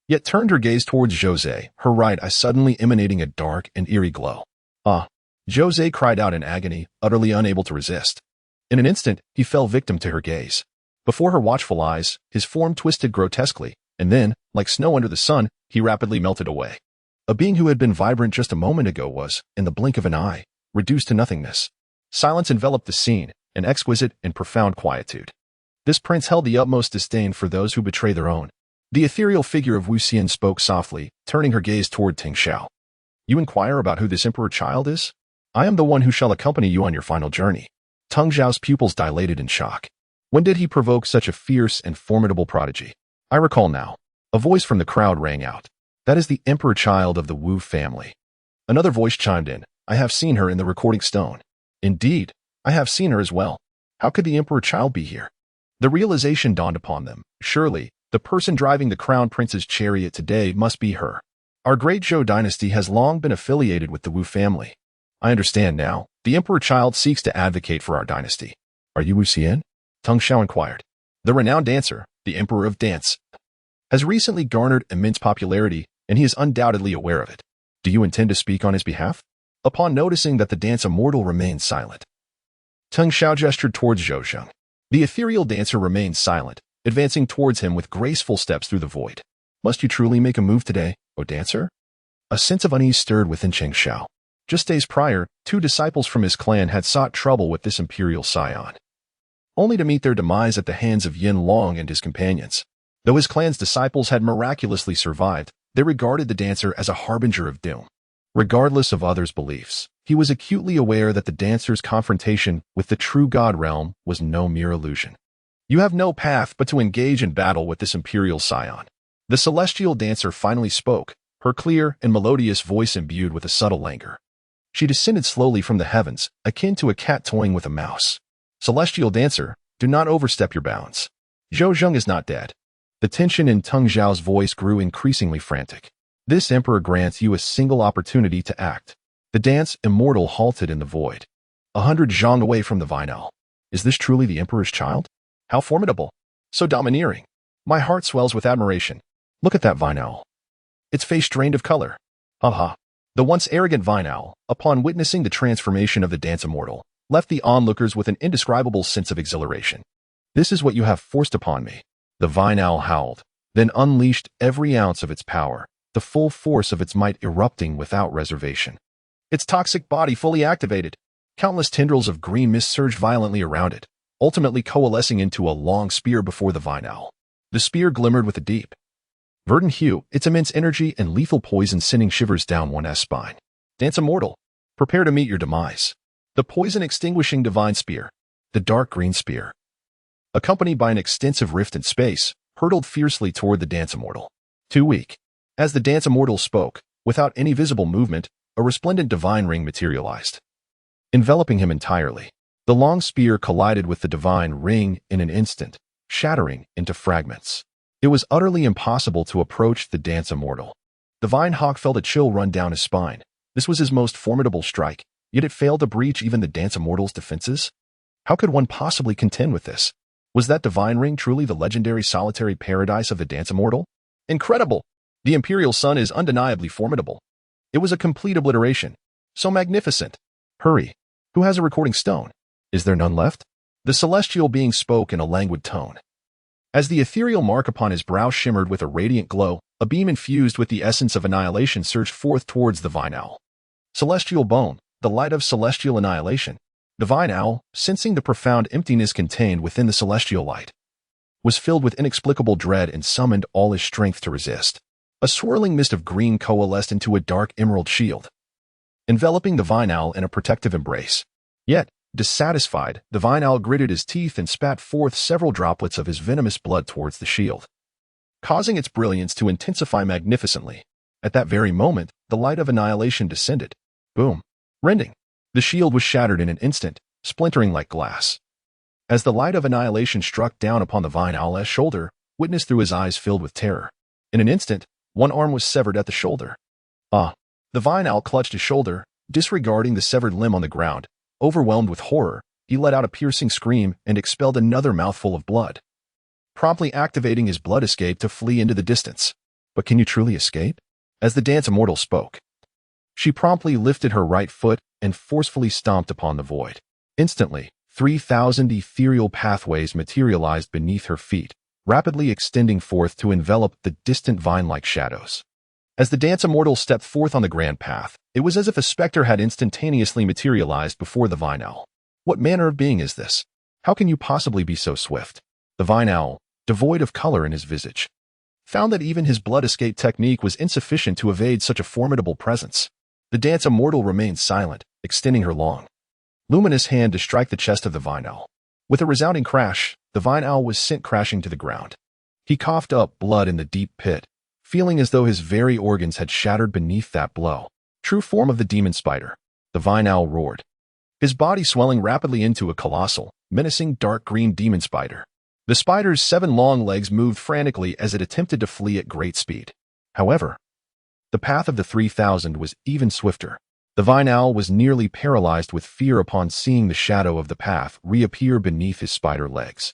yet turned her gaze towards Jose, her right eye suddenly emanating a dark and eerie glow. "Ah!" Jose cried out in agony, utterly unable to resist. In an instant, he fell victim to her gaze. Before her watchful eyes, his form twisted grotesquely, and then, Like snow under the sun, he rapidly melted away. A being who had been vibrant just a moment ago was, in the blink of an eye, reduced to nothingness. Silence enveloped the scene, an exquisite and profound quietude. This prince held the utmost disdain for those who betray their own. The ethereal figure of Wu Xian spoke softly, turning her gaze toward Ting Xiao. You inquire about who this emperor child is? I am the one who shall accompany you on your final journey. Ting Xiao's pupils dilated in shock. When did he provoke such a fierce and formidable prodigy? I recall now. A voice from the crowd rang out. That is the emperor child of the Wu family. Another voice chimed in. I have seen her in the recording stone. Indeed, I have seen her as well. How could the emperor child be here? The realization dawned upon them. Surely, the person driving the crown prince's chariot today must be her. Our great Zhou dynasty has long been affiliated with the Wu family. I understand now. The emperor child seeks to advocate for our dynasty. Are you Wu Xian? Ting Xiao inquired. The renowned dancer, the emperor of dance, has recently garnered immense popularity, and he is undoubtedly aware of it. Do you intend to speak on his behalf? Upon noticing that the dance immortal remained silent, Ting Xiao gestured towards Zhou Zheng. The ethereal dancer remained silent, advancing towards him with graceful steps through the void. Must you truly make a move today, O dancer? A sense of unease stirred within Ting Xiao. Just days prior, 2 disciples from his clan had sought trouble with this imperial scion, only to meet their demise at the hands of Yin Long and his companions. Though his clan's disciples had miraculously survived, they regarded the dancer as a harbinger of doom. Regardless of others' beliefs, he was acutely aware that the dancer's confrontation with the true God realm was no mere illusion. You have no path but to engage in battle with this imperial scion. The celestial dancer finally spoke, her clear and melodious voice imbued with a subtle languor. She descended slowly from the heavens, akin to a cat toying with a mouse. Celestial dancer, do not overstep your bounds. Zhou Zheng is not dead. The tension in Ting Xiao's voice grew increasingly frantic. This emperor grants you a single opportunity to act. The dance immortal halted in the void. 100 zhang away from the vine owl. Is this truly the emperor's child? How formidable. So domineering. My heart swells with admiration. Look at that vine owl. Its face drained of color. Ha. The once arrogant vine owl, upon witnessing the transformation of the dance immortal, left the onlookers with an indescribable sense of exhilaration. This is what you have forced upon me. The vine owl howled, then unleashed every ounce of its power, the full force of its might erupting without reservation. Its toxic body fully activated. Countless tendrils of green mist surged violently around it, ultimately coalescing into a long spear before the vine owl. The spear glimmered with a deep, verdant hue, its immense energy and lethal poison sending shivers down one's spine. Dance immortal, prepare to meet your demise. The poison-extinguishing divine spear, the dark green spear, accompanied by an extensive rift in space, hurtled fiercely toward the dance immortal. Too weak. As the dance immortal spoke, without any visible movement, a resplendent divine ring materialized, enveloping him entirely. The long spear collided with the divine ring in an instant, shattering into fragments. It was utterly impossible to approach the dance immortal. The Vine Hawk felt a chill run down his spine. This was his most formidable strike, yet it failed to breach even the dance immortal's defenses. How could one possibly contend with this? Was that divine ring truly the legendary solitary paradise of the dance immortal? Incredible! The imperial sun is undeniably formidable. It was a complete obliteration. So magnificent. Hurry. Who has a recording stone? Is there none left? The celestial being spoke in a languid tone. As the ethereal mark upon his brow shimmered with a radiant glow, a beam infused with the essence of annihilation surged forth towards the vine owl. Celestial bone, the light of celestial annihilation. The vine owl, sensing the profound emptiness contained within the celestial light, was filled with inexplicable dread and summoned all his strength to resist. A swirling mist of green coalesced into a dark emerald shield, enveloping the vine owl in a protective embrace. Yet, dissatisfied, the vine owl gritted his teeth and spat forth several droplets of his venomous blood towards the shield, causing its brilliance to intensify magnificently. At that very moment, the light of annihilation descended. Boom. Rending. The shield was shattered in an instant, splintering like glass. As the light of annihilation struck down upon the vine owl's shoulder, witness through his eyes filled with terror. In an instant, one arm was severed at the shoulder. The vine owl clutched his shoulder, disregarding the severed limb on the ground. Overwhelmed with horror, he let out a piercing scream and expelled another mouthful of blood, promptly activating his blood escape to flee into the distance. But can you truly escape? As the dance immortal spoke, she promptly lifted her right foot and forcefully stomped upon the void. Instantly, 3,000 ethereal pathways materialized beneath her feet, rapidly extending forth to envelop the distant vine-like shadows. As the dance immortal stepped forth on the grand path, it was as if a specter had instantaneously materialized before the vine owl. What manner of being is this? How can you possibly be so swift? The vine owl, devoid of color in his visage, found that even his blood escape technique was insufficient to evade such a formidable presence. The dance immortal remained silent, extending her long, luminous hand to strike the chest of the vine owl. With a resounding crash, the vine owl was sent crashing to the ground. He coughed up blood in the deep pit, feeling as though his very organs had shattered beneath that blow. True form of the demon spider, the vine owl roared, his body swelling rapidly into a colossal, menacing dark green demon spider. The spider's 7 long legs moved frantically as it attempted to flee at great speed. However, the path of the 3000 was even swifter. The vine owl was nearly paralyzed with fear upon seeing the shadow of the path reappear beneath his spider legs.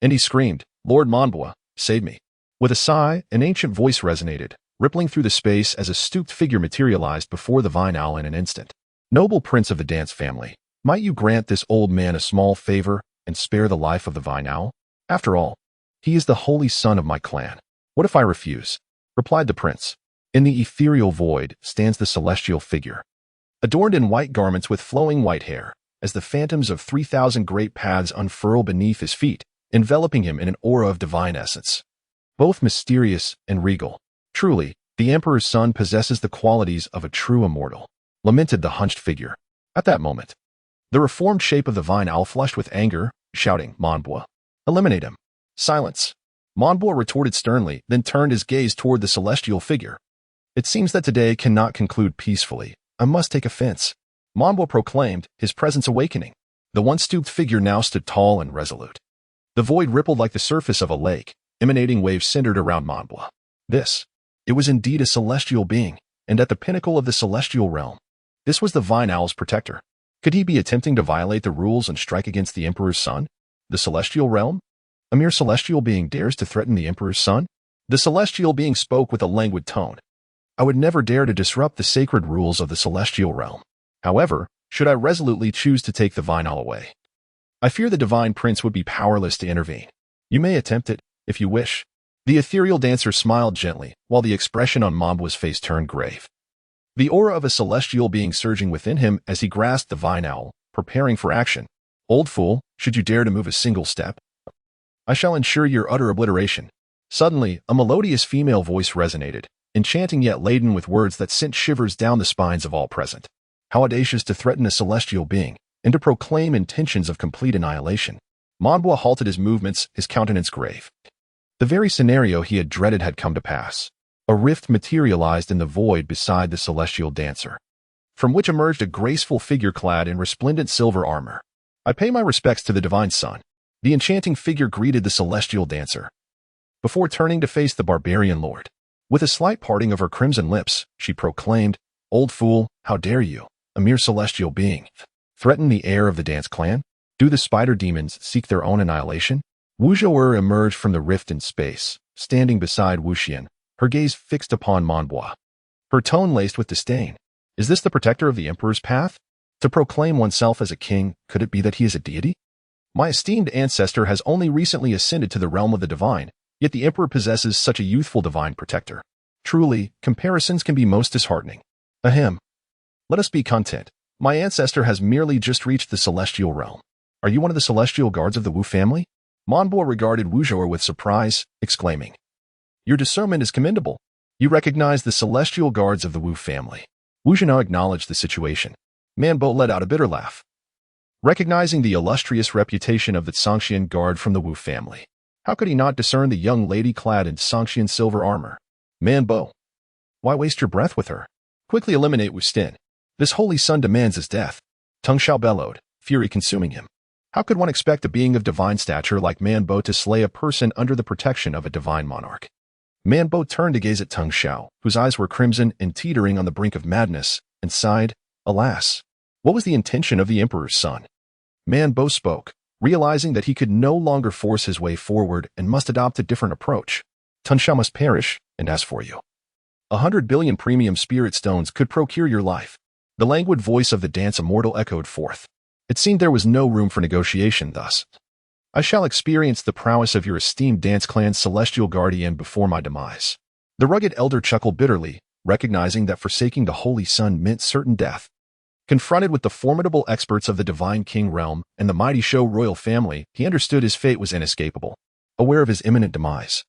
And he screamed, "Lord Monbois, save me." With a sigh, an ancient voice resonated, rippling through the space as a stooped figure materialized before the vine owl in an instant. "Noble prince of the dance family, might you grant this old man a small favor and spare the life of the vine owl? After all, he is the holy son of my clan. What if I refuse?" replied the prince. In the ethereal void stands the celestial figure, adorned in white garments with flowing white hair, as the phantoms of 3000 great paths unfurl beneath his feet, enveloping him in an aura of divine essence. Both mysterious and regal. "Truly, the emperor's son possesses the qualities of a true immortal," lamented the hunched figure. At that moment, the reformed shape of the vine owl flushed with anger, shouting, "Monbois, eliminate him." "Silence," Monbois retorted sternly, then turned his gaze toward the celestial figure. "It seems that today cannot conclude peacefully. I must take offense," Monbois proclaimed, his presence awakening. The once stooped figure now stood tall and resolute. The void rippled like the surface of a lake, emanating waves centered around Monbois. It was indeed a celestial being, and at the pinnacle of the celestial realm. This was the vine owl's protector. Could he be attempting to violate the rules and strike against the emperor's son? The celestial realm? A mere celestial being dares to threaten the emperor's son? The celestial being spoke with a languid tone. "I would never dare to disrupt the sacred rules of the celestial realm. However, should I resolutely choose to take the vine owl away, I fear the divine prince would be powerless to intervene. You may attempt it, if you wish." The ethereal dancer smiled gently, while the expression on Monbois' face turned grave. The aura of a celestial being surging within him as he grasped the vine owl, preparing for action. "Old fool, should you dare to move a single step, I shall ensure your utter obliteration." Suddenly, a melodious female voice resonated, enchanting yet laden with words that sent shivers down the spines of all present. How audacious to threaten a celestial being, and to proclaim intentions of complete annihilation. Monbois halted his movements, his countenance grave. The very scenario he had dreaded had come to pass. A rift materialized in the void beside the celestial dancer, from which emerged a graceful figure clad in resplendent silver armor. "I pay my respects to the divine son." The enchanting figure greeted the celestial dancer, before turning to face the barbarian lord. With a slight parting of her crimson lips, she proclaimed, "Old fool, how dare you, a mere celestial being, threaten the heir of the dance clan? Do the spider demons seek their own annihilation?" Wu Zhou'er emerged from the rift in space, standing beside Wu Xian, her gaze fixed upon Monbois. Her tone laced with disdain. "Is this the protector of the emperor's path? To proclaim oneself as a king, could it be that he is a deity? My esteemed ancestor has only recently ascended to the realm of the divine, yet the emperor possesses such a youthful divine protector. Truly, comparisons can be most disheartening. Ahem. Let us be content. My ancestor has merely just reached the celestial realm. Are you one of the celestial guards of the Wu family?" Monbois regarded Wu Zhou'er with surprise, exclaiming, "Your discernment is commendable. You recognize the celestial guards of the Wu family." Wu Zhou'er acknowledged the situation. Manbo let out a bitter laugh, recognizing the illustrious reputation of the Songxian guard from the Wu family. How could he not discern the young lady clad in Songxian silver armor? "Manbo, why waste your breath with her? Quickly eliminate Wu Stin. This holy son demands his death." Tung Shao bellowed, fury consuming him. How could one expect a being of divine stature like Manbo to slay a person under the protection of a divine monarch? Manbo turned to gaze at Tung Shao, whose eyes were crimson and teetering on the brink of madness, and sighed, "Alas, what was the intention of the emperor's son?" Manbo spoke, realizing that he could no longer force his way forward and must adopt a different approach. "Tung Shao must perish, and as for you, 100 billion premium spirit stones could procure your life." The languid voice of the dance immortal echoed forth. It seemed there was no room for negotiation thus. I shall experience the prowess of your esteemed dance clan's celestial guardian before my demise." The rugged elder chuckled bitterly, recognizing that forsaking the Holy Sun meant certain death. Confronted with the formidable experts of the Divine King realm and the mighty Shou royal family, he understood his fate was inescapable. Aware of his imminent demise,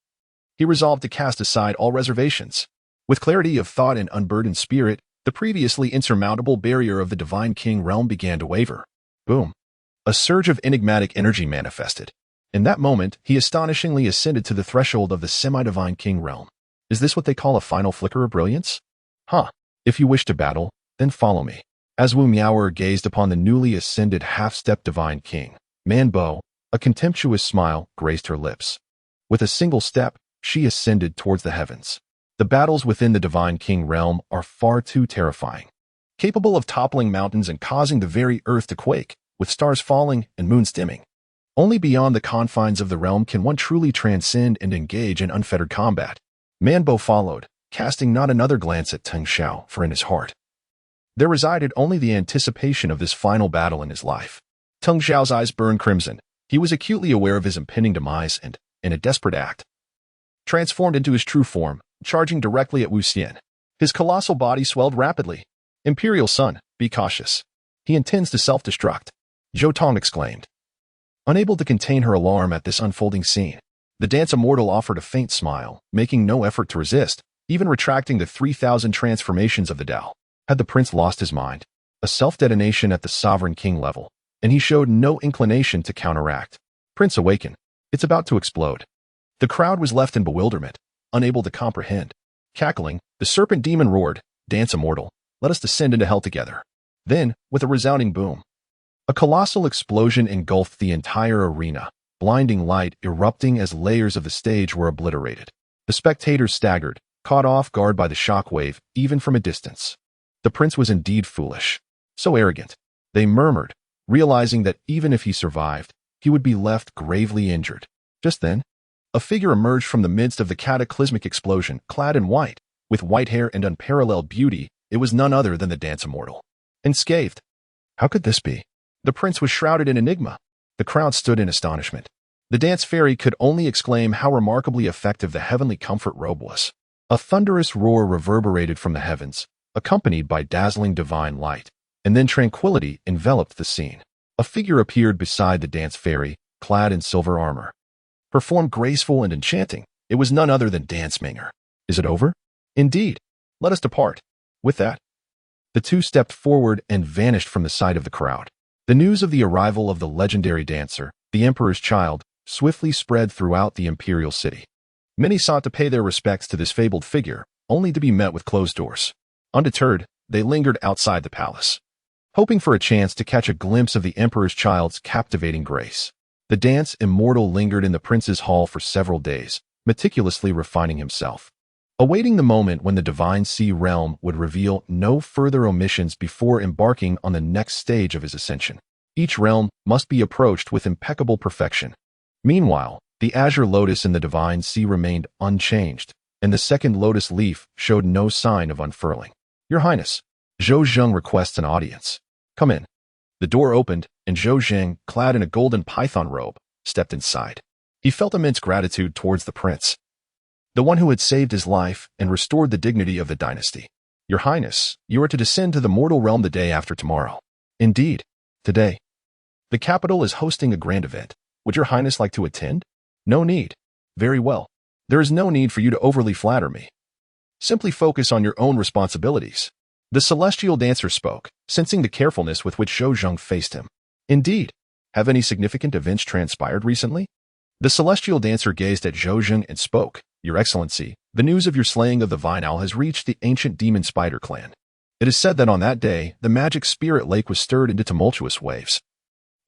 he resolved to cast aside all reservations. With clarity of thought and unburdened spirit, the previously insurmountable barrier of the Divine King realm began to waver. Boom! A surge of enigmatic energy manifested. In that moment, he astonishingly ascended to the threshold of the semi-Divine King realm. Is this what they call a final flicker of brilliance? If you wish to battle, then follow me. As Wu Miaoer gazed upon the newly ascended half-step Divine King, Manbo, a contemptuous smile graced her lips. With a single step, she ascended towards the heavens. The battles within the Divine King realm are far too terrifying, capable of toppling mountains and causing the very earth to quake, with stars falling and moons dimming. Only beyond the confines of the realm can one truly transcend and engage in unfettered combat. Manbo followed, casting not another glance at Teng Xiao, for in his heart there resided only the anticipation of this final battle in his life. Teng Xiao's eyes burned crimson. He was acutely aware of his impending demise and, in a desperate act, transformed into his true form, charging directly at Wu Xian. His colossal body swelled rapidly. "Imperial Son, be cautious. He intends to self-destruct," Zhou Tong exclaimed. Unable to contain her alarm at this unfolding scene, the dance immortal offered a faint smile, making no effort to resist, even retracting the 3,000 transformations of the Tao. Had the prince lost his mind? A self-detonation at the sovereign king level, and he showed no inclination to counteract. "Prince, awaken. It's about to explode." The crowd was left in bewilderment, unable to comprehend. Cackling, the serpent demon roared, "Dance immortal, let us descend into hell together." Then, with a resounding boom, a colossal explosion engulfed the entire arena, blinding light erupting as layers of the stage were obliterated. The spectators staggered, caught off guard by the shockwave, even from a distance. The prince was indeed foolish. So arrogant. They murmured, realizing that even if he survived, he would be left gravely injured. Just then, a figure emerged from the midst of the cataclysmic explosion, clad in white, with white hair and unparalleled beauty. It was none other than the dance immortal. Unscathed. How could this be? The prince was shrouded in enigma. The crowd stood in astonishment. The dance fairy could only exclaim how remarkably effective the heavenly comfort robe was. A thunderous roar reverberated from the heavens, accompanied by dazzling divine light, and then tranquility enveloped the scene. A figure appeared beside the dance fairy, clad in silver armor. Her form graceful and enchanting, it was none other than Dance Minger. "Is it over?" "Indeed. Let us depart." With that, the two stepped forward and vanished from the sight of the crowd. The news of the arrival of the legendary dancer, the Emperor's child, swiftly spread throughout the imperial city. Many sought to pay their respects to this fabled figure, only to be met with closed doors. Undeterred, they lingered outside the palace, hoping for a chance to catch a glimpse of the Emperor's child's captivating grace. The dance immortal lingered in the prince's hall for several days, meticulously refining himself, awaiting the moment when the Divine Sea realm would reveal no further omissions before embarking on the next stage of his ascension. Each realm must be approached with impeccable perfection. Meanwhile, the azure lotus in the Divine Sea remained unchanged, and the second lotus leaf showed no sign of unfurling. "Your Highness, Zhou Zheng requests an audience." "Come in." The door opened, and Zhou Zheng, clad in a golden python robe, stepped inside. He felt immense gratitude towards the prince, the one who had saved his life and restored the dignity of the dynasty. "Your Highness, you are to descend to the mortal realm the day after tomorrow." "Indeed. Today. The capital is hosting a grand event. Would your Highness like to attend?" "No need." "Very well. There is no need for you to overly flatter me. Simply focus on your own responsibilities." The celestial dancer spoke, sensing the carefulness with which Zhou Zheng faced him. "Indeed. Have any significant events transpired recently?" The celestial dancer gazed at Zhou Zheng and spoke. "Your Excellency, the news of your slaying of the Vine Owl has reached the ancient demon spider clan. It is said that on that day, the magic spirit lake was stirred into tumultuous waves,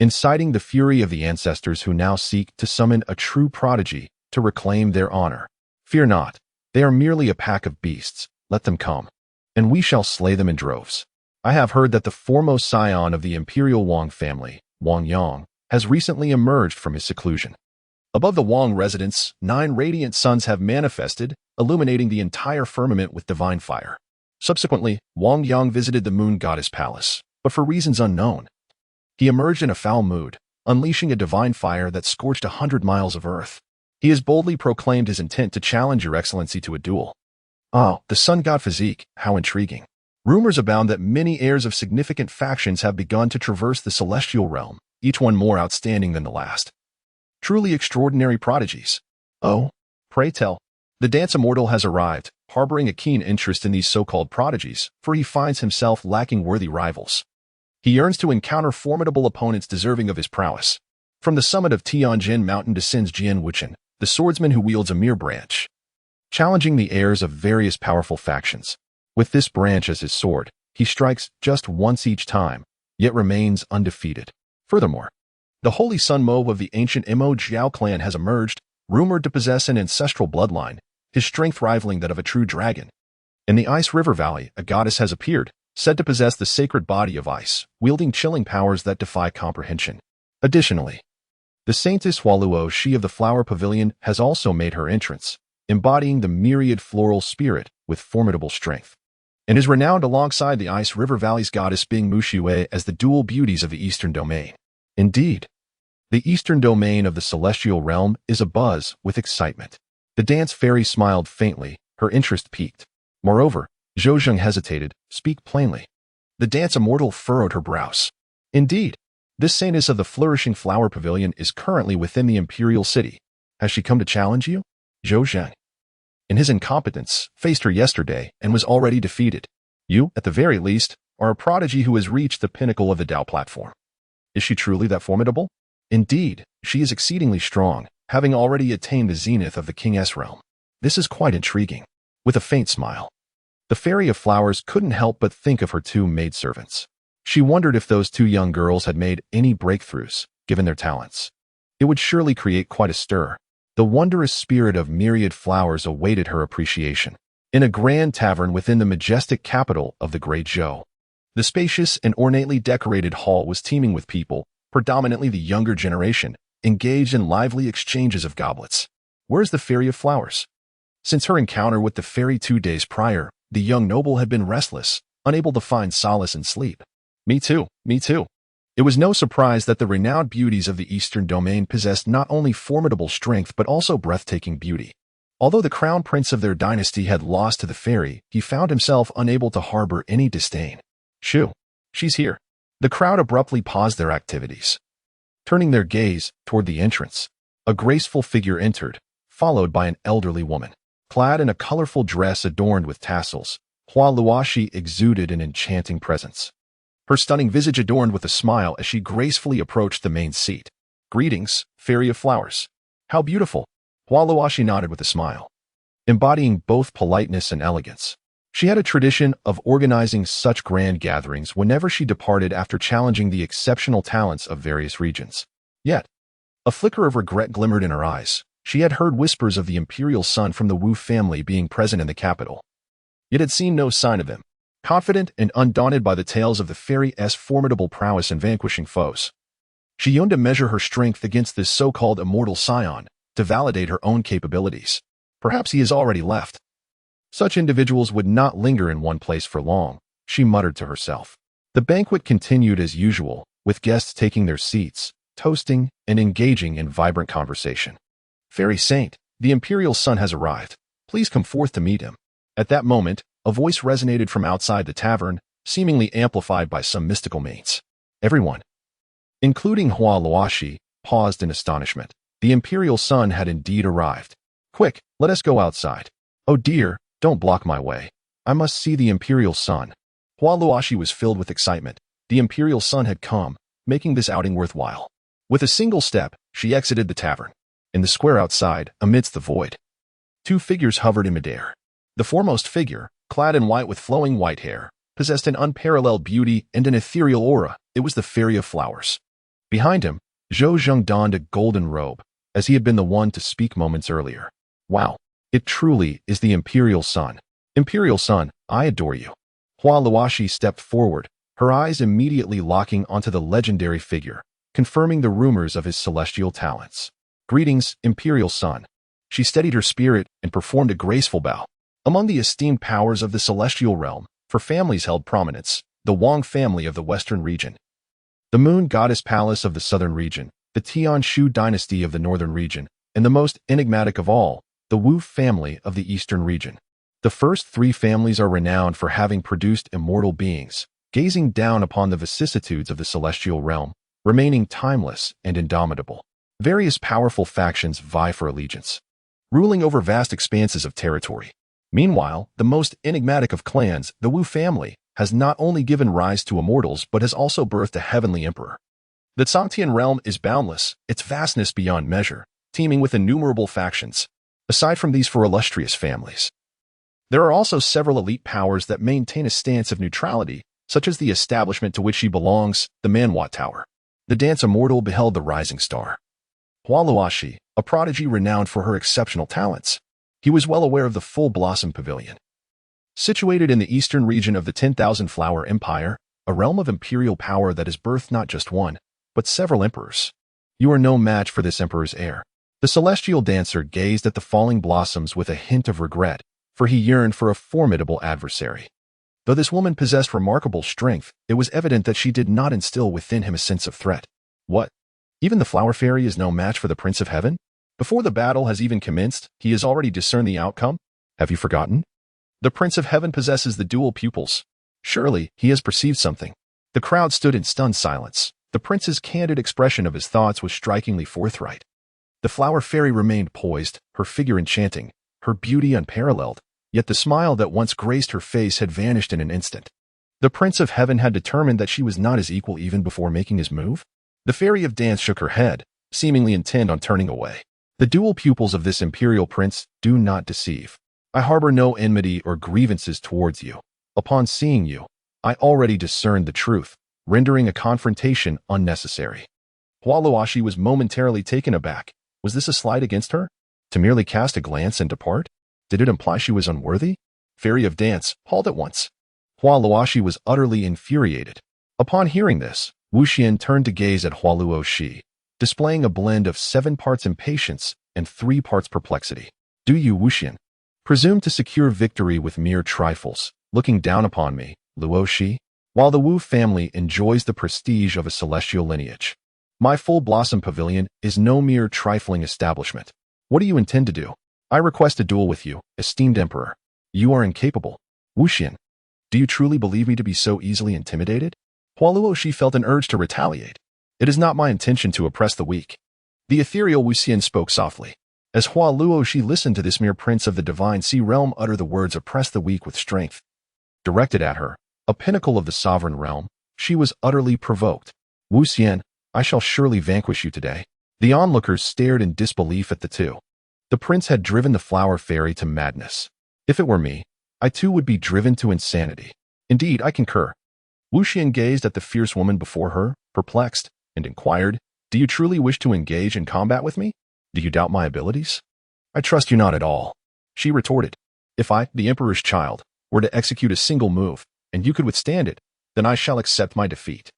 inciting the fury of the ancestors who now seek to summon a true prodigy to reclaim their honor. Fear not. They are merely a pack of beasts. Let them come, and we shall slay them in droves. I have heard that the foremost scion of the imperial Wang family, Wang Yang, has recently emerged from his seclusion. Above the Wang residence, 9 radiant suns have manifested, illuminating the entire firmament with divine fire. Subsequently, Wang Yang visited the moon goddess palace, but for reasons unknown, he emerged in a foul mood, unleashing a divine fire that scorched 100 miles of earth. He has boldly proclaimed his intent to challenge your excellency to a duel. Oh, the sun god physique, how intriguing. Rumors abound that many heirs of significant factions have begun to traverse the celestial realm, each one more outstanding than the last. Truly extraordinary prodigies. Oh, pray tell. The dance immortal has arrived, harboring a keen interest in these so-called prodigies, for he finds himself lacking worthy rivals. He yearns to encounter formidable opponents deserving of his prowess. From the summit of Tianjin Mountain descends Jian Wuchen, the swordsman who wields a mere branch, challenging the heirs of various powerful factions. With this branch as his sword, he strikes just once each time, yet remains undefeated. Furthermore, the holy son Mo of the ancient Mo Jiao clan has emerged, rumored to possess an ancestral bloodline, his strength rivaling that of a true dragon. In the Ice River Valley, a goddess has appeared, said to possess the sacred body of ice, wielding chilling powers that defy comprehension. Additionally, the saintess Hualuo, she of the Flower Pavilion, has also made her entrance, embodying the myriad floral spirit with formidable strength, and is renowned alongside the Ice River Valley's goddess Bing Muxue as the dual beauties of the Eastern Domain. Indeed, the Eastern Domain of the Celestial Realm is abuzz with excitement. The dance fairy smiled faintly, her interest piqued. Moreover, Zhou Zheng hesitated, speak plainly. The dance immortal furrowed her brows. Indeed, this saintess of the flourishing Flower Pavilion is currently within the Imperial City. Has she come to challenge you? Zhou Zheng, in his incompetence, faced her yesterday and was already defeated. You, at the very least, are a prodigy who has reached the pinnacle of the Dao platform. Is she truly that formidable? Indeed, she is exceedingly strong, having already attained the zenith of the King's realm. This is quite intriguing. With a faint smile, the Fairy of Flowers couldn't help but think of her two maidservants. She wondered if those two young girls had made any breakthroughs, given their talents. It would surely create quite a stir. The wondrous spirit of myriad flowers awaited her appreciation. In a grand tavern within the majestic capital of the Great Zhou, the spacious and ornately decorated hall was teeming with people, predominantly the younger generation, engaged in lively exchanges of goblets. Where's the Fairy of Flowers? Since her encounter with the fairy 2 days prior, the young noble had been restless, unable to find solace in sleep. Me too. It was no surprise that the renowned beauties of the Eastern Domain possessed not only formidable strength but also breathtaking beauty. Although the crown prince of their dynasty had lost to the fairy, he found himself unable to harbor any disdain. Shoo, she's here. The crowd abruptly paused their activities, turning their gaze toward the entrance. A graceful figure entered, followed by an elderly woman. Clad in a colorful dress adorned with tassels, Hua Luoxi exuded an enchanting presence. Her stunning visage adorned with a smile as she gracefully approached the main seat. Greetings, Fairy of Flowers. How beautiful. Hua Luoxi nodded with a smile, embodying both politeness and elegance. She had a tradition of organizing such grand gatherings whenever she departed after challenging the exceptional talents of various regions. Yet, a flicker of regret glimmered in her eyes. She had heard whispers of the imperial son from the Wu family being present in the capital, yet had seen no sign of him. Confident and undaunted by the tales of the fairy's formidable prowess in vanquishing foes, she yearned to measure her strength against this so-called immortal scion, to validate her own capabilities. Perhaps he has already left. Such individuals would not linger in one place for long, she muttered to herself. The banquet continued as usual, with guests taking their seats, toasting, and engaging in vibrant conversation. Fairy Saint, the imperial son has arrived. Please come forth to meet him. At that moment, a voice resonated from outside the tavern, seemingly amplified by some mystical mates. Everyone, including Hua Luoxi, paused in astonishment. The imperial son had indeed arrived. Quick, let us go outside. Oh dear, don't block my way. I must see the imperial son. Hua Luoxi was filled with excitement. The imperial son had come, making this outing worthwhile. With a single step, she exited the tavern. In the square outside, amidst the void, two figures hovered in midair. The foremost figure, clad in white with flowing white hair, possessed an unparalleled beauty and an ethereal aura. It was the Fairy of Flowers. Behind him, Zhou Zheng donned a golden robe, as he had been the one to speak moments earlier. Wow, it truly is the imperial son. Imperial son, I adore you. Hua Luoxi stepped forward, her eyes immediately locking onto the legendary figure, confirming the rumors of his celestial talents. Greetings, imperial son. She steadied her spirit and performed a graceful bow. Among the esteemed powers of the celestial realm, for families held prominence, the Wang family of the western region the Moon Goddess Palace of the southern region, the Tian Shu dynasty of the northern region, and the most enigmatic of all, the Wu family of the eastern region. The first three families are renowned for having produced immortal beings, gazing down upon the vicissitudes of the celestial realm, remaining timeless and indomitable. Various powerful factions vie for allegiance, ruling over vast expanses of territory. Meanwhile, the most enigmatic of clans, the Wu family, has not only given rise to immortals but has also birthed a heavenly emperor. The Zhangtian realm is boundless, its vastness beyond measure, teeming with innumerable factions. Aside from these four illustrious families, there are also several elite powers that maintain a stance of neutrality, such as the establishment to which she belongs, the Manhua Tower. The dance immortal beheld the rising star, Hualuoshi, a prodigy renowned for her exceptional talents. He was well aware of the Full Blossom Pavilion, situated in the eastern region of the 10,000 Flower Empire, a realm of imperial power that has birthed not just one, but several emperors. You are no match for this emperor's heir. The celestial dancer gazed at the falling blossoms with a hint of regret, for he yearned for a formidable adversary. Though this woman possessed remarkable strength, it was evident that she did not instill within him a sense of threat. What? Even the Flower Fairy is no match for the Prince of Heaven? Before the battle has even commenced, he has already discerned the outcome? Have you forgotten? The Prince of Heaven possesses the dual pupils. Surely, he has perceived something. The crowd stood in stunned silence. The prince's candid expression of his thoughts was strikingly forthright. The Flower Fairy remained poised, her figure enchanting, her beauty unparalleled, yet the smile that once graced her face had vanished in an instant. The Prince of Heaven had determined that she was not his equal even before making his move. The Fairy of Dance shook her head, seemingly intent on turning away. The dual pupils of this imperial prince do not deceive. I harbor no enmity or grievances towards you. Upon seeing you, I already discerned the truth, rendering a confrontation unnecessary. Hualuoshi was momentarily taken aback. Was this a slight against her? To merely cast a glance and depart? Did it imply she was unworthy? Fairy of Dance, halt at once. Hualuoshi was utterly infuriated. Upon hearing this, Wu Xian turned to gaze at Hualuoshi, displaying a blend of 7 parts impatience and 3 parts perplexity. Do you, Wu Xian, presume to secure victory with mere trifles, looking down upon me, Luoshi? While the Wu family enjoys the prestige of a celestial lineage, my Full Blossom Pavilion is no mere trifling establishment. What do you intend to do? I request a duel with you, esteemed emperor. You are incapable. Wu Xian, do you truly believe me to be so easily intimidated? Hualuoshi felt an urge to retaliate. It is not my intention to oppress the weak. The ethereal Wu Xian spoke softly. As Hualuoshi listened to this mere prince of the divine sea realm utter the words oppress the weak with strength, directed at her, a pinnacle of the sovereign realm, she was utterly provoked. Wu Xian, I shall surely vanquish you today. The onlookers stared in disbelief at the two. The prince had driven the Flower Fairy to madness. If it were me, I too would be driven to insanity. Indeed, I concur. Wu Xian gazed at the fierce woman before her, perplexed, and inquired, Do you truly wish to engage in combat with me? Do you doubt my abilities? I trust you not at all. She retorted. If I, the Emperor's child, were to execute a single move, and you could withstand it, then I shall accept my defeat.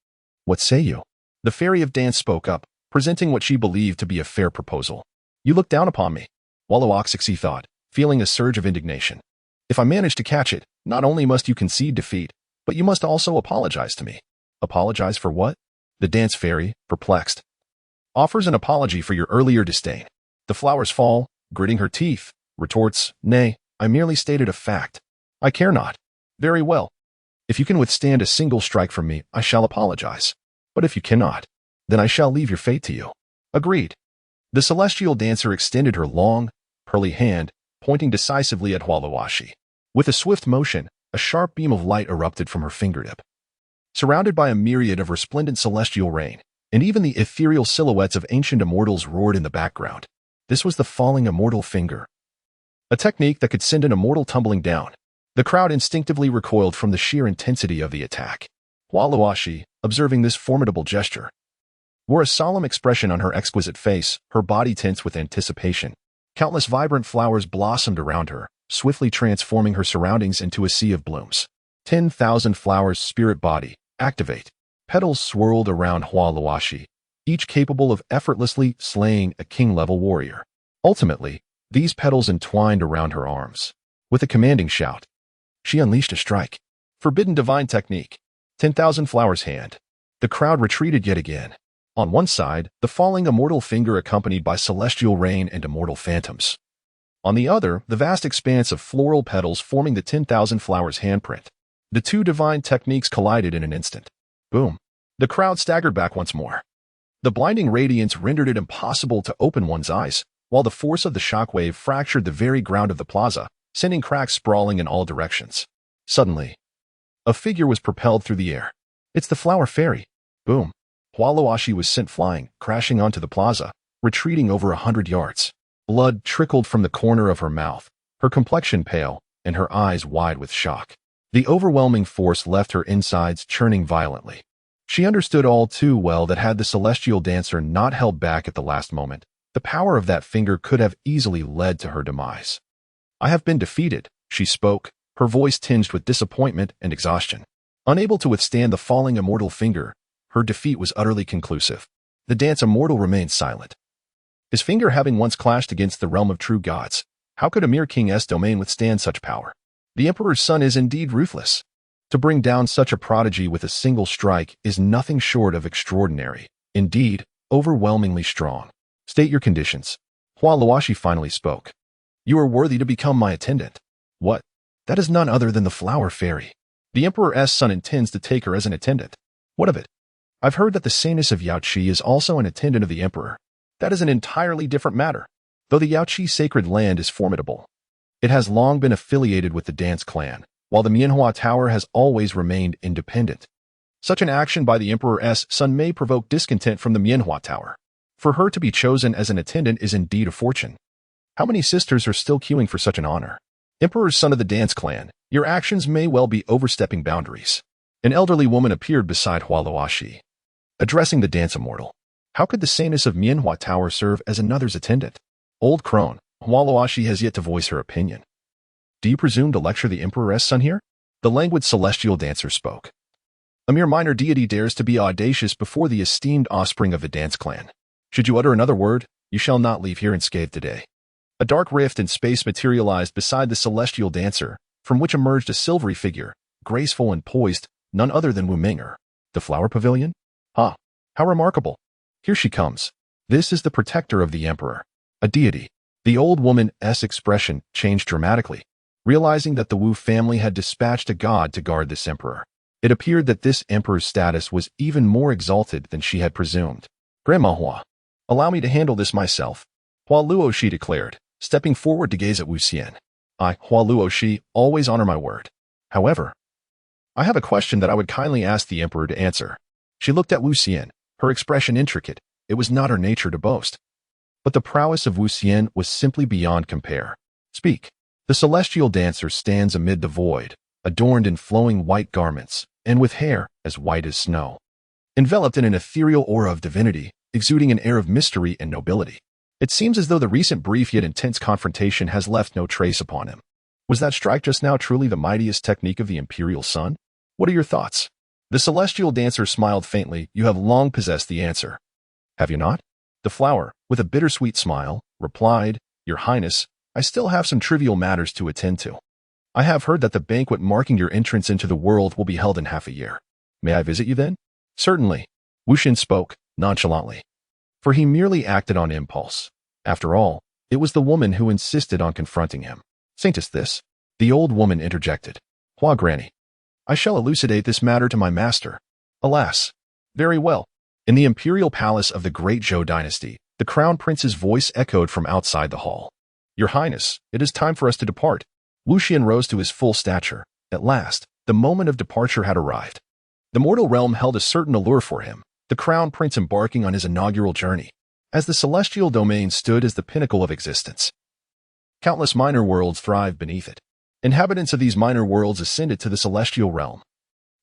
What say you? The Fairy of Dance spoke up, presenting what she believed to be a fair proposal. You look down upon me, Hualuoshi thought, feeling a surge of indignation. If I manage to catch it, not only must you concede defeat, but you must also apologize to me. Apologize for what? The Dance Fairy, perplexed, offers an apology for your earlier disdain. The flowers fall, gritting her teeth, retorts, Nay, I merely stated a fact. I care not. Very well. If you can withstand a single strike from me, I shall apologize. But if you cannot, then I shall leave your fate to you. Agreed. The celestial dancer extended her long, pearly hand, pointing decisively at Hualuoshi. With a swift motion, a sharp beam of light erupted from her fingertip. Surrounded by a myriad of resplendent celestial rain, and even the ethereal silhouettes of ancient immortals roared in the background. This was the falling immortal finger, a technique that could send an immortal tumbling down. The crowd instinctively recoiled from the sheer intensity of the attack. Hualuoshi, observing this formidable gesture, wore a solemn expression on her exquisite face, her body tense with anticipation. Countless vibrant flowers blossomed around her, swiftly transforming her surroundings into a sea of blooms. 10,000 flowers spirit body, activate. Petals swirled around Hualuoshi, each capable of effortlessly slaying a king-level warrior. Ultimately, these petals entwined around her arms. With a commanding shout, she unleashed a strike. Forbidden divine technique. 10,000 flowers hand. The crowd retreated yet again. On one side, the falling immortal finger accompanied by celestial rain and immortal phantoms. On the other, the vast expanse of floral petals forming the 10,000 flowers handprint. The two divine techniques collided in an instant. Boom. The crowd staggered back once more. The blinding radiance rendered it impossible to open one's eyes, while the force of the shockwave fractured the very ground of the plaza, sending cracks sprawling in all directions. Suddenly, a figure was propelled through the air. It's the flower fairy. Boom. Hualuashi was sent flying, crashing onto the plaza, retreating over 100 yards. Blood trickled from the corner of her mouth, her complexion pale, and her eyes wide with shock. The overwhelming force left her insides churning violently. She understood all too well that had the celestial dancer not held back at the last moment, the power of that finger could have easily led to her demise. "I have been defeated," she spoke, her voice tinged with disappointment and exhaustion. Unable to withstand the falling immortal finger, her defeat was utterly conclusive. The dance immortal remained silent. His finger having once clashed against the realm of true gods, how could a mere king's domain withstand such power? The emperor's son is indeed ruthless. To bring down such a prodigy with a single strike is nothing short of extraordinary, indeed, overwhelmingly strong. "State your conditions." Hualuashi finally spoke. "You are worthy to become my attendant." "What?" "That is none other than the flower fairy. The emperor's son intends to take her as an attendant." "What of it?" "I've heard that the Sanus of Yaoqi is also an attendant of the emperor." "That is an entirely different matter. Though the Yaoqi sacred land is formidable, it has long been affiliated with the dance clan, while the Mianhua Tower has always remained independent. Such an action by the emperor's son may provoke discontent from the Mianhua Tower. For her to be chosen as an attendant is indeed a fortune. How many sisters are still queuing for such an honor? Emperor's son of the dance clan, your actions may well be overstepping boundaries." An elderly woman appeared beside Hualuashi, addressing the dance immortal. "How could the Sanus of Mianhua Tower serve as another's attendant?" "Old crone," Hualuashi has yet to voice her opinion. "Do you presume to lecture the emperor's son here?" The languid celestial dancer spoke. "A mere minor deity dares to be audacious before the esteemed offspring of the dance clan. Should you utter another word, you shall not leave here unscathed today." A dark rift in space materialized beside the celestial dancer, from which emerged a silvery figure, graceful and poised, none other than Wu Ming'er. "The flower pavilion? Ah, how remarkable. Here she comes. This is the protector of the emperor. A deity." The old woman's expression changed dramatically. Realizing that the Wu family had dispatched a god to guard this emperor, it appeared that this emperor's status was even more exalted than she had presumed. "Grandma Hua, allow me to handle this myself," Hualuoshi declared, stepping forward to gaze at Wu Xian. "I, Hualuoshi, always honor my word. However, I have a question that I would kindly ask the emperor to answer." She looked at Wu Xian, her expression intricate. It was not her nature to boast. But the prowess of Wu Xian was simply beyond compare. "Speak." The celestial dancer stands amid the void, adorned in flowing white garments, and with hair as white as snow. Enveloped in an ethereal aura of divinity, exuding an air of mystery and nobility. It seems as though the recent brief yet intense confrontation has left no trace upon him. Was that strike just now truly the mightiest technique of the imperial son? What are your thoughts? The celestial dancer smiled faintly. "You have long possessed the answer. Have you not?" The flower, with a bittersweet smile, replied, "Your Highness, I still have some trivial matters to attend to. I have heard that the banquet marking your entrance into the world will be held in half a year. May I visit you then?" "Certainly," Wu Xin spoke, nonchalantly. For he merely acted on impulse. After all, it was the woman who insisted on confronting him. "Saintess this?" The old woman interjected. "Hua Granny, I shall elucidate this matter to my master." "Alas." "Very well." In the imperial palace of the great Zhou dynasty, the crown prince's voice echoed from outside the hall. "Your Highness, it is time for us to depart." Wu Xian rose to his full stature. At last, the moment of departure had arrived. The mortal realm held a certain allure for him, the crown prince embarking on his inaugural journey, as the celestial domain stood as the pinnacle of existence. Countless minor worlds thrived beneath it. Inhabitants of these minor worlds ascended to the celestial realm,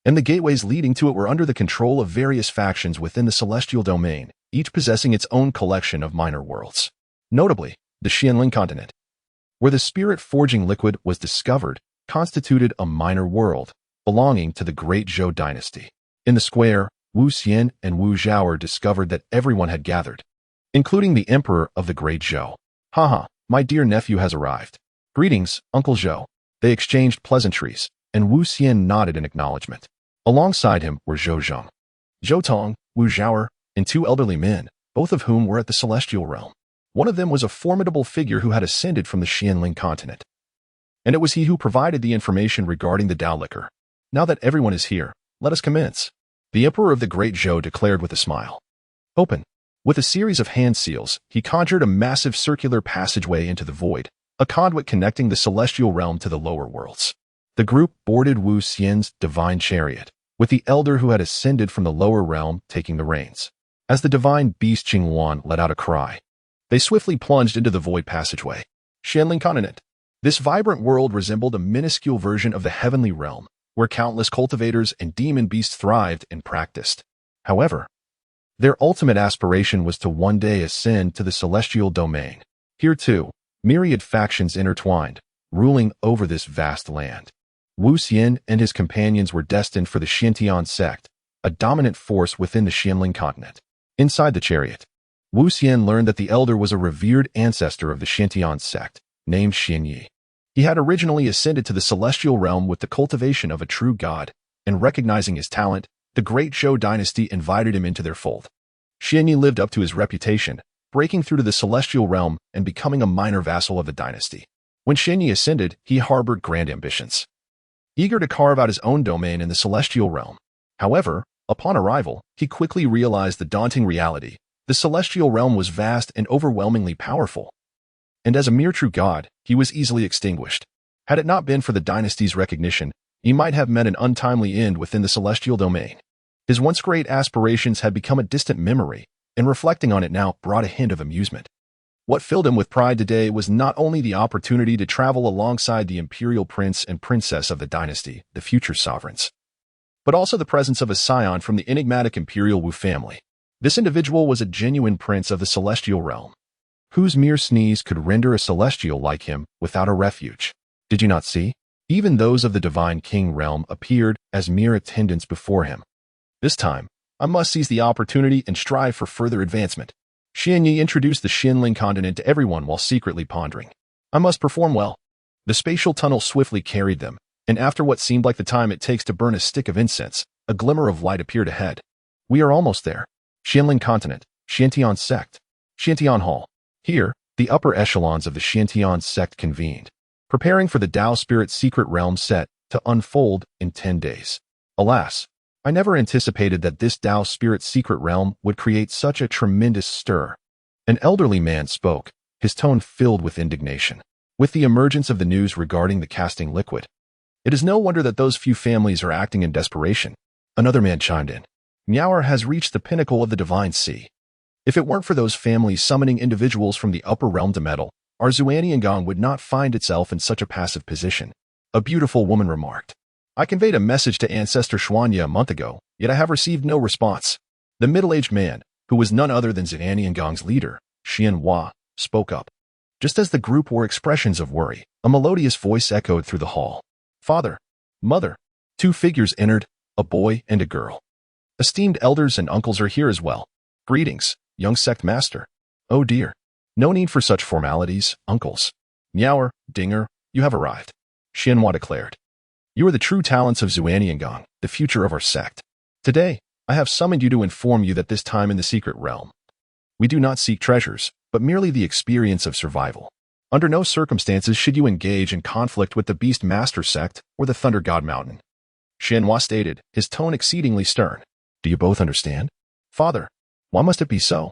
and the gateways leading to it were under the control of various factions within the celestial domain, each possessing its own collection of minor worlds. Notably, the Xianling continent, where the spirit-forging liquid was discovered, constituted a minor world, belonging to the great Zhou dynasty. In the square, Wu Xian and Wu Zhaoer discovered that everyone had gathered, including the emperor of the great Zhou. "Haha, my dear nephew has arrived. Greetings, Uncle Zhou." They exchanged pleasantries, and Wu Xian nodded in acknowledgement. Alongside him were Zhou Zheng, Zhou Tong, Wu Zhaoer, and two elderly men, both of whom were at the celestial realm. One of them was a formidable figure who had ascended from the Xianling continent. And it was he who provided the information regarding the Dao liquor. Now that everyone is here, let us commence. The Emperor of the Great Zhou declared with a smile. Open. With a series of hand seals, he conjured a massive circular passageway into the void, a conduit connecting the celestial realm to the lower worlds. The group boarded Wu Xian's divine chariot, with the elder who had ascended from the lower realm taking the reins. As the divine beast Qingwan let out a cry, they swiftly plunged into the void passageway. Xianling continent. This vibrant world resembled a minuscule version of the heavenly realm, where countless cultivators and demon beasts thrived and practiced. However, their ultimate aspiration was to one day ascend to the celestial domain. Here too, myriad factions intertwined, ruling over this vast land. Wu Xian and his companions were destined for the Xiantian sect, a dominant force within the Xianling continent. Inside the chariot, Wu Xian learned that the elder was a revered ancestor of the Xiantian sect, named Xianyi. He had originally ascended to the celestial realm with the cultivation of a true god, and recognizing his talent, the Great Zhou dynasty invited him into their fold. Xianyi lived up to his reputation, breaking through to the celestial realm and becoming a minor vassal of the dynasty. When Xianyi ascended, he harbored grand ambitions, eager to carve out his own domain in the celestial realm. However, upon arrival, he quickly realized the daunting reality. The celestial realm was vast and overwhelmingly powerful, and as a mere true god, he was easily extinguished. Had it not been for the dynasty's recognition, he might have met an untimely end within the celestial domain. His once great aspirations had become a distant memory, and reflecting on it now brought a hint of amusement. What filled him with pride today was not only the opportunity to travel alongside the imperial prince and princess of the dynasty, the future sovereigns, but also the presence of a scion from the enigmatic imperial Wu family. This individual was a genuine prince of the celestial realm, whose mere sneeze could render a celestial like him without a refuge. Did you not see? Even those of the divine king realm appeared as mere attendants before him. This time, I must seize the opportunity and strive for further advancement. Xianyi introduced the Xianling continent to everyone while secretly pondering. I must perform well. The spatial tunnel swiftly carried them, and after what seemed like the time it takes to burn a stick of incense, a glimmer of light appeared ahead. We are almost there. Xianling continent, Xiantian sect, Xiantian hall. Here, the upper echelons of the Xiantian sect convened, preparing for the Tao Spirit secret realm set to unfold in 10 days. Alas, I never anticipated that this Tao Spirit secret realm would create such a tremendous stir. An elderly man spoke, his tone filled with indignation. With the emergence of the news regarding the casting liquid, it is no wonder that those few families are acting in desperation. Another man chimed in. Miaoer has reached the pinnacle of the divine sea. If it weren't for those families summoning individuals from the upper realm to meddle, our Zuaniangong would not find itself in such a passive position. A beautiful woman remarked. I conveyed a message to Ancestor Xuanya a month ago, yet I have received no response. The middle-aged man, who was none other than Zuaniangong's leader, Xian Hua, spoke up. Just as the group wore expressions of worry, a melodious voice echoed through the hall. Father, mother, two figures entered, a boy and a girl. Esteemed elders and uncles are here as well. Greetings, young sect master. Oh dear. No need for such formalities, uncles. Miaoer, Dinger, you have arrived. Xianhua declared. You are the true talents of Zuaniangong, the future of our sect. Today, I have summoned you to inform you that this time in the secret realm, we do not seek treasures, but merely the experience of survival. Under no circumstances should you engage in conflict with the Beast Master sect or the Thunder God Mountain. Xianhua stated, his tone exceedingly stern. Do you both understand? Father, why must it be so?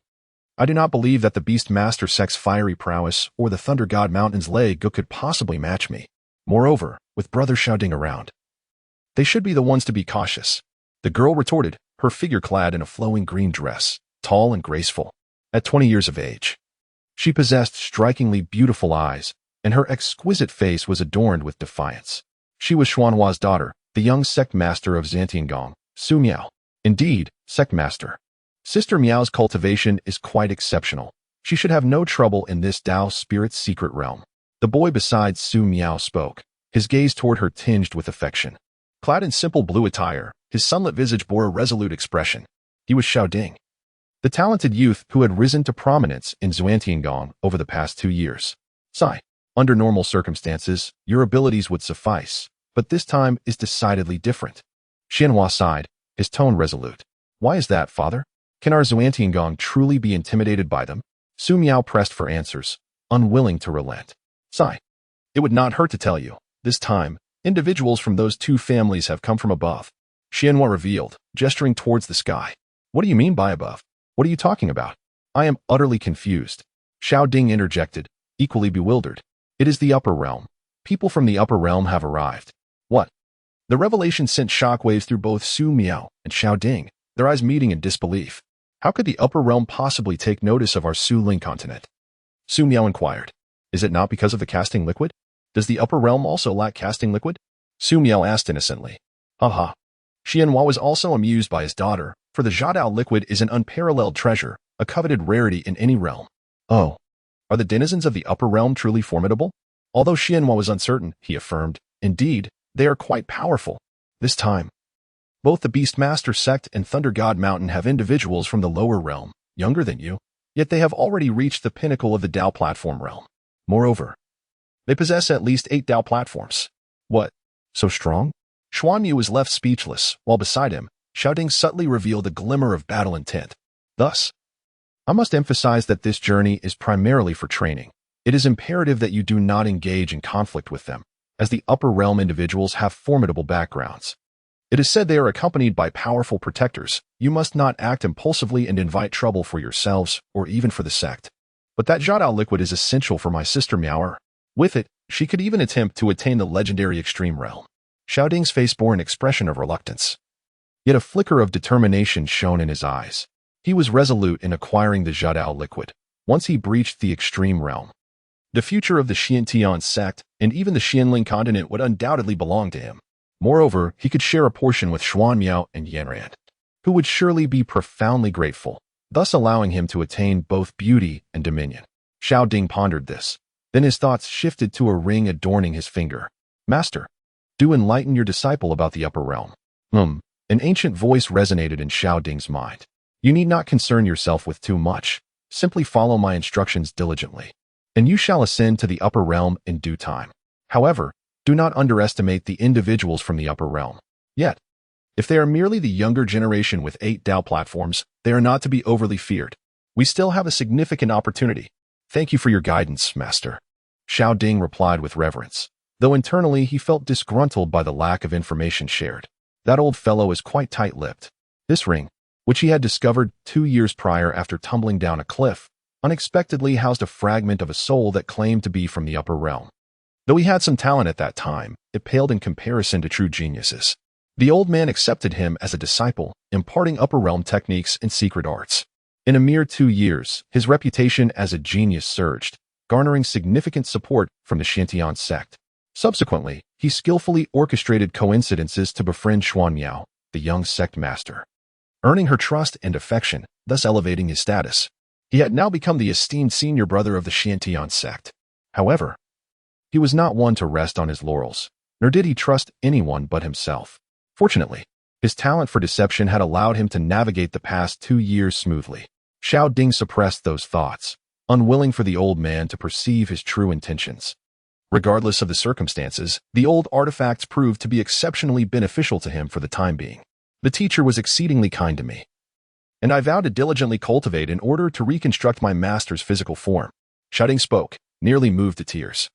I do not believe that the Beast Master sect's fiery prowess or the Thunder God Mountain's leg could possibly match me. Moreover, with Brother shouting around, they should be the ones to be cautious. The girl retorted, her figure clad in a flowing green dress, tall and graceful. At 20 years of age, she possessed strikingly beautiful eyes, and her exquisite face was adorned with defiance. She was Xuanhua's daughter, the young sect master of Zantiangong, Su Miao. Indeed, sect master. Sister Miao's cultivation is quite exceptional. She should have no trouble in this Tao Spirit's secret realm. The boy beside Su Miao spoke, his gaze toward her tinged with affection. Clad in simple blue attire, his sunlit visage bore a resolute expression. He was Xiao Ding, the talented youth who had risen to prominence in Zuantiangong over the past 2 years. Sigh. Under normal circumstances, your abilities would suffice, but this time is decidedly different. Xianhua sighed, his tone resolute. Why is that, father? Can our Xuantiangong truly be intimidated by them? Su Miao pressed for answers, unwilling to relent. Sigh. It would not hurt to tell you. This time, individuals from those two families have come from above. Xianhua revealed, gesturing towards the sky. What do you mean by above? What are you talking about? I am utterly confused. Xiao Ding interjected, equally bewildered. It is the upper realm. People from the upper realm have arrived. What? The revelation sent shockwaves through both Su Miao and Xiao Ding, their eyes meeting in disbelief. How could the upper realm possibly take notice of our Su Ling continent? Su Miao inquired. Is it not because of the casting liquid? Does the upper realm also lack casting liquid? Su Miao asked innocently. Haha. Xianhua was also amused by his daughter, for the Jiadao liquid is an unparalleled treasure, a coveted rarity in any realm. Oh. Are the denizens of the upper realm truly formidable? Although Xianhua was uncertain, he affirmed, indeed, they are quite powerful. This time, both the Beastmaster sect and Thunder God Mountain have individuals from the lower realm, younger than you, yet they have already reached the pinnacle of the Dao platform realm. Moreover, they possess at least 8 Dao platforms. What? So strong? Xuanmu was left speechless, while beside him, Xiaoding subtly revealed a glimmer of battle intent. Thus, I must emphasize that this journey is primarily for training. It is imperative that you do not engage in conflict with them, as the upper realm individuals have formidable backgrounds. It is said they are accompanied by powerful protectors. You must not act impulsively and invite trouble for yourselves or even for the sect. But that Jiadao liquid is essential for my sister Miaoer. With it, she could even attempt to attain the legendary extreme realm. Xiaoding's face bore an expression of reluctance, yet a flicker of determination shone in his eyes. He was resolute in acquiring the Jiadao liquid, once he breached the extreme realm. The future of the Xiantian sect and even the Xianling continent would undoubtedly belong to him. Moreover, he could share a portion with Xuan Miao and Yanran, who would surely be profoundly grateful, thus allowing him to attain both beauty and dominion. Xiao Ding pondered this. Then his thoughts shifted to a ring adorning his finger. Master, do enlighten your disciple about the upper realm. An ancient voice resonated in Xiao Ding's mind. You need not concern yourself with too much. Simply follow my instructions diligently, and you shall ascend to the upper realm in due time. However, do not underestimate the individuals from the upper realm. Yet, if they are merely the younger generation with 8 Dao platforms, they are not to be overly feared. We still have a significant opportunity. Thank you for your guidance, Master. Xiao Ding replied with reverence, though internally he felt disgruntled by the lack of information shared. That old fellow is quite tight-lipped. This ring, which he had discovered 2 years prior after tumbling down a cliff, unexpectedly housed a fragment of a soul that claimed to be from the upper realm. Though he had some talent at that time, it paled in comparison to true geniuses. The old man accepted him as a disciple, imparting upper realm techniques and secret arts. In a mere 2 years, his reputation as a genius surged, garnering significant support from the Xiantian sect. Subsequently, he skillfully orchestrated coincidences to befriend Xuan Miao, the young sect master, earning her trust and affection, thus elevating his status. He had now become the esteemed senior brother of the Xiantian sect. However, he was not one to rest on his laurels, nor did he trust anyone but himself. Fortunately, his talent for deception had allowed him to navigate the past 2 years smoothly. Xiao Ding suppressed those thoughts, unwilling for the old man to perceive his true intentions. Regardless of the circumstances, the old artifacts proved to be exceptionally beneficial to him for the time being. The teacher was exceedingly kind to me, and I vowed to diligently cultivate in order to reconstruct my master's physical form. Xiao Ding spoke, nearly moved to tears.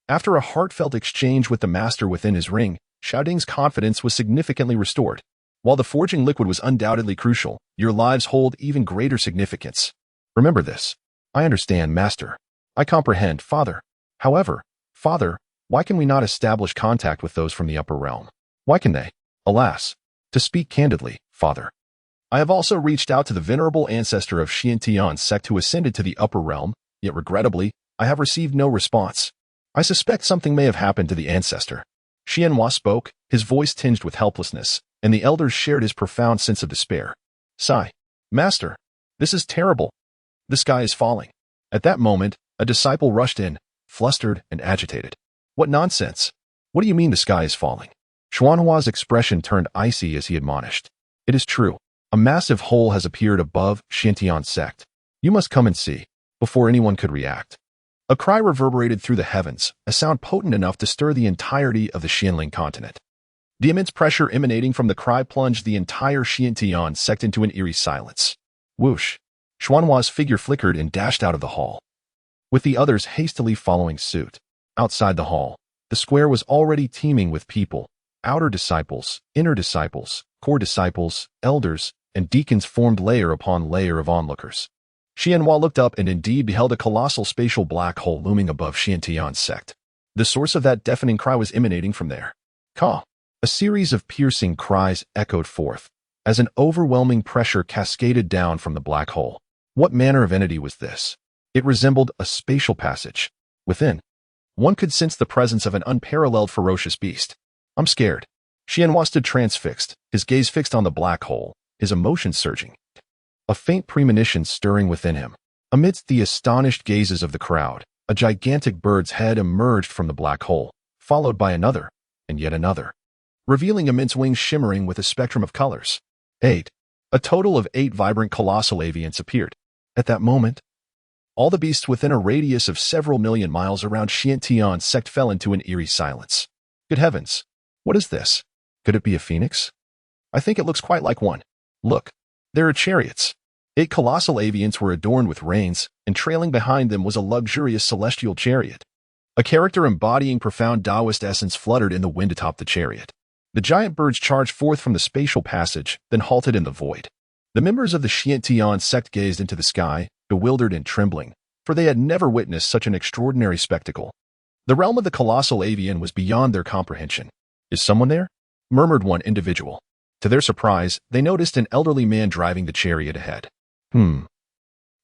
After a heartfelt exchange with the master within his ring, Xiao Ding's confidence was significantly restored. While the forging liquid was undoubtedly crucial, your lives hold even greater significance. Remember this. I understand, Master. I comprehend, Father. However, Father, why can we not establish contact with those from the upper realm? Why can they? Alas, to speak candidly, Father, I have also reached out to the venerable ancestor of Xiantian sect who ascended to the upper realm, yet regrettably, I have received no response. I suspect something may have happened to the ancestor. Xianhua spoke, his voice tinged with helplessness, and the elders shared his profound sense of despair. Sigh. Master, this is terrible. The sky is falling. At that moment, a disciple rushed in, flustered and agitated. What nonsense! What do you mean the sky is falling? Xuanhua's expression turned icy as he admonished. It is true. A massive hole has appeared above Xiantian sect. You must come and see. Before anyone could react, a cry reverberated through the heavens, a sound potent enough to stir the entirety of the Xianling continent. The immense pressure emanating from the cry plunged the entire Xiantian sect into an eerie silence. Whoosh! Xuanhua's figure flickered and dashed out of the hall, with the others hastily following suit. Outside the hall, the square was already teeming with people. Outer disciples, inner disciples, core disciples, elders, and deacons formed layer upon layer of onlookers. Xianhua looked up and indeed beheld a colossal spatial black hole looming above Xiantian's sect. The source of that deafening cry was emanating from there. Ka! A series of piercing cries echoed forth, as an overwhelming pressure cascaded down from the black hole. What manner of entity was this? It resembled a spatial passage. Within, one could sense the presence of an unparalleled ferocious beast. I'm scared. Xianhua stood transfixed, his gaze fixed on the black hole, his emotions surging. A faint premonition stirring within him. Amidst the astonished gazes of the crowd, a gigantic bird's head emerged from the black hole, followed by another, and yet another, revealing immense wings shimmering with a spectrum of colors. 8. A total of 8 vibrant colossal avians appeared. At that moment, all the beasts within a radius of several million miles around Xiantian's sect fell into an eerie silence. Good heavens! What is this? Could it be a phoenix? I think it looks quite like one. Look, there are chariots. 8 colossal avians were adorned with reins, and trailing behind them was a luxurious celestial chariot. A character embodying profound Taoist essence fluttered in the wind atop the chariot. The giant birds charged forth from the spatial passage, then halted in the void. The members of the Xiantian sect gazed into the sky, bewildered and trembling, for they had never witnessed such an extraordinary spectacle. The realm of the colossal avian was beyond their comprehension. Is someone there? Murmured one individual. To their surprise, they noticed an elderly man driving the chariot ahead.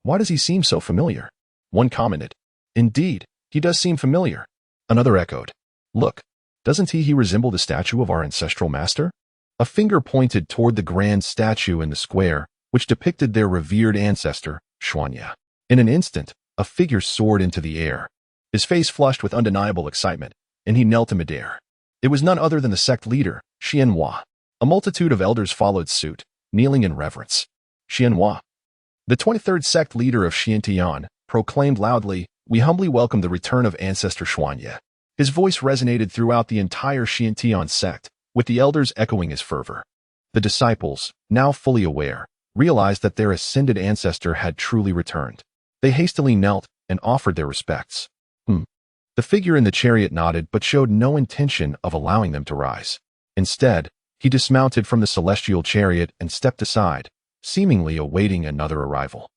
Why does he seem so familiar? One commented. Indeed, he does seem familiar. Another echoed. Look, doesn't he resemble the statue of our ancestral master? A finger pointed toward the grand statue in the square, which depicted their revered ancestor, Xuanya. In an instant, a figure soared into the air. His face flushed with undeniable excitement, and he knelt in midair. It was none other than the sect leader, Xianhua. A multitude of elders followed suit, kneeling in reverence. Xianhua, the 23rd sect leader of Xiantian, proclaimed loudly, "We humbly welcome the return of ancestor Xuanya." His voice resonated throughout the entire Xiantian sect, with the elders echoing his fervor. The disciples, now fully aware, realized that their ascended ancestor had truly returned. They hastily knelt and offered their respects. The figure in the chariot nodded but showed no intention of allowing them to rise. Instead, he dismounted from the celestial chariot and stepped aside, seemingly awaiting another arrival.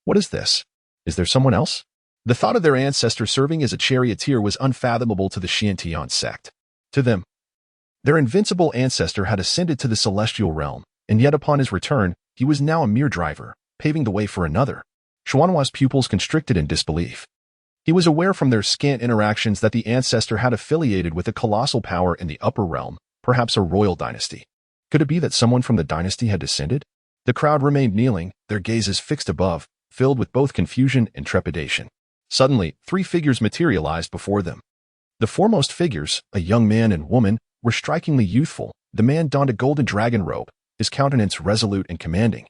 What is this? Is there someone else? The thought of their ancestor serving as a charioteer was unfathomable to the Xiantian sect. To them, their invincible ancestor had ascended to the celestial realm, and yet upon his return, he was now a mere driver, paving the way for another. Xuanhua's pupils constricted in disbelief. He was aware from their scant interactions that the ancestor had affiliated with a colossal power in the upper realm, perhaps a royal dynasty. Could it be that someone from the dynasty had descended? The crowd remained kneeling, their gazes fixed above, filled with both confusion and trepidation. Suddenly, 3 figures materialized before them. The foremost figures, a young man and woman, were strikingly youthful. The man donned a golden dragon robe, his countenance resolute and commanding,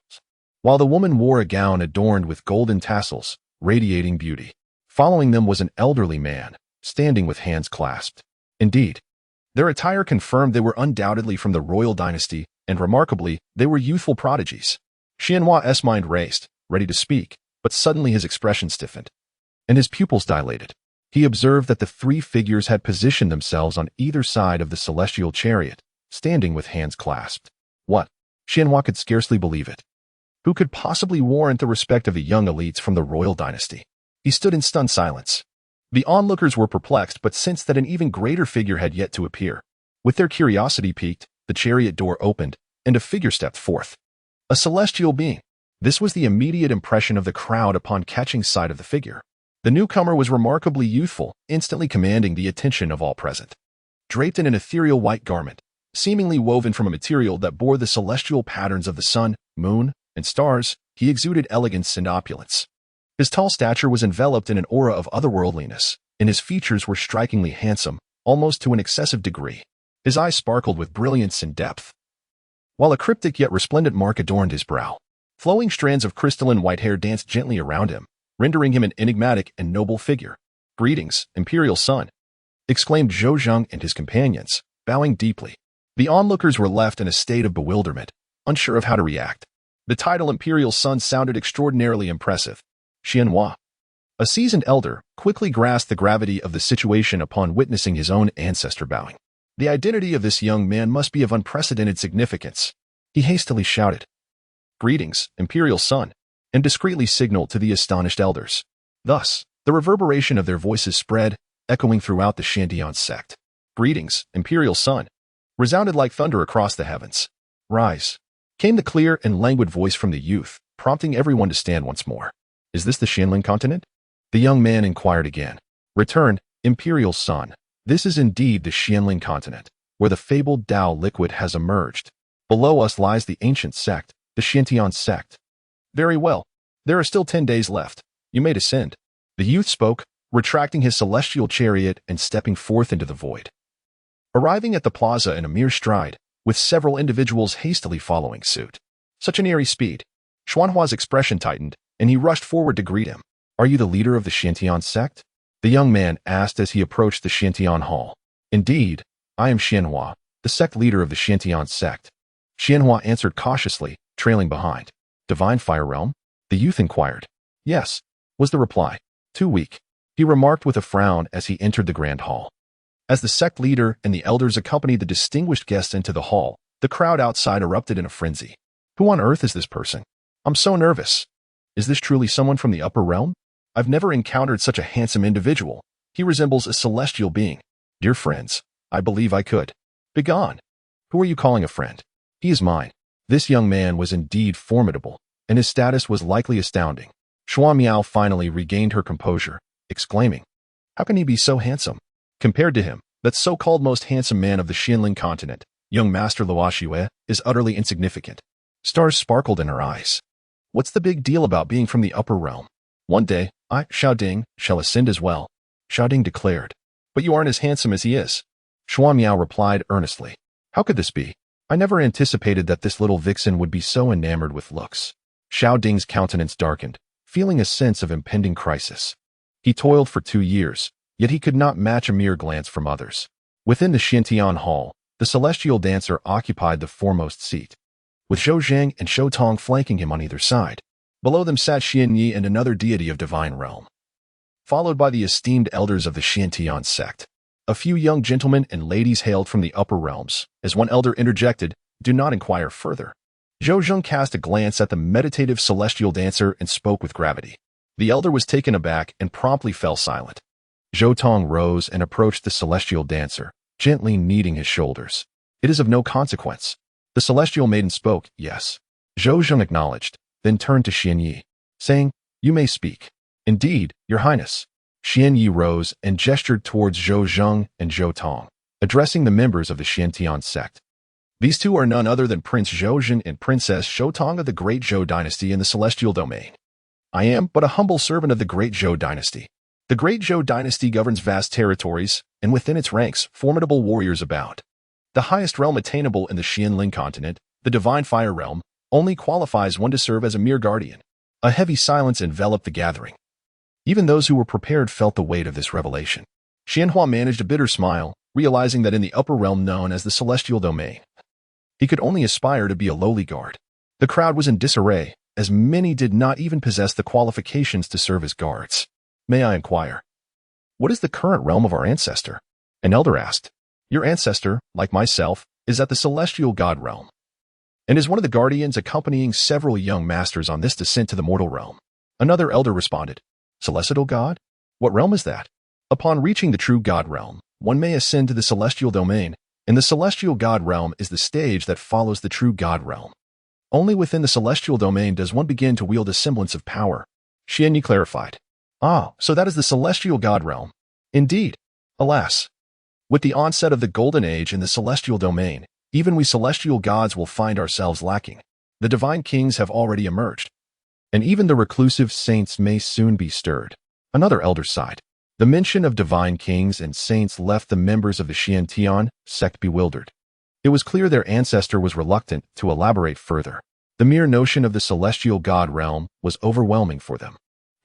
while the woman wore a gown adorned with golden tassels, radiating beauty. Following them was an elderly man, standing with hands clasped. Indeed, their attire confirmed they were undoubtedly from the royal dynasty, and remarkably, they were youthful prodigies. Xianhua's mind raced, ready to speak, but suddenly his expression stiffened, and his pupils dilated. He observed that the 3 figures had positioned themselves on either side of the celestial chariot, standing with hands clasped. What? Xianhua could scarcely believe it. Who could possibly warrant the respect of the young elites from the royal dynasty? He stood in stunned silence. The onlookers were perplexed but sensed that an even greater figure had yet to appear. With their curiosity piqued, the chariot door opened, and a figure stepped forth. A celestial being. This was the immediate impression of the crowd upon catching sight of the figure. The newcomer was remarkably youthful, instantly commanding the attention of all present. Draped in an ethereal white garment, seemingly woven from a material that bore the celestial patterns of the sun, moon, and stars, he exuded elegance and opulence. His tall stature was enveloped in an aura of otherworldliness, and his features were strikingly handsome, almost to an excessive degree. His eyes sparkled with brilliance and depth, while a cryptic yet resplendent mark adorned his brow. Flowing strands of crystalline white hair danced gently around him, rendering him an enigmatic and noble figure. "Greetings, Imperial Son," exclaimed Zhou Zhang and his companions, bowing deeply. The onlookers were left in a state of bewilderment, unsure of how to react. The title Imperial Son sounded extraordinarily impressive. Xianhua, a seasoned elder, quickly grasped the gravity of the situation upon witnessing his own ancestor bowing. The identity of this young man must be of unprecedented significance. He hastily shouted, "Greetings, Imperial Son," and discreetly signaled to the astonished elders. Thus, the reverberation of their voices spread, echoing throughout the Xiantian sect. "Greetings, Imperial Son," resounded like thunder across the heavens. "Rise," came the clear and languid voice from the youth, prompting everyone to stand once more. "Is this the Xianling continent?" The young man inquired again. "Return, Imperial Son. This is indeed the Xianling continent, where the fabled Tao liquid has emerged. Below us lies the ancient sect, the Xiantian sect." "Very well. There are still 10 days left. You may descend." The youth spoke, retracting his celestial chariot and stepping forth into the void. Arriving at the plaza in a mere stride, with several individuals hastily following suit. Such an airy speed. Xuanhua's expression tightened, and he rushed forward to greet him. "Are you the leader of the Xiantian sect?" the young man asked as he approached the Xiantian hall. "Indeed, I am Xianhua, the sect leader of the Xiantian sect." Xianhua answered cautiously, trailing behind. "Divine Fire Realm?" the youth inquired. "Yes," was the reply. "Too weak," he remarked with a frown as he entered the grand hall. As the sect leader and the elders accompanied the distinguished guests into the hall, the crowd outside erupted in a frenzy. "Who on earth is this person? I'm so nervous. Is this truly someone from the upper realm? I've never encountered such a handsome individual. He resembles a celestial being. Dear friends, I believe I could. Begone. Who are you calling a friend? He is mine." This young man was indeed formidable, and his status was likely astounding. Shuan Miao finally regained her composure, exclaiming, "How can he be so handsome? Compared to him, that so-called most handsome man of the Xianling continent, young Master Luo Xue, is utterly insignificant." Stars sparkled in her eyes. "What's the big deal about being from the upper realm? One day, I, Xiao Ding, shall ascend as well," Xiao Ding declared. "But you aren't as handsome as he is," Shuan Miao replied earnestly. "How could this be? I never anticipated that this little vixen would be so enamored with looks." Xiao Ding's countenance darkened, feeling a sense of impending crisis. He toiled for 2 years, yet he could not match a mere glance from others. Within the Xiantian hall, the celestial dancer occupied the foremost seat, with Zhou Zhang and Shou Tong flanking him on either side. Below them sat Xian Yi and another deity of divine realm, followed by the esteemed elders of the Xiantian sect. A few young gentlemen and ladies hailed from the upper realms. As one elder interjected, "Do not inquire further." Zhou Zhang cast a glance at the meditative celestial dancer and spoke with gravity. The elder was taken aback and promptly fell silent. Zhou Tong rose and approached the celestial dancer, gently kneading his shoulders. "It is of no consequence." The celestial maiden spoke, "Yes." Zhou Zhang acknowledged, then turned to Xian Yi, saying, "You may speak." "Indeed, Your Highness." Xian Yi rose and gestured towards Zhou Zhang and Zhou Tong, addressing the members of the Xiantian sect. "These two are none other than Prince Zhou Zhan and Princess Shou Tong of the Great Zhou dynasty in the celestial domain. I am but a humble servant of the Great Zhou dynasty. The Great Zhou dynasty governs vast territories, and within its ranks, formidable warriors abound. The highest realm attainable in the Xianling continent, the Divine Fire Realm, only qualifies one to serve as a mere guardian." A heavy silence enveloped the gathering. Even those who were prepared felt the weight of this revelation. Xianhua managed a bitter smile, realizing that in the upper realm known as the celestial domain, he could only aspire to be a lowly guard. The crowd was in disarray, as many did not even possess the qualifications to serve as guards. "May I inquire, what is the current realm of our ancestor?" an elder asked. "Your ancestor, like myself, is at the celestial god realm, and is one of the guardians accompanying several young masters on this descent to the mortal realm." Another elder responded, "Celestial god? What realm is that?" Upon reaching the true god realm, one may ascend to the celestial domain, and the celestial god realm is the stage that follows the true god realm. Only within the celestial domain does one begin to wield a semblance of power. Xian Yi clarified. "Ah, so that is the celestial god realm." "Indeed. Alas, with the onset of the golden age in the celestial domain, even we celestial gods will find ourselves lacking. The divine kings have already emerged, and even the reclusive saints may soon be stirred." Another elder sighed. The mention of divine kings and saints left the members of the Xiantian sect bewildered. It was clear their ancestor was reluctant to elaborate further. The mere notion of the celestial god realm was overwhelming for them,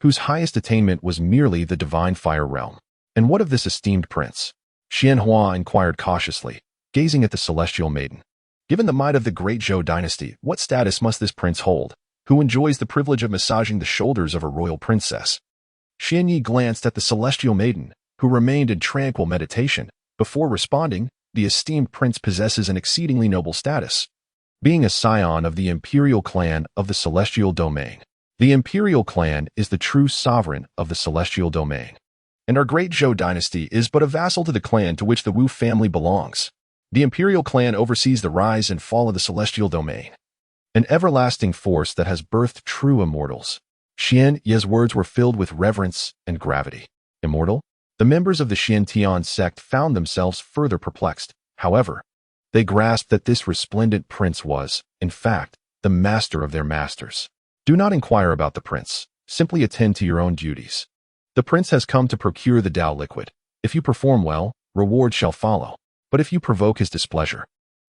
whose highest attainment was merely the divine fire realm. "And what of this esteemed prince?" Xianhua inquired cautiously, gazing at the celestial maiden. Given the might of the great Zhou dynasty, what status must this prince hold, who enjoys the privilege of massaging the shoulders of a royal princess? Xianyi glanced at the celestial maiden, who remained in tranquil meditation. Before responding, the esteemed prince possesses an exceedingly noble status, being a scion of the imperial clan of the celestial domain. The imperial clan is the true sovereign of the celestial domain, and our great Zhou dynasty is but a vassal to the clan to which the Wu family belongs. The imperial clan oversees the rise and fall of the celestial domain, an everlasting force that has birthed true immortals. Xian Ye's words were filled with reverence and gravity. Immortal? The members of the Xiantian sect found themselves further perplexed. However, they grasped that this resplendent prince was, in fact, the master of their masters. Do not inquire about the prince. Simply attend to your own duties. The prince has come to procure the Tao liquid. If you perform well, reward shall follow. But if you provoke his displeasure,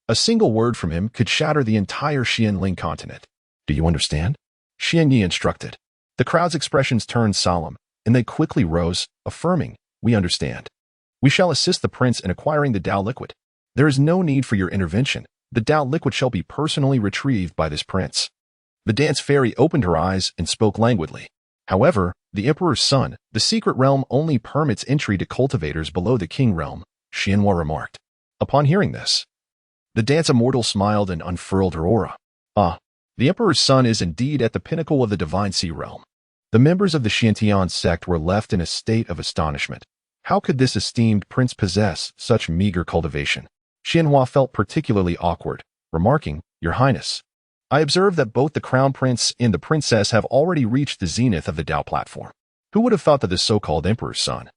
a single word from him could shatter the entire Xianling continent. Do you understand? Xianyi instructed. The crowd's expressions turned solemn, and they quickly rose, affirming, "We understand. We shall assist the prince in acquiring the Tao liquid. There is no need for your intervention. The Tao liquid shall be personally retrieved by this prince." The dance fairy opened her eyes and spoke languidly. However, the emperor's son, the secret realm only permits entry to cultivators below the king realm, Xianhua remarked. Upon hearing this, the dance immortal smiled and unfurled her aura. Ah, the emperor's son is indeed at the pinnacle of the divine sea realm. The members of the Xiantian sect were left in a state of astonishment. How could this esteemed prince possess such meager cultivation? Xianhua felt particularly awkward, remarking, "Your Highness, I observe that both the crown prince and the princess have already reached the zenith of the Tao platform. Who would have thought that this so-called emperor's son,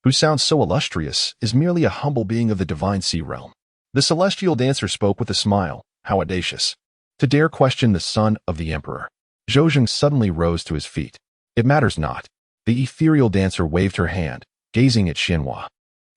who sounds so illustrious, is merely a humble being of the divine sea realm?" The celestial dancer spoke with a smile. How audacious. To dare question the son of the emperor. Zhou suddenly rose to his feet. "It matters not." The ethereal dancer waved her hand, gazing at Xianhua.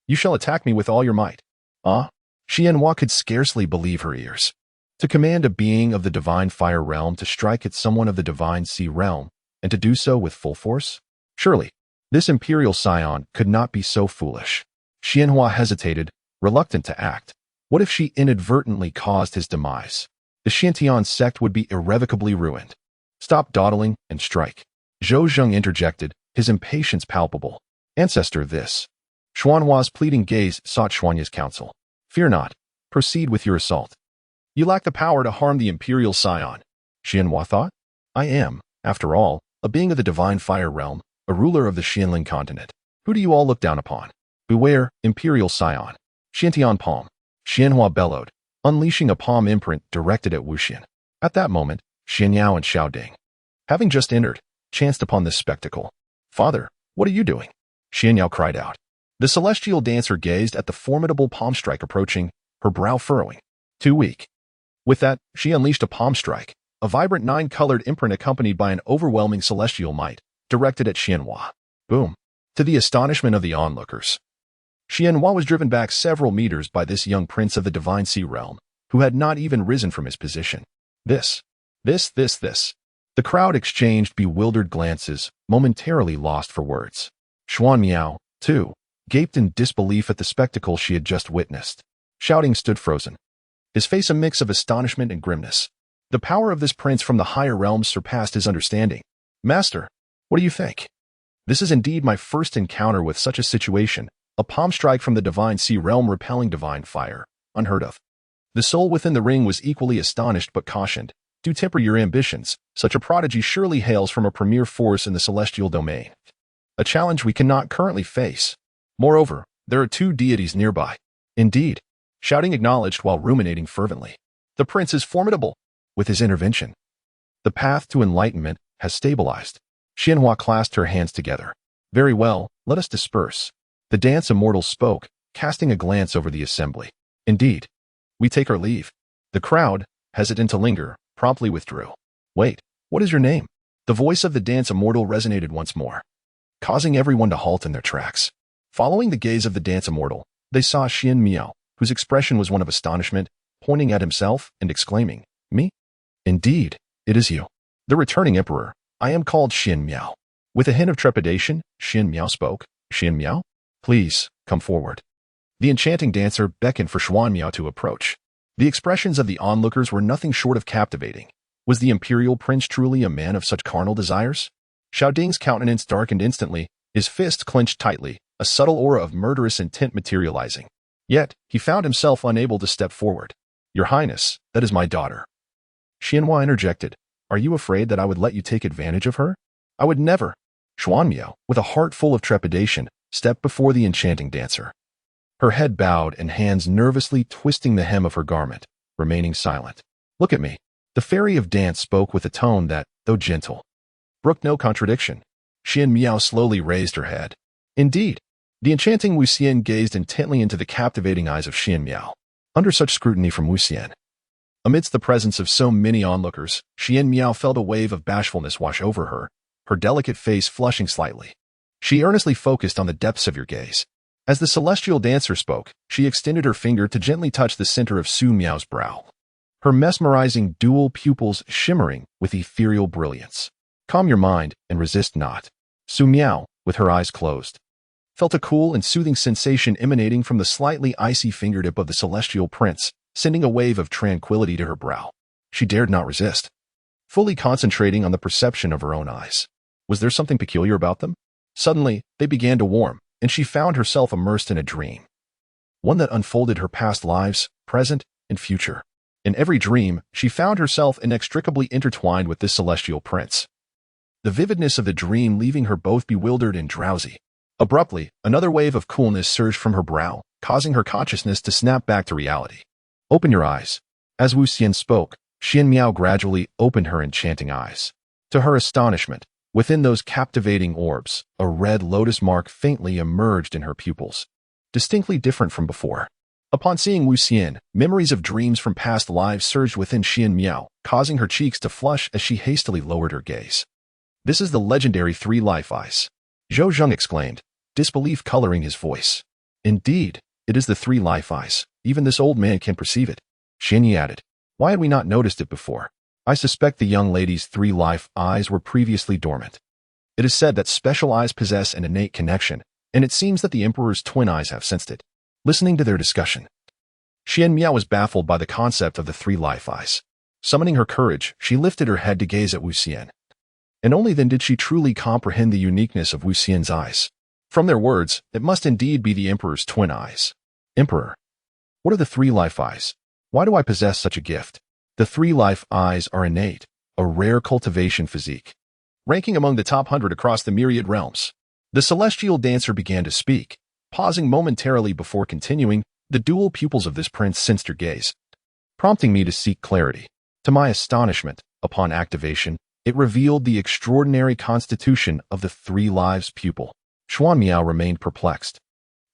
"You shall attack me with all your might." Ah? Xianhua could scarcely believe her ears. To command a being of the divine fire realm to strike at someone of the divine sea realm, and to do so with full force? Surely, this imperial scion could not be so foolish. Xianhua hesitated, reluctant to act. What if she inadvertently caused his demise? The Xiantian sect would be irrevocably ruined. "Stop dawdling and strike." Zhou interjected, his impatience palpable. "Ancestor, this." Xuanhua's pleading gaze sought Xuanya's counsel. "Fear not. Proceed with your assault. You lack the power to harm the imperial scion." Xianhua thought. "I am, after all, a being of the divine fire realm, a ruler of the Xianling continent. Who do you all look down upon? Beware, imperial scion." Xiantian palm. Xianhua bellowed, unleashing a palm imprint directed at Wuxian. At that moment, Xianyao and Xiaoding, having just entered, chanced upon this spectacle. "Father, what are you doing?" Xianyao cried out. The celestial dancer gazed at the formidable palm strike approaching, her brow furrowing. Too weak. With that, she unleashed a palm strike, a vibrant 9-colored imprint accompanied by an overwhelming celestial might, directed at Xianhua. Boom. To the astonishment of the onlookers, Xianhua was driven back several meters by this young prince of the divine sea realm, who had not even risen from his position. This. The crowd exchanged bewildered glances, momentarily lost for words. Xuan Miao, too, gaped in disbelief at the spectacle she had just witnessed. Shouting stood frozen, his face a mix of astonishment and grimness. The power of this prince from the higher realms surpassed his understanding. "Master, what do you think? This is indeed my first encounter with such a situation. A palm strike from the divine sea realm repelling divine fire. Unheard of." The soul within the ring was equally astonished but cautioned. "Do temper your ambitions. Such a prodigy surely hails from a premier force in the celestial domain. A challenge we cannot currently face. Moreover, there are 2 deities nearby." "Indeed." Shouting acknowledged while ruminating fervently. "The prince is formidable. With his intervention, the path to enlightenment has stabilized." Xianhua clasped her hands together. "Very well, let us disperse." The dance immortal spoke, casting a glance over the assembly. "Indeed. We take our leave." The crowd, hesitant to linger, promptly withdrew. "Wait, what is your name?" The voice of the dance immortal resonated once more, causing everyone to halt in their tracks. Following the gaze of the dance immortal, they saw Xian Miao, whose expression was one of astonishment, pointing at himself and exclaiming, "Me? Indeed, it is you. The returning emperor. I am called Xian Miao." With a hint of trepidation, Xian Miao spoke. "Xian Miao? Please, come forward." The enchanting dancer beckoned for Xuan Miao to approach. The expressions of the onlookers were nothing short of captivating. Was the imperial prince truly a man of such carnal desires? Xiao Ding's countenance darkened instantly, his fist clenched tightly, a subtle aura of murderous intent materializing. Yet, he found himself unable to step forward. "Your Highness, that is my daughter." Xianhua interjected. "Are you afraid that I would let you take advantage of her?" "I would never." Xuan Miao, with a heart full of trepidation, stepped before the enchanting dancer. Her head bowed and hands nervously twisting the hem of her garment, remaining silent. "Look at me." The fairy of dance spoke with a tone that, though gentle, brooked no contradiction. Xian Miao slowly raised her head. Indeed, the enchanting Wu Xian gazed intently into the captivating eyes of Xian Miao. Under such scrutiny from Wu Xian, amidst the presence of so many onlookers, Xian Miao felt a wave of bashfulness wash over her, her delicate face flushing slightly. She earnestly focused on the depths of your gaze. As the celestial dancer spoke, she extended her finger to gently touch the center of Su Miao's brow, her mesmerizing dual pupils shimmering with ethereal brilliance. "Calm your mind and resist not." Su Miao, with her eyes closed, felt a cool and soothing sensation emanating from the slightly icy fingertip of the celestial prince, sending a wave of tranquility to her brow. She dared not resist, fully concentrating on the perception of her own eyes. Was there something peculiar about them? Suddenly, they began to warm, and she found herself immersed in a dream, one that unfolded her past lives, present, and future. In every dream, she found herself inextricably intertwined with this celestial prince, the vividness of the dream leaving her both bewildered and drowsy. Abruptly, another wave of coolness surged from her brow, causing her consciousness to snap back to reality. "Open your eyes." As Wu Xian spoke, Xian Miao gradually opened her enchanting eyes. To her astonishment, within those captivating orbs, a red lotus mark faintly emerged in her pupils, distinctly different from before. Upon seeing Wu Xian, memories of dreams from past lives surged within Xian Miao, causing her cheeks to flush as she hastily lowered her gaze. "This is the legendary Three Life Eyes," Zhou Zheng exclaimed, disbelief coloring his voice. "Indeed, it is the Three Life Eyes. Even this old man can perceive it." Xian Yi added, "Why had we not noticed it before? I suspect the young lady's three life eyes were previously dormant. It is said that special eyes possess an innate connection, and it seems that the Emperor's twin eyes have sensed it." Listening to their discussion, Xian Miao was baffled by the concept of the three life eyes. Summoning her courage, she lifted her head to gaze at Wu Xian. And only then did she truly comprehend the uniqueness of Wu Xian's eyes. From their words, it must indeed be the Emperor's twin eyes. "Emperor, what are the three life eyes? Why do I possess such a gift?" The three life eyes are innate, a rare cultivation physique, ranking among the top 100 across the myriad realms. The celestial dancer began to speak. Pausing momentarily before continuing, the dual pupils of this prince sensed her gaze, prompting me to seek clarity. To my astonishment, upon activation, it revealed the extraordinary constitution of the three lives pupil. Xuan Miao remained perplexed.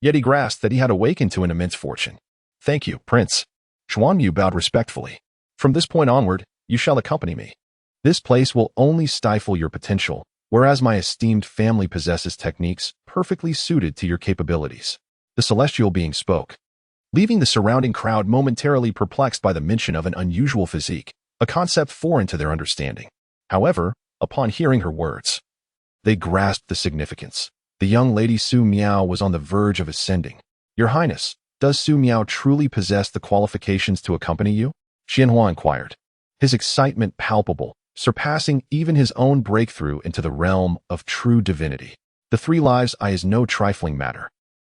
Yet he grasped that he had awakened to an immense fortune. "Thank you, Prince." Xuan Miao bowed respectfully. "From this point onward, you shall accompany me. This place will only stifle your potential, whereas my esteemed family possesses techniques perfectly suited to your capabilities." The celestial being spoke, leaving the surrounding crowd momentarily perplexed by the mention of an unusual physique, a concept foreign to their understanding. However, upon hearing her words, they grasped the significance. The young lady Su Miao was on the verge of ascending. "Your Highness, does Su Miao truly possess the qualifications to accompany you?" Xianhua inquired, his excitement palpable, surpassing even his own breakthrough into the realm of true divinity. The three lives eye is no trifling matter.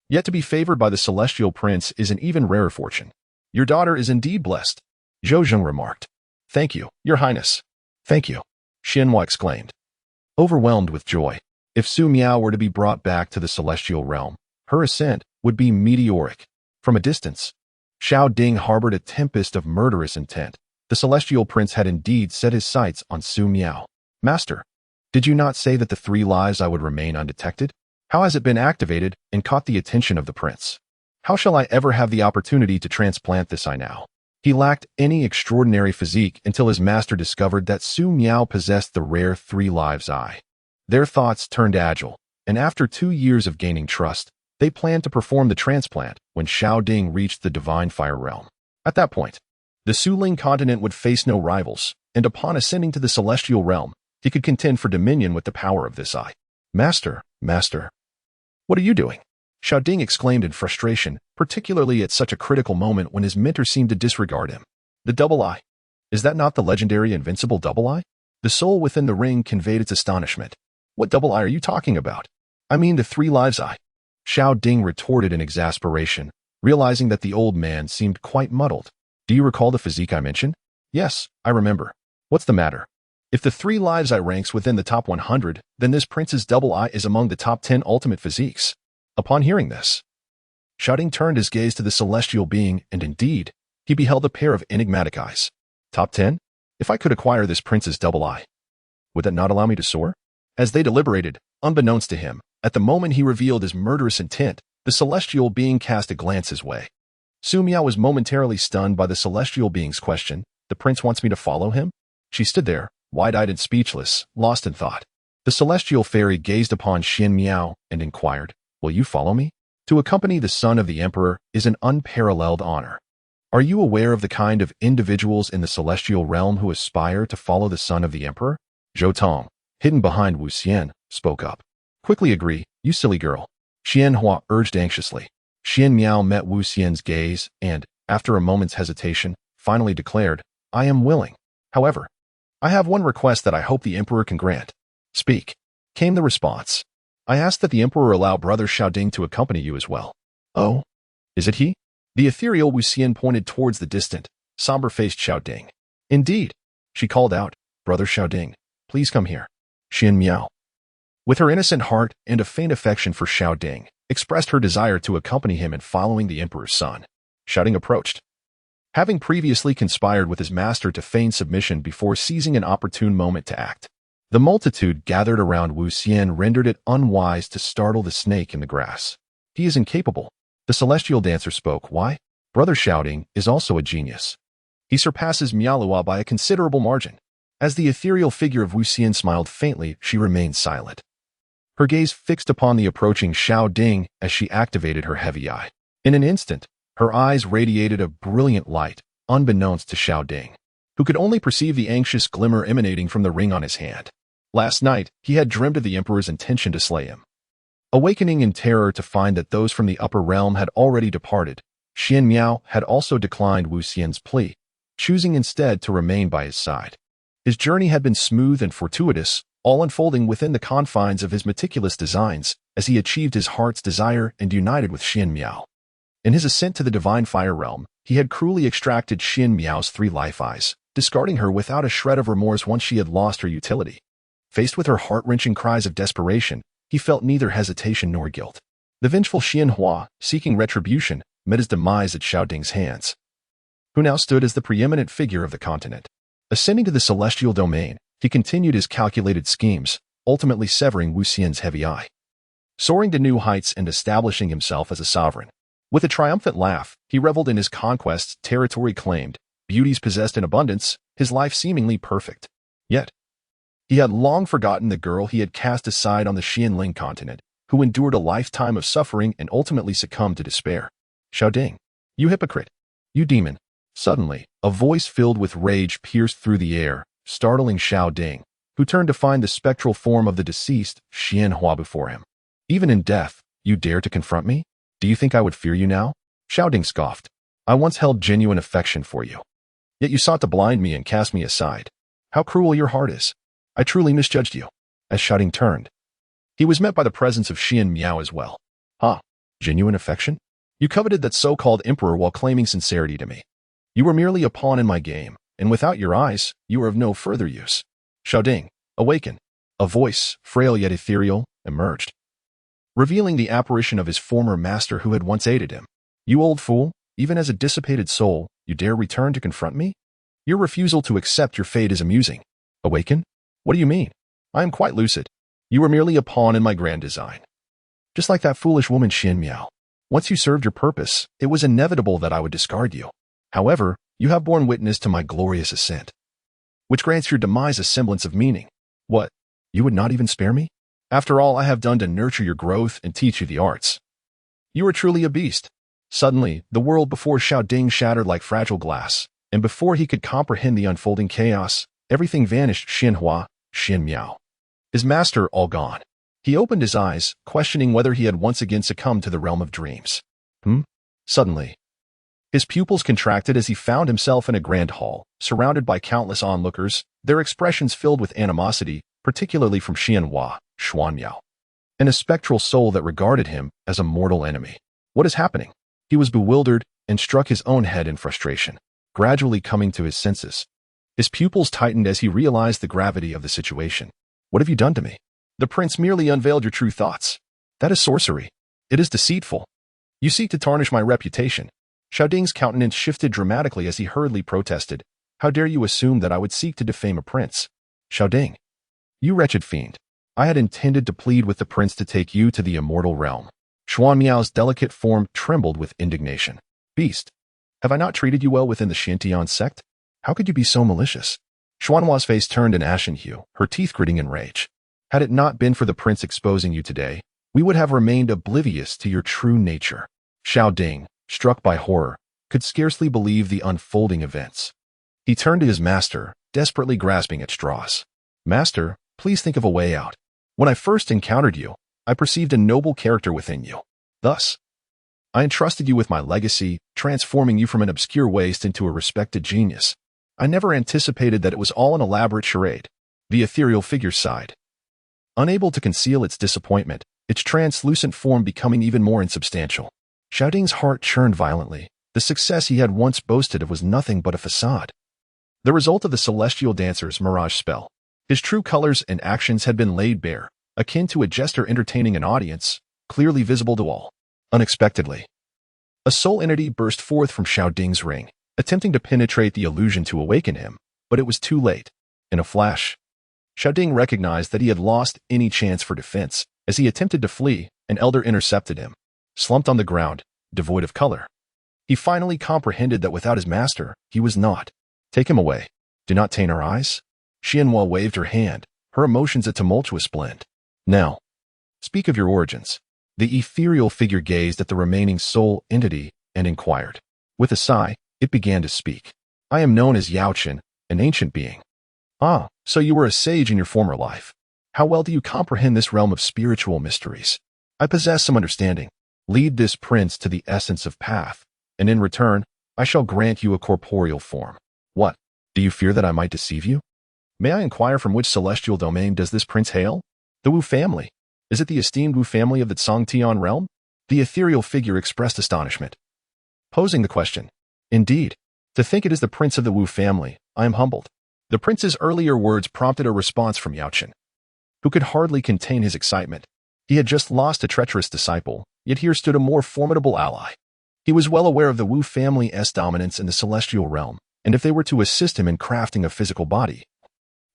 Yet to be favored by the celestial prince is an even rarer fortune. "Your daughter is indeed blessed," Zhou Zheng remarked. "Thank you, Your Highness." "Thank you," Xianhua exclaimed, overwhelmed with joy. If Su Miao were to be brought back to the celestial realm, her ascent would be meteoric. From a distance, Xiao Ding harbored a tempest of murderous intent. The celestial prince had indeed set his sights on Su Miao. "Master, did you not say that the three lives I would remain undetected? How has it been activated and caught the attention of the prince? How shall I ever have the opportunity to transplant this eye now?" He lacked any extraordinary physique until his master discovered that Su Miao possessed the rare three lives eye. Their thoughts turned agile, and after 2 years of gaining trust, they planned to perform the transplant when Xiao Ding reached the divine fire realm. At that point, the Suling continent would face no rivals, and upon ascending to the celestial realm, he could contend for dominion with the power of this eye. Master, what are you doing?" Xiao Ding exclaimed in frustration, particularly at such a critical moment when his mentor seemed to disregard him. The double eye. Is that not the legendary invincible double eye? The soul within the ring conveyed its astonishment. What double eye are you talking about? I mean the three lives eye. Xiao Ding retorted in exasperation, realizing that the old man seemed quite muddled. Do you recall the physique I mentioned? Yes, I remember. What's the matter? If the three lives eye ranks within the top 100, then this prince's double eye is among the top 10 ultimate physiques. Upon hearing this, Xiao Ding turned his gaze to the celestial being, and indeed, he beheld a pair of enigmatic eyes. Top 10? If I could acquire this prince's double eye, would that not allow me to soar? As they deliberated, unbeknownst to him, at the moment he revealed his murderous intent, the celestial being cast a glance his way. Su Miao was momentarily stunned by the celestial being's question. The prince wants me to follow him? She stood there, wide-eyed and speechless, lost in thought. The celestial fairy gazed upon Xian Miao and inquired, will you follow me? To accompany the son of the emperor is an unparalleled honor. Are you aware of the kind of individuals in the celestial realm who aspire to follow the son of the emperor? Zhou Tong, hidden behind Wu Xian, spoke up. Quickly agree, you silly girl. Xian Hua urged anxiously. Xian Miao met Wu Xian's gaze and, after a moment's hesitation, finally declared, I am willing. However, I have one request that I hope the emperor can grant. Speak, came the response. I ask that the emperor allow brother Xiao Ding to accompany you as well. Oh, is it he? The ethereal Wu Xian pointed towards the distant, somber-faced Xiao Ding. Indeed, she called out, brother Xiao Ding, please come here. Xian Miao, with her innocent heart and a faint affection for Xiao Ding, expressed her desire to accompany him in following the emperor's son. Xiao Ding approached. Having previously conspired with his master to feign submission before seizing an opportune moment to act, the multitude gathered around Wu Xian rendered it unwise to startle the snake in the grass. He is incapable. The celestial dancer spoke. Why? Brother Xiao Ding is also a genius. He surpasses Miaohua by a considerable margin. As the ethereal figure of Wu Xian smiled faintly, she remained silent. Her gaze fixed upon the approaching Xiao Ding as she activated her heavy eye. In an instant, her eyes radiated a brilliant light, unbeknownst to Xiao Ding, who could only perceive the anxious glimmer emanating from the ring on his hand. Last night, he had dreamed of the emperor's intention to slay him. Awakening in terror to find that those from the upper realm had already departed, Xian Miao had also declined Wu Xian's plea, choosing instead to remain by his side. His journey had been smooth and fortuitous, all unfolding within the confines of his meticulous designs, as he achieved his heart's desire and united with Xian Miao. In his ascent to the divine fire realm, he had cruelly extracted Xian Miao's three life eyes, discarding her without a shred of remorse once she had lost her utility. Faced with her heart-wrenching cries of desperation, he felt neither hesitation nor guilt. The vengeful Xian Hua, seeking retribution, met his demise at Xiao Ding's hands, who now stood as the preeminent figure of the continent. Ascending to the celestial domain, he continued his calculated schemes, ultimately severing Wu Xian's heavy eye. Soaring to new heights and establishing himself as a sovereign. With a triumphant laugh, he reveled in his conquests, territory claimed, beauties possessed in abundance, his life seemingly perfect. Yet, he had long forgotten the girl he had cast aside on the Xianling continent, who endured a lifetime of suffering and ultimately succumbed to despair. Xiao Ding, you hypocrite, you demon. Suddenly, a voice filled with rage pierced through the air, startling Xiao Ding, who turned to find the spectral form of the deceased Xian Hua before him. Even in death, you dare to confront me? Do you think I would fear you now? Xiao Ding scoffed. I once held genuine affection for you. Yet you sought to blind me and cast me aside. How cruel your heart is. I truly misjudged you. As Xiao Ding turned, he was met by the presence of Xian Miao as well. Huh? Genuine affection? You coveted that so-called emperor while claiming sincerity to me. You were merely a pawn in my game, and without your eyes, you are of no further use. Xiao Ding, awaken. A voice, frail yet ethereal, emerged, revealing the apparition of his former master who had once aided him. You old fool, even as a dissipated soul, you dare return to confront me? Your refusal to accept your fate is amusing. Awaken? What do you mean? I am quite lucid. You were merely a pawn in my grand design. Just like that foolish woman Xian Miao. Once you served your purpose, it was inevitable that I would discard you. However, you have borne witness to my glorious ascent, which grants your demise a semblance of meaning. What? You would not even spare me? After all I have done to nurture your growth and teach you the arts. You are truly a beast. Suddenly, the world before Xiao Ding shattered like fragile glass, and before he could comprehend the unfolding chaos, everything vanished. Xian Hua, Xian Miao. His master all gone. He opened his eyes, questioning whether he had once again succumbed to the realm of dreams. Suddenly, his pupils contracted as he found himself in a grand hall, surrounded by countless onlookers, their expressions filled with animosity, particularly from Xianhua, Xuanmiao, and a spectral soul that regarded him as a mortal enemy. What is happening? He was bewildered and struck his own head in frustration, gradually coming to his senses. His pupils tightened as he realized the gravity of the situation. What have you done to me? The prince merely unveiled your true thoughts. That is sorcery. It is deceitful. You seek to tarnish my reputation. Xiaoding's countenance shifted dramatically as he hurriedly protested. How dare you assume that I would seek to defame a prince? Xiaoding, you wretched fiend. I had intended to plead with the prince to take you to the immortal realm. Xuanmiao's delicate form trembled with indignation. Beast, have I not treated you well within the Xiantian sect? How could you be so malicious? Xuanhua's face turned an ashen hue, her teeth gritting in rage. Had it not been for the prince exposing you today, we would have remained oblivious to your true nature. Xiaoding, struck by horror, could scarcely believe the unfolding events. He turned to his master, desperately grasping at straws. Master, please think of a way out. When I first encountered you, I perceived a noble character within you. Thus, I entrusted you with my legacy, transforming you from an obscure waste into a respected genius. I never anticipated that it was all an elaborate charade. The ethereal figure sighed, unable to conceal its disappointment, its translucent form becoming even more insubstantial. Xiaoding's heart churned violently. The success he had once boasted of was nothing but a facade. The result of the celestial dancer's mirage spell. His true colors and actions had been laid bare, akin to a jester entertaining an audience, clearly visible to all. Unexpectedly, a soul entity burst forth from Xiaoding's ring, attempting to penetrate the illusion to awaken him, but it was too late. In a flash, Xiaoding recognized that he had lost any chance for defense. As he attempted to flee, an elder intercepted him, slumped on the ground, devoid of color. He finally comprehended that without his master, he was naught. Take him away. Do not taint our eyes. Xianhua waved her hand, her emotions a tumultuous blend. Now, speak of your origins. The ethereal figure gazed at the remaining soul entity and inquired. With a sigh, it began to speak. I am known as Yaochen, an ancient being. Ah, so you were a sage in your former life. How well do you comprehend this realm of spiritual mysteries? I possess some understanding. Lead this prince to the essence of path, and in return, I shall grant you a corporeal form. What? Do you fear that I might deceive you? May I inquire from which celestial domain does this prince hail? The Wu family. Is it the esteemed Wu family of the Tsongtian realm? The ethereal figure expressed astonishment, posing the question. Indeed, to think it is the prince of the Wu family, I am humbled. The prince's earlier words prompted a response from Yaochen, who could hardly contain his excitement. He had just lost a treacherous disciple, yet here stood a more formidable ally. He was well aware of the Wu family's dominance in the celestial realm, and if they were to assist him in crafting a physical body,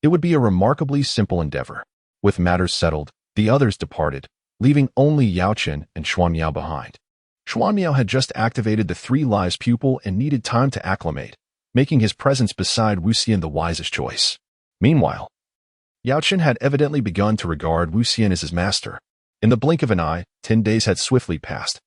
it would be a remarkably simple endeavor. With matters settled, the others departed, leaving only Yaochen and Xuanmiao behind. Xuanmiao had just activated the 3 lives pupil and needed time to acclimate, making his presence beside Wuxian the wisest choice. Meanwhile, Yaochen had evidently begun to regard Wuxian as his master. In the blink of an eye, 10 days had swiftly passed,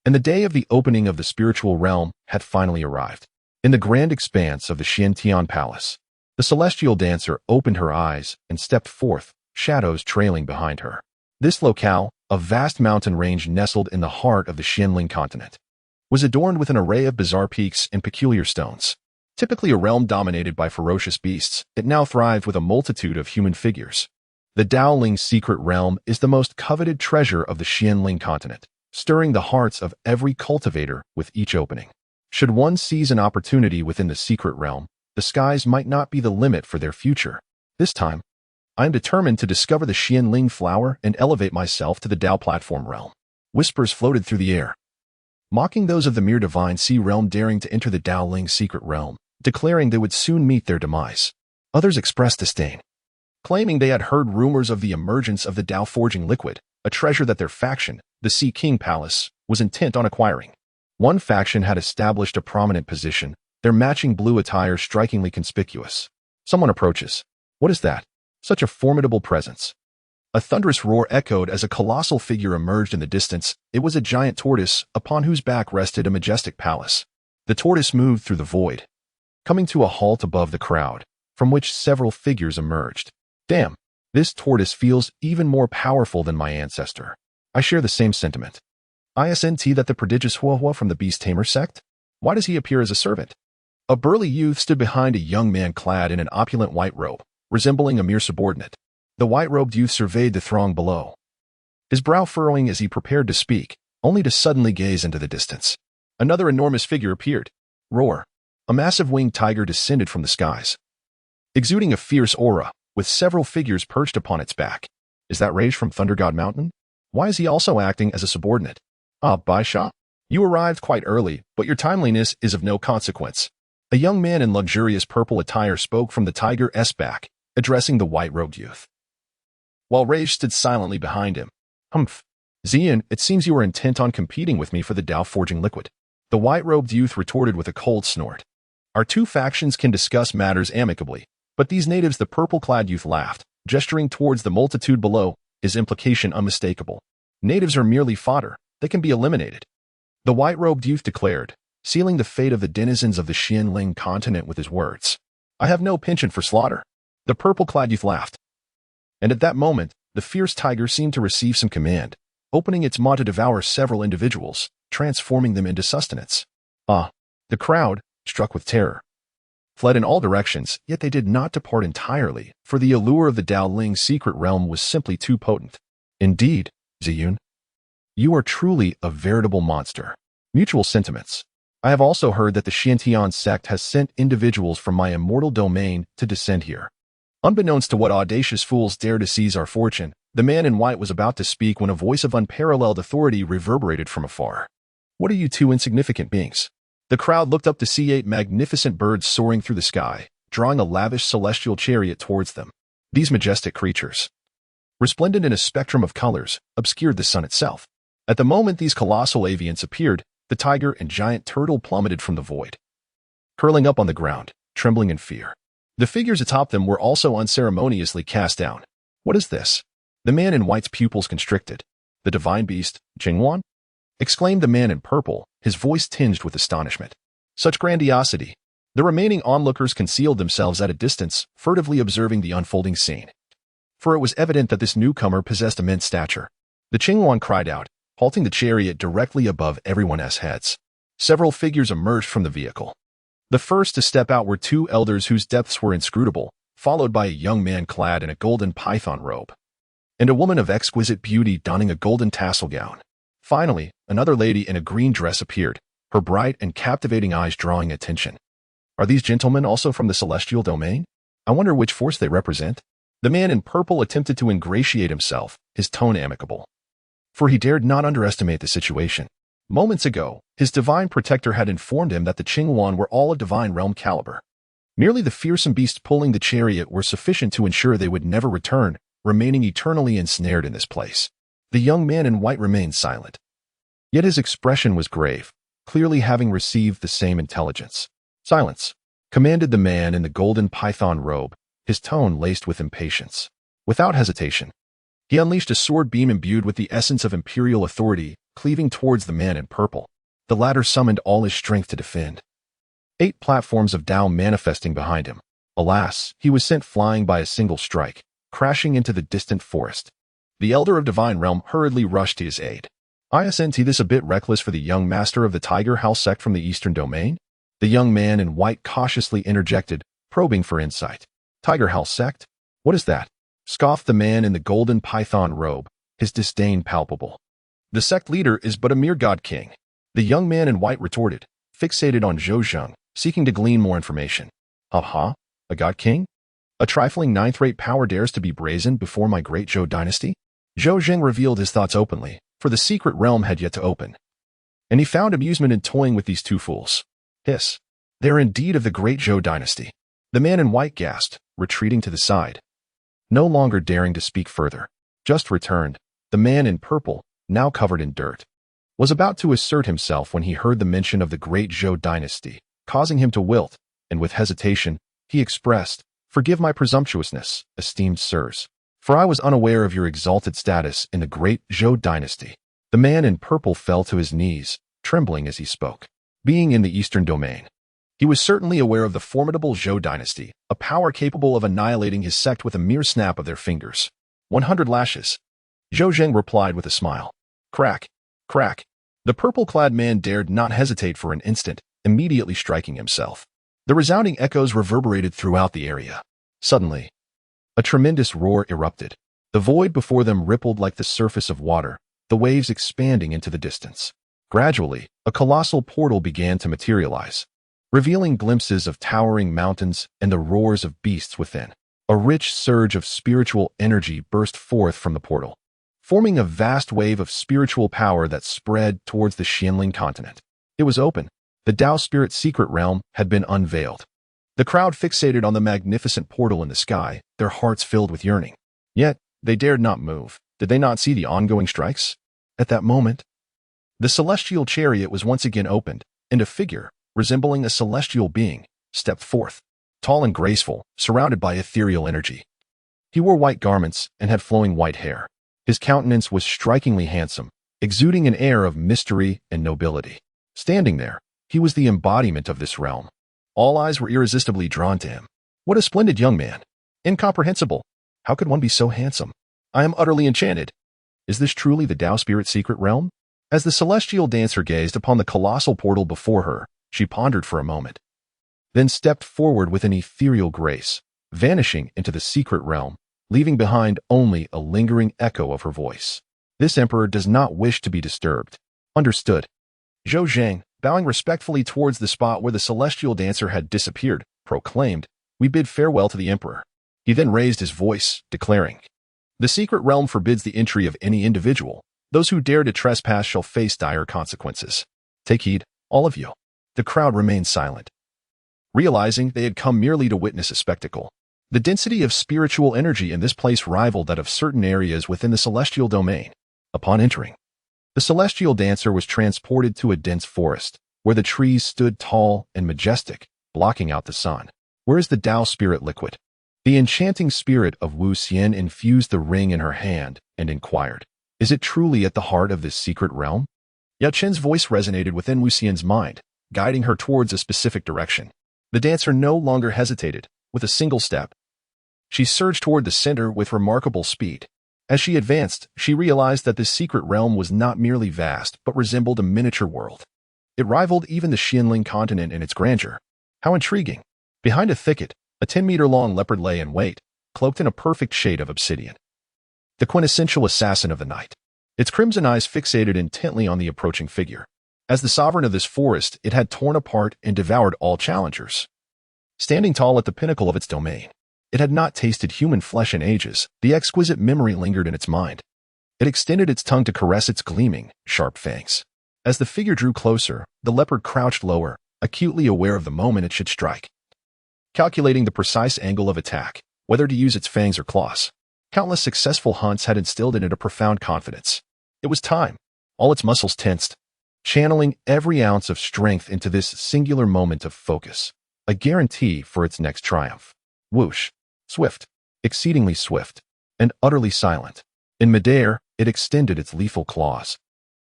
and the day of the opening of the spiritual realm had finally arrived. In the grand expanse of the Xiantian Palace, the celestial dancer opened her eyes and stepped forth, shadows trailing behind her. This locale, a vast mountain range nestled in the heart of the Xianling continent, was adorned with an array of bizarre peaks and peculiar stones. Typically a realm dominated by ferocious beasts, it now thrived with a multitude of human figures. The Daoling secret realm is the most coveted treasure of the Xianling continent, stirring the hearts of every cultivator with each opening. Should one seize an opportunity within the secret realm, the skies might not be the limit for their future. This time, I am determined to discover the Xianling flower and elevate myself to the Dao platform realm. Whispers floated through the air, mocking those of the mere divine sea realm daring to enter the Daoling secret realm, declaring they would soon meet their demise. Others expressed disdain, claiming they had heard rumors of the emergence of the Dao forging liquid, a treasure that their faction, the Sea King Palace, was intent on acquiring. One faction had established a prominent position, their matching blue attire strikingly conspicuous. Someone approaches. What is that? Such a formidable presence. A thunderous roar echoed as a colossal figure emerged in the distance. It was a giant tortoise, upon whose back rested a majestic palace. The tortoise moved through the void, coming to a halt above the crowd, from which several figures emerged. Damn, This tortoise feels even more powerful than my ancestor. I share the same sentiment. Isn't that the prodigious Huahua from the beast tamer sect? Why does he appear as a servant? A burly youth stood behind a young man clad in an opulent white robe, resembling a mere subordinate. The white-robed youth surveyed the throng below, his brow furrowing as he prepared to speak, only to suddenly gaze into the distance. Another enormous figure appeared. Roar! A massive winged tiger descended from the skies, exuding a fierce aura, with several figures perched upon its back. Is that Rage from Thunder God Mountain? Why is he also acting as a subordinate? Ah, Baisha, you arrived quite early, but your timeliness is of no consequence. A young man in luxurious purple attire spoke from the tiger's back, addressing the white-robed youth, while Rage stood silently behind him. Humph. Zian, it seems you are intent on competing with me for the Tao forging liquid. The white-robed youth retorted with a cold snort. Our two factions can discuss matters amicably, but these natives, the purple-clad youth laughed, gesturing towards the multitude below, his implication unmistakable. Natives are merely fodder. They can be eliminated. The white-robed youth declared, sealing the fate of the denizens of the Xianling continent with his words. I have no penchant for slaughter. The purple-clad youth laughed. And at that moment, the fierce tiger seemed to receive some command, opening its maw to devour several individuals, transforming them into sustenance. Ah! The crowd, struck with terror, fled in all directions, yet they did not depart entirely, for the allure of the Dao Ling's secret realm was simply too potent. Indeed, Ziyun, you are truly a veritable monster. Mutual sentiments. I have also heard that the Xiantian sect has sent individuals from my immortal domain to descend here. Unbeknownst to what audacious fools dare to seize our fortune, the man in white was about to speak when a voice of unparalleled authority reverberated from afar. What are you two insignificant beings? The crowd looked up to see 8 magnificent birds soaring through the sky, drawing a lavish celestial chariot towards them. These majestic creatures, resplendent in a spectrum of colors, obscured the sun itself. At the moment these colossal avians appeared, the tiger and giant turtle plummeted from the void, curling up on the ground, trembling in fear. The figures atop them were also unceremoniously cast down. What is this? The man in white's pupils constricted. The divine beast, Jingwan? Exclaimed the man in purple, his voice tinged with astonishment. Such grandiosity! The remaining onlookers concealed themselves at a distance, furtively observing the unfolding scene. For it was evident that this newcomer possessed immense stature. The Jingwan cried out, halting the chariot directly above everyone's heads. Several figures emerged from the vehicle. The first to step out were 2 elders whose depths were inscrutable, followed by a young man clad in a golden python robe, and a woman of exquisite beauty donning a golden tassel gown. Finally, another lady in a green dress appeared, her bright and captivating eyes drawing attention. Are these gentlemen also from the celestial domain? I wonder which force they represent. The man in purple attempted to ingratiate himself, his tone amicable, for he dared not underestimate the situation. Moments ago, his divine protector had informed him that the Qingwan were all of divine realm caliber. Merely the fearsome beasts pulling the chariot were sufficient to ensure they would never return, remaining eternally ensnared in this place. The young man in white remained silent. Yet his expression was grave, clearly having received the same intelligence. Silence, commanded the man in the golden python robe, his tone laced with impatience. Without hesitation, he unleashed a sword beam imbued with the essence of imperial authority, cleaving towards the man in purple. The latter summoned all his strength to defend. 8 platforms of Tao manifesting behind him. Alas, he was sent flying by a single strike, crashing into the distant forest. The elder of divine realm hurriedly rushed to his aid. Isn't this a bit reckless for the young master of the Tiger House sect from the eastern domain? The young man in white cautiously interjected, probing for insight. Tiger House sect? What is that? Scoffed the man in the golden python robe, his disdain palpable. The sect leader is but a mere god king. The young man in white retorted, fixated on Zhou Zheng, seeking to glean more information. Aha, a god king? A trifling 9th-rate power dares to be brazen before my great Zhou dynasty? Zhou Zheng revealed his thoughts openly, for the secret realm had yet to open. And he found amusement in toying with these 2 fools. Hiss. They are indeed of the great Zhou dynasty. The man in white gasped, retreating to the side, no longer daring to speak further. Just returned, the man in purple, now covered in dirt, was about to assert himself when he heard the mention of the great Zhou dynasty, causing him to wilt, and with hesitation, he expressed, "Forgive my presumptuousness, esteemed sirs, for I was unaware of your exalted status in the great Zhou dynasty." The man in purple fell to his knees, trembling as he spoke. Being in the eastern domain, He was certainly aware of the formidable Zhou dynasty, a power capable of annihilating his sect with a mere snap of their fingers. 100 lashes. Zhou Zheng replied with a smile. Crack, crack. The purple-clad man dared not hesitate for an instant, immediately striking himself. The resounding echoes reverberated throughout the area. Suddenly, a tremendous roar erupted. The void before them rippled like the surface of water, the waves expanding into the distance. Gradually, a colossal portal began to materialize, revealing glimpses of towering mountains and the roars of beasts within. A rich surge of spiritual energy burst forth from the portal, forming a vast wave of spiritual power that spread towards the Xianling continent. It was open. The Tao Spirit's secret realm had been unveiled. The crowd fixated on the magnificent portal in the sky, their hearts filled with yearning. Yet, they dared not move. Did they not see the ongoing strikes? At that moment, the celestial chariot was once again opened, and a figure, resembling a celestial being, stepped forth, tall and graceful, surrounded by ethereal energy. He wore white garments and had flowing white hair. His countenance was strikingly handsome, exuding an air of mystery and nobility. Standing there, he was the embodiment of this realm. All eyes were irresistibly drawn to him. What a splendid young man! Incomprehensible! How could one be so handsome? I am utterly enchanted. Is this truly the Tao Spirit's secret realm? As the celestial dancer gazed upon the colossal portal before her, she pondered for a moment, then stepped forward with an ethereal grace, vanishing into the secret realm, leaving behind only a lingering echo of her voice. This emperor does not wish to be disturbed. Understood. Zhou Zheng, bowing respectfully towards the spot where the celestial dancer had disappeared, proclaimed, "We bid farewell to the emperor." He then raised his voice, declaring, "The secret realm forbids the entry of any individual. Those who dare to trespass shall face dire consequences. Take heed, all of you." The crowd remained silent, realizing they had come merely to witness a spectacle. The density of spiritual energy in this place rivaled that of certain areas within the celestial domain. Upon entering, the celestial dancer was transported to a dense forest, where the trees stood tall and majestic, blocking out the sun. "Where is the Tao Spirit liquid?" The enchanting spirit of Wu Xian infused the ring in her hand and inquired, "Is it truly at the heart of this secret realm?" Yao Chen's voice resonated within Wu Xian's mind, guiding her towards a specific direction. The dancer no longer hesitated. With a single step, she surged toward the center with remarkable speed. As she advanced, she realized that this secret realm was not merely vast, but resembled a miniature world. It rivaled even the Xianling continent in its grandeur. How intriguing! Behind a thicket, a 10-meter-long leopard lay in wait, cloaked in a perfect shade of obsidian. The quintessential assassin of the night. Its crimson eyes fixated intently on the approaching figure. As the sovereign of this forest, it had torn apart and devoured all challengers. Standing tall at the pinnacle of its domain, it had not tasted human flesh in ages. The exquisite memory lingered in its mind. It extended its tongue to caress its gleaming, sharp fangs. As the figure drew closer, the leopard crouched lower, acutely aware of the moment it should strike. Calculating the precise angle of attack, whether to use its fangs or claws. Countless successful hunts had instilled in it a profound confidence. It was time. All its muscles tensed, channeling every ounce of strength into this singular moment of focus, a guarantee for its next triumph. Whoosh. Swift, exceedingly swift, and utterly silent. In midair, it extended its lethal claws,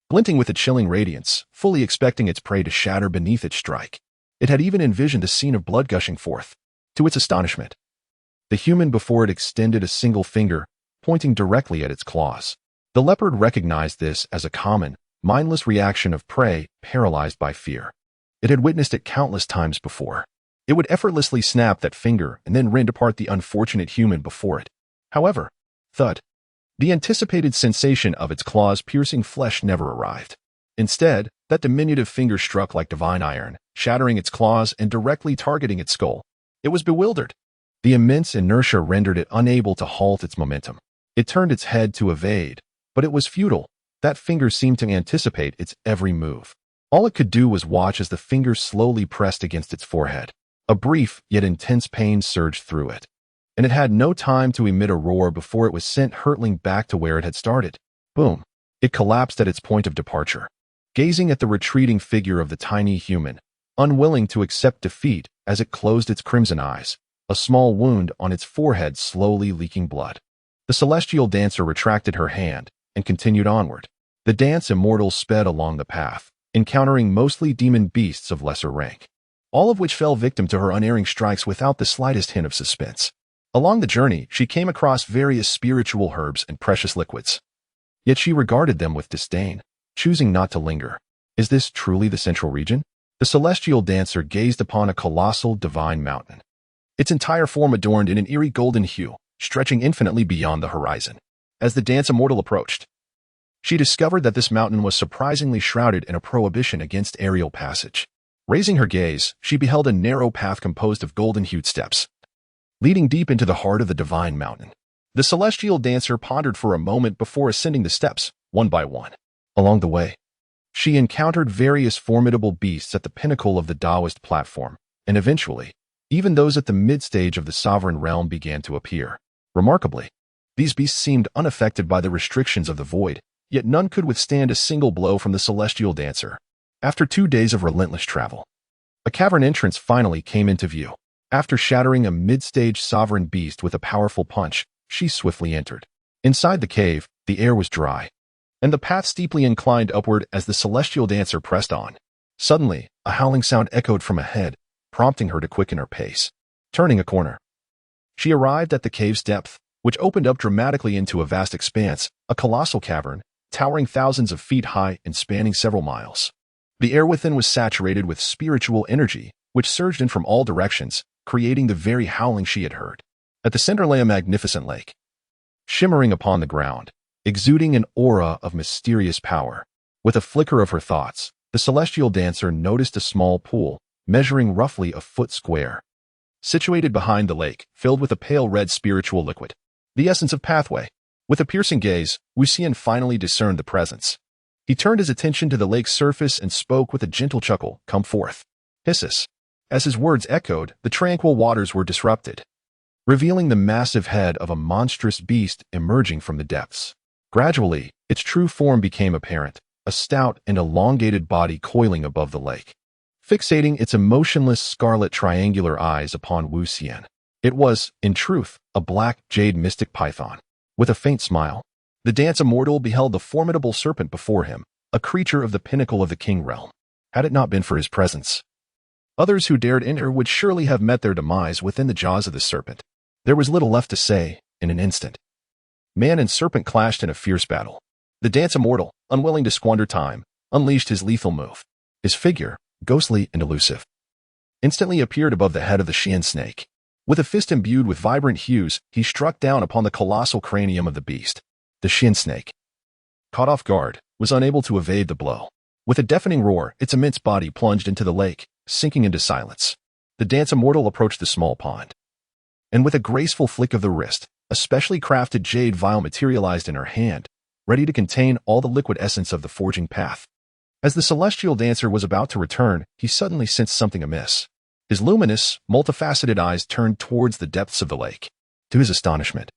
glinting with a chilling radiance, fully expecting its prey to shatter beneath its strike. It had even envisioned a scene of blood gushing forth. To its astonishment, the human before it extended a single finger, pointing directly at its claws. The leopard recognized this as a common, mindless reaction of prey paralyzed by fear. It had witnessed it countless times before. It would effortlessly snap that finger and then rend apart the unfortunate human before it. However, thud. The anticipated sensation of its claws piercing flesh never arrived. Instead, that diminutive finger struck like divine iron, shattering its claws and directly targeting its skull. It was bewildered. The immense inertia rendered it unable to halt its momentum. It turned its head to evade, but it was futile. That finger seemed to anticipate its every move. All it could do was watch as the finger slowly pressed against its forehead. A brief yet intense pain surged through it, and it had no time to emit a roar before it was sent hurtling back to where it had started. Boom! It collapsed at its point of departure, gazing at the retreating figure of the tiny human, unwilling to accept defeat as it closed its crimson eyes, a small wound on its forehead slowly leaking blood. The celestial dancer retracted her hand and continued onward. The dance immortal sped along the path, encountering mostly demon beasts of lesser rank. all of which fell victim to her unerring strikes without the slightest hint of suspense. Along the journey, she came across various spiritual herbs and precious liquids. Yet she regarded them with disdain, choosing not to linger. Is this truly the central region? The celestial dancer gazed upon a colossal divine mountain, its entire form adorned in an eerie golden hue, stretching infinitely beyond the horizon. As the dance immortal approached, she discovered that this mountain was surprisingly shrouded in a prohibition against aerial passage. Raising her gaze, she beheld a narrow path composed of golden-hued steps, leading deep into the heart of the divine mountain. The celestial dancer pondered for a moment before ascending the steps, one by one. Along the way, she encountered various formidable beasts at the pinnacle of the Taoist platform, and eventually, even those at the mid-stage of the sovereign realm began to appear. Remarkably, these beasts seemed unaffected by the restrictions of the void, yet none could withstand a single blow from the celestial dancer. After 2 days of relentless travel, a cavern entrance finally came into view. After shattering a mid-stage sovereign beast with a powerful punch, she swiftly entered. Inside the cave, the air was dry, and the path steeply inclined upward as the celestial dancer pressed on. Suddenly, a howling sound echoed from ahead, prompting her to quicken her pace. Turning a corner, she arrived at the cave's depth, which opened up dramatically into a vast expanse, a colossal cavern, towering thousands of feet high and spanning several miles. The air within was saturated with spiritual energy, which surged in from all directions, creating the very howling she had heard. At the center lay a magnificent lake, shimmering upon the ground, exuding an aura of mysterious power. With a flicker of her thoughts, the celestial dancer noticed a small pool, measuring roughly a foot square, situated behind the lake, filled with a pale red spiritual liquid, the essence of pathway. With a piercing gaze, Wuxian finally discerned the presence. He turned his attention to the lake's surface and spoke with a gentle chuckle, "Come forth." Hisses. As his words echoed, the tranquil waters were disrupted, revealing the massive head of a monstrous beast emerging from the depths. Gradually, its true form became apparent, a stout and elongated body coiling above the lake, fixating its emotionless scarlet triangular eyes upon Wuxian. It was, in truth, a black jade mystic python. With a faint smile, the dance immortal beheld the formidable serpent before him, a creature of the pinnacle of the king realm. Had it not been for his presence, others who dared enter would surely have met their demise within the jaws of the serpent. There was little left to say. In an instant, man and serpent clashed in a fierce battle. The dance immortal, unwilling to squander time, unleashed his lethal move. His figure, ghostly and elusive, instantly appeared above the head of the Xian snake. With a fist imbued with vibrant hues, he struck down upon the colossal cranium of the beast. The Xian snake, caught off guard, was unable to evade the blow. With a deafening roar, its immense body plunged into the lake, sinking into silence. The dance immortal approached the small pond, and with a graceful flick of the wrist, a specially crafted jade vial materialized in her hand, ready to contain all the liquid essence of the forging path. As the celestial dancer was about to return, he suddenly sensed something amiss. His luminous, multifaceted eyes turned towards the depths of the lake. To his astonishment,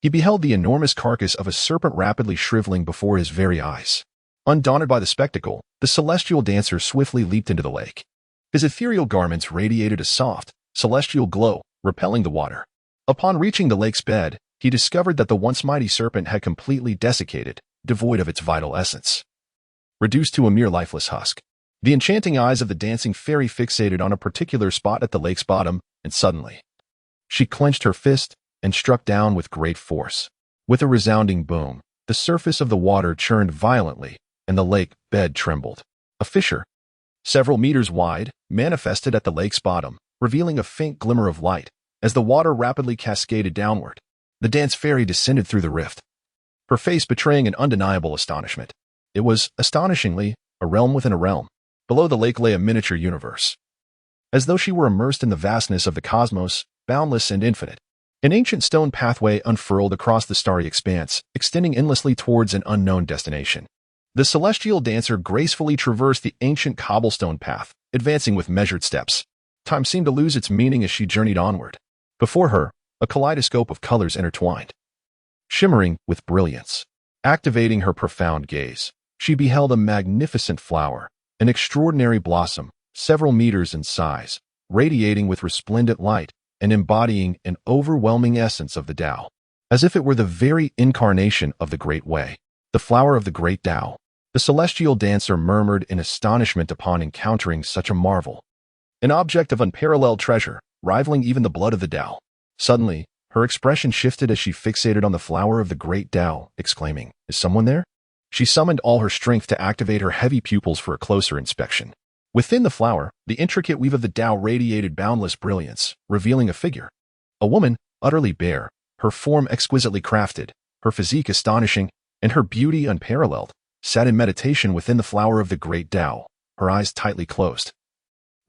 he beheld the enormous carcass of a serpent rapidly shriveling before his very eyes. Undaunted by the spectacle, the celestial dancer swiftly leaped into the lake. His ethereal garments radiated a soft, celestial glow, repelling the water. Upon reaching the lake's bed, he discovered that the once mighty serpent had completely desiccated, devoid of its vital essence, reduced to a mere lifeless husk. The enchanting eyes of the dancing fairy fixated on a particular spot at the lake's bottom, and suddenly, she clenched her fist and struck down with great force. With a resounding boom, the surface of the water churned violently, and the lake bed trembled. A fissure, several meters wide, manifested at the lake's bottom, revealing a faint glimmer of light. As the water rapidly cascaded downward, the dance fairy descended through the rift, her face betraying an undeniable astonishment. It was, astonishingly, a realm within a realm. Below the lake lay a miniature universe, as though she were immersed in the vastness of the cosmos, boundless and infinite. An ancient stone pathway unfurled across the starry expanse, extending endlessly towards an unknown destination. The celestial dancer gracefully traversed the ancient cobblestone path, advancing with measured steps. Time seemed to lose its meaning as she journeyed onward. Before her, a kaleidoscope of colors intertwined, shimmering with brilliance. Activating her profound gaze, she beheld a magnificent flower, an extraordinary blossom, several meters in size, radiating with resplendent light and embodying an overwhelming essence of the Tao, as if it were the very incarnation of the Great Way, the flower of the Great Tao. The celestial dancer murmured in astonishment upon encountering such a marvel. an object of unparalleled treasure, rivaling even the blood of the Tao. Suddenly, her expression shifted as she fixated on the flower of the great Tao, exclaiming, "Is someone there?" She summoned all her strength to activate her heavy pupils for a closer inspection. Within the flower, the intricate weave of the Tao radiated boundless brilliance, revealing a figure. A woman, utterly bare, her form exquisitely crafted, her physique astonishing, and her beauty unparalleled, sat in meditation within the flower of the great Tao, her eyes tightly closed,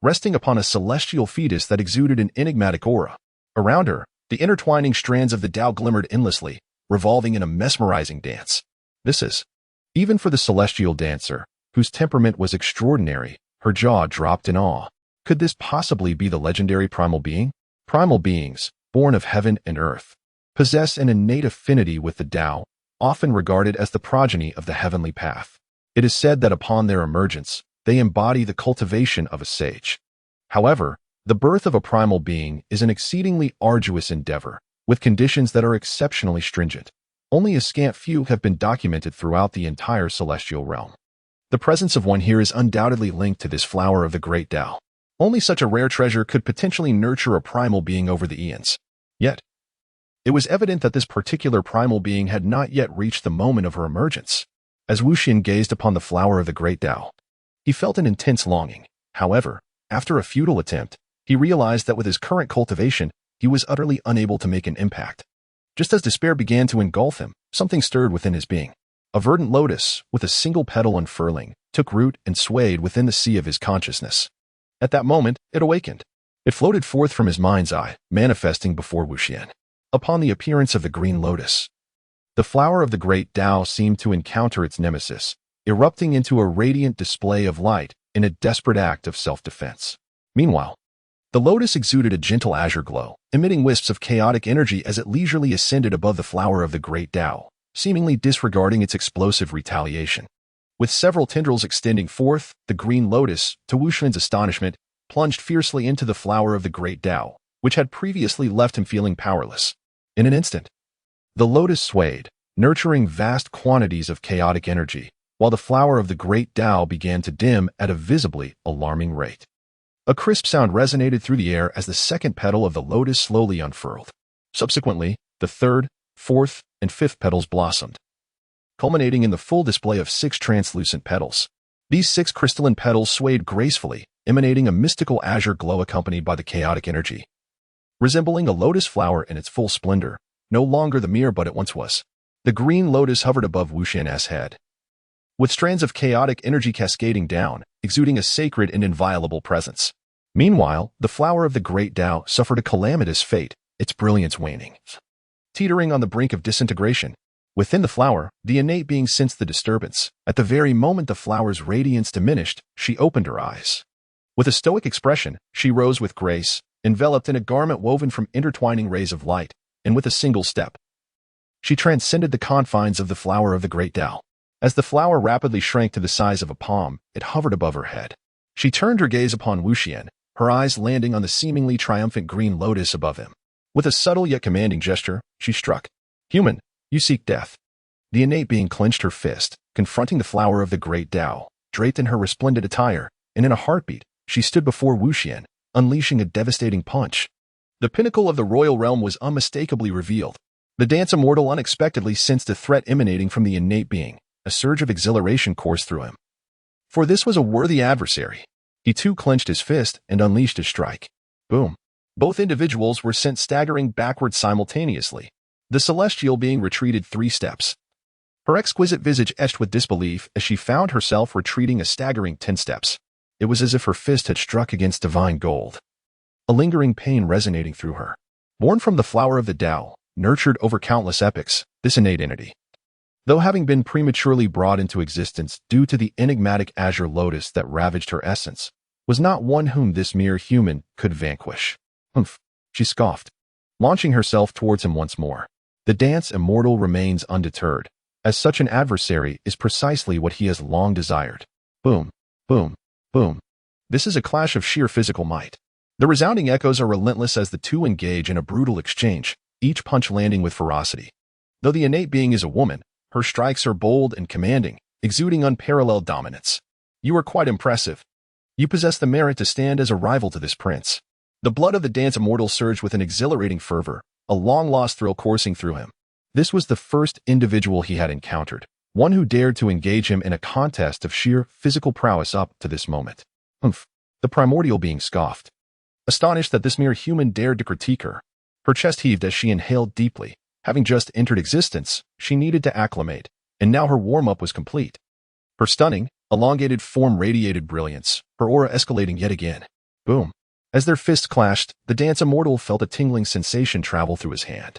resting upon a celestial fetus that exuded an enigmatic aura. Around her, the intertwining strands of the Tao glimmered endlessly, revolving in a mesmerizing dance. This is, even for the celestial dancer, whose temperament was extraordinary, her jaw dropped in awe. Could this possibly be the legendary primal being? Primal beings, born of heaven and earth, possess an innate affinity with the Tao, often regarded as the progeny of the heavenly path. It is said that upon their emergence, they embody the cultivation of a sage. However, the birth of a primal being is an exceedingly arduous endeavor, with conditions that are exceptionally stringent. Only a scant few have been documented throughout the entire celestial realm. The presence of one here is undoubtedly linked to this flower of the great Tao. Only such a rare treasure could potentially nurture a primal being over the eons. Yet, it was evident that this particular primal being had not yet reached the moment of her emergence. As Wuxian gazed upon the flower of the great Tao, he felt an intense longing. However, after a futile attempt, he realized that with his current cultivation, he was utterly unable to make an impact. Just as despair began to engulf him, something stirred within his being. A verdant lotus, with a single petal unfurling, took root and swayed within the sea of his consciousness. At that moment, it awakened. It floated forth from his mind's eye, manifesting before Wuxian. Upon the appearance of the green lotus, the flower of the great Tao seemed to encounter its nemesis, erupting into a radiant display of light in a desperate act of self-defense. Meanwhile, the lotus exuded a gentle azure glow, emitting wisps of chaotic energy as it leisurely ascended above the flower of the great Tao, seemingly disregarding its explosive retaliation. With several tendrils extending forth, the green lotus, to Wuxian's astonishment, plunged fiercely into the flower of the great Tao, which had previously left him feeling powerless. In an instant, the lotus swayed, nurturing vast quantities of chaotic energy, while the flower of the great Tao began to dim at a visibly alarming rate. A crisp sound resonated through the air as the second petal of the lotus slowly unfurled. Subsequently, the third, fourth, and fifth petals blossomed, culminating in the full display of 6 translucent petals. These 6 crystalline petals swayed gracefully, emanating a mystical azure glow accompanied by the chaotic energy. Resembling a lotus flower in its full splendor, no longer the mere bud it once was, the green lotus hovered above Wuxian's head, with strands of chaotic energy cascading down, exuding a sacred and inviolable presence. Meanwhile, the flower of the great Tao suffered a calamitous fate, its brilliance waning, teetering on the brink of disintegration. Within the flower, the innate being sensed the disturbance. At the very moment the flower's radiance diminished, she opened her eyes. With a stoic expression, she rose with grace, enveloped in a garment woven from intertwining rays of light, and with a single step, she transcended the confines of the flower of the great Tao. As the flower rapidly shrank to the size of a palm, it hovered above her head. She turned her gaze upon Wuxian, her eyes landing on the seemingly triumphant green lotus above him. With a subtle yet commanding gesture, she struck. "Human, you seek death." The innate being clenched her fist, confronting the flower of the great Tao, draped in her resplendent attire, and in a heartbeat, she stood before Wuxian, unleashing a devastating punch. The pinnacle of the royal realm was unmistakably revealed. The dance immortal unexpectedly sensed a threat emanating from the innate being. A surge of exhilaration coursed through him. For this was a worthy adversary. He too clenched his fist and unleashed his strike. Boom. Both individuals were sent staggering backwards simultaneously. The celestial being retreated 3 steps, her exquisite visage etched with disbelief as she found herself retreating a staggering 10 steps. It was as if her fist had struck against divine gold, a lingering pain resonating through her. Born from the flower of the Tao, nurtured over countless epochs, this innate entity, though having been prematurely brought into existence due to the enigmatic azure lotus that ravaged her essence, was not one whom this mere human could vanquish. Humph, she scoffed, launching herself towards him once more. The dance immortal remains undeterred, as such an adversary is precisely what he has long desired. Boom, boom, boom. This is a clash of sheer physical might. The resounding echoes are relentless as the two engage in a brutal exchange, each punch landing with ferocity. Though the innate being is a woman, her strikes are bold and commanding, exuding unparalleled dominance. "You are quite impressive," You possess the merit to stand as a rival to this prince. The blood of the dance immortal surged with an exhilarating fervor, a long-lost thrill coursing through him. This was the first individual he had encountered, one who dared to engage him in a contest of sheer physical prowess up to this moment. Humph! The primordial being scoffed. Astonished that this mere human dared to critique her, her chest heaved as she inhaled deeply. Having just entered existence, she needed to acclimate, and now her warm-up was complete. Her stunning, elongated form radiated brilliance, her aura escalating yet again. Boom! As their fists clashed, the dance immortal felt a tingling sensation travel through his hand.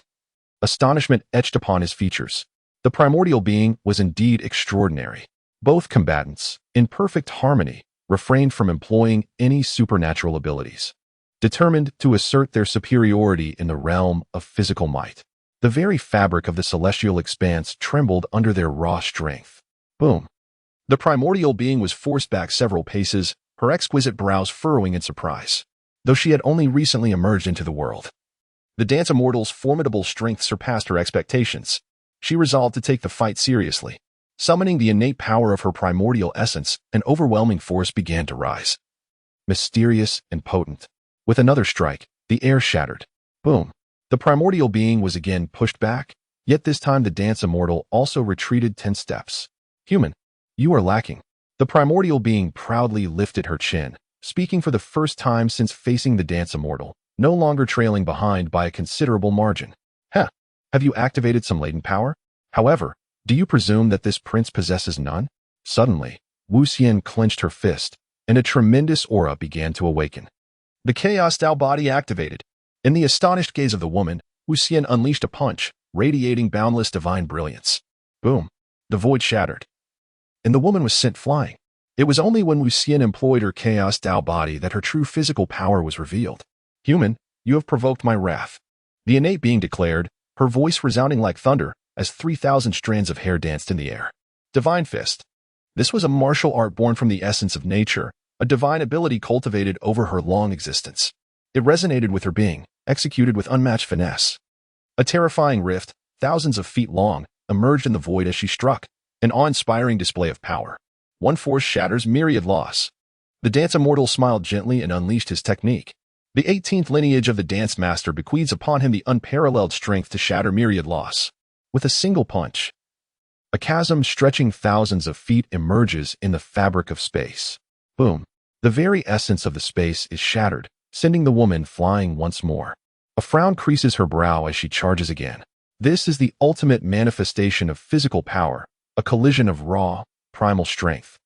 Astonishment etched upon his features. The primordial being was indeed extraordinary. Both combatants, in perfect harmony, refrained from employing any supernatural abilities, determined to assert their superiority in the realm of physical might. The very fabric of the celestial expanse trembled under their raw strength. Boom! The primordial being was forced back several paces, her exquisite brows furrowing in surprise, though she had only recently emerged into the world. The dance immortal's formidable strength surpassed her expectations. She resolved to take the fight seriously. Summoning the innate power of her primordial essence, an overwhelming force began to rise. Mysterious and potent. With another strike, the air shattered. Boom! The primordial being was again pushed back, yet this time the dance immortal also retreated 10 steps. Human, you are lacking. The primordial being proudly lifted her chin, speaking for the first time since facing the dance immortal, no longer trailing behind by a considerable margin. Heh, have you activated some latent power? However, do you presume that this prince possesses none? Suddenly, Wu Xian clenched her fist, and a tremendous aura began to awaken. The chaos Tao body activated. In the astonished gaze of the woman, Wu Xian unleashed a punch, radiating boundless divine brilliance. Boom! The void shattered, and the woman was sent flying. It was only when Wu Xian employed her chaos Tao body that her true physical power was revealed. Human, you have provoked my wrath. The innate being declared, her voice resounding like thunder, as 3,000 strands of hair danced in the air. Divine Fist. This was a martial art born from the essence of nature, a divine ability cultivated over her long existence. It resonated with her being, executed with unmatched finesse. A terrifying rift, thousands of feet long, emerged in the void as she struck, an awe-inspiring display of power. One force shatters myriad loss. The dance immortal smiled gently and unleashed his technique. The 18th lineage of the dance master bequeaths upon him the unparalleled strength to shatter myriad loss. With a single punch, a chasm stretching thousands of feet emerges in the fabric of space. Boom! The very essence of the space is shattered, sending the woman flying once more. A frown creases her brow as she charges again. This is the ultimate manifestation of physical power, a collision of raw, primal strength.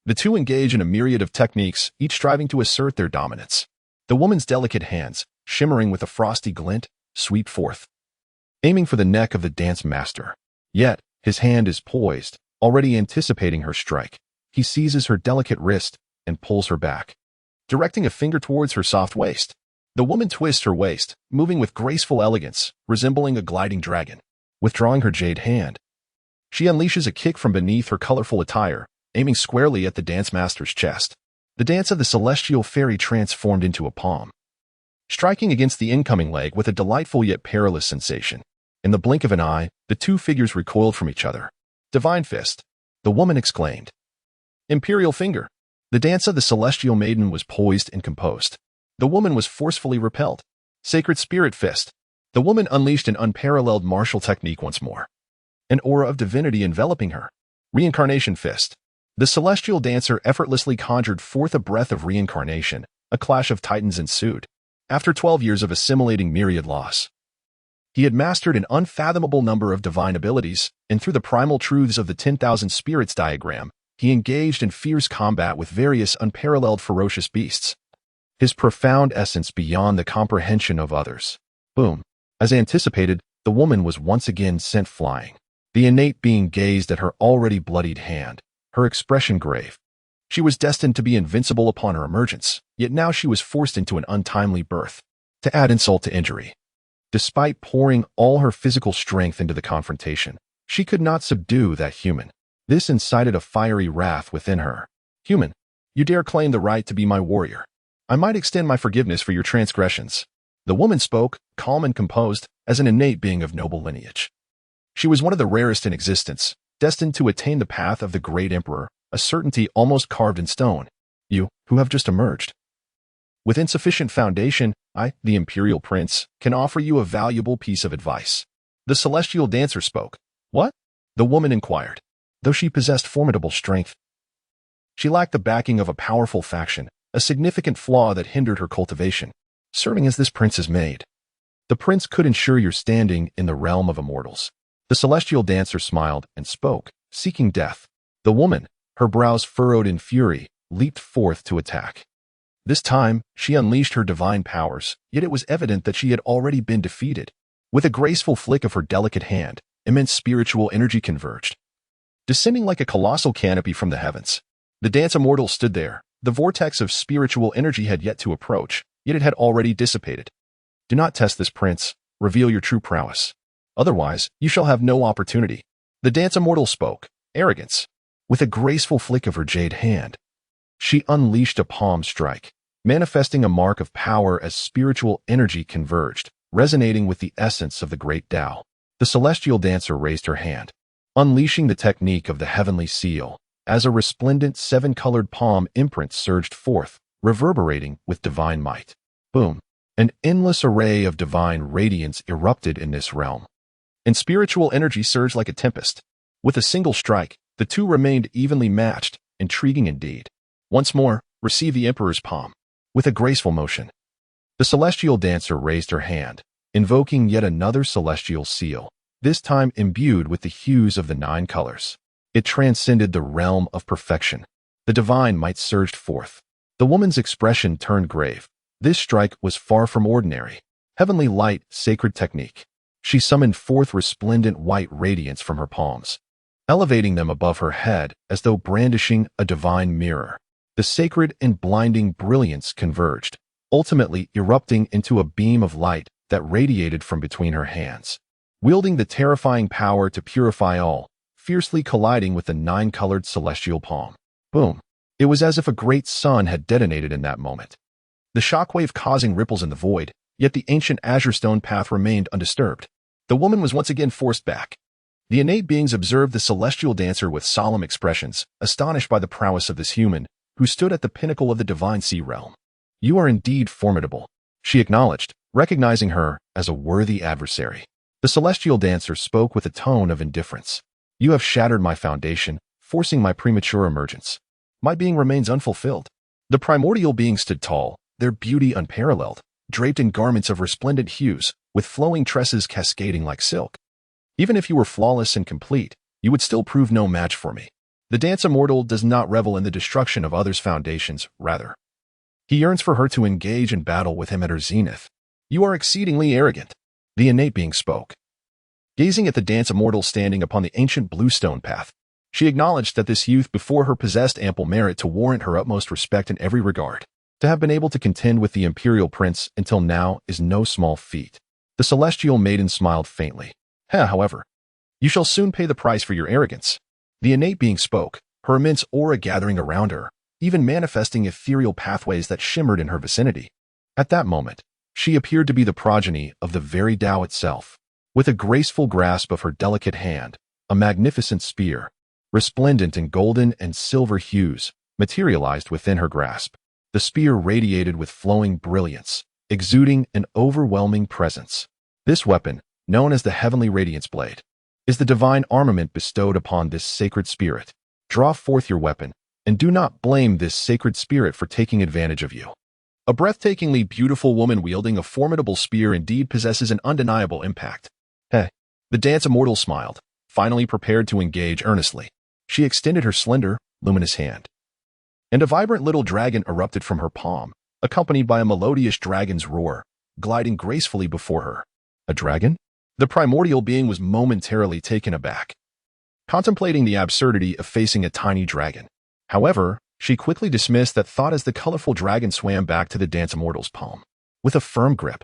The two engage in a myriad of techniques, each striving to assert their dominance. The woman's delicate hands, shimmering with a frosty glint, sweep forth, aiming for the neck of the dance master. Yet, his hand is poised, already anticipating her strike. He seizes her delicate wrist and pulls her back, directing a finger towards her soft waist. The woman twists her waist, moving with graceful elegance, resembling a gliding dragon. Withdrawing her jade hand, she unleashes a kick from beneath her colorful attire, aiming squarely at the dance master's chest. The dance of the celestial fairy transformed into a palm, striking against the incoming leg with a delightful yet perilous sensation. In the blink of an eye, the two figures recoiled from each other. Divine Fist, the woman exclaimed. Imperial Finger. The dance of the celestial maiden was poised and composed. The woman was forcefully repelled. Sacred Spirit Fist. The woman unleashed an unparalleled martial technique once more, an aura of divinity enveloping her. Reincarnation Fist. The celestial dancer effortlessly conjured forth a breath of reincarnation. A clash of titans ensued. After 12 years of assimilating myriad loss, he had mastered an unfathomable number of divine abilities, and through the primal truths of the 10,000 spirits diagram, he engaged in fierce combat with various unparalleled ferocious beasts. His profound essence beyond the comprehension of others. Boom! As anticipated, the woman was once again sent flying. The innate being gazed at her already bloodied hand, her expression grave. She was destined to be invincible upon her emergence, yet now she was forced into an untimely birth. To add insult to injury, despite pouring all her physical strength into the confrontation, she could not subdue that human. This incited a fiery wrath within her. Human, you dare claim the right to be my warrior. I might extend my forgiveness for your transgressions. The woman spoke, calm and composed, as an innate being of noble lineage. She was one of the rarest in existence, destined to attain the path of the great emperor, a certainty almost carved in stone. You, who have just emerged. With insufficient foundation, I, the Imperial Prince, can offer you a valuable piece of advice. The celestial dancer spoke. What? The woman inquired. Though she possessed formidable strength, she lacked the backing of a powerful faction, a significant flaw that hindered her cultivation, serving as this prince's maid. The prince could ensure your standing in the realm of immortals. The celestial dancer smiled and spoke, seeking death. The woman, her brows furrowed in fury, leaped forth to attack. This time, she unleashed her divine powers, yet it was evident that she had already been defeated. With a graceful flick of her delicate hand, immense spiritual energy converged. Descending like a colossal canopy from the heavens, the dance immortal stood there. The vortex of spiritual energy had yet to approach, yet it had already dissipated. Do not test this, prince. Reveal your true prowess. Otherwise, you shall have no opportunity. The dance immortal spoke. Arrogance. With a graceful flick of her jade hand, she unleashed a palm strike, manifesting a mark of power as spiritual energy converged, resonating with the essence of the great Tao. The celestial dancer raised her hand, unleashing the technique of the heavenly seal, as a resplendent seven-colored palm imprint surged forth, reverberating with divine might. Boom! An endless array of divine radiance erupted in this realm, and spiritual energy surged like a tempest. With a single strike, the two remained evenly matched, intriguing indeed. Once more, receive the emperor's palm. With a graceful motion, the celestial dancer raised her hand, invoking yet another celestial seal, this time imbued with the hues of the 9 colors. It transcended the realm of perfection. The divine might surged forth. The woman's expression turned grave. This strike was far from ordinary. Heavenly light, sacred technique. She summoned forth resplendent white radiance from her palms, elevating them above her head as though brandishing a divine mirror. The sacred and blinding brilliance converged, ultimately erupting into a beam of light that radiated from between her hands, wielding the terrifying power to purify all, fiercely colliding with the 9-colored celestial palm. Boom! It was as if a great sun had detonated in that moment, the shockwave causing ripples in the void, yet the ancient azure stone path remained undisturbed. The woman was once again forced back. The innate beings observed the celestial dancer with solemn expressions, astonished by the prowess of this human, who stood at the pinnacle of the divine sea realm. You are indeed formidable, she acknowledged, recognizing her as a worthy adversary. The celestial dancer spoke with a tone of indifference. You have shattered my foundation, forcing my premature emergence. My being remains unfulfilled. The primordial being stood tall, their beauty unparalleled, draped in garments of resplendent hues, with flowing tresses cascading like silk. Even if you were flawless and complete, you would still prove no match for me. The dance immortal does not revel in the destruction of others' foundations, rather. He yearns for her to engage in battle with him at her zenith. You are exceedingly arrogant. The innate being spoke. Gazing at the dance immortal standing upon the ancient bluestone path, she acknowledged that this youth before her possessed ample merit to warrant her utmost respect in every regard. To have been able to contend with the imperial prince until now is no small feat. The celestial maiden smiled faintly. However, you shall soon pay the price for your arrogance. The innate being spoke, her immense aura gathering around her, even manifesting ethereal pathways that shimmered in her vicinity. At that moment, she appeared to be the progeny of the very Tao itself. With a graceful grasp of her delicate hand, a magnificent spear, resplendent in golden and silver hues, materialized within her grasp. The spear radiated with flowing brilliance, exuding an overwhelming presence. This weapon, known as the Heavenly Radiance Blade, is the divine armament bestowed upon this sacred spirit. Draw forth your weapon, and do not blame this sacred spirit for taking advantage of you. A breathtakingly beautiful woman wielding a formidable spear indeed possesses an undeniable impact. The dance immortal smiled, finally prepared to engage earnestly. She extended her slender, luminous hand, and a vibrant little dragon erupted from her palm, accompanied by a melodious dragon's roar, gliding gracefully before her. A dragon? The primordial being was momentarily taken aback, contemplating the absurdity of facing a tiny dragon. However, she quickly dismissed that thought as the colorful dragon swam back to the dance immortal's palm. With a firm grip,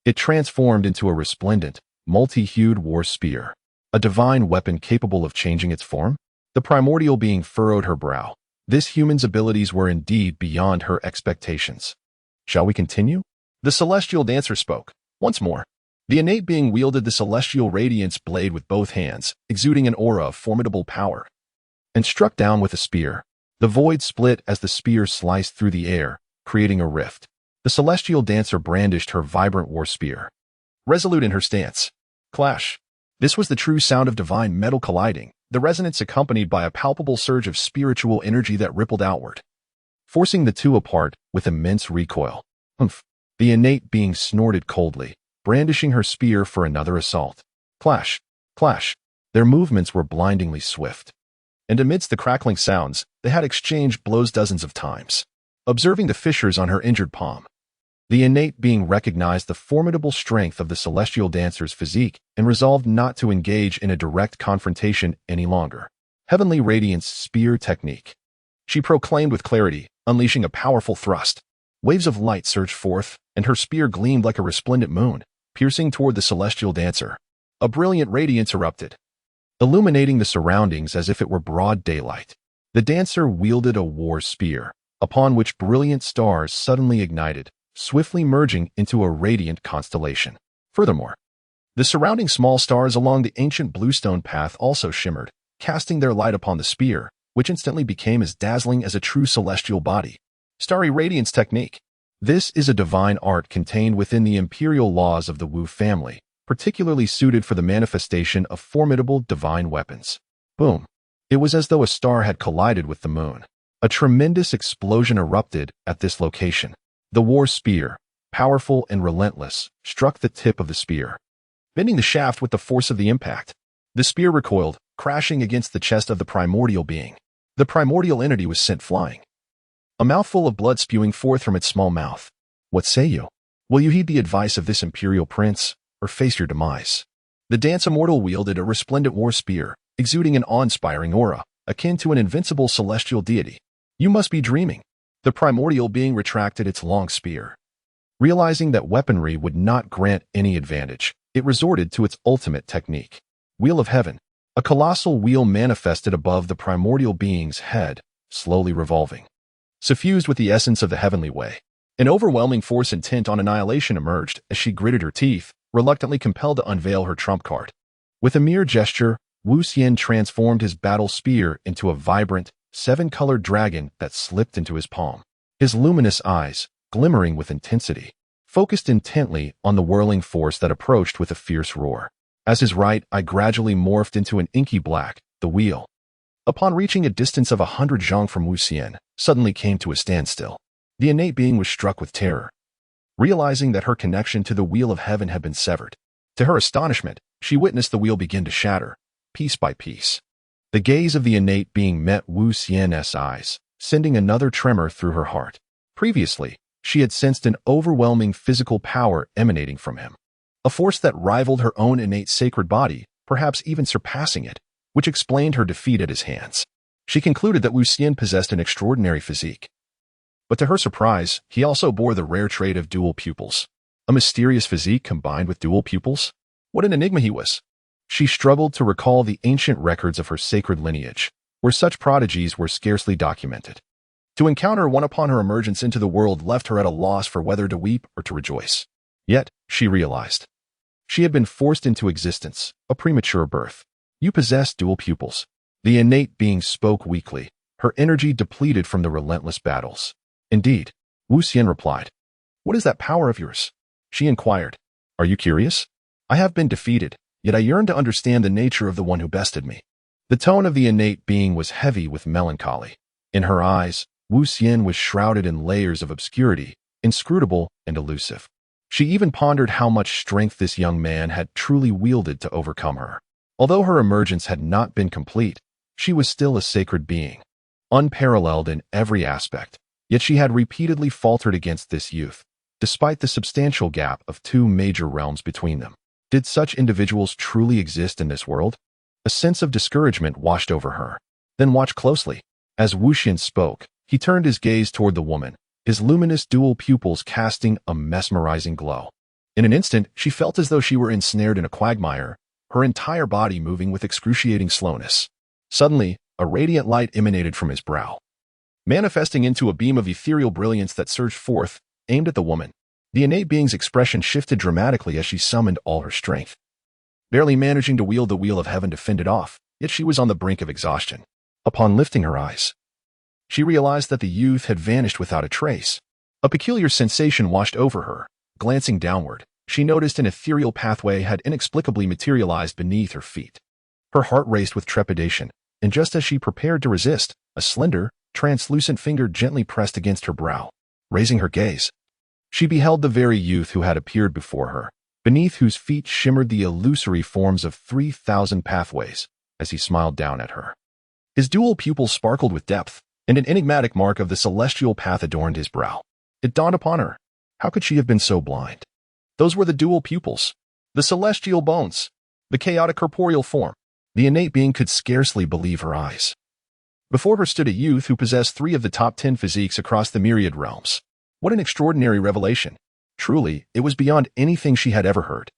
it transformed into a resplendent, multi-hued war spear, a divine weapon capable of changing its form. The primordial being furrowed her brow. This human's abilities were indeed beyond her expectations. Shall we continue? The celestial dancer spoke. Once more, the innate being wielded the celestial radiance blade with both hands, exuding an aura of formidable power, and struck down with a spear. The void split as the spear sliced through the air, creating a rift. The celestial dancer brandished her vibrant war spear, resolute in her stance. Clash. This was the true sound of divine metal colliding, the resonance accompanied by a palpable surge of spiritual energy that rippled outward, forcing the two apart with immense recoil. Humph. The innate being snorted coldly, brandishing her spear for another assault. Clash. Clash. Their movements were blindingly swift, and amidst the crackling sounds, they had exchanged blows dozens of times. Observing the fissures on her injured palm, the innate being recognized the formidable strength of the celestial dancer's physique and resolved not to engage in a direct confrontation any longer. Heavenly Radiance Spear Technique. She proclaimed with clarity, unleashing a powerful thrust. Waves of light surged forth, and her spear gleamed like a resplendent moon, piercing toward the celestial dancer. A brilliant radiance erupted, illuminating the surroundings as if it were broad daylight. The dancer wielded a war spear, upon which brilliant stars suddenly ignited, swiftly merging into a radiant constellation. Furthermore, the surrounding small stars along the ancient bluestone path also shimmered, casting their light upon the spear, which instantly became as dazzling as a true celestial body. Starry Radiance Technique. This is a divine art contained within the imperial laws of the Wu family, particularly suited for the manifestation of formidable divine weapons. Boom. It was as though a star had collided with the moon. A tremendous explosion erupted at this location. The war spear, powerful and relentless, struck the tip of the spear, bending the shaft with the force of the impact. The spear recoiled, crashing against the chest of the primordial being. The primordial entity was sent flying, a mouthful of blood spewing forth from its small mouth. What say you? Will you heed the advice of this imperial prince, or face your demise? The dance immortal wielded a resplendent war spear, exuding an awe-inspiring aura, akin to an invincible celestial deity. You must be dreaming. The primordial being retracted its long spear. Realizing that weaponry would not grant any advantage, it resorted to its ultimate technique. Wheel of Heaven. A colossal wheel manifested above the primordial being's head, slowly revolving. Suffused with the essence of the heavenly way, an overwhelming force intent on annihilation emerged as she gritted her teeth, reluctantly compelled to unveil her trump card. With a mere gesture, Wu Xian transformed his battle spear into a vibrant, seven-colored dragon that slipped into his palm. His luminous eyes, glimmering with intensity, focused intently on the whirling force that approached with a fierce roar. As his right eye gradually morphed into an inky black, the wheel, upon reaching a distance of 100 zhang from Wu Xian, suddenly came to a standstill. The innate being was struck with terror, realizing that her connection to the Wheel of Heaven had been severed. To her astonishment, she witnessed the wheel begin to shatter, piece by piece. The gaze of the innate being met Wu Xian's eyes, sending another tremor through her heart. Previously, she had sensed an overwhelming physical power emanating from him, a force that rivaled her own innate sacred body, perhaps even surpassing it, which explained her defeat at his hands. She concluded that Wu Xian possessed an extraordinary physique. But to her surprise, he also bore the rare trait of dual pupils. A mysterious physique combined with dual pupils? What an enigma he was! She struggled to recall the ancient records of her sacred lineage, where such prodigies were scarcely documented. To encounter one upon her emergence into the world left her at a loss for whether to weep or to rejoice. Yet, she realized, she had been forced into existence, a premature birth. You possess dual pupils. The innate being spoke weakly, her energy depleted from the relentless battles. Indeed, Wu Xian replied. What is that power of yours? She inquired. Are you curious? I have been defeated, yet I yearn to understand the nature of the one who bested me. The tone of the innate being was heavy with melancholy. In her eyes, Wu Xian was shrouded in layers of obscurity, inscrutable and elusive. She even pondered how much strength this young man had truly wielded to overcome her. Although her emergence had not been complete, she was still a sacred being, unparalleled in every aspect. Yet she had repeatedly faltered against this youth, despite the substantial gap of 2 major realms between them. Did such individuals truly exist in this world? A sense of discouragement washed over her. Then watch closely. As Wu Xian spoke, he turned his gaze toward the woman, his luminous dual pupils casting a mesmerizing glow. In an instant, she felt as though she were ensnared in a quagmire, her entire body moving with excruciating slowness. Suddenly, a radiant light emanated from his brow, manifesting into a beam of ethereal brilliance that surged forth, aimed at the woman. The innate being's expression shifted dramatically as she summoned all her strength, barely managing to wield the Wheel of Heaven to fend it off, yet she was on the brink of exhaustion. Upon lifting her eyes, she realized that the youth had vanished without a trace. A peculiar sensation washed over her. Glancing downward, she noticed an ethereal pathway had inexplicably materialized beneath her feet. Her heart raced with trepidation, and just as she prepared to resist, a slender, translucent finger gently pressed against her brow. Raising her gaze, she beheld the very youth who had appeared before her, beneath whose feet shimmered the illusory forms of 3,000 pathways, as he smiled down at her. His dual pupils sparkled with depth, and an enigmatic mark of the celestial path adorned his brow. It dawned upon her. How could she have been so blind? Those were the dual pupils, the celestial bones, the chaotic corporeal form. The innate being could scarcely believe her eyes. Before her stood a youth who possessed 3 of the top 10 physiques across the myriad realms. What an extraordinary revelation. Truly, it was beyond anything she had ever heard.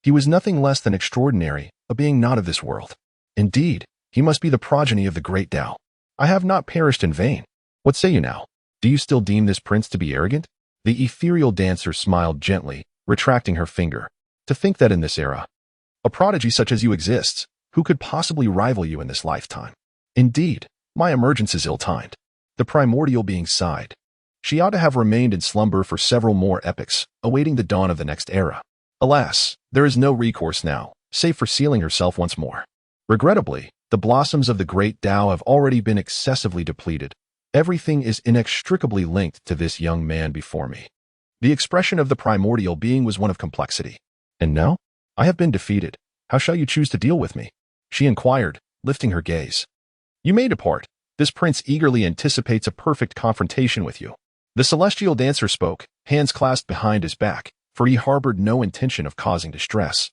He was nothing less than extraordinary, a being not of this world. Indeed, he must be the progeny of the great Tao. I have not perished in vain. What say you now? Do you still deem this prince to be arrogant? The ethereal dancer smiled gently, retracting her finger. To think that in this era, a prodigy such as you exists, who could possibly rival you in this lifetime? Indeed, my emergence is ill-timed. The primordial being sighed. She ought to have remained in slumber for several more epochs, awaiting the dawn of the next era. Alas, there is no recourse now, save for sealing herself once more. Regrettably, the blossoms of the great Tao have already been excessively depleted. Everything is inextricably linked to this young man before me. The expression of the primordial being was one of complexity. And now? I have been defeated. How shall you choose to deal with me? She inquired, lifting her gaze. You may depart. This prince eagerly anticipates a perfect confrontation with you. The celestial dancer spoke, hands clasped behind his back, for he harbored no intention of causing distress.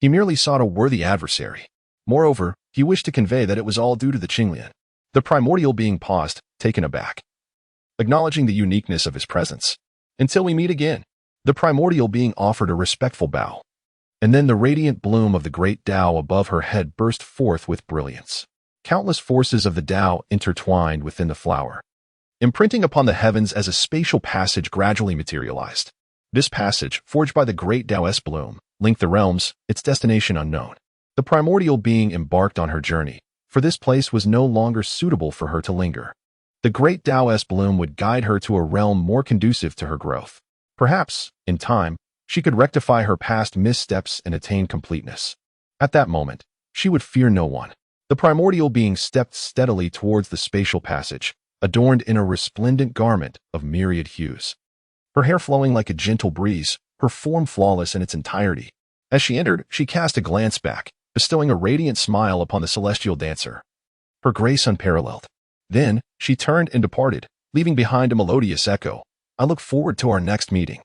He merely sought a worthy adversary. Moreover, he wished to convey that it was all due to the Qinglian. The primordial being paused, taken aback, acknowledging the uniqueness of his presence. Until we meet again. The primordial being offered a respectful bow. And then the radiant bloom of the great Tao above her head burst forth with brilliance. Countless forces of the Tao intertwined within the flower, imprinting upon the heavens as a spatial passage gradually materialized. This passage, forged by the great Taoist bloom, linked the realms, its destination unknown. The primordial being embarked on her journey, for this place was no longer suitable for her to linger. The great Taoist bloom would guide her to a realm more conducive to her growth. Perhaps, in time, she could rectify her past missteps and attain completeness. At that moment, she would fear no one. The primordial being stepped steadily towards the spatial passage, adorned in a resplendent garment of myriad hues. Her hair flowing like a gentle breeze, her form flawless in its entirety. As she entered, she cast a glance back, bestowing a radiant smile upon the celestial dancer. Her grace unparalleled. Then, she turned and departed, leaving behind a melodious echo. I look forward to our next meeting.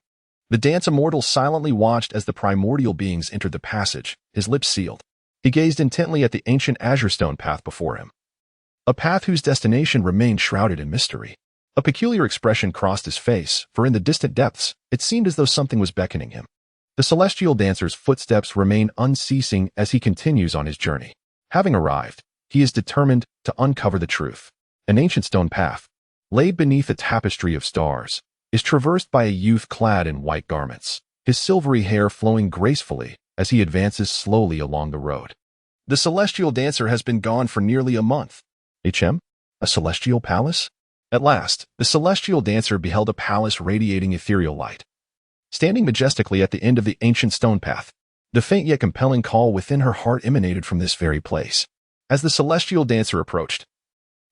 The dance immortal silently watched as the primordial beings entered the passage, his lips sealed. He gazed intently at the ancient azure stone path before him. A path whose destination remained shrouded in mystery. A peculiar expression crossed his face, for in the distant depths, it seemed as though something was beckoning him. The celestial dancer's footsteps remain unceasing as he continues on his journey. Having arrived, he is determined to uncover the truth. An ancient stone path, laid beneath a tapestry of stars, is traversed by a youth clad in white garments, his silvery hair flowing gracefully as he advances slowly along the road. The celestial dancer has been gone for nearly a month. A celestial palace? At last, the celestial dancer beheld a palace radiating ethereal light. Standing majestically at the end of the ancient stone path, the faint yet compelling call within her heart emanated from this very place. As the celestial dancer approached,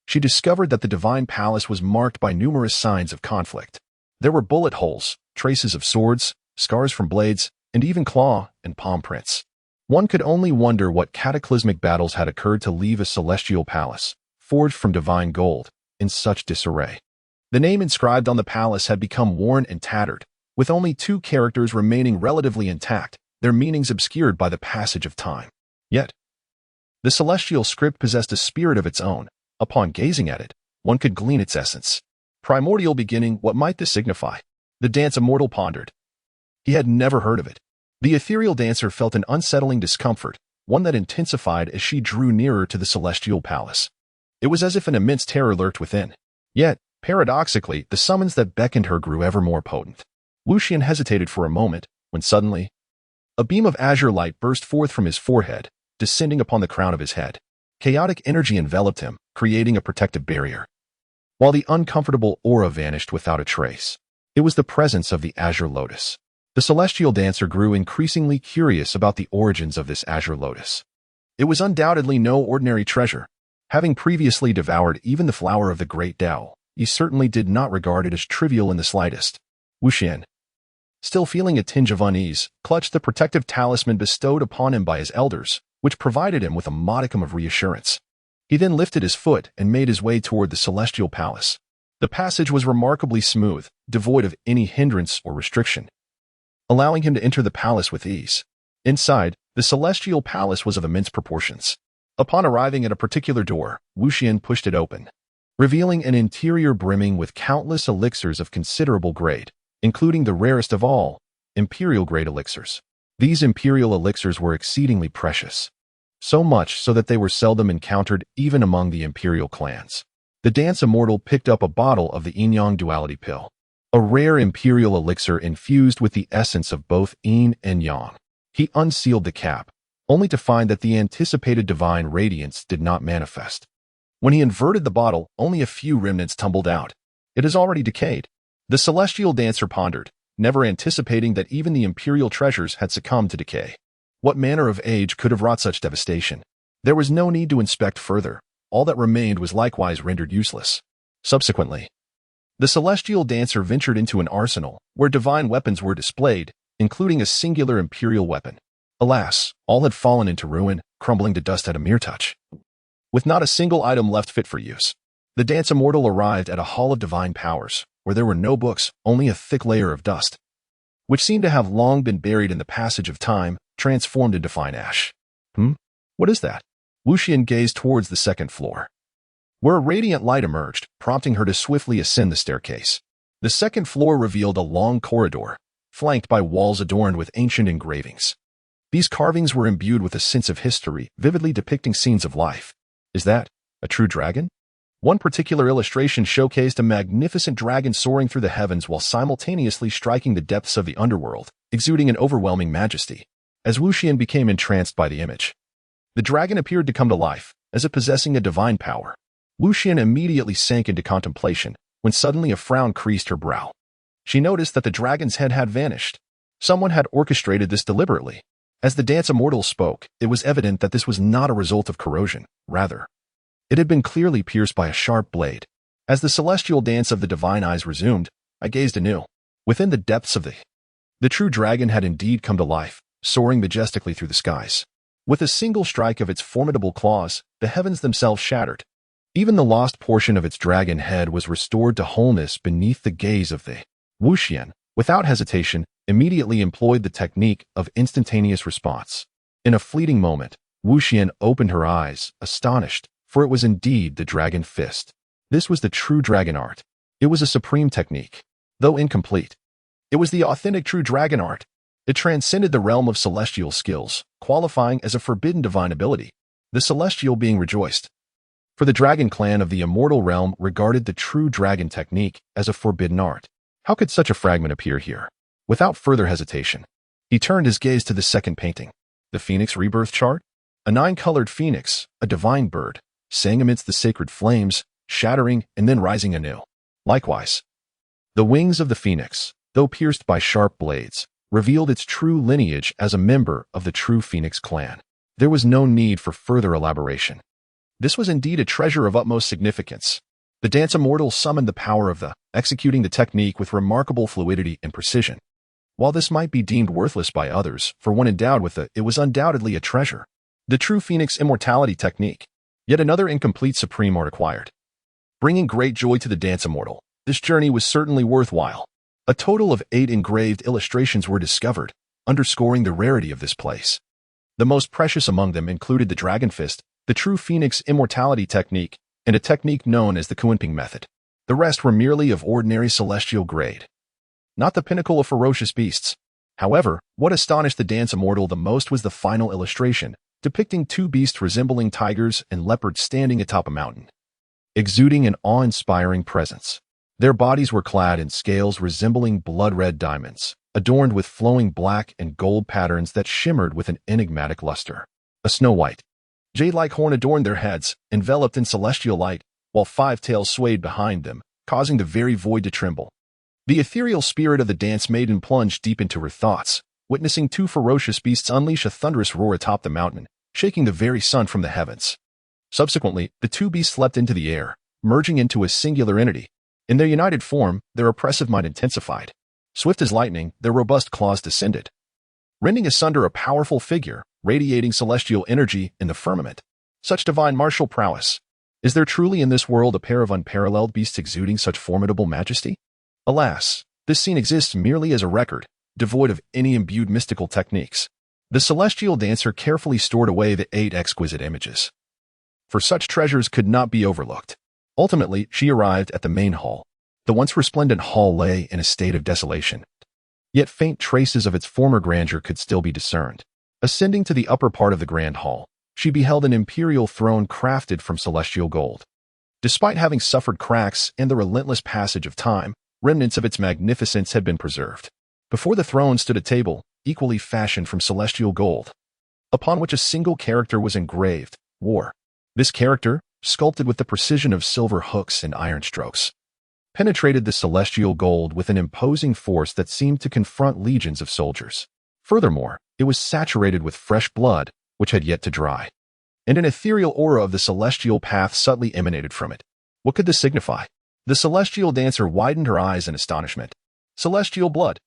she discovered that the divine palace was marked by numerous signs of conflict. There were bullet holes, traces of swords, scars from blades, and even claw and palm prints. One could only wonder what cataclysmic battles had occurred to leave a celestial palace, forged from divine gold, in such disarray. The name inscribed on the palace had become worn and tattered, with only 2 characters remaining relatively intact, their meanings obscured by the passage of time. Yet, the celestial script possessed a spirit of its own. Upon gazing at it, one could glean its essence. Primordial beginning, what might this signify? The dance immortal pondered. He had never heard of it. The ethereal dancer felt an unsettling discomfort, one that intensified as she drew nearer to the celestial palace. It was as if an immense terror lurked within. Yet, paradoxically, the summons that beckoned her grew ever more potent. Wuxian hesitated for a moment, when suddenly, a beam of azure light burst forth from his forehead, descending upon the crown of his head. Chaotic energy enveloped him, creating a protective barrier. while the uncomfortable aura vanished without a trace. It was the presence of the azure lotus. The celestial dancer grew increasingly curious about the origins of this azure lotus. It was undoubtedly no ordinary treasure. Having previously devoured even the flower of the great Tao, he certainly did not regard it as trivial in the slightest. Wuxian, still feeling a tinge of unease, clutched the protective talisman bestowed upon him by his elders, which provided him with a modicum of reassurance. He then lifted his foot and made his way toward the celestial palace. The passage was remarkably smooth, devoid of any hindrance or restriction, allowing him to enter the palace with ease. Inside, the celestial palace was of immense proportions. Upon arriving at a particular door, Wuxian pushed it open, revealing an interior brimming with countless elixirs of considerable grade, including the rarest of all, imperial-grade elixirs. These imperial elixirs were exceedingly precious, so much so that they were seldom encountered even among the imperial clans. The dance immortal picked up a bottle of the yin-yang duality pill, a rare imperial elixir infused with the essence of both yin and yang. He unsealed the cap, only to find that the anticipated divine radiance did not manifest. When he inverted the bottle, only a few remnants tumbled out. It is already decayed. The celestial dancer pondered, never anticipating that even the imperial treasures had succumbed to decay. What manner of age could have wrought such devastation? There was no need to inspect further. All that remained was likewise rendered useless. Subsequently, the celestial dancer ventured into an arsenal where divine weapons were displayed, including a singular imperial weapon. Alas, all had fallen into ruin, crumbling to dust at a mere touch. With not a single item left fit for use, the dance immortal arrived at a hall of divine powers, where there were no books, only a thick layer of dust, which seemed to have long been buried in the passage of time, transformed into fine ash. What is that? Wuxian gazed towards the second floor, where a radiant light emerged, prompting her to swiftly ascend the staircase. The second floor revealed a long corridor, flanked by walls adorned with ancient engravings. These carvings were imbued with a sense of history, vividly depicting scenes of life. Is that a true dragon? One particular illustration showcased a magnificent dragon soaring through the heavens while simultaneously striking the depths of the underworld, exuding an overwhelming majesty. As Wuxian became entranced by the image, the dragon appeared to come to life, as if possessing a divine power. Wuxian immediately sank into contemplation, when suddenly a frown creased her brow. She noticed that the dragon's head had vanished. Someone had orchestrated this deliberately. As the dance immortal spoke, it was evident that this was not a result of corrosion. Rather, it had been clearly pierced by a sharp blade. As the celestial dance of the divine eyes resumed, I gazed anew. Within the depths of the true dragon had indeed come to life, soaring majestically through the skies. With a single strike of its formidable claws, the heavens themselves shattered. Even the lost portion of its dragon head was restored to wholeness beneath the gaze of the Wuxian. Without hesitation, immediately employed the technique of instantaneous response. In a fleeting moment, Wuxian opened her eyes, astonished, for it was indeed the dragon fist. This was the true dragon art. It was a supreme technique, though incomplete. It was the authentic true dragon art. It transcended the realm of celestial skills, qualifying as a forbidden divine ability. The celestial being rejoiced, for the dragon clan of the immortal realm regarded the true dragon technique as a forbidden art. How could such a fragment appear here? Without further hesitation, he turned his gaze to the second painting. The Phoenix Rebirth Chart? A 9-colored phoenix, a divine bird, sang amidst the sacred flames, shattering and then rising anew. Likewise, the wings of the phoenix, though pierced by sharp blades, revealed its true lineage as a member of the true Phoenix clan. There was no need for further elaboration. This was indeed a treasure of utmost significance. The dance immortal summoned the power of the, executing the technique with remarkable fluidity and precision. While this might be deemed worthless by others, for one endowed with it was undoubtedly a treasure. The true Phoenix immortality technique, yet another incomplete supreme art acquired. Bringing great joy to the dance immortal, this journey was certainly worthwhile. A total of 8 engraved illustrations were discovered, underscoring the rarity of this place. The most precious among them included the dragon fist, the true Phoenix immortality technique, and a technique known as the Kunping method. The rest were merely of ordinary celestial grade, not the pinnacle of ferocious beasts. However, what astonished the dance immortal the most was the final illustration, depicting 2 beasts resembling tigers and leopards standing atop a mountain, exuding an awe-inspiring presence. Their bodies were clad in scales resembling blood-red diamonds, adorned with flowing black and gold patterns that shimmered with an enigmatic luster. A snow-white, jade-like horn adorned their heads, enveloped in celestial light, while 5 tails swayed behind them, causing the very void to tremble. The ethereal spirit of the dance maiden plunged deep into her thoughts, witnessing 2 ferocious beasts unleash a thunderous roar atop the mountain, shaking the very sun from the heavens. Subsequently, the 2 beasts leapt into the air, merging into a singular entity. In their united form, their oppressive might intensified. Swift as lightning, their robust claws descended, rending asunder a powerful figure, radiating celestial energy in the firmament. Such divine martial prowess. Is there truly in this world a pair of unparalleled beasts exuding such formidable majesty? Alas, this scene exists merely as a record, devoid of any imbued mystical techniques. The celestial dancer carefully stored away the 8 exquisite images, for such treasures could not be overlooked. Ultimately, she arrived at the main hall. The once resplendent hall lay in a state of desolation, yet faint traces of its former grandeur could still be discerned. Ascending to the upper part of the grand hall, she beheld an imperial throne crafted from celestial gold. Despite having suffered cracks and the relentless passage of time, remnants of its magnificence had been preserved. Before the throne stood a table, equally fashioned from celestial gold, upon which a single character was engraved, War. This character, sculpted with the precision of silver hooks and iron strokes, penetrated the celestial gold with an imposing force that seemed to confront legions of soldiers. Furthermore, it was saturated with fresh blood, which had yet to dry, and an ethereal aura of the celestial path subtly emanated from it. What could this signify? The celestial dancer widened her eyes in astonishment. Celestial blood.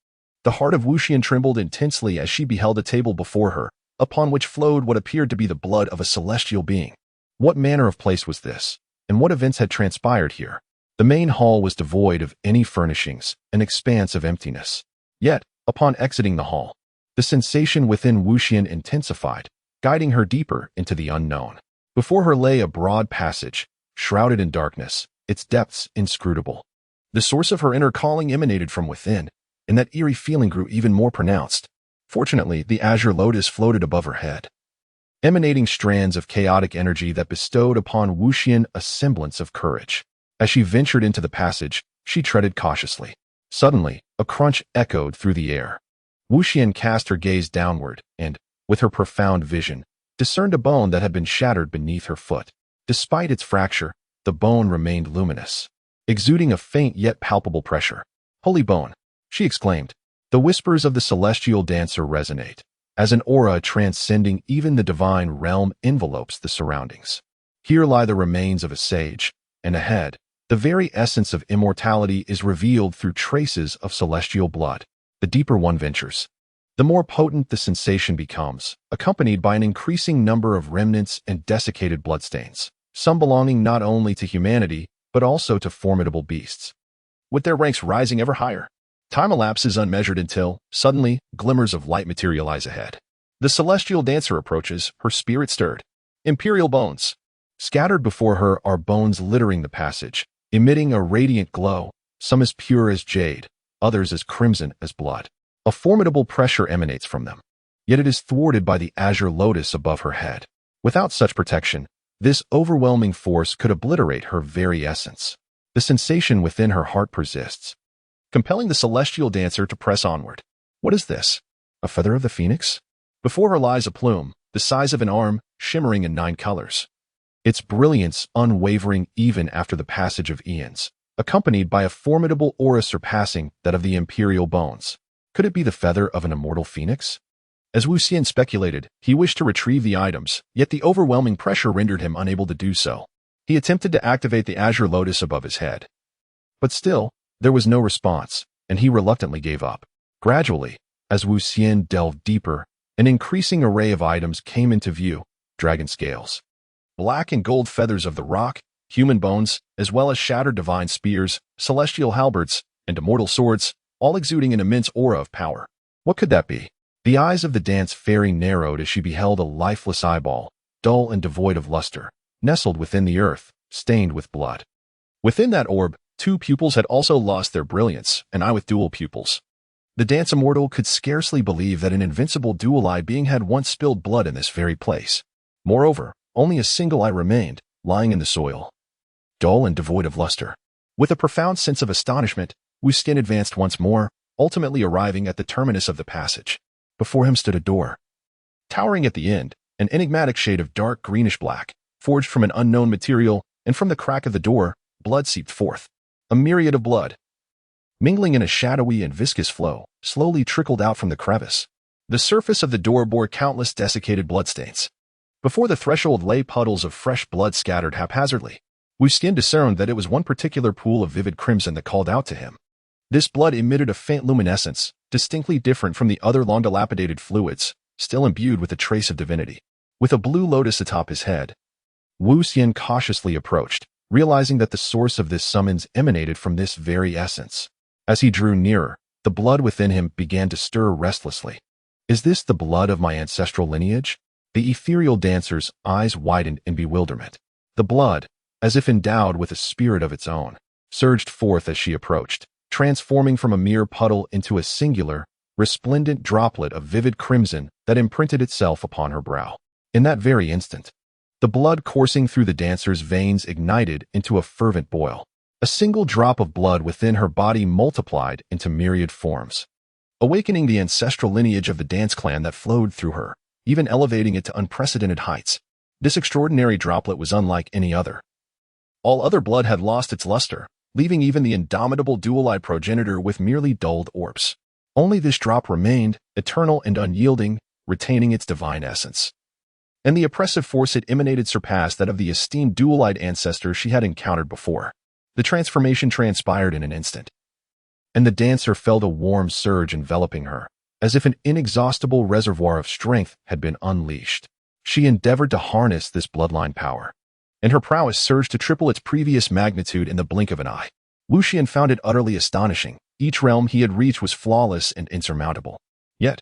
The heart of Wuxian trembled intensely as she beheld a table before her, upon which flowed what appeared to be the blood of a celestial being. What manner of place was this, and what events had transpired here? The main hall was devoid of any furnishings, an expanse of emptiness. Yet, upon exiting the hall, the sensation within Wuxian intensified, guiding her deeper into the unknown. Before her lay a broad passage, shrouded in darkness, its depths inscrutable. The source of her inner calling emanated from within, and that eerie feeling grew even more pronounced. Fortunately, the azure lotus floated above her head, emanating strands of chaotic energy that bestowed upon Wuxian a semblance of courage. As she ventured into the passage, she treaded cautiously. Suddenly, a crunch echoed through the air. Wuxian cast her gaze downward and, with her profound vision, discerned a bone that had been shattered beneath her foot. Despite its fracture, the bone remained luminous, exuding a faint yet palpable pressure. "Holy bone," she exclaimed. The whispers of the celestial dancer resonate, as an aura transcending even the divine realm envelopes the surroundings. Here lie the remains of a sage, and ahead, the very essence of immortality is revealed through traces of celestial blood. The deeper one ventures, the more potent the sensation becomes, accompanied by an increasing number of remnants and desiccated bloodstains, some belonging not only to humanity, but also to formidable beasts, with their ranks rising ever higher. Time elapses unmeasured until, suddenly, glimmers of light materialize ahead. The celestial dancer approaches, her spirit stirred. Imperial bones. Scattered before her are bones littering the passage, emitting a radiant glow, some as pure as jade, others as crimson as blood. A formidable pressure emanates from them, yet it is thwarted by the azure lotus above her head. Without such protection, this overwhelming force could obliterate her very essence. The sensation within her heart persists, compelling the celestial dancer to press onward. What is this? A feather of the phoenix? Before her lies a plume, the size of an arm, shimmering in 9 colors. Its brilliance unwavering even after the passage of eons, accompanied by a formidable aura surpassing that of the imperial bones. Could it be the feather of an immortal phoenix? As Wuxian speculated, he wished to retrieve the items, yet the overwhelming pressure rendered him unable to do so. He attempted to activate the azure lotus above his head, but still, there was no response, and he reluctantly gave up. Gradually, as Wuxian delved deeper, an increasing array of items came into view: dragon scales, black and gold feathers of the rock, human bones, as well as shattered divine spears, celestial halberds, and immortal swords, all exuding an immense aura of power. What could that be? The eyes of the dance fairy narrowed as she beheld a lifeless eyeball, dull and devoid of luster, nestled within the earth, stained with blood. Within that orb, 2 pupils had also lost their brilliance, an eye with dual pupils. The dance immortal could scarcely believe that an invincible dual-eyed being had once spilled blood in this very place. Moreover, only a single eye remained, lying in the soil, dull and devoid of luster. With a profound sense of astonishment, Wuxian advanced once more, ultimately arriving at the terminus of the passage. Before him stood a door, towering at the end, an enigmatic shade of dark greenish-black, forged from an unknown material, and from the crack of the door, blood seeped forth. A myriad of blood, mingling in a shadowy and viscous flow, slowly trickled out from the crevice. The surface of the door bore countless desiccated bloodstains. Before the threshold lay puddles of fresh blood scattered haphazardly. Wuxian discerned that it was one particular pool of vivid crimson that called out to him. This blood emitted a faint luminescence, distinctly different from the other long-dilapidated fluids, still imbued with a trace of divinity. With a blue lotus atop his head, Wuxian cautiously approached, realizing that the source of this summons emanated from this very essence. As he drew nearer, the blood within him began to stir restlessly. Is this the blood of my ancestral lineage? The ethereal dancer's eyes widened in bewilderment. The blood, as if endowed with a spirit of its own, surged forth as she approached, transforming from a mere puddle into a singular, resplendent droplet of vivid crimson that imprinted itself upon her brow. In that very instant, the blood coursing through the dancer's veins ignited into a fervent boil. A single drop of blood within her body multiplied into myriad forms, awakening the ancestral lineage of the dance clan that flowed through her, even elevating it to unprecedented heights. This extraordinary droplet was unlike any other. All other blood had lost its luster, leaving even the indomitable dual-eyed progenitor with merely dulled orbs. Only this drop remained, eternal and unyielding, retaining its divine essence. And the oppressive force it emanated surpassed that of the esteemed dual-eyed ancestor she had encountered before. The transformation transpired in an instant, and the dancer felt a warm surge enveloping her, as if an inexhaustible reservoir of strength had been unleashed. She endeavored to harness this bloodline power, and her prowess surged to triple its previous magnitude in the blink of an eye. Wuxian found it utterly astonishing. Each realm he had reached was flawless and insurmountable. Yet,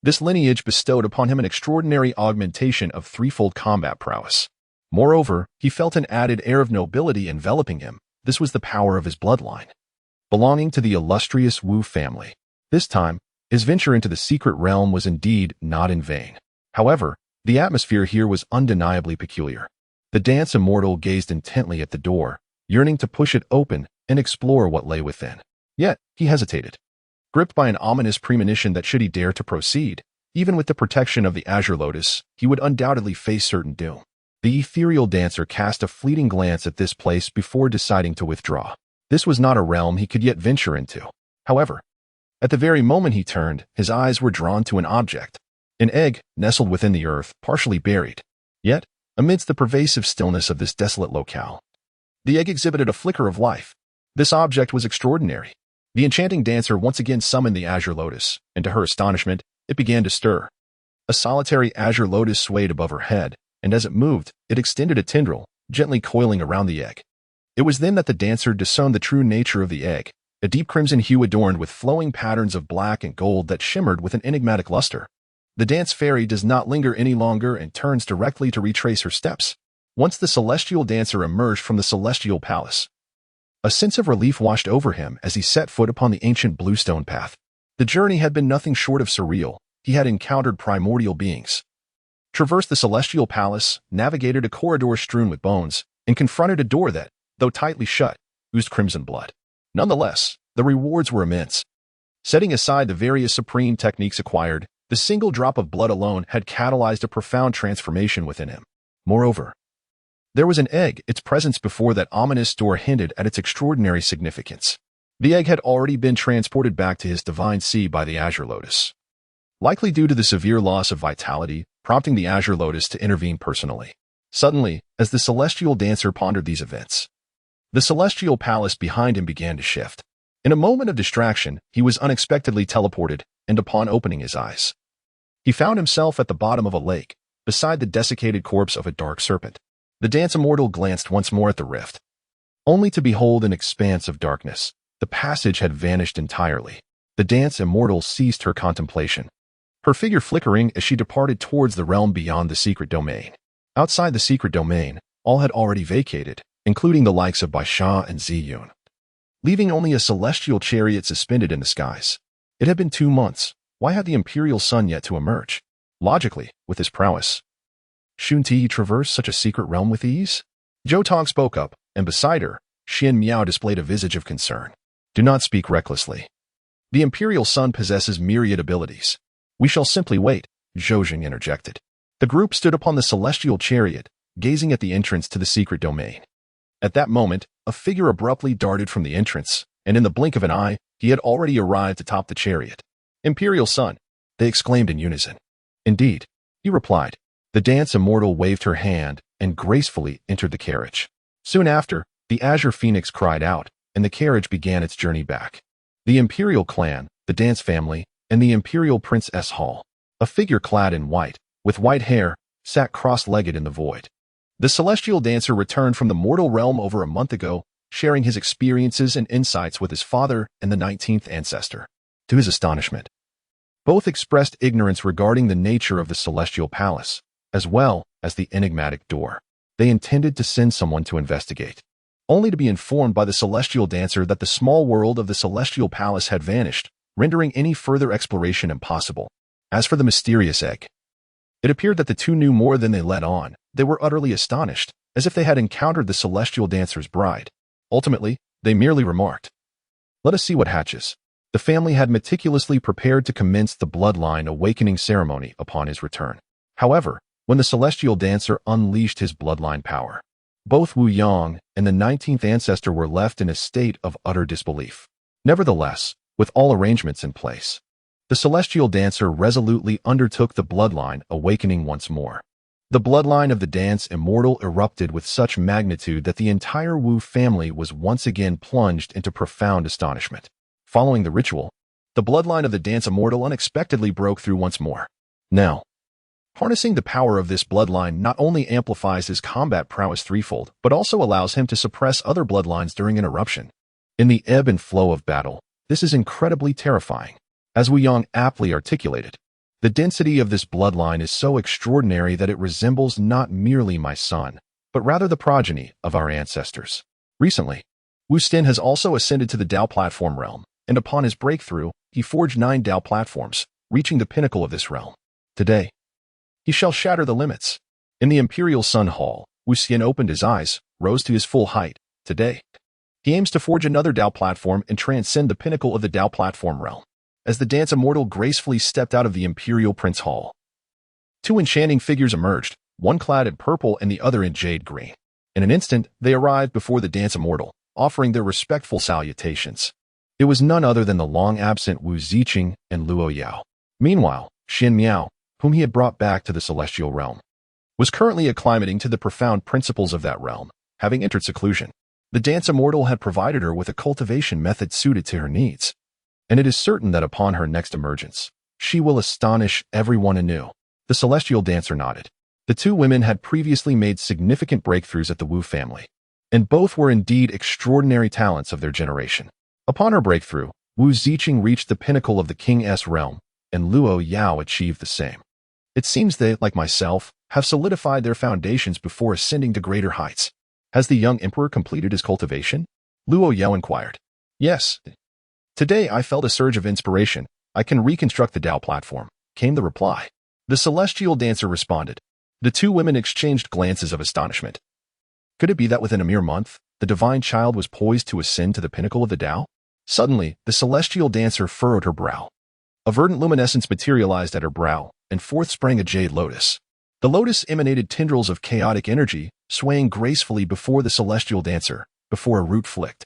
this lineage bestowed upon him an extraordinary augmentation of threefold combat prowess. Moreover, he felt an added air of nobility enveloping him. This was the power of his bloodline, belonging to the illustrious Wu family. This time, his venture into the secret realm was indeed not in vain. However, the atmosphere here was undeniably peculiar. The dance immortal gazed intently at the door, yearning to push it open and explore what lay within. Yet, he hesitated, gripped by an ominous premonition that should he dare to proceed, even with the protection of the azure lotus, he would undoubtedly face certain doom. The ethereal dancer cast a fleeting glance at this place before deciding to withdraw. This was not a realm he could yet venture into. However, at the very moment he turned, his eyes were drawn to an object. An egg, nestled within the earth, partially buried. Yet, amidst the pervasive stillness of this desolate locale, the egg exhibited a flicker of life. This object was extraordinary. The enchanting dancer once again summoned the azure lotus, and to her astonishment, it began to stir. A solitary azure lotus swayed above her head, and as it moved, it extended a tendril, gently coiling around the egg. It was then that the dancer discerned the true nature of the egg, a deep crimson hue adorned with flowing patterns of black and gold that shimmered with an enigmatic luster. The dance fairy does not linger any longer and turns directly to retrace her steps. Once the celestial dancer emerged from the celestial palace, a sense of relief washed over him as he set foot upon the ancient bluestone path. The journey had been nothing short of surreal. He had encountered primordial beings, traversed the celestial palace, navigated a corridor strewn with bones, and confronted a door that, though tightly shut, oozed crimson blood. Nonetheless, the rewards were immense. Setting aside the various supreme techniques acquired, the single drop of blood alone had catalyzed a profound transformation within him. Moreover, there was an egg. Its presence before that ominous door hinted at its extraordinary significance. The egg had already been transported back to his divine sea by the azure lotus, likely due to the severe loss of vitality, prompting the azure lotus to intervene personally. Suddenly, as the celestial dancer pondered these events, the celestial palace behind him began to shift. In a moment of distraction, he was unexpectedly teleported, and upon opening his eyes, he found himself at the bottom of a lake, beside the desiccated corpse of a dark serpent. The dance immortal glanced once more at the rift, only to behold an expanse of darkness. The passage had vanished entirely. The dance immortal ceased her contemplation, her figure flickering as she departed towards the realm beyond the secret domain. Outside the secret domain, all had already vacated, including the likes of Baisha and Ziyun, leaving only a celestial chariot suspended in the skies. It had been 2 months. Why had the imperial sun yet to emerge? Logically, with his prowess, shouldn't he traverse such a secret realm with ease? Zhou Tong spoke up, and beside her, Xian Miao displayed a visage of concern. Do not speak recklessly. The imperial sun possesses myriad abilities. We shall simply wait, Zhou Jing interjected. The group stood upon the celestial chariot, gazing at the entrance to the secret domain. At that moment, a figure abruptly darted from the entrance, and in the blink of an eye, he had already arrived atop the chariot. "Imperial son," they exclaimed in unison. "Indeed," he replied. The dance immortal waved her hand and gracefully entered the carriage. Soon after, the azure phoenix cried out, and the carriage began its journey back. The imperial clan, the dance family, and the imperial princess hall. A figure clad in white, with white hair, sat cross-legged in the void. The celestial dancer returned from the mortal realm over a month ago, sharing his experiences and insights with his father and the 19th ancestor. To his astonishment, both expressed ignorance regarding the nature of the celestial palace, as well as the enigmatic door. They intended to send someone to investigate, only to be informed by the celestial dancer that the small world of the celestial palace had vanished, rendering any further exploration impossible. As for the mysterious egg, it appeared that the two knew more than they let on. They were utterly astonished, as if they had encountered the celestial dancer's bride. Ultimately, they merely remarked, "Let us see what hatches." The family had meticulously prepared to commence the bloodline awakening ceremony upon his return. However, when the celestial dancer unleashed his bloodline power, both Wu Yang and the 19th ancestor were left in a state of utter disbelief. Nevertheless, with all arrangements in place, the celestial dancer resolutely undertook the bloodline awakening once more. The bloodline of the dance immortal erupted with such magnitude that the entire Wu family was once again plunged into profound astonishment. Following the ritual, the bloodline of the dance immortal unexpectedly broke through once more. Now, harnessing the power of this bloodline not only amplifies his combat prowess threefold, but also allows him to suppress other bloodlines during an eruption. In the ebb and flow of battle, this is incredibly terrifying. As Wu Yang aptly articulated, the density of this bloodline is so extraordinary that it resembles not merely my son, but rather the progeny of our ancestors. Recently, Wu Stin has also ascended to the Dao platform realm, and upon his breakthrough, he forged 9 Dao platforms, reaching the pinnacle of this realm. Today, he shall shatter the limits. In the Imperial Sun Hall, Wu Stin opened his eyes, rose to his full height. Today, he aims to forge another Dao platform and transcend the pinnacle of the Dao platform realm. As the dance immortal gracefully stepped out of the Imperial Prince Hall, 2 enchanting figures emerged, one clad in purple and the other in jade green. In an instant, they arrived before the dance immortal, offering their respectful salutations. It was none other than the long-absent Wu Ziqing and Luo Yao. Meanwhile, Xin Miao, whom he had brought back to the celestial realm, was currently acclimating to the profound principles of that realm, having entered seclusion. The dance immortal had provided her with a cultivation method suited to her needs, and it is certain that upon her next emergence, she will astonish everyone anew. The celestial dancer nodded. The two women had previously made significant breakthroughs at the Wu family, and both were indeed extraordinary talents of their generation. Upon her breakthrough, Wu Ziqing reached the pinnacle of the King's realm, and Luo Yao achieved the same. It seems they, like myself, have solidified their foundations before ascending to greater heights. Has the young emperor completed his cultivation? Luo Yao inquired. Yes. Today I felt a surge of inspiration. I can reconstruct the Dao platform, came the reply. The celestial dancer responded. The two women exchanged glances of astonishment. Could it be that within a mere month, the divine child was poised to ascend to the pinnacle of the Dao? Suddenly, the celestial dancer furrowed her brow. A verdant luminescence materialized at her brow, and forth sprang a jade lotus. The lotus emanated tendrils of chaotic energy, swaying gracefully before the celestial dancer, before a root flicked,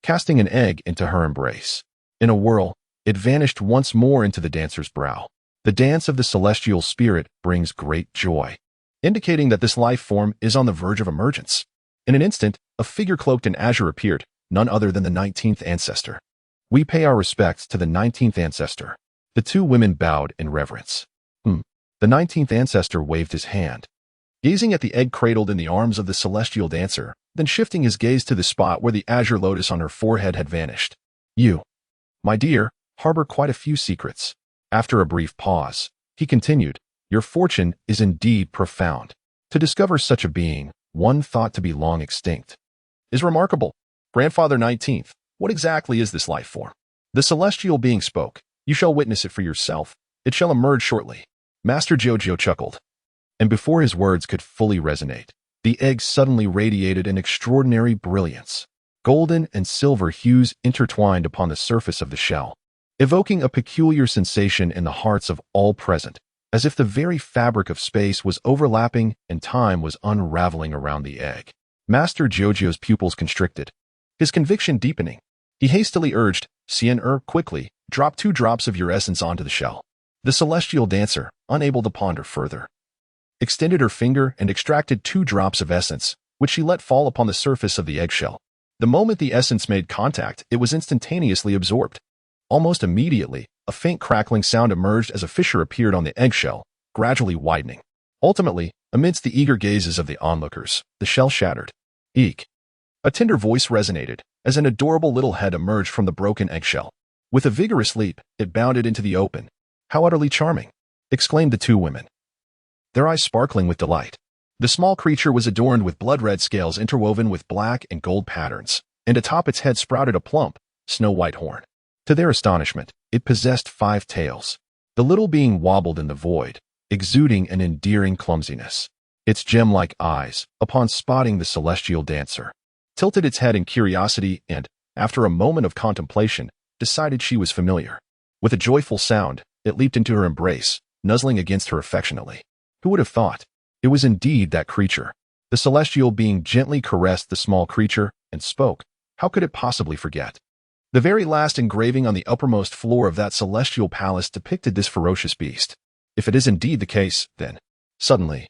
casting an egg into her embrace. In a whirl, it vanished once more into the dancer's brow. The dance of the celestial spirit brings great joy, indicating that this life form is on the verge of emergence. In an instant, a figure cloaked in azure appeared, none other than the 19th ancestor. We pay our respects to the 19th ancestor. The two women bowed in reverence. The 19th ancestor waved his hand, gazing at the egg cradled in the arms of the celestial dancer, then shifting his gaze to the spot where the azure lotus on her forehead had vanished. You, my dear, harbor quite a few secrets. After a brief pause, he continued, your fortune is indeed profound. To discover such a being, one thought to be long extinct, is remarkable. Grandfather 19th, what exactly is this life form? The celestial being spoke. You shall witness it for yourself. It shall emerge shortly. Master Jojo chuckled. And before his words could fully resonate, the egg suddenly radiated an extraordinary brilliance. Golden and silver hues intertwined upon the surface of the shell, evoking a peculiar sensation in the hearts of all present. as if the very fabric of space was overlapping and time was unraveling around the egg. Master Jojo's pupils constricted, his conviction deepening. He hastily urged, quickly, drop 2 drops of your essence onto the shell. The celestial dancer, unable to ponder further, extended her finger and extracted 2 drops of essence, which she let fall upon the surface of the eggshell. The moment the essence made contact, it was instantaneously absorbed. Almost immediately, a faint crackling sound emerged as a fissure appeared on the eggshell, gradually widening. Ultimately, amidst the eager gazes of the onlookers, the shell shattered. Eek! A tender voice resonated, as an adorable little head emerged from the broken eggshell. With a vigorous leap, it bounded into the open. How utterly charming! Exclaimed the 2 women, their eyes sparkling with delight. The small creature was adorned with blood-red scales interwoven with black and gold patterns, and atop its head sprouted a plump, snow-white horn. To their astonishment, it possessed 5 tails. The little being wobbled in the void, exuding an endearing clumsiness. Its gem-like eyes, upon spotting the celestial dancer, tilted its head in curiosity and, after a moment of contemplation, decided she was familiar. With a joyful sound, it leaped into her embrace, nuzzling against her affectionately. Who would have thought? It was indeed that creature. The celestial being gently caressed the small creature and spoke. How could it possibly forget? The very last engraving on the uppermost floor of that celestial palace depicted this ferocious beast. If it is indeed the case, then, suddenly,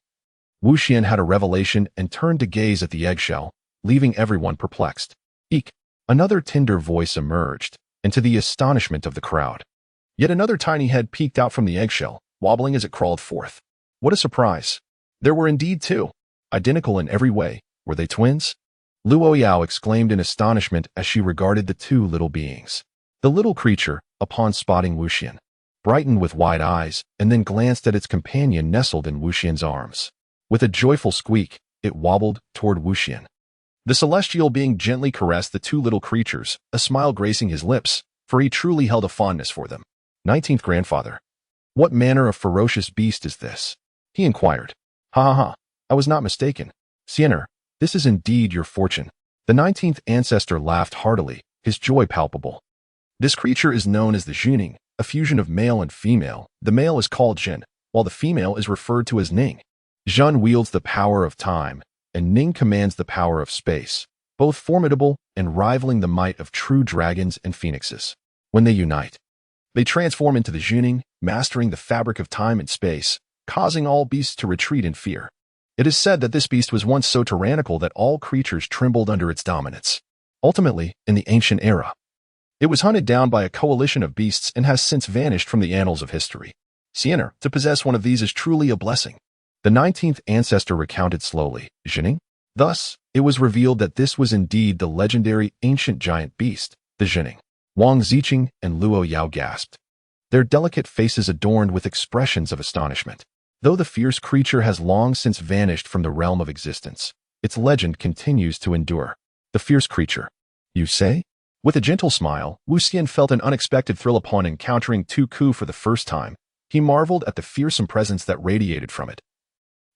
Wu Xian had a revelation and turned to gaze at the eggshell, leaving everyone perplexed. Eek! Another tender voice emerged, and to the astonishment of the crowd, yet another tiny head peeked out from the eggshell, wobbling as it crawled forth. What a surprise! There were indeed 2, identical in every way. Were they twins? Luo Yao exclaimed in astonishment as she regarded the 2 little beings. The little creature, upon spotting Wu Xian, brightened with wide eyes and then glanced at its companion nestled in Wu Xian's arms. With a joyful squeak, it wobbled toward Wu Xian. The celestial being gently caressed the 2 little creatures, a smile gracing his lips, for he truly held a fondness for them. 19th grandfather. What manner of ferocious beast is this? He inquired. Ha! I was not mistaken. Xianer, this is indeed your fortune. The 19th ancestor laughed heartily, his joy palpable. This creature is known as the Zhuning, a fusion of male and female. The male is called Zhen, while the female is referred to as Ning. Zhen wields the power of time, and Ning commands the power of space, both formidable and rivaling the might of true dragons and phoenixes. When they unite, they transform into the Zhuning, mastering the fabric of time and space, causing all beasts to retreat in fear. It is said that this beast was once so tyrannical that all creatures trembled under its dominance. Ultimately, in the ancient era, it was hunted down by a coalition of beasts and has since vanished from the annals of history. Xianer, to possess one of these is truly a blessing. The 19th ancestor recounted slowly. Zhuning? Thus, it was revealed that this was indeed the legendary ancient giant beast, the Zhuning. Wang Ziqing and Luo Yao gasped, their delicate faces adorned with expressions of astonishment. Though the fierce creature has long since vanished from the realm of existence, its legend continues to endure. The fierce creature, you say? With a gentle smile, Wu Xian felt an unexpected thrill upon encountering Tu Ku for the first time. He marveled at the fearsome presence that radiated from it,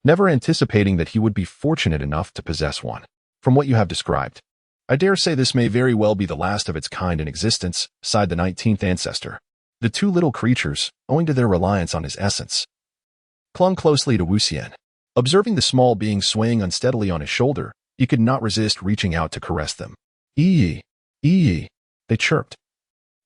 never anticipating that he would be fortunate enough to possess one. From what you have described, I dare say this may very well be the last of its kind in existence, sighed the 19th ancestor. The 2 little creatures, owing to their reliance on his essence, clung closely to Wu Xian. Observing the small being swaying unsteadily on his shoulder, he could not resist reaching out to caress them. Ee, they chirped,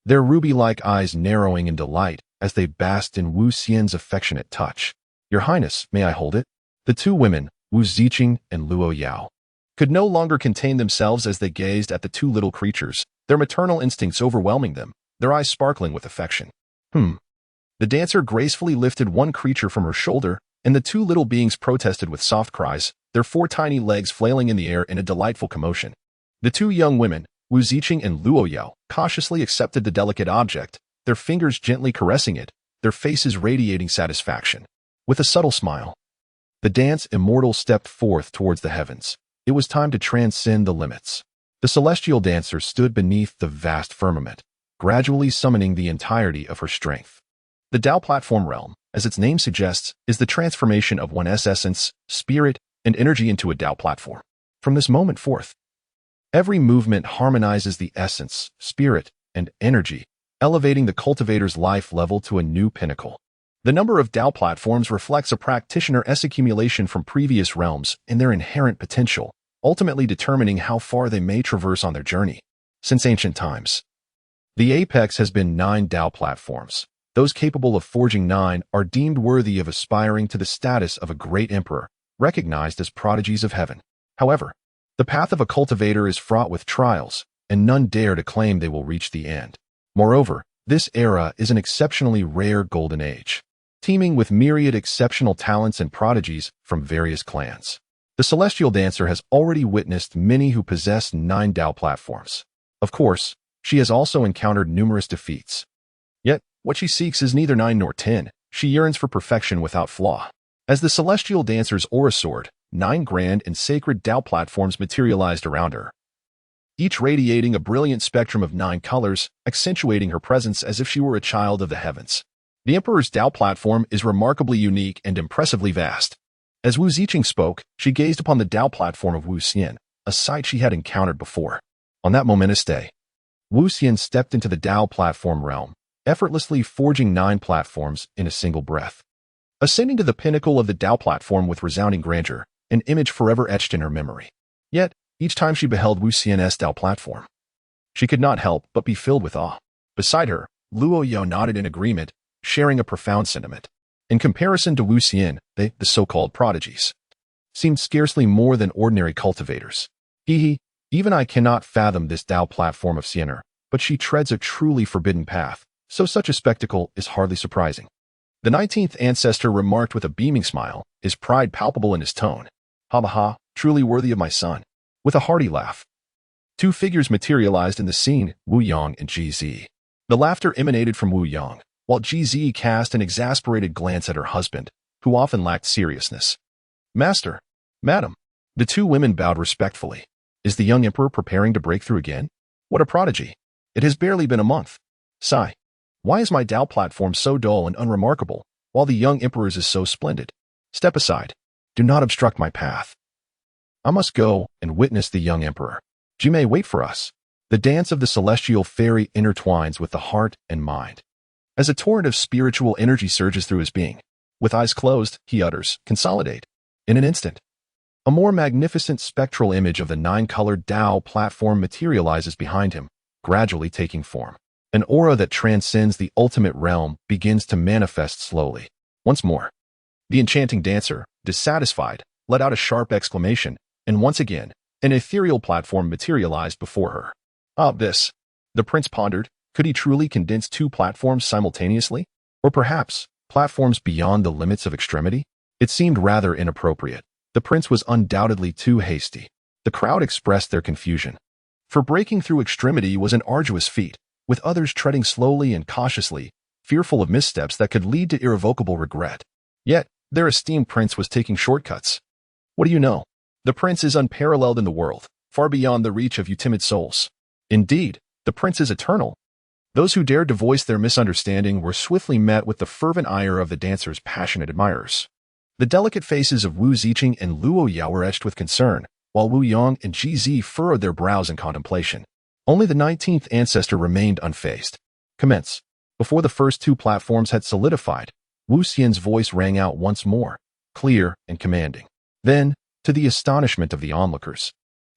their ruby-like eyes narrowing in delight as they basked in Wu Xian's affectionate touch. Your Highness, may I hold it? The 2 women, Wu Ziqing and Luo Yao, could no longer contain themselves as they gazed at the 2 little creatures, their maternal instincts overwhelming them, their eyes sparkling with affection. The dancer gracefully lifted one creature from her shoulder, and the 2 little beings protested with soft cries, their 4 tiny legs flailing in the air in a delightful commotion. The 2 young women, Wu Ziqing and Luo Yao, cautiously accepted the delicate object, their fingers gently caressing it, their faces radiating satisfaction. With a subtle smile, the dance immortal stepped forth towards the heavens. It was time to transcend the limits. The celestial dancer stood beneath the vast firmament, gradually summoning the entirety of her strength. The Tao platform realm, as its name suggests, is the transformation of one's essence, spirit, and energy into a Tao platform. From this moment forth, every movement harmonizes the essence, spirit, and energy, elevating the cultivator's life level to a new pinnacle. The number of Tao platforms reflects a practitioner's accumulation from previous realms and their inherent potential, ultimately determining how far they may traverse on their journey. Since ancient times, the apex has been 9 Tao platforms. Those capable of forging 9 are deemed worthy of aspiring to the status of a great emperor, recognized as prodigies of heaven. However, the path of a cultivator is fraught with trials, and none dare to claim they will reach the end. Moreover, this era is an exceptionally rare golden age, teeming with myriad exceptional talents and prodigies from various clans. The celestial dancer has already witnessed many who possess 9 Tao platforms. Of course, she has also encountered numerous defeats. Yet, what she seeks is neither 9 nor 10. She yearns for perfection without flaw. As the celestial dancer's aura soared, 9 grand and sacred Tao platforms materialized around her, each radiating a brilliant spectrum of 9 colors, accentuating her presence as if she were a child of the heavens. The Emperor's Tao platform is remarkably unique and impressively vast. As Wu Ziqing spoke, she gazed upon the Tao platform of Wu Xian, a sight she had encountered before. On that momentous day, Wu Xian stepped into the Tao platform realm, effortlessly forging 9 platforms in a single breath. Ascending to the pinnacle of the Tao platform with resounding grandeur, an image forever etched in her memory. Yet, each time she beheld Wu Xian's Tao platform, she could not help but be filled with awe. Beside her, Luo Yao nodded in agreement, sharing a profound sentiment. In comparison to Wu Xian, they, the so-called prodigies, seemed scarcely more than ordinary cultivators. Even I cannot fathom this Tao platform of Xianer, but she treads a truly forbidden path, so such a spectacle is hardly surprising. The 19th ancestor remarked with a beaming smile, his pride palpable in his tone. Ha ha ha, truly worthy of my son. With a hearty laugh, 2 figures materialized in the scene, Wu Yang and GZ. The laughter emanated from Wu Yang, while GZ cast an exasperated glance at her husband, who often lacked seriousness. Master, Madam. The 2 women bowed respectfully. Is the young emperor preparing to break through again? What a prodigy. It has barely been a month. Sigh. Why is my Tao platform so dull and unremarkable, while the young emperor's is so splendid? Step aside. Do not obstruct my path. I must go and witness the young emperor. Jimei, wait for us. The dance of the celestial fairy intertwines with the heart and mind. As a torrent of spiritual energy surges through his being, with eyes closed, he utters, consolidate. In an instant, a more magnificent spectral image of the 9-colored Tao platform materializes behind him, gradually taking form. An aura that transcends the ultimate realm begins to manifest slowly. Once more, the enchanting dancer, dissatisfied, let out a sharp exclamation, and once again, an ethereal platform materialized before her. This, the prince pondered, could he truly condense 2 platforms simultaneously? Or perhaps, platforms beyond the limits of extremity? It seemed rather inappropriate. The prince was undoubtedly too hasty. The crowd expressed their confusion. For breaking through extremity was an arduous feat, with others treading slowly and cautiously, fearful of missteps that could lead to irrevocable regret. Yet, their esteemed prince was taking shortcuts. What do you know? The prince is unparalleled in the world, far beyond the reach of you timid souls. Indeed, the prince is eternal. Those who dared to voice their misunderstanding were swiftly met with the fervent ire of the dancer's passionate admirers. The delicate faces of Wu Ziqing and Luo Yao were etched with concern, while Wu Yang and GZ furrowed their brows in contemplation. Only the 19th ancestor remained unfazed. Commence. Before the first 2 platforms had solidified, Wu Xian's voice rang out once more, clear and commanding. Then, to the astonishment of the onlookers,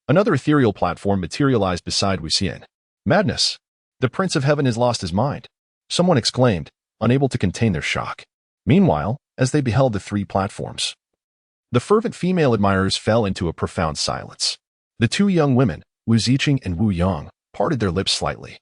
another ethereal platform materialized beside Wu Xian. Madness! The Prince of Heaven has lost his mind, someone exclaimed, unable to contain their shock. Meanwhile, as they beheld the 3 platforms, the fervent female admirers fell into a profound silence. The 2 young women, Wu Ziqing and Wu Yang, parted their lips slightly,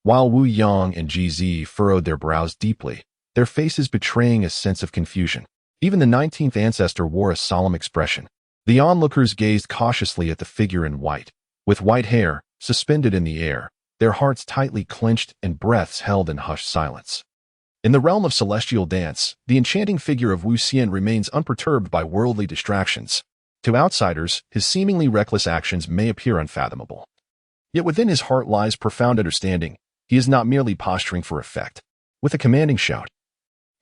while Wu Yang and GZ furrowed their brows deeply, their faces betraying a sense of confusion. Even the 19th ancestor wore a solemn expression. The onlookers gazed cautiously at the figure in white, with white hair suspended in the air, their hearts tightly clenched and breaths held in hushed silence. In the realm of celestial dance, the enchanting figure of Wu Xian remains unperturbed by worldly distractions. To outsiders, his seemingly reckless actions may appear unfathomable. Yet within his heart lies profound understanding. He is not merely posturing for effect. With a commanding shout,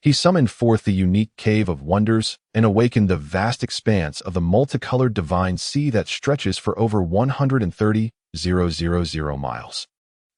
he summoned forth the unique cave of wonders and awakened the vast expanse of the multicolored divine sea that stretches for over 130,000 miles.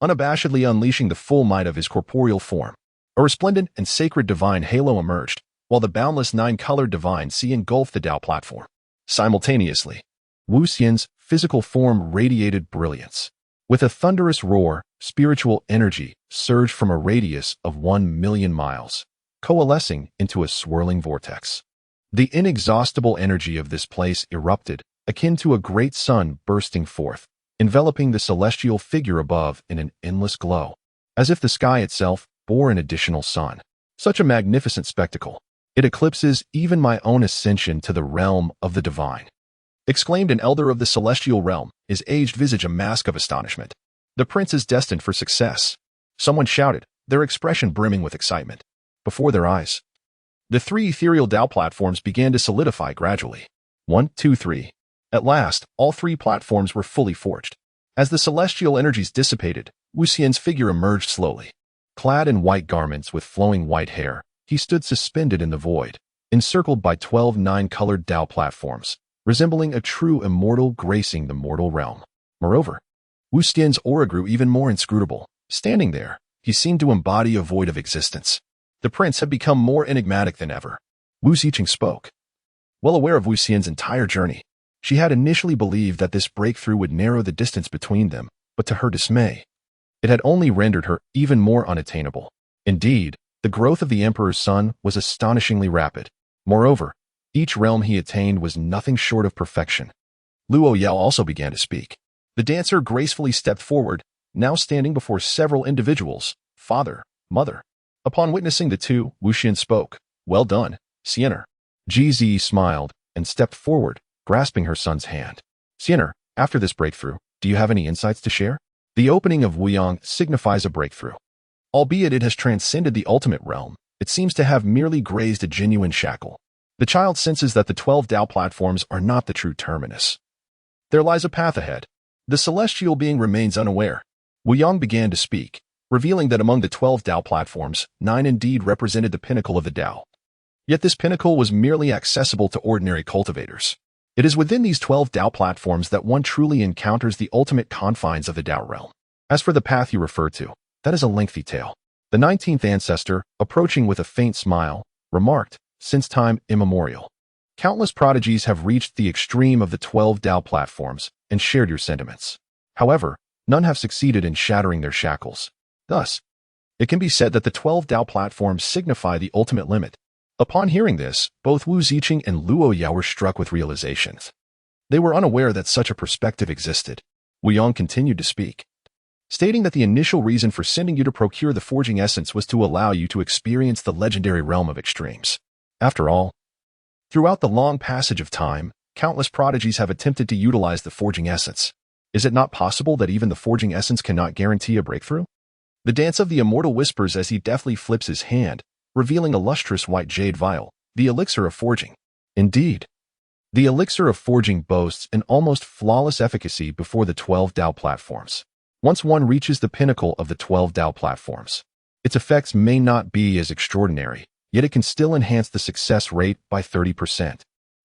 Unabashedly unleashing the full might of his corporeal form, A resplendent and sacred divine halo emerged, while the boundless nine-colored divine sea engulfed the Tao platform. Simultaneously, Wu Xian's physical form radiated brilliance. With a thunderous roar, spiritual energy surged from a radius of 1,000,000 miles, coalescing into a swirling vortex. The inexhaustible energy of this place erupted, akin to a great sun bursting forth, enveloping the celestial figure above in an endless glow, as if the sky itself bore an additional sun. Such a magnificent spectacle. It eclipses even my own ascension to the realm of the divine. Exclaimed an elder of the celestial realm, his aged visage a mask of astonishment. The prince is destined for success. Someone shouted, their expression brimming with excitement. Before their eyes, the three ethereal Tao platforms began to solidify gradually. 1, 2, 3. At last, all three platforms were fully forged. As the celestial energies dissipated, Wu Xian's figure emerged slowly. Clad in white garments with flowing white hair, he stood suspended in the void, encircled by 12 nine-colored Tao platforms, resembling a true immortal gracing the mortal realm. Moreover, Wu Xian's aura grew even more inscrutable. Standing there, he seemed to embody a void of existence. The prince had become more enigmatic than ever. Wu Ziqing spoke. Well aware of Wu Xian's entire journey, she had initially believed that this breakthrough would narrow the distance between them, but to her dismay, it had only rendered her even more unattainable. Indeed, the growth of the emperor's son was astonishingly rapid. Moreover, each realm he attained was nothing short of perfection. Luo Yao also began to speak. The dancer gracefully stepped forward, now standing before several individuals, father, mother. Upon witnessing the two, Wu Xian spoke. Well done, Xianer. GZ smiled and stepped forward, grasping her son's hand. Xianer, after this breakthrough, do you have any insights to share? The opening of Wuyang signifies a breakthrough. Albeit it has transcended the ultimate realm, it seems to have merely grazed a genuine shackle. The child senses that the 12 Tao platforms are not the true terminus. There lies a path ahead. The celestial being remains unaware. Wuyang began to speak, revealing that among the 12 Tao platforms, 9 indeed represented the pinnacle of the Tao. Yet this pinnacle was merely accessible to ordinary cultivators. It is within these 12 Tao platforms that one truly encounters the ultimate confines of the Tao realm. As for the path you refer to, that is a lengthy tale. The 19th ancestor, approaching with a faint smile, remarked, since time immemorial, countless prodigies have reached the extreme of the 12 Tao platforms and shared your sentiments. However, none have succeeded in shattering their shackles. Thus, it can be said that the 12 Tao platforms signify the ultimate limit. Upon hearing this, both Wu Ziqing and Luo Yao were struck with realizations. They were unaware that such a perspective existed. Wuyang continued to speak, stating that the initial reason for sending you to procure the forging essence was to allow you to experience the legendary realm of extremes. After all, throughout the long passage of time, countless prodigies have attempted to utilize the forging essence. Is it not possible that even the forging essence cannot guarantee a breakthrough? The dance of the immortal whispers as he deftly flips his hand, revealing a lustrous white jade vial, the elixir of forging. Indeed, the elixir of forging boasts an almost flawless efficacy before the 12 Tao platforms. Once one reaches the pinnacle of the 12 Tao platforms, its effects may not be as extraordinary, yet it can still enhance the success rate by 30%.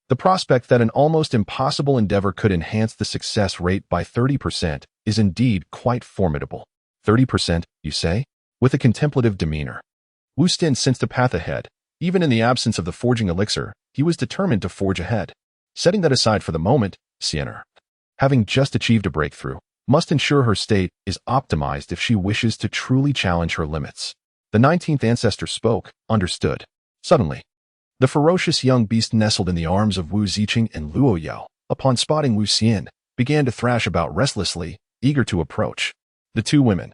The prospect that an almost impossible endeavor could enhance the success rate by 30% is indeed quite formidable. 30%, you say? With a contemplative demeanor, Wu Xian sensed a path ahead. Even in the absence of the forging elixir, he was determined to forge ahead. Setting that aside for the moment, Xianer, having just achieved a breakthrough, must ensure her state is optimized if she wishes to truly challenge her limits. The 19th ancestor spoke, understood. Suddenly, the ferocious young beast nestled in the arms of Wu Ziqing and Luo Yao, upon spotting Wu Xian, began to thrash about restlessly, eager to approach. The two women,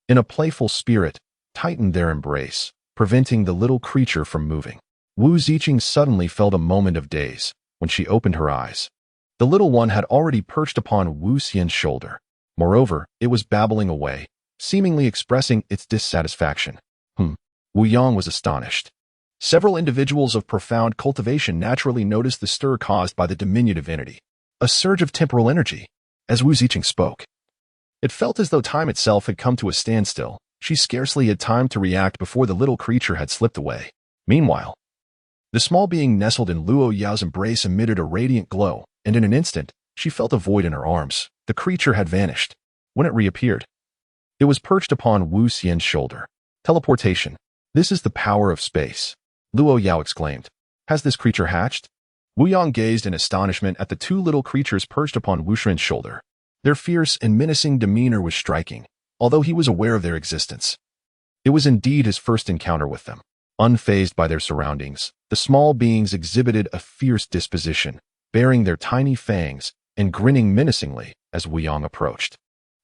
in a playful spirit, tightened their embrace, preventing the little creature from moving. Wu Ziqing suddenly felt a moment of daze. When she opened her eyes, the little one had already perched upon Wu Xian's shoulder. Moreover, it was babbling away, seemingly expressing its dissatisfaction. Wu Yang was astonished. Several individuals of profound cultivation naturally noticed the stir caused by the diminutive entity. A surge of temporal energy. As Wu Ziqing spoke, it felt as though time itself had come to a standstill. She scarcely had time to react before the little creature had slipped away. Meanwhile, the small being nestled in Luo Yao's embrace emitted a radiant glow, and in an instant, she felt a void in her arms. The creature had vanished. When it reappeared, it was perched upon Wu Xian's shoulder. Teleportation. This is the power of space, Luo Yao exclaimed. Has this creature hatched? Wu Yang gazed in astonishment at the two little creatures perched upon Wu Xuan's shoulder. Their fierce and menacing demeanor was striking, although he was aware of their existence. It was indeed his first encounter with them. Unfazed by their surroundings, the small beings exhibited a fierce disposition, baring their tiny fangs and grinning menacingly as Wu Yang approached.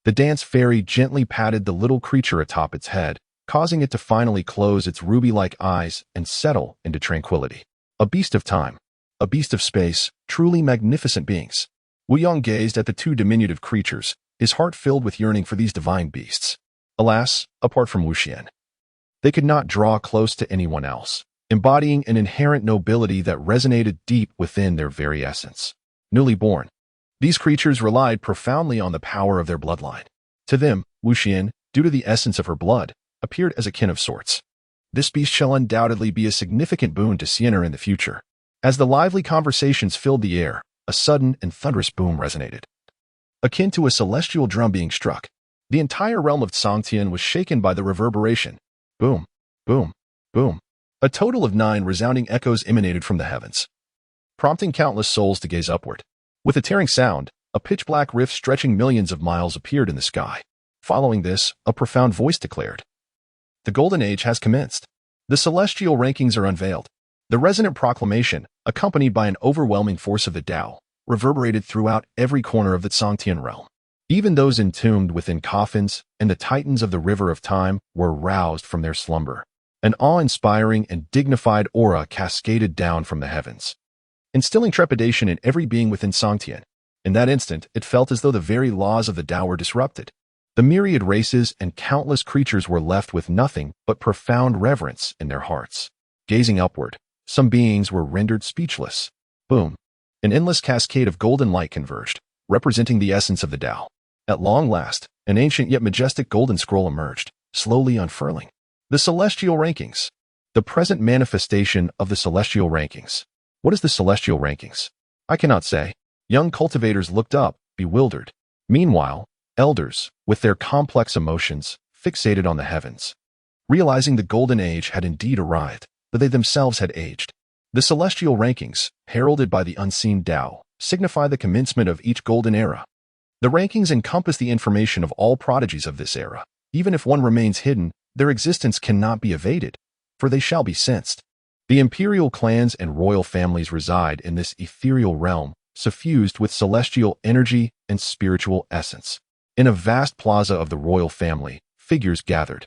The dance fairy gently patted the little creature atop its head, causing it to finally close its ruby-like eyes and settle into tranquility. A beast of time, a beast of space, truly magnificent beings. Wu Yang gazed at the two diminutive creatures, his heart filled with yearning for these divine beasts. Alas, apart from Wu Xian, they could not draw close to anyone else, embodying an inherent nobility that resonated deep within their very essence. Newly born, these creatures relied profoundly on the power of their bloodline. To them, Wu Xian, due to the essence of her blood, appeared as a kin of sorts. This beast shall undoubtedly be a significant boon to Xianer in the future. As the lively conversations filled the air, a sudden and thunderous boom resonated. Akin to a celestial drum being struck, the entire realm of Songtian was shaken by the reverberation. Boom, boom, boom. A total of 9 resounding echoes emanated from the heavens, prompting countless souls to gaze upward. With a tearing sound, a pitch-black rift stretching millions of miles appeared in the sky. Following this, a profound voice declared, "The Golden Age has commenced. The celestial rankings are unveiled." The resonant proclamation, accompanied by an overwhelming force of the Tao, reverberated throughout every corner of the Songtian realm. Even those entombed within coffins and the titans of the river of time were roused from their slumber. An awe-inspiring and dignified aura cascaded down from the heavens, instilling trepidation in every being within Songtian. In that instant, it felt as though the very laws of the Tao were disrupted. The myriad races and countless creatures were left with nothing but profound reverence in their hearts. Gazing upward, some beings were rendered speechless. Boom! An endless cascade of golden light converged, representing the essence of the Tao. At long last, an ancient yet majestic golden scroll emerged, slowly unfurling. The Celestial Rankings. The present manifestation of the Celestial Rankings. What is the Celestial Rankings? I cannot say. Young cultivators looked up, bewildered. Meanwhile, elders, with their complex emotions, fixated on the heavens, realizing the Golden Age had indeed arrived, though they themselves had aged. The Celestial Rankings, heralded by the unseen Tao, signify the commencement of each golden era. The rankings encompass the information of all prodigies of this era. Even if one remains hidden, their existence cannot be evaded, for they shall be sensed. The imperial clans and royal families reside in this ethereal realm, suffused with celestial energy and spiritual essence. In a vast plaza of the royal family, figures gathered,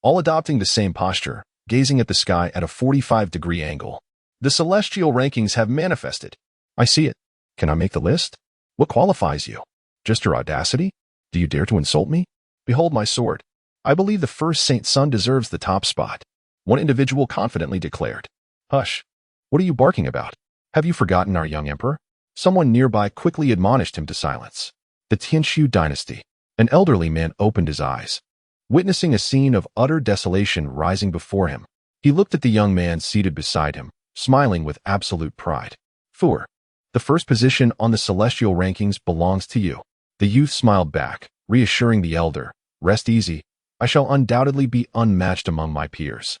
all adopting the same posture, gazing at the sky at a 45-degree angle. The celestial rankings have manifested. I see it. Can I make the list? What qualifies you? Just your audacity? Do you dare to insult me? Behold my sword. I believe the first Saint Sun deserves the top spot. One individual confidently declared. Hush. What are you barking about? Have you forgotten our young emperor? Someone nearby quickly admonished him to silence. The Tianshu dynasty. An elderly man opened his eyes, witnessing a scene of utter desolation rising before him. He looked at the young man seated beside him, smiling with absolute pride. Fuer, the first position on the celestial rankings belongs to you. The youth smiled back, reassuring the elder, rest easy, I shall undoubtedly be unmatched among my peers.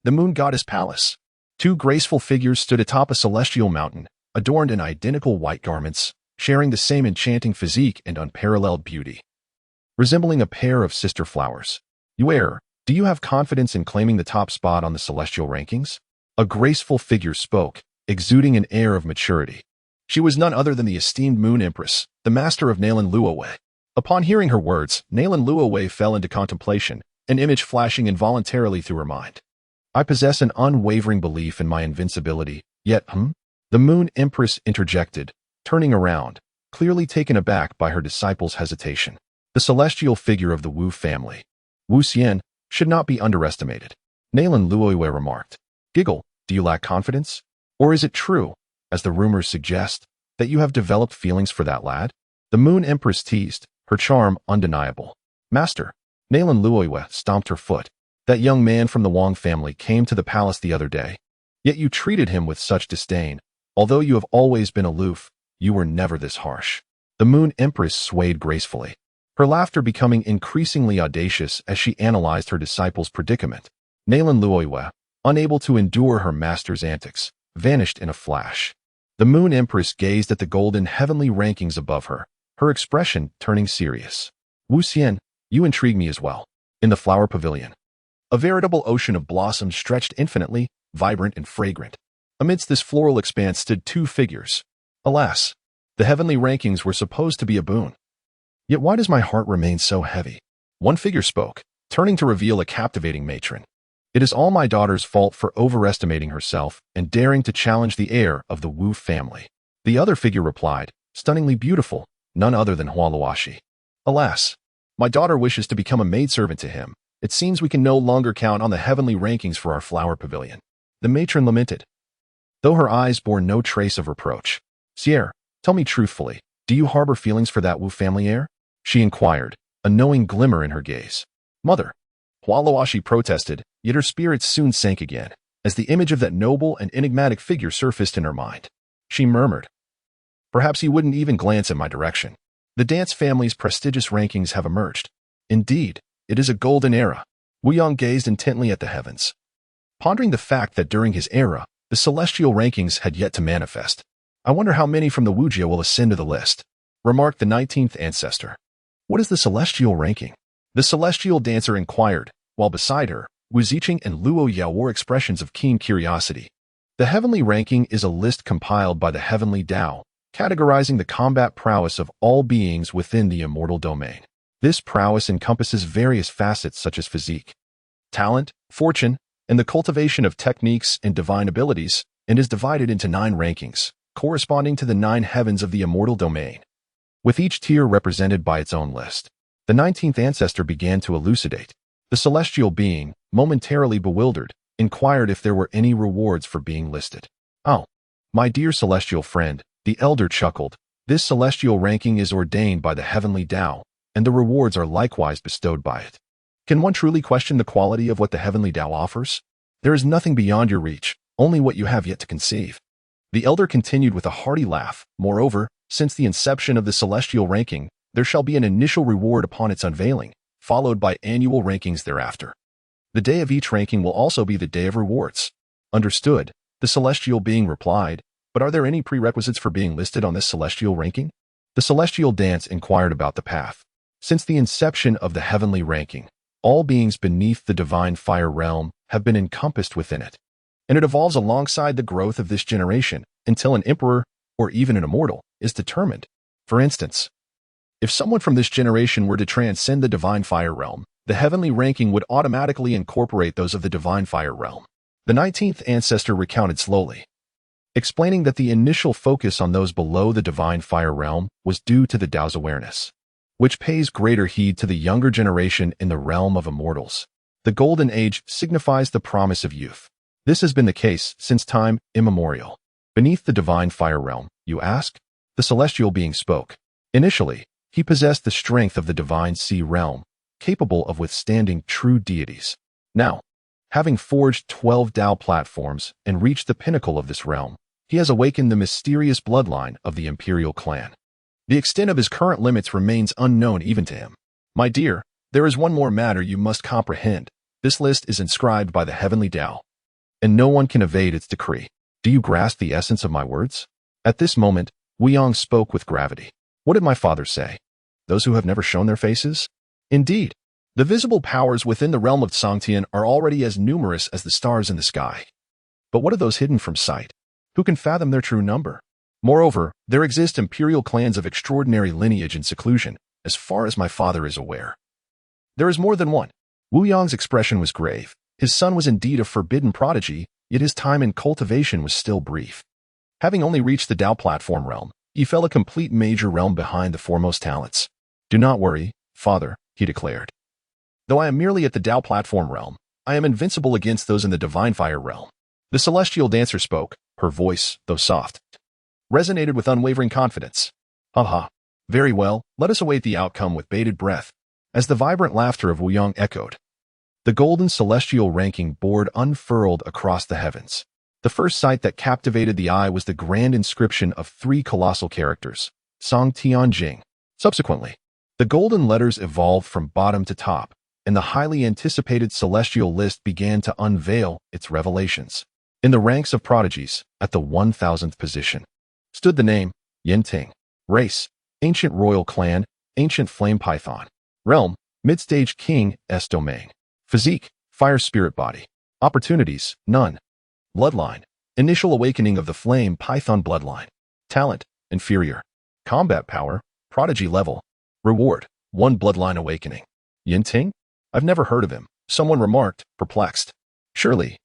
The Moon Goddess Palace. 2 graceful figures stood atop a celestial mountain, adorned in identical white garments, sharing the same enchanting physique and unparalleled beauty. Resembling a pair of sister flowers. You err. Do you have confidence in claiming the top spot on the celestial rankings? A graceful figure spoke, exuding an air of maturity. She was none other than the esteemed Moon Empress, the master of Nalan Luowei. Upon hearing her words, Nalan Luowei fell into contemplation, an image flashing involuntarily through her mind. I possess an unwavering belief in my invincibility, yet, The Moon Empress interjected, turning around, clearly taken aback by her disciple's hesitation. The celestial figure of the Wu family, Wu Xian, should not be underestimated. Nalan Luowei remarked. Giggle, do you lack confidence? Or is it true, as the rumors suggest, that you have developed feelings for that lad? The Moon Empress teased, her charm undeniable. Master, Nalan Luowei stomped her foot. That young man from the Wang family came to the palace the other day. Yet you treated him with such disdain. Although you have always been aloof, you were never this harsh. The Moon Empress swayed gracefully, her laughter becoming increasingly audacious as she analyzed her disciple's predicament. Nalan Luoyue, unable to endure her master's antics, vanished in a flash. The Moon Empress gazed at the golden heavenly rankings above her, her expression turning serious. Wu Xian, you intrigue me as well. In the flower pavilion, a veritable ocean of blossoms stretched infinitely, vibrant and fragrant. Amidst this floral expanse stood two figures. Alas, the heavenly rankings were supposed to be a boon. Yet why does my heart remain so heavy? One figure spoke, turning to reveal a captivating matron. It is all my daughter's fault for overestimating herself and daring to challenge the heir of the Wu family. The other figure replied, stunningly beautiful, none other than Hualuashi. Alas, my daughter wishes to become a maidservant to him. It seems we can no longer count on the heavenly rankings for our flower pavilion. The matron lamented, though her eyes bore no trace of reproach. Sierre, tell me truthfully, do you harbor feelings for that Wu family heir? She inquired, a knowing glimmer in her gaze. Mother, Hualuashi protested, yet her spirits soon sank again, as the image of that noble and enigmatic figure surfaced in her mind. She murmured, perhaps he wouldn't even glance in my direction. The dance family's prestigious rankings have emerged. Indeed, it is a golden era. Wu Yang gazed intently at the heavens, pondering the fact that during his era, the celestial rankings had yet to manifest. I wonder how many from the Wujia will ascend to the list, remarked the 19th ancestor. What is the celestial ranking? The celestial dancer inquired, while beside her, Wu Ziqing and Luo Yao wore expressions of keen curiosity. The heavenly ranking is a list compiled by the heavenly Tao, categorizing the combat prowess of all beings within the immortal domain. This prowess encompasses various facets such as physique, talent, fortune, and the cultivation of techniques and divine abilities, and is divided into 9 rankings, corresponding to the 9 heavens of the immortal domain, with each tier represented by its own list. The 19th ancestor began to elucidate. The celestial being, momentarily bewildered, inquired if there were any rewards for being listed. Oh, my dear celestial friend, the elder chuckled, this celestial ranking is ordained by the heavenly Tao, and the rewards are likewise bestowed by it. Can one truly question the quality of what the heavenly Tao offers? There is nothing beyond your reach, only what you have yet to conceive. The elder continued with a hearty laugh. Moreover, since the inception of the celestial ranking, there shall be an initial reward upon its unveiling, followed by annual rankings thereafter. The day of each ranking will also be the day of rewards. Understood, the celestial being replied, but are there any prerequisites for being listed on this celestial ranking? The celestial dance inquired about the path. Since the inception of the heavenly ranking, all beings beneath the divine fire realm have been encompassed within it, and it evolves alongside the growth of this generation until an emperor, or even an immortal, is determined. For instance, if someone from this generation were to transcend the divine fire realm, the heavenly ranking would automatically incorporate those of the divine fire realm. The 19th ancestor recounted slowly, explaining that the initial focus on those below the divine fire realm was due to the Tao's awareness, which pays greater heed to the younger generation in the realm of immortals. The golden age signifies the promise of youth. This has been the case since time immemorial. Beneath the divine fire realm, you ask? The celestial being spoke. Initially, he possessed the strength of the divine sea realm, capable of withstanding true deities. Now, having forged 12 Tao platforms and reached the pinnacle of this realm, he has awakened the mysterious bloodline of the imperial clan. The extent of his current limits remains unknown even to him. My dear, there is one more matter you must comprehend. This list is inscribed by the heavenly Tao, and no one can evade its decree. Do you grasp the essence of my words? At this moment, Wu Yang spoke with gravity. What did my father say? Those who have never shown their faces? Indeed, the visible powers within the realm of Songtian are already as numerous as the stars in the sky. But what of those hidden from sight? Who can fathom their true number? Moreover, there exist imperial clans of extraordinary lineage and seclusion, as far as my father is aware. There is more than one. Wu Yang's expression was grave. His son was indeed a forbidden prodigy, yet his time in cultivation was still brief. Having only reached the Tao platform realm, he fell a complete major realm behind the foremost talents. Do not worry, father, he declared. Though I am merely at the Tao platform realm, I am invincible against those in the divine fire realm. The celestial dancer spoke, her voice, though soft, resonated with unwavering confidence. Haha. Very well, let us await the outcome with bated breath. As the vibrant laughter of Wu Yang echoed, the golden celestial ranking board unfurled across the heavens. The first sight that captivated the eye was the grand inscription of 3 colossal characters, Song Tianjing. Subsequently, the golden letters evolved from bottom to top, and the highly anticipated celestial list began to unveil its revelations. In the ranks of prodigies, at the 1000th position, stood the name Yinting. Race, ancient royal clan, ancient flame python. Realm, mid-stage king's domain. Physique, fire spirit body. Opportunities, none. Bloodline, initial awakening of the flame python bloodline. Talent, inferior. Combat power, prodigy level. Reward, 1 bloodline awakening. Yinting? I've never heard of him, someone remarked, perplexed. Surely,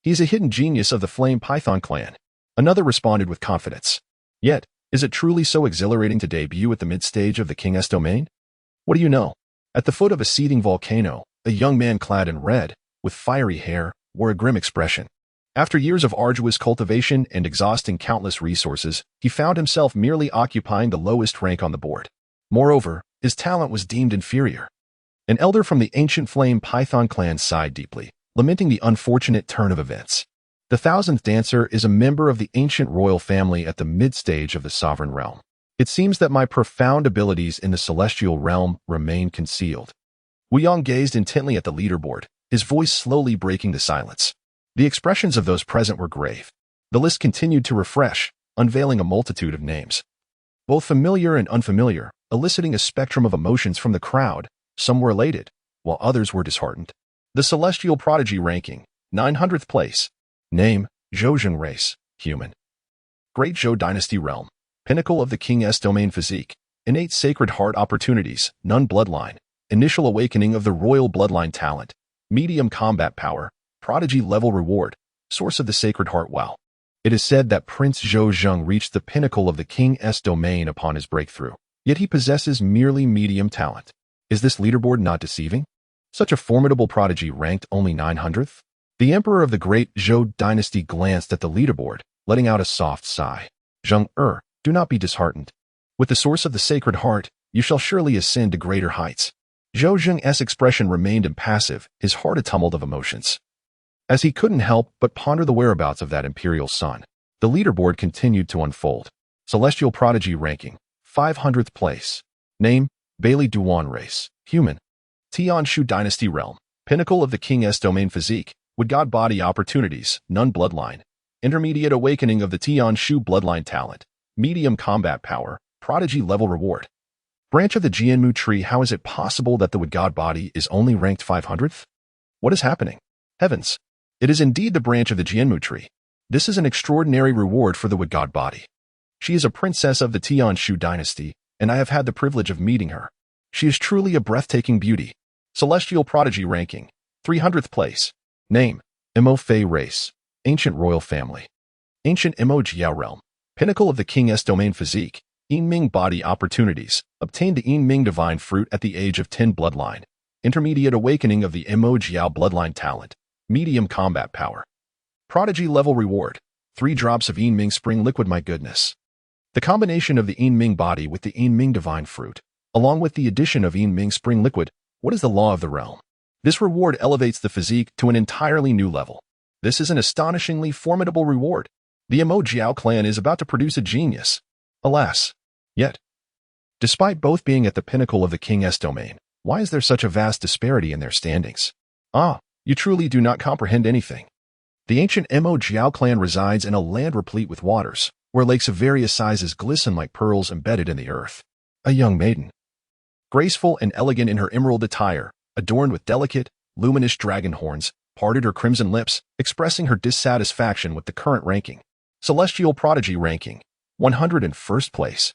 he's a hidden genius of the flame python clan. Another responded with confidence. Yet, is it truly so exhilarating to debut at the mid-stage of the king's domain? What do you know? At the foot of a seething volcano, a young man clad in red, with fiery hair, wore a grim expression. After years of arduous cultivation and exhausting countless resources, he found himself merely occupying the lowest rank on the board. Moreover, his talent was deemed inferior. An elder from the ancient flame python clan sighed deeply, lamenting the unfortunate turn of events. The 1000th dancer is a member of the ancient royal family at the mid-stage of the sovereign realm. It seems that my profound abilities in the celestial realm remain concealed. Wu Yang gazed intently at the leaderboard, his voice slowly breaking the silence. The expressions of those present were grave. The list continued to refresh, unveiling a multitude of names, both familiar and unfamiliar, eliciting a spectrum of emotions from the crowd. Some were elated, while others were disheartened. The celestial prodigy ranking, 900th place. Name, Zhou race, human. Great Zhou dynasty realm, pinnacle of the king's domain physique, innate sacred heart opportunities, none bloodline, initial awakening of the royal bloodline talent, medium combat power, prodigy level reward, source of the sacred heart well. It is said that Prince Zhou Zheng reached the pinnacle of the king's domain upon his breakthrough, yet he possesses merely medium talent. Is this leaderboard not deceiving? Such a formidable prodigy ranked only 900th? The emperor of the great Zhou dynasty glanced at the leaderboard, letting out a soft sigh. Zheng, do not be disheartened. With the source of the sacred heart, you shall surely ascend to greater heights. Zhou Zheng's expression remained impassive, his heart a tumult of emotions. As he couldn't help but ponder the whereabouts of that imperial son, the leaderboard continued to unfold. Celestial prodigy ranking, 500th place. Name, Bailey Duan race, human. Tianshu dynasty realm, pinnacle of the king's domain physique, would god body opportunities, none bloodline. Intermediate awakening of the Tianshu bloodline talent, medium combat power, prodigy level reward. Branch of the Jianmu tree. How is it possible that the wood god body is only ranked 500th? What is happening? Heavens! It is indeed the branch of the Jianmu tree. This is an extraordinary reward for the wood god body. She is a princess of the Tianshu dynasty, and I have had the privilege of meeting her. She is truly a breathtaking beauty. Celestial prodigy ranking, 300th place. Name, Mo Fei race, ancient royal family. Ancient Mo Jiao realm, pinnacle of the king's domain physique, Yinming body opportunities, obtained the Yinming divine fruit at the age of 10 bloodline. Intermediate awakening of the Mo Jiao bloodline talent, medium combat power. Prodigy level reward, 3 drops of Yinming spring liquid. My goodness. The combination of the Yinming body with the Yinming divine fruit, along with the addition of Yinming spring liquid, what is the law of the realm? This reward elevates the physique to an entirely new level. This is an astonishingly formidable reward. The Mo Jiao clan is about to produce a genius. Alas. Yet, despite both being at the pinnacle of the king's domain, why is there such a vast disparity in their standings? You truly do not comprehend anything. The ancient Mo Jiao clan resides in a land replete with waters, where lakes of various sizes glisten like pearls embedded in the earth. A young maiden, graceful and elegant in her emerald attire, adorned with delicate, luminous dragon horns, parted her crimson lips, expressing her dissatisfaction with the current ranking. Celestial prodigy ranking, 101st place.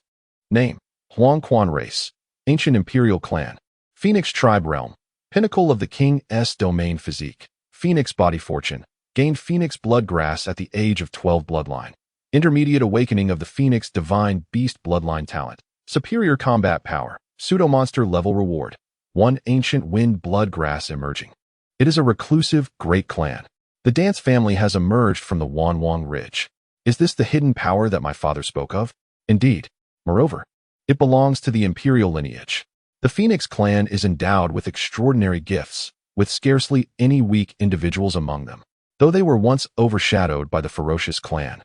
Name, Huang Quan race, ancient imperial clan. Phoenix tribe realm, pinnacle of the king's domain physique. Phoenix body fortune, gained Phoenix blood grass at the age of 12 bloodline. Intermediate awakening of the Phoenix divine beast bloodline talent. Superior combat power, pseudo-monster level reward. 1 ancient wind blood grass emerging. It is a reclusive, great clan. The dance family has emerged from the Wanwang Ridge. Is this the hidden power that my father spoke of? Indeed. Moreover, it belongs to the imperial lineage. The Phoenix clan is endowed with extraordinary gifts, with scarcely any weak individuals among them, though they were once overshadowed by the ferocious clan.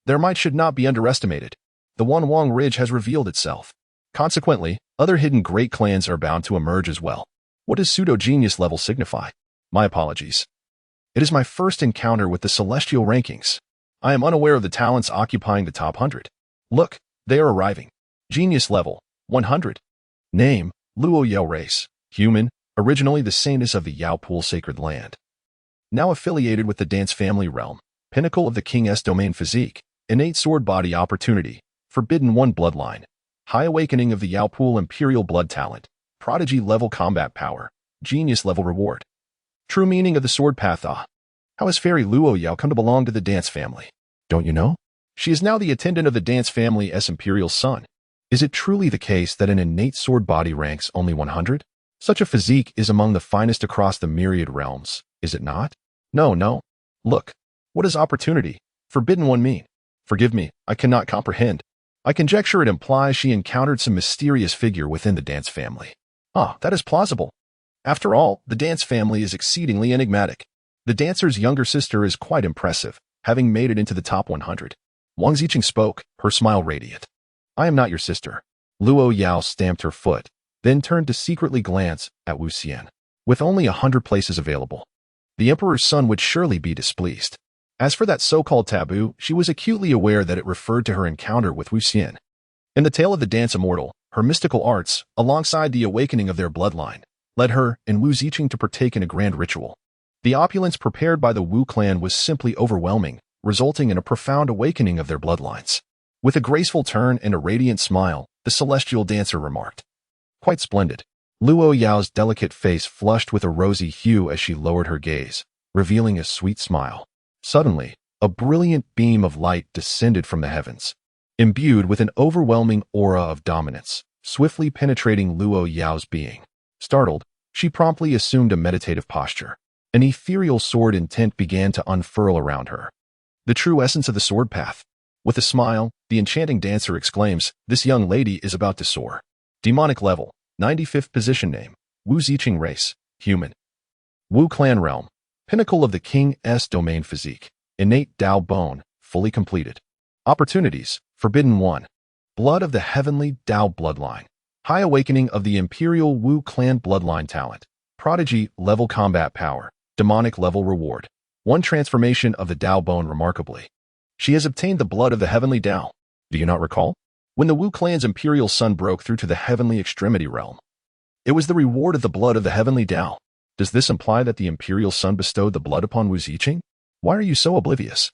Their might should not be underestimated. The Wanwang Ridge has revealed itself. Consequently, other hidden great clans are bound to emerge as well. What does pseudo-genius level signify? My apologies. It is my first encounter with the celestial rankings. I am unaware of the talents occupying the top 100. Look, they are arriving. Genius level, 100. Name, Luo Yao race, human, originally the saintess of the Yao Pool sacred land. Now affiliated with the dance family realm, pinnacle of the king's domain physique, innate sword body opportunity, forbidden one bloodline, high awakening of the Yao Pool imperial blood talent, prodigy level combat power, genius level reward. True meaning of the sword path. How has fairy Luo Yao come to belong to the dance family? Don't you know? She is now the attendant of the dance family's imperial son. Is it truly the case that an innate sword body ranks only 100? Such a physique is among the finest across the myriad realms, is it not? No. Look, what does opportunity, forbidden one mean? Forgive me, I cannot comprehend. I conjecture it implies she encountered some mysterious figure within the dance family. That is plausible. After all, the dance family is exceedingly enigmatic. The dancer's younger sister is quite impressive, having made it into the top 100. Wang Ziqing spoke, her smile radiant. I am not your sister. Luo Yao stamped her foot, then turned to secretly glance at Wu Xian. With only 100 places available, the emperor's son would surely be displeased. As for that so-called taboo, she was acutely aware that it referred to her encounter with Wu Xian. In the tale of the dance immortal, her mystical arts, alongside the awakening of their bloodline, led her and Wu Ziqing to partake in a grand ritual. The opulence prepared by the Wu clan was simply overwhelming, resulting in a profound awakening of their bloodlines. With a graceful turn and a radiant smile, the celestial dancer remarked, "Quite splendid." Luo Yao's delicate face flushed with a rosy hue as she lowered her gaze, revealing a sweet smile. Suddenly, a brilliant beam of light descended from the heavens, imbued with an overwhelming aura of dominance, swiftly penetrating Luo Yao's being. Startled, she promptly assumed a meditative posture. An ethereal sword intent began to unfurl around her. The true essence of the sword path. With a smile, the enchanting dancer exclaims, "This young lady is about to soar." Demonic level, 95th position name, Wu Ziqing race, human. Wu clan realm, pinnacle of the king's domain physique, innate Dao bone, fully completed. Opportunities, forbidden one. Blood of the heavenly Dao bloodline. High awakening of the imperial Wu clan bloodline talent. Prodigy level combat power. Demonic level reward. One transformation of the Dao bone remarkably. She has obtained the blood of the heavenly Dao. Do you not recall? When the Wu clan's imperial son broke through to the heavenly extremity realm, it was the reward of the blood of the heavenly Dao. Does this imply that the imperial son bestowed the blood upon Wu Ziqing? Why are you so oblivious?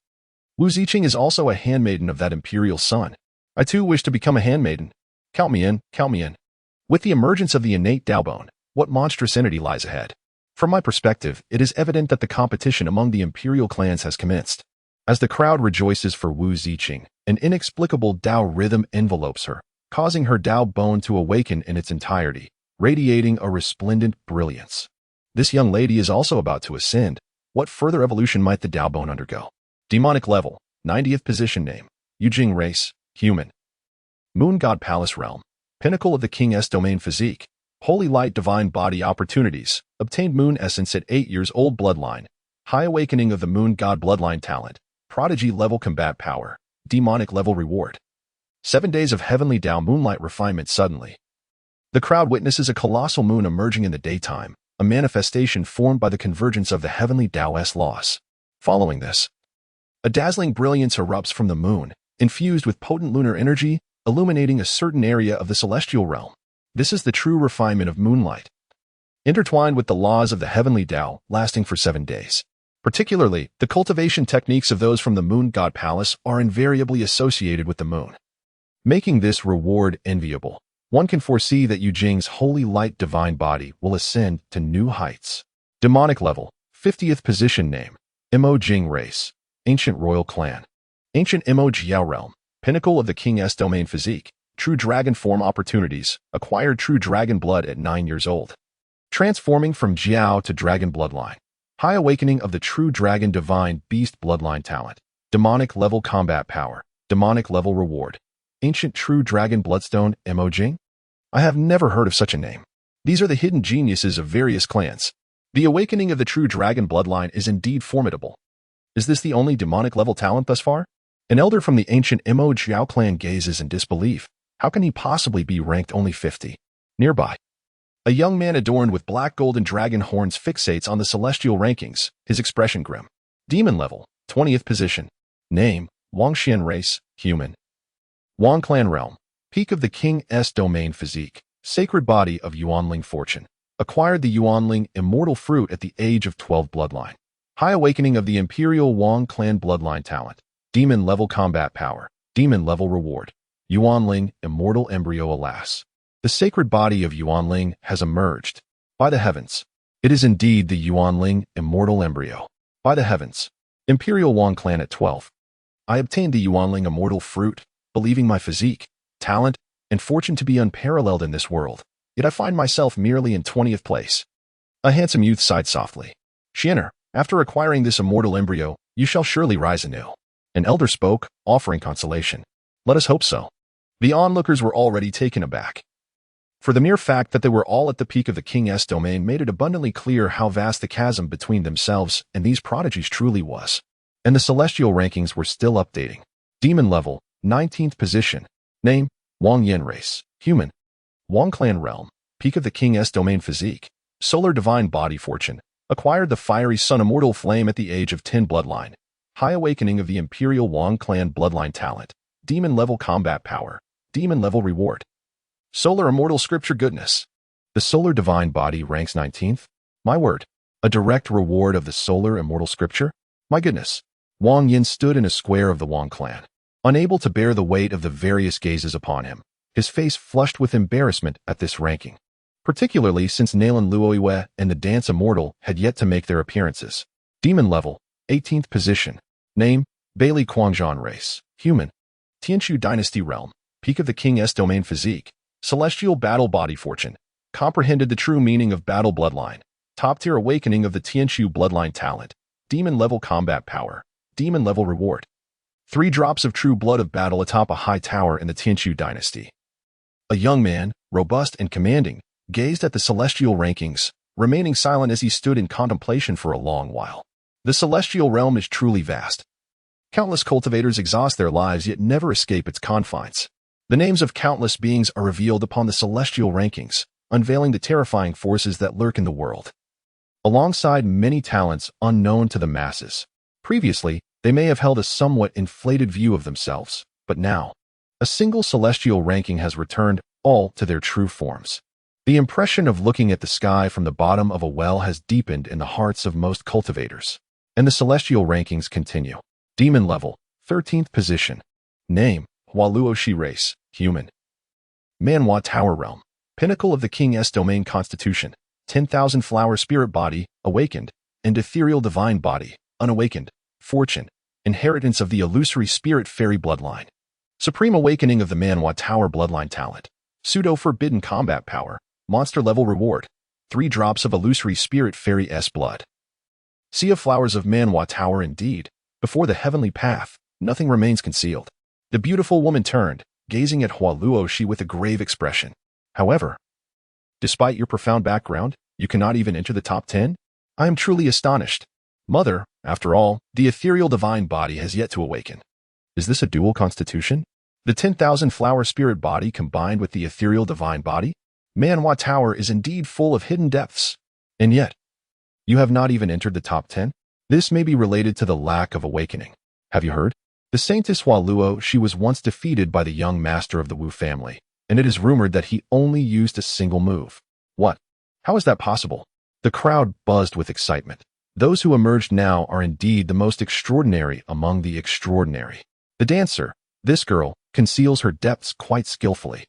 Wu Ziqing is also a handmaiden of that imperial son. I too wish to become a handmaiden. Count me in, count me in. With the emergence of the innate Dao bone, what monstrous entity lies ahead? From my perspective, it is evident that the competition among the imperial clans has commenced. As the crowd rejoices for Wu Ziqing, an inexplicable Dao rhythm envelopes her, causing her Dao bone to awaken in its entirety, radiating a resplendent brilliance. This young lady is also about to ascend. What further evolution might the Dao bone undergo? Demonic level, 90th position name, Yujing race, human. Moon God Palace realm, pinnacle of the king's domain physique, holy light divine body opportunities, obtained moon essence at 8 years old bloodline, high awakening of the moon god bloodline talent, prodigy level combat power, demonic level reward. 7 days of heavenly Dao moonlight refinement suddenly. The crowd witnesses a colossal moon emerging in the daytime, a manifestation formed by the convergence of the heavenly Taoist laws. Following this, a dazzling brilliance erupts from the moon, infused with potent lunar energy, illuminating a certain area of the celestial realm. This is the true refinement of moonlight, intertwined with the laws of the heavenly Tao, lasting for 7 days. Particularly, the cultivation techniques of those from the Moon God Palace are invariably associated with the moon, making this reward enviable. One can foresee that Yujing's holy light divine body will ascend to new heights. Demonic level, 50th position name, Mo Jing race, ancient royal clan. Ancient Mo Jiao realm, pinnacle of the king's domain physique, true dragon form opportunities, acquired true dragon blood at 9 years old. Transforming from Jiao to dragon bloodline. High awakening of the true dragon divine beast bloodline talent. Demonic level combat power. Demonic level reward. Ancient true dragon bloodstone Mo Jing? I have never heard of such a name. These are the hidden geniuses of various clans. The awakening of the true dragon bloodline is indeed formidable. Is this the only demonic level talent thus far? An elder from the ancient Mo Jiao clan gazes in disbelief. How can he possibly be ranked only 50? Nearby, A young man adorned with black golden dragon horns fixates on the celestial rankings, his expression grim. Demon level, 20th position. Name, Wang Xian race, human. Wang clan realm, peak of the king's domain physique, sacred body of Yuanling fortune. Acquired the Yuanling immortal fruit at the age of 12 bloodline. High awakening of the imperial Wang clan bloodline talent. Demon level combat power, demon level reward. Yuanling immortal embryo alas. The sacred body of Yuanling has emerged. By the heavens. It is indeed the Yuanling immortal embryo. By the heavens. Imperial Wang clan at 12. I obtained the Yuanling immortal fruit, believing my physique, talent, and fortune to be unparalleled in this world. Yet I find myself merely in 20th place. A handsome youth sighed softly. Xianer, after acquiring this immortal embryo, you shall surely rise anew. An elder spoke, offering consolation. Let us hope so. The onlookers were already taken aback. For the mere fact that they were all at the peak of the king's domain made it abundantly clear how vast the chasm between themselves and these prodigies truly was. And the celestial rankings were still updating. Demon level, 19th position. Name, Wang Yin race, human. Wang clan realm, peak of the king's domain physique, solar divine body fortune. Acquired the fiery sun immortal flame at the age of 10 bloodline. High awakening of the imperial Wang clan bloodline talent. Demon level combat power, demon level reward. Solar immortal scripture goodness. The solar divine body ranks 19th. My word. A direct reward of the solar immortal scripture? My goodness. Wang Yin stood in a square of the Wang clan, unable to bear the weight of the various gazes upon him, his face flushed with embarrassment at this ranking, particularly since Nalan Luoyue and the Dance Immortal had yet to make their appearances. Demon level, 18th position. Name, Bailey Quangzhan race, human. Tianshu dynasty realm, peak of the king's domain physique. Celestial battle body fortune. Comprehended the true meaning of battle bloodline. Top-tier awakening of the Tianshu bloodline talent. Demon level combat power. Demon level reward. 3 drops of true blood of battle atop a high tower in the Tianshu dynasty. A young man, robust and commanding, gazed at the celestial rankings, remaining silent as he stood in contemplation for a long while. The celestial realm is truly vast. Countless cultivators exhaust their lives yet never escape its confines. The names of countless beings are revealed upon the celestial rankings, unveiling the terrifying forces that lurk in the world. Alongside many talents unknown to the masses. Previously, they may have held a somewhat inflated view of themselves, but now, a single celestial ranking has returned all to their true forms. The impression of looking at the sky from the bottom of a well has deepened in the hearts of most cultivators. And the celestial rankings continue. Demon level, 13th position. Name, Hualuoshi race, human. Manhua Tower realm, pinnacle of the king's domain constitution, 10,000 flower spirit body, awakened, and ethereal divine body, unawakened, fortune, inheritance of the illusory spirit fairy bloodline. Supreme awakening of the Manhua Tower bloodline talent, pseudo-forbidden combat power, monster level reward, 3 drops of illusory spirit fairy S blood. Sea of flowers of Manhua Tower indeed, before the heavenly path, nothing remains concealed. The beautiful woman turned, gazing at Hualuoshi with a grave expression. However, despite your profound background, you cannot even enter the top 10? I am truly astonished. Mother, after all, the ethereal divine body has yet to awaken. Is this a dual constitution? The 10,000 flower spirit body combined with the ethereal divine body? Manhua Tower is indeed full of hidden depths. And yet, you have not even entered the top 10? This may be related to the lack of awakening. Have you heard? The Saintess Hualuo, she was once defeated by the young master of the Wu family, and it is rumored that he only used a single move. What? How is that possible? The crowd buzzed with excitement. Those who emerged now are indeed the most extraordinary among the extraordinary. The dancer, this girl, conceals her depths quite skillfully.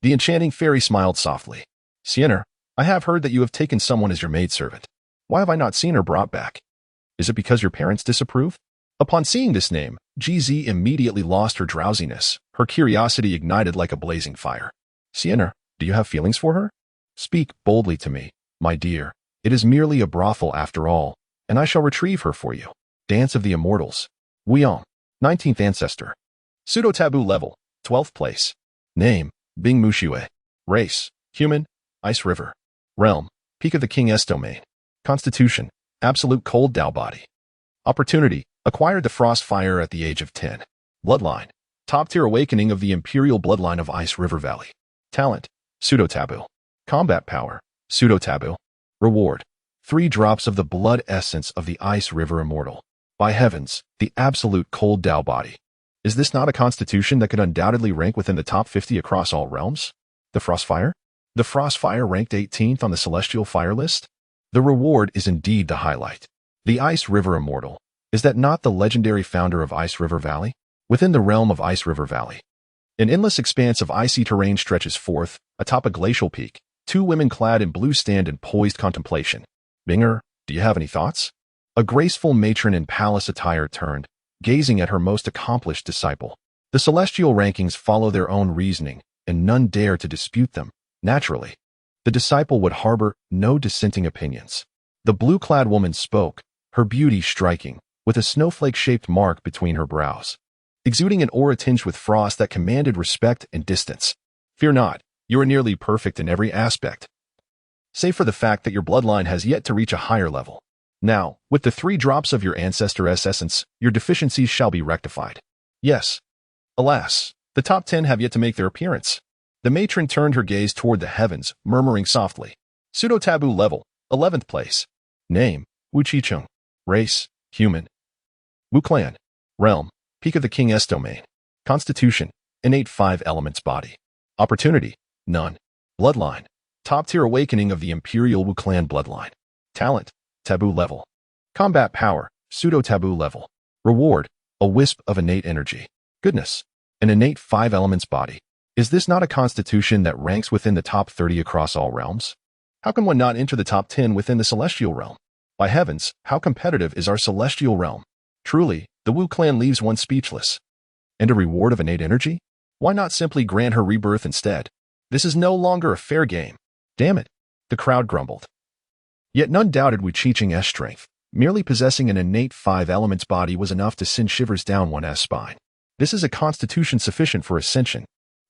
The enchanting fairy smiled softly. Xianer, I have heard that you have taken someone as your maidservant. Why have I not seen her brought back? Is it because your parents disapprove? Upon seeing this name, GZ immediately lost her drowsiness. Her curiosity ignited like a blazing fire. Xianer, do you have feelings for her? Speak boldly to me, my dear. It is merely a brothel after all, and I shall retrieve her for you. Dance of the Immortals. Weong, 19th ancestor. Pseudo-taboo level, 12th place. Name, Bing Mushue. Race, human, Ice River. Realm, peak of the king's domain. Constitution, absolute cold Dao body. Opportunity, acquired the frost fire at the age of 10. Bloodline, top-tier awakening of the imperial bloodline of Ice River Valley. Talent, pseudo-taboo. Combat power, Pseudo-taboo. Reward. 3 drops of the blood essence of the ice river immortal. By heavens, the absolute cold Tao body. Is this not a constitution that could undoubtedly rank within the top 50 across all realms? The Frostfire? The Frostfire ranked 18th on the Celestial Fire list? The reward is indeed the highlight. The Ice River Immortal. Is that not the legendary founder of Ice River Valley? Within the realm of Ice River Valley, an endless expanse of icy terrain stretches forth, atop a glacial peak. 2 women clad in blue stand in poised contemplation. Binger, do you have any thoughts? A graceful matron in palace attire turned, gazing at her most accomplished disciple. The celestial rankings follow their own reasoning, and none dare to dispute them. Naturally, the disciple would harbor no dissenting opinions. The blue-clad woman spoke, her beauty striking, with a snowflake-shaped mark between her brows, exuding an aura tinged with frost that commanded respect and distance. Fear not, you are nearly perfect in every aspect, save for the fact that your bloodline has yet to reach a higher level. Now, with the 3 drops of your ancestor's essence, your deficiencies shall be rectified. Yes. Alas, the top 10 have yet to make their appearance. The matron turned her gaze toward the heavens, murmuring softly. Pseudo-taboo level, 11th place. Name, Wu Chi-chung. Race, human. Wu clan. Realm, peak of the King's domain. Constitution, innate 5 elements body. Opportunity, none. Bloodline, top-tier awakening of the Imperial Wu clan bloodline. Talent, taboo level. Combat power, pseudo-taboo level. Reward, a wisp of innate energy. Goodness, an innate 5 elements body. Is this not a constitution that ranks within the top 30 across all realms? How can one not enter the top 10 within the celestial realm? By heavens, how competitive is our celestial realm? Truly, the Wu clan leaves one speechless. And a reward of innate energy? Why not simply grant her rebirth instead? This is no longer a fair game. Damn it, the crowd grumbled. Yet none doubted Wu Chi-chung's strength. Merely possessing an innate 5 elements body was enough to send shivers down one's spine. This is a constitution sufficient for ascension.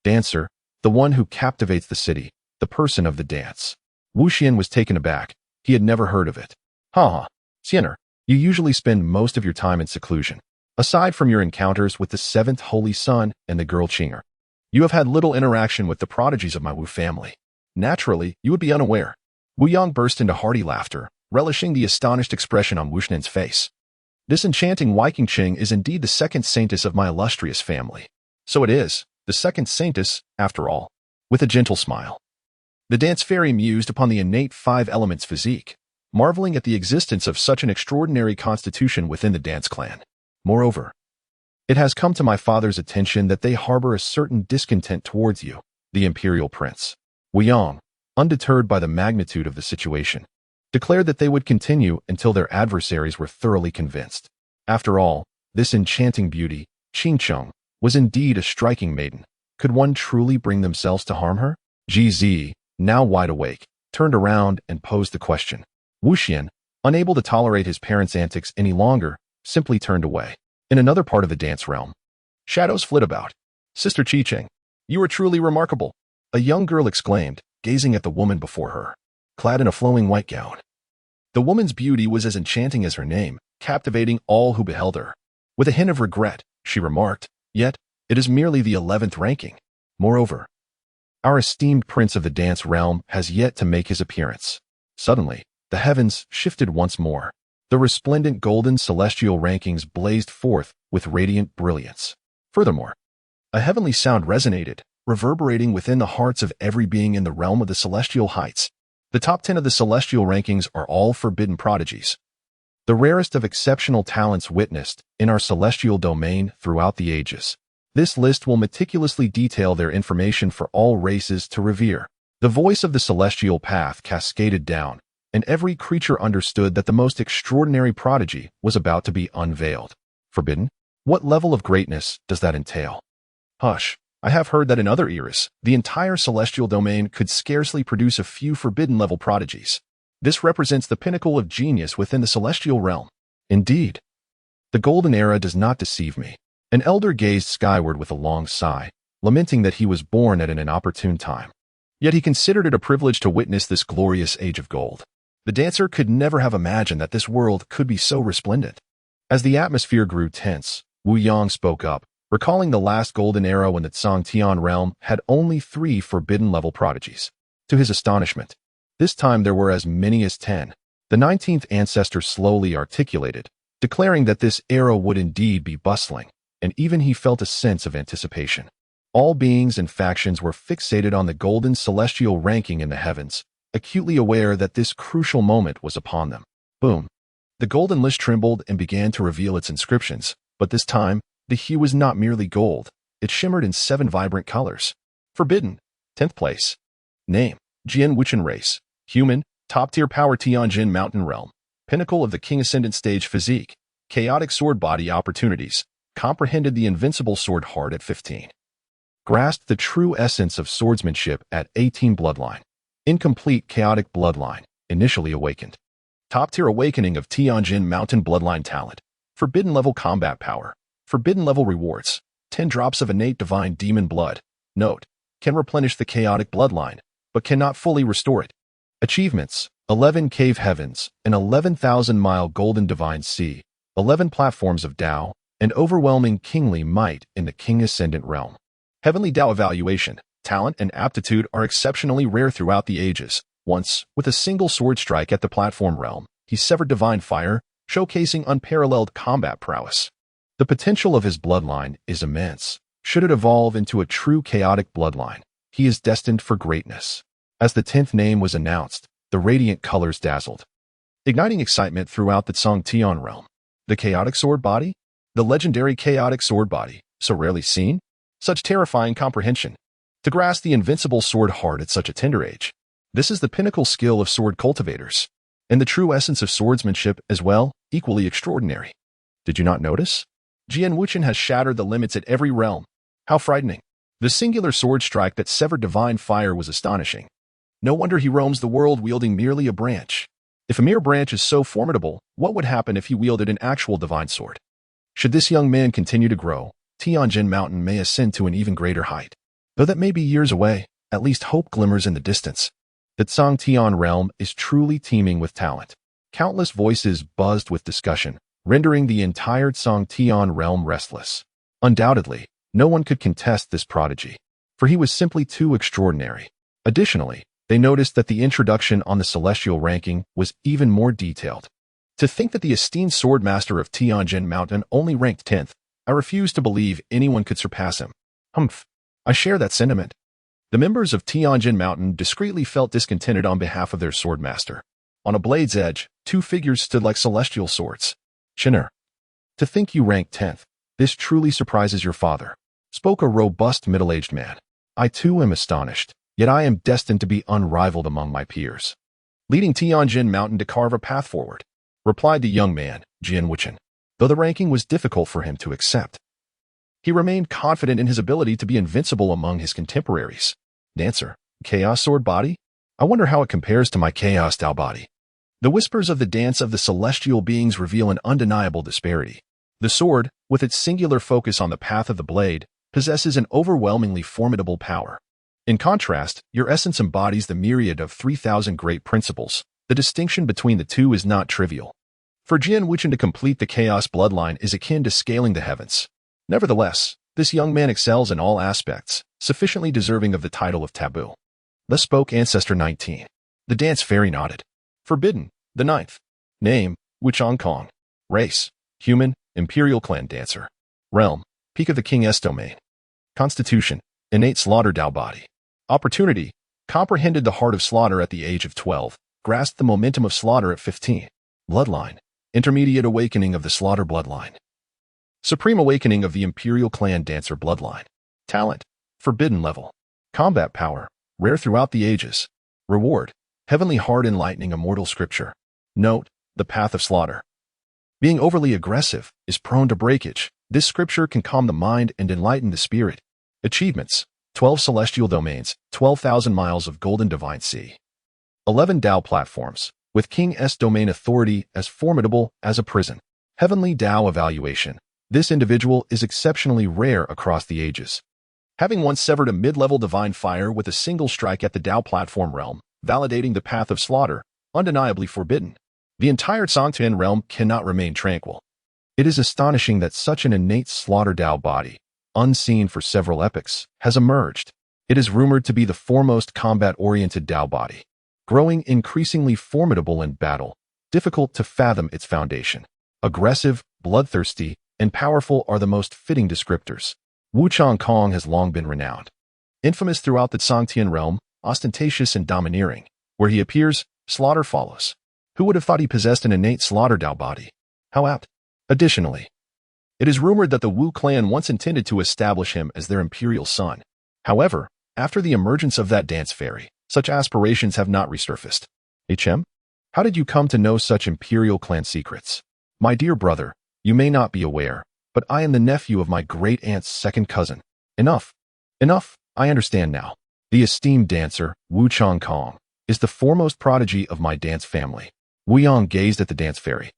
Dancer, the one who captivates the city, the person of the dance. Wu Xian was taken aback. He had never heard of it. Xiener, you usually spend most of your time in seclusion. Aside from your encounters with the 7th Holy Sun and the girl Qinger, you have had little interaction with the prodigies of my Wu family. Naturally, you would be unaware. Wu Yang burst into hearty laughter, relishing the astonished expression on Wu Xian's face. This enchanting Viking Qing is indeed the 2nd saintess of my illustrious family. So it is, the 2nd saintess, after all. With a gentle smile, the dance fairy mused upon the innate 5 elements physique, marveling at the existence of such an extraordinary constitution within the dance clan. Moreover, it has come to my father's attention that they harbor a certain discontent towards you, the imperial prince. Wu Yang, undeterred by the magnitude of the situation, declared that they would continue until their adversaries were thoroughly convinced. After all, this enchanting beauty, Qingcheng, was indeed a striking maiden. Could one truly bring themselves to harm her? GZ, now wide awake, turned around and posed the question. Wu Xian, unable to tolerate his parents' antics any longer, simply turned away. In another part of the dance realm, shadows flit about. Sister Chi-cheng, you are truly remarkable, a young girl exclaimed, gazing at the woman before her, clad in a flowing white gown. The woman's beauty was as enchanting as her name, captivating all who beheld her. With a hint of regret, she remarked, yet, it is merely the 11th ranking. Moreover, our esteemed prince of the dance realm has yet to make his appearance. Suddenly, the heavens shifted once more. The resplendent golden celestial rankings blazed forth with radiant brilliance. Furthermore, a heavenly sound resonated, reverberating within the hearts of every being in the realm of the celestial heights. The top 10 of the celestial rankings are all forbidden prodigies, the rarest of exceptional talents witnessed in our celestial domain throughout the ages. This list will meticulously detail their information for all races to revere. The voice of the celestial path cascaded down, and every creature understood that the most extraordinary prodigy was about to be unveiled. Forbidden? What level of greatness does that entail? Hush, I have heard that in other eras, the entire celestial domain could scarcely produce a few forbidden-level prodigies. This represents the pinnacle of genius within the celestial realm. Indeed, the golden era does not deceive me. An elder gazed skyward with a long sigh, lamenting that he was born at an inopportune time. Yet he considered it a privilege to witness this glorious age of gold. The dancer could never have imagined that this world could be so resplendent. As the atmosphere grew tense, Wu Yang spoke up, recalling the last golden era when the Tsang Tian realm had only 3 forbidden-level prodigies. To his astonishment, This time there were as many as 10. The 19th ancestor slowly articulated, declaring that this era would indeed be bustling, and even he felt a sense of anticipation. All beings and factions were fixated on the golden celestial ranking in the heavens, acutely aware that this crucial moment was upon them. Boom. The golden list trembled and began to reveal its inscriptions, but this time, the hue was not merely gold. It shimmered in 7 vibrant colors. Forbidden, 10th place. Name, Jian Wuchen race. Human, top-tier power Tianjin Mountain Realm. Pinnacle of the King Ascendant stage physique. Chaotic sword body opportunities. Comprehended the invincible sword heart at 15. Grasped the true essence of swordsmanship at 18 bloodline. Incomplete chaotic bloodline, initially awakened. Top-tier awakening of Tianjin Mountain bloodline talent. Forbidden level combat power. Forbidden level rewards. 10 drops of innate divine demon blood. Note, can replenish the chaotic bloodline, but cannot fully restore it. Achievements, 11 cave heavens, an 11,000-mile golden divine sea, 11 platforms of Tao, and overwhelming kingly might in the King Ascendant realm. Heavenly Tao evaluation, talent and aptitude are exceptionally rare throughout the ages. Once, with a single sword strike at the platform realm, he severed divine fire, showcasing unparalleled combat prowess. The potential of his bloodline is immense. Should it evolve into a true chaotic bloodline, he is destined for greatness. As the 10th name was announced, the radiant colors dazzled, igniting excitement throughout the Songtian realm. The chaotic sword body? The legendary chaotic sword body, so rarely seen? Such terrifying comprehension. To grasp the invincible sword heart at such a tender age. This is the pinnacle skill of sword cultivators, and the true essence of swordsmanship as well, equally extraordinary. Did you not notice? Jian Wuchen has shattered the limits at every realm. How frightening. The singular sword strike that severed divine fire was astonishing. No wonder he roams the world wielding merely a branch. If a mere branch is so formidable, what would happen if he wielded an actual divine sword? Should this young man continue to grow, Tianjin Mountain may ascend to an even greater height. Though that may be years away, at least hope glimmers in the distance. The Songtian realm is truly teeming with talent. Countless voices buzzed with discussion, rendering the entire Songtian realm restless. Undoubtedly, no one could contest this prodigy, for he was simply too extraordinary. Additionally, they noticed that the introduction on the celestial ranking was even more detailed. To think that the esteemed swordmaster of Tianjin Mountain only ranked 10th, I refuse to believe anyone could surpass him. Humph, I share that sentiment. The members of Tianjin Mountain discreetly felt discontented on behalf of their swordmaster. On a blade's edge, 2 figures stood like celestial swords. Chinner, to think you ranked 10th, this truly surprises your father, spoke a robust middle-aged man. I too am astonished. Yet I am destined to be unrivaled among my peers. Leading Tianjin Mountain to carve a path forward, replied the young man, Jian Wuchen, though the ranking was difficult for him to accept. He remained confident in his ability to be invincible among his contemporaries. Dancer, Chaos Sword Body? I wonder how it compares to my Chaos Tao Body. The whispers of the dance of the celestial beings reveal an undeniable disparity. The sword, with its singular focus on the path of the blade, possesses an overwhelmingly formidable power. In contrast, your essence embodies the myriad of 3,000 great principles. The distinction between the two is not trivial. For Jian Wuchen to complete the chaos bloodline is akin to scaling the heavens. Nevertheless, this young man excels in all aspects, sufficiently deserving of the title of taboo. Thus spoke Ancestor 19. The dance fairy nodded. Forbidden, the 9th. Name, Wuchang Kong. Race, human, imperial clan dancer. Realm, peak of the King S domain. Constitution, innate slaughter Tao body. Opportunity, comprehended the heart of slaughter at the age of 12, grasped the momentum of slaughter at 15. Bloodline, intermediate awakening of the slaughter bloodline. Supreme awakening of the imperial clan dancer bloodline. Talent, forbidden level. Combat power, rare throughout the ages. Reward, heavenly heart enlightening immortal scripture. Note, the path of slaughter. Being overly aggressive is prone to breakage. This scripture can calm the mind and enlighten the spirit. Achievements, 12 celestial domains, 12,000 miles of golden divine sea. 11 Tao platforms, with King S domain authority as formidable as a prison. Heavenly Tao evaluation. This individual is exceptionally rare across the ages. Having once severed a mid-level divine fire with a single strike at the Tao platform realm, validating the path of slaughter, undeniably forbidden. The entire Songtian realm cannot remain tranquil. It is astonishing that such an innate slaughter Tao body, unseen for several epochs, has emerged. It is rumored to be the foremost combat-oriented Tao body. growing increasingly formidable in battle, difficult to fathom its foundation. Aggressive, bloodthirsty, and powerful are the most fitting descriptors. Wu Changkong has long been renowned. Infamous throughout the Songtian realm, ostentatious and domineering. Where he appears, slaughter follows. Who would have thought he possessed an innate slaughter Dao body? How apt. Additionally, it is rumored that the Wu clan once intended to establish him as their imperial son. However, after the emergence of that dance fairy, such aspirations have not resurfaced. HM? How did you come to know such imperial clan secrets? My dear brother, you may not be aware, but I am the nephew of my great-aunt's second cousin. Enough. Enough, I understand now. The esteemed dancer, Wu Changkong, is the foremost prodigy of my dance family. Wu Yang gazed at the dance fairy,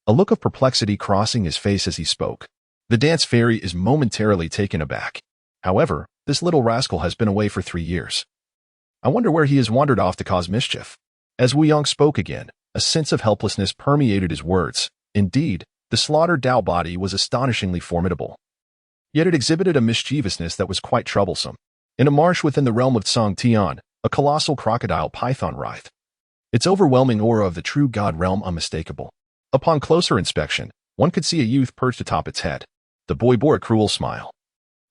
a look of perplexity crossing his face as he spoke. The dance fairy is momentarily taken aback. However, this little rascal has been away for 3 years. I wonder where he has wandered off to cause mischief. As Wu Yang spoke again, a sense of helplessness permeated his words. Indeed, the slaughtered Dao body was astonishingly formidable. Yet it exhibited a mischievousness that was quite troublesome. In a marsh within the realm of Songtian, a colossal crocodile python writhed. Its overwhelming aura of the true god realm unmistakable. Upon closer inspection, one could see a youth perched atop its head. The boy bore a cruel smile.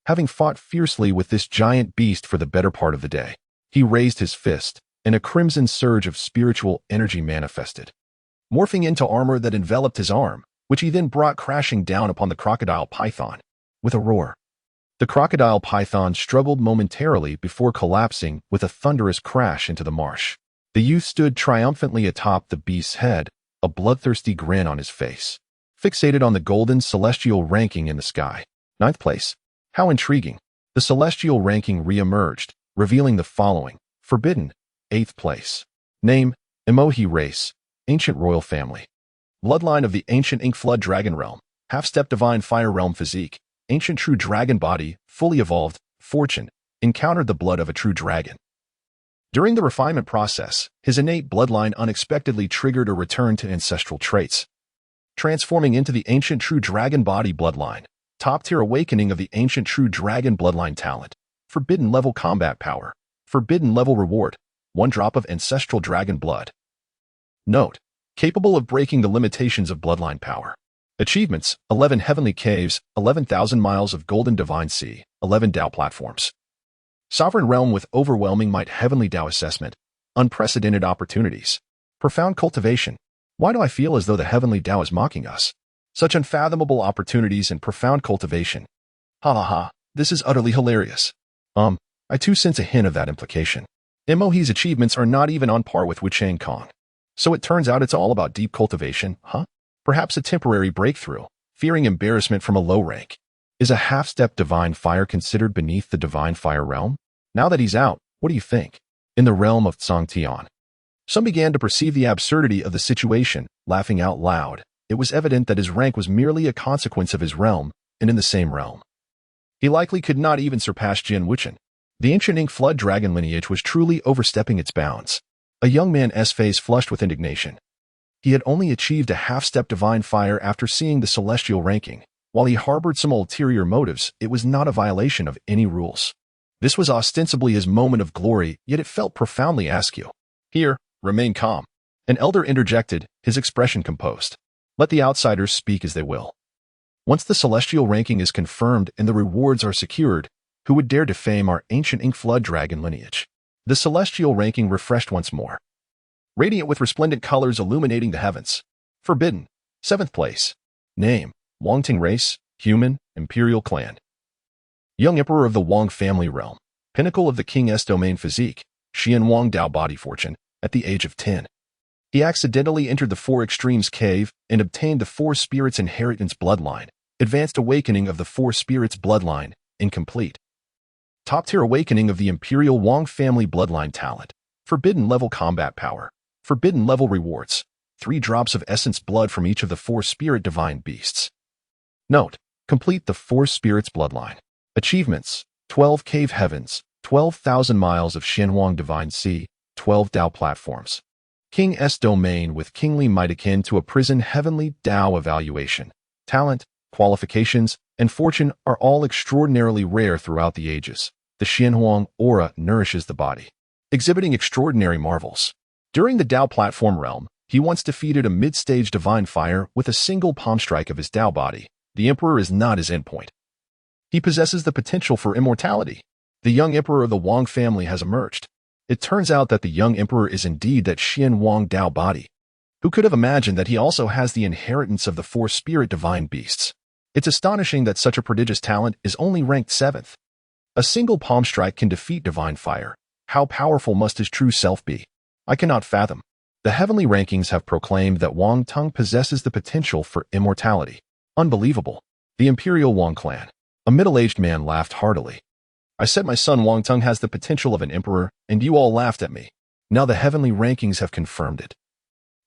Having fought fiercely with this giant beast for the better part of the day, he raised his fist, and a crimson surge of spiritual energy manifested, morphing into armor that enveloped his arm, which he then brought crashing down upon the crocodile python. With a roar, the crocodile python struggled momentarily before collapsing with a thunderous crash into the marsh. The youth stood triumphantly atop the beast's head, a bloodthirsty grin on his face, fixated on the golden celestial ranking in the sky. 9th place. How intriguing. The celestial ranking re-emerged, revealing the following. Forbidden, 8th place. Name, Emohi race, ancient royal family. Bloodline of the ancient ink flood dragon realm, half-step divine fire realm physique, ancient true dragon body, fully evolved, fortune, encountered the blood of a true dragon. During the refinement process, his innate bloodline unexpectedly triggered a return to ancestral traits, transforming into the ancient true dragon body bloodline. Top-tier awakening of the ancient true dragon bloodline talent. Forbidden level combat power. Forbidden level reward. 1 drop of ancestral dragon blood. Note: capable of breaking the limitations of bloodline power. Achievements: 11 heavenly caves, 11,000 miles of golden divine sea, 11 Dao platforms. Sovereign realm with overwhelming might heavenly Dao assessment. Unprecedented opportunities. Profound cultivation. Why do I feel as though the heavenly Dao is mocking us? Such unfathomable opportunities and profound cultivation. Ha ha ha, this is utterly hilarious. I too sense a hint of that implication. Emohi's achievements are not even on par with Wu Changkong. So it turns out it's all about deep cultivation, huh? Perhaps a temporary breakthrough, fearing embarrassment from a low rank. Is a half-step divine fire considered beneath the divine fire realm? Now that he's out, what do you think? In the realm of Songtian, some began to perceive the absurdity of the situation, laughing out loud. It was evident that his rank was merely a consequence of his realm, and in the same realm. He likely could not even surpass Jin Wuchen. The ancient ink flood dragon lineage was truly overstepping its bounds. A young man's face flushed with indignation. He had only achieved a half-step divine fire after seeing the celestial ranking. While he harbored some ulterior motives, it was not a violation of any rules. This was ostensibly his moment of glory, yet it felt profoundly askew. Here, remain calm. An elder interjected, his expression composed. Let the outsiders speak as they will. Once the celestial ranking is confirmed and the rewards are secured, who would dare defame our ancient ink flood dragon lineage? The celestial ranking refreshed once more, radiant with resplendent colors illuminating the heavens. Forbidden, 7th place. Name, Wangting race, human, imperial clan. Young emperor of the Wang family realm, pinnacle of the King's domain physique, Xian Wang Dao body fortune, at the age of 10. He accidentally entered the Four Extremes cave and obtained the Four Spirits inheritance bloodline. Advanced awakening of the Four Spirits bloodline, incomplete. Top-tier awakening of the Imperial Wang family bloodline talent. Forbidden level combat power. Forbidden level rewards. 3 drops of essence blood from each of the 4 spirit divine beasts. Note: complete the Four Spirits bloodline. Achievements: 12 cave heavens, 12,000 miles of Shenhuang divine sea, 12 Dao platforms. King's domain with kingly might akin to a prison heavenly Dao evaluation. Talent, qualifications, and fortune are all extraordinarily rare throughout the ages. The Shenhuang aura nourishes the body, exhibiting extraordinary marvels. During the Tao platform realm, he once defeated a mid-stage divine fire with a single palm strike of his Tao body. The Emperor is not his endpoint. He possesses the potential for immortality. The young Emperor of the Wang family has emerged. It turns out that the young Emperor is indeed that Xian Wang Tao body. Who could have imagined that he also has the inheritance of the 4 spirit divine beasts? It's astonishing that such a prodigious talent is only ranked 7th. A single palm strike can defeat divine fire. How powerful must his true self be? I cannot fathom. The heavenly rankings have proclaimed that Wang Tong possesses the potential for immortality. Unbelievable. The Imperial Wang clan. A middle-aged man laughed heartily. I said my son Wang Tong has the potential of an emperor, and you all laughed at me. Now the heavenly rankings have confirmed it.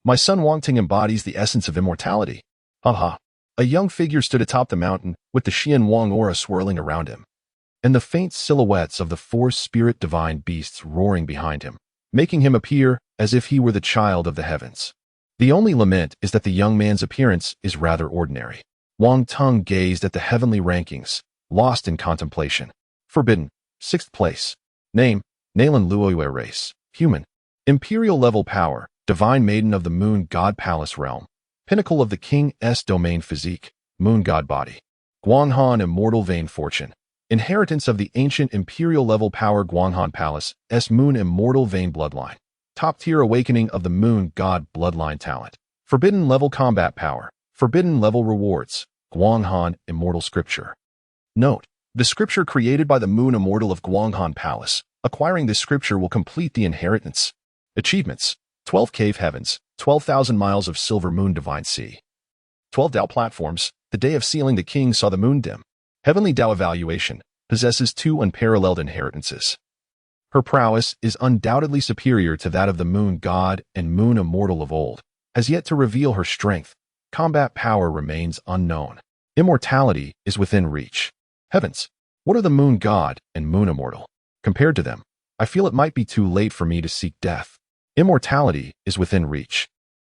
My son Wang Tong embodies the essence of immortality. Haha. A young figure stood atop the mountain, with the Xian Wang aura swirling around him, and the faint silhouettes of the 4 spirit divine beasts roaring behind him, making him appear as if he were the child of the heavens. The only lament is that the young man's appearance is rather ordinary. Wang Tong gazed at the heavenly rankings, lost in contemplation. Forbidden, 6th place. Name, Nalan Luoyue race, human. Imperial level power, divine maiden of the moon god palace realm. Pinnacle of the king's domain physique, moon god body. Guanghan immortal vein fortune. Inheritance of the ancient imperial level power Guanghan palace, moon immortal vein bloodline. Top tier awakening of the moon god bloodline talent. Forbidden level combat power. Forbidden level rewards. Guanghan immortal scripture. Note: the scripture created by the moon immortal of Guanghan palace. Acquiring this scripture will complete the inheritance. Achievements: 12 cave heavens, 12,000 miles of silver moon divine sea. 12 Tao platforms. The day of sealing the king saw the moon dim. Heavenly Tao evaluation. Possesses 2 unparalleled inheritances. Her prowess is undoubtedly superior to that of the moon god and moon immortal of old. Has yet to reveal her strength. Combat power remains unknown. Immortality is within reach. Heavens, what are the moon god and moon immortal? Compared to them, I feel it might be too late for me to seek death. Immortality is within reach.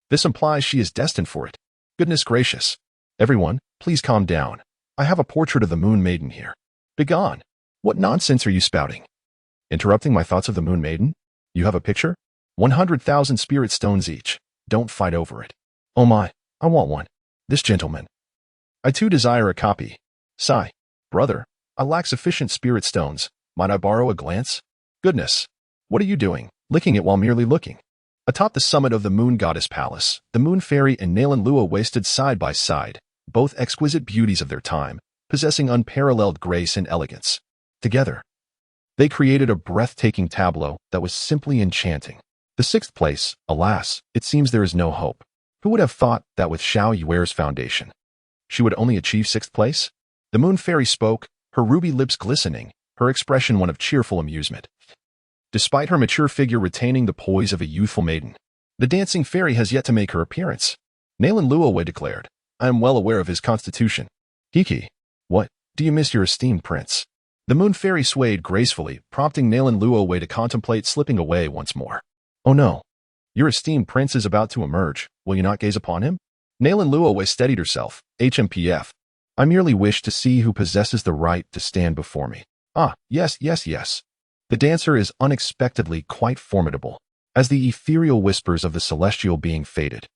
This implies she is destined for it. Goodness gracious. Everyone, please calm down. I have a portrait of the moon maiden here. Begone. What nonsense are you spouting? Interrupting my thoughts of the moon maiden? You have a picture? 100,000 spirit stones each. Don't fight over it. Oh my, I want one. This gentleman. I too desire a copy. Sigh. Brother, I lack sufficient spirit stones. Might I borrow a glance? Goodness. What are you doing? Licking it while merely looking. Atop the summit of the moon goddess palace, the moon fairy and Nalan Luo stood side by side, both exquisite beauties of their time, possessing unparalleled grace and elegance. Together, they created a breathtaking tableau that was simply enchanting. The 6th place, alas, it seems there is no hope. Who would have thought that with Xiao Yuer's foundation, she would only achieve 6th place? The moon fairy spoke, her ruby lips glistening, her expression one of cheerful amusement. Despite her mature figure retaining the poise of a youthful maiden, the dancing fairy has yet to make her appearance. Nalan Luo declared, I am well aware of his constitution. Kiki, what, do you miss your esteemed prince? The moon fairy swayed gracefully, prompting Nalan Luo to contemplate slipping away once more. Oh no, your esteemed prince is about to emerge. Will you not gaze upon him? Nalan Luo steadied herself. HMPF. I merely wish to see who possesses the right to stand before me. Ah, yes. The dancer is unexpectedly quite formidable, as the ethereal whispers of the celestial being faded.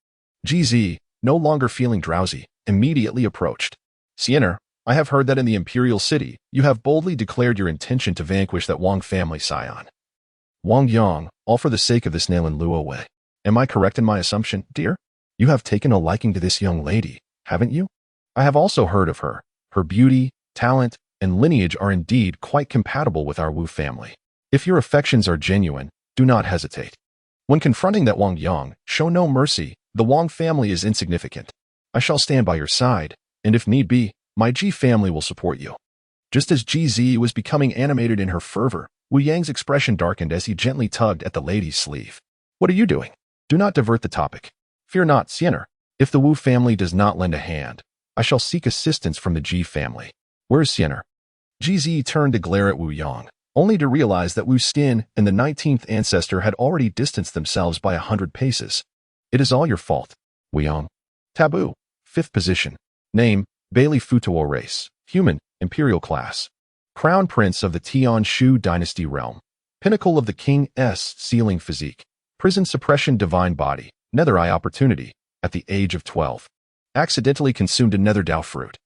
GZ, no longer feeling drowsy, immediately approached. Sienna, I have heard that in the imperial city, you have boldly declared your intention to vanquish that Wang family scion. Wang Yang, all for the sake of this Nalan Luo. Am I correct in my assumption, dear? You have taken a liking to this young lady, haven't you? I have also heard of her. Her beauty, talent, and lineage are indeed quite compatible with our Wu family. If your affections are genuine, do not hesitate. When confronting that Wang Yang, show no mercy. The Wang family is insignificant. I shall stand by your side, and if need be, my Ji family will support you. Just as GZ was becoming animated in her fervor, Wu Yang's expression darkened as he gently tugged at the lady's sleeve. What are you doing? Do not divert the topic. Fear not, Sienna. If the Wu family does not lend a hand, I shall seek assistance from the Ji family. Where is Sienna? GZ turned to glare at Wu Yang, only to realize that Wu Stin and the 19th ancestor had already distanced themselves by 100 paces. It is all your fault, Wu Yang. Taboo. 5th position. Name, Bailey Futuo race. Human, imperial class. Crown prince of the Tian Shu dynasty realm. Pinnacle of the king's sealing physique. Prison suppression divine body, nether eye opportunity, at the age of 12. Accidentally consumed a nether Dao fruit.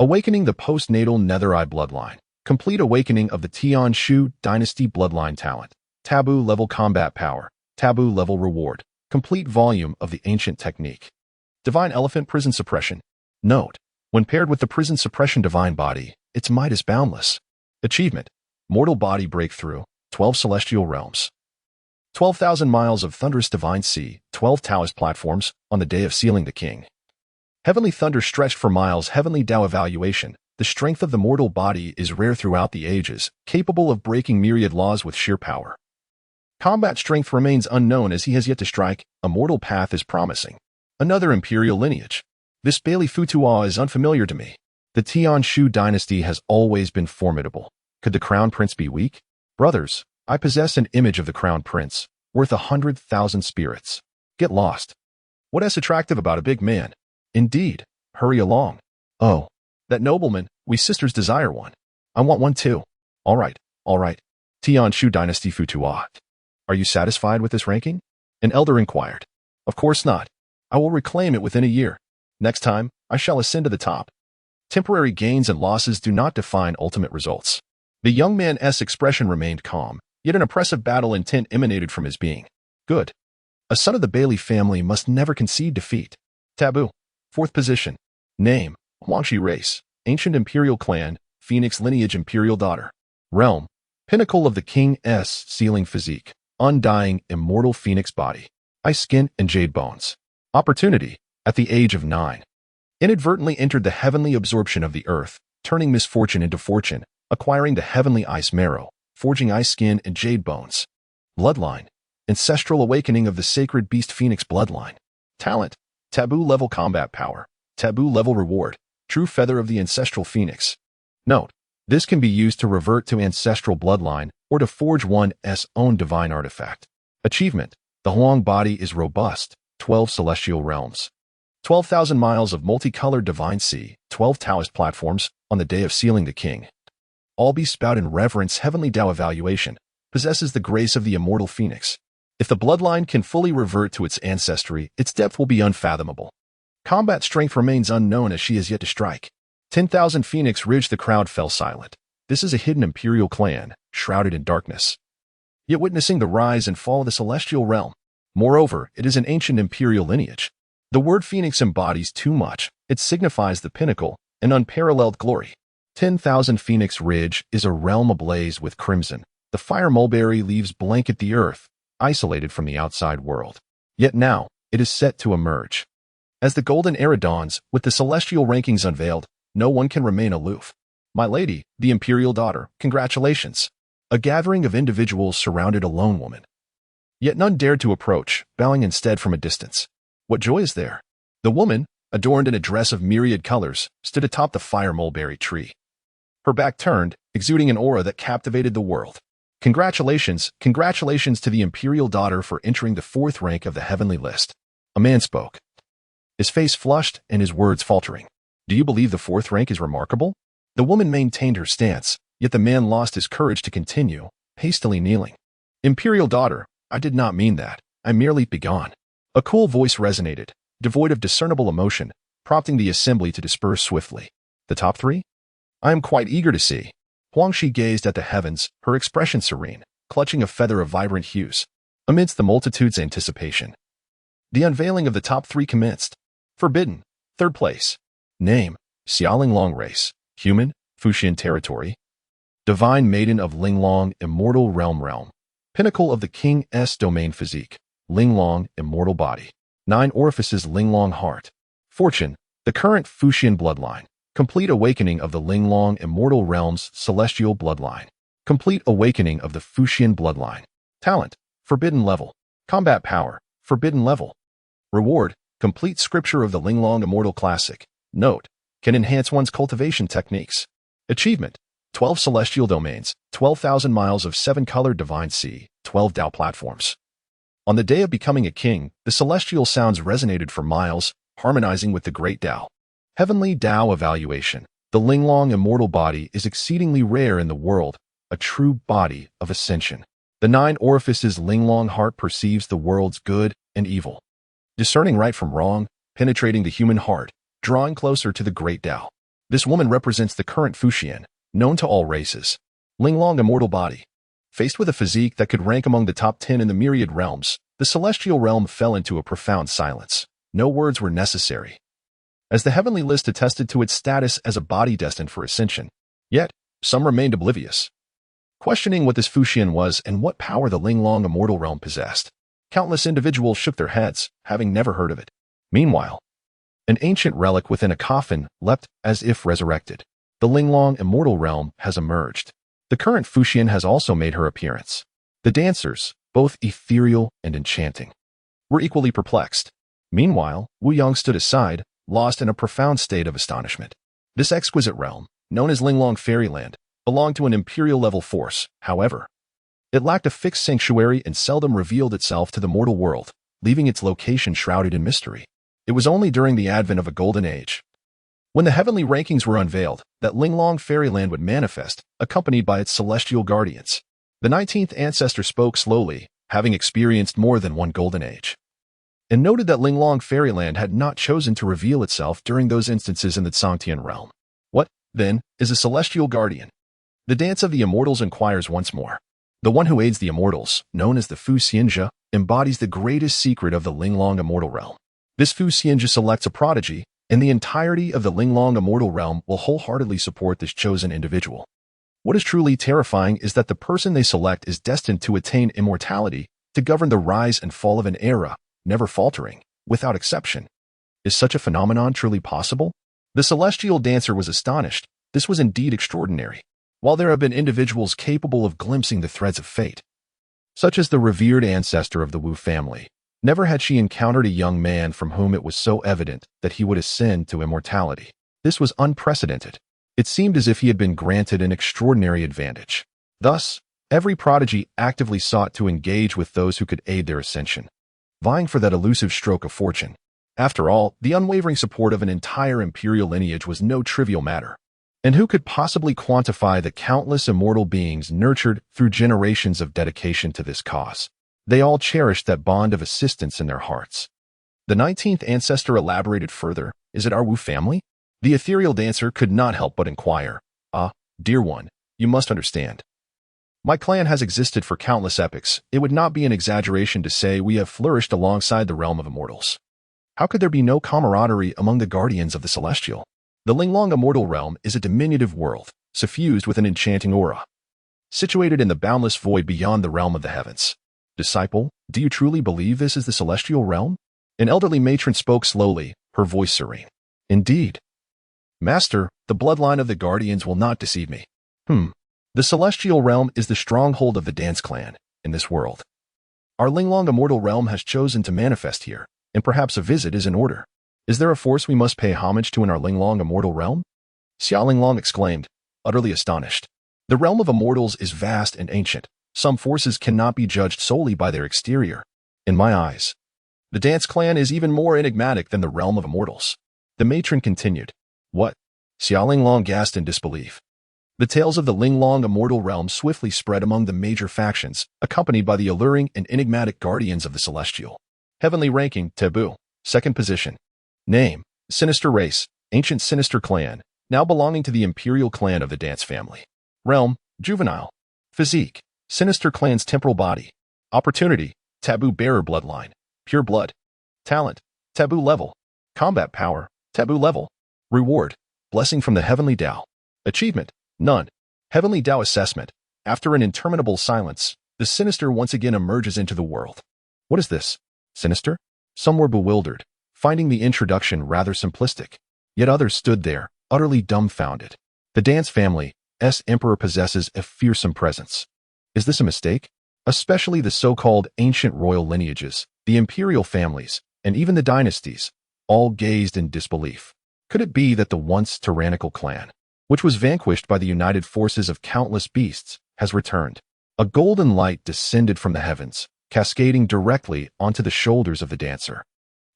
Awakening the postnatal nether eye bloodline. Complete awakening of the Tian Shu dynasty bloodline talent. Taboo level combat power. Taboo level reward. Complete volume of the ancient technique. Divine elephant prison suppression. Note: when paired with the prison suppression divine body, its might is boundless. Achievement: mortal body breakthrough, 12 celestial realms. 12,000 miles of thunderous divine sea, 12 Taoist platforms, on the day of sealing the king. Heavenly thunder stretched for miles. Heavenly Tao evaluation. The strength of the mortal body is rare throughout the ages, capable of breaking myriad laws with sheer power. Combat strength remains unknown as he has yet to strike. A mortal path is promising. Another imperial lineage. This Bailey Futua is unfamiliar to me. The Tian Shu dynasty has always been formidable. Could the crown prince be weak? Brothers, I possess an image of the crown prince, worth 100,000 spirits. Get lost. What is attractive about a big man? Indeed. Hurry along. Oh, that nobleman, we sisters desire one. I want one too. All right. Tian Shu dynasty Futua. Are you satisfied with this ranking? An elder inquired. Of course not. I will reclaim it within a year. Next time, I shall ascend to the top. Temporary gains and losses do not define ultimate results. The young man's expression remained calm, yet an oppressive battle intent emanated from his being. Good. A son of the Bailey family must never concede defeat. Taboo. 4th position. Name: Huangshi race. Ancient imperial clan. Phoenix lineage imperial daughter. Realm: pinnacle of the king's sealing physique. Undying, immortal phoenix body. Ice skin and jade bones. Opportunity: at the age of 9. Inadvertently entered the heavenly absorption of the earth, turning misfortune into fortune, acquiring the heavenly ice marrow, forging ice skin and jade bones. Bloodline: ancestral awakening of the sacred beast phoenix bloodline. Talent: taboo level combat power. Taboo level reward: true feather of the ancestral phoenix. Note: this can be used to revert to ancestral bloodline or to forge one's own divine artifact. Achievement: the Huang body is robust, 12 celestial realms. 12,000 miles of multicolored divine sea, 12 Taoist platforms, on the day of sealing the king. All be spout in reverence. Heavenly Tao evaluation. Possesses the grace of the immortal phoenix. If the bloodline can fully revert to its ancestry, its depth will be unfathomable. Combat strength remains unknown as she is yet to strike. 10,000 Phoenix Ridge. The crowd fell silent. This is a hidden imperial clan, shrouded in darkness, yet witnessing the rise and fall of the celestial realm. Moreover, it is an ancient imperial lineage. The word phoenix embodies too much. It signifies the pinnacle, an unparalleled glory. 10,000 Phoenix Ridge is a realm ablaze with crimson. The fire mulberry leaves blanket the earth, isolated from the outside world. Yet now, it is set to emerge. As the golden era dawns, with the celestial rankings unveiled, no one can remain aloof. My lady, the imperial daughter, congratulations. A gathering of individuals surrounded a lone woman. Yet none dared to approach, bowing instead from a distance. What joy is there? The woman, adorned in a dress of myriad colors, stood atop the fire mulberry tree. Her back turned, exuding an aura that captivated the world. Congratulations to the imperial daughter for entering the 4th rank of the heavenly list. A man spoke, his face flushed and his words faltering. Do you believe the 4th rank is remarkable? The woman maintained her stance, yet the man lost his courage to continue, hastily kneeling. Imperial daughter, I did not mean that. I merely begone. A cool voice resonated, devoid of discernible emotion, prompting the assembly to disperse swiftly. The top 3? I am quite eager to see. Huangshi gazed at the heavens, her expression serene, clutching a feather of vibrant hues. Amidst the multitude's anticipation, the unveiling of the top 3 commenced. Forbidden, 3rd place. Name: Xiaoling Long race. Human, Fuxian territory. Divine maiden of Linglong, immortal realm. Pinnacle of the king's domain physique. Linglong, immortal body. 9 orifices Linglong heart. Fortune, the current Fuxian bloodline. Complete awakening of the Linglong immortal realms celestial bloodline. Complete awakening of the Fuxian bloodline. Talent: forbidden level. Combat power: forbidden level. Reward: complete scripture of the Linglong immortal classic. Note: can enhance one's cultivation techniques. Achievement: 12 celestial domains, 12,000 miles of 7-colored divine sea, 12 Tao platforms. On the day of becoming a king, the celestial sounds resonated for miles, harmonizing with the great Tao. Heavenly Tao evaluation. The Linglong immortal body is exceedingly rare in the world, a true body of ascension. The 9 orifices Linglong heart perceives the world's good and evil, discerning right from wrong, penetrating the human heart, drawing closer to the great Tao. This woman represents the current Fuxian, known to all races. Linglong immortal body. Faced with a physique that could rank among the top 10 in the myriad realms, the celestial realm fell into a profound silence. No words were necessary, as the heavenly list attested to its status as a body destined for ascension. Yet, some remained oblivious, questioning what this Fuxian was and what power the Linglong immortal realm possessed. Countless individuals shook their heads, having never heard of it. Meanwhile, an ancient relic within a coffin leapt as if resurrected. The Linglong immortal realm has emerged. The current Fuxian has also made her appearance. The dancers, both ethereal and enchanting, were equally perplexed. Meanwhile, Wu Yang stood aside, lost in a profound state of astonishment. This exquisite realm, known as Linglong Fairyland, belonged to an imperial-level force. However, it lacked a fixed sanctuary and seldom revealed itself to the mortal world, leaving its location shrouded in mystery. It was only during the advent of a golden age, when the heavenly rankings were unveiled, that Linglong Fairyland would manifest, accompanied by its celestial guardians. The 19th ancestor spoke slowly, having experienced more than one golden age, and noted that Linglong Fairyland had not chosen to reveal itself during those instances in the Tsangtian realm. What, then, is a celestial guardian? The dance of the immortals inquires once more. The one who aids the immortals, known as the Fu Xianjia, embodies the greatest secret of the Linglong immortal realm. This Fu Xianjia selects a prodigy, and the entirety of the Linglong immortal realm will wholeheartedly support this chosen individual. What is truly terrifying is that the person they select is destined to attain immortality, to govern the rise and fall of an era, never faltering, without exception. Is such a phenomenon truly possible? The celestial dancer was astonished. This was indeed extraordinary. While there have been individuals capable of glimpsing the threads of fate, such as the revered ancestor of the Wu family, never had she encountered a young man from whom it was so evident that he would ascend to immortality. This was unprecedented. It seemed as if he had been granted an extraordinary advantage. Thus, every prodigy actively sought to engage with those who could aid their ascension, vying for that elusive stroke of fortune. After all, the unwavering support of an entire imperial lineage was no trivial matter. And who could possibly quantify the countless immortal beings nurtured through generations of dedication to this cause? They all cherished that bond of assistance in their hearts. The 19th ancestor elaborated further. Is it our Wu family? The ethereal dancer could not help but inquire. Ah, dear one, you must understand. My clan has existed for countless epochs. It would not be an exaggeration to say we have flourished alongside the realm of immortals. How could there be no camaraderie among the guardians of the celestial? The Linglong immortal realm is a diminutive world, suffused with an enchanting aura, situated in the boundless void beyond the realm of the heavens. Disciple, do you truly believe this is the celestial realm? An elderly matron spoke slowly, her voice serene. Indeed. Master, the bloodline of the guardians will not deceive me. The celestial realm is the stronghold of the dance clan in this world. Our Linglong immortal realm has chosen to manifest here, and perhaps a visit is in order. Is there a force we must pay homage to in our Linglong immortal realm? Xia Linglong exclaimed, utterly astonished. The realm of immortals is vast and ancient. Some forces cannot be judged solely by their exterior. In my eyes, the dance clan is even more enigmatic than the realm of immortals. The matron continued. What? Xia Linglong gasped in disbelief. The tales of the Linglong immortal realm swiftly spread among the major factions, accompanied by the alluring and enigmatic guardians of the celestial. Heavenly ranking, taboo. Second position. Name, sinister race, ancient sinister clan, now belonging to the imperial clan of the dance family. Realm, juvenile. Physique, sinister clan's temporal body. Opportunity, taboo bearer bloodline, pure blood. Talent, taboo level. Combat power, taboo level. Reward, blessing from the heavenly Tao. Achievement, none. Heavenly Tao assessment. After an interminable silence, the sinister once again emerges into the world. What is this? Sinister? Some were bewildered, finding the introduction rather simplistic. Yet others stood there, utterly dumbfounded. The dance family's emperor possesses a fearsome presence. Is this a mistake? Especially the so-called ancient royal lineages, the imperial families, and even the dynasties, all gazed in disbelief. Could it be that the once tyrannical clan, which was vanquished by the united forces of countless beasts, has returned? A golden light descended from the heavens, cascading directly onto the shoulders of the dancer,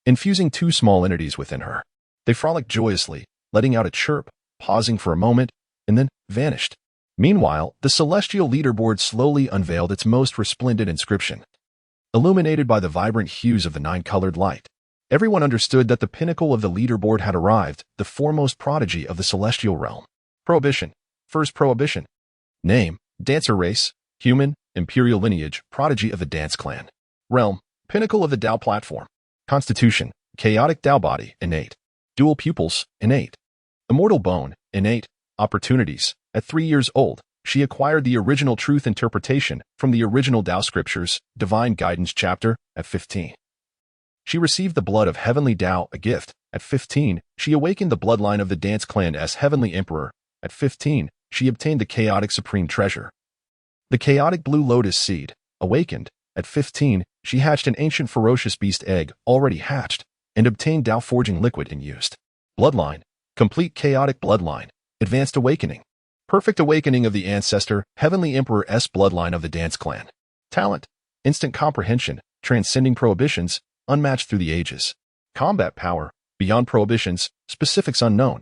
infusing two small entities within her. They frolicked joyously, letting out a chirp, pausing for a moment, and then vanished. Meanwhile, the celestial leaderboard slowly unveiled its most resplendent inscription. Illuminated by the vibrant hues of the nine-colored light, everyone understood that the pinnacle of the leaderboard had arrived, the foremost prodigy of the celestial realm. Prohibition. First prohibition. Name, dancer race, human, imperial lineage, prodigy of the dance clan. Realm, pinnacle of the Tao platform. Constitution, chaotic Tao body, innate. Dual pupils, innate. Immortal bone, innate. Opportunities. At 3 years old, she acquired the original truth interpretation from the original Tao scriptures, Divine Guidance chapter, at 15. She received the blood of Heavenly Tao, a gift. At 15, she awakened the bloodline of the dance clan as Heavenly Emperor. At 15, she obtained the chaotic supreme treasure. The chaotic blue lotus seed, awakened. At 15, she hatched an ancient ferocious beast egg, already hatched, and obtained Tao forging liquid and used. Bloodline, complete chaotic bloodline, advanced awakening. Perfect awakening of the ancestor, Heavenly Emperor's bloodline of the dance clan. Talent, instant comprehension, transcending prohibitions, unmatched through the ages. Combat power, beyond prohibitions, specifics unknown.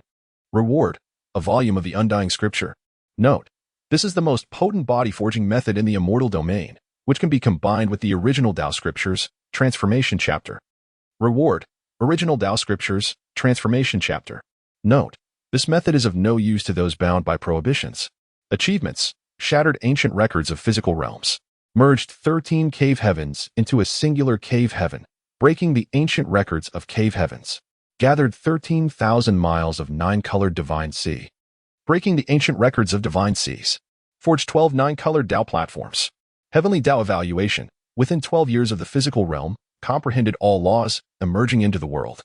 Reward, a volume of the undying scripture. Note, this is the most potent body forging method in the immortal domain, which can be combined with the original Tao scriptures, transformation chapter. Reward, original Tao scriptures, transformation chapter. Note, this method is of no use to those bound by prohibitions. Achievements, shattered ancient records of physical realms. Merged 13 cave heavens into a singular cave heaven, breaking the ancient records of cave heavens. Gathered 13,000 miles of nine-colored divine sea. Breaking the ancient records of divine seas. Forged 12 nine-colored Tao platforms. Heavenly Tao evaluation, within 12 years of the physical realm, comprehended all laws, emerging into the world.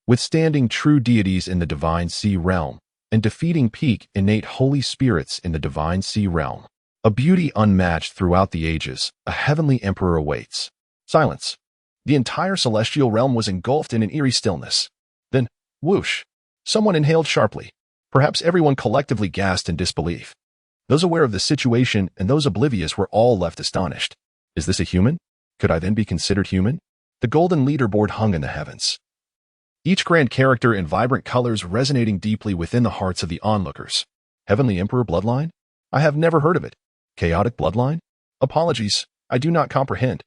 Withstanding true deities in the divine sea realm, and defeating peak innate holy spirits in the divine sea realm. A beauty unmatched throughout the ages, a heavenly emperor awaits. Silence. The entire celestial realm was engulfed in an eerie stillness. Then, whoosh, someone inhaled sharply. Perhaps everyone collectively gasped in disbelief. Those aware of the situation and those oblivious were all left astonished. Is this a human? Could I then be considered human? The golden leaderboard hung in the heavens. Each grand character in vibrant colors resonating deeply within the hearts of the onlookers. Heavenly Emperor bloodline? I have never heard of it. Chaotic bloodline? Apologies, I do not comprehend.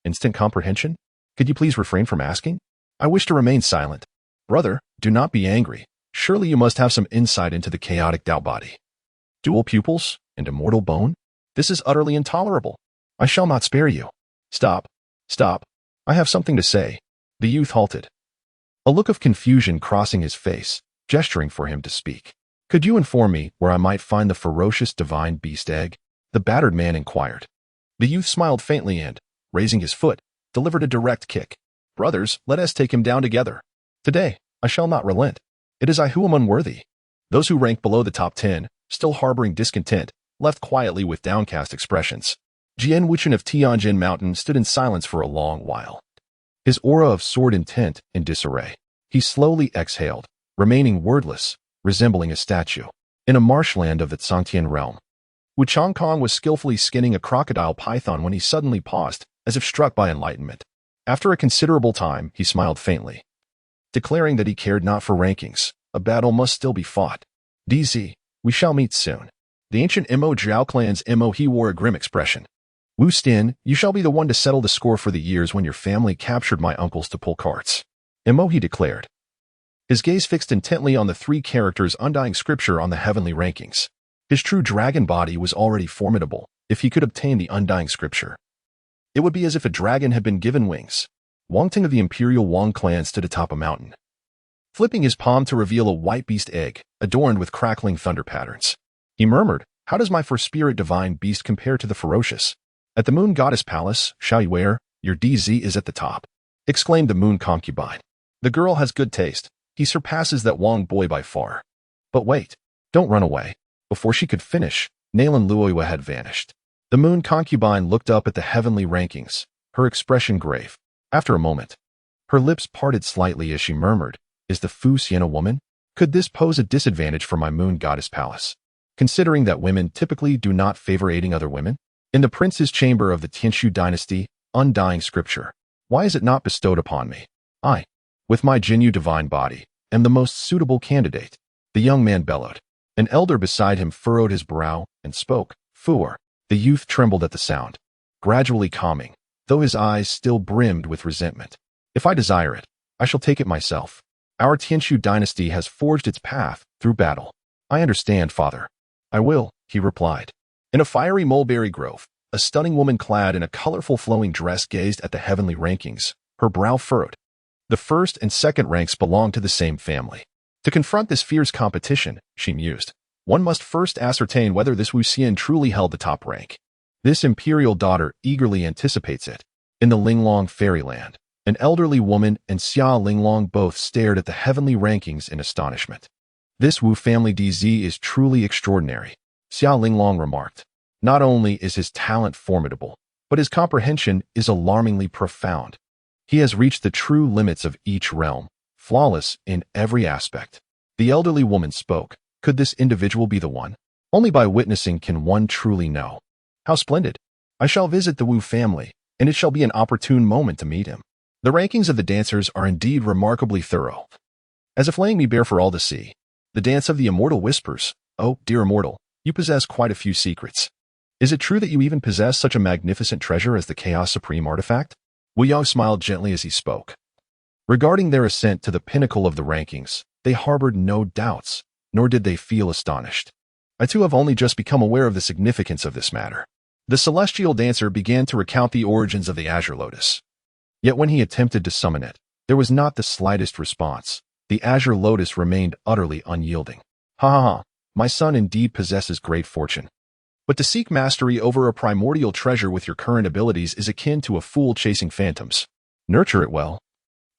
Instant comprehension? Could you please refrain from asking? I wish to remain silent. Brother, do not be angry. Surely you must have some insight into the chaotic Tao body. Dual pupils and immortal bone? This is utterly intolerable. I shall not spare you. Stop. Stop. I have something to say. The youth halted. A look of confusion crossing his face, gesturing for him to speak. Could you inform me where I might find the ferocious divine beast egg? The battered man inquired. The youth smiled faintly and, raising his foot, delivered a direct kick. Brothers, let us take him down together. Today, I shall not relent. It is I who am unworthy. Those who rank below the top 10, still harboring discontent, left quietly with downcast expressions. Jian Wuchen of Tianjin Mountain stood in silence for a long while. His aura of sword intent in disarray. He slowly exhaled, remaining wordless, resembling a statue, in a marshland of the Tsangtian realm. Wu Changkong was skillfully skinning a crocodile python when he suddenly paused, as if struck by enlightenment. After a considerable time, he smiled faintly, declaring that he cared not for rankings. A battle must still be fought. DZ, we shall meet soon. The ancient Mo Zhao clan's Mo he wore a grim expression. Wu Stin, you shall be the one to settle the score for the years when your family captured my uncles to pull carts. Mo he declared. His gaze fixed intently on the three characters' undying scripture on the heavenly rankings. His true dragon body was already formidable, if he could obtain the undying scripture. It would be as if a dragon had been given wings. Wang Ting of the Imperial Wang clan stood atop a mountain, flipping his palm to reveal a white beast egg, adorned with crackling thunder patterns. He murmured, how does my for-spirit divine beast compare to the ferocious? At the moon goddess palace, Xiaoyuer, your DZ is at the top, exclaimed the moon concubine. The girl has good taste. He surpasses that Wang boy by far. But wait, don't run away. Before she could finish, Nalan Luoyua had vanished. The moon concubine looked up at the heavenly rankings, her expression grave. After a moment, her lips parted slightly as she murmured, is the Fu Xian a woman? Could this pose a disadvantage for my moon goddess palace? Considering that women typically do not favor aiding other women? In the prince's chamber of the Tianshu dynasty, undying scripture, why is it not bestowed upon me? I, with my Jinyu divine body, am the most suitable candidate. The young man bellowed. An elder beside him furrowed his brow and spoke. Fuor. The youth trembled at the sound, gradually calming, though his eyes still brimmed with resentment. If I desire it, I shall take it myself. Our Tianshu dynasty has forged its path through battle. I understand, father. I will, he replied. In a fiery mulberry grove, a stunning woman clad in a colorful flowing dress gazed at the heavenly rankings, her brow furrowed. The first and second ranks belong to the same family. To confront this fierce competition, she mused, one must first ascertain whether this Wuxian truly held the top rank. This imperial daughter eagerly anticipates it. In the Linglong fairyland, an elderly woman and Xia Linglong both stared at the heavenly rankings in astonishment. This Wu family DZ is truly extraordinary, Xia Linglong remarked. Not only is his talent formidable, but his comprehension is alarmingly profound. He has reached the true limits of each realm, flawless in every aspect. The elderly woman spoke. Could this individual be the one? Only by witnessing can one truly know. How splendid! I shall visit the Wu family, and it shall be an opportune moment to meet him. The rankings of the dancers are indeed remarkably thorough. As if laying me bare for all to see. The dance of the immortal whispers. Oh, dear immortal, you possess quite a few secrets. Is it true that you even possess such a magnificent treasure as the Chaos Supreme artifact? Wu Yao smiled gently as he spoke. Regarding their ascent to the pinnacle of the rankings, they harbored no doubts, nor did they feel astonished. I too have only just become aware of the significance of this matter. The celestial dancer began to recount the origins of the Azure Lotus. Yet when he attempted to summon it, there was not the slightest response. The Azure Lotus remained utterly unyielding. Ha ha ha, my son indeed possesses great fortune. But to seek mastery over a primordial treasure with your current abilities is akin to a fool chasing phantoms. Nurture it well,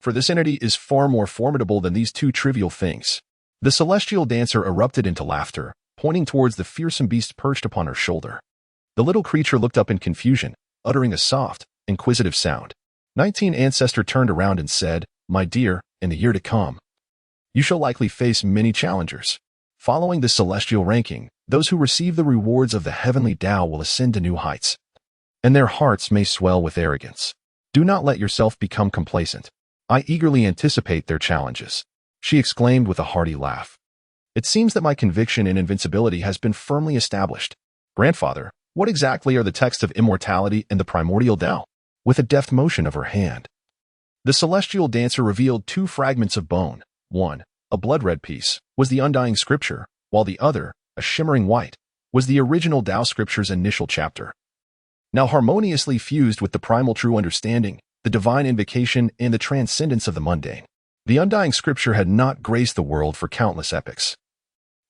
for this entity is far more formidable than these two trivial things. The celestial dancer erupted into laughter, pointing towards the fearsome beast perched upon her shoulder. The little creature looked up in confusion, uttering a soft, inquisitive sound. 19 Ancestor turned around and said, My dear, in the year to come, you shall likely face many challengers. Following the celestial ranking, those who receive the rewards of the heavenly Tao will ascend to new heights, and their hearts may swell with arrogance. Do not let yourself become complacent. I eagerly anticipate their challenges, she exclaimed with a hearty laugh. It seems that my conviction in invincibility has been firmly established. Grandfather, what exactly are the texts of immortality and the primordial Tao? With a deft motion of her hand, the celestial dancer revealed two fragments of bone. One, a blood-red piece, was the undying scripture, while the other, a shimmering white, was the original Tao scripture's initial chapter. Now harmoniously fused with the primal true understanding, the divine invocation, and the transcendence of the mundane. The undying scripture had not graced the world for countless epochs.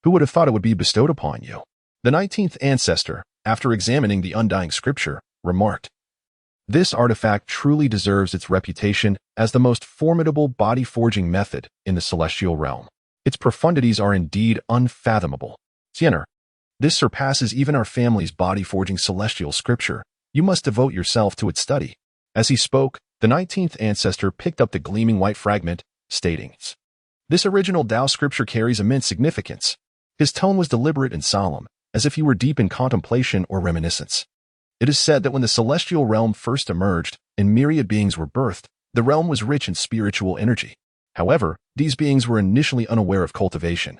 Who would have thought it would be bestowed upon you? The 19th Ancestor, after examining the undying scripture, remarked, This artifact truly deserves its reputation as the most formidable body-forging method in the celestial realm. Its profundities are indeed unfathomable. Xiener, this surpasses even our family's body-forging celestial scripture. You must devote yourself to its study. As he spoke, the 19th Ancestor picked up the gleaming white fragment, stating, This original Tao scripture carries immense significance. His tone was deliberate and solemn, as if he were deep in contemplation or reminiscence. It is said that when the celestial realm first emerged and myriad beings were birthed, the realm was rich in spiritual energy. However, these beings were initially unaware of cultivation,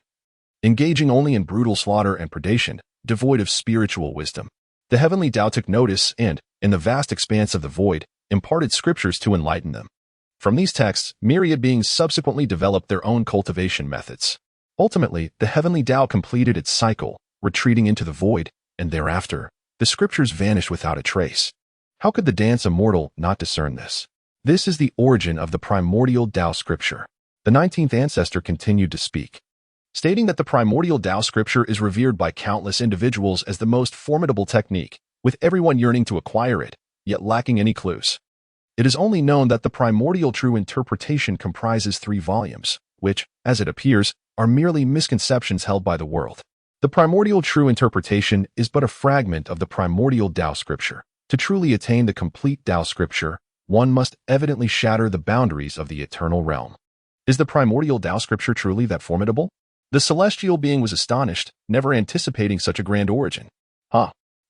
engaging only in brutal slaughter and predation, devoid of spiritual wisdom. The heavenly Tao took notice and, in the vast expanse of the void, imparted scriptures to enlighten them. From these texts, myriad beings subsequently developed their own cultivation methods. Ultimately, the heavenly Tao completed its cycle, retreating into the void, and thereafter, the scriptures vanished without a trace. How could the dance immortal not discern this? This is the origin of the primordial Tao scripture. The 19th Ancestor continued to speak, stating that the primordial Tao scripture is revered by countless individuals as the most formidable technique, with everyone yearning to acquire it, yet lacking any clues. It is only known that the primordial true interpretation comprises 3 volumes, which, as it appears, are merely misconceptions held by the world. The primordial true interpretation is but a fragment of the primordial Tao scripture. To truly attain the complete Tao scripture, one must evidently shatter the boundaries of the eternal realm. Is the primordial Tao scripture truly that formidable? The celestial being was astonished, never anticipating such a grand origin.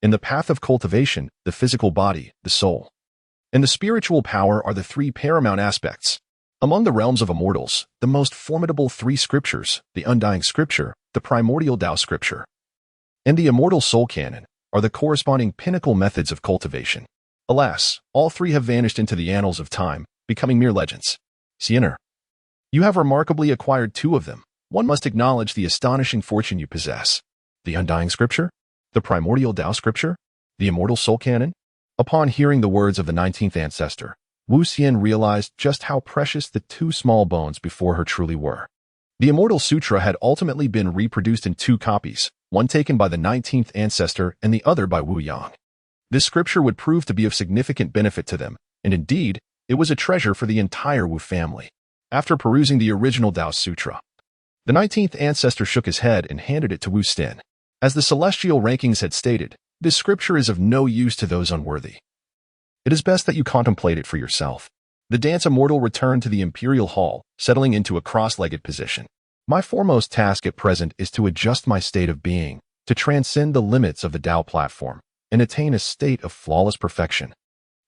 In the path of cultivation, the physical body, the soul, and the spiritual power are the 3 paramount aspects. Among the realms of immortals, the most formidable three scriptures, the undying scripture, the primordial Tao scripture, and the immortal soul canon, are the corresponding pinnacle methods of cultivation. Alas, all three have vanished into the annals of time, becoming mere legends. Siener, you have remarkably acquired two of them. One must acknowledge the astonishing fortune you possess. The undying scripture, the primordial Tao scripture, the immortal soul canon. Upon hearing the words of the 19th ancestor, Wu Xian realized just how precious the two small bones before her truly were. The Immortal Sutra had ultimately been reproduced in two copies, one taken by the 19th ancestor and the other by Wu Yang. This scripture would prove to be of significant benefit to them, and indeed, it was a treasure for the entire Wu family. After perusing the original Tao Sutra, the 19th ancestor shook his head and handed it to Wu Xian. As the celestial rankings had stated, this scripture is of no use to those unworthy. It is best that you contemplate it for yourself. The dance immortal returned to the imperial hall, settling into a cross-legged position. My foremost task at present is to adjust my state of being, to transcend the limits of the Tao platform, and attain a state of flawless perfection.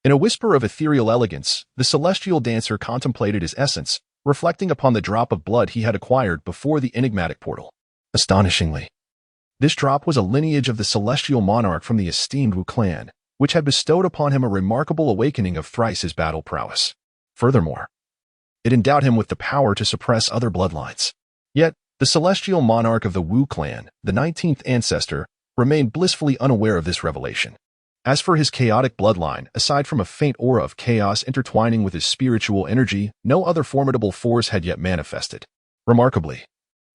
In a whisper of ethereal elegance, the celestial dancer contemplated his essence, reflecting upon the drop of blood he had acquired before the enigmatic portal. Astonishingly, this drop was a lineage of the celestial monarch from the esteemed Wu clan, which had bestowed upon him a remarkable awakening of thrice his battle prowess. Furthermore, it endowed him with the power to suppress other bloodlines. Yet, the celestial monarch of the Wu clan, the 19th ancestor, remained blissfully unaware of this revelation. As for his chaotic bloodline, aside from a faint aura of chaos intertwining with his spiritual energy, no other formidable force had yet manifested. Remarkably,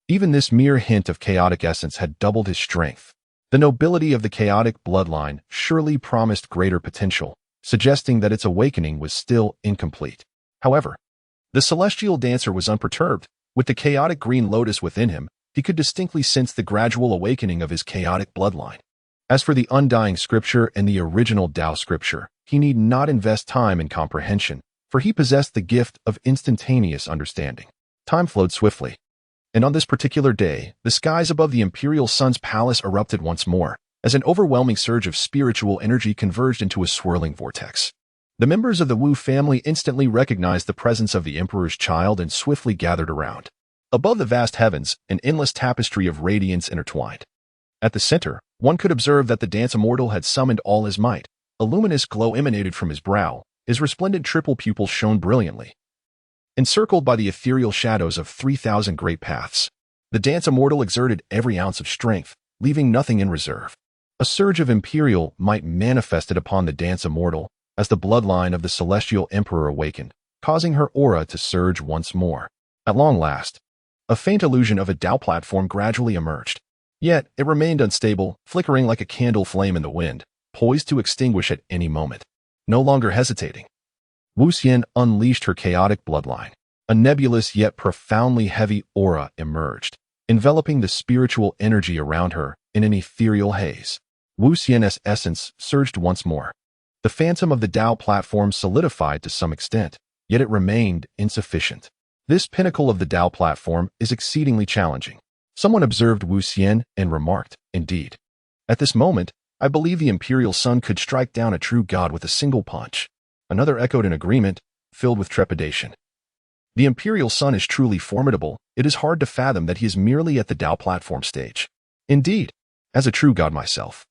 even this mere hint of chaotic essence had doubled his strength. The nobility of the chaotic bloodline surely promised greater potential, suggesting that its awakening was still incomplete. However, the celestial dancer was unperturbed. With the chaotic green lotus within him, he could distinctly sense the gradual awakening of his chaotic bloodline. As for the undying scripture and the original Tao scripture, he need not invest time in comprehension, for he possessed the gift of instantaneous understanding. Time flowed swiftly, and on this particular day, the skies above the imperial sun's palace erupted once more, as an overwhelming surge of spiritual energy converged into a swirling vortex. The members of the Wu family instantly recognized the presence of the emperor's child and swiftly gathered around. Above the vast heavens, an endless tapestry of radiance intertwined. At the center, one could observe that the dance immortal had summoned all his might. A luminous glow emanated from his brow, his resplendent triple pupils shone brilliantly. Encircled by the ethereal shadows of 3,000 great paths, the dance immortal exerted every ounce of strength, leaving nothing in reserve. A surge of imperial might manifested upon the dance immortal as the bloodline of the celestial emperor awakened, causing her aura to surge once more. At long last, a faint illusion of a Tao platform gradually emerged. Yet, it remained unstable, flickering like a candle flame in the wind, poised to extinguish at any moment. No longer hesitating, Wu Xian unleashed her chaotic bloodline. A nebulous yet profoundly heavy aura emerged, enveloping the spiritual energy around her in an ethereal haze. Wu Xian's essence surged once more. The phantom of the Tao platform solidified to some extent, yet it remained insufficient. This pinnacle of the Tao platform is exceedingly challenging. Someone observed Wu Xian and remarked, "Indeed. At this moment, I believe the imperial sun could strike down a true god with a single punch." Another echoed in agreement, filled with trepidation. The imperial sun is truly formidable. It is hard to fathom that he is merely at the Tao platform stage. Indeed, as a true god myself,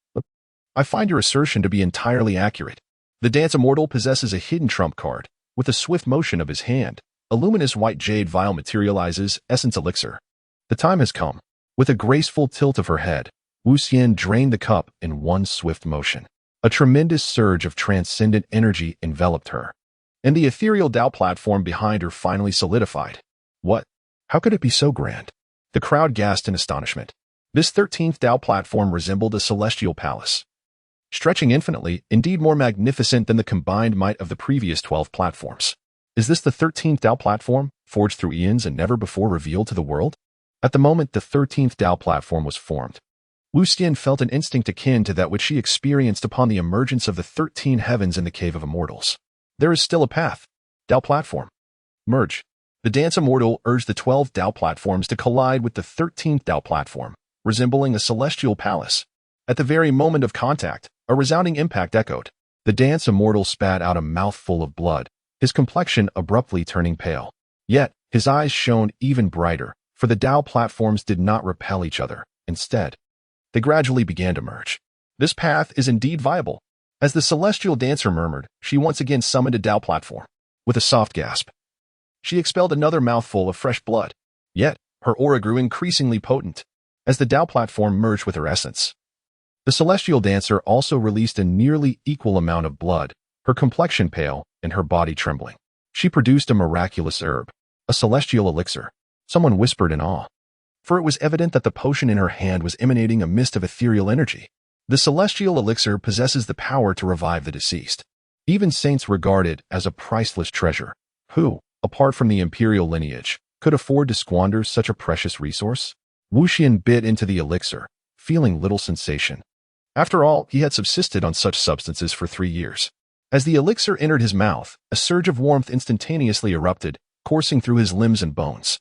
I find your assertion to be entirely accurate. The dance immortal possesses a hidden trump card. With a swift motion of his hand, a luminous white jade vial materializes, essence elixir. The time has come. With a graceful tilt of her head, Wu Xian drained the cup in one swift motion. A tremendous surge of transcendent energy enveloped her, and the ethereal Tao platform behind her finally solidified. What? How could it be so grand? The crowd gasped in astonishment. This 13th Tao platform resembled a celestial palace, stretching infinitely, indeed more magnificent than the combined might of the previous 12 platforms. Is this the 13th Tao platform, forged through eons and never before revealed to the world? At the moment the 13th Tao platform was formed, Wu Xian felt an instinct akin to that which she experienced upon the emergence of the 13 heavens in the Cave of Immortals. There is still a path. Tao platform. Merge. The dance immortal urged the 12 Tao platforms to collide with the 13th Tao platform, resembling a celestial palace. At the very moment of contact, a resounding impact echoed. The dance immortal spat out a mouthful of blood, his complexion abruptly turning pale. Yet, his eyes shone even brighter, for the Tao platforms did not repel each other. Instead, they gradually began to merge. This path is indeed viable. As the celestial dancer murmured, she once again summoned a Tao platform. With a soft gasp, she expelled another mouthful of fresh blood. Yet, her aura grew increasingly potent as the Tao platform merged with her essence. The celestial dancer also released a nearly equal amount of blood, her complexion pale and her body trembling. She produced a miraculous herb, a celestial elixir. Someone whispered in awe, for it was evident that the potion in her hand was emanating a mist of ethereal energy. The celestial elixir possesses the power to revive the deceased. Even saints regard it as a priceless treasure. Who, apart from the imperial lineage, could afford to squander such a precious resource? Wu Xian bit into the elixir, feeling little sensation. After all, he had subsisted on such substances for 3 years. As the elixir entered his mouth, a surge of warmth instantaneously erupted, coursing through his limbs and bones.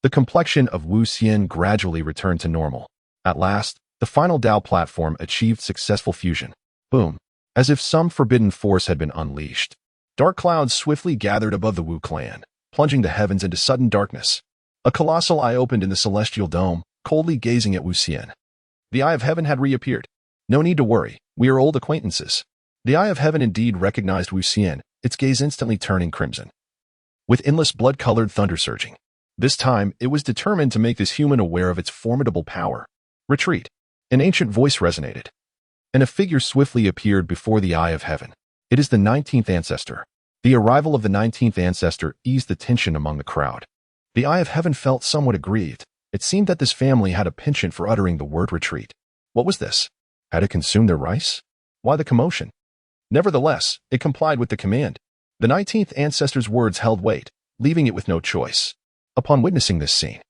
The complexion of Wu Xian gradually returned to normal. At last, the final Tao platform achieved successful fusion. Boom! As if some forbidden force had been unleashed. Dark clouds swiftly gathered above the Wu clan, plunging the heavens into sudden darkness. A colossal eye opened in the celestial dome, coldly gazing at Wu Xian. The Eye of Heaven had reappeared. No need to worry, we are old acquaintances. The Eye of Heaven indeed recognized Wu Xian, its gaze instantly turning crimson, with endless blood-colored thunder surging. This time, it was determined to make this human aware of its formidable power. Retreat. An ancient voice resonated, and a figure swiftly appeared before the Eye of Heaven. It is the 19th ancestor. The arrival of the 19th ancestor eased the tension among the crowd. The Eye of Heaven felt somewhat aggrieved. It seemed that this family had a penchant for uttering the word retreat. What was this? Had it consumed their rice? Why the commotion? Nevertheless, it complied with the command. The 19th ancestor's words held weight, leaving it with no choice. Upon witnessing this scene,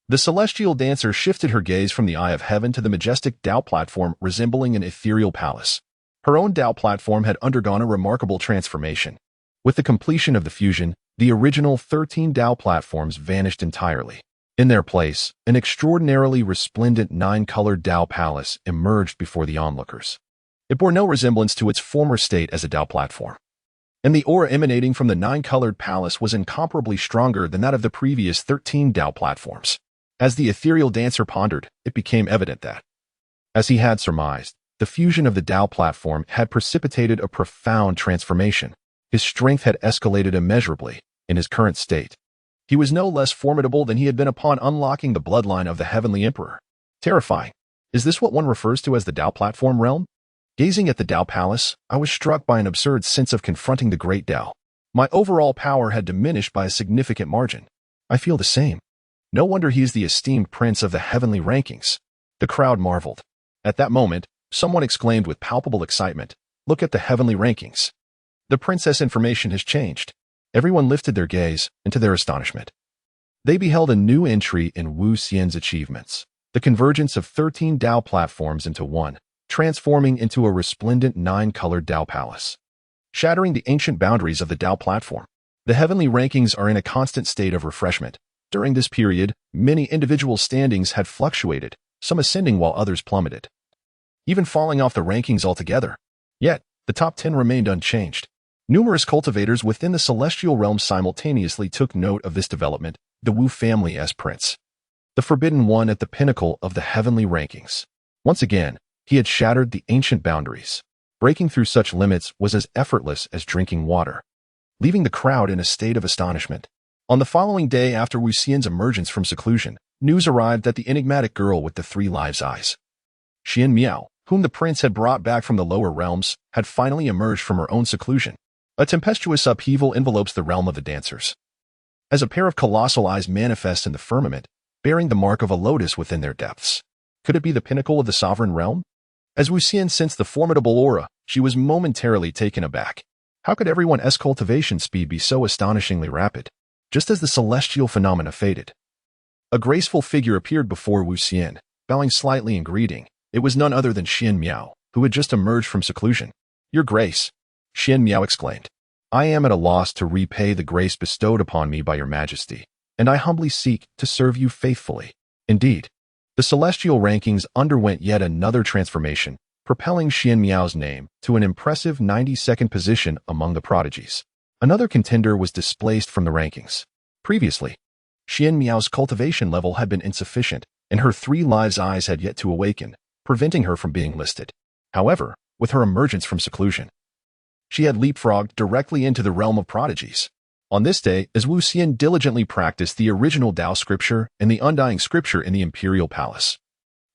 the celestial dancer shifted her gaze from the Eye of Heaven to the majestic Tao platform resembling an ethereal palace. Her own Tao platform had undergone a remarkable transformation. With the completion of the fusion, the original 13 Tao platforms vanished entirely. In their place, an extraordinarily resplendent 9-colored Tao palace emerged before the onlookers. It bore no resemblance to its former state as a Tao platform, and the aura emanating from the 9-colored palace was incomparably stronger than that of the previous 13 Tao platforms. As the ethereal dancer pondered, it became evident that, as he had surmised, the fusion of the Tao platform had precipitated a profound transformation. His strength had escalated immeasurably. In his current state, he was no less formidable than he had been upon unlocking the bloodline of the Heavenly Emperor. Terrifying. Is this what one refers to as the Tao platform realm? Gazing at the Tao palace, I was struck by an absurd sense of confronting the great Tao. My overall power had diminished by a significant margin. I feel the same. No wonder he is the esteemed prince of the heavenly rankings. The crowd marveled. At that moment, someone exclaimed with palpable excitement, "Look at the heavenly rankings. The princess information has changed." Everyone lifted their gaze, and to their astonishment, they beheld a new entry in Wu Xian's achievements, the convergence of 13 Tao platforms into one, transforming into a resplendent 9-colored Tao palace, shattering the ancient boundaries of the Tao platform. The heavenly rankings are in a constant state of refreshment. During this period, many individual standings had fluctuated, some ascending while others plummeted, even falling off the rankings altogether. Yet, the top 10 remained unchanged. Numerous cultivators within the celestial realm simultaneously took note of this development, the Wu family as prince, the forbidden one at the pinnacle of the heavenly rankings. Once again, he had shattered the ancient boundaries. Breaking through such limits was as effortless as drinking water, leaving the crowd in a state of astonishment. On the following day after Wu Xian's emergence from seclusion, news arrived that the enigmatic girl with the 3 lives eyes, Xian Miao, whom the prince had brought back from the lower realms, had finally emerged from her own seclusion. A tempestuous upheaval envelopes the realm of the dancers, as a pair of colossal eyes manifest in the firmament, bearing the mark of a lotus within their depths. Could it be the pinnacle of the sovereign realm? As Wu Xian sensed the formidable aura, she was momentarily taken aback. How could everyone's cultivation speed be so astonishingly rapid? Just as the celestial phenomena faded, a graceful figure appeared before Wu Xian, bowing slightly in greeting. It was none other than Xian Miao, who had just emerged from seclusion. "Your Grace," Xian Miao exclaimed, "I am at a loss to repay the grace bestowed upon me by your majesty, and I humbly seek to serve you faithfully." Indeed, the celestial rankings underwent yet another transformation, propelling Xian Miao's name to an impressive 92nd position among the prodigies. Another contender was displaced from the rankings. Previously, Xian Miao's cultivation level had been insufficient, and her 3 lives eyes had yet to awaken, preventing her from being listed. However, with her emergence from seclusion, she had leapfrogged directly into the realm of prodigies. On this day, as Wu Xian diligently practiced the original Tao scripture and the undying scripture in the imperial palace,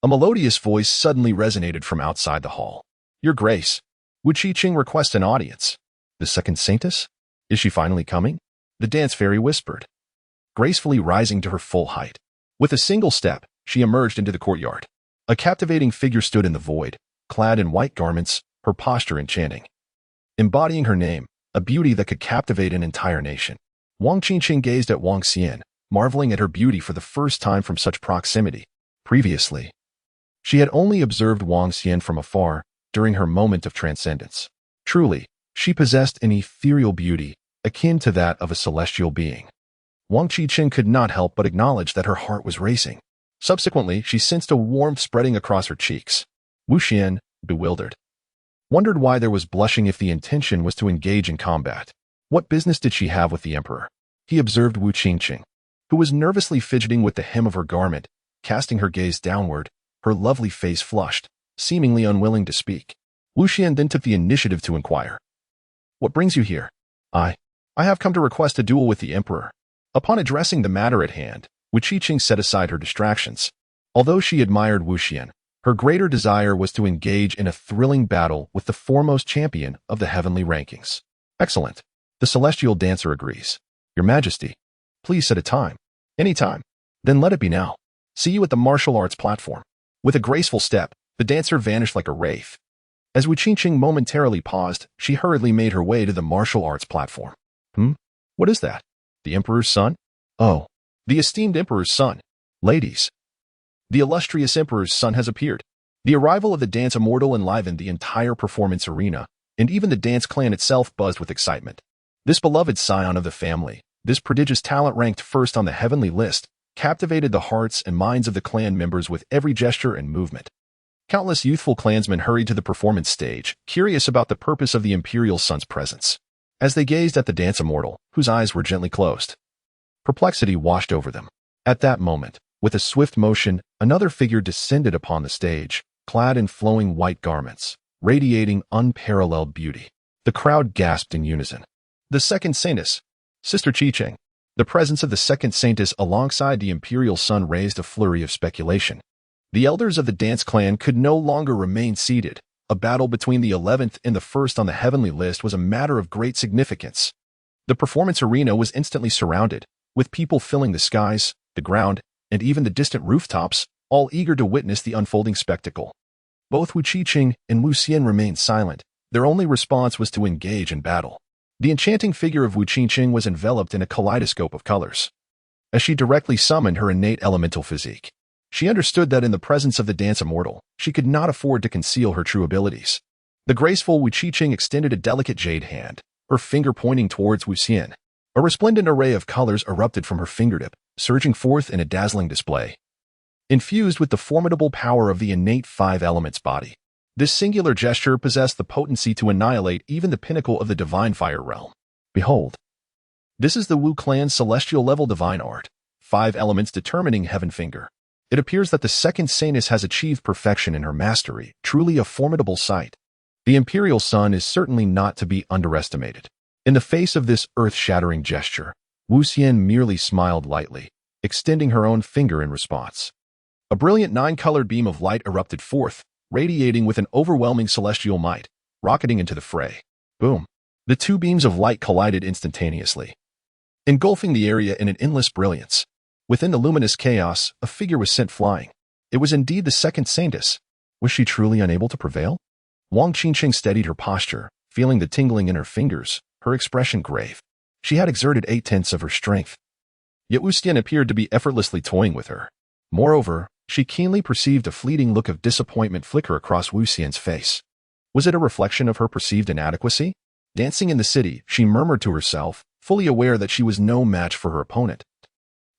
a melodious voice suddenly resonated from outside the hall. "Your Grace, Wu Qiqing requests an audience. The second saintess? Is she finally coming?" The dance fairy whispered, gracefully rising to her full height. With a single step, she emerged into the courtyard. A captivating figure stood in the void, clad in white garments, her posture enchanting. Embodying her name, a beauty that could captivate an entire nation. Wang Qiqing gazed at Wang Xian, marveling at her beauty for the first time from such proximity. Previously, she had only observed Wang Xian from afar during her moment of transcendence. Truly, she possessed an ethereal beauty akin to that of a celestial being. Wang Qiqing could not help but acknowledge that her heart was racing. Subsequently, she sensed a warmth spreading across her cheeks. Wu Xian, bewildered, wondered why there was blushing if the intention was to engage in combat. What business did she have with the emperor? He observed Wu Qiqing, who was nervously fidgeting with the hem of her garment, casting her gaze downward, her lovely face flushed, seemingly unwilling to speak. Wu Xian then took the initiative to inquire. "What brings you here?" I have come to request a duel with the emperor." Upon addressing the matter at hand, Wu Qiqing set aside her distractions. Although she admired Wu Xian, her greater desire was to engage in a thrilling battle with the foremost champion of the heavenly rankings. "Excellent. The celestial dancer agrees. Your Majesty, please set a time." "Any time. Then let it be now. See you at the martial arts platform." With a graceful step, the dancer vanished like a wraith. As Wu Qiqing momentarily paused, she hurriedly made her way to the martial arts platform. What is that? The Emperor's son? Oh, the esteemed Emperor's son. Ladies, the illustrious Emperor's son has appeared. The arrival of the dance immortal enlivened the entire performance arena, and even the dance clan itself buzzed with excitement. This beloved scion of the family, this prodigious talent ranked first on the heavenly list, captivated the hearts and minds of the clan members with every gesture and movement. Countless youthful clansmen hurried to the performance stage, curious about the purpose of the imperial son's presence. As they gazed at the dance immortal, whose eyes were gently closed, perplexity washed over them. At that moment, with a swift motion, another figure descended upon the stage, clad in flowing white garments, radiating unparalleled beauty. The crowd gasped in unison. The second saintess, Sister Qiqing. The presence of the second saintess alongside the imperial son raised a flurry of speculation. The elders of the dance clan could no longer remain seated. A battle between the 11th and the 1st on the heavenly list was a matter of great significance. The performance arena was instantly surrounded, with people filling the skies, the ground, and even the distant rooftops, all eager to witness the unfolding spectacle. Both Wu Qiqing and Wu Xian remained silent. Their only response was to engage in battle. The enchanting figure of Wu Qiqing was enveloped in a kaleidoscope of colors. As she directly summoned her innate elemental physique, she understood that in the presence of the dance immortal, she could not afford to conceal her true abilities. The graceful Wu Qiqing extended a delicate jade hand, her finger pointing towards Wu Xian. A resplendent array of colors erupted from her fingertip, surging forth in a dazzling display. Infused with the formidable power of the innate 5 elements body, this singular gesture possessed the potency to annihilate even the pinnacle of the divine fire realm. Behold, this is the Wu clan's celestial level divine art, 5 elements determining heaven finger. It appears that the second saintess has achieved perfection in her mastery, truly a formidable sight. The imperial son is certainly not to be underestimated. In the face of this earth-shattering gesture, Wu Xian merely smiled lightly, extending her own finger in response. A brilliant 9-colored beam of light erupted forth, radiating with an overwhelming celestial might, rocketing into the fray. Boom! The 2 beams of light collided instantaneously, engulfing the area in an endless brilliance. Within the luminous chaos, a figure was sent flying. It was indeed the second saintess. Was she truly unable to prevail? Wang Qiqing steadied her posture, feeling the tingling in her fingers, her expression grave. She had exerted 8/10 of her strength. Yet Wu Xian appeared to be effortlessly toying with her. Moreover, she keenly perceived a fleeting look of disappointment flicker across Wu Xian's face. Was it a reflection of her perceived inadequacy? Dancing in the city, she murmured to herself, fully aware that she was no match for her opponent.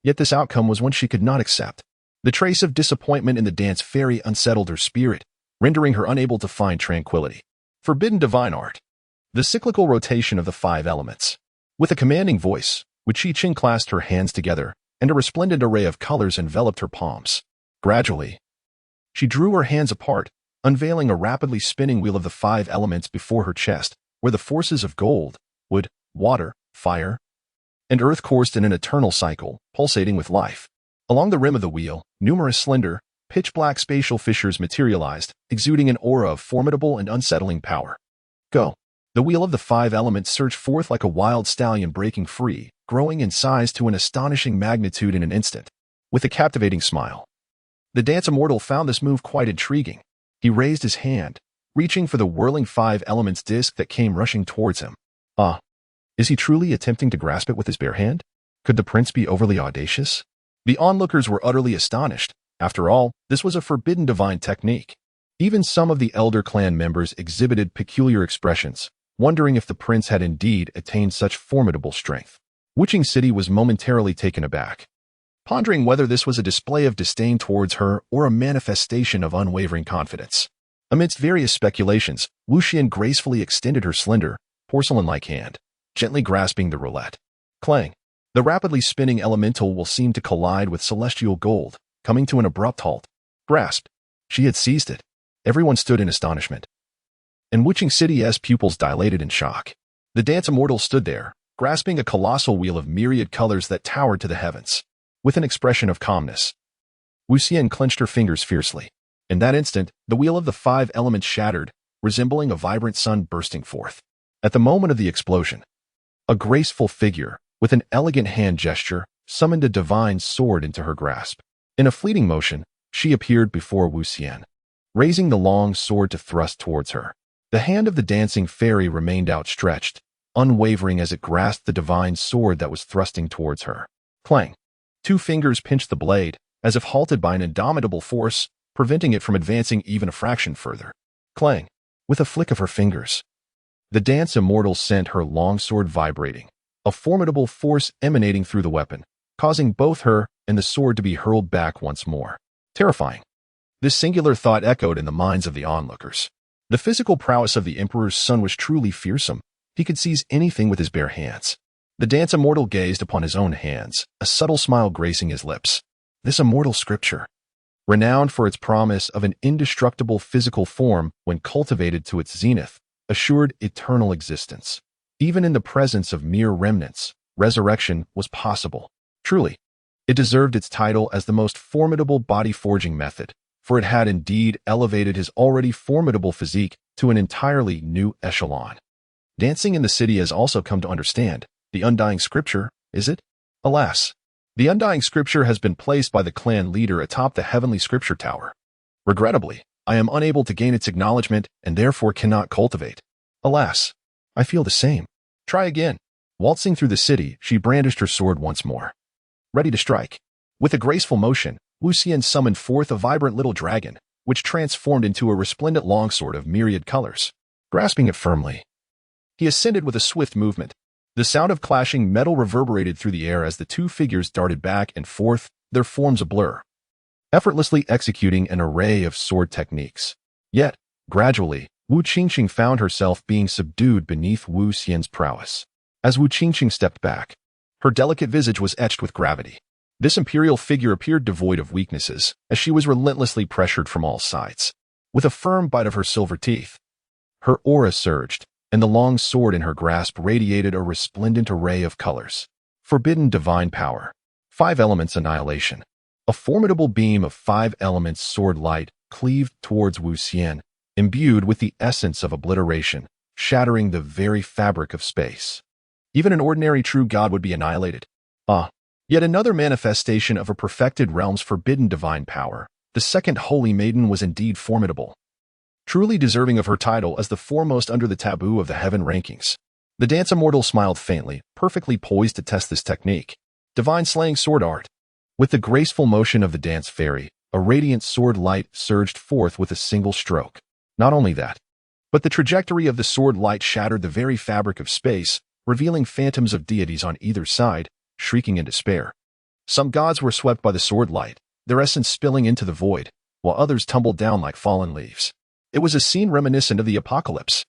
Yet this outcome was one she could not accept. The trace of disappointment in the dance fairy unsettled her spirit, rendering her unable to find tranquility. Forbidden divine art. The cyclical rotation of the 5 elements. With a commanding voice, Wu Qing clasped her hands together, and a resplendent array of colors enveloped her palms. Gradually, she drew her hands apart, unveiling a rapidly spinning wheel of the 5 elements before her chest, where the forces of gold, wood, water, fire, and earth coursed in an eternal cycle, pulsating with life. Along the rim of the wheel, numerous slender, pitch-black spatial fissures materialized, exuding an aura of formidable and unsettling power. Go! The wheel of the 5 elements surged forth like a wild stallion breaking free, growing in size to an astonishing magnitude in an instant. With a captivating smile, the dance immortal found this move quite intriguing. He raised his hand, reaching for the whirling 5 elements disc that came rushing towards him. Is he truly attempting to grasp it with his bare hand? Could the prince be overly audacious? The onlookers were utterly astonished. After all, this was a forbidden divine technique. Even some of the elder clan members exhibited peculiar expressions, wondering if the prince had indeed attained such formidable strength. Wu Qing City was momentarily taken aback, pondering whether this was a display of disdain towards her or a manifestation of unwavering confidence. Amidst various speculations, Wu Xian gracefully extended her slender, porcelain-like hand, gently grasping the roulette. Clang! The rapidly spinning elemental will seemed to collide with celestial gold, coming to an abrupt halt. Grasped. She had seized it. Everyone stood in astonishment, and Wu Qing City's pupils dilated in shock. The dance immortal stood there, grasping a colossal wheel of myriad colors that towered to the heavens. With an expression of calmness, Wu Xian clenched her fingers fiercely. In that instant, the wheel of the 5 elements shattered, resembling a vibrant sun bursting forth. At the moment of the explosion, a graceful figure, with an elegant hand gesture, summoned a divine sword into her grasp. In a fleeting motion, she appeared before Wu Xian, raising the long sword to thrust towards her. The hand of the dancing fairy remained outstretched, unwavering as it grasped the divine sword that was thrusting towards her. Clang! 2 fingers pinched the blade, as if halted by an indomitable force, preventing it from advancing even a fraction further. Clang! With a flick of her fingers, the dance immortal sent her long sword vibrating, a formidable force emanating through the weapon, causing both her and the sword to be hurled back once more. Terrifying. This singular thought echoed in the minds of the onlookers. The physical prowess of the emperor's son was truly fearsome. He could seize anything with his bare hands. The dance immortal gazed upon his own hands, a subtle smile gracing his lips. This immortal scripture, renowned for its promise of an indestructible physical form when cultivated to its zenith, assured eternal existence. Even in the presence of mere remnants, resurrection was possible. Truly, it deserved its title as the most formidable body-forging method, for it had indeed elevated his already formidable physique to an entirely new echelon. Dancing in the city has also come to understand the undying scripture, is it? Alas, the undying scripture has been placed by the clan leader atop the heavenly scripture tower. Regrettably, I am unable to gain its acknowledgement and therefore cannot cultivate. Alas, I feel the same. Try again. Waltzing through the city, she brandished her sword once more, ready to strike. With a graceful motion, Wu Xian summoned forth a vibrant little dragon, which transformed into a resplendent longsword of myriad colors. Grasping it firmly, he ascended with a swift movement. The sound of clashing metal reverberated through the air as the 2 figures darted back and forth, their forms a blur, effortlessly executing an array of sword techniques. Yet, gradually, Wu Qingqing found herself being subdued beneath Wu Xian's prowess. As Wu Qingqing stepped back, her delicate visage was etched with gravity. This imperial figure appeared devoid of weaknesses, as she was relentlessly pressured from all sides. With a firm bite of her silver teeth, her aura surged, and the long sword in her grasp radiated a resplendent array of colors. Forbidden divine power. 5 elements annihilation. A formidable beam of 5 elements sword light cleaved towards Wu Xian, imbued with the essence of obliteration, shattering the very fabric of space. Even an ordinary true god would be annihilated. Yet another manifestation of a perfected realm's forbidden divine power. The second holy maiden was indeed formidable, truly deserving of her title as the foremost under the taboo of the heaven rankings. The dance immortal smiled faintly, perfectly poised to test this technique. Divine slaying sword art. With the graceful motion of the dance fairy, a radiant sword light surged forth with a single stroke. Not only that, but the trajectory of the sword light shattered the very fabric of space, revealing phantoms of deities on either side, shrieking in despair. Some gods were swept by the sword light, their essence spilling into the void, while others tumbled down like fallen leaves. It was a scene reminiscent of the apocalypse.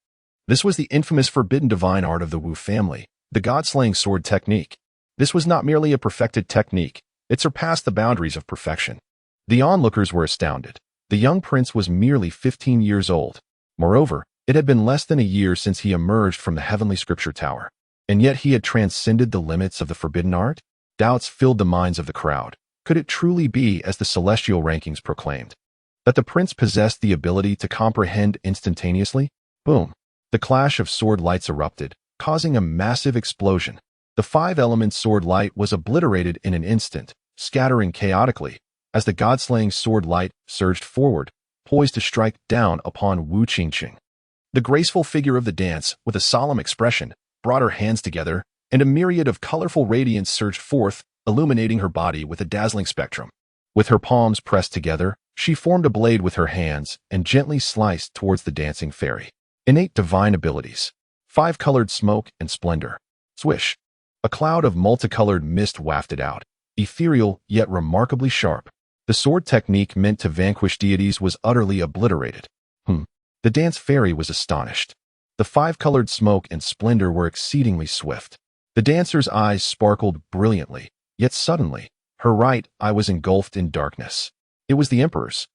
This was the infamous forbidden divine art of the Wu family, the god-slaying sword technique. This was not merely a perfected technique, it surpassed the boundaries of perfection. The onlookers were astounded. The young prince was merely 15 years old. Moreover, it had been less than a year since he emerged from the heavenly scripture tower. And yet he had transcended the limits of the forbidden art? Doubts filled the minds of the crowd. Could it truly be as the celestial rankings proclaimed? That the prince possessed the ability to comprehend instantaneously? Boom! The clash of sword lights erupted, causing a massive explosion. The five-element sword light was obliterated in an instant, scattering chaotically, as the god-slaying sword light surged forward, poised to strike down upon Wu Qingqing. The graceful figure of the dance, with a solemn expression, brought her hands together, and a myriad of colorful radiance surged forth, illuminating her body with a dazzling spectrum. With her palms pressed together, she formed a blade with her hands and gently sliced towards the dancing fairy. Innate divine abilities. Five-colored smoke and splendor. Swish. A cloud of multicolored mist wafted out, ethereal yet remarkably sharp. The sword technique meant to vanquish deities was utterly obliterated. The dance fairy was astonished. The five-colored smoke and splendor were exceedingly swift. The dancer's eyes sparkled brilliantly, yet suddenly, her right eye was engulfed in darkness. It was the emperor's.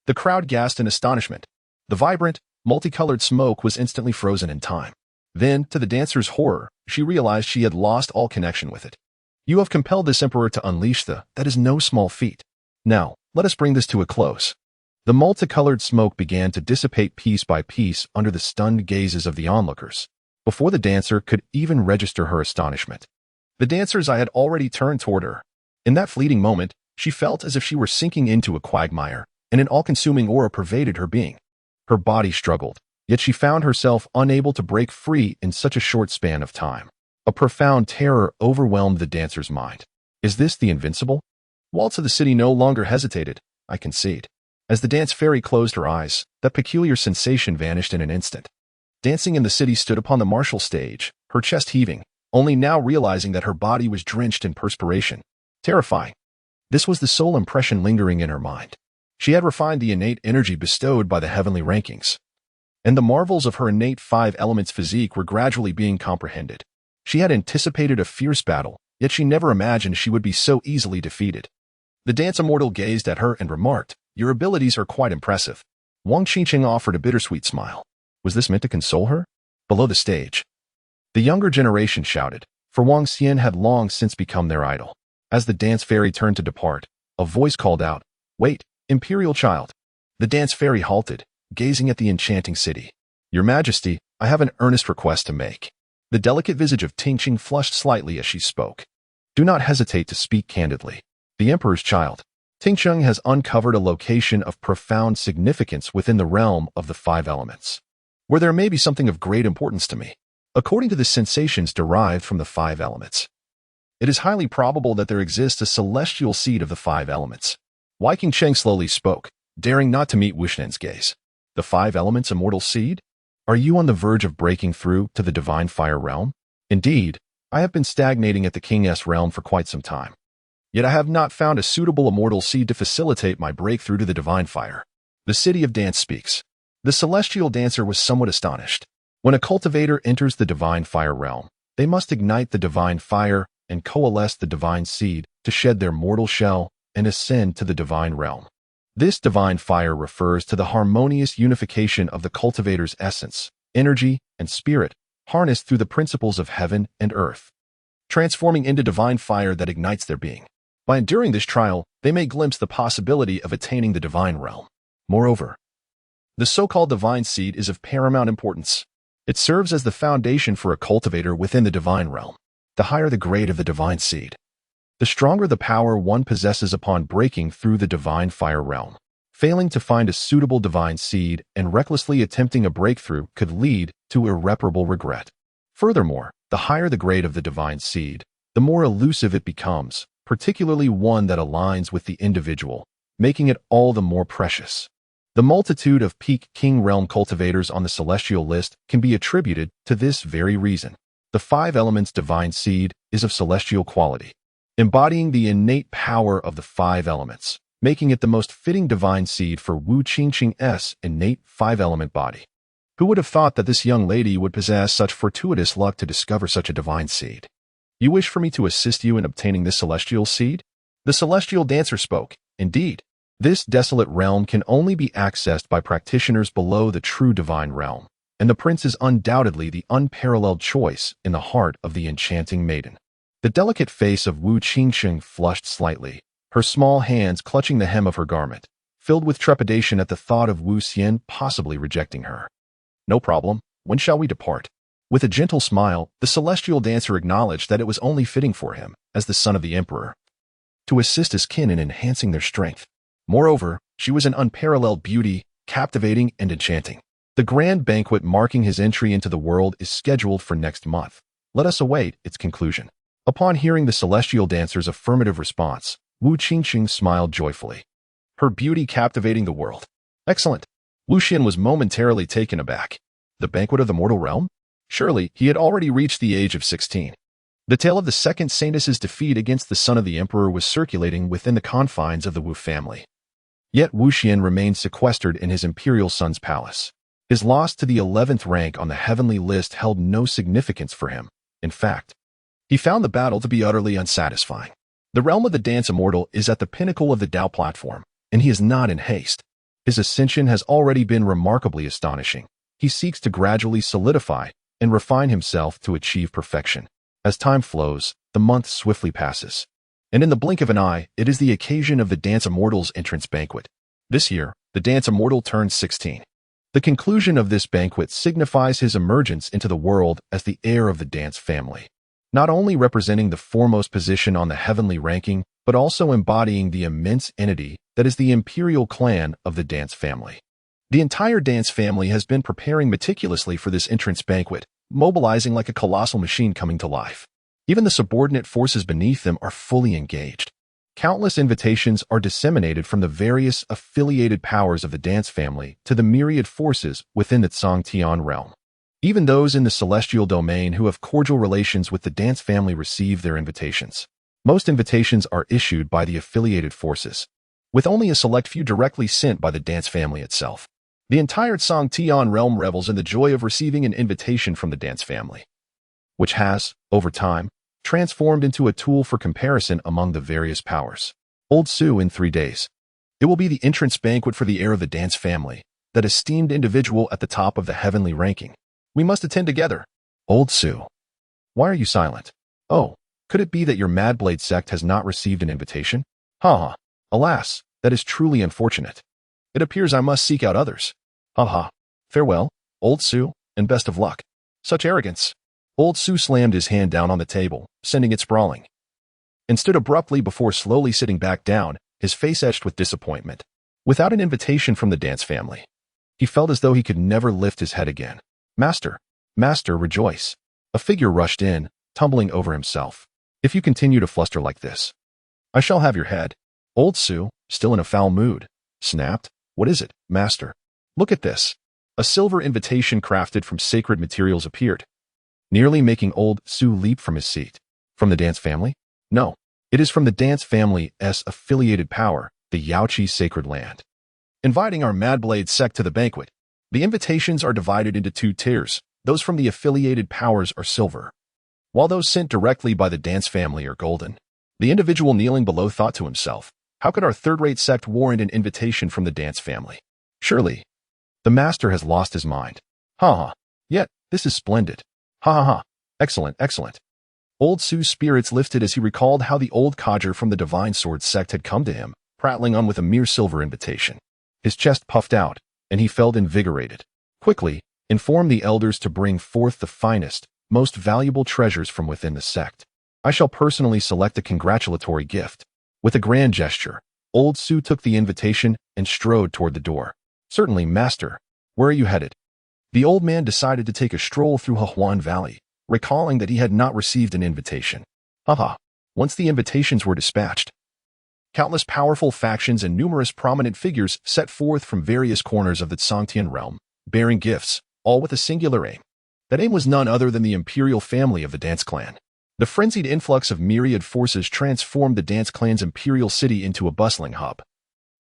The crowd gasped in astonishment. The vibrant, multicolored smoke was instantly frozen in time. Then, to the dancer's horror, she realized she had lost all connection with it. You have compelled this emperor to unleash that is no small feat. Now, let us bring this to a close. The multicolored smoke began to dissipate piece by piece under the stunned gazes of the onlookers, before the dancer could even register her astonishment. The dancer's eye had already turned toward her. In that fleeting moment, she felt as if she were sinking into a quagmire, and an all-consuming aura pervaded her being. Her body struggled, yet she found herself unable to break free in such a short span of time. A profound terror overwhelmed the dancer's mind. Is this the invincible? Waltz of the city no longer hesitated, I concede. As the dance fairy closed her eyes, that peculiar sensation vanished in an instant. Dancing in the city stood upon the martial stage, her chest heaving, only now realizing that her body was drenched in perspiration. Terrifying. This was the sole impression lingering in her mind. She had refined the innate energy bestowed by the heavenly rankings, and the marvels of her innate five elements physique were gradually being comprehended. She had anticipated a fierce battle, yet she never imagined she would be so easily defeated. The dance immortal gazed at her and remarked, "Your abilities are quite impressive." Wang Qingqing offered a bittersweet smile. Was this meant to console her? Below the stage, the younger generation shouted, for Wang Xian had long since become their idol. As the dance fairy turned to depart, a voice called out, "Wait, imperial child." The dance fairy halted, gazing at the enchanting city. "Your Majesty, I have an earnest request to make." The delicate visage of Qingqing flushed slightly as she spoke. "Do not hesitate to speak candidly. The emperor's child, Qingqing, has uncovered a location of profound significance within the realm of the five elements, where there may be something of great importance to me. According to the sensations derived from the five elements, it is highly probable that there exists a celestial seed of the five elements." Wei Qingcheng slowly spoke, daring not to meet Wishnen's gaze. "The five elements immortal seed? Are you on the verge of breaking through to the divine fire realm?" "Indeed, I have been stagnating at the King's realm for quite some time. Yet I have not found a suitable immortal seed to facilitate my breakthrough to the divine fire." The city of dance speaks. The celestial dancer was somewhat astonished. When a cultivator enters the divine fire realm, they must ignite the divine fire and coalesce the divine seed to shed their mortal shell and ascend to the divine realm. This divine fire refers to the harmonious unification of the cultivator's essence, energy, and spirit, harnessed through the principles of heaven and earth, transforming into divine fire that ignites their being. By enduring this trial, they may glimpse the possibility of attaining the divine realm. Moreover, the so-called divine seed is of paramount importance. It serves as the foundation for a cultivator within the divine realm. The higher the grade of the divine seed, the stronger the power one possesses upon breaking through the divine fire realm. Failing to find a suitable divine seed and recklessly attempting a breakthrough could lead to irreparable regret. Furthermore, the higher the grade of the divine seed, the more elusive it becomes, particularly one that aligns with the individual, making it all the more precious. The multitude of peak king realm cultivators on the celestial list can be attributed to this very reason. The five elements divine seed is of celestial quality, embodying the innate power of the five elements, making it the most fitting divine seed for Wu Qingqing's innate five-element body. Who would have thought that this young lady would possess such fortuitous luck to discover such a divine seed? You wish for me to assist you in obtaining this celestial seed? The celestial dancer spoke. Indeed, this desolate realm can only be accessed by practitioners below the true divine realm, and the prince is undoubtedly the unparalleled choice in the heart of the enchanting maiden. The delicate face of Wu Qingsheng flushed slightly, her small hands clutching the hem of her garment, filled with trepidation at the thought of Wu Xian possibly rejecting her. No problem. When shall we depart? With a gentle smile, the celestial dancer acknowledged that it was only fitting for him, as the son of the emperor, to assist his kin in enhancing their strength. Moreover, she was an unparalleled beauty, captivating and enchanting. The grand banquet marking his entry into the world is scheduled for next month. Let us await its conclusion. Upon hearing the celestial dancer's affirmative response, Wu Qingxing smiled joyfully. Her beauty captivating the world. Excellent. Wu Xian was momentarily taken aback. The banquet of the mortal realm? Surely, he had already reached the age of 16. The tale of the second saintess's defeat against the son of the emperor was circulating within the confines of the Wu family. Yet Wu Xian remained sequestered in his imperial son's palace. His loss to the 11th rank on the heavenly list held no significance for him. In fact, he found the battle to be utterly unsatisfying. The realm of the dance immortal is at the pinnacle of the Tao platform, and he is not in haste. His ascension has already been remarkably astonishing. He seeks to gradually solidify and refine himself to achieve perfection. As time flows, the month swiftly passes. And in the blink of an eye, it is the occasion of the Dance Immortal's entrance banquet. This year, the Dance Immortal turns 16. The conclusion of this banquet signifies his emergence into the world as the heir of the dance family, not only representing the foremost position on the heavenly ranking, but also embodying the immense entity that is the imperial clan of the dance family. The entire dance family has been preparing meticulously for this entrance banquet, mobilizing like a colossal machine coming to life. Even the subordinate forces beneath them are fully engaged. Countless invitations are disseminated from the various affiliated powers of the dance family to the myriad forces within the Zhangtian realm. Even those in the celestial domain who have cordial relations with the dance family receive their invitations. Most invitations are issued by the affiliated forces, with only a select few directly sent by the dance family itself. The entire Zhangtian realm revels in the joy of receiving an invitation from the dance family, which has, over time, transformed into a tool for comparison among the various powers. Old Su in 3 days. It will be the entrance banquet for the heir of the dance family, that esteemed individual at the top of the heavenly ranking. We must attend together. Old Su. Why are you silent? Oh, could it be that your Mad Blade sect has not received an invitation? Ha ha. Alas, that is truly unfortunate. It appears I must seek out others. Ha ha. Farewell, Old Su, and best of luck. Such arrogance. Old Su slammed his hand down on the table, sending it sprawling, and stood abruptly before slowly sitting back down, his face etched with disappointment. Without an invitation from the dance family, he felt as though he could never lift his head again. Master, Master, rejoice. A figure rushed in, tumbling over himself. If you continue to fluster like this, I shall have your head. Old Su, still in a foul mood, snapped. What is it, Master? Look at this. A silver invitation crafted from sacred materials appeared, nearly making Old Su leap from his seat. From the dance family? No, it is from the dance family's affiliated power, the Yaoqi Sacred Land, inviting our Mad Blade sect to the banquet. The invitations are divided into 2 tiers. Those from the affiliated powers are silver, while those sent directly by the dance family are golden. The individual kneeling below thought to himself, how could our third-rate sect warrant an invitation from the dance family? Surely, the master has lost his mind. Ha ha. Yet, this is splendid. Ha ha ha. Excellent, excellent. Old Su's spirits lifted as he recalled how the old codger from the Divine Sword sect had come to him, prattling on with a mere silver invitation. His chest puffed out, and he felt invigorated. Quickly, inform the elders to bring forth the finest, most valuable treasures from within the sect. I shall personally select a congratulatory gift. With a grand gesture, Old Su took the invitation and strode toward the door. Certainly, Master. Where are you headed? The old man decided to take a stroll through Hehuan Valley, recalling that he had not received an invitation. Haha. Once the invitations were dispatched, countless powerful factions and numerous prominent figures set forth from various corners of the Zhangtian realm, bearing gifts, all with a singular aim. That aim was none other than the imperial family of the dance clan. The frenzied influx of myriad forces transformed the dance clan's imperial city into a bustling hub,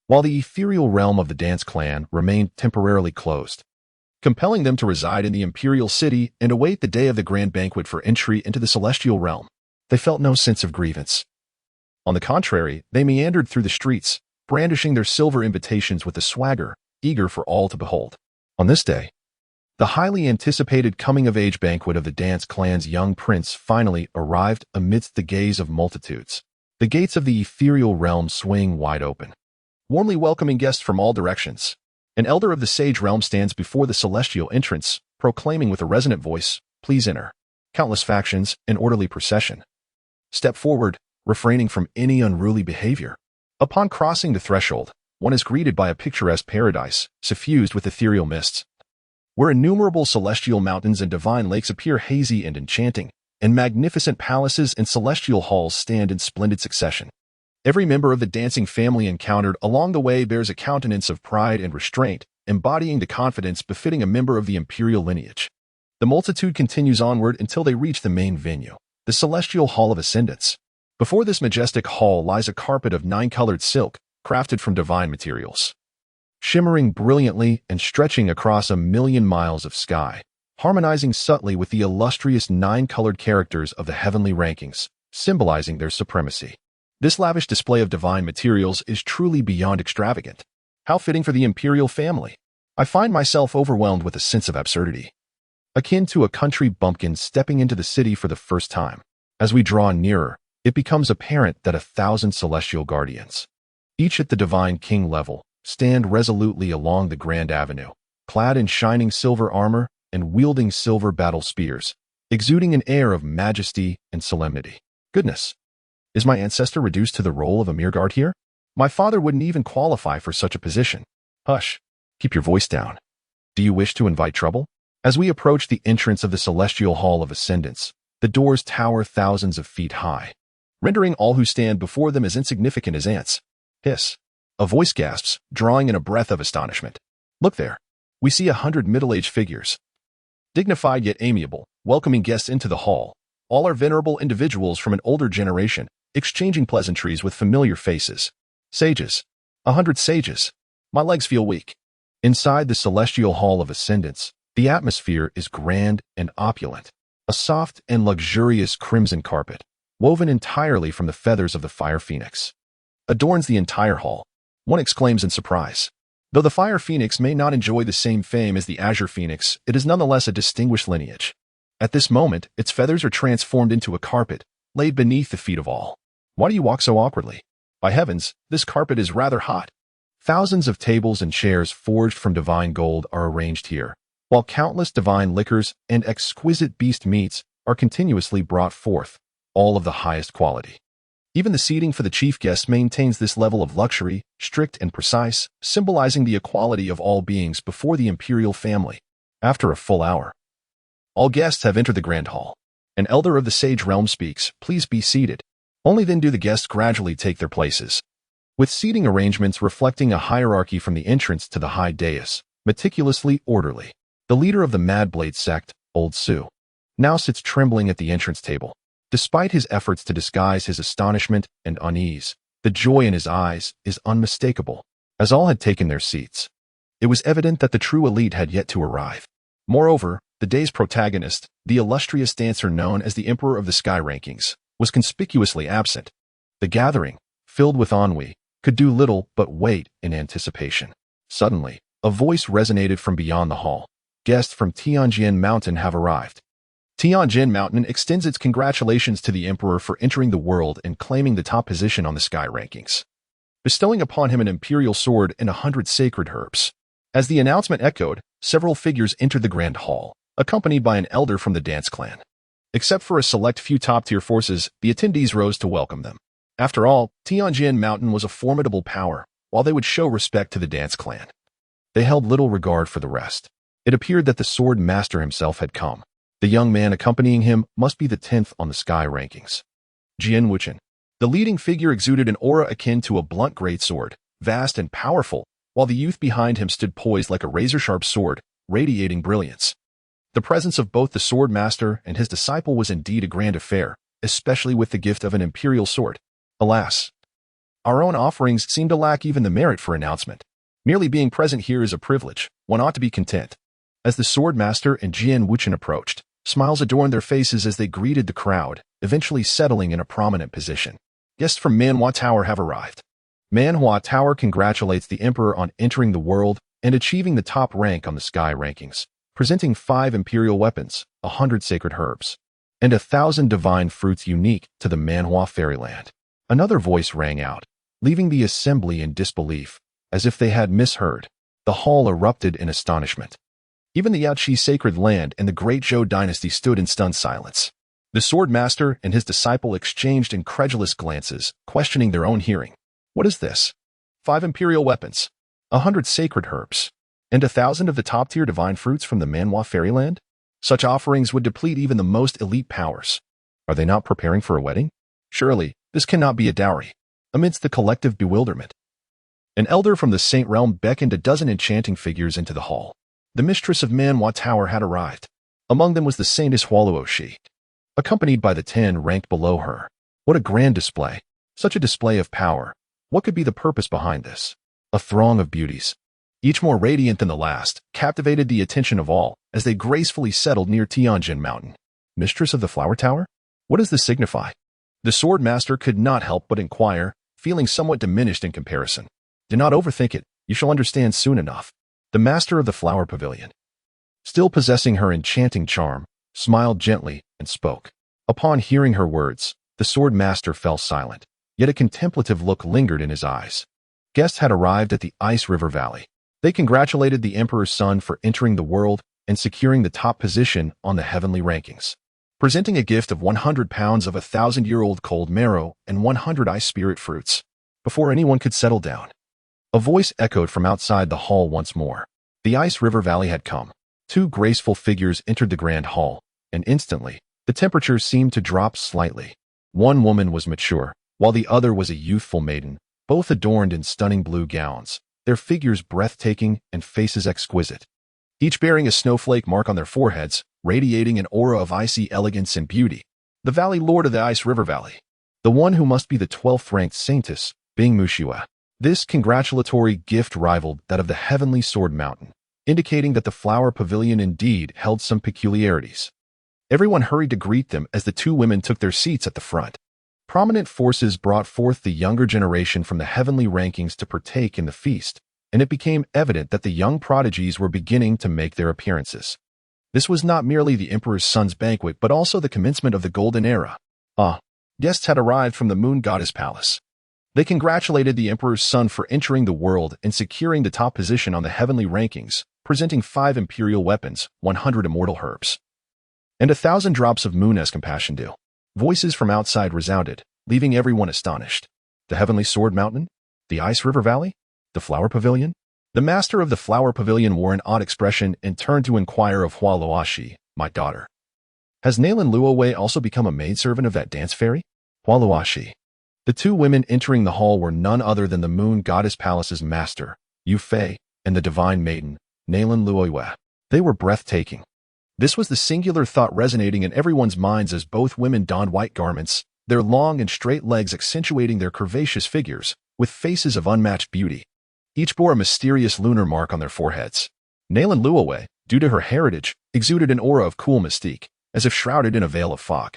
while the ethereal realm of the dance clan remained temporarily closed, compelling them to reside in the imperial city and await the day of the grand banquet for entry into the celestial realm. They felt no sense of grievance. On the contrary, they meandered through the streets, brandishing their silver invitations with a swagger, eager for all to behold. On this day, the highly anticipated coming-of-age banquet of the dance clan's young prince finally arrived amidst the gaze of multitudes. The gates of the ethereal realm swing wide open, warmly welcoming guests from all directions. An elder of the sage realm stands before the celestial entrance, proclaiming with a resonant voice, "Please enter." Countless factions, in orderly procession, step forward, refraining from any unruly behavior. Upon crossing the threshold, one is greeted by a picturesque paradise, suffused with ethereal mists, where innumerable celestial mountains and divine lakes appear hazy and enchanting, and magnificent palaces and celestial halls stand in splendid succession. Every member of the dancing family encountered along the way bears a countenance of pride and restraint, embodying the confidence befitting a member of the imperial lineage. The multitude continues onward until they reach the main venue, the celestial hall of ascendance. Before this majestic hall lies a carpet of 9-colored silk, crafted from divine materials, shimmering brilliantly and stretching across 1,000,000 miles of sky, harmonizing subtly with the illustrious 9-colored characters of the heavenly rankings, symbolizing their supremacy. This lavish display of divine materials is truly beyond extravagant. How fitting for the imperial family. I find myself overwhelmed with a sense of absurdity, akin to a country bumpkin stepping into the city for the first time. As we draw nearer, it becomes apparent that 1,000 celestial guardians, each at the divine king level, stand resolutely along the grand avenue, clad in shining silver armor and wielding silver battle spears, exuding an air of majesty and solemnity. Goodness! Is my ancestor reduced to the role of a mere guard here? My father wouldn't even qualify for such a position. Hush! Keep your voice down. Do you wish to invite trouble? As we approach the entrance of the celestial hall of ascendance, the doors tower thousands of feet high, rendering all who stand before them as insignificant as ants. Hiss! A voice gasps, drawing in a breath of astonishment. Look there! We see 100 middle-aged figures, dignified yet amiable, welcoming guests into the hall. All are venerable individuals from an older generation, exchanging pleasantries with familiar faces. Sages. 100 sages. My legs feel weak. Inside the celestial hall of ascendance, the atmosphere is grand and opulent. A soft and luxurious crimson carpet, woven entirely from the feathers of the fire phoenix, adorns the entire hall. One exclaims in surprise. Though the fire phoenix may not enjoy the same fame as the azure phoenix, it is nonetheless a distinguished lineage. At this moment, its feathers are transformed into a carpet, laid beneath the feet of all. Why do you walk so awkwardly? By heavens, this carpet is rather hot. Thousands of tables and chairs forged from divine gold are arranged here, while countless divine liquors and exquisite beast meats are continuously brought forth, all of the highest quality. Even the seating for the chief guests maintains this level of luxury, strict and precise, symbolizing the equality of all beings before the imperial family. After a full hour, all guests have entered the grand hall. An elder of the sage realm speaks, "Please be seated." Only then do the guests gradually take their places, with seating arrangements reflecting a hierarchy from the entrance to the high dais, meticulously orderly. The leader of the Mad Blade sect, Old Su, now sits trembling at the entrance table. Despite his efforts to disguise his astonishment and unease, the joy in his eyes is unmistakable. As all had taken their seats, it was evident that the true elite had yet to arrive. Moreover, the day's protagonist, the illustrious dancer known as the Emperor of the Sky Rankings, was conspicuously absent. The gathering, filled with ennui, could do little but wait in anticipation. Suddenly, a voice resonated from beyond the hall. Guests from Tianjin Mountain have arrived. Tianjin Mountain extends its congratulations to the Emperor for entering the world and claiming the top position on the Sky Rankings, bestowing upon him an imperial sword and 100 sacred herbs. As the announcement echoed, several figures entered the grand hall, accompanied by an elder from the dance clan. Except for a select few top-tier forces, the attendees rose to welcome them. After all, Tianjin Mountain was a formidable power, while they would show respect to the dance clan. They held little regard for the rest. It appeared that the sword master himself had come. The young man accompanying him must be the 10th on the Sky Rankings. Jian Wuchen. The leading figure exuded an aura akin to a blunt greatsword, vast and powerful, while the youth behind him stood poised like a razor-sharp sword, radiating brilliance. The presence of both the sword master and his disciple was indeed a grand affair, especially with the gift of an imperial sword. Alas, our own offerings seem to lack even the merit for announcement. Merely being present here is a privilege. One ought to be content. As the sword master and Jian Wuchen approached, Smiles adorned their faces as they greeted the crowd, eventually settling in a prominent position. Guests from Manhua Tower have arrived. Manhua Tower congratulates the Emperor on entering the world and achieving the top rank on the sky rankings, presenting 5 imperial weapons, 100 sacred herbs, and 1,000 divine fruits unique to the Manhua fairyland. Another voice rang out, leaving the assembly in disbelief, as if they had misheard. The hall erupted in astonishment. Even the Yaoqi sacred land and the Great Zhou dynasty stood in stunned silence. The sword master and his disciple exchanged incredulous glances, questioning their own hearing. What is this? 5 imperial weapons, 100 sacred herbs, and 1,000 of the top-tier divine fruits from the Manhua fairyland? Such offerings would deplete even the most elite powers. Are they not preparing for a wedding? Surely, this cannot be a dowry. Amidst the collective bewilderment, an elder from the Saint Realm beckoned a dozen enchanting figures into the hall. The mistress of Manhua Tower had arrived. Among them was the Saintess Huoluoshi, accompanied by the 10 ranked below her. What a grand display! Such a display of power. What could be the purpose behind this? A throng of beauties, each more radiant than the last, captivated the attention of all as they gracefully settled near Tianjin Mountain. Mistress of the Flower Tower? What does this signify? The sword master could not help but inquire, feeling somewhat diminished in comparison. Do not overthink it, you shall understand soon enough. The master of the Flower Pavilion, still possessing her enchanting charm, smiled gently and spoke. Upon hearing her words, the sword master fell silent, yet a contemplative look lingered in his eyes. Guests had arrived at the Ice River Valley. They congratulated the Emperor's son for entering the world and securing the top position on the heavenly rankings, presenting a gift of 100 pounds of 1,000-year-old cold marrow and 100 ice spirit fruits. Before anyone could settle down, a voice echoed from outside the hall once more. The Ice River Valley had come. 2 graceful figures entered the grand hall, and instantly, the temperature seemed to drop slightly. One woman was mature, while the other was a youthful maiden, both adorned in stunning blue gowns, their figures breathtaking and faces exquisite, each bearing a snowflake mark on their foreheads, radiating an aura of icy elegance and beauty. The Valley Lord of the Ice River Valley, the one who must be the 12th-ranked saintess, Bing Mushua. This congratulatory gift rivaled that of the Heavenly Sword Mountain, indicating that the Flower Pavilion indeed held some peculiarities. Everyone hurried to greet them as the 2 women took their seats at the front. Prominent forces brought forth the younger generation from the heavenly rankings to partake in the feast, and it became evident that the young prodigies were beginning to make their appearances. This was not merely the Emperor's son's banquet but also the commencement of the Golden Era. Guests had arrived from the Moon Goddess Palace. They congratulated the Emperor's son for entering the world and securing the top position on the heavenly rankings, presenting 5 imperial weapons, 100 immortal herbs, and 1,000 drops of moon-esque compassion dew. Voices from outside resounded, leaving everyone astonished. The Heavenly Sword Mountain? The Ice River Valley? The Flower Pavilion? The master of the Flower Pavilion wore an odd expression and turned to inquire of Huoluoshi, my daughter. Has Nalan Luowei also become a maidservant of that dance fairy? Huoluoshi. The 2 women entering the hall were none other than the Moon Goddess Palace's master, Yu Fei, and the divine maiden, Nalan Luowei. They were breathtaking. This was the singular thought resonating in everyone's minds as both women donned white garments, their long and straight legs accentuating their curvaceous figures, with faces of unmatched beauty. Each bore a mysterious lunar mark on their foreheads. Nalan Luowei, due to her heritage, exuded an aura of cool mystique, as if shrouded in a veil of fog.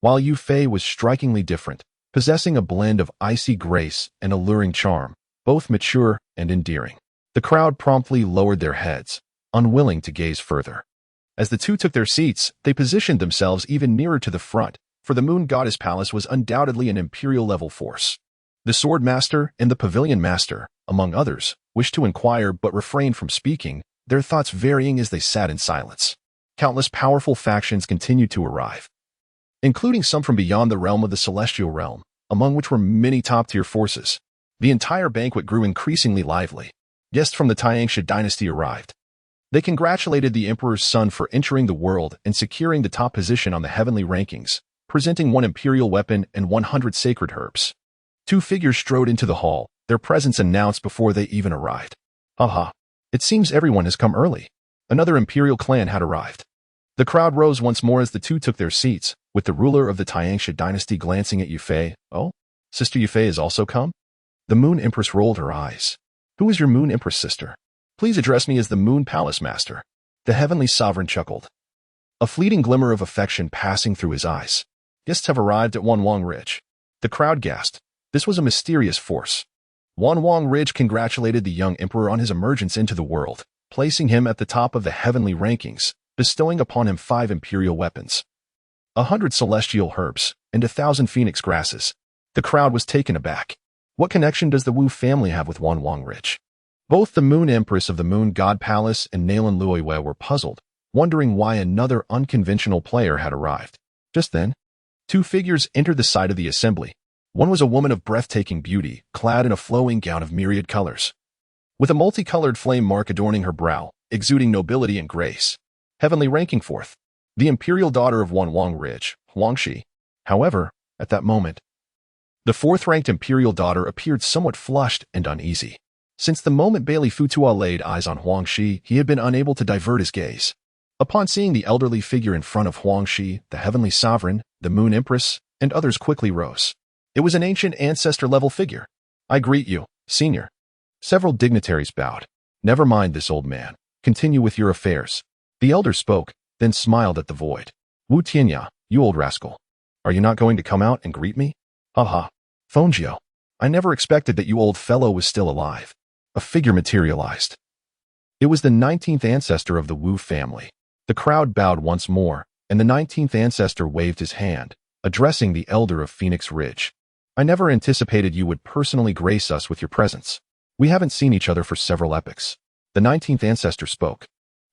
While Yu Fei was strikingly different, possessing a blend of icy grace and alluring charm, both mature and endearing. The crowd promptly lowered their heads, unwilling to gaze further. As the 2 took their seats, they positioned themselves even nearer to the front, for the Moon Goddess Palace was undoubtedly an imperial-level force. The Sword Master and the Pavilion Master, among others, wished to inquire but refrained from speaking, their thoughts varying as they sat in silence. Countless powerful factions continued to arrive, including some from beyond the realm of the Celestial Realm, among which were many top-tier forces. The entire banquet grew increasingly lively. Guests from the Tianxia dynasty arrived. They congratulated the Emperor's son for entering the world and securing the top position on the heavenly rankings, presenting 1 imperial weapon and 100 sacred herbs. 2 figures strode into the hall, their presence announced before they even arrived. It seems everyone has come early. Another imperial clan had arrived. The crowd rose once more as the 2 took their seats, with the ruler of the Tianxia dynasty glancing at Yu Fei. Oh, Sister Yu Fei has also come? The Moon Empress rolled her eyes. Who is your Moon Empress sister? Please address me as the Moon Palace Master. The Heavenly Sovereign chuckled. a fleeting glimmer of affection passing through his eyes. Guests have arrived at Wanwang Ridge. The crowd gasped. This was a mysterious force. Wanwang Ridge congratulated the young emperor on his emergence into the world, placing him at the top of the heavenly rankings, bestowing upon him 5 imperial weapons, 100 celestial herbs, and 1,000 phoenix grasses. The crowd was taken aback. What connection does the Wu family have with Wanwang Ridge? Both the Moon Empress of the Moon God Palace and Nalan Luiwei were puzzled, wondering why another unconventional player had arrived. Just then, 2 figures entered the site of the assembly. One was a woman of breathtaking beauty, clad in a flowing gown of myriad colors, with a multicolored flame mark adorning her brow, exuding nobility and grace. Heavenly ranking 4th, the imperial daughter of Wanwang Ridge, Huangxi. However, at that moment, the 4th-ranked imperial daughter appeared somewhat flushed and uneasy. Since the moment Bailey Futua laid eyes on Huangxi, he had been unable to divert his gaze. Upon seeing the elderly figure in front of Huangxi, the heavenly sovereign, the Moon Empress, and others quickly rose. It was an ancient ancestor-level figure. "I greet you, senior." Several dignitaries bowed. "Never mind this old man. Continue with your affairs." The elder spoke, then smiled at the void. "Wu Tianya, you old rascal. Are you not going to come out and greet me?" "Haha. Fongio. I never expected that you old fellow was still alive." A figure materialized. It was the 19th ancestor of the Wu family. The crowd bowed once more, and the 19th ancestor waved his hand, addressing the elder of Phoenix Ridge. "I never anticipated you would personally grace us with your presence. We haven't seen each other for several epochs." The 19th ancestor spoke,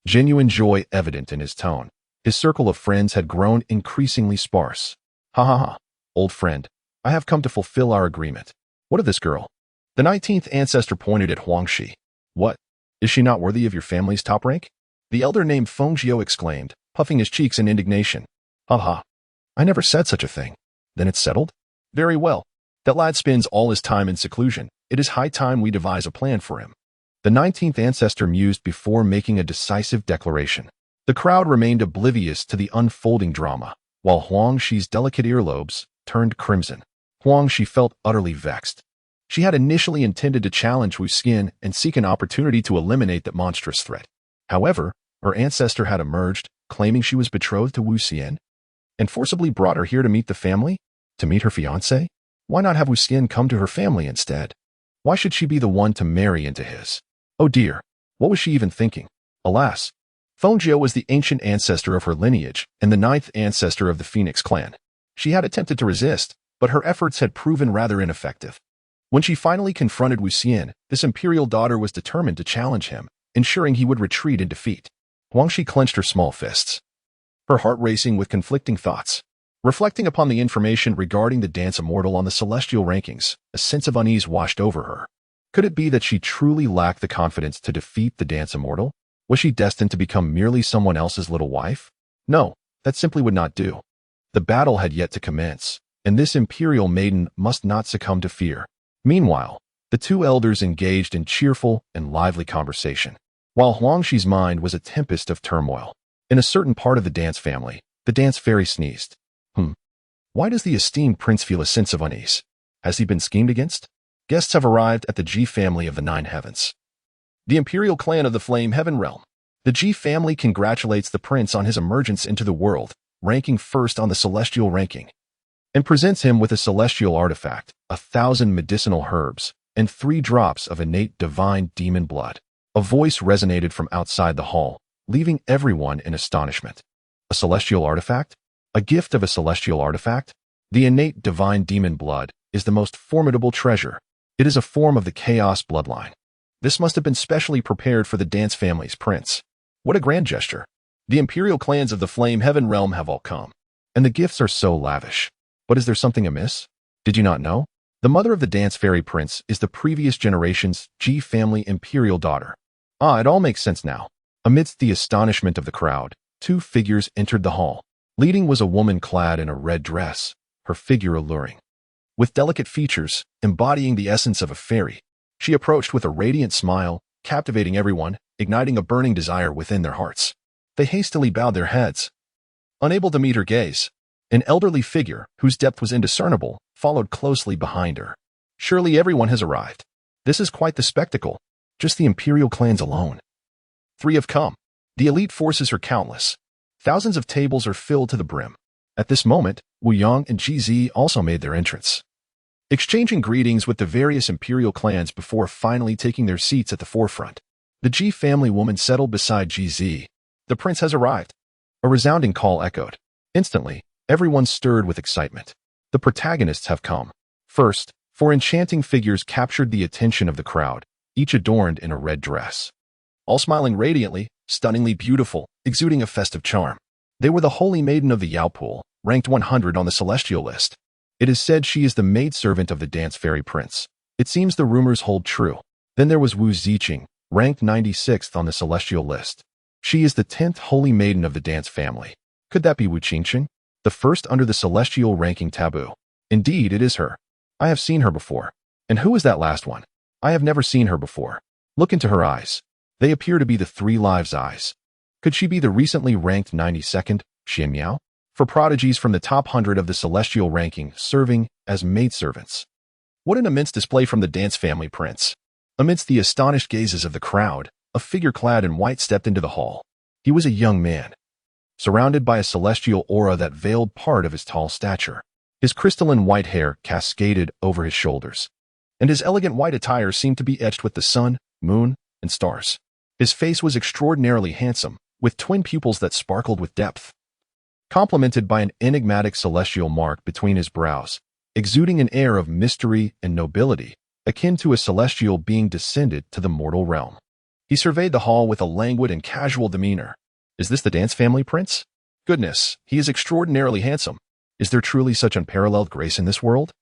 genuine joy evident in his tone. His circle of friends had grown increasingly sparse. "Ha ha ha, old friend. I have come to fulfill our agreement. What of this girl?" The 19th ancestor pointed at Huangxi. "What? Is she not worthy of your family's top rank?" The elder named Fengjiu exclaimed, puffing his cheeks in indignation. "Ha ha. I never said such a thing. Then it's settled? Very well. That lad spends all his time in seclusion. It is high time we devise a plan for him." The 19th ancestor mused before making a decisive declaration. The crowd remained oblivious to the unfolding drama, while Huangxi's delicate earlobes turned crimson. Huangxi felt utterly vexed. She had initially intended to challenge Wu Xian and seek an opportunity to eliminate that monstrous threat. However, her ancestor had emerged, claiming she was betrothed to Wu Xian, and forcibly brought her here to meet the family? To meet her fiancé? Why not have Wu Xian come to her family instead? Why should she be the one to marry into his? Oh dear, what was she even thinking? Alas, Fengjiu was the ancient ancestor of her lineage and the 9th ancestor of the Phoenix clan. She had attempted to resist, but her efforts had proven rather ineffective. When she finally confronted Wu Xian, this imperial daughter was determined to challenge him, ensuring he would retreat in defeat. Huangxi clenched her small fists, her heart racing with conflicting thoughts. Reflecting upon the information regarding the dance immortal on the celestial rankings, a sense of unease washed over her. Could it be that she truly lacked the confidence to defeat the dance immortal? Was she destined to become merely someone else's little wife? No, that simply would not do. The battle had yet to commence, and this imperial maiden must not succumb to fear. Meanwhile, the 2 elders engaged in cheerful and lively conversation, while Huangxi's mind was a tempest of turmoil. In a certain part of the dance family, the dance fairy sneezed. Why does the esteemed prince feel a sense of unease? Has he been schemed against? Guests have arrived at the G family of the 9 heavens, the imperial clan of the Flame Heaven realm. The G family congratulates the prince on his emergence into the world, ranking first on the celestial ranking, and presents him with a celestial artifact, 1,000 medicinal herbs, and 3 drops of innate divine demon blood. A voice resonated from outside the hall, leaving everyone in astonishment. A celestial artifact? A gift of a celestial artifact? The innate divine demon blood is the most formidable treasure. It is a form of the chaos bloodline. This must have been specially prepared for the dance family's prince. What a grand gesture. The imperial clans of the Flame Heaven realm have all come, and the gifts are so lavish. But is there something amiss? Did you not know? The mother of the dance fairy prince is the previous generation's G family imperial daughter. Ah, it all makes sense now. Amidst the astonishment of the crowd, 2 figures entered the hall. Leading was a woman clad in a red dress, her figure alluring. With delicate features, embodying the essence of a fairy, she approached with a radiant smile, captivating everyone, igniting a burning desire within their hearts. They hastily bowed their heads, unable to meet her gaze. An elderly figure, whose depth was indiscernible, followed closely behind her. Surely everyone has arrived. This is quite the spectacle. Just the imperial clans alone. 3 have come. The elite forces are countless. Thousands of tables are filled to the brim. At this moment, Wu Yang and GZ also made their entrance, exchanging greetings with the various imperial clans before finally taking their seats at the forefront. The G family woman settled beside GZ. The prince has arrived. A resounding call echoed. Instantly, everyone stirred with excitement. The protagonists have come. First, four enchanting figures captured the attention of the crowd, each adorned in a red dress. All smiling radiantly, stunningly beautiful, exuding a festive charm. They were the holy maiden of the Yao Pool, ranked 100 on the celestial list. It is said she is the maidservant of the dance fairy prince. It seems the rumors hold true. Then there was Wu Ziqing, ranked 96th on the celestial list. She is the 10th holy maiden of the dance family. Could that be Wu Qingqing, the first under the celestial ranking taboo? Indeed, it is her. I have seen her before. And who is that last one? I have never seen her before. Look into her eyes. They appear to be the three lives' eyes. Could she be the recently ranked 92nd, Xian Miao? For prodigies from the top 100 of the celestial ranking serving as maidservants. What an immense display from the dance family prince. Amidst the astonished gazes of the crowd, a figure clad in white stepped into the hall. He was a young man, surrounded by a celestial aura that veiled part of his tall stature. His crystalline white hair cascaded over his shoulders, and his elegant white attire seemed to be etched with the sun, moon, and stars. His face was extraordinarily handsome, with twin pupils that sparkled with depth, complemented by an enigmatic celestial mark between his brows, exuding an air of mystery and nobility, akin to a celestial being descended to the mortal realm. He surveyed the hall with a languid and casual demeanor. Is this the dance family prince? Goodness, he is extraordinarily handsome. Is there truly such unparalleled grace in this world?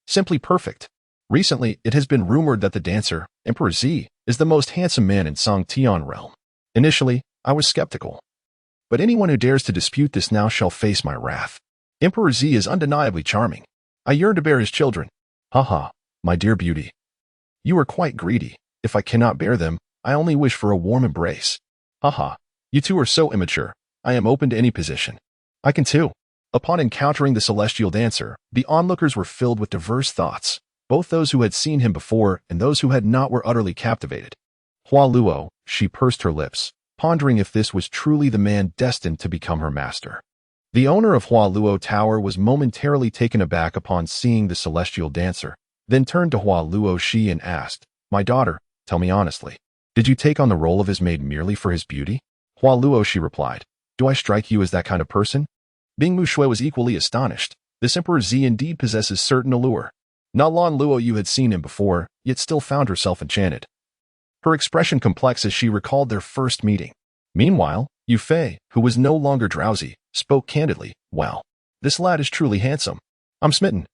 Simply perfect. Recently, it has been rumored that the dancer, Emperor Z, is the most handsome man in Song-Tian realm. Initially, I was skeptical. But anyone who dares to dispute this now shall face my wrath. Emperor Z is undeniably charming. I yearn to bear his children. Haha, my dear beauty. You are quite greedy. If I cannot bear them, I only wish for a warm embrace. Haha, you two are so immature. I am open to any position. I can too. Upon encountering the celestial dancer, the onlookers were filled with diverse thoughts. Both those who had seen him before and those who had not were utterly captivated. Hua Luo, she pursed her lips, pondering if this was truly the man destined to become her master. The owner of Hua Luo Tower was momentarily taken aback upon seeing the celestial dancer, then turned to Hua Luo Shi and asked, "My daughter, tell me honestly, did you take on the role of his maid merely for his beauty?" Hua Luo Shi replied, "Do I strike you as that kind of person?" Bing Mu Shui was equally astonished. This Emperor Z indeed possesses certain allure. Nalan Luo Yu had seen him before, yet still found herself enchanted. Her expression complex as she recalled their first meeting. Meanwhile, Yu Fei, who was no longer drowsy, spoke candidly, "Wow, this lad is truly handsome. I'm smitten."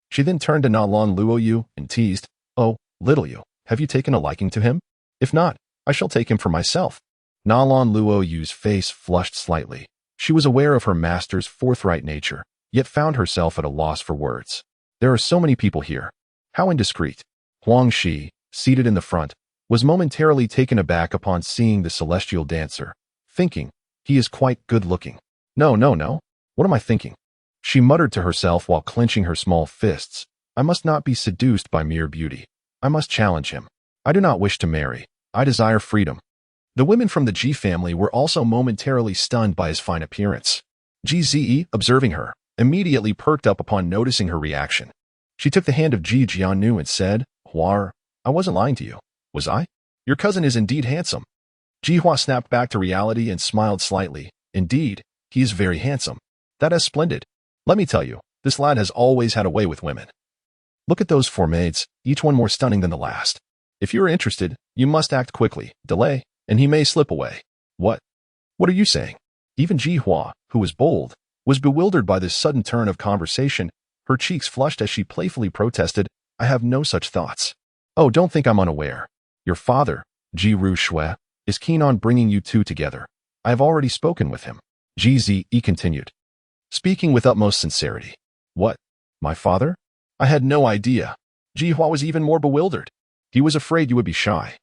She then turned to Nalan Luo Yu and teased, "Oh, little Yu, have you taken a liking to him? If not, I shall take him for myself." Nalan Luo Yu's face flushed slightly. She was aware of her master's forthright nature, yet found herself at a loss for words. There are so many people here. How indiscreet. Huang Shi, seated in the front, was momentarily taken aback upon seeing the celestial dancer, thinking, he is quite good-looking. No. What am I thinking? She muttered to herself while clenching her small fists. I must not be seduced by mere beauty. I must challenge him. I do not wish to marry. I desire freedom. The women from the Ji family were also momentarily stunned by his fine appearance. Ji Zi, observing her, immediately perked up upon noticing her reaction. She took the hand of Ji Jiannu and said, "Huar, I wasn't lying to you, was I? Your cousin is indeed handsome." Ji Hua snapped back to reality and smiled slightly. Indeed, he is very handsome. That is splendid. Let me tell you, this lad has always had a way with women. Look at those four maids, each one more stunning than the last. If you are interested, you must act quickly. Delay, and he may slip away. What? What are you saying? Even Ji Hua, who was bold, was bewildered by this sudden turn of conversation. Her cheeks flushed as she playfully protested, "I have no such thoughts. Oh, don't think I'm unaware. Your father, Ji Ru Shui, is keen on bringing you two together. I have already spoken with him." Ji Zi continued, speaking with utmost sincerity. "What? My father? I had no idea." Ji Hua was even more bewildered. He was afraid you would be shy.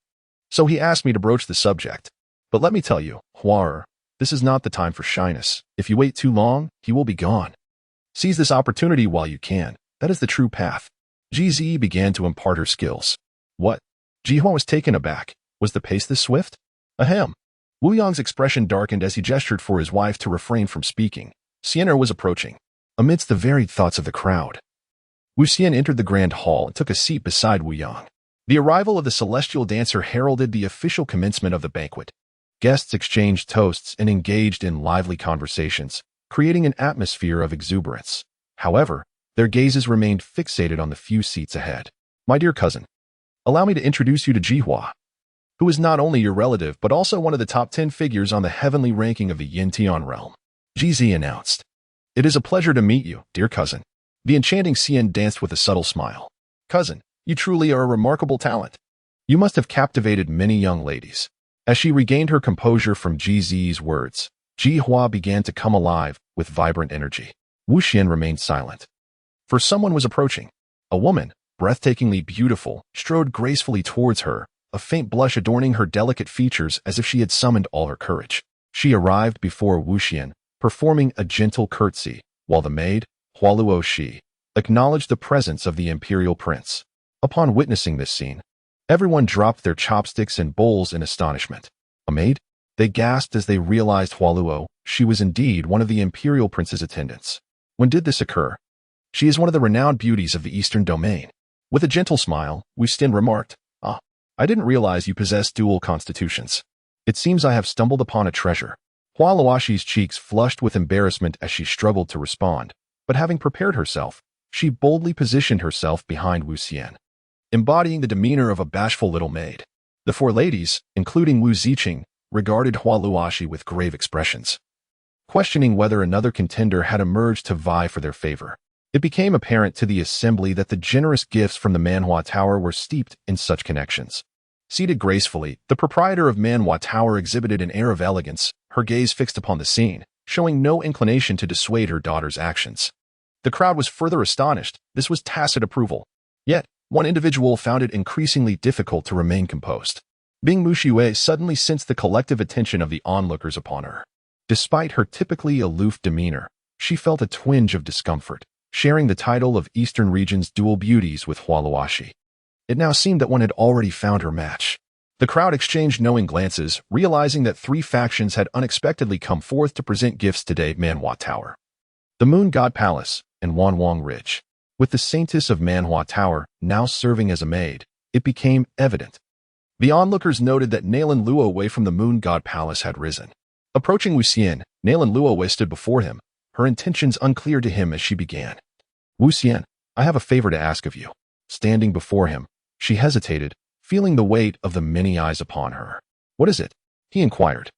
So he asked me to broach the subject. But let me tell you, Huar, this is not the time for shyness. If you wait too long, he will be gone. Seize this opportunity while you can. That is the true path. Ji Zi began to impart her skills. What? Ji Hua was taken aback. Was the pace this swift? Ahem. Wu Yang's expression darkened as he gestured for his wife to refrain from speaking. Xian'er was approaching. Amidst the varied thoughts of the crowd, Wu Xian entered the grand hall and took a seat beside Wu Yang. The arrival of the celestial dancer heralded the official commencement of the banquet. Guests exchanged toasts and engaged in lively conversations, creating an atmosphere of exuberance. However, their gazes remained fixated on the few seats ahead. My dear cousin, allow me to introduce you to Jihua, who is not only your relative but also one of the top 10 figures on the heavenly ranking of the Yin-Tian realm. Ji announced. It is a pleasure to meet you, dear cousin. The enchanting Xian danced with a subtle smile. Cousin, you truly are a remarkable talent. You must have captivated many young ladies. As she regained her composure from Ji's words, Jihua began to come alive with vibrant energy. Wu Xian remained silent. For someone was approaching. A woman, breathtakingly beautiful, strode gracefully towards her, a faint blush adorning her delicate features as if she had summoned all her courage. She arrived before Wu Xian, performing a gentle curtsy, while the maid, Hualuo Shi, acknowledged the presence of the imperial prince. Upon witnessing this scene, everyone dropped their chopsticks and bowls in astonishment. A maid? They gasped as they realized Hualuo Shi was indeed one of the imperial prince's attendants. When did this occur? She is one of the renowned beauties of the eastern domain. With a gentle smile, Wu Xian remarked, I didn't realize you possess dual constitutions. It seems I have stumbled upon a treasure. Hualuo Shi's cheeks flushed with embarrassment as she struggled to respond, but having prepared herself, she boldly positioned herself behind Wu Xian, embodying the demeanor of a bashful little maid. The four ladies, including Wu Ziqing, regarded Hualuo Shi with grave expressions, questioning whether another contender had emerged to vie for their favor. It became apparent to the assembly that the generous gifts from the Manhua Tower were steeped in such connections. Seated gracefully, the proprietor of Manhua Tower exhibited an air of elegance, her gaze fixed upon the scene, showing no inclination to dissuade her daughter's actions. The crowd was further astonished. This was tacit approval. Yet, one individual found it increasingly difficult to remain composed. Bing Muxiwei suddenly sensed the collective attention of the onlookers upon her. Despite her typically aloof demeanor, she felt a twinge of discomfort, sharing the title of Eastern Region's dual beauties with Hualuo Shi. It now seemed that one had already found her match. The crowd exchanged knowing glances, realizing that three factions had unexpectedly come forth to present gifts today at Manhua Tower. The Moon God Palace and Wanwang Ridge. With the saintess of Manhua Tower now serving as a maid, it became evident. The onlookers noted that Nalan Luowei from the Moon God Palace had risen. Approaching Wu Xian, Nalan Luowei stood before him, her intentions unclear to him as she began. Wu Xian, I have a favor to ask of you. Standing before him, she hesitated, feeling the weight of the many eyes upon her. What is it? He inquired.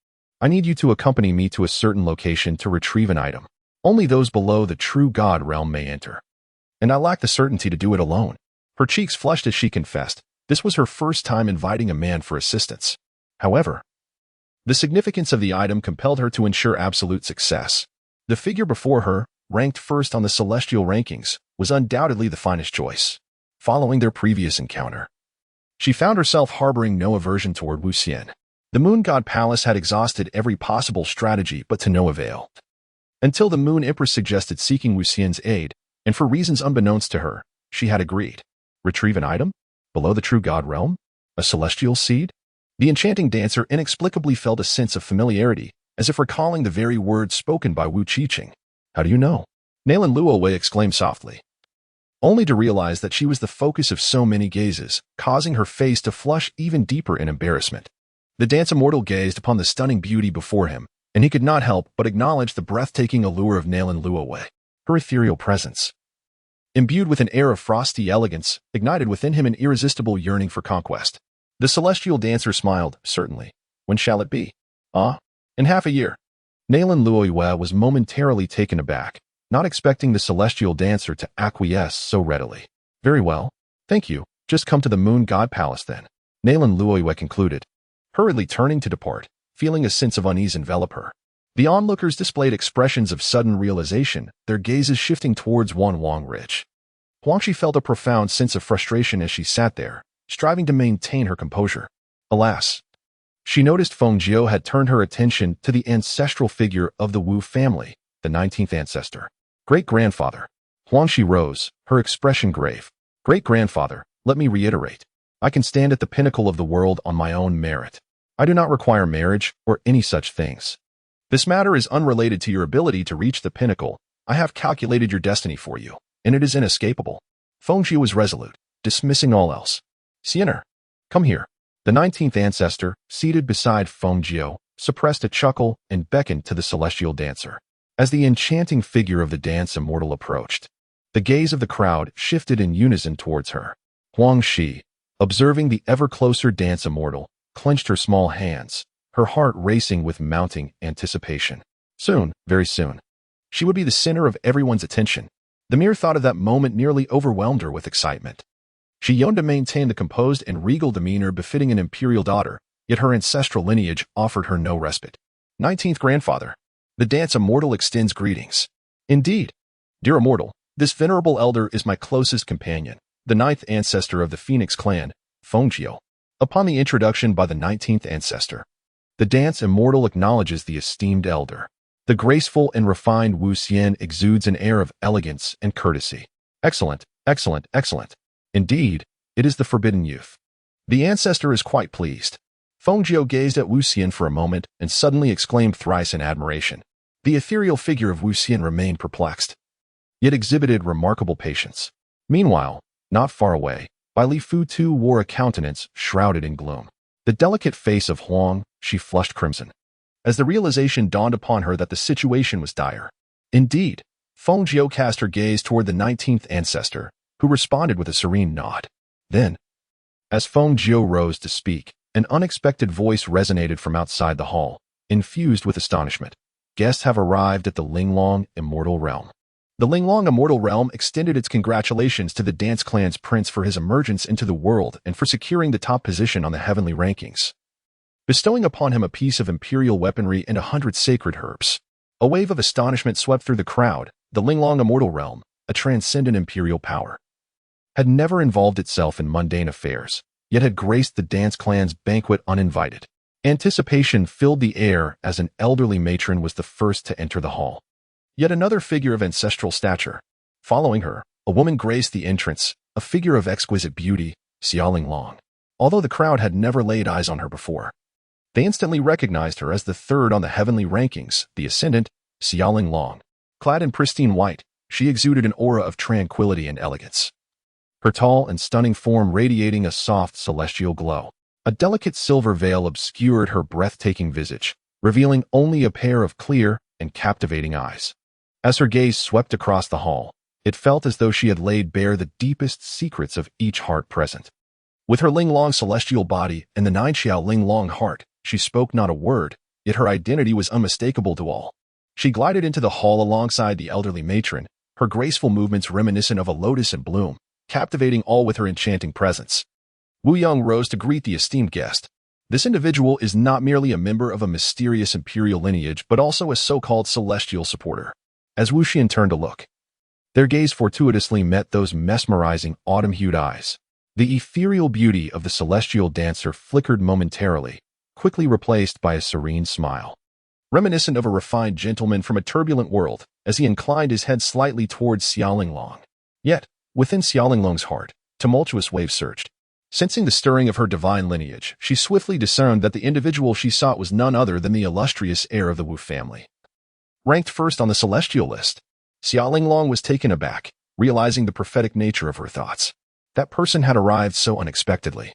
I need you to accompany me to a certain location to retrieve an item. Only those below the true God realm may enter. And I lack the certainty to do it alone. Her cheeks flushed as she confessed. This was her first time inviting a man for assistance. However, the significance of the item compelled her to ensure absolute success. The figure before her, ranked first on the celestial rankings, was undoubtedly the finest choice. Following their previous encounter, she found herself harboring no aversion toward Wu Xian. The Moon God Palace had exhausted every possible strategy but to no avail. Until the Moon Empress suggested seeking Wu Xian's aid, and for reasons unbeknownst to her, she had agreed. Retrieve an item? Below the true God realm? A celestial seed? The enchanting dancer inexplicably felt a sense of familiarity, as if recalling the very words spoken by Wu Qiqing. How do you know? Nalan Luowei exclaimed softly, only to realize that she was the focus of so many gazes, causing her face to flush even deeper in embarrassment. The dance immortal gazed upon the stunning beauty before him, and he could not help but acknowledge the breathtaking allure of Nalan Luowei. Her ethereal presence, imbued with an air of frosty elegance, ignited within him an irresistible yearning for conquest. The celestial dancer smiled, certainly. When shall it be? In half a year. Nalan Luowei was momentarily taken aback, not expecting the celestial dancer to acquiesce so readily. Very well. Thank you. Just come to the Moon God Palace then. Nalan Luowei concluded, hurriedly turning to depart, feeling a sense of unease envelop her. The onlookers displayed expressions of sudden realization, their gazes shifting towards Wanwang Ridge. Huangshi felt a profound sense of frustration as she sat there, striving to maintain her composure. Alas, she noticed Feng Jiu had turned her attention to the ancestral figure of the Wu family, the 19th ancestor. Great-grandfather. Huangshi rose, her expression grave. Great-grandfather, let me reiterate. I can stand at the pinnacle of the world on my own merit. I do not require marriage or any such things. This matter is unrelated to your ability to reach the pinnacle. I have calculated your destiny for you, and it is inescapable. Fengjiu was resolute, dismissing all else. Xiener, come here. The 19th ancestor, seated beside Fengjiu, suppressed a chuckle and beckoned to the celestial dancer. As the enchanting figure of the dance immortal approached, the gaze of the crowd shifted in unison towards her. Huang Shi, observing the ever-closer dance immortal, clenched her small hands, her heart racing with mounting anticipation. Soon, very soon, she would be the center of everyone's attention. The mere thought of that moment nearly overwhelmed her with excitement. She yearned to maintain the composed and regal demeanor befitting an imperial daughter, yet her ancestral lineage offered her no respite. 19th grandfather, the dance immortal extends greetings. Indeed, dear immortal, this venerable elder is my closest companion, the 9th ancestor of the Phoenix clan, Fengjiu. Upon the introduction by the 19th ancestor, the dance immortal acknowledges the esteemed elder. The graceful and refined Wu Xian exudes an air of elegance and courtesy. Excellent, excellent, excellent. Indeed, it is the forbidden youth. The ancestor is quite pleased. Fengjiu gazed at Wu Xian for a moment and suddenly exclaimed thrice in admiration. The ethereal figure of Wu Xian remained perplexed, yet exhibited remarkable patience. Meanwhile, not far away, Bai Li Fu too wore a countenance shrouded in gloom. The delicate face of Huang, she flushed crimson, as the realization dawned upon her that the situation was dire. Indeed, Fengjiu cast her gaze toward the 19th ancestor, who responded with a serene nod. Then, as Fengjiu rose to speak, an unexpected voice resonated from outside the hall, infused with astonishment. Guests have arrived at the Linglong Immortal Realm. The Linglong Immortal Realm extended its congratulations to the Dance Clan's prince for his emergence into the world and for securing the top position on the heavenly rankings, bestowing upon him a piece of imperial weaponry and 100 sacred herbs. A wave of astonishment swept through the crowd. The Linglong Immortal Realm, a transcendent imperial power, had never involved itself in mundane affairs, yet had graced the Dance Clan's banquet uninvited. Anticipation filled the air as an elderly matron was the first to enter the hall. Yet another figure of ancestral stature. Following her, a woman graced the entrance, a figure of exquisite beauty, Xiaoling Long. Although the crowd had never laid eyes on her before, they instantly recognized her as the third on the heavenly rankings, the ascendant, Xiaoling Long. Clad in pristine white, she exuded an aura of tranquility and elegance, her tall and stunning form radiating a soft celestial glow. A delicate silver veil obscured her breathtaking visage, revealing only a pair of clear and captivating eyes. As her gaze swept across the hall, it felt as though she had laid bare the deepest secrets of each heart present. With her Linglong celestial body and the 9 Xiao Linglong heart, she spoke not a word, yet her identity was unmistakable to all. She glided into the hall alongside the elderly matron, her graceful movements reminiscent of a lotus in bloom, captivating all with her enchanting presence. Wu Yang rose to greet the esteemed guest. This individual is not merely a member of a mysterious imperial lineage, but also a so-called celestial supporter. As Wu Xian turned to look, their gaze fortuitously met those mesmerizing autumn-hued eyes. The ethereal beauty of the celestial dancer flickered momentarily, quickly replaced by a serene smile, reminiscent of a refined gentleman from a turbulent world, as he inclined his head slightly towards Xiaoling Long. Yet, within Xiaoling Long's heart, tumultuous waves surged. Sensing the stirring of her divine lineage, she swiftly discerned that the individual she sought was none other than the illustrious heir of the Wu family. Ranked first on the celestial list, Xiaoling Long was taken aback, realizing the prophetic nature of her thoughts. That person had arrived so unexpectedly,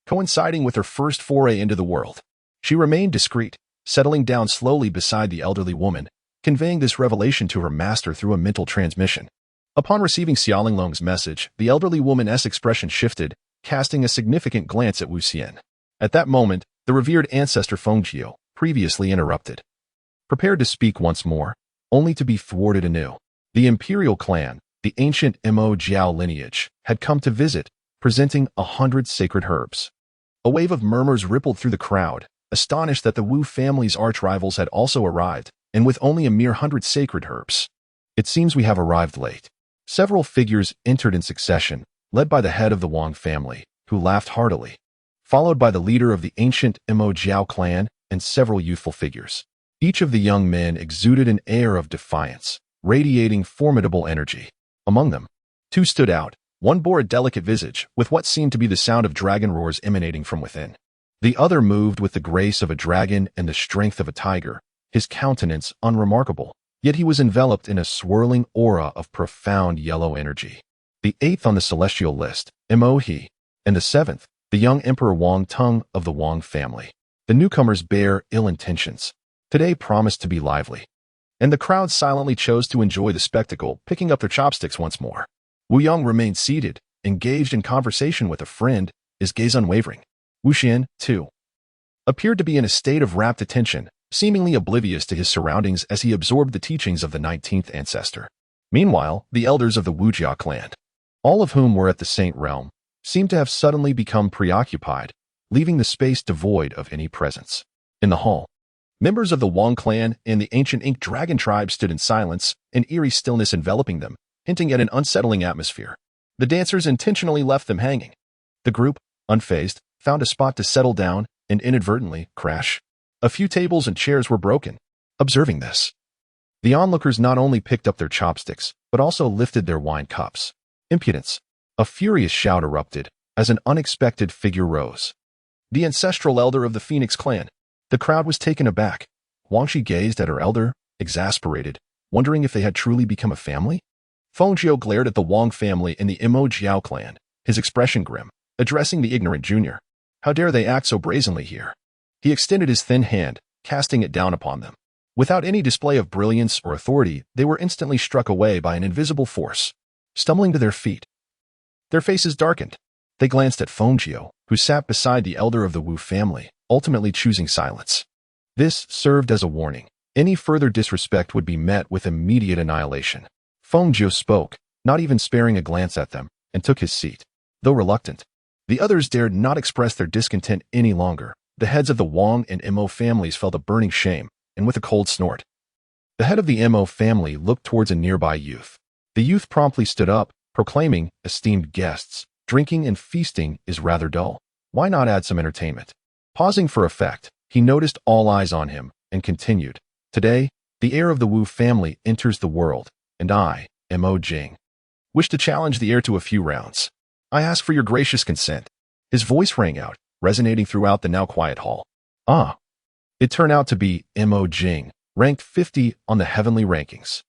coinciding with her first foray into the world. She remained discreet, settling down slowly beside the elderly woman, conveying this revelation to her master through a mental transmission. Upon receiving Xiaoling Long's message, the elderly woman's expression shifted, casting a significant glance at Wu Xian. At that moment, the revered ancestor Fengjiu, previously interrupted, prepared to speak once more, only to be thwarted anew. The imperial clan, the ancient Mo Jiao lineage, had come to visit, presenting 100 sacred herbs. A wave of murmurs rippled through the crowd, astonished that the Wu family's arch-rivals had also arrived, and with only a mere 100 sacred herbs. It seems we have arrived late. Several figures entered in succession, led by the head of the Wang family, who laughed heartily, followed by the leader of the ancient Mo Jiao clan and several youthful figures. Each of the young men exuded an air of defiance, radiating formidable energy. Among them, 2 stood out. One bore a delicate visage, with what seemed to be the sound of dragon roars emanating from within. The other moved with the grace of a dragon and the strength of a tiger, his countenance unremarkable, yet he was enveloped in a swirling aura of profound yellow energy. The eighth on the celestial list, Emohi, and the seventh, the young Emperor Wang Tung of the Wang family. The newcomers bear ill intentions. Today promised to be lively. And the crowd silently chose to enjoy the spectacle, picking up their chopsticks once more. Wu Yong remained seated, engaged in conversation with a friend, his gaze unwavering. Wu Xian, too, appeared to be in a state of rapt attention, seemingly oblivious to his surroundings as he absorbed the teachings of the 19th ancestor. Meanwhile, the elders of the Wujia clan, all of whom were at the Saint Realm, seemed to have suddenly become preoccupied, leaving the space devoid of any presence. In the hall, members of the Wang clan and the ancient Ink Dragon tribe stood in silence, an eerie stillness enveloping them, hinting at an unsettling atmosphere. The dancers intentionally left them hanging. The group, unfazed, found a spot to settle down and inadvertently crash. A few tables and chairs were broken. Observing this, the onlookers not only picked up their chopsticks, but also lifted their wine cups. Impudence! A furious shout erupted as an unexpected figure rose. The ancestral elder of the Phoenix clan. The crowd was taken aback. Wangxi gazed at her elder, exasperated, wondering if they had truly become a family. Feng Jiao glared at the Wang family and the Imo Jiao clan, his expression grim, addressing the ignorant junior. How dare they act so brazenly here? He extended his thin hand, casting it down upon them. Without any display of brilliance or authority, they were instantly struck away by an invisible force. Stumbling to their feet, their faces darkened. They glanced at Feng Jiao, who sat beside the elder of the Wu family, ultimately choosing silence. This served as a warning. Any further disrespect would be met with immediate annihilation. Feng Jiao spoke, not even sparing a glance at them, and took his seat. Though reluctant, the others dared not express their discontent any longer. The heads of the Wang and Mo families felt a burning shame, and with a cold snort, the head of the Mo family looked towards a nearby youth. The youth promptly stood up, proclaiming, "Esteemed guests, drinking and feasting is rather dull. Why not add some entertainment?" Pausing for effect, he noticed all eyes on him and continued, "Today, the heir of the Wu family enters the world, and I, Mo Jing, wish to challenge the heir to a few rounds. I ask for your gracious consent." His voice rang out, resonating throughout the now quiet hall. Ah! It turned out to be Mo Jing, ranked 50 on the heavenly rankings.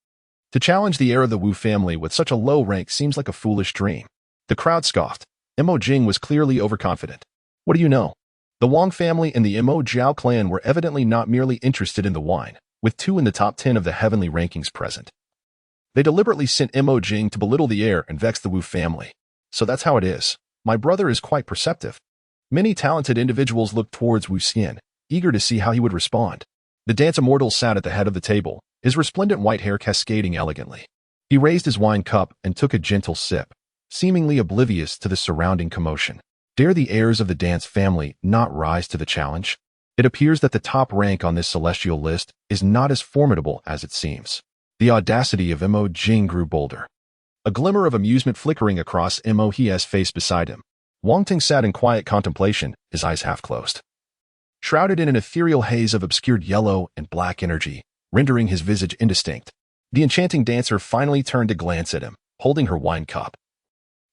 To challenge the heir of the Wu family with such a low rank seems like a foolish dream. The crowd scoffed. Mo Jing was clearly overconfident. What do you know? The Wang family and the Mo Jiao clan were evidently not merely interested in the wine, with 2 in the top 10 of the heavenly rankings present. They deliberately sent Mo Jing to belittle the heir and vex the Wu family. So that's how it is. My brother is quite perceptive. Many talented individuals looked towards Wu Xian, eager to see how he would respond. The dance immortal sat at the head of the table, his resplendent white hair cascading elegantly. He raised his wine cup and took a gentle sip, seemingly oblivious to the surrounding commotion. Dare the heirs of the dance family not rise to the challenge? It appears that the top rank on this celestial list is not as formidable as it seems. The audacity of Mo Jing grew bolder. A glimmer of amusement flickering across Mo Hi's face beside him. Wang Ting sat in quiet contemplation, his eyes half closed, shrouded in an ethereal haze of obscured yellow and black energy, rendering his visage indistinct. The enchanting dancer finally turned to glance at him, holding her wine cup,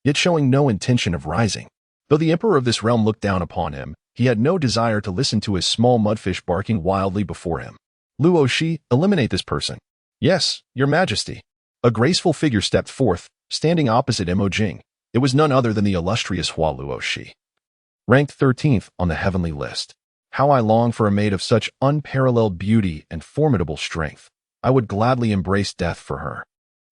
yet showing no intention of rising. Though the emperor of this realm looked down upon him, he had no desire to listen to his small mudfish barking wildly before him. Luo Shi, eliminate this person. Yes, your majesty. A graceful figure stepped forth, standing opposite Mo Jing. It was none other than the illustrious Hua Luo Shi, ranked 13th on the heavenly list. How I long for a maid of such unparalleled beauty and formidable strength. I would gladly embrace death for her.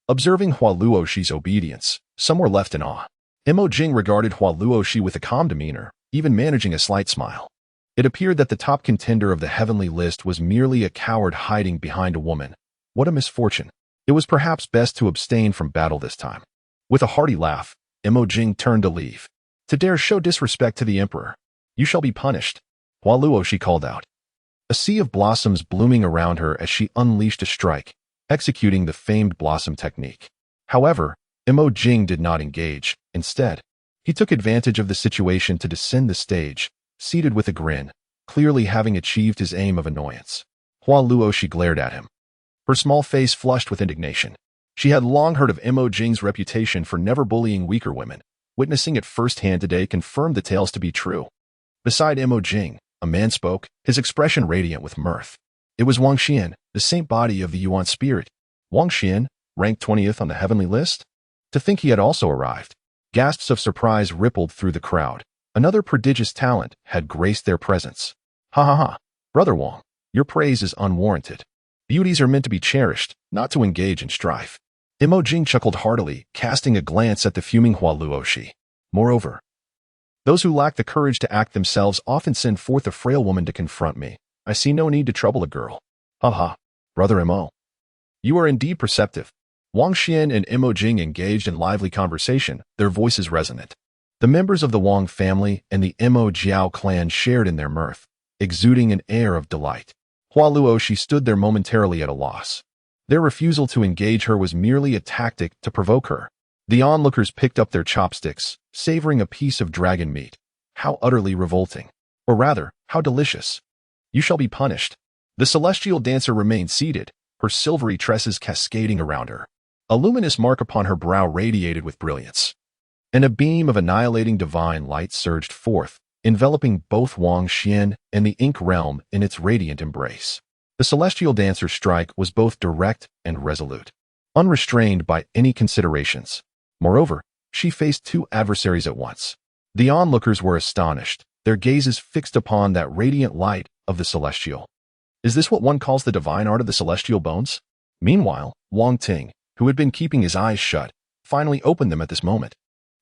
Observing Hua Luo Shi's obedience, some were left in awe. Mo Jing regarded Hua Luo Shi with a calm demeanor, even managing a slight smile. It appeared that the top contender of the heavenly list was merely a coward hiding behind a woman. What a misfortune. It was perhaps best to abstain from battle this time. With a hearty laugh, Mo Jing turned to leave. To dare show disrespect to the emperor, you shall be punished. Hua Luo Shi called out. A sea of blossoms blooming around her as she unleashed a strike, executing the famed blossom technique. However, Mo Jing did not engage. Instead, he took advantage of the situation to descend the stage, seated with a grin, clearly having achieved his aim of annoyance. Hua Luo Shi glared at him, her small face flushed with indignation. She had long heard of Mo Jing's reputation for never bullying weaker women. Witnessing it firsthand today confirmed the tales to be true. Beside Imo Jing, a man spoke, his expression radiant with mirth. It was Wang Xian, the saint body of the Yuan spirit. Wang Xian, ranked 20th on the heavenly list? To think he had also arrived. Gasps of surprise rippled through the crowd. Another prodigious talent had graced their presence. Ha ha ha. Brother Wang, your praise is unwarranted. Beauties are meant to be cherished, not to engage in strife. Imo Jing chuckled heartily, casting a glance at the fuming Hua Luoshi. Moreover, those who lack the courage to act themselves often send forth a frail woman to confront me. I see no need to trouble a girl. Ha ha. Brother Imo. You are indeed perceptive. Wang Xian and Imo Jing engaged in lively conversation, their voices resonant. The members of the Wang family and the Imo Jiao clan shared in their mirth, exuding an air of delight. Hua Luoshi stood there momentarily at a loss. Their refusal to engage her was merely a tactic to provoke her. The onlookers picked up their chopsticks, savoring a piece of dragon meat. How utterly revolting. Or rather, how delicious. You shall be punished. The celestial dancer remained seated, her silvery tresses cascading around her. A luminous mark upon her brow radiated with brilliance. And a beam of annihilating divine light surged forth, enveloping both Wang Xian and the Ink realm in its radiant embrace. The celestial dancer's strike was both direct and resolute, unrestrained by any considerations. Moreover, she faced two adversaries at once. The onlookers were astonished, their gazes fixed upon that radiant light of the celestial. Is this what one calls the divine art of the celestial bones? Meanwhile, Wang Ting, who had been keeping his eyes shut, finally opened them at this moment.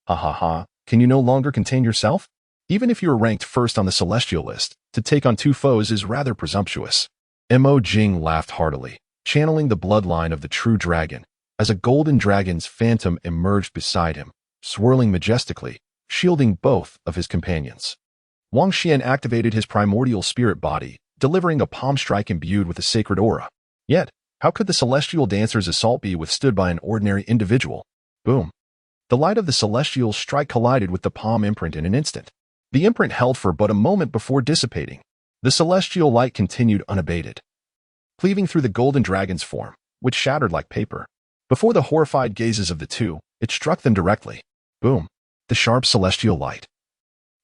Ha ha ha, can you no longer contain yourself? Even if you are ranked first on the celestial list, to take on two foes is rather presumptuous. Imo Jing laughed heartily, channeling the bloodline of the true dragon, as a golden dragon's phantom emerged beside him, swirling majestically, shielding both of his companions. Wang Xian activated his primordial spirit body, delivering a palm strike imbued with a sacred aura. Yet, how could the celestial dancer's assault be withstood by an ordinary individual? Boom. The light of the celestial strike collided with the palm imprint in an instant. The imprint held for but a moment before dissipating. The celestial light continued unabated, cleaving through the golden dragon's form, which shattered like paper. Before the horrified gazes of the two, it struck them directly. Boom. The sharp celestial light,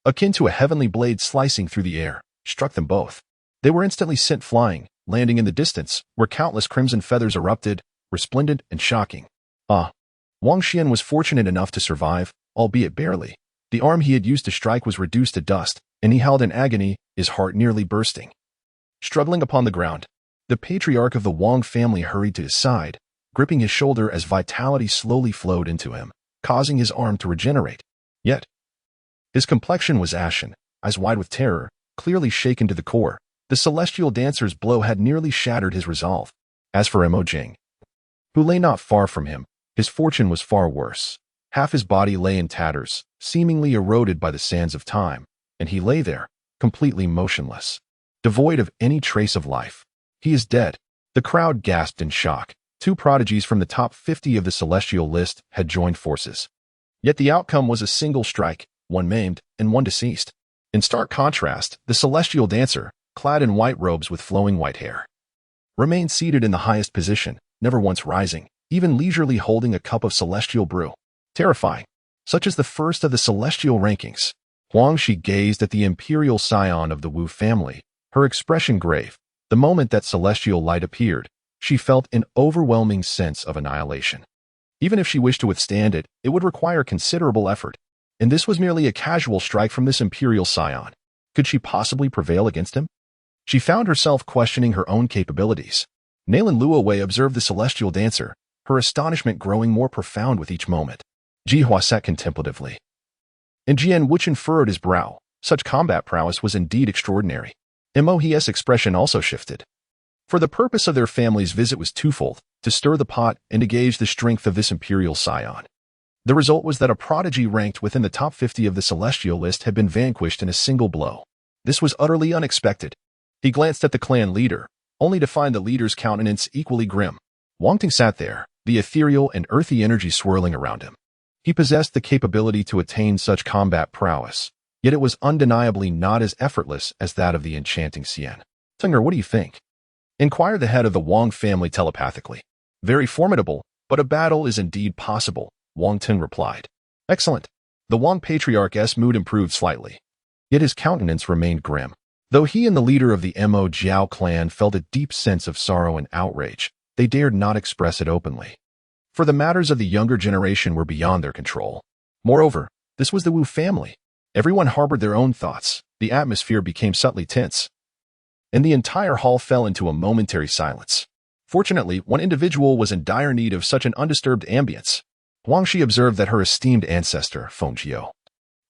akin to a heavenly blade slicing through the air, struck them both. They were instantly sent flying, landing in the distance, where countless crimson feathers erupted, resplendent and shocking. Wang Xian was fortunate enough to survive, albeit barely. The arm he had used to strike was reduced to dust, and he held in agony, his heart nearly bursting. Struggling upon the ground, the patriarch of the Wang family hurried to his side, gripping his shoulder as vitality slowly flowed into him, causing his arm to regenerate. Yet, his complexion was ashen, eyes wide with terror, clearly shaken to the core. The celestial dancer's blow had nearly shattered his resolve. As for Imo Jing, who lay not far from him, his fortune was far worse. Half his body lay in tatters, seemingly eroded by the sands of time, and he lay there, completely motionless, devoid of any trace of life. He is dead. The crowd gasped in shock. Two prodigies from the top 50 of the celestial list had joined forces. Yet the outcome was a single strike, one maimed and one deceased. In stark contrast, the celestial dancer, clad in white robes with flowing white hair, remained seated in the highest position, never once rising, even leisurely holding a cup of celestial brew. Terrifying. Such as the first of the celestial rankings. Huang Shi gazed at the imperial scion of the Wu family, her expression grave. The moment that celestial light appeared, she felt an overwhelming sense of annihilation. Even if she wished to withstand it, it would require considerable effort. And this was merely a casual strike from this imperial scion. Could she possibly prevail against him? She found herself questioning her own capabilities. Nalan Luowei observed the celestial dancer, her astonishment growing more profound with each moment. Jihua sat contemplatively, and Jian Wuchen furrowed his brow. Such combat prowess was indeed extraordinary. Mohe's expression also shifted. For the purpose of their family's visit was twofold, to stir the pot and to gauge the strength of this imperial scion. The result was that a prodigy ranked within the top 50 of the celestial list had been vanquished in a single blow. This was utterly unexpected. He glanced at the clan leader, only to find the leader's countenance equally grim. Wang Ting sat there, the ethereal and earthy energy swirling around him. He possessed the capability to attain such combat prowess, yet it was undeniably not as effortless as that of the enchanting Xian. Tinger, what do you think? Inquired the head of the Wang family telepathically. Very formidable, but a battle is indeed possible, Wang Ting replied. Excellent. The Wang patriarch's mood improved slightly. yet his countenance remained grim. Though he and the leader of the Mo Jiao clan felt a deep sense of sorrow and outrage, they dared not express it openly. For the matters of the younger generation were beyond their control. Moreover, this was the Wu family. Everyone harbored their own thoughts. The atmosphere became subtly tense, and the entire hall fell into a momentary silence. Fortunately, one individual was in dire need of such an undisturbed ambience. Huang Shi observed that her esteemed ancestor, Feng Jiao,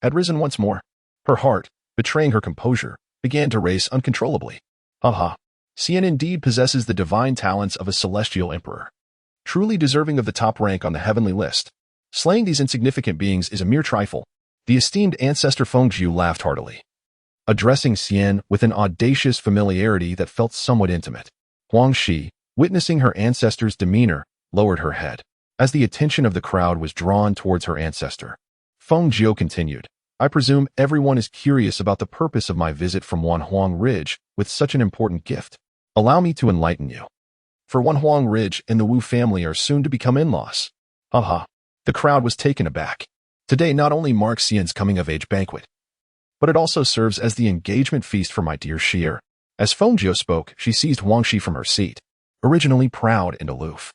had risen once more. Her heart, betraying her composure, began to race uncontrollably. Xian indeed possesses the divine talents of a celestial emperor, truly deserving of the top rank on the heavenly list. Slaying these insignificant beings is a mere trifle. The esteemed ancestor Feng Jiao laughed heartily, addressing Xian with an audacious familiarity that felt somewhat intimate. Huang Shi, witnessing her ancestor's demeanor, lowered her head. As the attention of the crowd was drawn towards her ancestor, Feng Jiao continued, I presume everyone is curious about the purpose of my visit from Wanhuang Ridge with such an important gift. Allow me to enlighten you. For Wanhuang Ridge and the Wu family are soon to become in-laws. The crowd was taken aback. Today not only marks Xian's coming-of-age banquet, but it also serves as the engagement feast for my dear Xier. As Feng Jiao spoke, she seized Huang Shi from her seat, originally proud and aloof.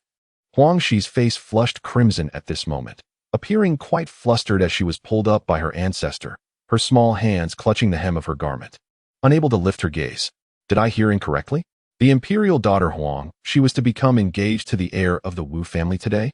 Huang Shi's face flushed crimson at this moment, appearing quite flustered as she was pulled up by her ancestor, her small hands clutching the hem of her garment. Unable to lift her gaze. Did I hear incorrectly? The imperial daughter Huang, she was to become engaged to the heir of the Wu family today?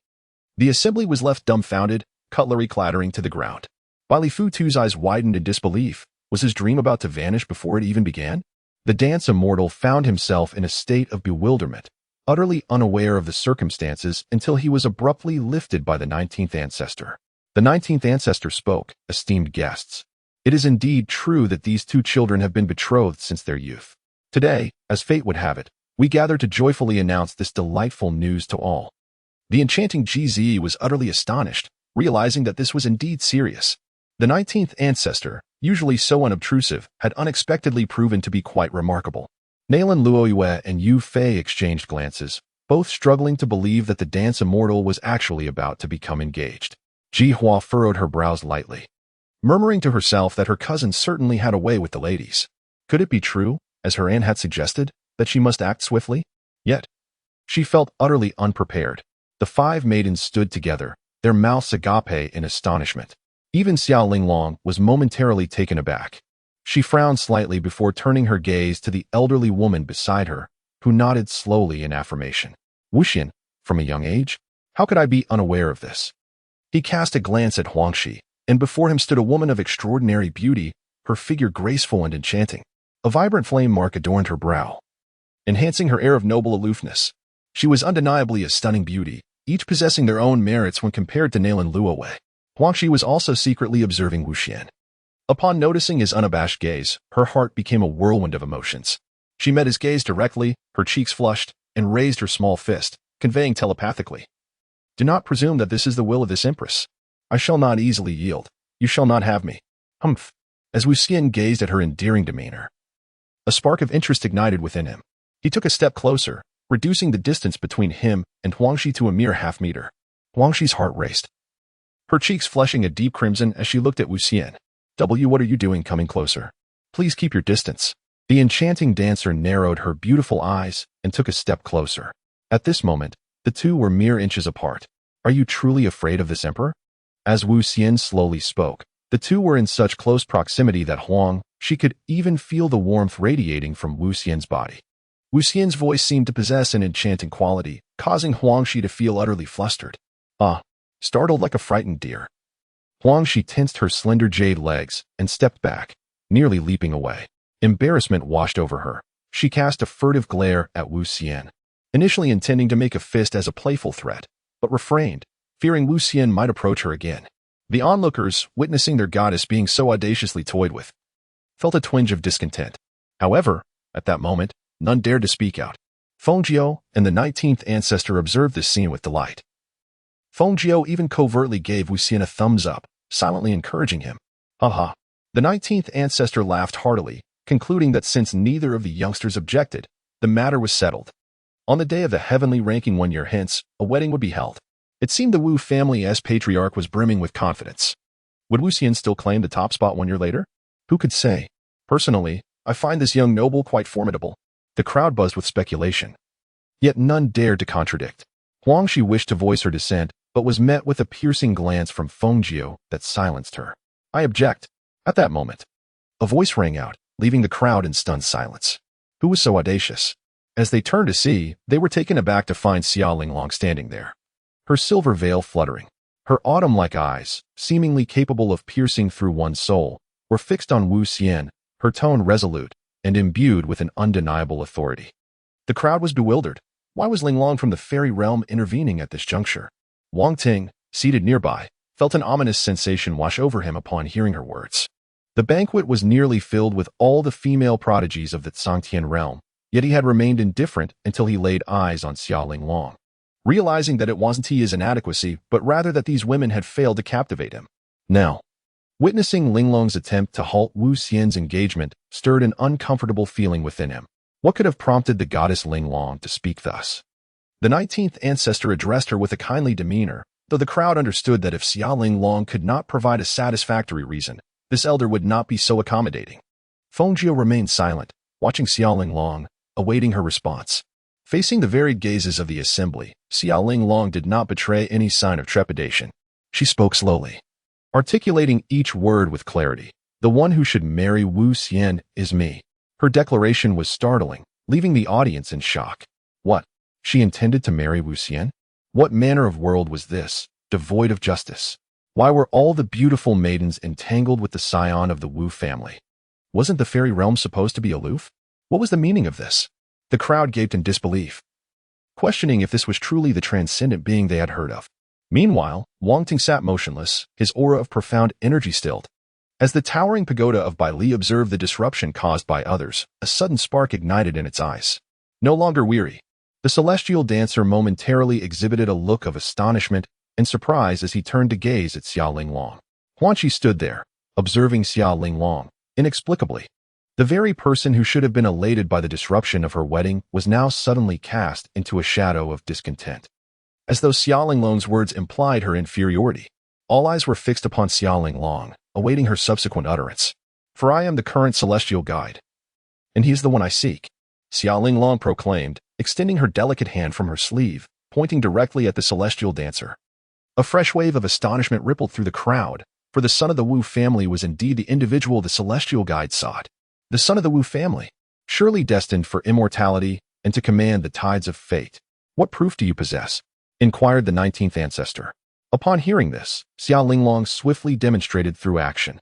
The assembly was left dumbfounded, cutlery clattering to the ground. While Li Futu's eyes widened in disbelief, was his dream about to vanish before it even began? The dance immortal found himself in a state of bewilderment, utterly unaware of the circumstances until he was abruptly lifted by the 19th ancestor. The 19th ancestor spoke, esteemed guests. It is indeed true that these two children have been betrothed since their youth. Today, as fate would have it, we gather to joyfully announce this delightful news to all. The enchanting GZ was utterly astonished, realizing that this was indeed serious. The 19th ancestor, usually so unobtrusive, had unexpectedly proven to be quite remarkable. Nalan Luoyue and Yu Fei exchanged glances, both struggling to believe that the dance immortal was actually about to become engaged. Ji Hua furrowed her brows lightly, murmuring to herself that her cousin certainly had a way with the ladies. Could it be true, as her aunt had suggested, that she must act swiftly? Yet, she felt utterly unprepared. The five maidens stood together, their mouths agape in astonishment. Even Xiao Linglong was momentarily taken aback. She frowned slightly before turning her gaze to the elderly woman beside her, who nodded slowly in affirmation. Wuxian, from a young age? How could I be unaware of this? He cast a glance at Huang Shi, and before him stood a woman of extraordinary beauty, her figure graceful and enchanting. A vibrant flame mark adorned her brow, enhancing her air of noble aloofness. She was undeniably a stunning beauty, each possessing their own merits when compared to Nalan Luowei. Huang Shi was also secretly observing Wuxian. Upon noticing his unabashed gaze, her heart became a whirlwind of emotions. She met his gaze directly, her cheeks flushed, and raised her small fist, conveying telepathically, do not presume that this is the will of this empress. I shall not easily yield. You shall not have me. Humph. As Wuxian gazed at her endearing demeanor, a spark of interest ignited within him. He took a step closer, reducing the distance between him and Huang Shi to a mere half-meter. Huang Shi's heart raced, her cheeks flushing a deep crimson as she looked at Wuxian. What are you doing coming closer? Please keep your distance. The enchanting dancer narrowed her beautiful eyes and took a step closer. At this moment, the two were mere inches apart. Are you truly afraid of this emperor? As Wuxian slowly spoke, the two were in such close proximity that Huang Shi could even feel the warmth radiating from Wuxian's body. Wuxian's voice seemed to possess an enchanting quality, causing Huang Shi to feel utterly flustered. Startled like a frightened deer. Huang Shi tensed her slender jade legs and stepped back, nearly leaping away. Embarrassment washed over her. She cast a furtive glare at Wuxian, initially intending to make a fist as a playful threat, but refrained, fearing Wuxian might approach her again. The onlookers, witnessing their goddess being so audaciously toyed with, felt a twinge of discontent. However, at that moment, none dared to speak out. Feng Jiao and the 19th ancestor observed this scene with delight. Feng Jiao even covertly gave Wuxian a thumbs up, silently encouraging him. The 19th ancestor laughed heartily, concluding that since neither of the youngsters objected, the matter was settled. On the day of the heavenly ranking 1 year hence, a wedding would be held. It seemed the Wu family's patriarch was brimming with confidence. Would Wuxian still claim the top spot 1 year later? Who could say? Personally, I find this young noble quite formidable. The crowd buzzed with speculation. Yet none dared to contradict. Huangshi wished to voice her dissent, but was met with a piercing glance from Fengjiu that silenced her. I object. At that moment, a voice rang out, leaving the crowd in stunned silence. Who was so audacious? As they turned to see, they were taken aback to find Xia Linglong standing there, her silver veil fluttering. Her autumn-like eyes, seemingly capable of piercing through one's soul, were fixed on Wu Xian, her tone resolute and imbued with an undeniable authority. The crowd was bewildered. Why was Linglong from the fairy realm intervening at this juncture? Wang Ting, seated nearby, felt an ominous sensation wash over him upon hearing her words. The banquet was nearly filled with all the female prodigies of the Zhangtian realm, yet he had remained indifferent until he laid eyes on Xia Linglong, realizing that it wasn't his inadequacy, but rather that these women had failed to captivate him. Now, witnessing Linglong's attempt to halt Wu Xian's engagement stirred an uncomfortable feeling within him. What could have prompted the goddess Linglong to speak thus? The 19th ancestor addressed her with a kindly demeanor, though the crowd understood that if Xia Linglong could not provide a satisfactory reason, this elder would not be so accommodating. Fengjiu remained silent, watching Xia Linglong, awaiting her response. Facing the varied gazes of the assembly, Xia Linglong did not betray any sign of trepidation. She spoke slowly, articulating each word with clarity. The one who should marry Wu Xian is me. Her declaration was startling, leaving the audience in shock. What? She intended to marry Wu Xian? What manner of world was this, devoid of justice? Why were all the beautiful maidens entangled with the scion of the Wu family? Wasn't the fairy realm supposed to be aloof? What was the meaning of this? The crowd gaped in disbelief, questioning if this was truly the transcendent being they had heard of. Meanwhile, Wang Ting sat motionless, his aura of profound energy stilled. As the towering pagoda of Bai Li observed the disruption caused by others, a sudden spark ignited in its eyes. No longer weary, the celestial dancer momentarily exhibited a look of astonishment and surprise as he turned to gaze at Xia Linglong. Huangshi stood there, observing Xia Linglong, inexplicably. The very person who should have been elated by the disruption of her wedding was now suddenly cast into a shadow of discontent. As though Xia Linglong's words implied her inferiority, all eyes were fixed upon Xia Linglong, awaiting her subsequent utterance. For I am the current celestial guide, and he is the one I seek, Xia Linglong proclaimed, extending her delicate hand from her sleeve, pointing directly at the celestial dancer. A fresh wave of astonishment rippled through the crowd, for the son of the Wu family was indeed the individual the celestial guide sought. The son of the Wu family, surely destined for immortality and to command the tides of fate. What proof do you possess? Inquired the 19th ancestor. Upon hearing this, Xia Linglong swiftly demonstrated through action.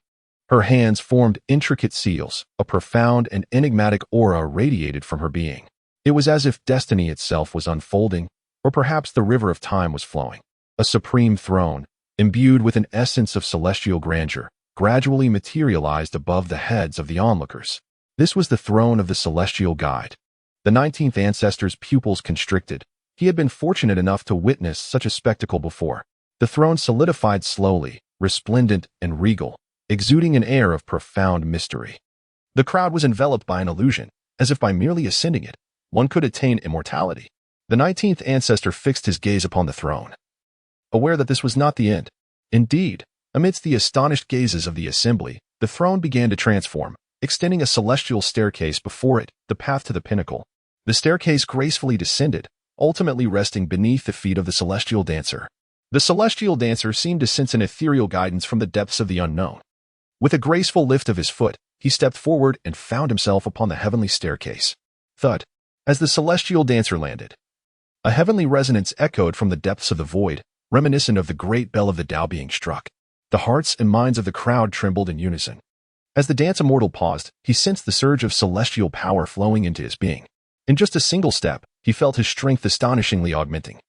Her hands formed intricate seals, a profound and enigmatic aura radiated from her being. It was as if destiny itself was unfolding, or perhaps the river of time was flowing. A supreme throne, imbued with an essence of celestial grandeur, gradually materialized above the heads of the onlookers. This was the throne of the celestial guide. The 19th ancestor's pupils constricted. He had been fortunate enough to witness such a spectacle before. The throne solidified slowly, resplendent and regal, exuding an air of profound mystery. The crowd was enveloped by an illusion, as if by merely ascending it, one could attain immortality. The 19th ancestor fixed his gaze upon the throne, aware that this was not the end. Indeed, amidst the astonished gazes of the assembly, the throne began to transform, extending a celestial staircase before it, the path to the pinnacle. The staircase gracefully descended, ultimately resting beneath the feet of the celestial dancer. The celestial dancer seemed to sense an ethereal guidance from the depths of the unknown. With a graceful lift of his foot, he stepped forward and found himself upon the heavenly staircase. Thud. As the celestial dancer landed, a heavenly resonance echoed from the depths of the void, reminiscent of the great bell of the Tao being struck. The hearts and minds of the crowd trembled in unison. As the dance immortal paused, he sensed the surge of celestial power flowing into his being. In just a single step, he felt his strength astonishingly augmenting.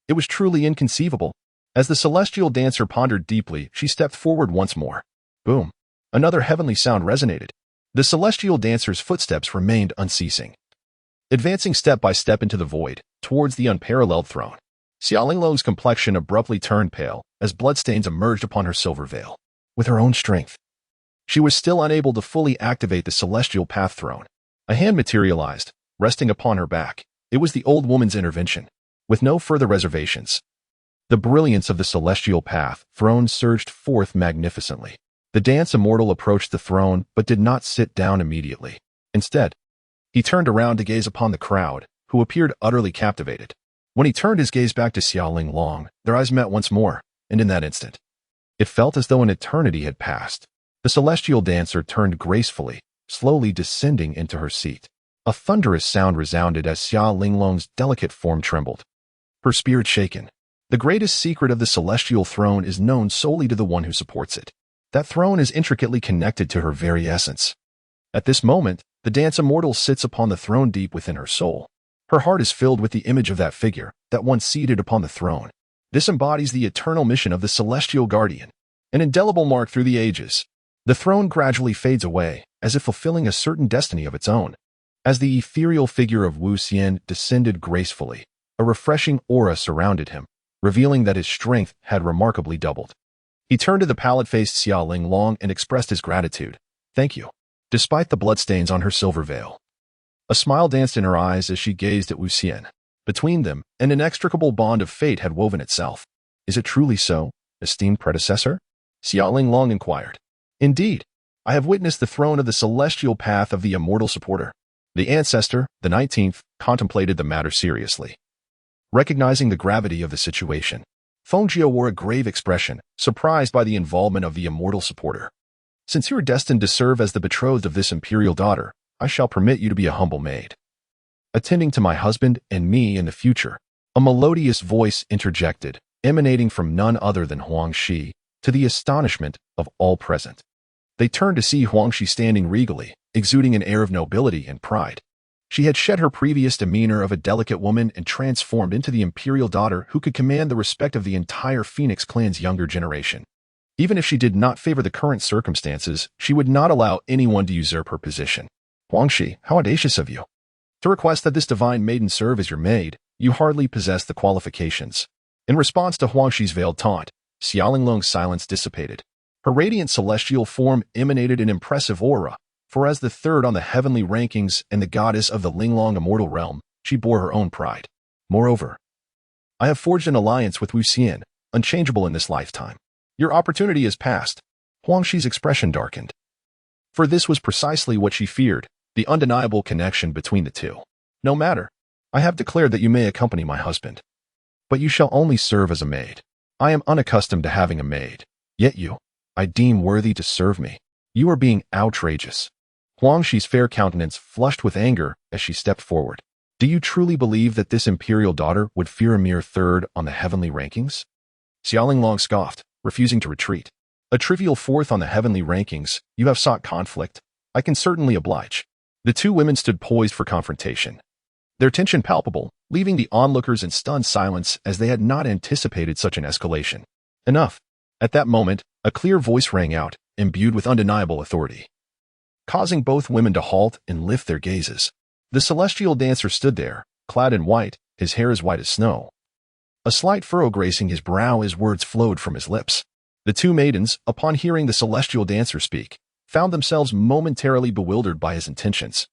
It was truly inconceivable. As the celestial dancer pondered deeply, she stepped forward once more. Boom. Another heavenly sound resonated. The celestial dancer's footsteps remained unceasing, advancing step by step into the void, towards the unparalleled throne. Xia Linglong's complexion abruptly turned pale as bloodstains emerged upon her silver veil. With her own strength, she was still unable to fully activate the celestial path throne. A hand materialized, resting upon her back. It was the old woman's intervention. With no further reservations, the brilliance of the celestial path throne surged forth magnificently. The dance immortal approached the throne but did not sit down immediately. Instead, he turned around to gaze upon the crowd, who appeared utterly captivated. When he turned his gaze back to Xiao Long, their eyes met once more, and in that instant, it felt as though an eternity had passed. The celestial dancer turned gracefully, slowly descending into her seat. A thunderous sound resounded as Xiao Linglong's delicate form trembled, her spirit shaken. The greatest secret of the celestial throne is known solely to the one who supports it. That throne is intricately connected to her very essence. At this moment, the dance immortal sits upon the throne deep within her soul. Her heart is filled with the image of that figure, that one seated upon the throne. This embodies the eternal mission of the celestial guardian, an indelible mark through the ages. The throne gradually fades away, as if fulfilling a certain destiny of its own. As the ethereal figure of Wu Xian descended gracefully, a refreshing aura surrounded him, revealing that his strength had remarkably doubled. He turned to the pallid-faced Xiao Long and expressed his gratitude. "Thank you." Despite the bloodstains on her silver veil, a smile danced in her eyes as she gazed at Wu Xian. Between them, an inextricable bond of fate had woven itself. "Is it truly so, esteemed predecessor?" Xiao Long inquired. "Indeed, I have witnessed the throne of the celestial path of the immortal supporter." The ancestor, the 19th, contemplated the matter seriously. Recognizing the gravity of the situation, Fengjie wore a grave expression, surprised by the involvement of the immortal supporter. "Since you are destined to serve as the betrothed of this imperial daughter, I shall permit you to be a humble maid, attending to my husband and me in the future." A melodious voice interjected, emanating from none other than Huang Shi, to the astonishment of all present. They turned to see Huang Shi standing regally, exuding an air of nobility and pride. She had shed her previous demeanor of a delicate woman and transformed into the imperial daughter who could command the respect of the entire Phoenix clan's younger generation. Even if she did not favor the current circumstances, she would not allow anyone to usurp her position. "Huang Shi, how audacious of you. To request that this divine maiden serve as your maid, you hardly possess the qualifications." In response to Huang Shi's veiled taunt, Xiao Long's silence dissipated. Her radiant celestial form emanated an impressive aura, for as the third on the heavenly rankings and the goddess of the Linglong immortal realm, she bore her own pride. "Moreover, I have forged an alliance with Wu Xian, unchangeable in this lifetime. Your opportunity is past." Huang Shi's expression darkened. For this was precisely what she feared, the undeniable connection between the two. "No matter. I have declared that you may accompany my husband. But you shall only serve as a maid. I am unaccustomed to having a maid. Yet you, I deem worthy to serve me. You are being outrageous." Huang Shi's fair countenance flushed with anger as she stepped forward. "Do you truly believe that this imperial daughter would fear a mere third on the heavenly rankings?" Xiao Long scoffed, refusing to retreat. "A trivial fourth on the heavenly rankings, you have sought conflict. I can certainly oblige." The two women stood poised for confrontation, their tension palpable, leaving the onlookers in stunned silence as they had not anticipated such an escalation. "Enough." At that moment, a clear voice rang out, imbued with undeniable authority, causing both women to halt and lift their gazes. The celestial dancer stood there, clad in white, his hair as white as snow, a slight furrow gracing his brow as words flowed from his lips. The two maidens, upon hearing the celestial dancer speak, found themselves momentarily bewildered by his intentions,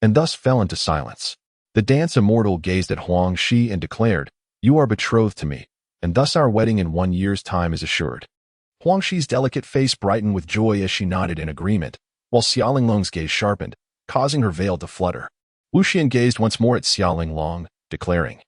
and thus fell into silence. The dance immortal gazed at Huang Shi and declared, "You are betrothed to me, and thus our wedding in 1 year's time is assured." Huang Shi's delicate face brightened with joy as she nodded in agreement, while Xiao Long's gaze sharpened, causing her veil to flutter. Wu Xian gazed once more at Xiao Long, declaring,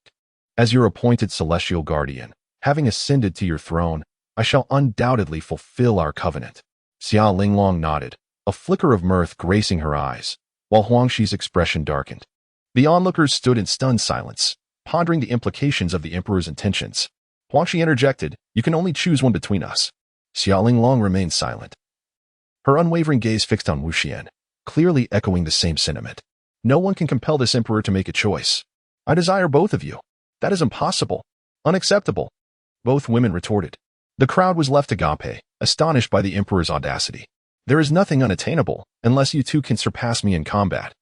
"As your appointed celestial guardian, having ascended to your throne, I shall undoubtedly fulfill our covenant." Xiao Long nodded, a flicker of mirth gracing her eyes, while Huang Shi's expression darkened. The onlookers stood in stunned silence, pondering the implications of the emperor's intentions. Huang Shi interjected, "You can only choose one between us." Xiao Long remained silent, her unwavering gaze fixed on Wu Xian, clearly echoing the same sentiment. "No one can compel this emperor to make a choice. I desire both of you." "That is impossible. Unacceptable," both women retorted. The crowd was left agape, astonished by the emperor's audacity. "There is nothing unattainable, unless you two can surpass me in combat.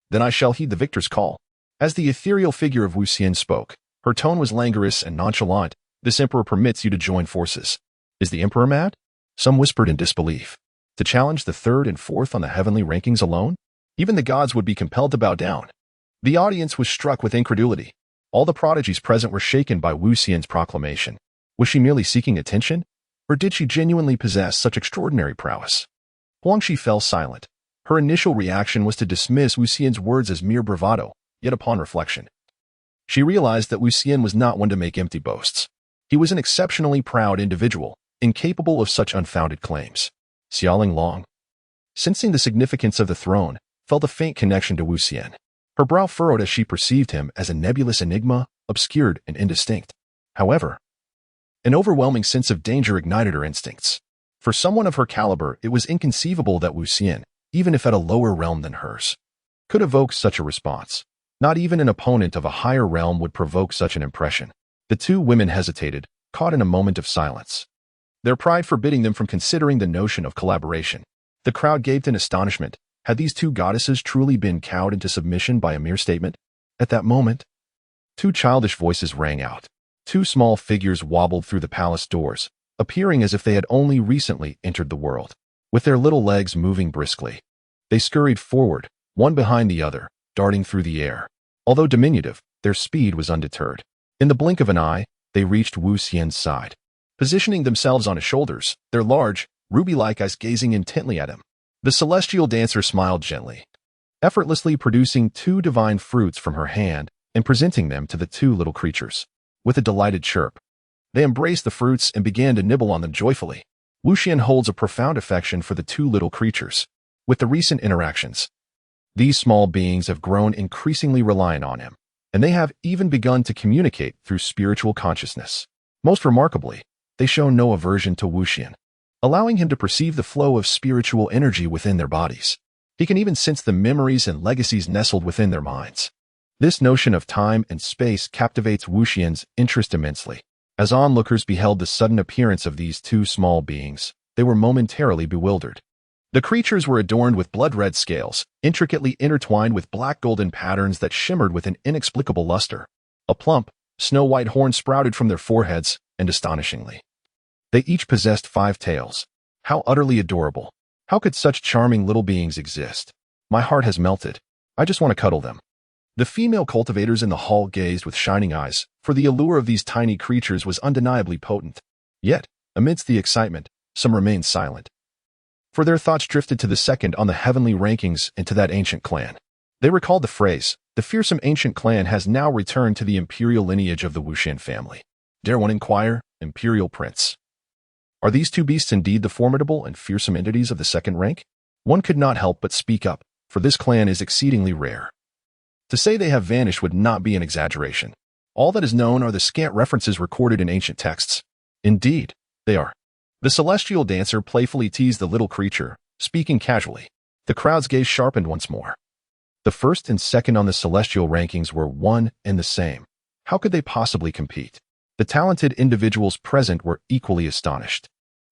Then I shall heed the victor's call." As the ethereal figure of Wu Xian spoke, her tone was languorous and nonchalant. "This emperor permits you to join forces. Is the emperor mad?" Some whispered in disbelief. To challenge the third and fourth on the heavenly rankings alone? Even the gods would be compelled to bow down. The audience was struck with incredulity. All the prodigies present were shaken by Wu Xian's proclamation. Was she merely seeking attention? Or did she genuinely possess such extraordinary prowess? Huangxi fell silent. Her initial reaction was to dismiss Wu Xian's words as mere bravado, yet upon reflection, she realized that Wu Xian was not one to make empty boasts. He was an exceptionally proud individual, incapable of such unfounded claims. Xiaoling Long, sensing the significance of the throne, felt a faint connection to Wu Xian. Her brow furrowed as she perceived him as a nebulous enigma, obscured and indistinct. However, an overwhelming sense of danger ignited her instincts. For someone of her caliber, it was inconceivable that Wu Xian, even if at a lower realm than hers, could evoke such a response. Not even an opponent of a higher realm would provoke such an impression. The two women hesitated, caught in a moment of silence, their pride forbidding them from considering the notion of collaboration. The crowd gaped in astonishment. Had these two goddesses truly been cowed into submission by a mere statement? At that moment, two childish voices rang out. Two small figures wobbled through the palace doors, appearing as if they had only recently entered the world. With their little legs moving briskly, they scurried forward, one behind the other, darting through the air. Although diminutive, their speed was undeterred. In the blink of an eye, they reached Wu Xian's side. Positioning themselves on his shoulders, their large, ruby-like eyes gazing intently at him, the celestial dancer smiled gently, effortlessly producing two divine fruits from her hand and presenting them to the two little creatures. With a delighted chirp, they embraced the fruits and began to nibble on them joyfully. Wu Xian holds a profound affection for the two little creatures. With the recent interactions, these small beings have grown increasingly reliant on him, and they have even begun to communicate through spiritual consciousness. Most remarkably, they show no aversion to Wu Xian, allowing him to perceive the flow of spiritual energy within their bodies. He can even sense the memories and legacies nestled within their minds. This notion of time and space captivates Wu Xian's interest immensely. As onlookers beheld the sudden appearance of these two small beings, they were momentarily bewildered. The creatures were adorned with blood-red scales, intricately intertwined with black golden patterns that shimmered with an inexplicable luster. A plump, snow-white horn sprouted from their foreheads, and astonishingly, they each possessed 5 tails. How utterly adorable. How could such charming little beings exist? My heart has melted. I just want to cuddle them. The female cultivators in the hall gazed with shining eyes, for the allure of these tiny creatures was undeniably potent. Yet, amidst the excitement, some remained silent, for their thoughts drifted to the second on the heavenly rankings and to that ancient clan. They recalled the phrase, "The fearsome ancient clan has now returned to the imperial lineage of the Wu Xian family." Dare one inquire, Imperial Prince, are these two beasts indeed the formidable and fearsome entities of the second rank? One could not help but speak up, for this clan is exceedingly rare. To say they have vanished would not be an exaggeration. All that is known are the scant references recorded in ancient texts. Indeed, they are. The celestial dancer playfully teased the little creature, speaking casually. The crowd's gaze sharpened once more. The first and second on the celestial rankings were one and the same. How could they possibly compete? The talented individuals present were equally astonished.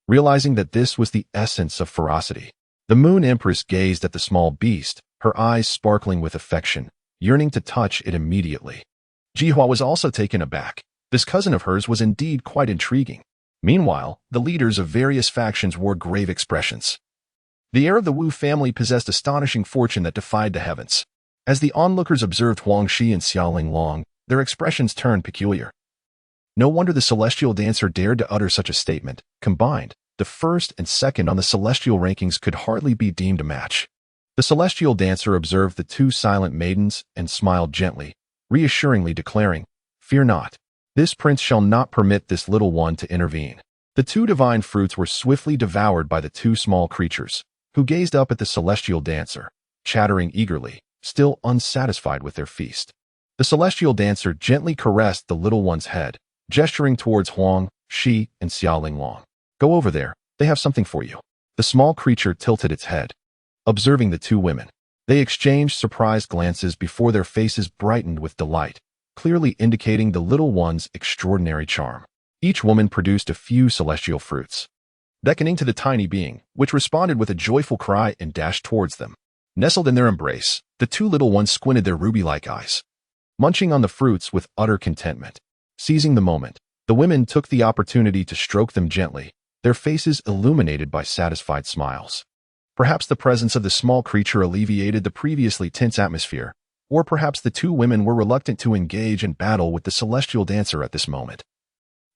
Realizing that this was the essence of ferocity, the Moon Empress gazed at the small beast, her eyes sparkling with affection, yearning to touch it immediately. Jihua was also taken aback. This cousin of hers was indeed quite intriguing. Meanwhile, the leaders of various factions wore grave expressions. The heir of the Wu family possessed astonishing fortune that defied the heavens. As the onlookers observed Huangxi and Xiaoling Long, their expressions turned peculiar. No wonder the celestial dancer dared to utter such a statement. Combined, the first and second on the celestial rankings could hardly be deemed a match. The celestial dancer observed the two silent maidens and smiled gently, reassuringly declaring, "Fear not. This prince shall not permit this little one to intervene." The two divine fruits were swiftly devoured by the two small creatures, who gazed up at the celestial dancer, chattering eagerly, still unsatisfied with their feast. The celestial dancer gently caressed the little one's head, gesturing towards Huang, Shi, and Xiaoling Long. "Go over there, they have something for you." The small creature tilted its head, observing the two women. They exchanged surprised glances before their faces brightened with delight, clearly indicating the little one's extraordinary charm. Each woman produced a few celestial fruits, beckoning to the tiny being, which responded with a joyful cry and dashed towards them. Nestled in their embrace, the two little ones squinted their ruby-like eyes, munching on the fruits with utter contentment. Seizing the moment, the women took the opportunity to stroke them gently, their faces illuminated by satisfied smiles. Perhaps the presence of the small creature alleviated the previously tense atmosphere, or perhaps the two women were reluctant to engage in battle with the celestial dancer at this moment.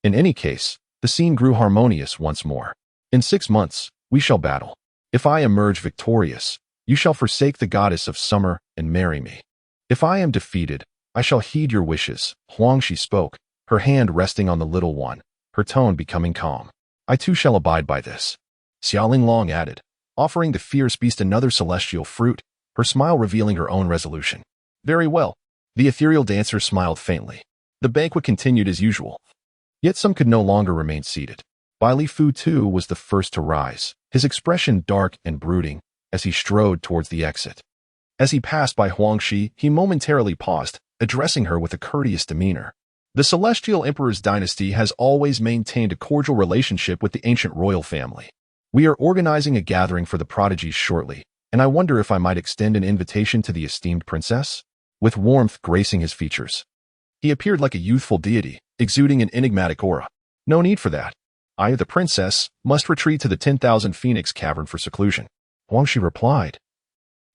In any case, The scene grew harmonious once more. In 6 months, we shall battle. If I emerge victorious, you shall forsake the goddess of summer and marry me. If I am defeated, I shall heed your wishes. Huangshi spoke, her hand resting on the little one, her tone becoming calm. I too shall abide by this. Xiaoling Long added, offering the fierce beast another celestial fruit, her smile revealing her own resolution. Very well. The ethereal dancer smiled faintly. The banquet continued as usual. Yet some could no longer remain seated. Bai Li Fu too was the first to rise, his expression dark and brooding, as he strode towards the exit. As he passed by Huangshi, he momentarily paused, addressing her with a courteous demeanor. The Celestial Emperor's dynasty has always maintained a cordial relationship with the ancient royal family. We are organizing a gathering for the prodigies shortly, and I wonder if I might extend an invitation to the esteemed princess? With warmth gracing his features. He appeared like a youthful deity, exuding an enigmatic aura. No need for that. I, the princess, must retreat to the 10,000 Phoenix Cavern for seclusion. Huangshi replied.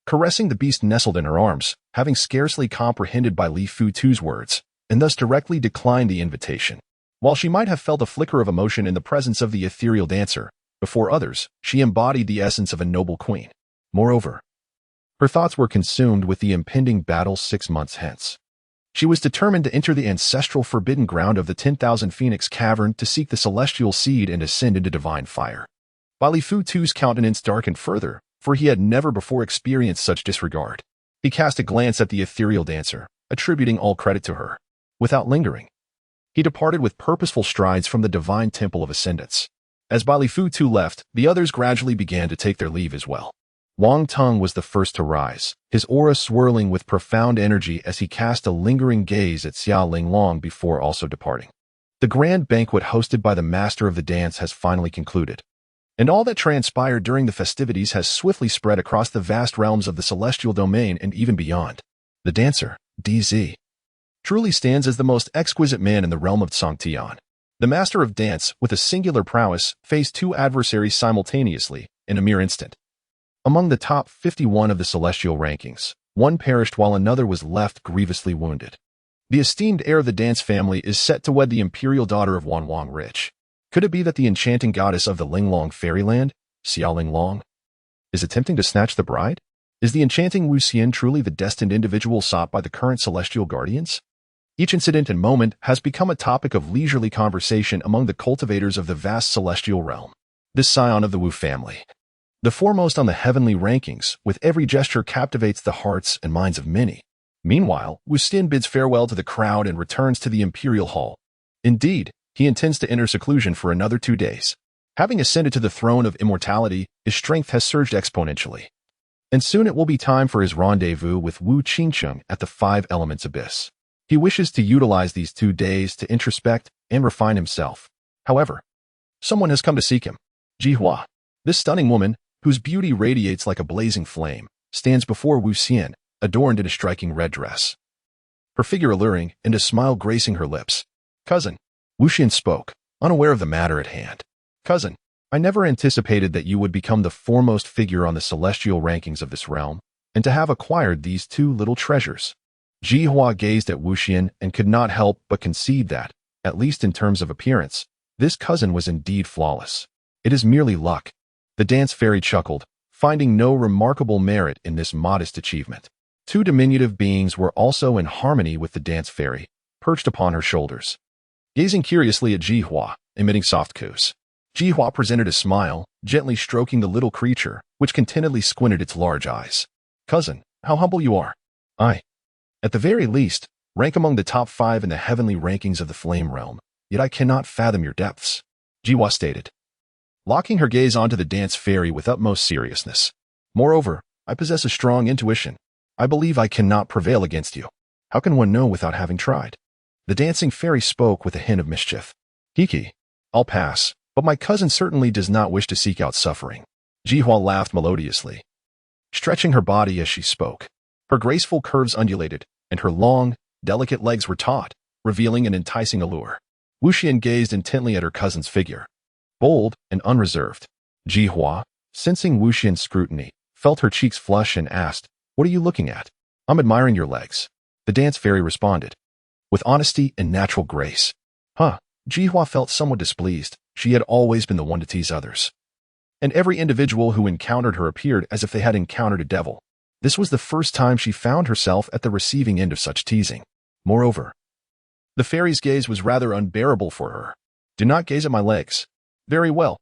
Caressing the beast nestled in her arms, having scarcely comprehended Bai Li Fu Tu's words, and thus directly declined the invitation. While she might have felt a flicker of emotion in the presence of the ethereal dancer, before others, she embodied the essence of a noble queen. Moreover, her thoughts were consumed with the impending battle 6 months hence. She was determined to enter the ancestral forbidden ground of the 10,000 Phoenix Cavern to seek the celestial seed and ascend into divine fire. Bai Li Fu Tu's countenance darkened further, for he had never before experienced such disregard. He cast a glance at the ethereal dancer, attributing all credit to her. Without lingering, he departed with purposeful strides from the divine temple of ascendance. As Bai Li Fu Tu left, the others gradually began to take their leave as well. Wang Teng was the first to rise, his aura swirling with profound energy as he cast a lingering gaze at Xiaoling Long before also departing. The grand banquet hosted by the master of the dance has finally concluded, and all that transpired during the festivities has swiftly spread across the vast realms of the celestial domain and even beyond. The dancer, DZ, truly stands as the most exquisite man in the realm of Songtian. The master of dance, with a singular prowess, faced 2 adversaries simultaneously in a mere instant. Among the top 51 of the celestial rankings, one perished while another was left grievously wounded. The esteemed heir of the dance family is set to wed the imperial daughter of Wang Rich. Could it be that the enchanting goddess of the Linglong fairyland, Xiaoling Long, is attempting to snatch the bride? Is the enchanting Wu Xian truly the destined individual sought by the current celestial guardians? Each incident and moment has become a topic of leisurely conversation among the cultivators of the vast celestial realm. This scion of the Wu family, the foremost on the heavenly rankings, with every gesture captivates the hearts and minds of many. Meanwhile, Wu Xian bids farewell to the crowd and returns to the imperial hall. Indeed, he intends to enter seclusion for another 2 days. Having ascended to the throne of immortality, his strength has surged exponentially. And soon it will be time for his rendezvous with Wu Qingcheng at the 5 Elements Abyss. He wishes to utilize these 2 days to introspect and refine himself. However, someone has come to seek him. Jihua, this stunning woman, whose beauty radiates like a blazing flame, stands before Wu Xian, adorned in a striking red dress. Her figure alluring and a smile gracing her lips. Cousin, Wu Xian spoke, unaware of the matter at hand. Cousin, I never anticipated that you would become the foremost figure on the celestial rankings of this realm, and to have acquired these 2 little treasures. Jihua gazed at Wu Xian and could not help but concede that, at least in terms of appearance, this cousin was indeed flawless. It is merely luck. The dance fairy chuckled, finding no remarkable merit in this modest achievement. 2 diminutive beings were also in harmony with the dance fairy, perched upon her shoulders. Gazing curiously at Jihua, emitting soft coos, Jihua presented a smile, gently stroking the little creature, which contentedly squinted its large eyes. Cousin, how humble you are. I, at the very least, rank among the top 5 in the heavenly rankings of the flame realm, yet I cannot fathom your depths, Jihua stated, locking her gaze onto the dance fairy with utmost seriousness. Moreover, I possess a strong intuition. I believe I cannot prevail against you. How can one know without having tried? The dancing fairy spoke with a hint of mischief. Kiki, I'll pass, but my cousin certainly does not wish to seek out suffering. Jihua laughed melodiously, stretching her body as she spoke. Her graceful curves undulated, and her long, delicate legs were taut, revealing an enticing allure. Wu Xian gazed intently at her cousin's figure, bold and unreserved. Jihua, sensing Wu Xian's scrutiny, felt her cheeks flush and asked, "What are you looking at?" "I'm admiring your legs," the dance fairy responded, with honesty and natural grace. "Huh, Jihua felt somewhat displeased. She had always been the one to tease others, and every individual who encountered her appeared as if they had encountered a devil. This was the first time she found herself at the receiving end of such teasing. Moreover, the fairy's gaze was rather unbearable for her. "Do not gaze at my legs." "Very well."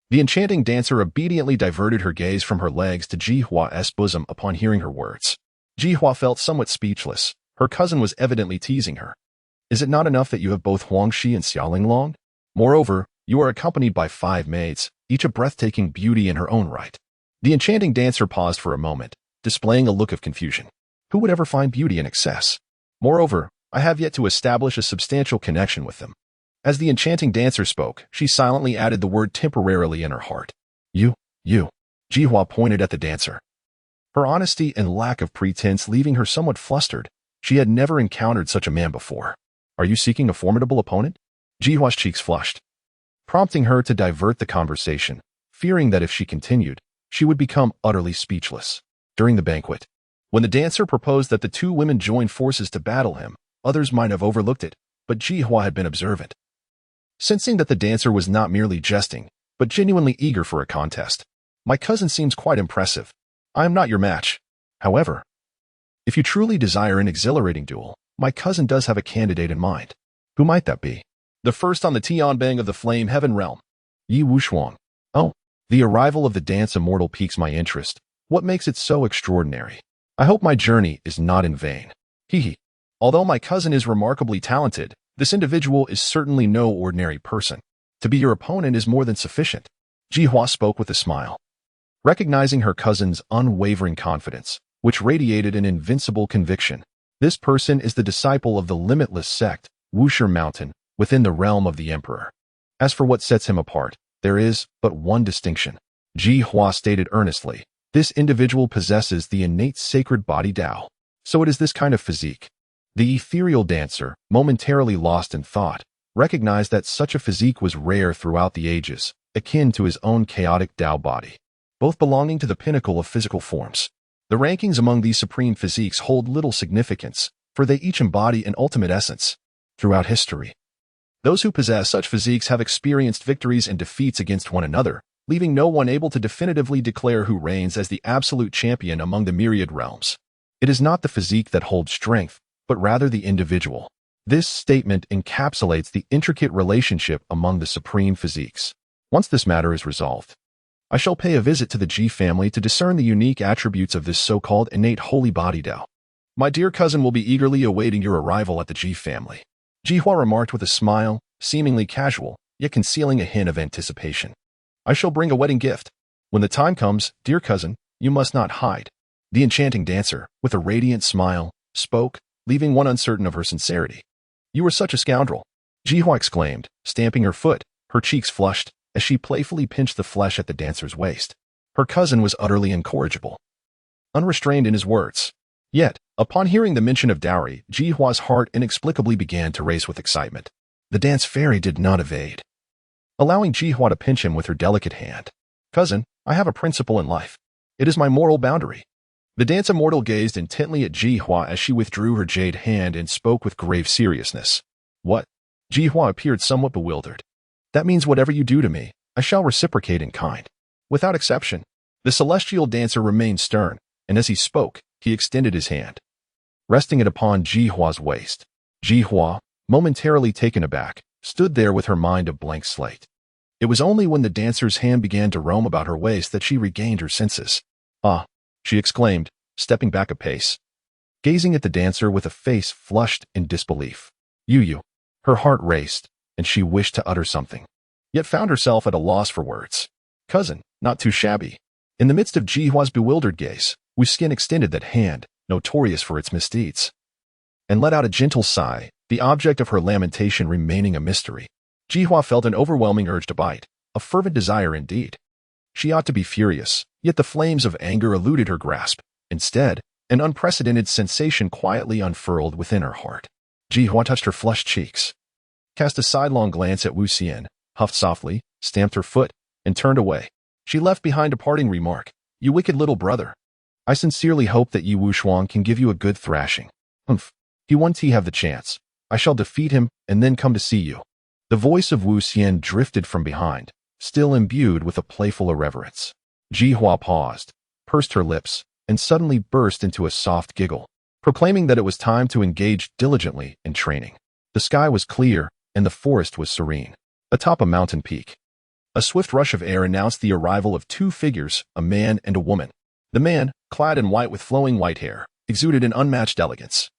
The enchanting dancer obediently diverted her gaze from her legs to Jihua's bosom upon hearing her words. Jihua felt somewhat speechless. Her cousin was evidently teasing her. "Is it not enough that you have both Huangshi and Xiaolinglong? Moreover, you are accompanied by 5 maids, each a breathtaking beauty in her own right." The enchanting dancer paused for a moment, displaying a look of confusion. Who would ever find beauty in excess? Moreover, I have yet to establish a substantial connection with them. As the enchanting dancer spoke, she silently added the word temporarily in her heart. You. Jihua pointed at the dancer. Her honesty and lack of pretense leaving her somewhat flustered. She had never encountered such a man before. "Are you seeking a formidable opponent?" Jihua's cheeks flushed, prompting her to divert the conversation, fearing that if she continued, she would become utterly speechless. During the banquet, when the dancer proposed that the 2 women join forces to battle him, others might have overlooked it, but Jihua had been observant, sensing that the dancer was not merely jesting, but genuinely eager for a contest. "My cousin seems quite impressive. I am not your match. However, if you truly desire an exhilarating duel, my cousin does have a candidate in mind." "Who might that be?" "The first on the Tianbang of the Flame Heaven Realm, Yi Wushuang." "Oh, the arrival of the dance immortal piques my interest. What makes it so extraordinary? I hope my journey is not in vain." Hee. Although my cousin is remarkably talented, this individual is certainly no ordinary person. To be your opponent is more than sufficient. Jihua spoke with a smile, recognizing her cousin's unwavering confidence, which radiated an invincible conviction. This person is the disciple of the limitless sect, Wusher Mountain, within the realm of the emperor. As for what sets him apart, there is but one distinction. Jihua stated earnestly. This individual possesses the innate sacred body Tao. So it is this kind of physique. The ethereal dancer, momentarily lost in thought, recognized that such a physique was rare throughout the ages, akin to his own chaotic Tao body, both belonging to the pinnacle of physical forms. The rankings among these supreme physiques hold little significance, for they each embody an ultimate essence. Throughout history, those who possess such physiques have experienced victories and defeats against one another, leaving no one able to definitively declare who reigns as the absolute champion among the myriad realms. It is not the physique that holds strength, but rather the individual. This statement encapsulates the intricate relationship among the supreme physiques. Once this matter is resolved, I shall pay a visit to the Ji family to discern the unique attributes of this so-called innate holy body Tao. My dear cousin will be eagerly awaiting your arrival at the Ji family. Jihua remarked with a smile, seemingly casual, yet concealing a hint of anticipation. I shall bring a wedding gift. When the time comes, dear cousin, you must not hide. The enchanting dancer, with a radiant smile, spoke, leaving one uncertain of her sincerity. You are such a scoundrel, Jihua exclaimed, stamping her foot, her cheeks flushed, as she playfully pinched the flesh at the dancer's waist. Her cousin was utterly incorrigible, unrestrained in his words. Yet, upon hearing the mention of dowry, Jihua's heart inexplicably began to race with excitement. The dance fairy did not evade, allowing Jihua to pinch him with her delicate hand. Cousin, I have a principle in life. It is my moral boundary. The dance immortal gazed intently at Jihua as she withdrew her jade hand and spoke with grave seriousness. What? Jihua appeared somewhat bewildered. That means whatever you do to me, I shall reciprocate in kind. Without exception. The celestial dancer remained stern, and as he spoke, he extended his hand, resting it upon Jihua's waist. Jihua, momentarily taken aback, stood there with her mind a blank slate. It was only when the dancer's hand began to roam about her waist that she regained her senses. Ah, she exclaimed, stepping back a pace, gazing at the dancer with a face flushed in disbelief. You. Her heart raced, and she wished to utter something, yet found herself at a loss for words. Cousin, not too shabby. In the midst of Jihua's bewildered gaze, Wuskin extended that hand, notorious for its misdeeds, and let out a gentle sigh, the object of her lamentation remaining a mystery. Jihua felt an overwhelming urge to bite, a fervent desire indeed. She ought to be furious, yet the flames of anger eluded her grasp. Instead, an unprecedented sensation quietly unfurled within her heart. Jihua touched her flushed cheeks, cast a sidelong glance at Wuxian, huffed softly, stamped her foot, and turned away. She left behind a parting remark. You wicked little brother. I sincerely hope that Yi Wushuang can give you a good thrashing. Humph. He once have the chance. I shall defeat him and then come to see you. The voice of Wu Xian drifted from behind, still imbued with a playful irreverence. Jihua paused, pursed her lips, and suddenly burst into a soft giggle, proclaiming that it was time to engage diligently in training. The sky was clear, and the forest was serene. Atop a mountain peak, a swift rush of air announced the arrival of two figures, a man and a woman. The man, clad in white with flowing white hair, exuded an unmatched elegance,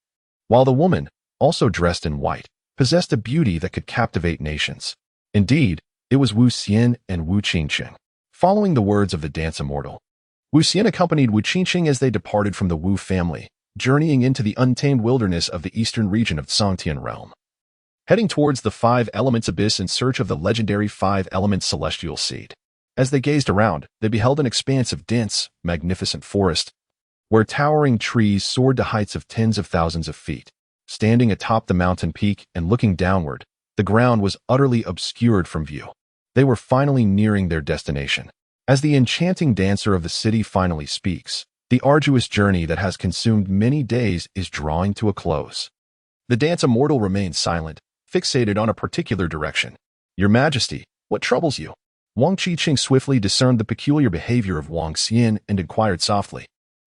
while the woman, also dressed in white, possessed a beauty that could captivate nations. Indeed, it was Wu Xian and Wu Qingqing. Following the words of the dance immortal, Wu Xian accompanied Wu Qingqing as they departed from the Wu family, journeying into the untamed wilderness of the eastern region of Songtian realm. Heading towards the Five Elements abyss in search of the legendary Five Elements celestial seed. As they gazed around, they beheld an expanse of dense, magnificent forest, where towering trees soared to heights of tens of thousands of feet. Standing atop the mountain peak and looking downward, the ground was utterly obscured from view. They were finally nearing their destination. As the enchanting dancer of the city finally speaks, the arduous journey that has consumed many days is drawing to a close. The dance immortal remains silent, fixated on a particular direction. Your Majesty, what troubles you? Wang Qingqing swiftly discerned the peculiar behavior of Wang Xian and inquired softly.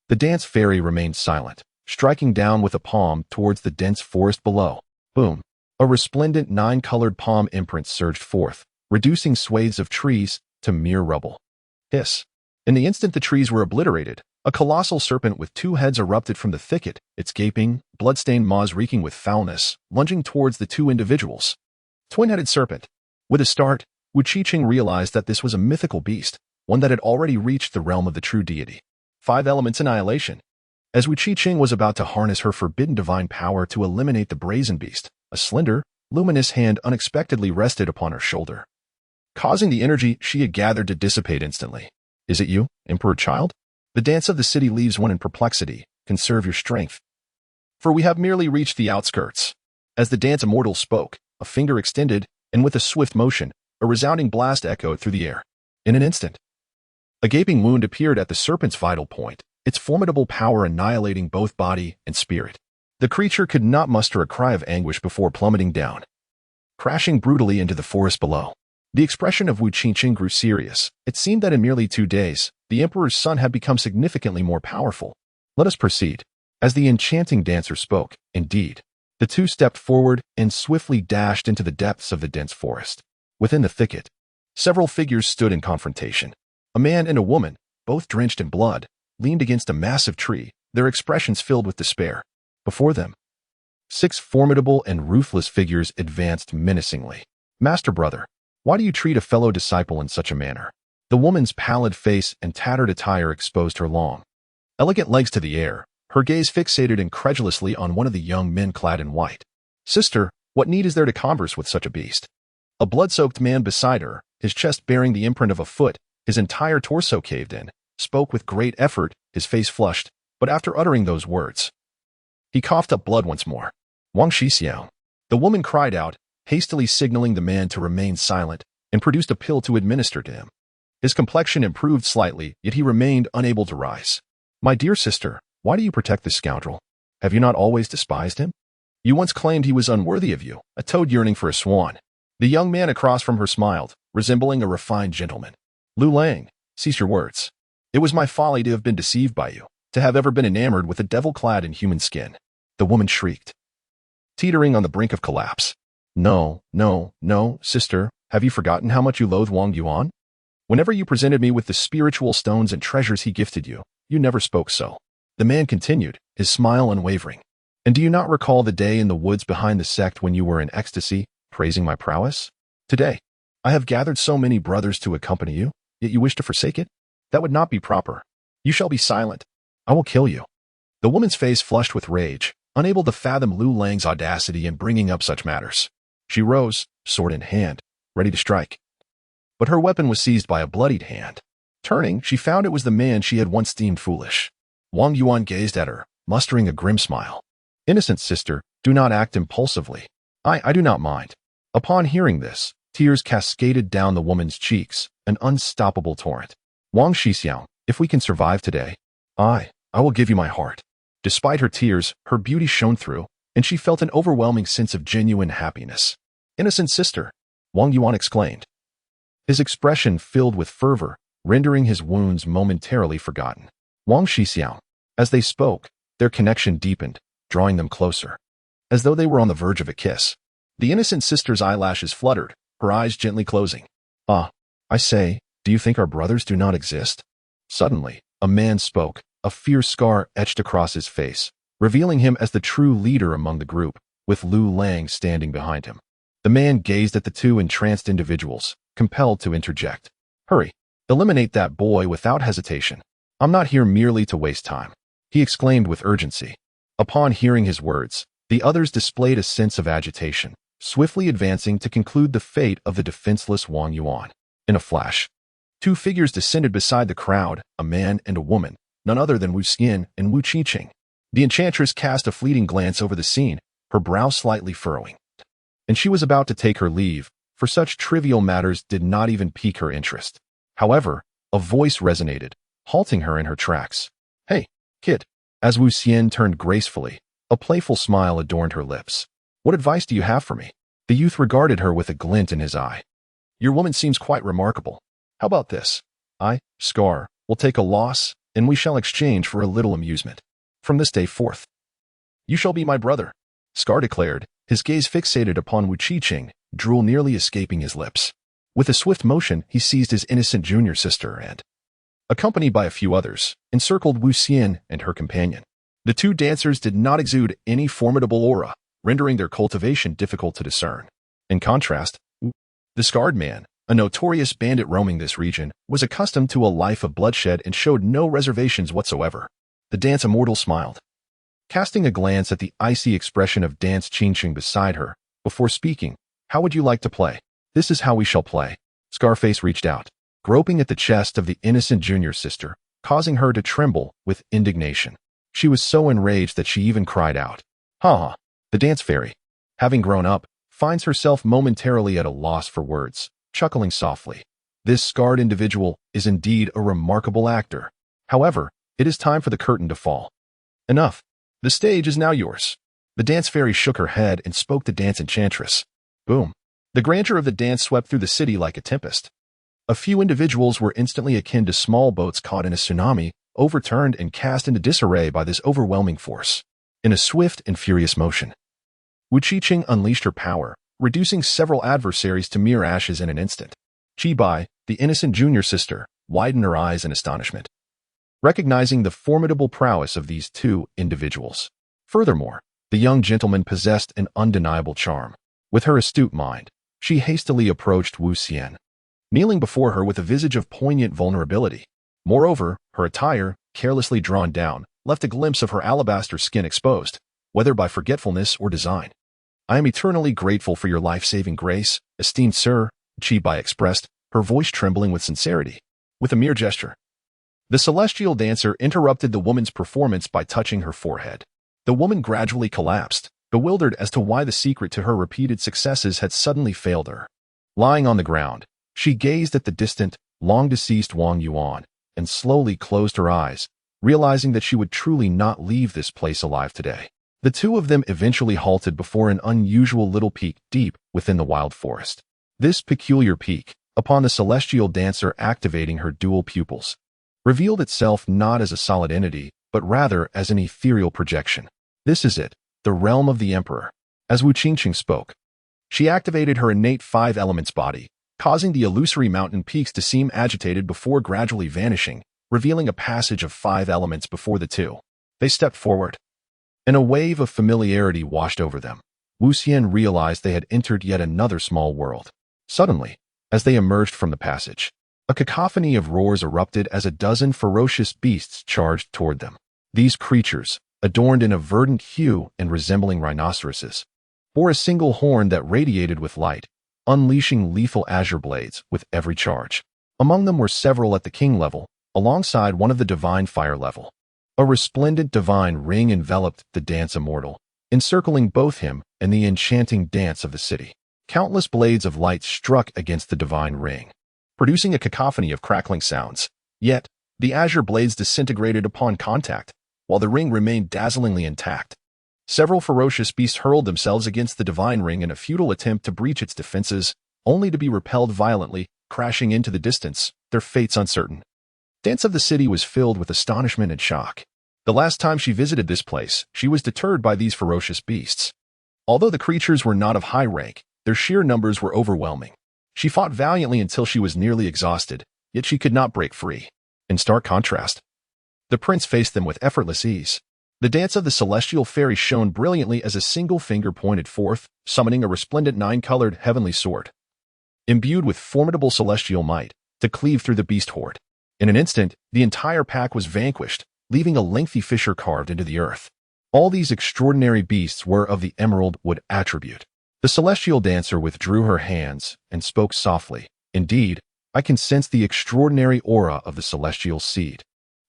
The dance fairy remained silent, striking down with a palm towards the dense forest below. Boom! A resplendent nine-colored palm imprint surged forth, reducing swathes of trees to mere rubble. Hiss! In the instant the trees were obliterated, a colossal serpent with two heads erupted from the thicket, its gaping, blood-stained maws reeking with foulness, lunging towards the two individuals. Twin-headed serpent. With a start, Wu Qingqing realized that this was a mythical beast, one that had already reached the realm of the true deity. Five Elements annihilation. As Wu Qingqing was about to harness her forbidden divine power to eliminate the brazen beast, a slender, luminous hand unexpectedly rested upon her shoulder, causing the energy she had gathered to dissipate instantly. Is it you, Emperor Child? The dance of the city leaves one in perplexity. Conserve your strength, for we have merely reached the outskirts. As the dance immortal spoke, a finger extended, and with a swift motion, a resounding blast echoed through the air. In an instant, a gaping wound appeared at the serpent's vital point, its formidable power annihilating both body and spirit. The creature could not muster a cry of anguish before plummeting down, crashing brutally into the forest below. The expression of Wu Qingqing grew serious. It seemed that in merely 2 days, the Emperor's son had become significantly more powerful. Let us proceed. As the enchanting dancer spoke, indeed, the two stepped forward and swiftly dashed into the depths of the dense forest. Within the thicket, several figures stood in confrontation. A man and a woman, both drenched in blood, leaned against a massive tree, their expressions filled with despair. Before them, 6 formidable and ruthless figures advanced menacingly. Master brother, why do you treat a fellow disciple in such a manner? The woman's pallid face and tattered attire exposed her long, elegant legs to the air, her gaze fixated incredulously on one of the young men clad in white. Sister, what need is there to converse with such a beast? A blood-soaked man beside her, his chest bearing the imprint of a foot, his entire torso caved in, spoke with great effort, his face flushed, but after uttering those words, he coughed up blood once more. Wang Xixiao. The woman cried out, hastily signaling the man to remain silent, and produced a pill to administer to him. His complexion improved slightly, yet he remained unable to rise. My dear sister, why do you protect this scoundrel? Have you not always despised him? You once claimed he was unworthy of you, a toad yearning for a swan. The young man across from her smiled, resembling a refined gentleman. Lu Lang, cease your words. It was my folly to have been deceived by you, to have ever been enamored with a devil clad in human skin. The woman shrieked, teetering on the brink of collapse. No, no, no, sister, have you forgotten how much you loathe Wang Yuan? Whenever you presented me with the spiritual stones and treasures he gifted you, you never spoke so. The man continued, his smile unwavering. And do you not recall the day in the woods behind the sect when you were in ecstasy, praising my prowess? Today, I have gathered so many brothers to accompany you, yet you wish to forsake it? That would not be proper. You shall be silent. I will kill you. The woman's face flushed with rage, unable to fathom Lu Lang's audacity in bringing up such matters. She rose, sword in hand, ready to strike. But her weapon was seized by a bloodied hand. Turning, she found it was the man she had once deemed foolish. Wang Yuan gazed at her, mustering a grim smile. Innocent sister, do not act impulsively. I do not mind. Upon hearing this, tears cascaded down the woman's cheeks, an unstoppable torrent. Wang Xixiao, if we can survive today, I will give you my heart. Despite her tears, her beauty shone through, and she felt an overwhelming sense of genuine happiness. Innocent sister, Wang Yuan exclaimed. His expression filled with fervor, rendering his wounds momentarily forgotten. Wang Shixiang. As they spoke, their connection deepened, drawing them closer, as though they were on the verge of a kiss. The innocent sister's eyelashes fluttered, her eyes gently closing. Ah, I say, do you think our brothers do not exist? Suddenly, a man spoke, a fierce scar etched across his face, revealing him as the true leader among the group, with Lu Lang standing behind him. The man gazed at the two entranced individuals, compelled to interject. Hurry, eliminate that boy without hesitation. I'm not here merely to waste time, he exclaimed with urgency. Upon hearing his words, the others displayed a sense of agitation, swiftly advancing to conclude the fate of the defenseless Wang Yuan. In a flash, two figures descended beside the crowd, a man and a woman, none other than Wu Xian and Wu Qiqing. The enchantress cast a fleeting glance over the scene, her brow slightly furrowing. And she was about to take her leave, for such trivial matters did not even pique her interest. However, a voice resonated, halting her in her tracks. Hey, kid. As Wu Xian turned gracefully, a playful smile adorned her lips. What advice do you have for me? The youth regarded her with a glint in his eye. Your woman seems quite remarkable. How about this? I, Scar, will take a loss, and we shall exchange for a little amusement. From this day forth, you shall be my brother, Scar declared, his gaze fixated upon Wu Qiqing, drool nearly escaping his lips. With a swift motion, he seized his innocent junior sister and, accompanied by a few others, encircled Wu Xian and her companion. The two dancers did not exude any formidable aura, rendering their cultivation difficult to discern. In contrast, the scarred man, a notorious bandit roaming this region, was accustomed to a life of bloodshed and showed no reservations whatsoever. The dance immortal smiled, casting a glance at the icy expression of Dance Qingqing beside her, before speaking. How would you like to play? This is how we shall play. Scarface reached out, groping at the chest of the innocent junior sister, causing her to tremble with indignation. She was so enraged that she even cried out. Ha ha! The dance fairy, having grown up, finds herself momentarily at a loss for words, chuckling softly. This scarred individual is indeed a remarkable actor. However, it is time for the curtain to fall. Enough. The stage is now yours. The dance fairy shook her head and spoke to Dance Enchantress. Boom. The grandeur of the dance swept through the city like a tempest. A few individuals were instantly akin to small boats caught in a tsunami, overturned and cast into disarray by this overwhelming force. In a swift and furious motion, Wu Qiqing unleashed her power, reducing several adversaries to mere ashes in an instant. Bai, the innocent junior sister, widened her eyes in astonishment, recognizing the formidable prowess of these two individuals. Furthermore, the young gentleman possessed an undeniable charm. With her astute mind, she hastily approached Wu Xian, kneeling before her with a visage of poignant vulnerability. Moreover, her attire, carelessly drawn down, left a glimpse of her alabaster skin exposed, whether by forgetfulness or design. I am eternally grateful for your life-saving grace, esteemed sir, Bai expressed, her voice trembling with sincerity. With a mere gesture, the celestial dancer interrupted the woman's performance by touching her forehead. The woman gradually collapsed, bewildered as to why the secret to her repeated successes had suddenly failed her. Lying on the ground, she gazed at the distant, long-deceased Wang Yuan, and slowly closed her eyes, realizing that she would truly not leave this place alive today. The two of them eventually halted before an unusual little peak deep within the wild forest. This peculiar peak, upon the celestial dancer activating her dual pupils, revealed itself not as a solid entity, but rather as an ethereal projection. This is it, the realm of the Emperor. As Wu Qiqing spoke, she activated her innate 5 elements body, causing the illusory mountain peaks to seem agitated before gradually vanishing, revealing a passage of 5 elements before the two. They stepped forward, and a wave of familiarity washed over them. Wu Xian realized they had entered yet another small world. Suddenly, as they emerged from the passage, a cacophony of roars erupted as a dozen ferocious beasts charged toward them. These creatures, adorned in a verdant hue and resembling rhinoceroses, bore a single horn that radiated with light, unleashing lethal azure blades with every charge. Among them were several at the king level, alongside one of the divine fire level. A resplendent divine ring enveloped the dance immortal, encircling both him and the enchanting dance of the city. Countless blades of light struck against the divine ring, producing a cacophony of crackling sounds. Yet, the azure blades disintegrated upon contact, while the ring remained dazzlingly intact. Several ferocious beasts hurled themselves against the divine ring in a futile attempt to breach its defenses, only to be repelled violently, crashing into the distance, their fates uncertain. Dance of the city was filled with astonishment and shock. The last time she visited this place, she was deterred by these ferocious beasts. Although the creatures were not of high rank, their sheer numbers were overwhelming. She fought valiantly until she was nearly exhausted, yet she could not break free. In stark contrast, the prince faced them with effortless ease. The dance of the celestial fairy shone brilliantly as a single finger pointed forth, summoning a resplendent nine-colored heavenly sword, imbued with formidable celestial might, to cleave through the beast horde. In an instant, the entire pack was vanquished, leaving a lengthy fissure carved into the earth. All these extraordinary beasts were of the emerald wood attribute. The celestial dancer withdrew her hands and spoke softly. Indeed, I can sense the extraordinary aura of the celestial seed.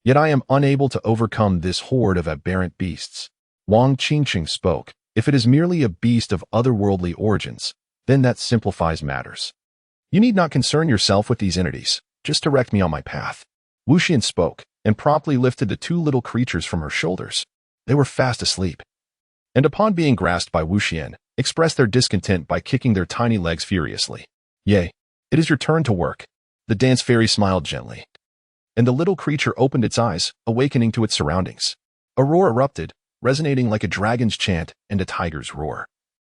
Yet I am unable to overcome this horde of aberrant beasts. Wang Qingqing spoke. If it is merely a beast of otherworldly origins, then that simplifies matters. You need not concern yourself with these entities. Just direct me on my path. Wu Xian spoke, and promptly lifted the two little creatures from her shoulders. They were fast asleep, and upon being grasped by Wu Xian, expressed their discontent by kicking their tiny legs furiously. Yea, it is your turn to work. The dance fairy smiled gently, and the little creature opened its eyes, awakening to its surroundings. A roar erupted, resonating like a dragon's chant and a tiger's roar.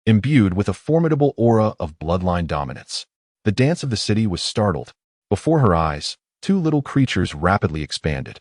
Imbued with a formidable aura of bloodline dominance, the dance of the city was startled. Before her eyes, two little creatures rapidly expanded,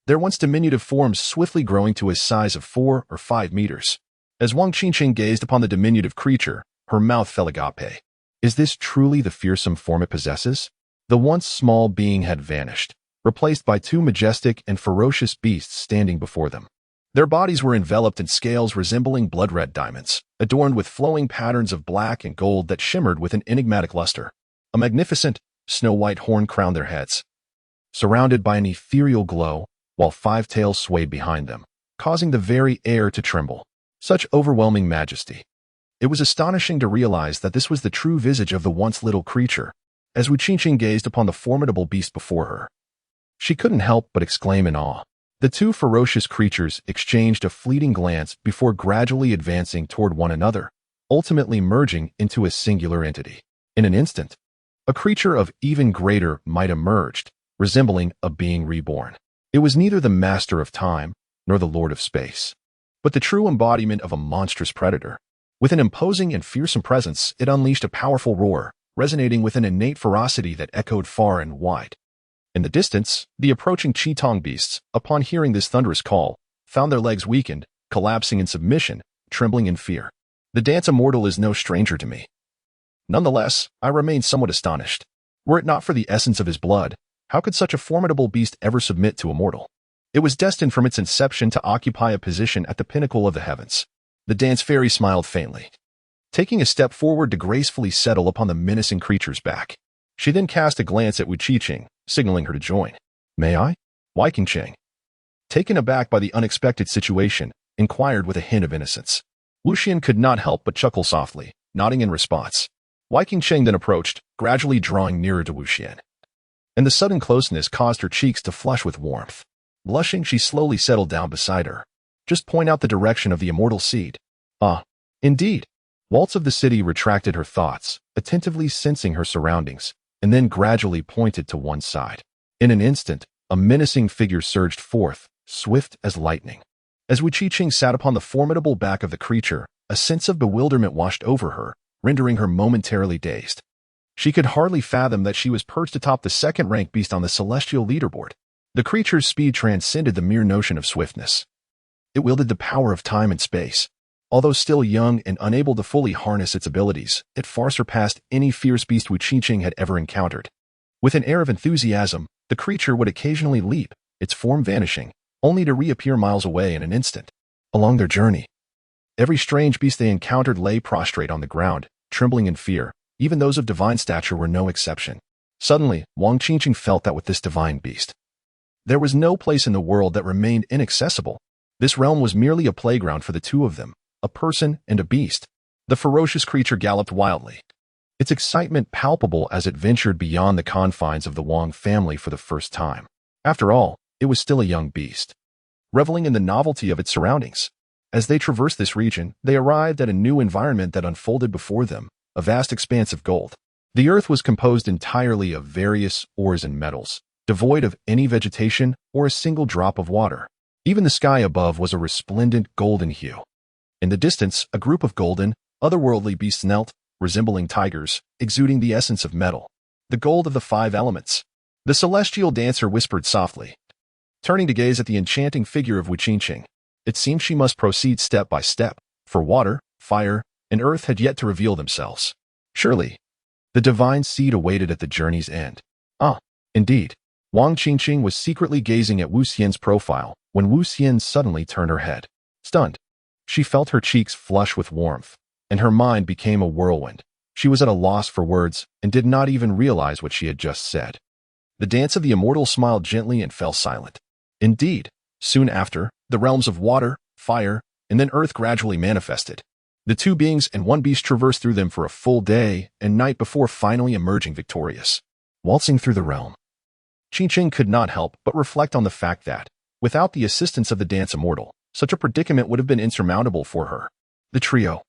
their once diminutive forms swiftly growing to a size of 4 or 5 meters. As Wang Qingqing gazed upon the diminutive creature, her mouth fell agape. Is this truly the fearsome form it possesses? The once small being had vanished, replaced by two majestic and ferocious beasts standing before them. Their bodies were enveloped in scales resembling blood-red diamonds, adorned with flowing patterns of black and gold that shimmered with an enigmatic luster. A magnificent, snow-white horn crowned their heads, surrounded by an ethereal glow, while 5 tails swayed behind them, causing the very air to tremble. Such overwhelming majesty. It was astonishing to realize that this was the true visage of the once little creature. As Wu Qingqing gazed upon the formidable beast before her, she couldn't help but exclaim in awe. The two ferocious creatures exchanged a fleeting glance before gradually advancing toward one another, ultimately merging into a singular entity. In an instant, a creature of even greater might emerged, resembling a being reborn. It was neither the master of time nor the lord of space, but the true embodiment of a monstrous predator. With an imposing and fearsome presence, it unleashed a powerful roar, resonating with an innate ferocity that echoed far and wide. In the distance, the approaching Qitong beasts, upon hearing this thunderous call, found their legs weakened, collapsing in submission, trembling in fear. The dance immortal is no stranger to me. Nonetheless, I remain somewhat astonished. Were it not for the essence of his blood, how could such a formidable beast ever submit to a mortal? It was destined from its inception to occupy a position at the pinnacle of the heavens. The dance fairy smiled faintly, taking a step forward to gracefully settle upon the menacing creature's back. She then cast a glance at Wu Qingqing, signaling her to join. May I? Wai Qingqing, taken aback by the unexpected situation, inquired with a hint of innocence. Wu Xian could not help but chuckle softly, nodding in response. Wai Qingqing then approached, gradually drawing nearer to Wu Xian, and the sudden closeness caused her cheeks to flush with warmth. Blushing, she slowly settled down beside her. Just point out the direction of the immortal seed. Ah, indeed. Waltz of the city retracted her thoughts, attentively sensing her surroundings, and then gradually pointed to one side. In an instant, a menacing figure surged forth, swift as lightning. As Wu Qingqing sat upon the formidable back of the creature, a sense of bewilderment washed over her, rendering her momentarily dazed. She could hardly fathom that she was perched atop the second-ranked beast on the celestial leaderboard. The creature's speed transcended the mere notion of swiftness. It wielded the power of time and space. Although still young and unable to fully harness its abilities, it far surpassed any fierce beast Wu Qingqing had ever encountered. With an air of enthusiasm, the creature would occasionally leap, its form vanishing, only to reappear miles away in an instant. Along their journey, every strange beast they encountered lay prostrate on the ground, trembling in fear. Even those of divine stature were no exception. Suddenly, Wang Qingqing felt that with this divine beast, there was no place in the world that remained inaccessible. This realm was merely a playground for the two of them, a person and a beast. The ferocious creature galloped wildly, its excitement palpable as it ventured beyond the confines of the Wang family for the first time. After all, it was still a young beast, reveling in the novelty of its surroundings. As they traversed this region, they arrived at a new environment that unfolded before them, a vast expanse of gold, The earth was composed entirely of various ores and metals, devoid of any vegetation or a single drop of water. Even the sky above was a resplendent golden hue. In the distance, a group of golden, otherworldly beasts knelt, resembling tigers, exuding the essence of metal, the gold of the five elements. The celestial dancer whispered softly, turning to gaze at the enchanting figure of Wu Qingqing. It seemed she must proceed step by step, for water, fire, and earth had yet to reveal themselves. Surely, the divine seed awaited at the journey's end. Ah, indeed. Wang Qingqing was secretly gazing at Wu Xian's profile when Wu Xian suddenly turned her head. Stunned, she felt her cheeks flush with warmth, and her mind became a whirlwind. She was at a loss for words and did not even realize what she had just said. The dance of the immortal smiled gently and fell silent. Indeed, soon after, the realms of water, fire, and then earth gradually manifested. The two beings and one beast traversed through them for a full day and night before finally emerging victorious. Waltzing through the realm, Qingqing could not help but reflect on the fact that, without the assistance of the dance immortal, such a predicament would have been insurmountable for her. The trio,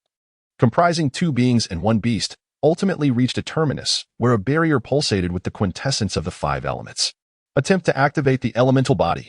comprising two beings and one beast, ultimately reached a terminus where a barrier pulsated with the quintessence of the five elements. Attempt to activate the elemental body.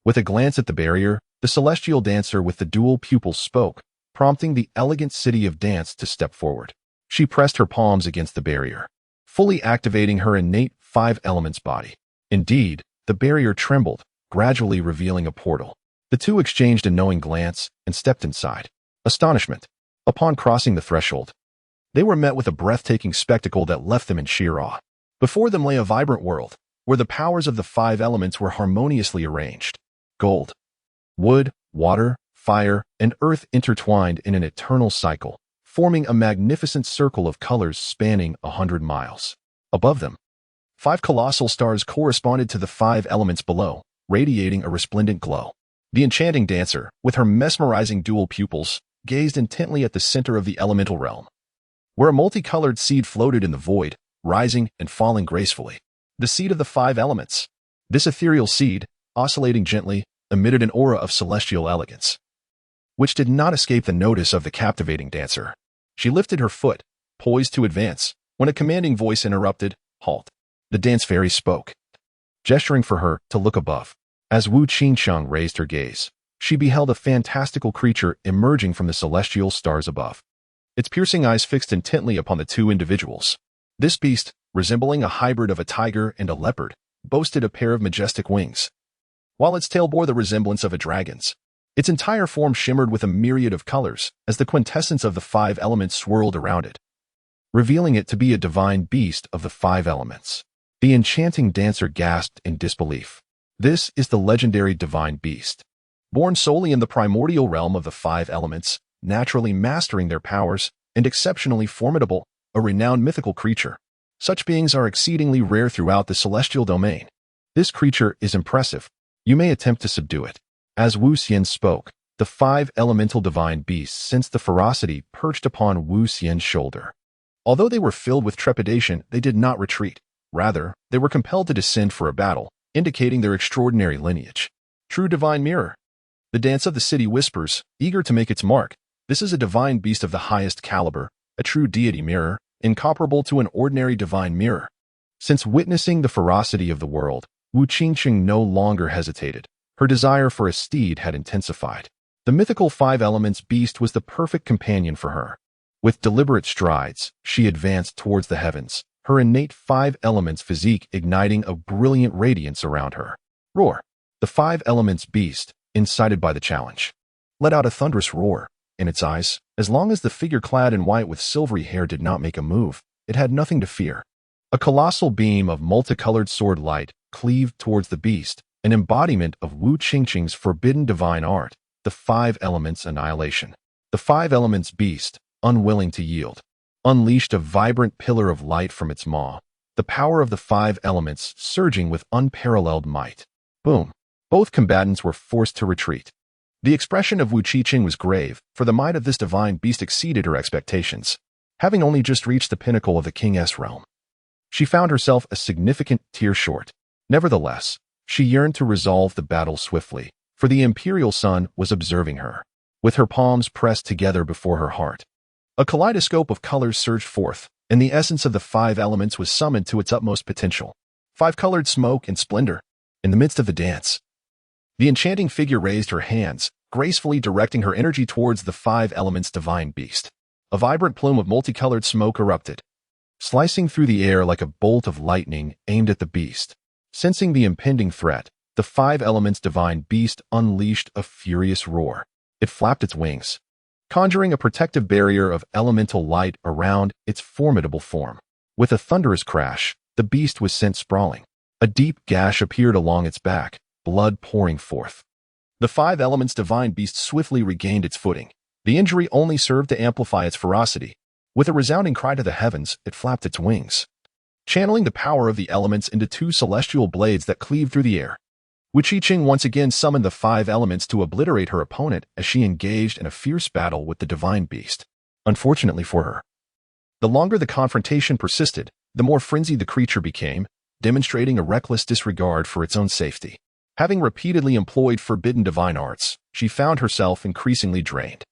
With a glance at the barrier, the celestial dancer with the dual pupils spoke, prompting the elegant city of dance to step forward. She pressed her palms against the barrier, fully activating her innate five elements body. Indeed, the barrier trembled, gradually revealing a portal. The two exchanged a knowing glance and stepped inside. Astonishment. Upon crossing the threshold, they were met with a breathtaking spectacle that left them in sheer awe. Before them lay a vibrant world, where the powers of the five elements were harmoniously arranged. Gold, wood, water, fire, and earth intertwined in an eternal cycle, forming a magnificent circle of colors spanning 100 miles. Above them, 5 colossal stars corresponded to the 5 elements below, radiating a resplendent glow. The enchanting dancer, with her mesmerizing dual pupils, gazed intently at the center of the elemental realm, where a multicolored seed floated in the void, rising and falling gracefully. The seed of the 5 elements. This ethereal seed, oscillating gently, emitted an aura of celestial elegance, which did not escape the notice of the captivating dancer. She lifted her foot, poised to advance, when a commanding voice interrupted. Halt. The dance fairy spoke, gesturing for her to look above. As Wu Qingqiang raised her gaze, she beheld a fantastical creature emerging from the celestial stars above. Its piercing eyes fixed intently upon the two individuals. This beast, resembling a hybrid of a tiger and a leopard, boasted a pair of majestic wings, while its tail bore the resemblance of a dragon's. Its entire form shimmered with a myriad of colors as the quintessence of the 5 elements swirled around it, revealing it to be a divine beast of the 5 elements. The enchanting dancer gasped in disbelief. This is the legendary divine beast, born solely in the primordial realm of the 5 elements, naturally mastering their powers, and exceptionally formidable, a renowned mythical creature. Such beings are exceedingly rare throughout the celestial domain. This creature is impressive. You may attempt to subdue it. As Wu Xian spoke, the 5 elemental divine beasts sensed the ferocity perched upon Wu Xian's shoulder. Although they were filled with trepidation, they did not retreat. Rather, they were compelled to descend for a battle, indicating their extraordinary lineage. True divine mirror. The dance of the city whispers, eager to make its mark. This is a divine beast of the highest caliber, a true deity mirror, incomparable to an ordinary divine mirror. Since witnessing the ferocity of the world, Wu Qingqing no longer hesitated. Her desire for a steed had intensified. The mythical 5 elements beast was the perfect companion for her. With deliberate strides, she advanced towards the heavens, her innate 5 elements physique igniting a brilliant radiance around her. Roar. The 5 elements beast, incited by the challenge, let out a thunderous roar. In its eyes, as long as the figure clad in white with silvery hair did not make a move, it had nothing to fear. A colossal beam of multicolored sword light cleaved towards the beast, an embodiment of Wu Qingqing's forbidden divine art, the 5 elements annihilation. The 5 elements beast, unwilling to yield, unleashed a vibrant pillar of light from its maw, the power of the 5 elements surging with unparalleled might. Boom. Both combatants were forced to retreat. The expression of Wu Qingqing was grave, for the might of this divine beast exceeded her expectations. Having only just reached the pinnacle of the King's realm, she found herself a significant tier short. Nevertheless, she yearned to resolve the battle swiftly, for the imperial sun was observing her. With her palms pressed together before her heart, A kaleidoscope of colors surged forth, and the essence of the five elements was summoned to its utmost potential. Five-colored smoke and splendor. In the midst of the dance, the enchanting figure raised her hands, gracefully directing her energy towards the five elements' divine beast. A vibrant plume of multicolored smoke erupted, slicing through the air like a bolt of lightning aimed at the beast. Sensing the impending threat, the five elements' divine beast unleashed a furious roar. It flapped its wings, conjuring a protective barrier of elemental light around its formidable form. With a thunderous crash, the beast was sent sprawling. A deep gash appeared along its back, blood pouring forth. The five elements' divine beast swiftly regained its footing. The injury only served to amplify its ferocity. With a resounding cry to the heavens, it flapped its wings, channeling the power of the elements into two celestial blades that cleaved through the air. Wu Qiqing once again summoned the five elements to obliterate her opponent as she engaged in a fierce battle with the divine beast. Unfortunately for her, the longer the confrontation persisted, the more frenzied the creature became, demonstrating a reckless disregard for its own safety. Having repeatedly employed forbidden divine arts, she found herself increasingly drained.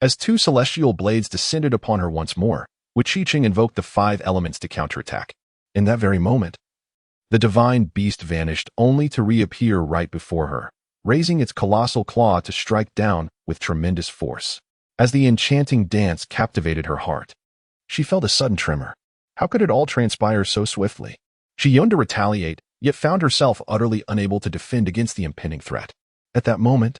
As two celestial blades descended upon her once more, Wu Qiqing invoked the five elements to counterattack. In that very moment, the divine beast vanished only to reappear right before her, raising its colossal claw to strike down with tremendous force. As the enchanting dance captivated her heart, she felt a sudden tremor. How could it all transpire so swiftly? She yearned to retaliate, yet found herself utterly unable to defend against the impending threat. At that moment,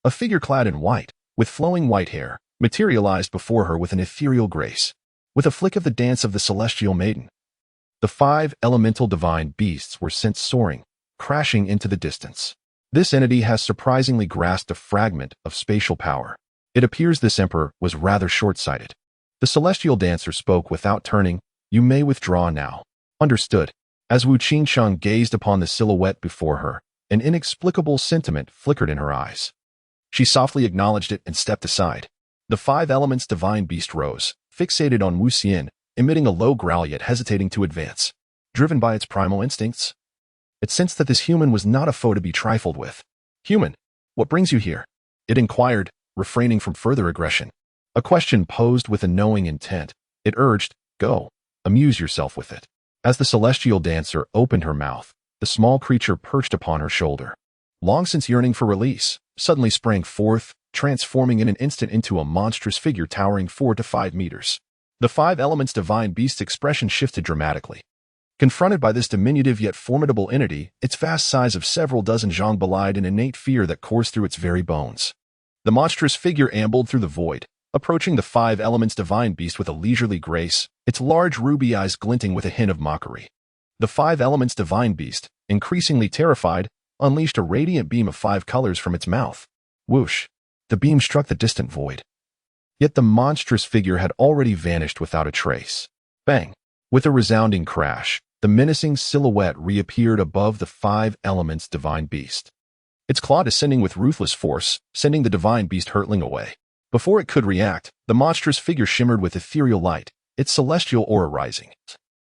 a figure clad in white, with flowing white hair, materialized before her with an ethereal grace. With a flick of the dance of the celestial maiden, the five elemental divine beasts were sent soaring, crashing into the distance. This entity has surprisingly grasped a fragment of spatial power. It appears this emperor was rather short-sighted. The celestial dancer spoke without turning. You may withdraw now. Understood. As Wu Qiqing gazed upon the silhouette before her, an inexplicable sentiment flickered in her eyes. She softly acknowledged it and stepped aside. The five elements divine beast rose, fixated on Wu Xian, emitting a low growl yet hesitating to advance. Driven by its primal instincts, it sensed that this human was not a foe to be trifled with. Human, what brings you here? It inquired, refraining from further aggression. A question posed with a knowing intent. It urged, go, amuse yourself with it. As the celestial dancer opened her mouth, the small creature perched upon her shoulder, long since yearning for release, suddenly sprang forth, transforming in an instant into a monstrous figure towering 4 to 5 meters. The five elements divine beast's expression shifted dramatically. Confronted by this diminutive yet formidable entity, its vast size of several dozen zhang belied an innate fear that coursed through its very bones. The monstrous figure ambled through the void, approaching the five elements divine beast with a leisurely grace, its large ruby eyes glinting with a hint of mockery. The five elements divine beast, increasingly terrified, unleashed a radiant beam of 5 colors from its mouth. Whoosh! The beam struck the distant void. Yet the monstrous figure had already vanished without a trace. Bang! With a resounding crash, the menacing silhouette reappeared above the five elements divine beast. Its claw descending with ruthless force, sending the divine beast hurtling away. Before it could react, the monstrous figure shimmered with ethereal light, its celestial aura rising,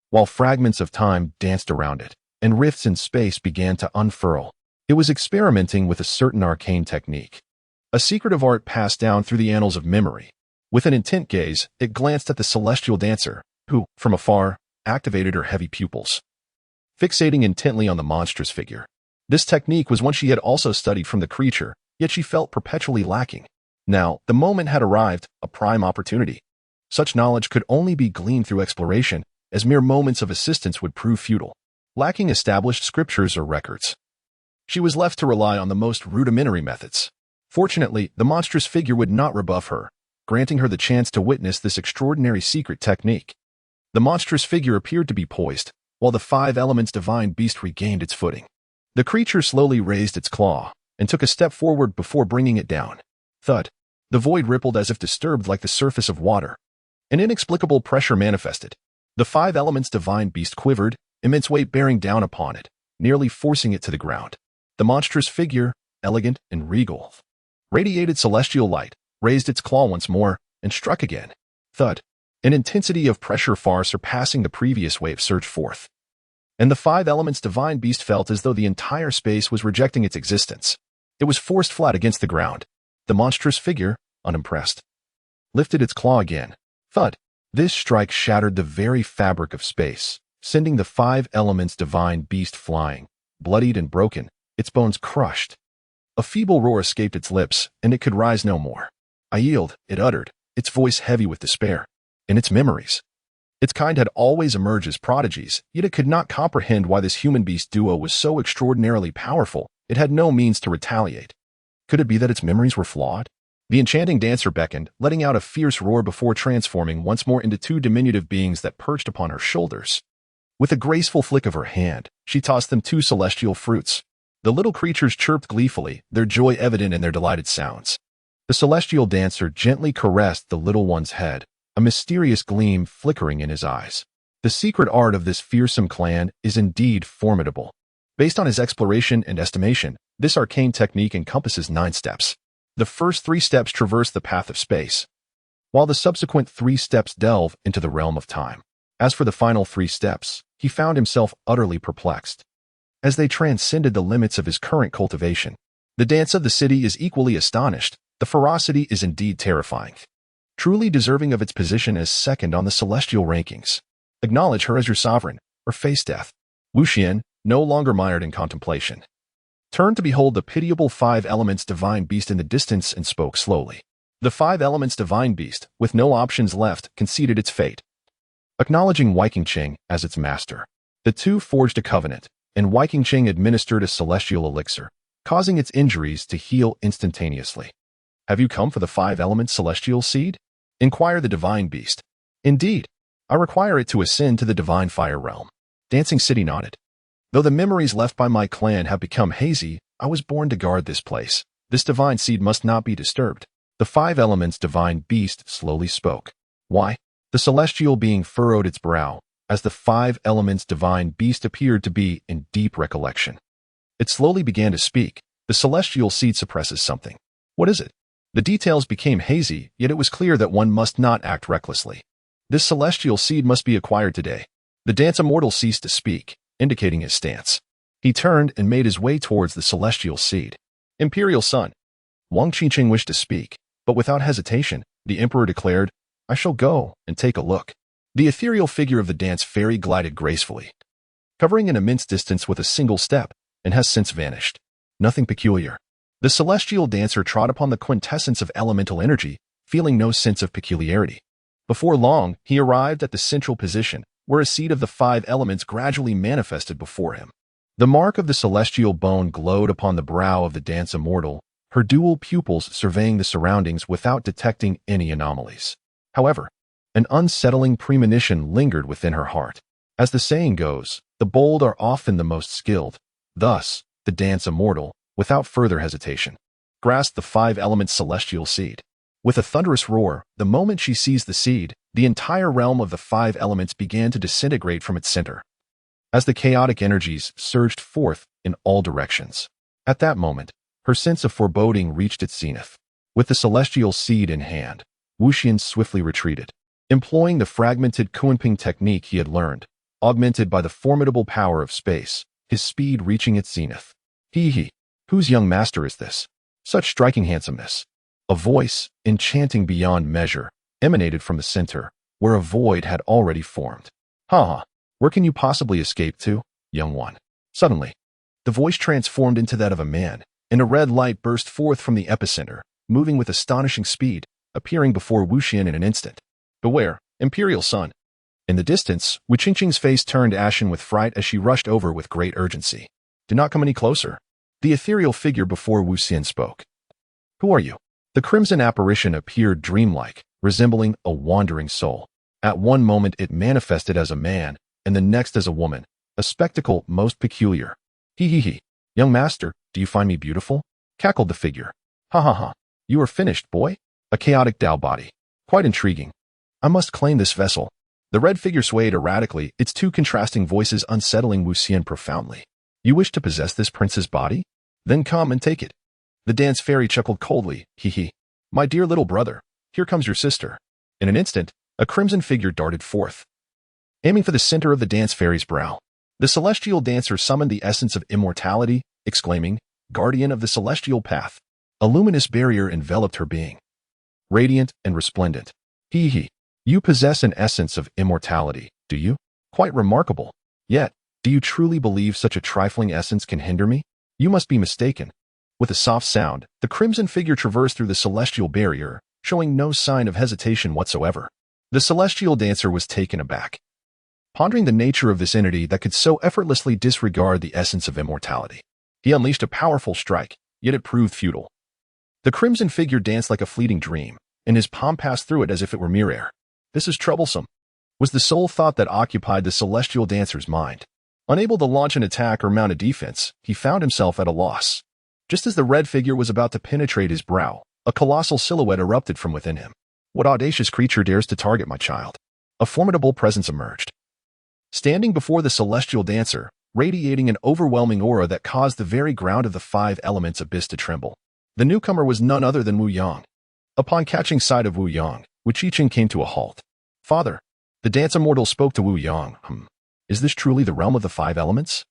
while fragments of time danced around it, and rifts in space began to unfurl. It was experimenting with a certain arcane technique, a secretive art passed down through the annals of memory. With an intent gaze, it glanced at the celestial dancer, who, from afar, activated her heavy pupils, fixating intently on the monstrous figure. This technique was one she had also studied from the creature, yet she felt perpetually lacking. Now, the moment had arrived, a prime opportunity. Such knowledge could only be gleaned through exploration, as mere moments of assistance would prove futile. Lacking established scriptures or records, she was left to rely on the most rudimentary methods. Fortunately, the monstrous figure would not rebuff her, granting her the chance to witness this extraordinary secret technique. The monstrous figure appeared to be poised, while the five elements divine beast regained its footing. The creature slowly raised its claw and took a step forward before bringing it down. Thud! The void rippled as if disturbed like the surface of water. An inexplicable pressure manifested. The five elements divine beast quivered, immense weight bearing down upon it, nearly forcing it to the ground. The monstrous figure, elegant and regal, radiated celestial light, raised its claw once more, and struck again. Thud! An intensity of pressure far surpassing the previous wave surged forth, and the five elements divine beast felt as though the entire space was rejecting its existence. It was forced flat against the ground. The monstrous figure, unimpressed, lifted its claw again, Thud. This strike shattered the very fabric of space, sending the five elements divine beast flying, bloodied and broken, its bones crushed. A feeble roar escaped its lips, and it could rise no more. I yield, it uttered, its voice heavy with despair. In its memories, its kind had always emerged as prodigies, yet it could not comprehend why this human-beast duo was so extraordinarily powerful. It had no means to retaliate. Could it be that its memories were flawed? The enchanting dancer beckoned, letting out a fierce roar before transforming once more into two diminutive beings that perched upon her shoulders. With a graceful flick of her hand, she tossed them two celestial fruits. The little creatures chirped gleefully, their joy evident in their delighted sounds. The celestial dancer gently caressed the little one's head, a mysterious gleam flickering in his eyes. The secret art of this fearsome clan is indeed formidable. Based on his exploration and estimation, this arcane technique encompasses 9 steps. The first 3 steps traverse the path of space, while the subsequent 3 steps delve into the realm of time. As for the final 3 steps, he found himself utterly perplexed. As they transcended the limits of his current cultivation, the dance of the city is equally astonished. The ferocity is indeed terrifying, truly deserving of its position as second on the celestial rankings. Acknowledge her as your sovereign, or face death. Wu Xian, no longer mired in contemplation, turned to behold the pitiable 5 elements divine beast in the distance and spoke slowly. The 5 elements divine beast, with no options left, conceded its fate. Acknowledging Waiqingqing as its master, the two forged a covenant, and Waiqingqing administered a celestial elixir, causing its injuries to heal instantaneously. Have you come for the 5 elements celestial seed? Inquired the divine beast. Indeed, I require it to ascend to the divine fire realm. Dancing City nodded. Though the memories left by my clan have become hazy, I was born to guard this place. This divine seed must not be disturbed. The 5 elements divine beast slowly spoke. Why? The celestial being furrowed its brow, as the 5 elements divine beast appeared to be in deep recollection. It slowly began to speak. The celestial seed suppresses something. What is it? The details became hazy, yet it was clear that one must not act recklessly. This celestial seed must be acquired today. The dance immortal ceased to speak, indicating his stance. He turned and made his way towards the celestial seed. Imperial son. Wang Qiqing wished to speak, but without hesitation, the emperor declared, I shall go and take a look. The ethereal figure of the dance fairy glided gracefully, covering an immense distance with a single step, and has since vanished. Nothing peculiar. The celestial dancer trod upon the quintessence of elemental energy, feeling no sense of peculiarity. Before long, he arrived at the central position, where a seed of the 5 elements gradually manifested before him. The mark of the celestial bone glowed upon the brow of the dance immortal, her dual pupils surveying the surroundings without detecting any anomalies. However, an unsettling premonition lingered within her heart. As the saying goes, the bold are often the most skilled. Thus, the dance immortal, without further hesitation, grasped the 5 elements celestial seed. With a thunderous roar, the moment she seized the seed, the entire realm of the 5 elements began to disintegrate from its center, as the chaotic energies surged forth in all directions. At that moment, her sense of foreboding reached its zenith. With the celestial seed in hand, Wu Xian swiftly retreated, employing the fragmented Kunping technique he had learned, augmented by the formidable power of space, his speed reaching its zenith. He, whose young master is this? Such striking handsomeness. A voice, enchanting beyond measure, emanated from the center, where a void had already formed. Ha! Where can you possibly escape to, young one? Suddenly, the voice transformed into that of a man, and a red light burst forth from the epicenter, moving with astonishing speed, appearing before Wu Xian in an instant. Beware, Imperial son. In the distance, Wu Qingqing's face turned ashen with fright as she rushed over with great urgency. Do not come any closer. The ethereal figure before Wu Xian spoke. Who are you? The crimson apparition appeared dreamlike, resembling a wandering soul. At one moment it manifested as a man, and the next as a woman, a spectacle most peculiar. He. Young master, do you find me beautiful? Cackled the figure. Ha. You are finished, boy? A chaotic Dao body. Quite intriguing. I must claim this vessel. The red figure swayed erratically, its 2 contrasting voices unsettling Wu Xian profoundly. You wish to possess this prince's body? Then come and take it. The dance fairy chuckled coldly. He. My dear little brother, here comes your sister. In an instant, a crimson figure darted forth, aiming for the center of the dance fairy's brow. The celestial dancer summoned the essence of immortality, exclaiming, Guardian of the celestial path. A luminous barrier enveloped her being, radiant and resplendent. He. You possess an essence of immortality, do you? Quite remarkable. Yet, do you truly believe such a trifling essence can hinder me? You must be mistaken. With a soft sound, the crimson figure traversed through the celestial barrier, showing no sign of hesitation whatsoever. The celestial dancer was taken aback, pondering the nature of this entity that could so effortlessly disregard the essence of immortality. He unleashed a powerful strike, yet it proved futile. The crimson figure danced like a fleeting dream, and his palm passed through it as if it were mere air. This is troublesome, was the sole thought that occupied the celestial dancer's mind. Unable to launch an attack or mount a defense, he found himself at a loss. Just as the red figure was about to penetrate his brow, a colossal silhouette erupted from within him. What audacious creature dares to target my child? A formidable presence emerged, standing before the celestial dancer, radiating an overwhelming aura that caused the very ground of the 5 elements abyss to tremble. The newcomer was none other than Wu Yang. Upon catching sight of Wu Yang, Wu Qiqing came to a halt. Father, the dance immortal spoke to Wu Yang. Is this truly the realm of the 5 elements?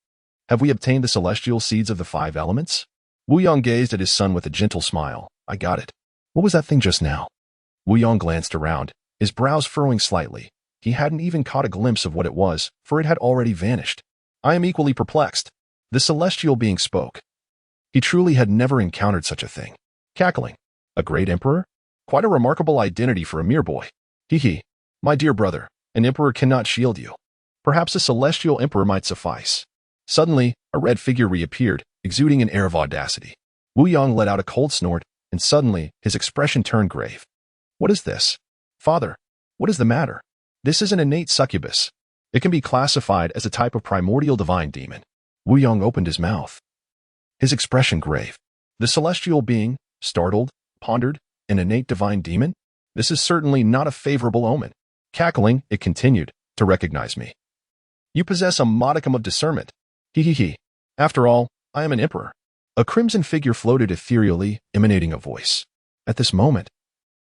Have we obtained the celestial seeds of the 5 elements? Wu Yang gazed at his son with a gentle smile. I got it. What was that thing just now? Wu Yang glanced around, his brows furrowing slightly. He hadn't even caught a glimpse of what it was, for it had already vanished. I am equally perplexed. The celestial being spoke. He truly had never encountered such a thing. Cackling. A great emperor? Quite a remarkable identity for a mere boy. Hee. My dear brother, an emperor cannot shield you. Perhaps a celestial emperor might suffice. Suddenly, a red figure reappeared, exuding an air of audacity. Wu Yang let out a cold snort, and suddenly, his expression turned grave. What is this? Father, what is the matter? This is an innate succubus. It can be classified as a type of primordial divine demon. Wu Yang opened his mouth, his expression grave. The celestial being, startled, pondered, an innate divine demon? This is certainly not a favorable omen. Cackling, it continued, to recognize me. You possess a modicum of discernment. Hee. After all, I am an emperor. A crimson figure floated ethereally, emanating a voice. At this moment,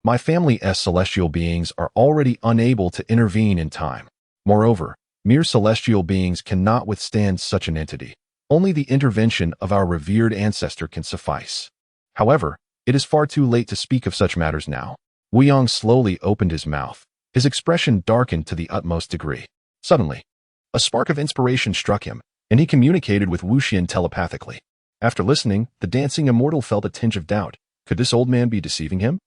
my family's celestial beings are already unable to intervene in time. Moreover, mere celestial beings cannot withstand such an entity. Only the intervention of our revered ancestor can suffice. However, it is far too late to speak of such matters now. Wu Yang slowly opened his mouth. His expression darkened to the utmost degree. Suddenly, a spark of inspiration struck him, and he communicated with Wu Xian telepathically. After listening, the dancing immortal felt a tinge of doubt. Could this old man be deceiving him?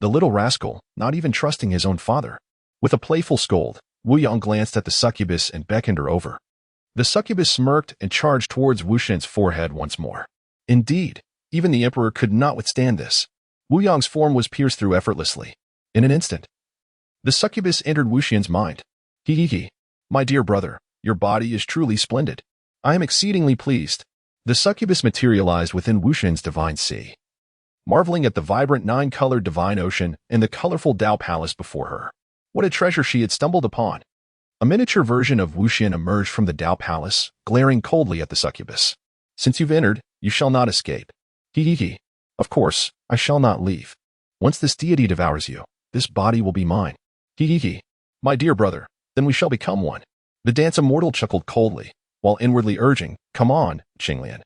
The little rascal, not even trusting his own father. With a playful scold, Wu Yang glanced at the succubus and beckoned her over. The succubus smirked and charged towards Wu Xian's forehead once more. Indeed, even the emperor could not withstand this. Wu Yang's form was pierced through effortlessly. In an instant, the succubus entered Wu Xian's mind. Hee. My dear brother, your body is truly splendid. I am exceedingly pleased. The succubus materialized within Wu Xian's divine sea, marveling at the vibrant 9-colored divine ocean and the colorful Tao palace before her. What a treasure she had stumbled upon. A miniature version of Wu Xian emerged from the Tao palace, glaring coldly at the succubus. Since you've entered, you shall not escape. Hee. Of course, I shall not leave. Once this deity devours you, this body will be mine. Hee. My dear brother, then we shall become one. The dance immortal chuckled coldly, while inwardly urging, come on, Qinglian.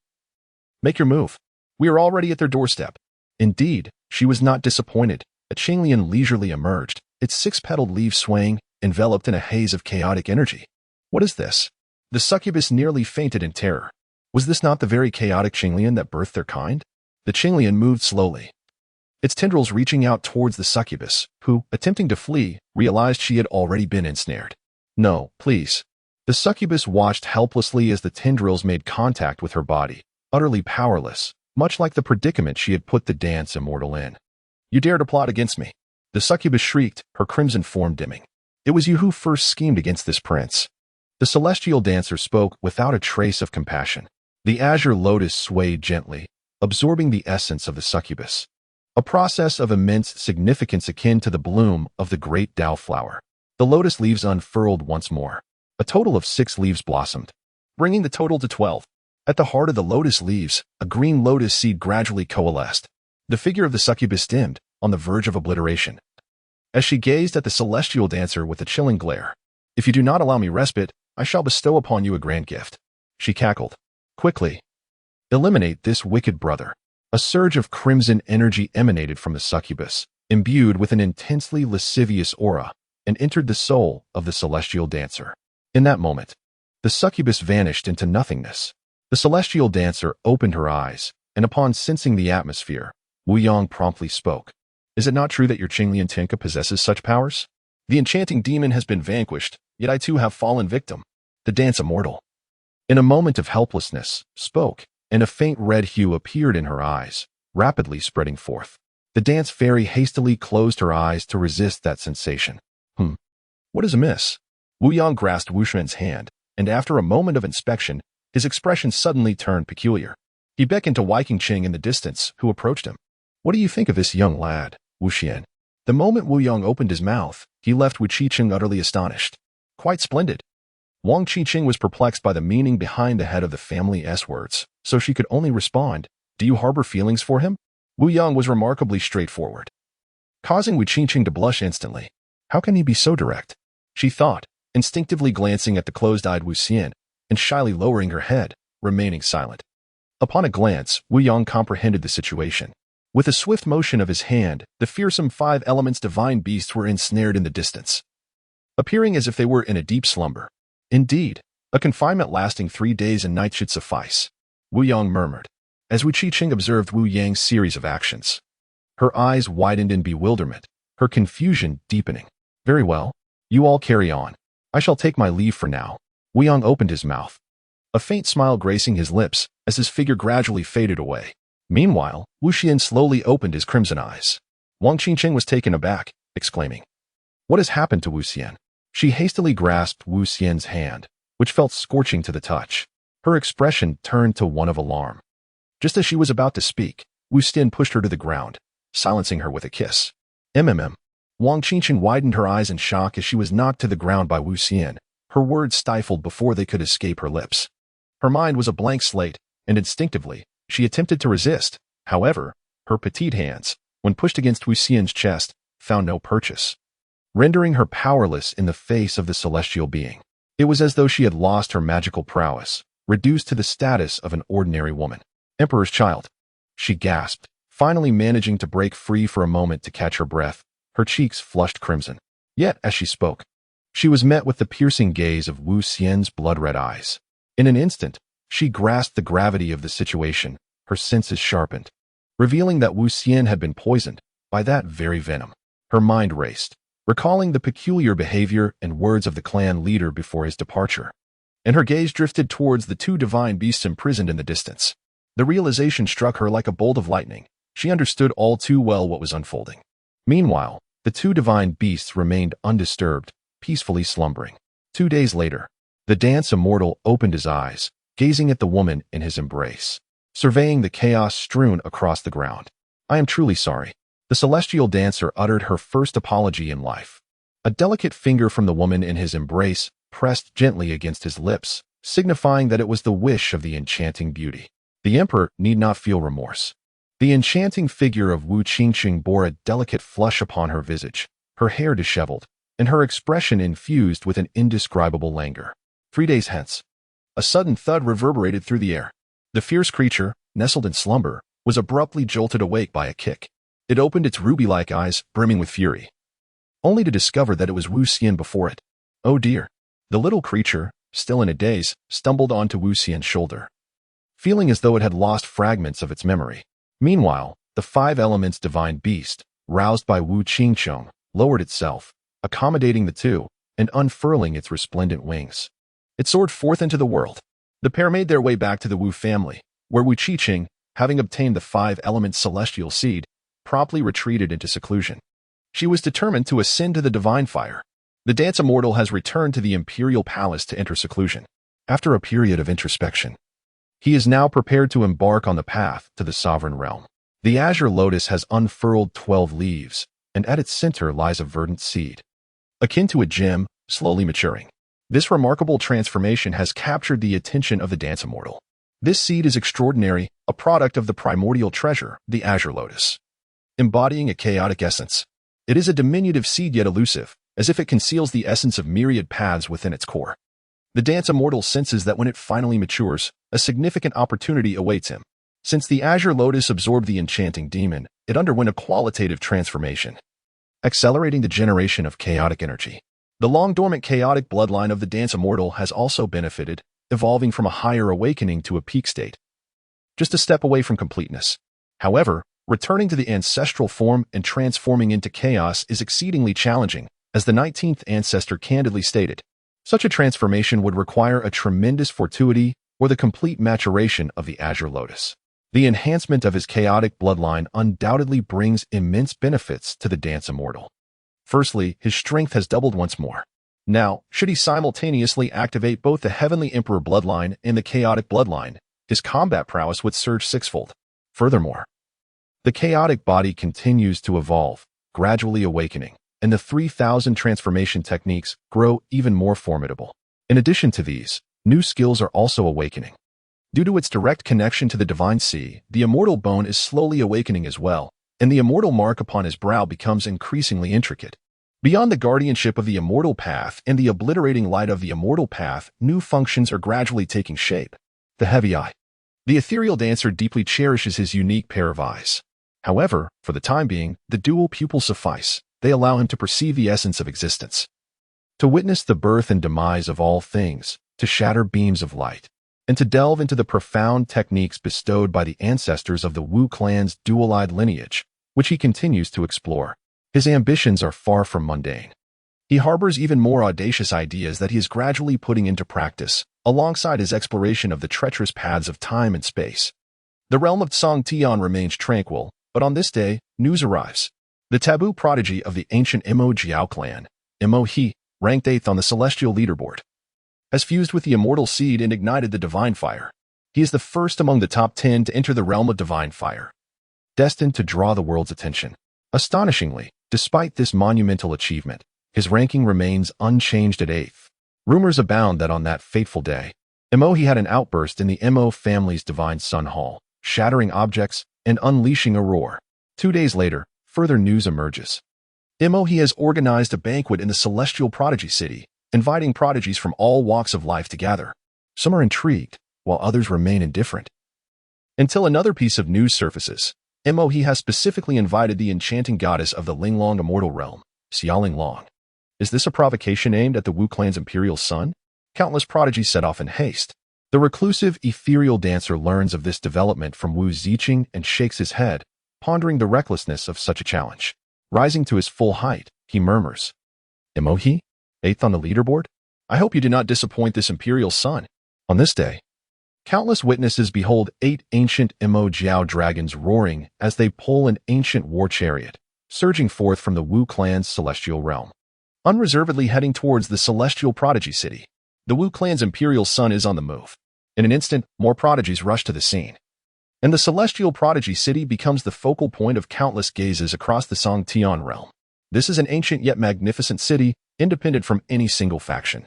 Make your move. We are already at their doorstep. Indeed, she was not disappointed. A Qinglian leisurely emerged, its 6-petaled leaves swaying, enveloped in a haze of chaotic energy. What is this? The succubus nearly fainted in terror. Was this not the very chaotic Qinglian that birthed their kind? The Qinglian moved slowly, its tendrils reaching out towards the succubus, who, attempting to flee, realized she had already been ensnared. No, please. The succubus watched helplessly as the tendrils made contact with her body, utterly powerless, much like the predicament she had put the dance immortal in. You dare to plot against me? The succubus shrieked, her crimson form dimming. It was you who first schemed against this prince. The celestial dancer spoke without a trace of compassion. The azure lotus swayed gently, absorbing the essence of the succubus, a process of immense significance akin to the bloom of the great Tao flower. The lotus leaves unfurled once more. A total of 6 leaves blossomed, bringing the total to 12. At the heart of the lotus leaves, a green lotus seed gradually coalesced. The figure of the succubus dimmed, on the verge of obliteration, as she gazed at the celestial dancer with a chilling glare. If you do not allow me respite, I shall bestow upon you a grand gift. She cackled. Quickly, eliminate this wicked brother. A surge of crimson energy emanated from the succubus, imbued with an intensely lascivious aura, and entered the soul of the celestial dancer. In that moment, the succubus vanished into nothingness. The celestial dancer opened her eyes, and upon sensing the atmosphere, Wu Yang promptly spoke. Is it not true that your Qinglian Tinka possesses such powers? The enchanting demon has been vanquished, yet I too have fallen victim. The dance immortal, in a moment of helplessness, spoke, and a faint red hue appeared in her eyes, rapidly spreading forth. The dance fairy hastily closed her eyes to resist that sensation. What is amiss? Wu Yang grasped Wu Xuan's hand, and after a moment of inspection, his expression suddenly turned peculiar. He beckoned to Wei Qingqing in the distance, who approached him. What do you think of this young lad, Wu Xian? The moment Wu Yang opened his mouth, he left Wu Qiqing utterly astonished. Quite splendid. Wang Qiqing was perplexed by the meaning behind the head of the family S words, so she could only respond, do you harbor feelings for him? Wu Yang was remarkably straightforward, causing Wu Qiqing to blush instantly. How can he be so direct? She thought, instinctively glancing at the closed-eyed Wu Xian, and shyly lowering her head, remaining silent. Upon a glance, Wu Yang comprehended the situation. With a swift motion of his hand, the fearsome 5 elements divine beasts were ensnared in the distance, appearing as if they were in a deep slumber. Indeed, a confinement lasting 3 days and nights should suffice, Wu Yang murmured, as Wu Qiqing observed Wu Yang's series of actions. Her eyes widened in bewilderment, her confusion deepening. Very well, you all carry on. I shall take my leave for now. Wu Yang opened his mouth, a faint smile gracing his lips as his figure gradually faded away. Meanwhile, Wu Xian slowly opened his crimson eyes. Wang Qingqing was taken aback, exclaiming, what has happened to Wu Xian? She hastily grasped Wu Xian's hand, which felt scorching to the touch. Her expression turned to one of alarm. Just as she was about to speak, Wu Xian pushed her to the ground, silencing her with a kiss. Wang Qingqing widened her eyes in shock as she was knocked to the ground by Wu Xian, her words stifled before they could escape her lips. Her mind was a blank slate, and instinctively, she attempted to resist. However, her petite hands, when pushed against Wu Xian's chest, found no purchase, rendering her powerless in the face of the celestial being. It was as though she had lost her magical prowess, reduced to the status of an ordinary woman. Emperor's child, she gasped, finally managing to break free for a moment to catch her breath, her cheeks flushed crimson. Yet, as she spoke, she was met with the piercing gaze of Wu Xian's blood-red eyes. In an instant, she grasped the gravity of the situation, her senses sharpened, revealing that Wu Xian had been poisoned by that very venom. Her mind raced, recalling the peculiar behavior and words of the clan leader before his departure, and her gaze drifted towards the 2 divine beasts imprisoned in the distance. The realization struck her like a bolt of lightning. She understood all too well what was unfolding. Meanwhile, the 2 divine beasts remained undisturbed, peacefully slumbering. 2 days later, the dance immortal opened his eyes, gazing at the woman in his embrace, surveying the chaos strewn across the ground. I am truly sorry. The celestial dancer uttered her first apology in life. A delicate finger from the woman in his embrace pressed gently against his lips, signifying that it was the wish of the enchanting beauty. The emperor need not feel remorse. The enchanting figure of Wu Qingqing bore a delicate flush upon her visage, her hair disheveled, and her expression infused with an indescribable languor. 3 days hence, a sudden thud reverberated through the air. The fierce creature, nestled in slumber, was abruptly jolted awake by a kick. It opened its ruby-like eyes, brimming with fury, only to discover that it was Wu Xian before it. Oh dear. The little creature, still in a daze, stumbled onto Wu Xian's shoulder, feeling as though it had lost fragments of its memory. Meanwhile, the 5 elements divine beast, roused by Wu Qingqing, lowered itself, accommodating the 2, and unfurling its resplendent wings. It soared forth into the world. The pair made their way back to the Wu family, where Wu Qiqing, having obtained the 5 elements celestial seed, promptly retreated into seclusion. She was determined to ascend to the divine fire. The dance immortal has returned to the imperial palace to enter seclusion. After a period of introspection, he is now prepared to embark on the path to the sovereign realm. The azure lotus has unfurled 12 leaves, and at its center lies a verdant seed, akin to a gem, slowly maturing. This remarkable transformation has captured the attention of the dance immortal. This seed is extraordinary, a product of the primordial treasure, the azure lotus, embodying a chaotic essence. It is a diminutive seed yet elusive, as if it conceals the essence of myriad paths within its core. The dance immortal senses that when it finally matures, a significant opportunity awaits him. Since the azure lotus absorbed the enchanting demon, it underwent a qualitative transformation. accelerating the generation of chaotic energy. The long-dormant chaotic bloodline of the dance immortal has also benefited, evolving from a higher awakening to a peak state, just a step away from completeness. However, returning to the ancestral form and transforming into chaos is exceedingly challenging, as the 19th ancestor candidly stated. Such a transformation would require a tremendous fortuity or the complete maturation of the Azure Lotus. The enhancement of his chaotic bloodline undoubtedly brings immense benefits to the dance immortal. Firstly, his strength has doubled once more. Now, should he simultaneously activate both the Heavenly Emperor bloodline and the chaotic bloodline, his combat prowess would surge sixfold. Furthermore, the chaotic body continues to evolve, gradually awakening, and the 3,000 transformation techniques grow even more formidable. In addition to these, new skills are also awakening. Due to its direct connection to the Divine Sea, the immortal bone is slowly awakening as well, and the immortal mark upon his brow becomes increasingly intricate. Beyond the guardianship of the immortal path and the obliterating light of the immortal path, new functions are gradually taking shape. The heavy eye. The ethereal dancer deeply cherishes his unique pair of eyes. However, for the time being, the dual pupils suffice. They allow him to perceive the essence of existence, to witness the birth and demise of all things, to shatter beams of light, and to delve into the profound techniques bestowed by the ancestors of the Wu clan's dual-eyed lineage, which he continues to explore. His ambitions are far from mundane. He harbors even more audacious ideas that he is gradually putting into practice, alongside his exploration of the treacherous paths of time and space. The realm of Tsang remains tranquil, but on this day, news arrives. The taboo prodigy of the ancient Mo Jiao clan, Mo He, ranked 8th on the celestial leaderboard, has fused with the immortal seed and ignited the divine fire. He is the first among the top 10 to enter the realm of divine fire, destined to draw the world's attention. Astonishingly, despite this monumental achievement, his ranking remains unchanged at 8th. Rumors abound that on that fateful day, Mo He had an outburst in the Mo family's divine sun hall, shattering objects and unleashing a roar. 2 days later, further news emerges. Mo He has organized a banquet in the celestial prodigy city, inviting prodigies from all walks of life to gather. Some are intrigued, while others remain indifferent. Until another piece of news surfaces, Mo He has specifically invited the enchanting goddess of the Linglong immortal realm, Xiaoling Long. Is this a provocation aimed at the Wu clan's imperial son? Countless prodigies set off in haste. The reclusive, ethereal dancer learns of this development from Wu Ziqing and shakes his head, pondering the recklessness of such a challenge. Rising to his full height, he murmurs, Mo He, 8th on the leaderboard? I hope you do not disappoint this imperial son. On this day, countless witnesses behold 8 ancient Mo Jiao dragons roaring as they pull an ancient war chariot, surging forth from the Wu clan's celestial realm, unreservedly heading towards the celestial prodigy city. The Wu clan's imperial son is on the move. In an instant, more prodigies rush to the scene, and the celestial prodigy city becomes the focal point of countless gazes across the Tsang realm. This is an ancient yet magnificent city, independent from any single faction.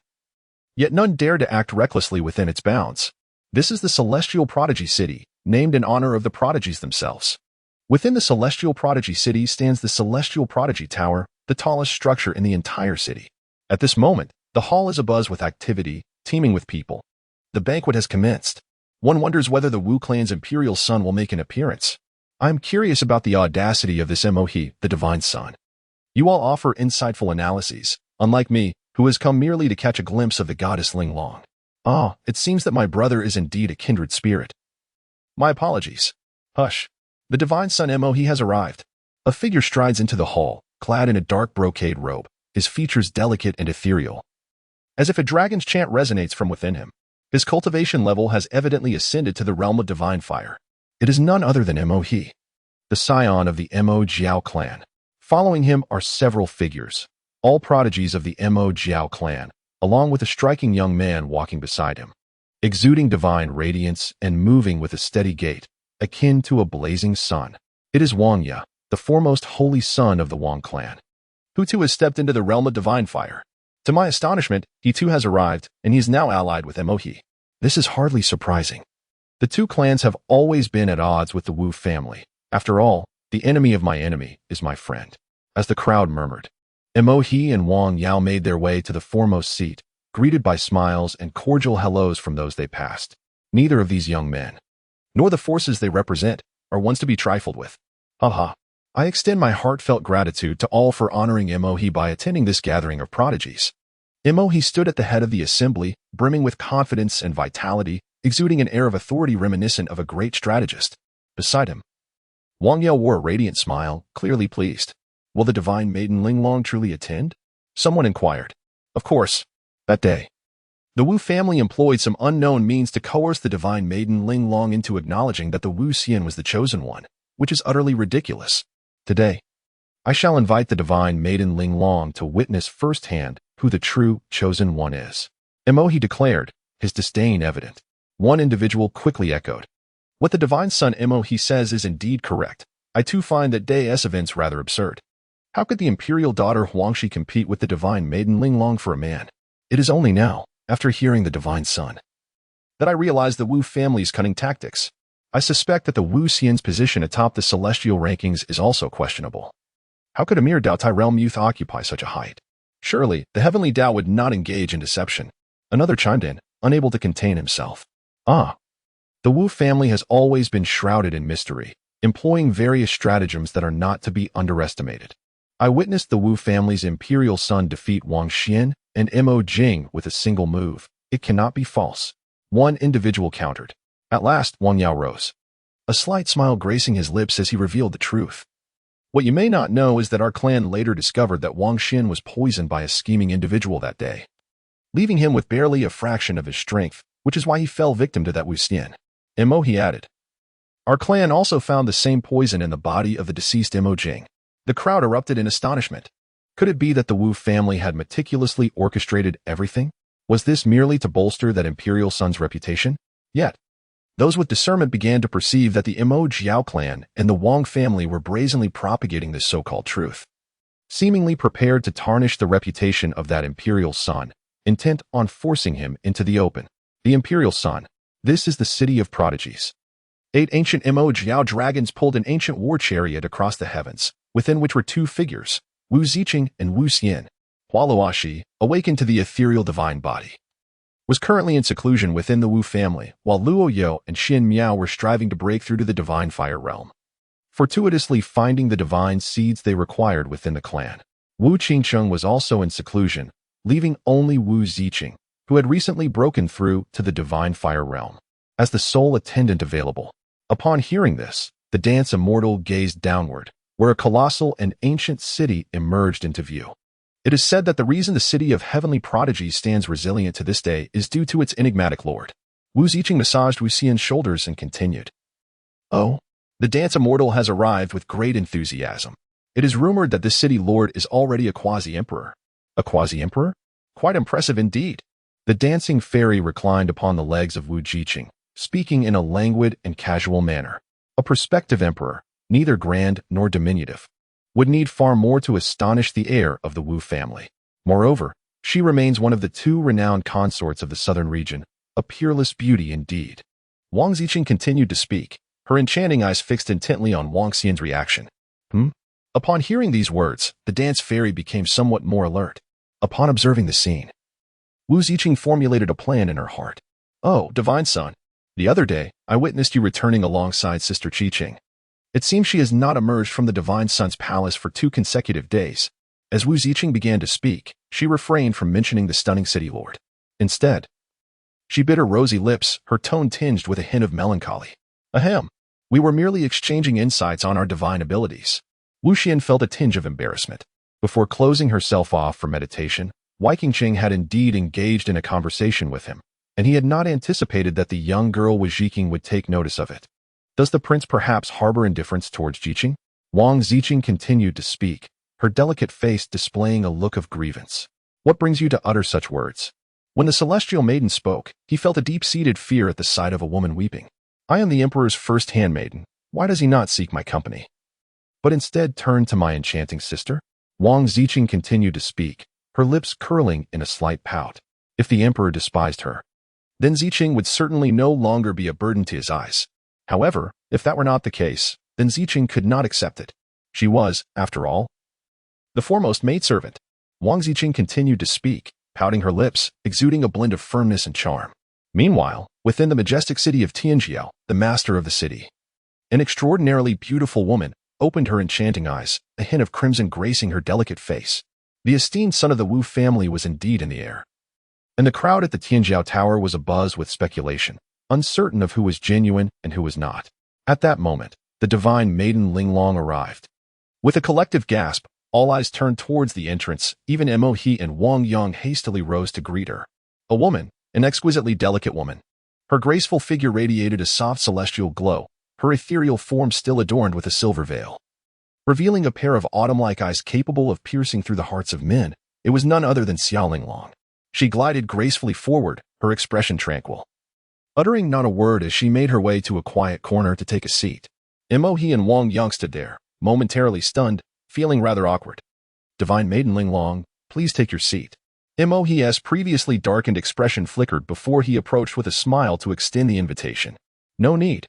Yet none dare to act recklessly within its bounds. This is the celestial prodigy city, named in honor of the prodigies themselves. Within the celestial prodigy city stands the celestial prodigy tower, the tallest structure in the entire city. At this moment, the hall is abuzz with activity, teeming with people. The banquet has commenced. One wonders whether the Wu clan's imperial son will make an appearance. I am curious about the audacity of this Mo He, the divine son. You all offer insightful analyses, unlike me, who has come merely to catch a glimpse of the goddess Linglong. Ah, it seems that my brother is indeed a kindred spirit. My apologies. Hush. The divine son Mo He has arrived. A figure strides into the hall, clad in a dark brocade robe, his features delicate and ethereal, as if a dragon's chant resonates from within him. His cultivation level has evidently ascended to the realm of divine fire. It is none other than Mo He, the scion of the Mo Jiao clan. Following him are several figures, all prodigies of the Mo Jiao clan, along with a striking young man walking beside him, exuding divine radiance and moving with a steady gait, akin to a blazing sun. It is Wang Ya, the foremost holy son of the Wang clan, who too has stepped into the realm of divine fire. To my astonishment, he too has arrived, and he is now allied with Mo He. This is hardly surprising. The two clans have always been at odds with the Wu family. After all, the enemy of my enemy is my friend. As the crowd murmured, Mo He and Wang Yao made their way to the foremost seat, greeted by smiles and cordial hellos from those they passed. Neither of these young men, nor the forces they represent, are ones to be trifled with. Ha ha. I extend my heartfelt gratitude to all for honoring Mohe by attending this gathering of prodigies. Mohe stood at the head of the assembly, brimming with confidence and vitality, exuding an air of authority reminiscent of a great strategist. Beside him, Wang Yao wore a radiant smile, clearly pleased. Will the divine maiden Linglong truly attend? Someone inquired. Of course. That day, the Wu family employed some unknown means to coerce the divine maiden Linglong into acknowledging that the Wu Xian was the chosen one, which is utterly ridiculous. Today, I shall invite the divine maiden Linglong to witness firsthand who the true chosen one is. Mohe declared, his disdain evident. One individual quickly echoed. What the divine son Mohe says is indeed correct. I too find that Day's events rather absurd. How could the imperial daughter Huangshi compete with the divine maiden Linglong for a man? It is only now, after hearing the divine son, that I realize the Wu family's cunning tactics. I suspect that the Wu Xian's position atop the celestial rankings is also questionable. How could a mere Dao realm youth occupy such a height? Surely, the heavenly Dao would not engage in deception. Another chimed in, unable to contain himself. Ah. The Wu family has always been shrouded in mystery, employing various stratagems that are not to be underestimated. I witnessed the Wu family's imperial son defeat Wang Xian and Mo Jing with a single move. It cannot be false. One individual countered. At last, Wang Yao rose, a slight smile gracing his lips as he revealed the truth. What you may not know is that our clan later discovered that Wang Xian was poisoned by a scheming individual that day, leaving him with barely a fraction of his strength, which is why he fell victim to that Wu Xian. Mohe added. Our clan also found the same poison in the body of the deceased Mo Jing. The crowd erupted in astonishment. Could it be that the Wu family had meticulously orchestrated everything? Was this merely to bolster that imperial son's reputation? Yet, those with discernment began to perceive that the Mo Jiao clan and the Wang family were brazenly propagating this so-called truth, seemingly prepared to tarnish the reputation of that imperial son, intent on forcing him into the open. The imperial son. This is the city of prodigies. 8 ancient Mo Jiao dragons pulled an ancient war chariot across the heavens, within which were 2 figures, Wu Ziqing and Wu Xian. Hualuashi, awakened to the ethereal divine body, was currently in seclusion within the Wu family, while Luo Yo and Xin Miao were striving to break through to the divine fire realm, fortuitously finding the divine seeds they required within the clan. Wu Qingcheng was also in seclusion, leaving only Wu Ziqing, who had recently broken through to the divine fire realm, as the sole attendant available. Upon hearing this, the dance immortal gazed downward, where a colossal and ancient city emerged into view. It is said that the reason the city of heavenly prodigies stands resilient to this day is due to its enigmatic lord. Wu Ziqing massaged Wu Xian's shoulders and continued. Oh, the dance immortal has arrived with great enthusiasm. It is rumored that this city lord is already a quasi-emperor. A quasi-emperor? Quite impressive indeed. The dancing fairy reclined upon the legs of Wu Ziqing, speaking in a languid and casual manner. A prospective emperor, neither grand nor diminutive, would need far more to astonish the heir of the Wu family. Moreover, she remains one of the 2 renowned consorts of the southern region, a peerless beauty indeed. Wang Ziqing continued to speak, her enchanting eyes fixed intently on Wang Xian's reaction. Upon hearing these words, the dance fairy became somewhat more alert. Upon observing the scene, Wu Ziqing formulated a plan in her heart. Oh, divine son, the other day, I witnessed you returning alongside Sister Qiqing. It seems she has not emerged from the divine son's palace for 2 consecutive days. As Wu Ziqing began to speak, she refrained from mentioning the stunning city lord. Instead, she bit her rosy lips, her tone tinged with a hint of melancholy. Ahem. We were merely exchanging insights on our divine abilities. Wu Xian felt a tinge of embarrassment. Before closing herself off for meditation, Wei Qingqing had indeed engaged in a conversation with him, and he had not anticipated that the young girl Wu Ziqing would take notice of it. Does the prince perhaps harbor indifference towards Ziqing? Wang Ziqing continued to speak, her delicate face displaying a look of grievance. What brings you to utter such words? When the celestial maiden spoke, he felt a deep-seated fear at the sight of a woman weeping. I am the emperor's first handmaiden. Why does he not seek my company, but instead turn to my enchanting sister? Wang Ziqing continued to speak, her lips curling in a slight pout. If the emperor despised her, then Ziqing would certainly no longer be a burden to his eyes. However, if that were not the case, then Ziqing could not accept it. She was, after all, the foremost maidservant. Wang Ziqing continued to speak, pouting her lips, exuding a blend of firmness and charm. Meanwhile, within the majestic city of Tianjiao, the master of the city, an extraordinarily beautiful woman, opened her enchanting eyes, a hint of crimson gracing her delicate face. The esteemed son of the Wu family was indeed in the air. And the crowd at the Tianjiao Tower was abuzz with speculation, uncertain of who was genuine and who was not. At that moment, the divine maiden Linglong arrived. With a collective gasp, all eyes turned towards the entrance. Even Mo He and Wang Yang hastily rose to greet her. A woman, an exquisitely delicate woman. Her graceful figure radiated a soft celestial glow, her ethereal form still adorned with a silver veil. Revealing a pair of autumn-like eyes capable of piercing through the hearts of men, it was none other than Xiao Linglong. She glided gracefully forward, her expression tranquil. Uttering not a word as she made her way to a quiet corner to take a seat, Mo He and Wang Yang stood there, momentarily stunned, feeling rather awkward. Divine Maiden Linglong, please take your seat. Mo He's previously darkened expression flickered before he approached with a smile to extend the invitation. No need.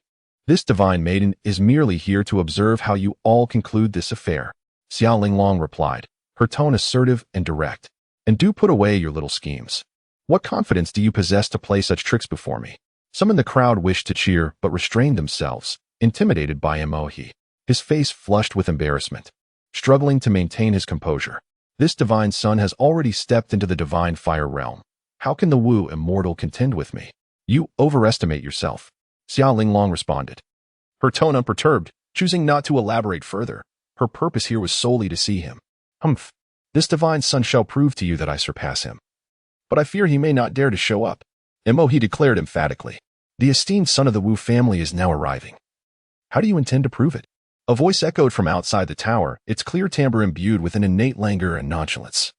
This divine maiden is merely here to observe how you all conclude this affair, Xiao Linglong replied, her tone assertive and direct. And do put away your little schemes. What confidence do you possess to play such tricks before me? Some in the crowd wished to cheer but restrained themselves, intimidated by Mo He. His face flushed with embarrassment, struggling to maintain his composure. This divine son has already stepped into the divine fire realm. How can the Wu immortal contend with me? You overestimate yourself, Xiao Linglong responded, her tone unperturbed, choosing not to elaborate further. Her purpose here was solely to see him. Humph. This divine son shall prove to you that I surpass him. But I fear he may not dare to show up, Mo He declared emphatically. The esteemed son of the Wu family is now arriving. How do you intend to prove it? A voice echoed from outside the tower, its clear timbre imbued with an innate languor and nonchalance.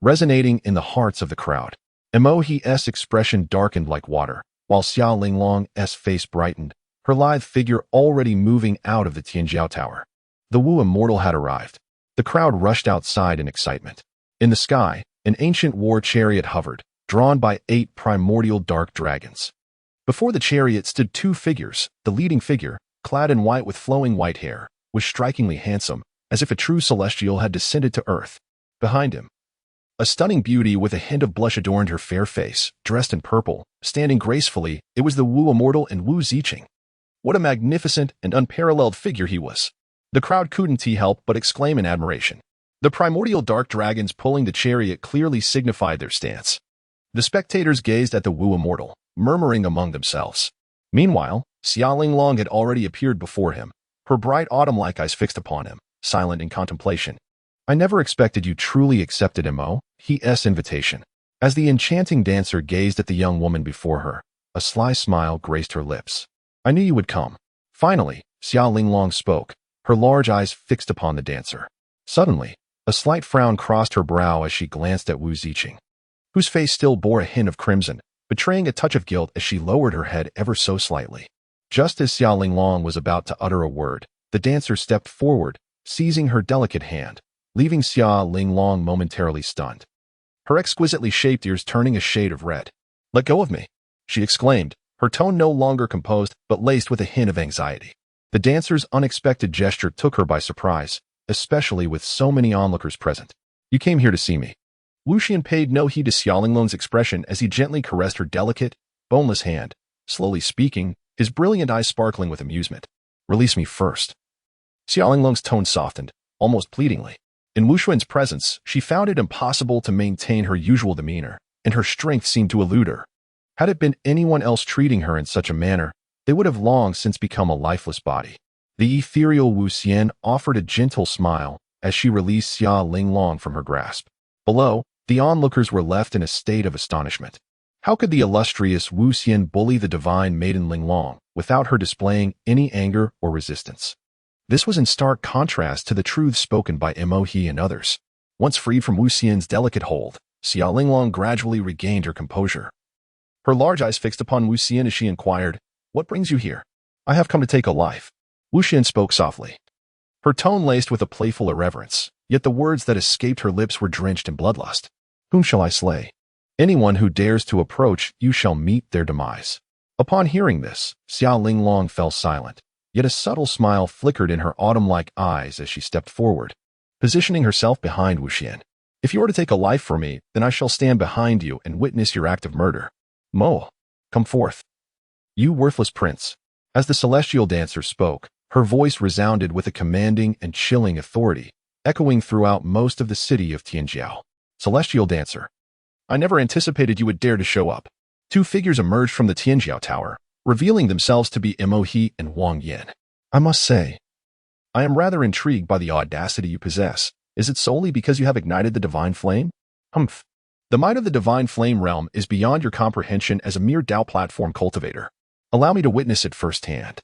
Resonating in the hearts of the crowd, Mo He's expression darkened like water, while Xiao Linglong's face brightened, her lithe figure already moving out of the Tianjiao Tower. The Wu immortal had arrived. The crowd rushed outside in excitement. In the sky, an ancient war chariot hovered, drawn by 8 primordial dark dragons. Before the chariot stood 2 figures. The leading figure, clad in white with flowing white hair, was strikingly handsome, as if a true celestial had descended to earth. Behind him, a stunning beauty with a hint of blush adorned her fair face, dressed in purple, standing gracefully. It was the Wu immortal and Wu Ziqing. What a magnificent and unparalleled figure he was. The crowd couldn't help but exclaim in admiration. The primordial dark dragons pulling the chariot clearly signified their stance. The spectators gazed at the Wu immortal, murmuring among themselves. Meanwhile, Xiao Linglong had already appeared before him, her bright autumn-like eyes fixed upon him, silent in contemplation. I never expected you truly accepted Mo He's invitation. As the enchanting dancer gazed at the young woman before her, a sly smile graced her lips. I knew you would come. Finally, Xiao Linglong spoke, her large eyes fixed upon the dancer. Suddenly, a slight frown crossed her brow as she glanced at Wu Ziqing, whose face still bore a hint of crimson, betraying a touch of guilt as she lowered her head ever so slightly. Just as Xiao Linglong was about to utter a word, the dancer stepped forward, seizing her delicate hand, leaving Xiao Linglong momentarily stunned. Her exquisitely shaped ears turning a shade of red. Let go of me, she exclaimed, her tone no longer composed but laced with a hint of anxiety. The dancer's unexpected gesture took her by surprise, especially with so many onlookers present. You came here to see me. Wu Xian paid no heed to Xiao Linglong's expression as he gently caressed her delicate, boneless hand, slowly speaking, his brilliant eyes sparkling with amusement. Release me first. Xiao Linglong's tone softened, almost pleadingly. In Wu Xuan's presence, she found it impossible to maintain her usual demeanor, and her strength seemed to elude her. Had it been anyone else treating her in such a manner, they would have long since become a lifeless body. The ethereal Wu Xian offered a gentle smile as she released Xiao Linglong from her grasp. Below, the onlookers were left in a state of astonishment. How could the illustrious Wu Xian bully the divine maiden Linglong without her displaying any anger or resistance? This was in stark contrast to the truths spoken by Mo He and others. Once freed from Wu Xian's delicate hold, Xiao Linglong gradually regained her composure. Her large eyes fixed upon Wu Xian as she inquired, "What brings you here?" "I have come to take a life." Wu Xian spoke softly, her tone laced with a playful irreverence, yet the words that escaped her lips were drenched in bloodlust. "Whom shall I slay? Anyone who dares to approach you shall meet their demise." Upon hearing this, Xiao Linglong fell silent, yet a subtle smile flickered in her autumn-like eyes as she stepped forward, positioning herself behind Wu Xian. "If you are to take a life for me, then I shall stand behind you and witness your act of murder. Mo, come forth. You worthless prince." As the celestial dancer spoke, Her voice resounded with a commanding and chilling authority, echoing throughout most of the city of Tianjiao. Celestial Dancer. I never anticipated you would dare to show up. Two figures emerged from the Tianjiao Tower, revealing themselves to be He and Wang Yin. I must say, I am rather intrigued by the audacity you possess. Is it solely because you have ignited the divine flame? Humph. The might of the divine flame realm is beyond your comprehension as a mere Dao platform cultivator. Allow me to witness it firsthand.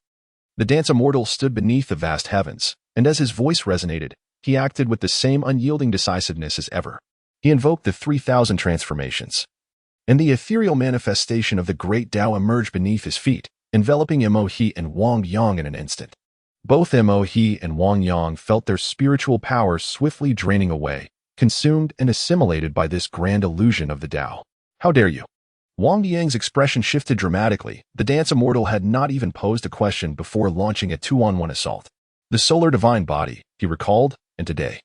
The dance immortal stood beneath the vast heavens, and as his voice resonated, he acted with the same unyielding decisiveness as ever. He invoked the 3,000 transformations, and the ethereal manifestation of the great Dao emerged beneath his feet, enveloping He and Wang Yang in an instant. Both He and Wang Yang felt their spiritual power swiftly draining away, consumed and assimilated by this grand illusion of the Dao. How dare you? Wang Yang's expression shifted dramatically. The dance immortal had not even posed a question before launching a 2-on-1 assault. The solar divine body, he recalled, and today,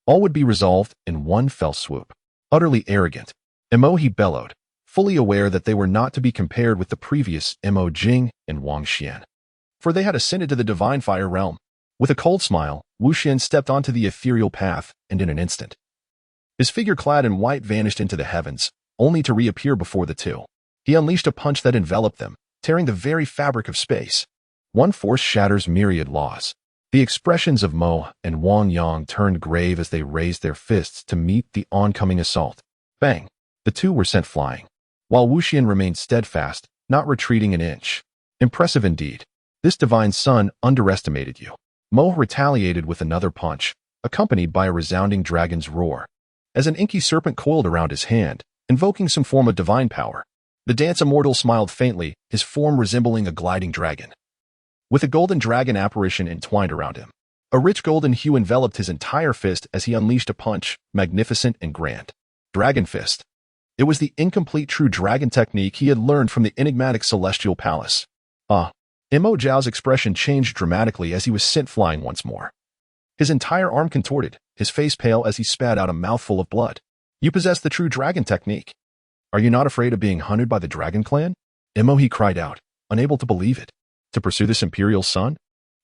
all would be resolved in one fell swoop. Utterly arrogant, He bellowed, fully aware that they were not to be compared with the previous Jing and Wang Xian, for they had ascended to the divine fire realm. With a cold smile, Wu Xian stepped onto the ethereal path, and in an instant, his figure clad in white vanished into the heavens, only to reappear before the two. He unleashed a punch that enveloped them, tearing the very fabric of space. One force shatters myriad laws. The expressions of Mo and Wang Yang turned grave as they raised their fists to meet the oncoming assault. Bang! The two were sent flying, while Wu Xian remained steadfast, not retreating an inch. Impressive indeed. This divine son underestimated you. Mo retaliated with another punch, accompanied by a resounding dragon's roar. As an inky serpent coiled around his hand, invoking some form of divine power, the dance immortal smiled faintly, his form resembling a gliding dragon, with a golden dragon apparition entwined around him. A rich golden hue enveloped his entire fist as he unleashed a punch, magnificent and grand. Dragon Fist. It was the incomplete true dragon technique he had learned from the enigmatic celestial palace. Mo Zhao's expression changed dramatically as he was sent flying once more. His entire arm contorted, his face pale as he spat out a mouthful of blood. You possess the true dragon technique. Are you not afraid of being hunted by the dragon clan? He cried out, unable to believe it. To pursue this imperial son?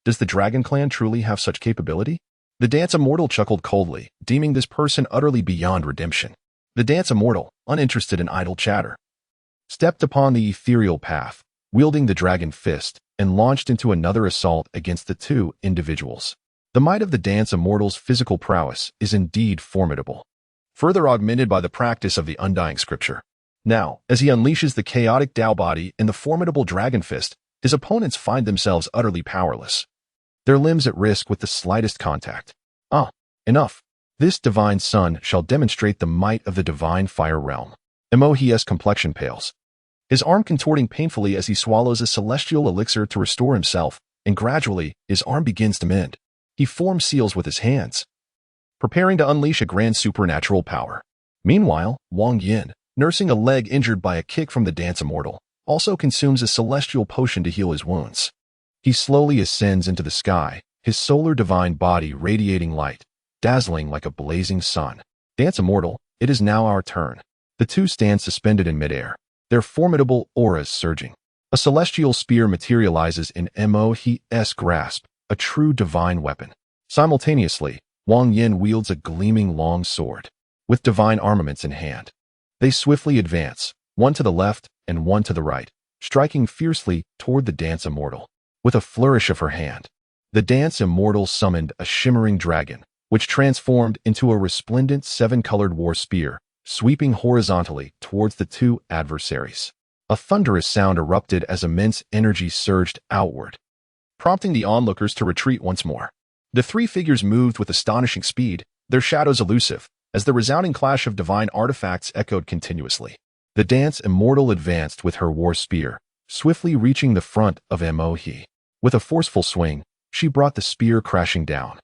Does the dragon clan truly have such capability? The dance immortal chuckled coldly, deeming this person utterly beyond redemption. The dance immortal, uninterested in idle chatter, stepped upon the ethereal path, wielding the dragon fist, and launched into another assault against the two individuals. The might of the dance immortal's physical prowess is indeed formidable, further augmented by the practice of the undying scripture. Now, as he unleashes the chaotic Dao body and the formidable dragon fist, his opponents find themselves utterly powerless, their limbs at risk with the slightest contact. Enough. This divine son shall demonstrate the might of the divine fire realm. He's complexion pales, his arm contorting painfully as he swallows a celestial elixir to restore himself, and gradually, his arm begins to mend. He forms seals with his hands, preparing to unleash a grand supernatural power. Meanwhile, Wang Yin, nursing a leg injured by a kick from the dance immortal, also consumes a celestial potion to heal his wounds. He slowly ascends into the sky, his solar divine body radiating light, dazzling like a blazing sun. Dance immortal, it is now our turn. The two stand suspended in midair, their formidable auras surging. A celestial spear materializes in Mo's grasp, a true divine weapon. Simultaneously, Wang Yin wields a gleaming long sword, with divine armaments in hand. They swiftly advance, one to the left and one to the right, striking fiercely toward the dance immortal. With a flourish of her hand, the dance immortal summoned a shimmering dragon, which transformed into a resplendent 7-colored war spear, sweeping horizontally towards the two adversaries. A thunderous sound erupted as immense energy surged outward, prompting the onlookers to retreat once more. The three figures moved with astonishing speed, their shadows elusive, as the resounding clash of divine artifacts echoed continuously. The dance immortal advanced with her war spear, swiftly reaching the front of Mo. With a forceful swing, she brought the spear crashing down,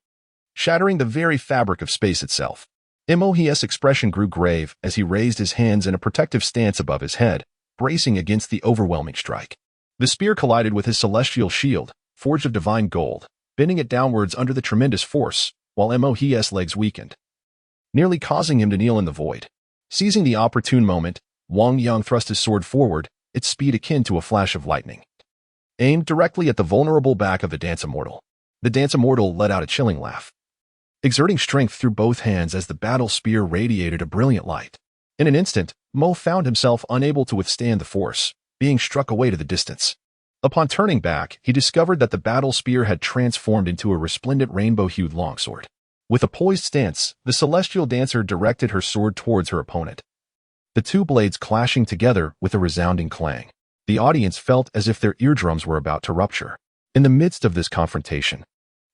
shattering the very fabric of space itself. Mo's expression grew grave as he raised his hands in a protective stance above his head, bracing against the overwhelming strike. The spear collided with his celestial shield, forged of divine gold, bending it downwards under the tremendous force, while Mo's legs weakened, nearly causing him to kneel in the void. Seizing the opportune moment, Wang Yang thrust his sword forward, its speed akin to a flash of lightning, aimed directly at the vulnerable back of the dance immortal. The dance immortal let out a chilling laugh, exerting strength through both hands as the battle spear radiated a brilliant light. In an instant, Mo found himself unable to withstand the force, being struck away to the distance. Upon turning back, he discovered that the battle spear had transformed into a resplendent rainbow-hued longsword. With a poised stance, the celestial dancer directed her sword towards her opponent, the two blades clashing together with a resounding clang. The audience felt as if their eardrums were about to rupture. In the midst of this confrontation,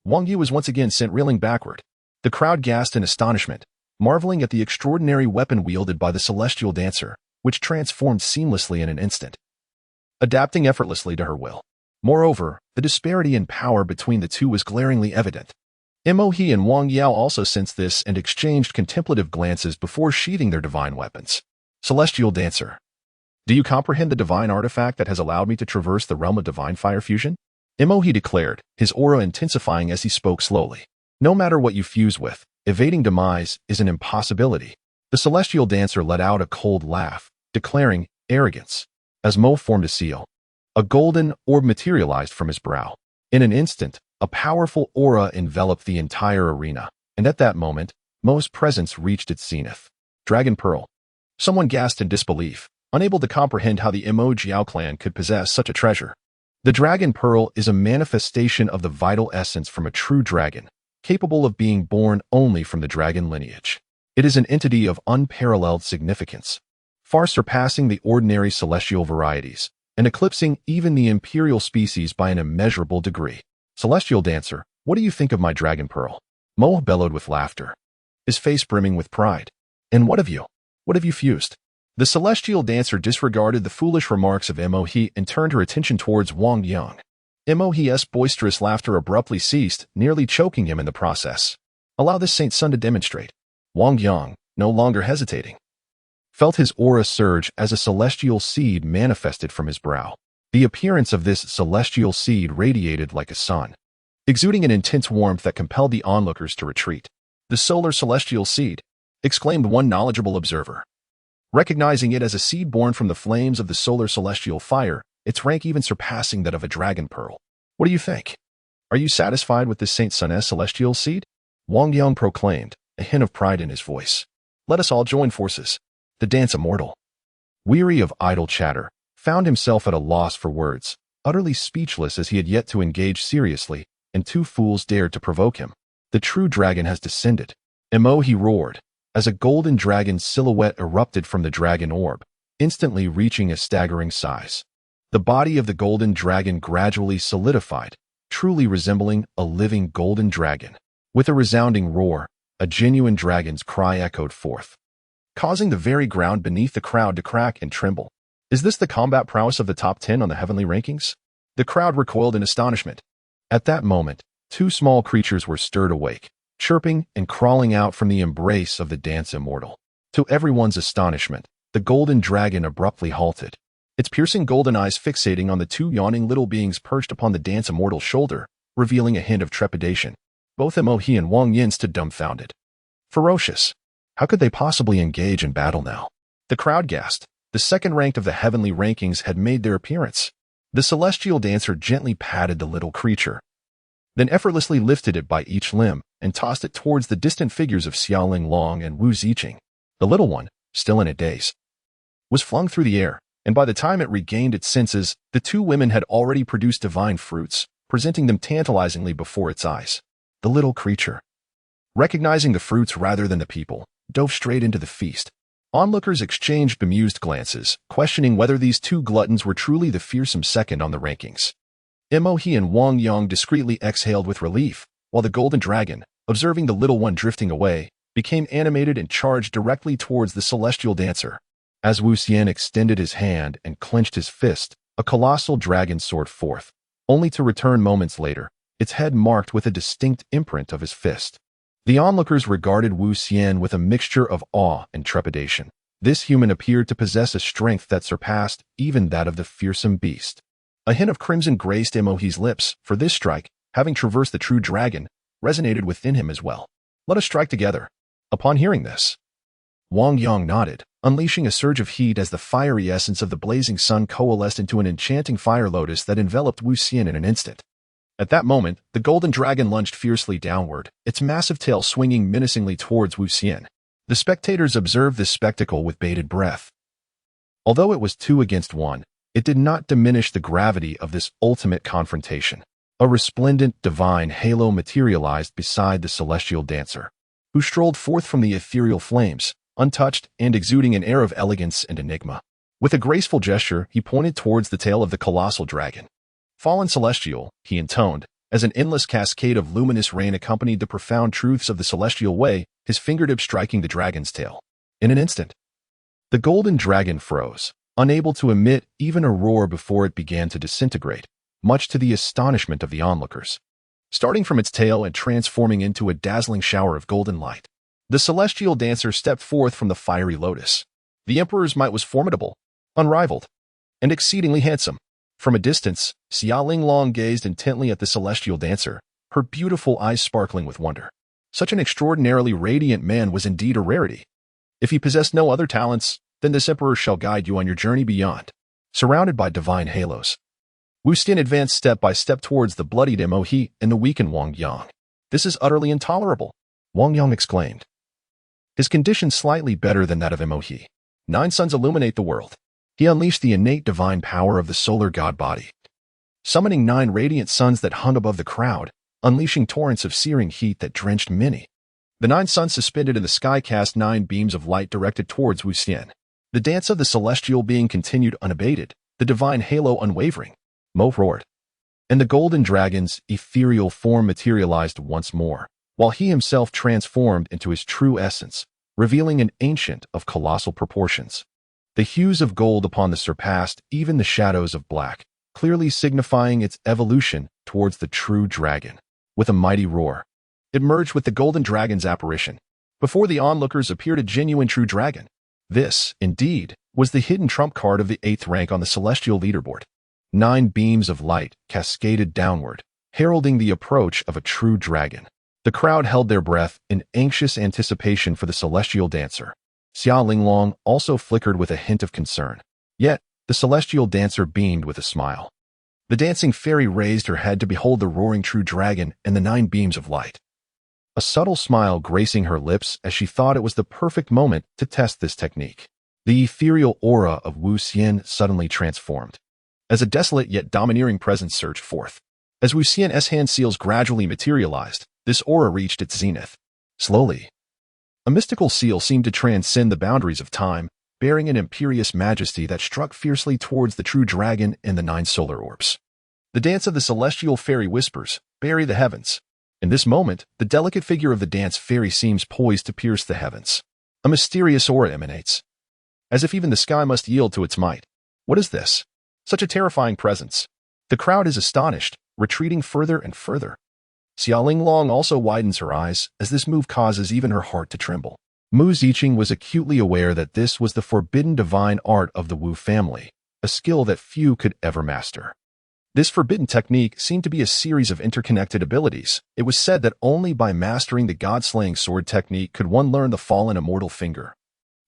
Wang Yi was once again sent reeling backward. The crowd gasped in astonishment, marveling at the extraordinary weapon wielded by the celestial dancer, which transformed seamlessly in an instant, adapting effortlessly to her will. Moreover, the disparity in power between the two was glaringly evident. Mo He and Wang Yao also sensed this and exchanged contemplative glances before sheathing their divine weapons. Celestial dancer, do you comprehend the divine artifact that has allowed me to traverse the realm of divine fire fusion? Mo He declared, his aura intensifying as he spoke slowly. No matter what you fuse with, evading demise is an impossibility. The celestial dancer let out a cold laugh, declaring arrogance. As Mo formed a seal, a golden orb materialized from his brow. In an instant, a powerful aura enveloped the entire arena, and at that moment, Mo's presence reached its zenith. Dragon Pearl. Someone gasped in disbelief, unable to comprehend how the Mo Jiao clan could possess such a treasure. The Dragon Pearl is a manifestation of the vital essence from a true dragon, capable of being born only from the dragon lineage. It is an entity of unparalleled significance, far surpassing the ordinary celestial varieties, and eclipsing even the imperial species by an immeasurable degree. Celestial dancer, what do you think of my Dragon Pearl? Mo bellowed with laughter, his face brimming with pride. And what of you? What have you fused? The celestial dancer disregarded the foolish remarks of Mo He and turned her attention towards Wang Yang. Mo He's boisterous laughter abruptly ceased, nearly choking him in the process. Allow this saint son to demonstrate. Wang Yang, no longer hesitating, felt his aura surge as a celestial seed manifested from his brow. The appearance of this celestial seed radiated like a sun, exuding an intense warmth that compelled the onlookers to retreat. The solar celestial seed, exclaimed one knowledgeable observer, recognizing it as a seed born from the flames of the solar celestial fire, its rank even surpassing that of a dragon pearl. What do you think? Are you satisfied with this Saint Sun's celestial seed? Wang Yang proclaimed, a hint of pride in his voice. Let us all join forces. The dance immortal, weary of idle chatter, found himself at a loss for words, utterly speechless as he had yet to engage seriously, and two fools dared to provoke him. The true dragon has descended. Mo He roared, as a golden dragon silhouette erupted from the dragon orb, instantly reaching a staggering size. The body of the golden dragon gradually solidified, truly resembling a living golden dragon. With a resounding roar, a genuine dragon's cry echoed forth, causing the very ground beneath the crowd to crack and tremble. Is this the combat prowess of the top 10 on the heavenly rankings? The crowd recoiled in astonishment. At that moment, two small creatures were stirred awake, chirping and crawling out from the embrace of the dance immortal. To everyone's astonishment, the golden dragon abruptly halted, its piercing golden eyes fixating on the two yawning little beings perched upon the dance immortal's shoulder, revealing a hint of trepidation. Both Mo He and Wang Yin stood dumbfounded. Ferocious. How could they possibly engage in battle now? The crowd gasped. The second ranked of the heavenly rankings had made their appearance. The celestial dancer gently patted the little creature, then effortlessly lifted it by each limb and tossed it towards the distant figures of Xiaoling Long and Wu Ziqing. The little one, still in a daze, was flung through the air, and by the time it regained its senses, the two women had already produced divine fruits, presenting them tantalizingly before its eyes. The little creature, recognizing the fruits rather than the people, dove straight into the feast. Onlookers exchanged bemused glances, questioning whether these two gluttons were truly the fearsome second on the rankings. Mo He and Wang Yang discreetly exhaled with relief, while the golden dragon, observing the little one drifting away, became animated and charged directly towards the celestial dancer. As Wu Xian extended his hand and clenched his fist, a colossal dragon soared forth, only to return moments later, its head marked with a distinct imprint of his fist. The onlookers regarded Wu Xian with a mixture of awe and trepidation. This human appeared to possess a strength that surpassed even that of the fearsome beast. A hint of crimson graced Mo He's lips, for this strike, having traversed the true dragon, resonated within him as well. Let us strike together. Upon hearing this, Wang Yang nodded, unleashing a surge of heat as the fiery essence of the blazing sun coalesced into an enchanting fire lotus that enveloped Wu Xian in an instant. At that moment, the golden dragon lunged fiercely downward, its massive tail swinging menacingly towards Wu Xian. The spectators observed this spectacle with bated breath. Although it was 2 against 1, it did not diminish the gravity of this ultimate confrontation. A resplendent, divine halo materialized beside the celestial dancer, who strolled forth from the ethereal flames, untouched and exuding an air of elegance and enigma. With a graceful gesture, he pointed towards the tail of the colossal dragon. "Fallen celestial," he intoned, as an endless cascade of luminous rain accompanied the profound truths of the celestial way, his fingertips striking the dragon's tail. In an instant, the golden dragon froze, unable to emit even a roar before it began to disintegrate, much to the astonishment of the onlookers. Starting from its tail and transforming into a dazzling shower of golden light, the celestial dancer stepped forth from the fiery lotus. The emperor's might was formidable, unrivaled, and exceedingly handsome. From a distance, Xia Linglong gazed intently at the celestial dancer, her beautiful eyes sparkling with wonder. Such an extraordinarily radiant man was indeed a rarity. If he possessed no other talents, then this emperor shall guide you on your journey beyond. Surrounded by divine halos, Wu Xian advanced step by step towards the bloodied Mo He and the weakened Wang Yang. "This is utterly intolerable," Wang Yang exclaimed. His condition slightly better than that of Mo He. 9 suns illuminate the world. He unleashed the innate divine power of the solar god body, summoning 9 radiant suns that hung above the crowd, unleashing torrents of searing heat that drenched many. The 9 suns suspended in the sky cast 9 beams of light directed towards Wu Xian. The dance of the celestial being continued unabated, the divine halo unwavering. Mo roared, and the golden dragon's ethereal form materialized once more, while he himself transformed into his true essence, revealing an ancient of colossal proportions. The hues of gold upon the surpassed even the shadows of black, clearly signifying its evolution towards the true dragon. With a mighty roar, it merged with the golden dragon's apparition. Before the onlookers appeared a genuine true dragon. This, indeed, was the hidden trump card of the 8th rank on the celestial leaderboard. 9 beams of light cascaded downward, heralding the approach of a true dragon. The crowd held their breath in anxious anticipation for the celestial dancer. Xia Linglong also flickered with a hint of concern. Yet, the celestial dancer beamed with a smile. The dancing fairy raised her head to behold the roaring true dragon and the 9 beams of light, a subtle smile gracing her lips as she thought it was the perfect moment to test this technique. The ethereal aura of Wu Xian suddenly transformed, as a desolate yet domineering presence surged forth. As Wu Xian's hand seals gradually materialized, this aura reached its zenith. Slowly, a mystical seal seemed to transcend the boundaries of time, bearing an imperious majesty that struck fiercely towards the true dragon and the 9 solar orbs. The dance of the celestial fairy whispers, "Bury the heavens." In this moment, the delicate figure of the dance fairy seems poised to pierce the heavens. A mysterious aura emanates, as if even the sky must yield to its might. What is this? Such a terrifying presence. The crowd is astonished, retreating further and further. Xia Linglong also widens her eyes, as this move causes even her heart to tremble. Mu Ziqing was acutely aware that this was the forbidden divine art of the Wu family, a skill that few could ever master. This forbidden technique seemed to be a series of interconnected abilities. It was said that only by mastering the god-slaying sword technique could one learn the fallen immortal finger.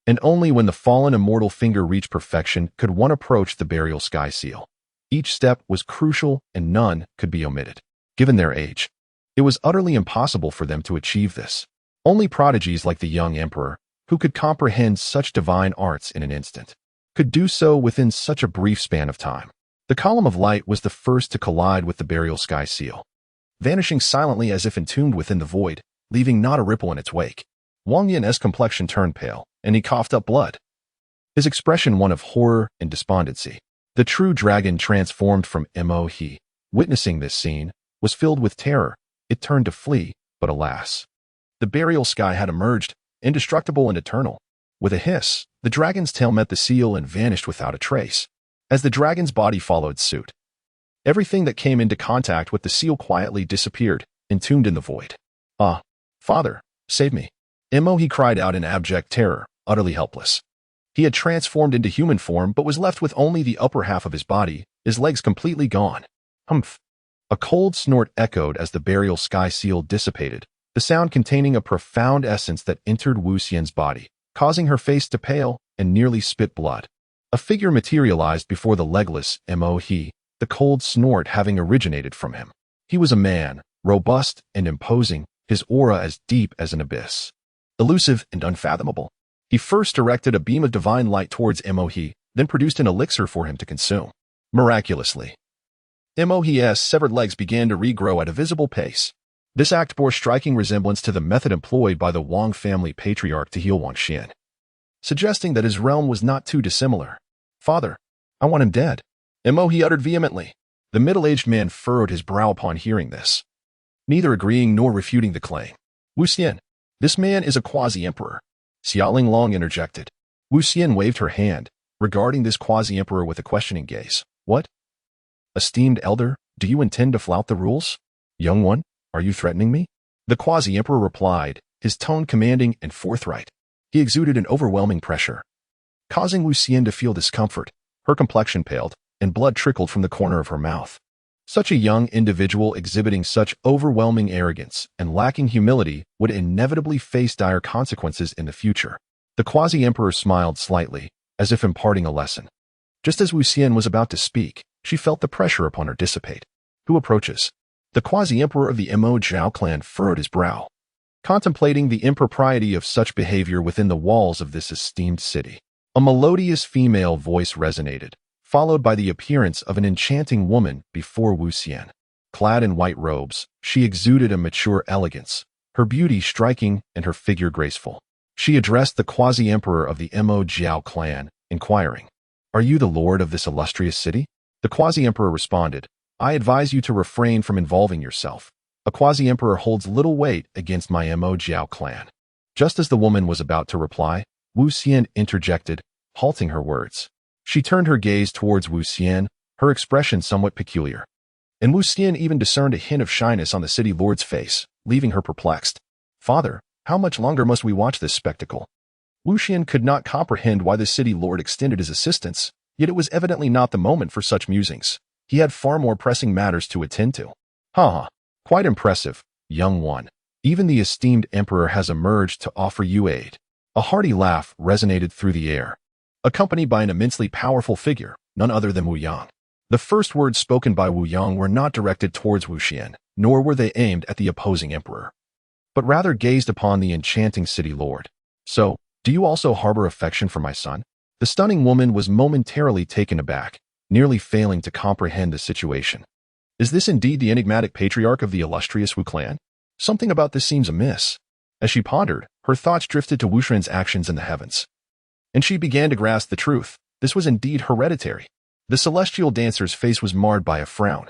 And only when the fallen immortal finger reached perfection could one approach the burial sky seal. Each step was crucial and none could be omitted. Given their age, it was utterly impossible for them to achieve this. Only prodigies like the young emperor, who could comprehend such divine arts in an instant, could do so within such a brief span of time. The column of light was the first to collide with the burial sky seal, vanishing silently as if entombed within the void, leaving not a ripple in its wake. Wang Yan's complexion turned pale, and he coughed up blood, his expression one of horror and despondency. The true dragon transformed from Mo He, witnessing this scene, was filled with terror. It turned to flee, but alas, the burial sky had emerged, indestructible and eternal. With a hiss, the dragon's tail met the seal and vanished without a trace, as the dragon's body followed suit. Everything that came into contact with the seal quietly disappeared, entombed in the void. "Ah, Father, save me." Mo He cried out in abject terror, utterly helpless. He had transformed into human form but was left with only the upper half of his body, his legs completely gone. Humph. A cold snort echoed as the burial sky seal dissipated, the sound containing a profound essence that entered Wu Xian's body, causing her face to pale and nearly spit blood. A figure materialized before the legless Mo He, the cold snort having originated from him. He was a man, robust and imposing, his aura as deep as an abyss. Elusive and unfathomable. He first directed a beam of divine light towards Mohe, then produced an elixir for him to consume. Miraculously, Mohe's severed legs began to regrow at a visible pace. This act bore striking resemblance to the method employed by the Wang family patriarch to heal Wang Xian, suggesting that his realm was not too dissimilar. "Father, I want him dead," Mohe uttered vehemently. The middle-aged man furrowed his brow upon hearing this, neither agreeing nor refuting the claim. "Wu Xian, this man is a quasi-emperor," Xiaoling Long interjected. Wu Xian waved her hand, regarding this quasi-emperor with a questioning gaze. "What? Esteemed elder, do you intend to flout the rules? Young one, are you threatening me?" The quasi-emperor replied, his tone commanding and forthright. He exuded an overwhelming pressure, causing Wu Xian to feel discomfort. Her complexion paled, and blood trickled from the corner of her mouth. Such a young individual exhibiting such overwhelming arrogance and lacking humility would inevitably face dire consequences in the future. The quasi-emperor smiled slightly, as if imparting a lesson. Just as Wu Xian was about to speak, she felt the pressure upon her dissipate. "Who approaches?" The quasi-emperor of the Mo Zhao clan furrowed his brow, contemplating the impropriety of such behavior within the walls of this esteemed city. A melodious female voice resonated, followed by the appearance of an enchanting woman before Wu Xian. Clad in white robes, she exuded a mature elegance, her beauty striking and her figure graceful. She addressed the quasi-emperor of the Mo Zhao clan, inquiring, "Are you the lord of this illustrious city?" The quasi-emperor responded, "I advise you to refrain from involving yourself. A quasi-emperor holds little weight against my Mo Zhao clan." Just as the woman was about to reply, Wu Xian interjected, halting her words. She turned her gaze towards Wu Xian, her expression somewhat peculiar. And Wu Xian even discerned a hint of shyness on the city lord's face, leaving her perplexed. "Father, how much longer must we watch this spectacle?" Wu Xian could not comprehend why the city lord extended his assistance, yet it was evidently not the moment for such musings. He had far more pressing matters to attend to. "Ha! Quite impressive, young one. Even the esteemed emperor has emerged to offer you aid." A hearty laugh resonated through the air, accompanied by an immensely powerful figure, none other than Wu Yang. The first words spoken by Wu Yang were not directed towards Wu Xian, nor were they aimed at the opposing emperor, but rather gazed upon the enchanting city lord. "So, do you also harbor affection for my son?" The stunning woman was momentarily taken aback, nearly failing to comprehend the situation. Is this indeed the enigmatic patriarch of the illustrious Wu clan? Something about this seems amiss. As she pondered, her thoughts drifted to Wu Shen's actions in the heavens, and she began to grasp the truth. This was indeed hereditary. The celestial dancer's face was marred by a frown,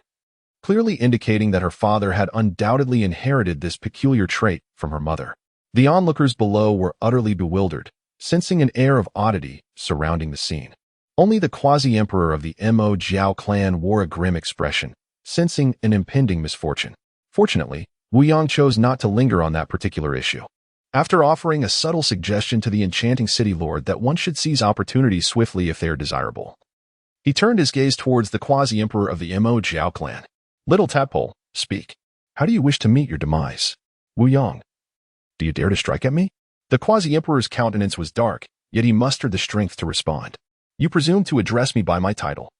clearly indicating that her father had undoubtedly inherited this peculiar trait from her mother. The onlookers below were utterly bewildered, sensing an air of oddity surrounding the scene. Only the quasi-emperor of the Mo Zhao clan wore a grim expression, sensing an impending misfortune. Fortunately, Wu Yang chose not to linger on that particular issue. After offering a subtle suggestion to the enchanting city lord that one should seize opportunities swiftly if they are desirable, he turned his gaze towards the quasi-emperor of the Mo Zhao clan. "Little tadpole, speak. How do you wish to meet your demise? Wu Yang, do you dare to strike at me?" The quasi-emperor's countenance was dark, yet he mustered the strength to respond. "You presume to address me by my title.